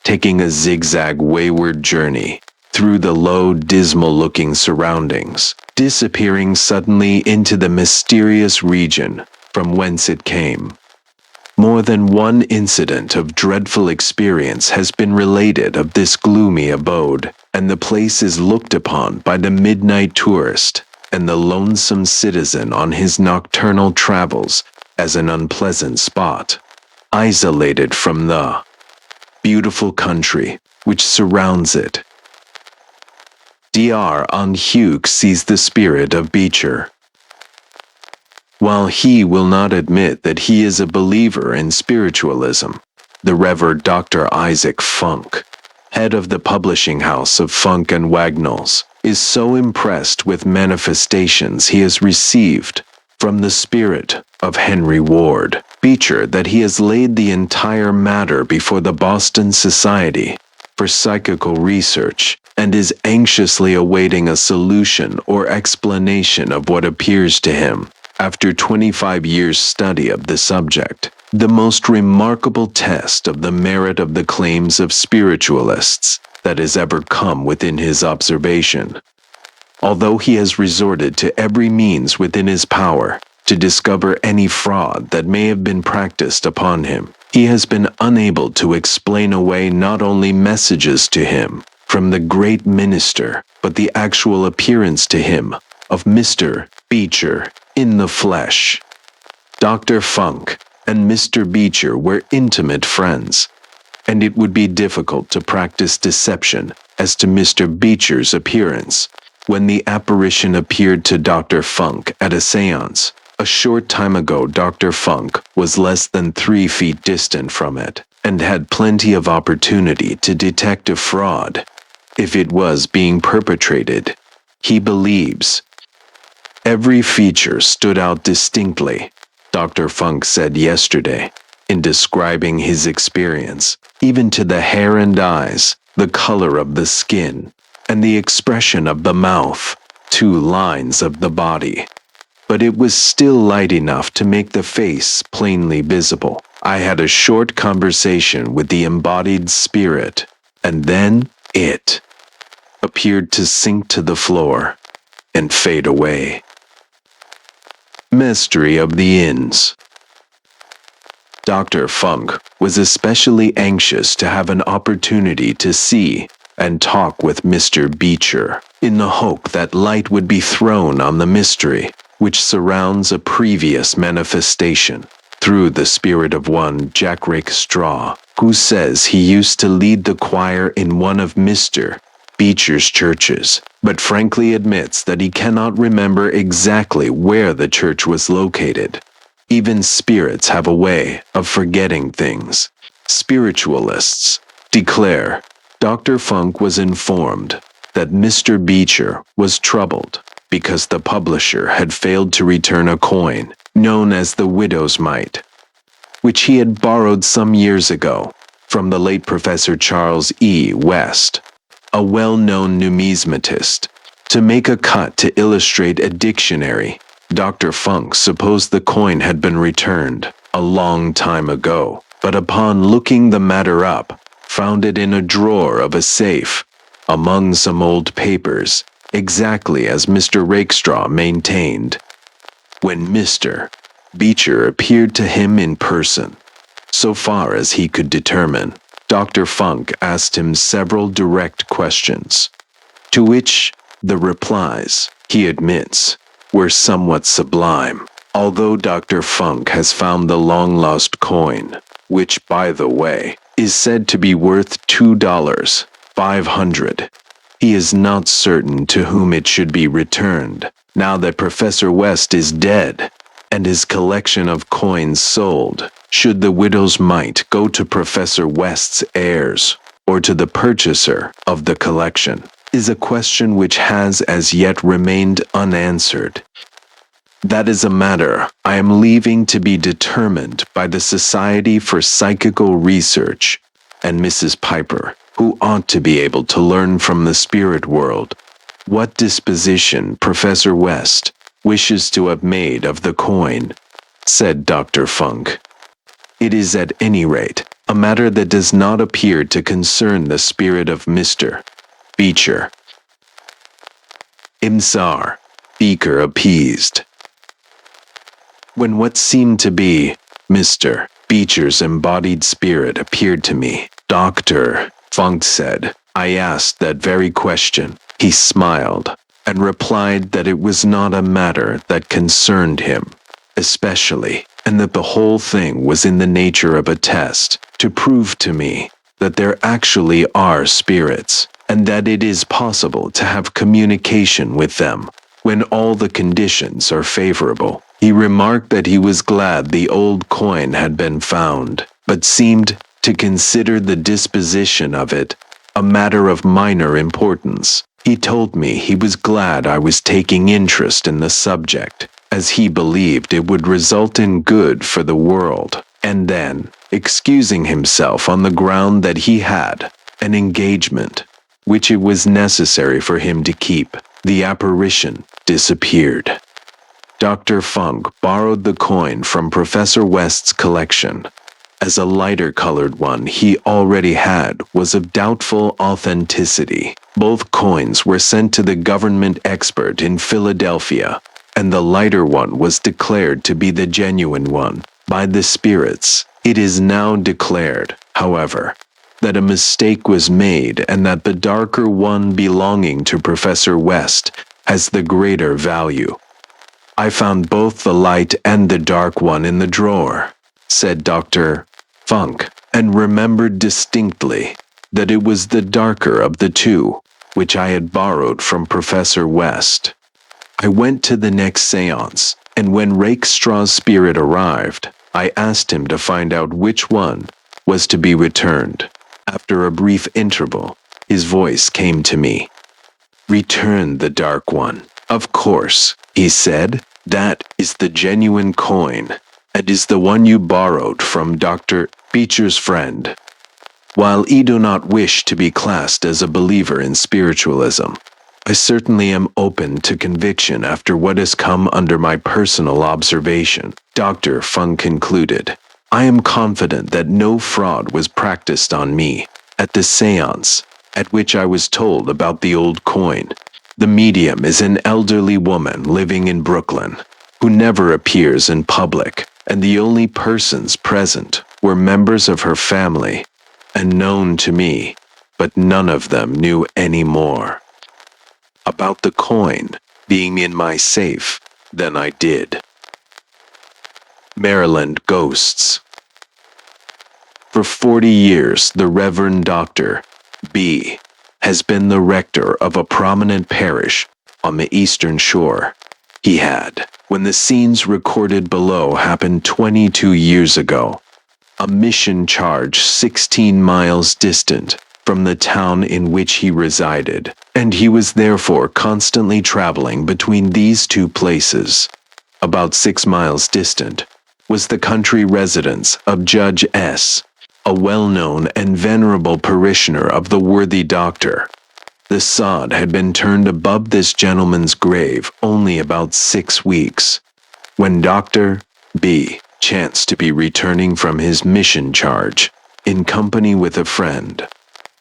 S1: taking a zigzag wayward journey through the low, dismal-looking surroundings, disappearing suddenly into the mysterious region from whence it came. More than one incident of dreadful experience has been related of this gloomy abode, and the place is looked upon by the midnight tourist and the lonesome citizen on his nocturnal travels as an unpleasant spot, isolated from the beautiful country which surrounds it. Dr. Unhugh sees the spirit of Beecher. While he will not admit that he is a believer in spiritualism, the Reverend Dr. Isaac Funk, head of the publishing house of Funk and Wagnalls, is so impressed with manifestations he has received from the spirit of Henry Ward Beecher that he has laid the entire matter before the Boston Society for Psychical Research and is anxiously awaiting a solution or explanation of what appears to him, after 25 years' study of the subject, the most remarkable test of the merit of the claims of spiritualists that has ever come within his observation. Although he has resorted to every means within his power to discover any fraud that may have been practiced upon him, he has been unable to explain away not only messages to him from the great minister, but the actual appearance to him of Mr. Beecher in the flesh. Dr. Funk and Mr. Beecher were intimate friends, and it would be difficult to practice deception as to Mr. Beecher's appearance. When the apparition appeared to Dr. Funk at a séance, a short time ago Dr. Funk was less than 3 feet distant from it, and had plenty of opportunity to detect a fraud, if it was being perpetrated. He believes Every feature stood out distinctly, Dr. Funk said yesterday, in describing his experience, even to the hair and eyes, the color of the skin, and the expression of the mouth, 2 lines of the body. But it was still light enough to make the face plainly visible. I had a short conversation with the embodied spirit, and then it appeared to sink to the floor and fade away. Mystery of the Inns. Dr. Funk was especially anxious to have an opportunity to see and talk with Mr. Beecher, in the hope that light would be thrown on the mystery which surrounds a previous manifestation through the spirit of one Jack Rakestraw, who says he used to lead the choir in one of Mr. Beecher's churches, but frankly admits that he cannot remember exactly where the church was located. Even spirits have a way of forgetting things. Spiritualists declare Dr. Funk was informed that Mr. Beecher was troubled because the publisher had failed to return a coin known as the widow's mite, which he had borrowed some years ago from the late Professor Charles E. West, a well-known numismatist. To make a cut to illustrate a dictionary, Dr. Funk supposed the coin had been returned a long time ago, but upon looking the matter up, found it in a drawer of a safe, among some old papers, exactly as Mr. Rakestraw maintained. When Mr. Beecher appeared to him in person, so far as he could determine, Dr. Funk asked him several direct questions, to which the replies, he admits, were somewhat sublime, although Dr. Funk has found the long-lost coin, which, by the way, is said to be worth $2.500. He is not certain to whom it should be returned, now that Professor West is dead, and his collection of coins sold. Should the widow's mite go to Professor West's heirs, or to the purchaser of the collection, is a question which has as yet remained unanswered. That is a matter I am leaving to be determined by the Society for Psychical Research and Mrs. Piper, who ought to be able to learn from the spirit world what disposition Professor West wishes to have made of the coin, said Dr. Funk. It is at any rate a matter that does not appear to concern the spirit of Mr. Beecher. Imsar, Beaker appeased. When what seemed to be Mr. Beecher's embodied spirit appeared to me, Dr. Funk said, I asked that very question. He smiled and replied that it was not a matter that concerned him, especially, and that the whole thing was in the nature of a test to prove to me that there actually are spirits, and that it is possible to have communication with them when all the conditions are favorable. He remarked that he was glad the old coin had been found, but seemed to consider the disposition of it a matter of minor importance. He told me he was glad I was taking interest in the subject, as he believed it would result in good for the world, and then, excusing himself on the ground that he had an engagement, which it was necessary for him to keep, the apparition disappeared. Dr. Funk borrowed the coin from Professor West's collection, as a lighter-colored one he already had was of doubtful authenticity. Both coins were sent to the government expert in Philadelphia, and the lighter one was declared to be the genuine one by the spirits. It is now declared, however, that a mistake was made and that the darker one belonging to Professor West has the greater value. I found both the light and the dark one in the drawer, said Dr. Funk, and remembered distinctly that it was the darker of the two, which I had borrowed from Professor West. I went to the next seance, and when Rakestraw's spirit arrived, I asked him to find out which one was to be returned. After a brief interval, his voice came to me. Return the dark one. "Of course," he said, "that is the genuine coin, and is the one you borrowed from Dr. Beecher's friend." While I do not wish to be classed as a believer in spiritualism, I certainly am open to conviction after what has come under my personal observation, Dr. Fung concluded. I am confident that no fraud was practiced on me at the seance at which I was told about the old coin. The medium is an elderly woman living in Brooklyn who never appears in public, and the only persons present were members of her family and known to me, but none of them knew any more about the coin being in my safe than I did. Maryland Ghosts. For 40 years, the Reverend Dr. B. has been the rector of a prominent parish on the Eastern Shore. He had, when the scenes recorded below happened 22 years ago, a mission charge 16 miles distant from the town in which he resided, and he was therefore constantly traveling between these two places. About 6 miles distant was the country residence of Judge S., a well-known and venerable parishioner of the worthy doctor. The sod had been turned above this gentleman's grave only about 6 weeks, when Dr. B. chanced to be returning from his mission charge, in company with a friend.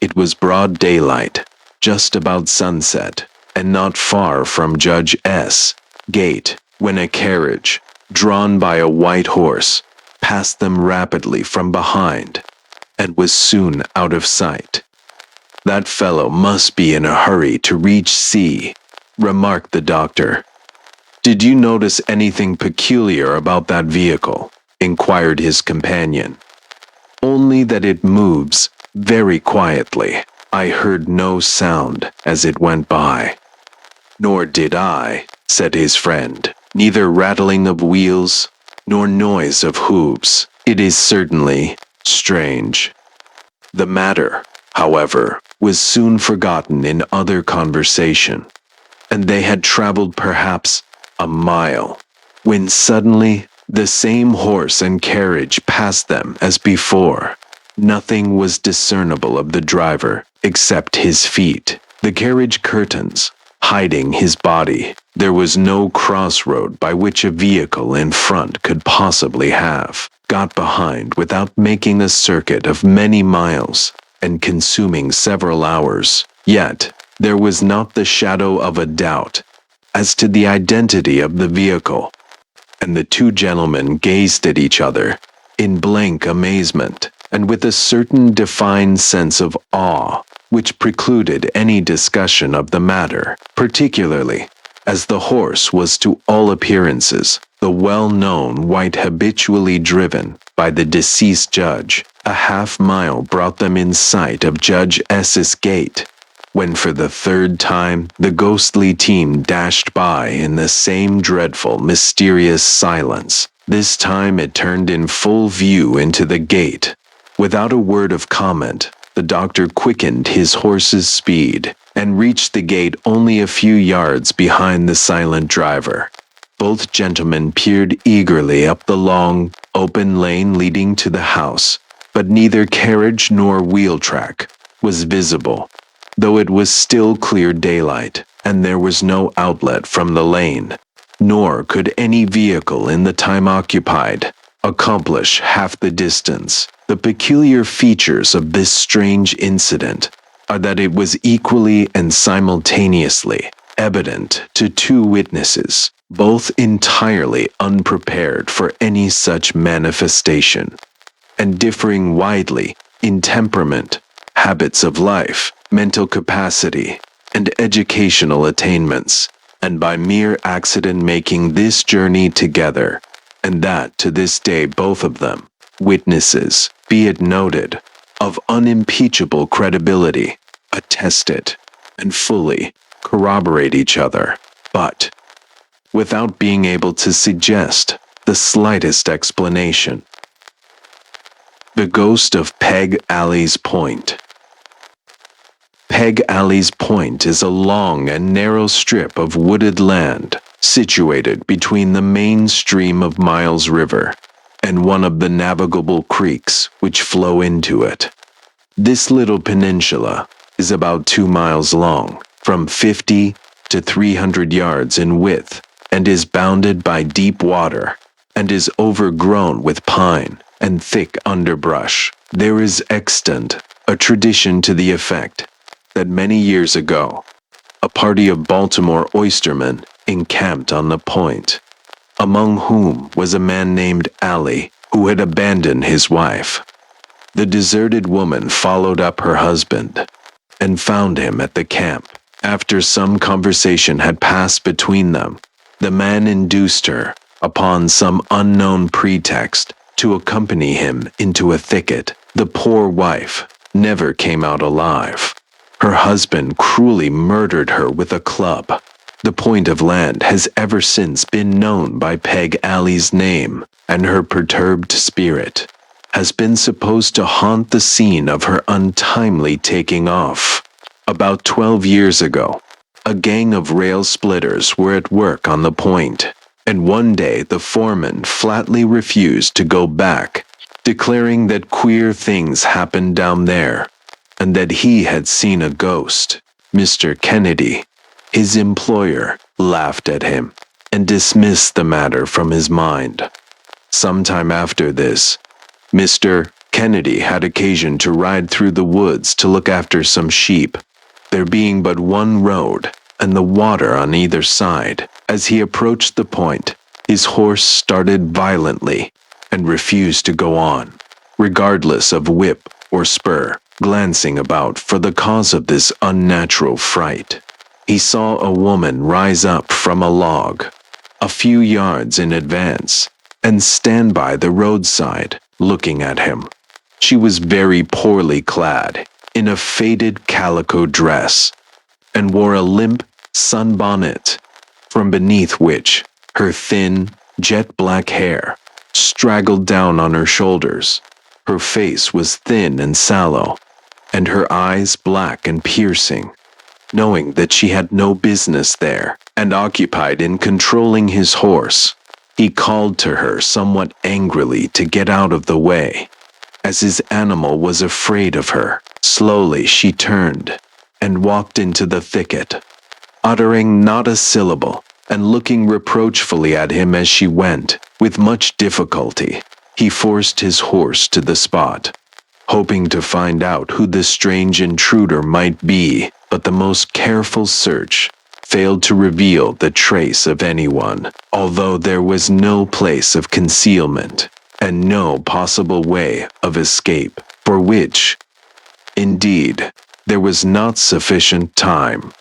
S1: It was broad daylight, just about sunset, and not far from Judge S. gate, when a carriage, drawn by a white horse, passed them rapidly from behind, and was soon out of sight. "That fellow must be in a hurry to reach C," remarked the doctor. "Did you notice anything peculiar about that vehicle?" inquired his companion. "Only that it moves very quietly. I heard no sound as it went by." "Nor did I," said his friend. "Neither rattling of wheels, nor noise of hoofs. It is certainly strange." The matter, however, was soon forgotten in other conversation, and they had traveled perhaps a mile, when suddenly the same horse and carriage passed them as before. Nothing was discernible of the driver except his feet, the carriage curtains hiding his body. There was no crossroad by which a vehicle in front could possibly have got behind without making a circuit of many miles and consuming several hours. Yet there was not the shadow of a doubt as to the identity of the vehicle, and the two gentlemen gazed at each other in blank amazement and with a certain defined sense of awe which precluded any discussion of the matter, particularly as the horse was to all appearances the well-known white habitually driven by the deceased judge. A half-mile brought them in sight of Judge S.'s gate, when for the third time the ghostly team dashed by in the same dreadful, mysterious silence. This time it turned in full view into the gate. Without a word of comment, the doctor quickened his horse's speed and reached the gate only a few yards behind the silent driver. Both gentlemen peered eagerly up the long, open lane leading to the house, but neither carriage nor wheel track was visible, though it was still clear daylight, and there was no outlet from the lane, nor could any vehicle in the time occupied accomplish half the distance. The peculiar features of this strange incident are that it was equally and simultaneously evident to two witnesses, both entirely unprepared for any such manifestation, and differing widely in temperament, habits of life, mental capacity, and educational attainments, and by mere accident making this journey together, and that to this day both of them, witnesses, be it noted, of unimpeachable credibility, attest it, and fully corroborate each other, but without being able to suggest the slightest explanation. The Ghost of Peg Alley's Point. Peg Peg Alley's Point is a long and narrow strip of wooded land situated between the main stream of Miles River and one of the navigable creeks which flow into it. This little peninsula is about 2 miles long, from 50 to 300 yards in width, and is bounded by deep water, and is overgrown with pine and thick underbrush. There is extant a tradition to the effect that many years ago, a party of Baltimore oystermen encamped on the point, among whom was a man named Alley, who had abandoned his wife. The deserted woman followed up her husband and found him at the camp. After some conversation had passed between them, the man induced her, upon some unknown pretext, to accompany him into a thicket. The poor wife never came out alive. Her husband cruelly murdered her with a club. The point of land has ever since been known by Peg Alley's name, and her perturbed spirit has been supposed to haunt the scene of her untimely taking off. About 12 years ago, a gang of rail splitters were at work on the point, and one day the foreman flatly refused to go back, declaring that queer things happened down there, and that he had seen a ghost. Mr. Kennedy, his employer, laughed at him and dismissed the matter from his mind. Sometime after this, Mr. Kennedy had occasion to ride through the woods to look after some sheep, there being but one road and the water on either side. As he approached the point, his horse started violently and refused to go on, regardless of whip or spur, glancing about for the cause of this unnatural fright. He saw a woman rise up from a log a few yards in advance and stand by the roadside, looking at him. She was very poorly clad, in a faded calico dress, and wore a limp sunbonnet, from beneath which her thin, jet-black hair straggled down on her shoulders. Her face was thin and sallow, and her eyes black and piercing. Knowing that she had no business there, and occupied in controlling his horse, he called to her somewhat angrily to get out of the way. As his animal was afraid of her, slowly she turned and walked into the thicket, uttering not a syllable and looking reproachfully at him as she went. With much difficulty, he forced his horse to the spot, hoping to find out who the strange intruder might be, but the most careful search failed to reveal the trace of anyone, although there was no place of concealment and no possible way of escape, for which, indeed, there was not sufficient time.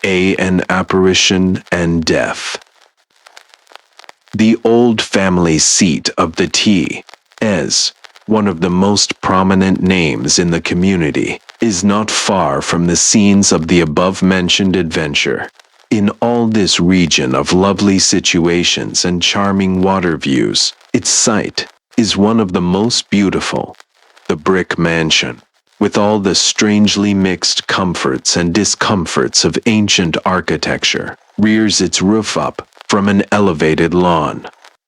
S1: An apparition and death. The old family seat of lThe, as one of the most prominent names in the community, is not far from the scenes of the above-mentioned adventure. In all this region of lovely situations and charming water views, its site is one of the most beautiful. The brick mansion, with all the strangely mixed comforts and discomforts of ancient architecture, rears its roof up from an elevated lawn,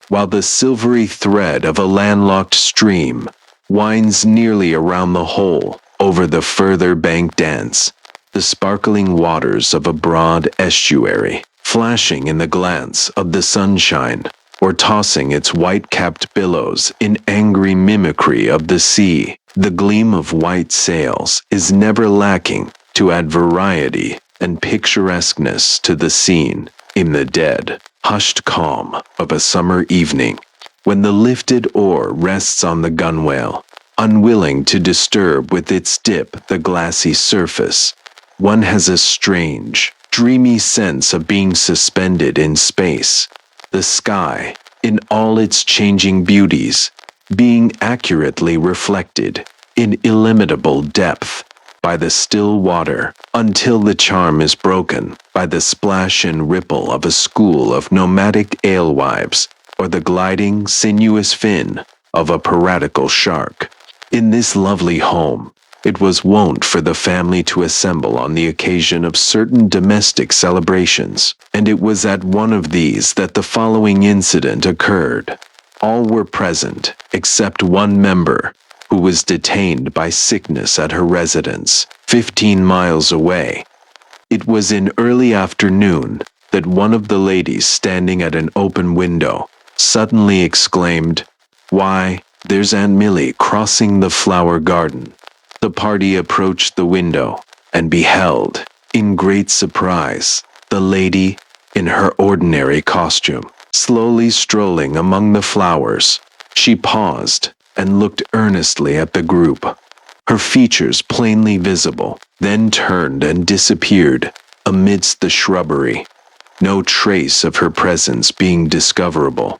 S1: while the silvery thread of a landlocked stream winds nearly around the whole. Over the further bank dance the sparkling waters of a broad estuary, flashing in the glance of the sunshine, or tossing its white-capped billows in angry mimicry of the sea. The gleam of white sails is never lacking to add variety and picturesqueness to the scene. In the dead, hushed calm of a summer evening, when the lifted oar rests on the gunwale, unwilling to disturb with its dip the glassy surface, one has a strange, dreamy sense of being suspended in space, the sky, in all its changing beauties, being accurately reflected in illimitable depth by the still water, until the charm is broken by the splash and ripple of a school of nomadic alewives or the gliding, sinuous fin of a piratical shark. In this lovely home, It was wont for the family to assemble on the occasion of certain domestic celebrations, and it was at one of these that the following incident occurred. All were present, except one member, who was detained by sickness at her residence, 15 miles away. It was in early afternoon that one of the ladies standing at an open window suddenly exclaimed, "Why, there's Aunt Millie crossing the flower garden." The party approached the window and beheld, in great surprise, the lady, in her ordinary costume, slowly strolling among the flowers. She paused and looked earnestly at the group, her features plainly visible, then turned and disappeared amidst the shrubbery, no trace of her presence being discoverable.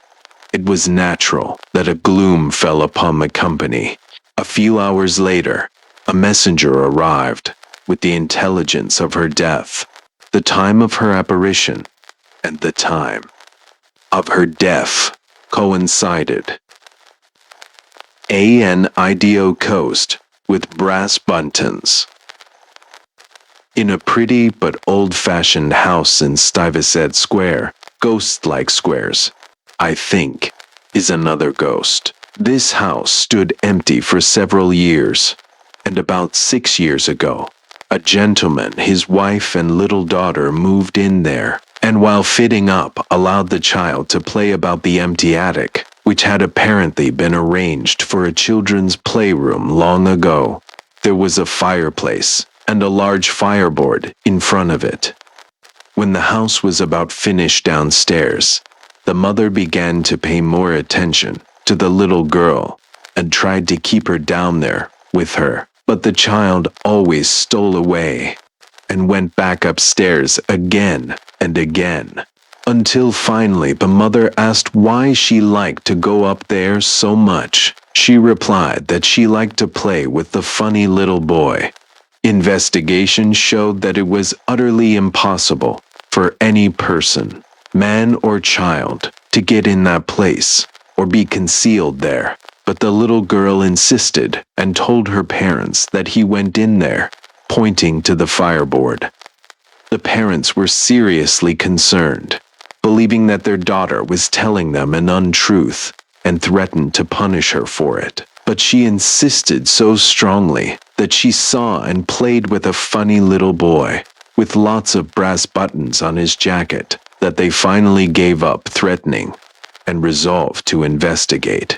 S1: It was natural that a gloom fell upon the company. A few hours later, a messenger arrived with the intelligence of her death, the time of her apparition, and the time of her death coincided. An Idaho coast with brass buttons. In a pretty but old-fashioned house in Stuyvesant Square, ghost-like squares, I think, is another ghost. This house stood empty for several years, and about 6 years ago, a gentleman, his wife, and little daughter moved in there, and while fitting up, allowed the child to play about the empty attic, which had apparently been arranged for a children's playroom long ago. There was a fireplace and a large fireboard in front of it. When the house was about finished downstairs, the mother began to pay more attention to the little girl and tried to keep her down there with her, but the child always stole away and went back upstairs again and again, until finally the mother asked why she liked to go up there so much. She replied that she liked to play with the funny little boy. Investigation showed that it was utterly impossible for any person, man or child, to get in that place or be concealed there. But the little girl insisted and told her parents that he went in there, pointing to the fireboard. The parents were seriously concerned, believing that their daughter was telling them an untruth, and threatened to punish her for it. But she insisted so strongly that she saw and played with a funny little boy with lots of brass buttons on his jacket that they finally gave up threatening and resolved to investigate.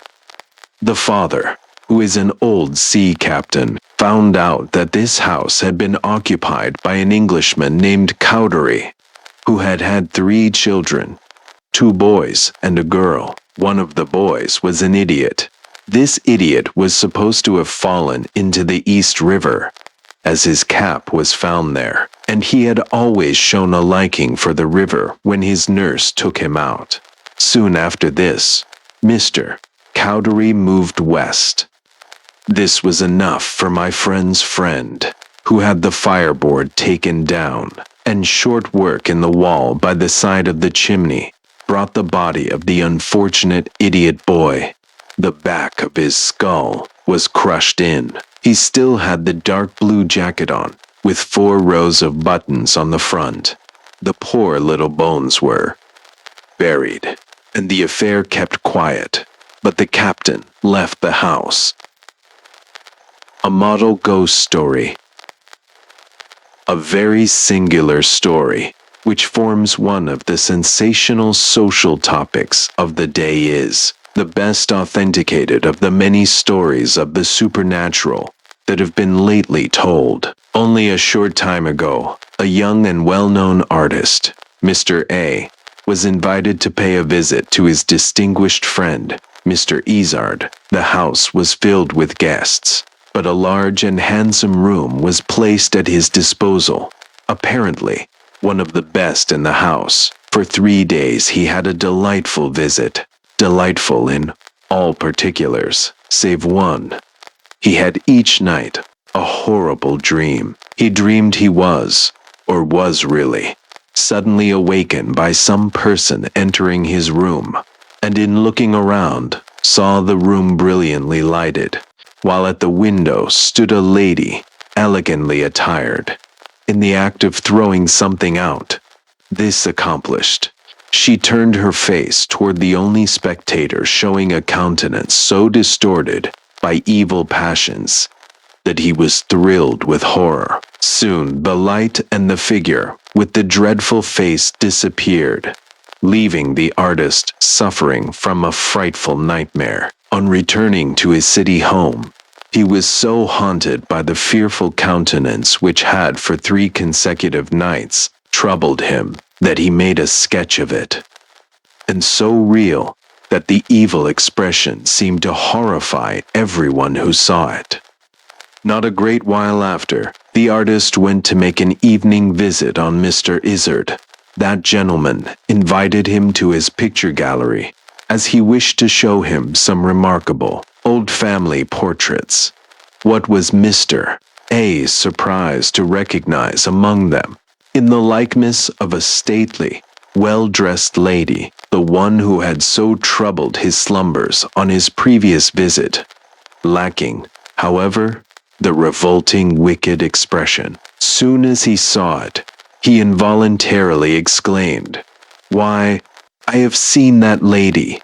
S1: The father, who is an old sea captain, found out that this house had been occupied by an Englishman named Cowdery, who had had 3 children, 2 boys and a girl. One of the boys was an idiot. This idiot was supposed to have fallen into the East River, as his cap was found there, and he had always shown a liking for the river when his nurse took him out. Soon after this, Mr. Cowdery moved west. This was enough for my friend's friend, who had the fireboard taken down, and short work in the wall by the side of the chimney brought the body of the unfortunate idiot boy. The back of his skull was crushed in. He still had the dark blue jacket on, with 4 rows of buttons on the front. The poor little bones were buried, and the affair kept quiet, but the captain left the house. A model ghost story. A very singular story, which forms one of the sensational social topics of the day, is the best authenticated of the many stories of the supernatural that have been lately told. Only a short time ago, a young and well-known artist, Mr. A, was invited to pay a visit to his distinguished friend, Mr. Izard. The house was filled with guests, but a large and handsome room was placed at his disposal, apparently one of the best in the house. For 3 days he had a delightful visit, delightful in all particulars, save one. He had each night a horrible dream. He dreamed he was, or was really, suddenly awakened by some person entering his room, and in looking around, saw the room brilliantly lighted, while at the window stood a lady, elegantly attired, in the act of throwing something out. This accomplished, she turned her face toward the only spectator, showing a countenance so distorted by evil passions that he was thrilled with horror. Soon the light and the figure with the dreadful face disappeared, leaving the artist suffering from a frightful nightmare. On returning to his city home, he was so haunted by the fearful countenance which had for 3 consecutive nights troubled him that he made a sketch of it, and so real that the evil expression seemed to horrify everyone who saw it. Not a great while after, the artist went to make an evening visit on Mr. Izzard. That gentleman invited him to his picture gallery, as he wished to show him some remarkable old family portraits. What was Mr. A.'s surprise to recognize among them, in the likeness of a stately, well-dressed lady, the one who had so troubled his slumbers on his previous visit, lacking, however, the revolting, wicked expression. Soon as he saw it, he involuntarily exclaimed, "Why, I have seen that lady."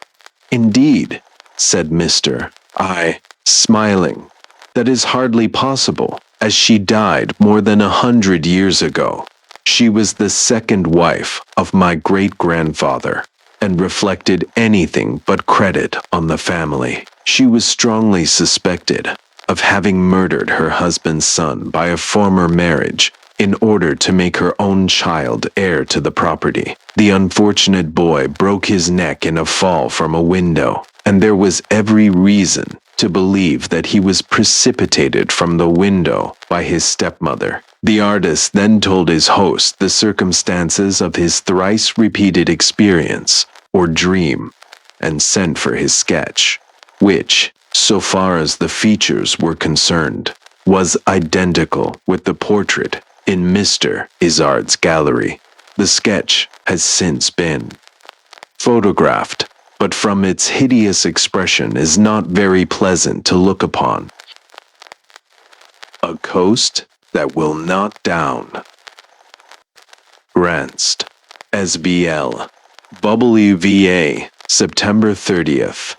S1: "Indeed," said Mr. I, smiling, "that is hardly possible, as she died more than 100 years ago. She was the second wife of my great-grandfather, and reflected anything but credit on the family. She was strongly suspected of having murdered her husband's son by a former marriage in order to make her own child heir to the property. The unfortunate boy broke his neck in a fall from a window, and there was every reason to believe that he was precipitated from the window by his stepmother." The artist then told his host the circumstances of his thrice-repeated experience, or dream, and sent for his sketch, which, so far as the features were concerned, was identical with the portrait in Mr. Izzard's gallery. The sketch has since been photographed, but from its hideous expression is not very pleasant to look upon. A Coast That Will Not Down. Grants, SBL, WVA, September 30th.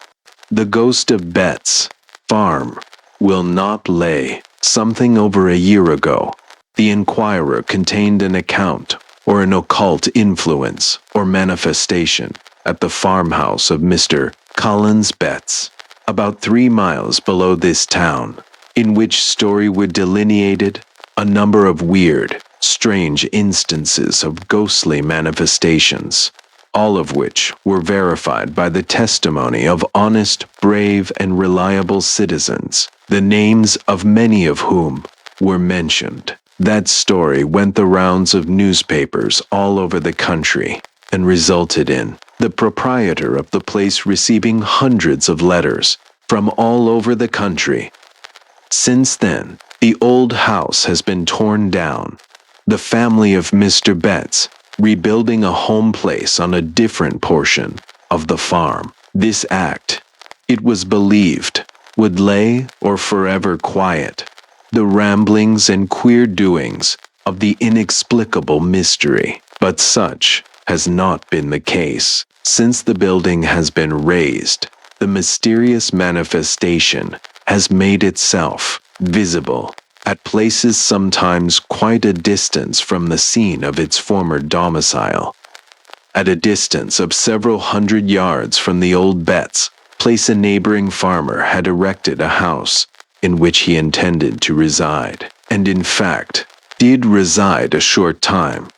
S1: The ghost of Betts' farm will not lay. Something over a year ago, the Inquirer contained an account or an occult influence or manifestation at the farmhouse of Mr. Collins Betts, about 3 miles below this town, in which story were delineated a number of weird, strange instances of ghostly manifestations, all of which were verified by the testimony of honest, brave, and reliable citizens, the names of many of whom were mentioned. That story went the rounds of newspapers all over the country and resulted in the proprietor of the place receiving hundreds of letters from all over the country. Since then, the old house has been torn down, the family of Mr. Betts rebuilding a home place on a different portion of the farm. This act, it was believed, would lay or forever quiet the ramblings and queer doings of the inexplicable mystery. But such has not been the case. Since the building has been razed, the mysterious manifestation has made itself visible at places sometimes quite a distance from the scene of its former domicile. At a distance of several hundred yards from the old Betts place, a neighboring farmer had erected a house in which he intended to reside, and in fact did reside a short time.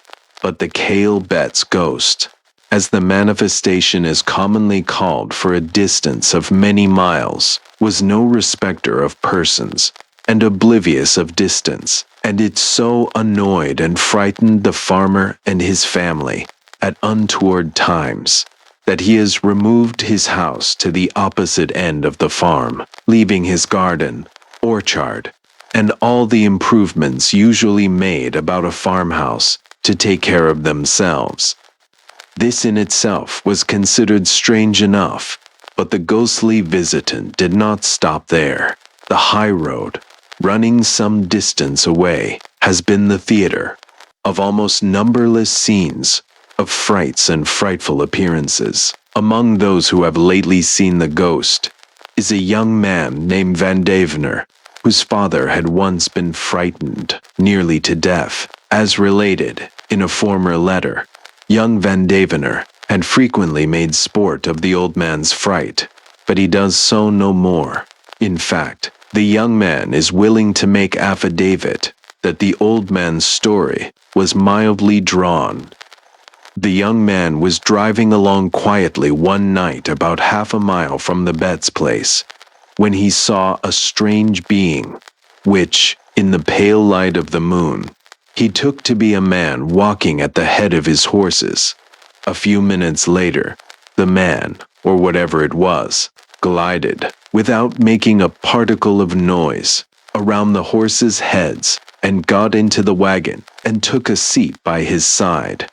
S1: But the Cale Betts ghost, as the manifestation is commonly called for a distance of many miles, was no respecter of persons, and oblivious of distance, and it so annoyed and frightened the farmer and his family at untoward times that he has removed his house to the opposite end of the farm, leaving his garden, orchard, and all the improvements usually made about a farmhouse to take care of themselves. This in itself was considered strange enough, but the ghostly visitant did not stop there. The high road, running some distance away, has been the theater of almost numberless scenes of frights and frightful appearances. Among those who have lately seen the ghost is a young man named Van Devener, whose father had once been frightened nearly to death. As related in a former letter, young Van Devener had frequently made sport of the old man's fright, but he does so no more. In fact, the young man is willing to make affidavit that the old man's story was mildly drawn. The young man was driving along quietly one night about half a mile from the Betts place, when he saw a strange being, which, in the pale light of the moon, he took to be a man walking at the head of his horses. A few minutes later, the man, or whatever it was, glided, without making a particle of noise, around the horses' heads and got into the wagon and took a seat by his side.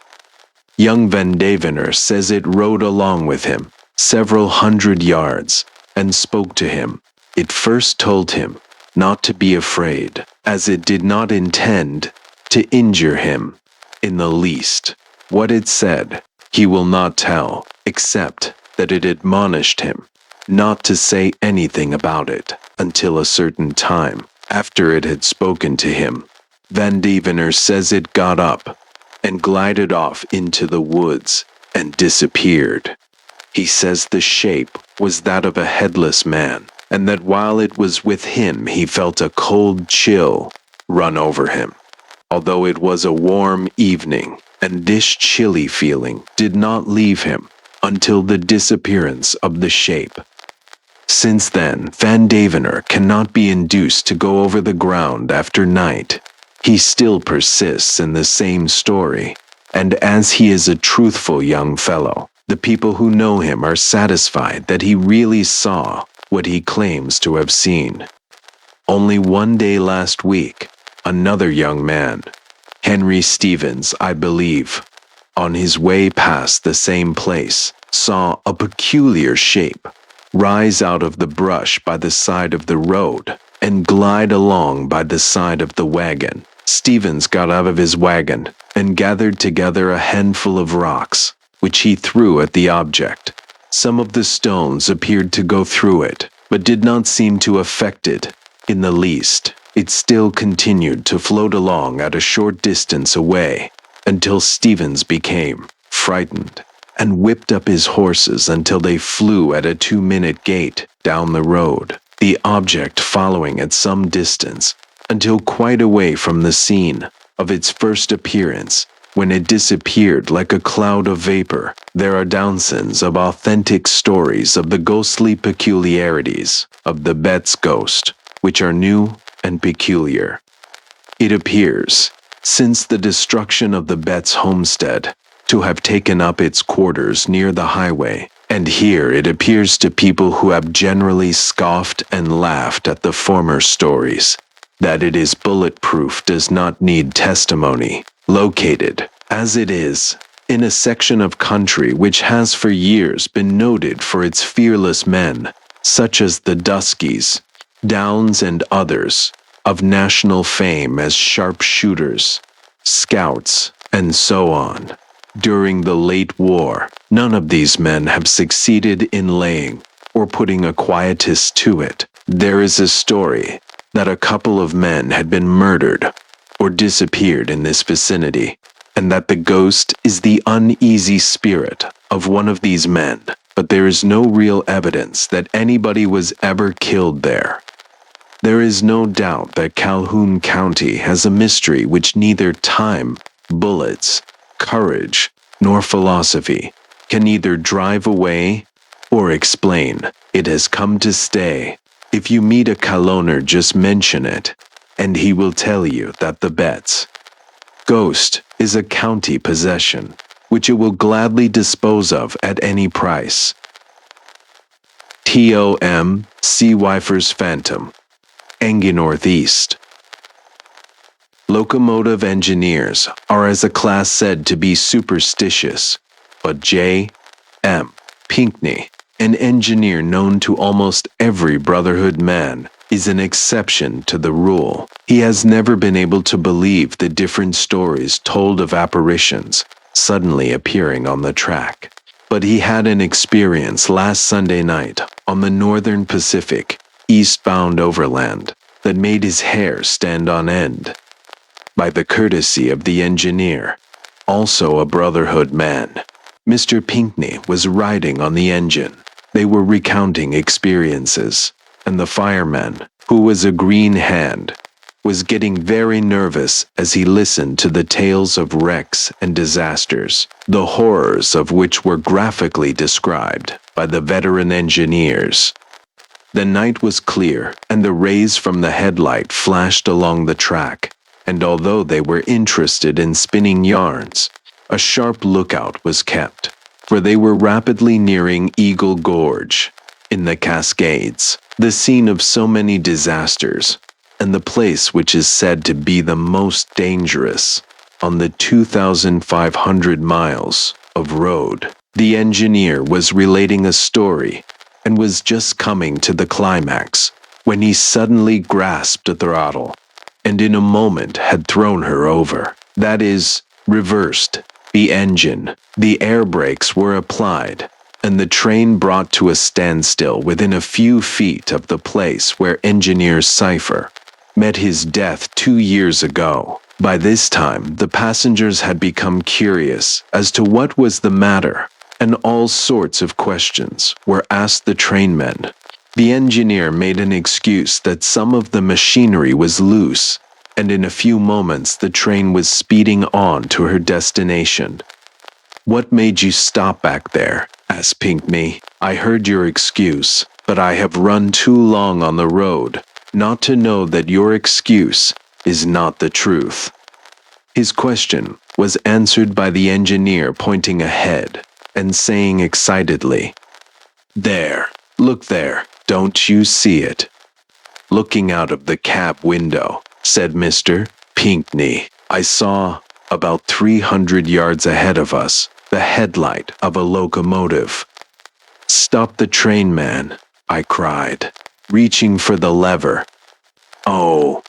S1: Young Van Devener says it rode along with him several hundred yards and spoke to him. It first told him not to be afraid, as it did not intend to injure him in the least. What it said, he will not tell, except that it admonished him not to say anything about it until a certain time. After it had spoken to him, Van Devener says it got up and glided off into the woods and disappeared. He says the shape was that of a headless man, and that while it was with him he felt a cold chill run over him. Although it was a warm evening, and this chilly feeling did not leave him until the disappearance of the shape. Since then, Van Devener cannot be induced to go over the ground after night. He still persists in the same story, and as he is a truthful young fellow, the people who know him are satisfied that he really saw what he claims to have seen. Only one day last week, another young man, Henry Stevens, I believe, on his way past the same place, saw a peculiar shape rise out of the brush by the side of the road and glide along by the side of the wagon. Stevens got out of his wagon and gathered together a handful of rocks, which he threw at the object. Some of the stones appeared to go through it, but did not seem to affect it in the least. It still continued to float along at a short distance away until Stevens became frightened and whipped up his horses until they flew at a 2-minute gait down the road, the object following at some distance until quite away from the scene of its first appearance, when it disappeared like a cloud of vapor. There are thousands of authentic stories of the ghostly peculiarities of the Betts ghost, which are new and peculiar. It appears, since the destruction of the Betts homestead, to have taken up its quarters near the highway, and here it appears to people who have generally scoffed and laughed at the former stories. That it is bulletproof does not need testimony. Located, as it is, in a section of country which has for years been noted for its fearless men, such as the Duskies, Downs and others, of national fame as sharpshooters, scouts, and so on. During the late war, none of these men have succeeded in laying or putting a quietus to it. There is a story that a couple of men had been murdered or disappeared in this vicinity, and that the ghost is the uneasy spirit of one of these men, but there is no real evidence that anybody was ever killed there. There is no doubt that Calhoun County has a mystery which neither time, bullets, courage, nor philosophy can either drive away or explain. It has come to stay. If you meet a Caloner, just mention it, and he will tell you that the Betts ghost is a county possession, which it will gladly dispose of at any price. Tom C. Wyfer's Phantom, Engie Northeast. Locomotive engineers are as a class said to be superstitious, but J. M. Pinckney, an engineer known to almost every Brotherhood man, is an exception to the rule. He has never been able to believe the different stories told of apparitions suddenly appearing on the track. But he had an experience last Sunday night on the Northern Pacific, eastbound overland, that made his hair stand on end. By the courtesy of the engineer, also a Brotherhood man, Mr. Pinckney was riding on the engine. They were recounting experiences, and the fireman, who was a green hand, was getting very nervous as he listened to the tales of wrecks and disasters, the horrors of which were graphically described by the veteran engineers. The night was clear, and the rays from the headlight flashed along the track, and although they were interested in spinning yarns, a sharp lookout was kept, for they were rapidly nearing Eagle Gorge, in the Cascades, the scene of so many disasters, and the place which is said to be the most dangerous on the 2,500 miles of road. The engineer was relating a story and was just coming to the climax when he suddenly grasped a throttle and in a moment had thrown her over. That is, reversed the engine. The air brakes were applied, and the train brought to a standstill within a few feet of the place where Engineer Cypher met his death 2 years ago. By this time, the passengers had become curious as to what was the matter, and all sorts of questions were asked the trainmen. The engineer made an excuse that some of the machinery was loose, and in a few moments the train was speeding on to her destination. "What made you stop back there?" asked Pinckney. "I heard your excuse, but I have run too long on the road not to know that your excuse is not the truth." His question was answered by the engineer pointing ahead and saying excitedly, "There, look there, don't you see it?" "Looking out of the cab window," said Mr. Pinckney, "I saw, about 300 yards ahead of us, the headlight of a locomotive." "Stop the train, man," I cried, reaching for the lever. "Oh,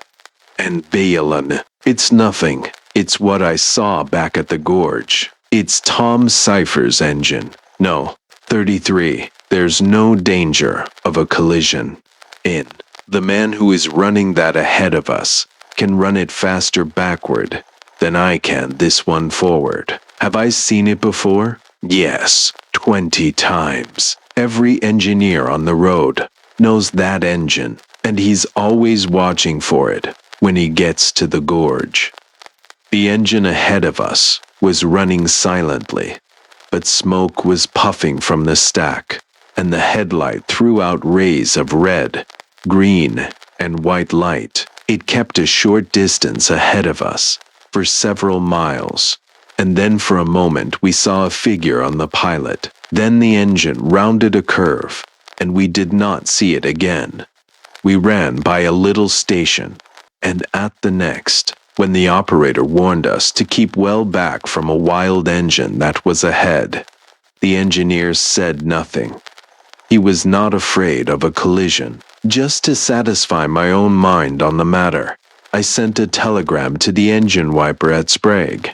S1: and Balin, it's nothing. It's what I saw back at the gorge. It's Tom Cypher's engine. No, 33. There's no danger of a collision. The man who is running that ahead of us can run it faster backward than I can this one forward. Have I seen it before? Yes, 20 times. Every engineer on the road knows that engine, and he's always watching for it when he gets to the gorge." The engine ahead of us was running silently, but smoke was puffing from the stack, and the headlight threw out rays of red, green, and white light. It kept a short distance ahead of us, for several miles, and then for a moment we saw a figure on the pilot. Then the engine rounded a curve, and we did not see it again. We ran by a little station, and at the next, when the operator warned us to keep well back from a wild engine that was ahead, the engineer said nothing. He was not afraid of a collision. Just to satisfy my own mind on the matter, I sent a telegram to the engine wiper at Sprague,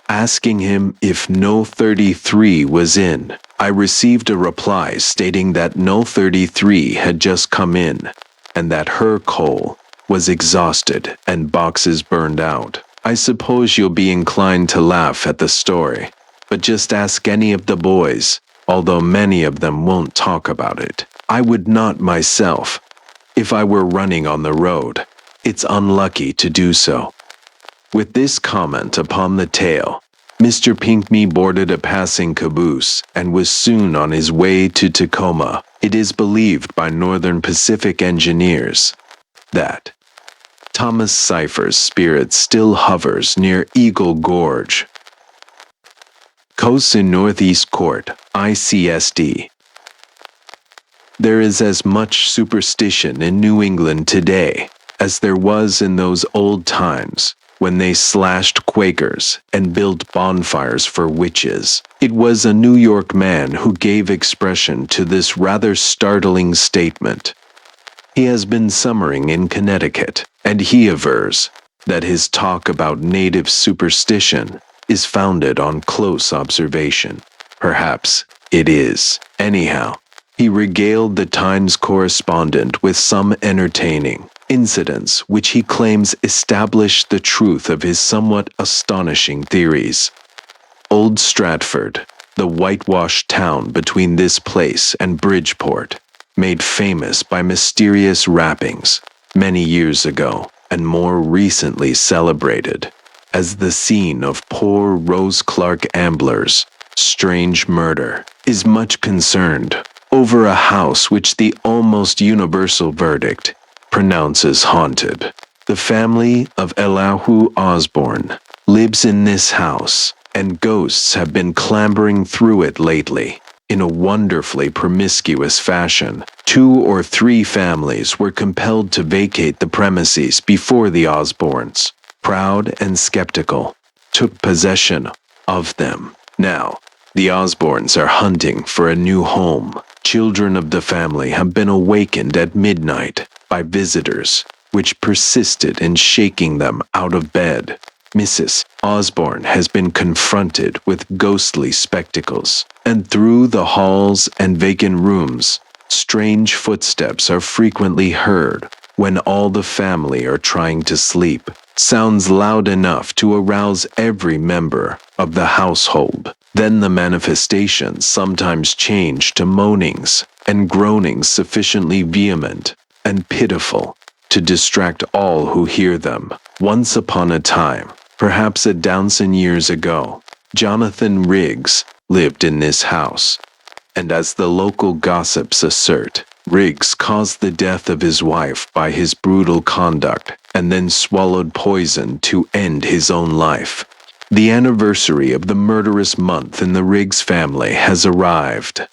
S1: asking him if No 33 was in. I received a reply stating that No 33 had just come in, and that her coal was exhausted and boxes burned out. I suppose you'll be inclined to laugh at the story, but just ask any of the boys, although many of them won't talk about it. I would not myself, if I were running on the road. It's unlucky to do so. With this comment upon the tale, Mr. Pinckney boarded a passing caboose and was soon on his way to Tacoma. It is believed by Northern Pacific engineers that Thomas Cypher's spirit still hovers near Eagle Gorge. Coast in Northeast Court, ICSD. There is as much superstition in New England today as there was in those old times when they slashed Quakers and built bonfires for witches. It was a New York man who gave expression to this rather startling statement. He has been summering in Connecticut, and he avers that his talk about native superstition is founded on close observation. Perhaps it is. Anyhow, he regaled the Times correspondent with some entertaining incidents which he claims established the truth of his somewhat astonishing theories. Old Stratford, the whitewashed town between this place and Bridgeport, made famous by mysterious rappings many years ago, and more recently celebrated as the scene of poor Rose Clark Ambler's strange murder, is much concerned over a house which the almost universal verdict pronounces haunted. The family of Elihu Osborne lives in this house, and ghosts have been clambering through it lately. In a wonderfully promiscuous fashion, 2 or 3 families were compelled to vacate the premises before the Osbornes, proud and skeptical, took possession of them. Now, the Osbornes are hunting for a new home. Children of the family have been awakened at midnight by visitors, which persisted in shaking them out of bed. Mrs. Osborne has been confronted with ghostly spectacles, and through the halls and vacant rooms, strange footsteps are frequently heard when all the family are trying to sleep. Sounds loud enough to arouse every member of the household. Then the manifestations sometimes change to moanings and groanings sufficiently vehement and pitiful to distract all who hear them. Once upon a time, perhaps a dozen years ago, Jonathan Riggs lived in this house, and as the local gossips assert, Riggs caused the death of his wife by his brutal conduct and then swallowed poison to end his own life. The anniversary of the murderous month in the Riggs family has arrived,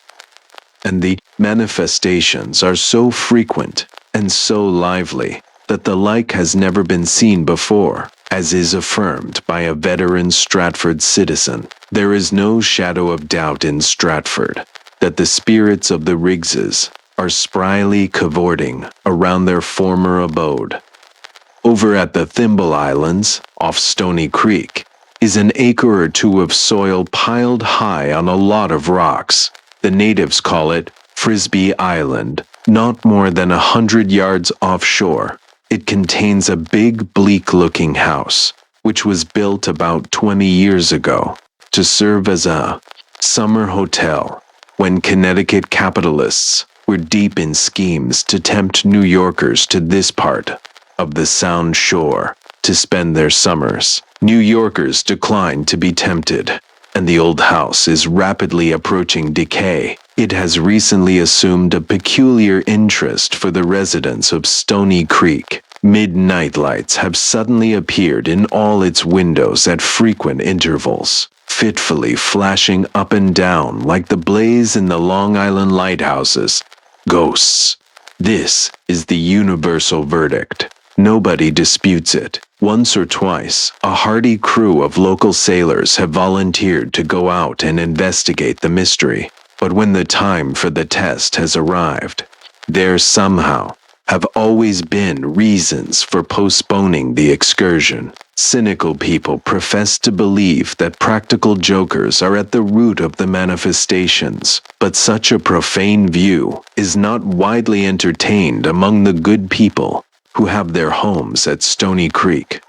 S1: and the manifestations are so frequent and so lively that the like has never been seen before, as is affirmed by a veteran Stratford citizen. There is no shadow of doubt in Stratford that the spirits of the Riggses are spryly cavorting around their former abode. Over at the Thimble Islands, off Stony Creek, is an acre or 2 of soil piled high on a lot of rocks. The natives call it Frisbee Island. Not more than 100 yards offshore, it contains a big, bleak-looking house, which was built about 20 years ago to serve as a summer hotel when Connecticut capitalists were deep in schemes to tempt New Yorkers to this part of the Sound Shore to spend their summers. New Yorkers declined to be tempted, and the old house is rapidly approaching decay. It has recently assumed a peculiar interest for the residents of Stony Creek. Midnight lights have suddenly appeared in all its windows at frequent intervals, fitfully flashing up and down like the blaze in the Long Island lighthouses. Ghosts. This is the universal verdict. Nobody disputes it. Once or twice, a hardy crew of local sailors have volunteered to go out and investigate the mystery. But when the time for the test has arrived, there somehow have always been reasons for postponing the excursion. Cynical people profess to believe that practical jokers are at the root of the manifestations, but such a profane view is not widely entertained among the good people who have their homes at Stony Creek.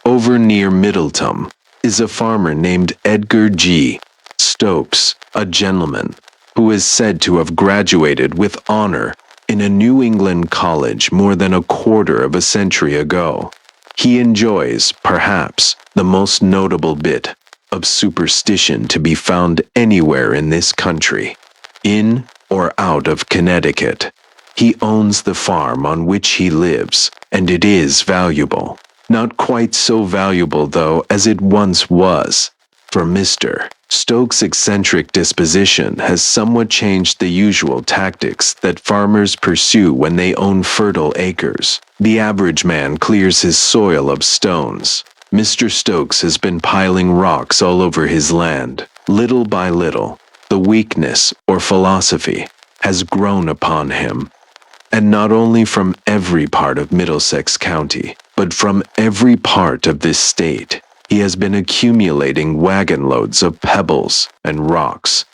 S1: Over near Middletown is a farmer named Edgar G. Stokes, a gentleman who is said to have graduated with honor in a New England college more than a quarter of a century ago. He enjoys, perhaps, the most notable bit of superstition to be found anywhere in this country. In or out of Connecticut, he owns the farm on which he lives, and it is valuable. Not quite so valuable, though, as it once was, for Mr. Stokes' eccentric disposition has somewhat changed the usual tactics that farmers pursue when they own fertile acres. The average man clears his soil of stones. Mr. Stokes has been piling rocks all over his land. Little by little, the weakness or philosophy has grown upon him. And not only from every part of Middlesex County, but from every part of this state, he has been accumulating wagon loads of pebbles and rocks.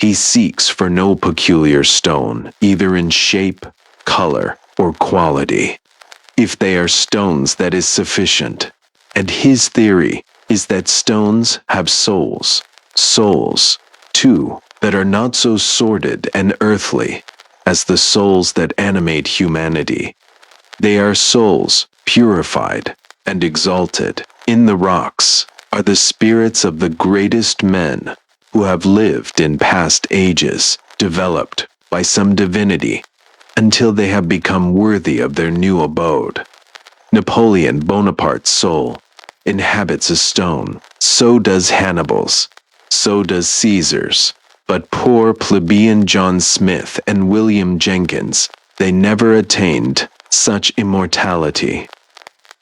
S1: He seeks for no peculiar stone, either in shape, color, or quality. If they are stones, that is sufficient. And his theory is that stones have souls. Souls, too, that are not so sordid and earthly as the souls that animate humanity. They are souls purified and exalted. In the rocks are the spirits of the greatest men who have lived in past ages, developed by some divinity, until they have become worthy of their new abode. Napoleon Bonaparte's soul inhabits a stone. So does Hannibal's. So does Caesar's. But poor plebeian John Smith and William Jenkins, they never attained such immortality.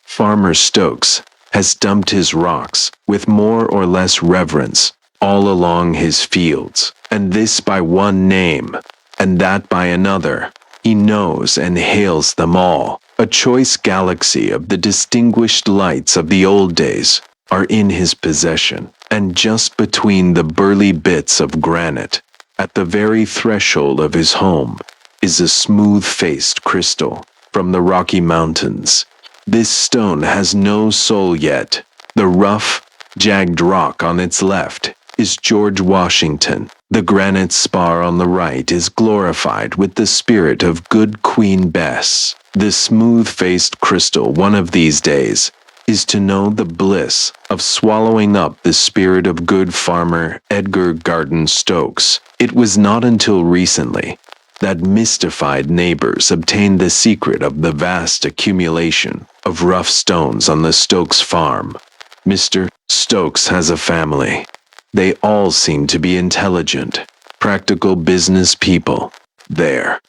S1: Farmer Stokes has dumped his rocks with more or less reverence all along his fields, and this by one name, and that by another. He knows and hails them all. A choice galaxy of the distinguished lights of the old days are in his possession, and just between the burly bits of granite, at the very threshold of his home, is a smooth-faced crystal from the Rocky Mountains. This stone has no soul yet. The rough, jagged rock on its left is George Washington. The granite spar on the right is glorified with the spirit of good Queen Bess. The smooth-faced crystal one of these days is to know the bliss of swallowing up the spirit of good farmer Edgar Garden Stokes. It was not until recently that mystified neighbors obtained the secret of the vast accumulation of rough stones on the Stokes farm. Mr. Stokes has a family. They all seem to be intelligent, practical business people. There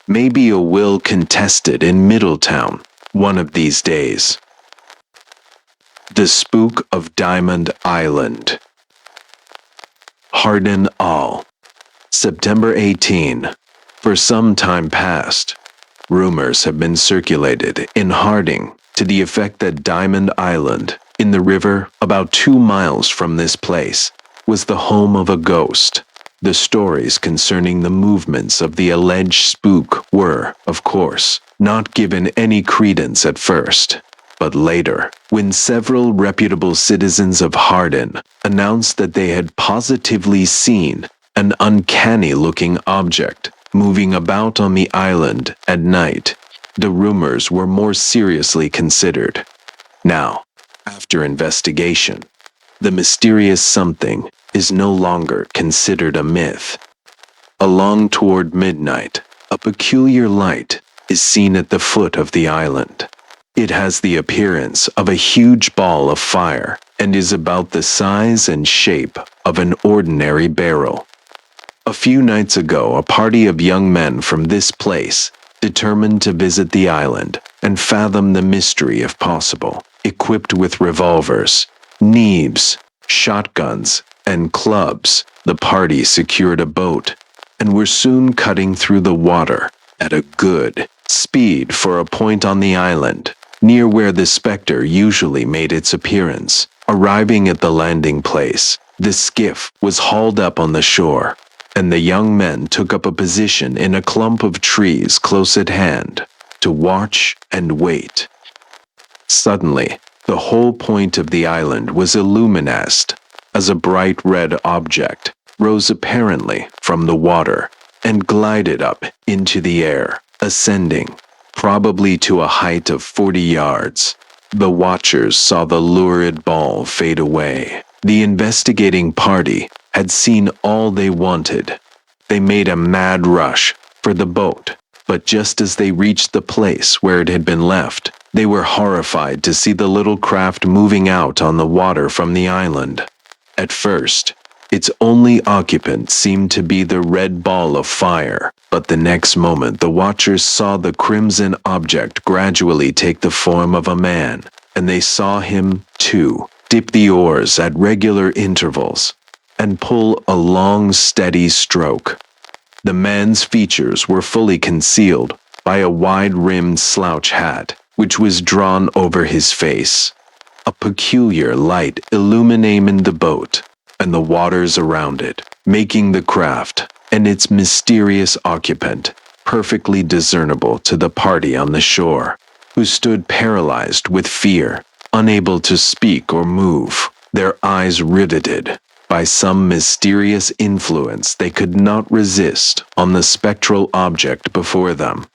S1: may be a will contested in Middletown one of these days. The Spook of Diamond Island. Hardin All, September 18. For some time past, rumors have been circulated in Harding to the effect that Diamond Island, in the river about 2 miles from this place, was the home of a ghost. The stories concerning the movements of the alleged spook were, of course, not given any credence at first. But later, when several reputable citizens of Hardin announced that they had positively seen an uncanny-looking object moving about on the island at night, the rumors were more seriously considered. Now, after investigation, the mysterious something is no longer considered a myth. Along toward midnight, a peculiar light is seen at the foot of the island. It has the appearance of a huge ball of fire and is about the size and shape of an ordinary barrel. A few nights ago, a party of young men from this place determined to visit the island and fathom the mystery if possible. Equipped with revolvers, knives, shotguns, and clubs, the party secured a boat and were soon cutting through the water at a good speed for a point on the island, near where the specter usually made its appearance. Arriving at the landing place, the skiff was hauled up on the shore, and the young men took up a position in a clump of trees close at hand to watch and wait. Suddenly, the whole point of the island was illumined as a bright red object rose apparently from the water and glided up into the air, ascending, probably to a height of 40 yards. The watchers saw the lurid ball fade away. The investigating party had seen all they wanted. They made a mad rush for the boat, but just as they reached the place where it had been left, they were horrified to see the little craft moving out on the water from the island. At first, its only occupant seemed to be the red ball of fire, but the next moment the watchers saw the crimson object gradually take the form of a man, and they saw him, too, dip the oars at regular intervals and pull a long, steady stroke. The man's features were fully concealed by a wide-rimmed slouch hat, which was drawn over his face. A peculiar light illuminated the boat and the waters around it, making the craft and its mysterious occupant perfectly discernible to the party on the shore, who stood paralyzed with fear, unable to speak or move, their eyes riveted by some mysterious influence they could not resist on the spectral object before them.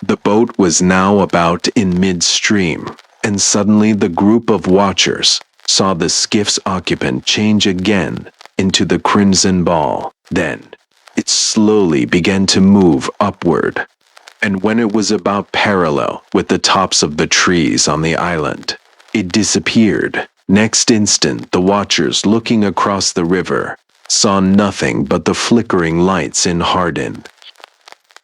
S1: The boat was now about in midstream, and suddenly the group of watchers saw the skiff's occupant change again into the crimson ball. Then it slowly began to move upward, and when it was about parallel with the tops of the trees on the island, it disappeared. Next instant, the watchers looking across the river saw nothing but the flickering lights in Hardin.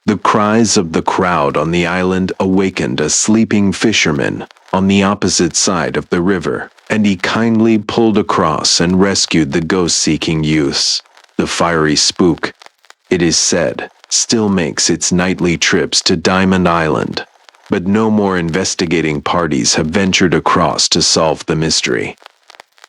S1: The cries of the crowd on the island awakened a sleeping fisherman on the opposite side of the river, and he kindly pulled across and rescued the ghost-seeking youths. The fiery spook, it is said, still makes its nightly trips to Diamond Island, but no more investigating parties have ventured across to solve the mystery.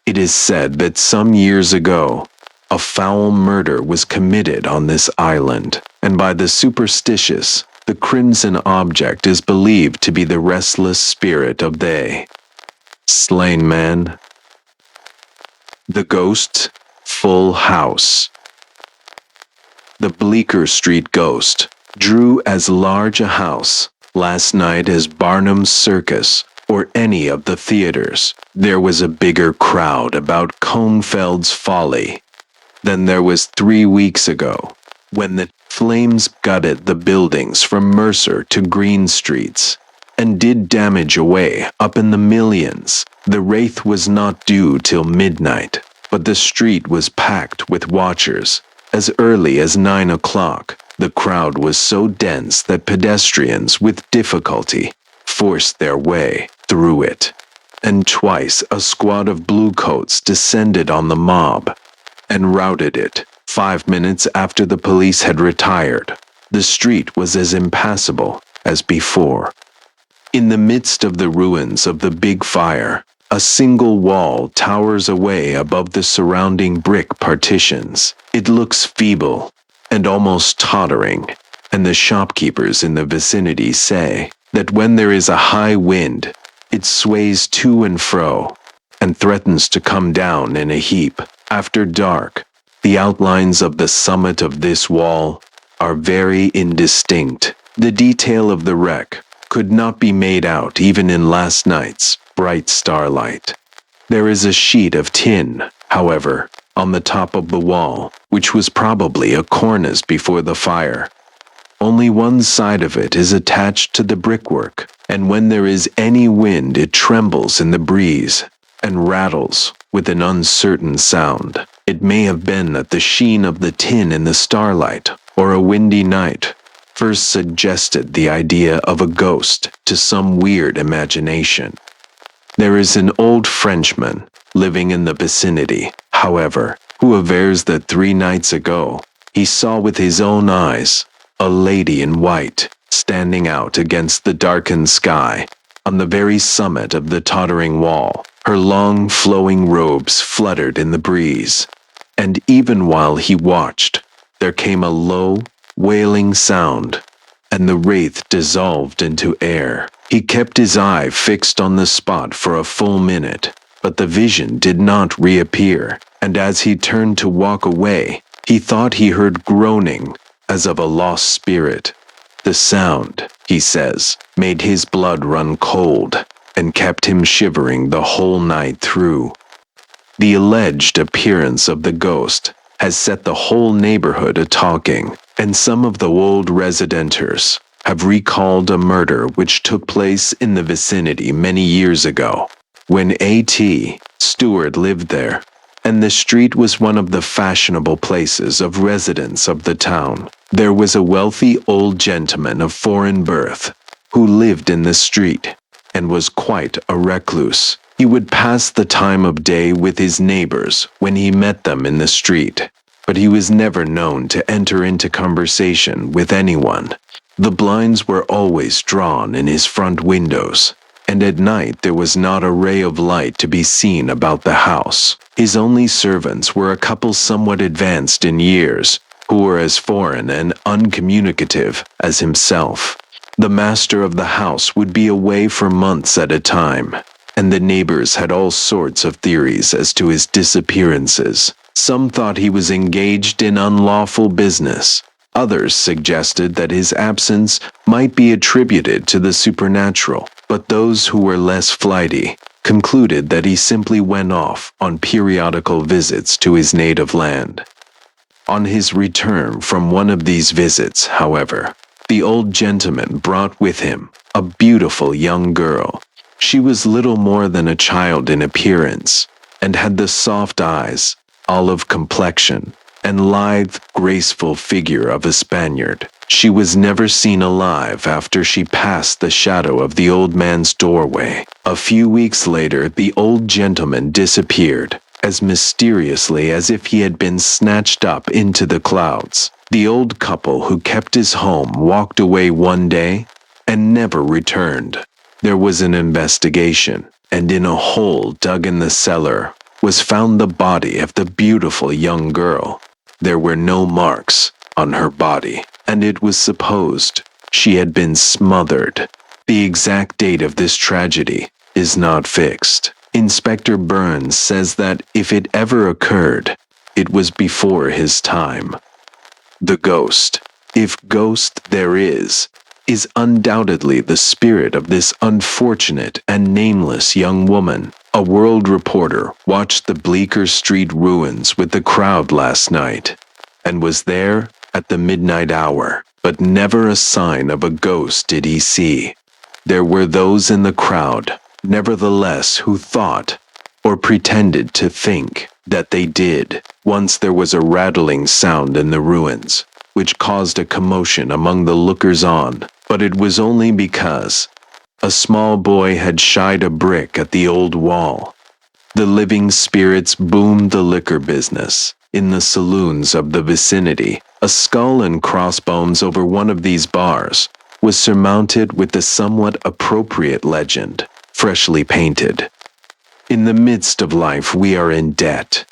S1: It is said that some years ago, a foul murder was committed on this island, and by the superstitious, the crimson object is believed to be the restless spirit of the slain man. The Ghost's Full House. The Bleecker Street ghost drew as large a house last night as Barnum's Circus or any of the theaters. There was a bigger crowd about Cohnfeld's Folly than there was 3 weeks ago, when the flames gutted the buildings from Mercer to Green Streets and did damage away up in the millions. The wraith was not due till midnight, but the street was packed with watchers as early as 9 o'clock. The crowd was so dense that pedestrians with difficulty forced their way through it, and twice a squad of bluecoats descended on the mob and routed it. 5 minutes after the police had retired, the street was as impassable as before. In the midst of the ruins of the big fire, a single wall towers away above the surrounding brick partitions. It looks feeble and almost tottering, and the shopkeepers in the vicinity say that when there is a high wind, it sways to and fro and threatens to come down in a heap. After dark, the outlines of the summit of this wall are very indistinct. The detail of the wreck could not be made out even in last night's bright starlight. There is a sheet of tin, however, on the top of the wall, which was probably a cornice before the fire. Only one side of it is attached to the brickwork, and when there is any wind it trembles in the breeze and rattles with an uncertain sound. It may have been that the sheen of the tin in the starlight, or a windy night, first suggested the idea of a ghost to some weird imagination. There is an old Frenchman living in the vicinity, however, who avers that 3 nights ago he saw with his own eyes a lady in white standing out against the darkened sky on the very summit of the tottering wall. Her long flowing robes fluttered in the breeze, and even while he watched, there came a low, wailing sound, and the wraith dissolved into air. He kept his eye fixed on the spot for a full minute, but the vision did not reappear, and as he turned to walk away, he thought he heard groaning as of a lost spirit. The sound, he says, made his blood run cold and kept him shivering the whole night through. The alleged appearance of the ghost has set the whole neighborhood a-talking, and some of the old residenters have recalled a murder which took place in the vicinity many years ago, when A.T. Stewart lived there, and the street was one of the fashionable places of residence of the town. There was a wealthy old gentleman of foreign birth who lived in the street and was quite a recluse. He would pass the time of day with his neighbors when he met them in the street, but he was never known to enter into conversation with anyone. The blinds were always drawn in his front windows, and at night there was not a ray of light to be seen about the house. His only servants were a couple somewhat advanced in years, who were as foreign and uncommunicative as himself. The master of the house would be away for months at a time, and the neighbors had all sorts of theories as to his disappearances. Some thought he was engaged in unlawful business. Others suggested that his absence might be attributed to the supernatural, but those who were less flighty concluded that he simply went off on periodical visits to his native land. On his return from one of these visits, however, the old gentleman brought with him a beautiful young girl. She was little more than a child in appearance, and had the soft eyes, olive complexion, and lithe, graceful figure of a Spaniard. She was never seen alive after she passed the shadow of the old man's doorway. A few weeks later, the old gentleman disappeared, as mysteriously as if he had been snatched up into the clouds. The old couple who kept his home walked away one day and never returned. There was an investigation, and in a hole dug in the cellar was found the body of the beautiful young girl. There were no marks on her body, and it was supposed she had been smothered. The exact date of this tragedy is not fixed. Inspector Burns says that if it ever occurred, it was before his time. The ghost, if ghost there is undoubtedly the spirit of this unfortunate and nameless young woman. A world reporter watched the Bleecker Street ruins with the crowd last night, and was there at the midnight hour, but never a sign of a ghost did he see. There were those in the crowd, nevertheless, who thought, or pretended to think, that they did. Once there was a rattling sound in the ruins, which caused a commotion among the lookers-on, but it was only because a small boy had shied a brick at the old wall. The living spirits boomed the liquor business. In the saloons of the vicinity, a skull and crossbones over one of these bars was surmounted with the somewhat appropriate legend, freshly painted: "In the midst of life we are in debt,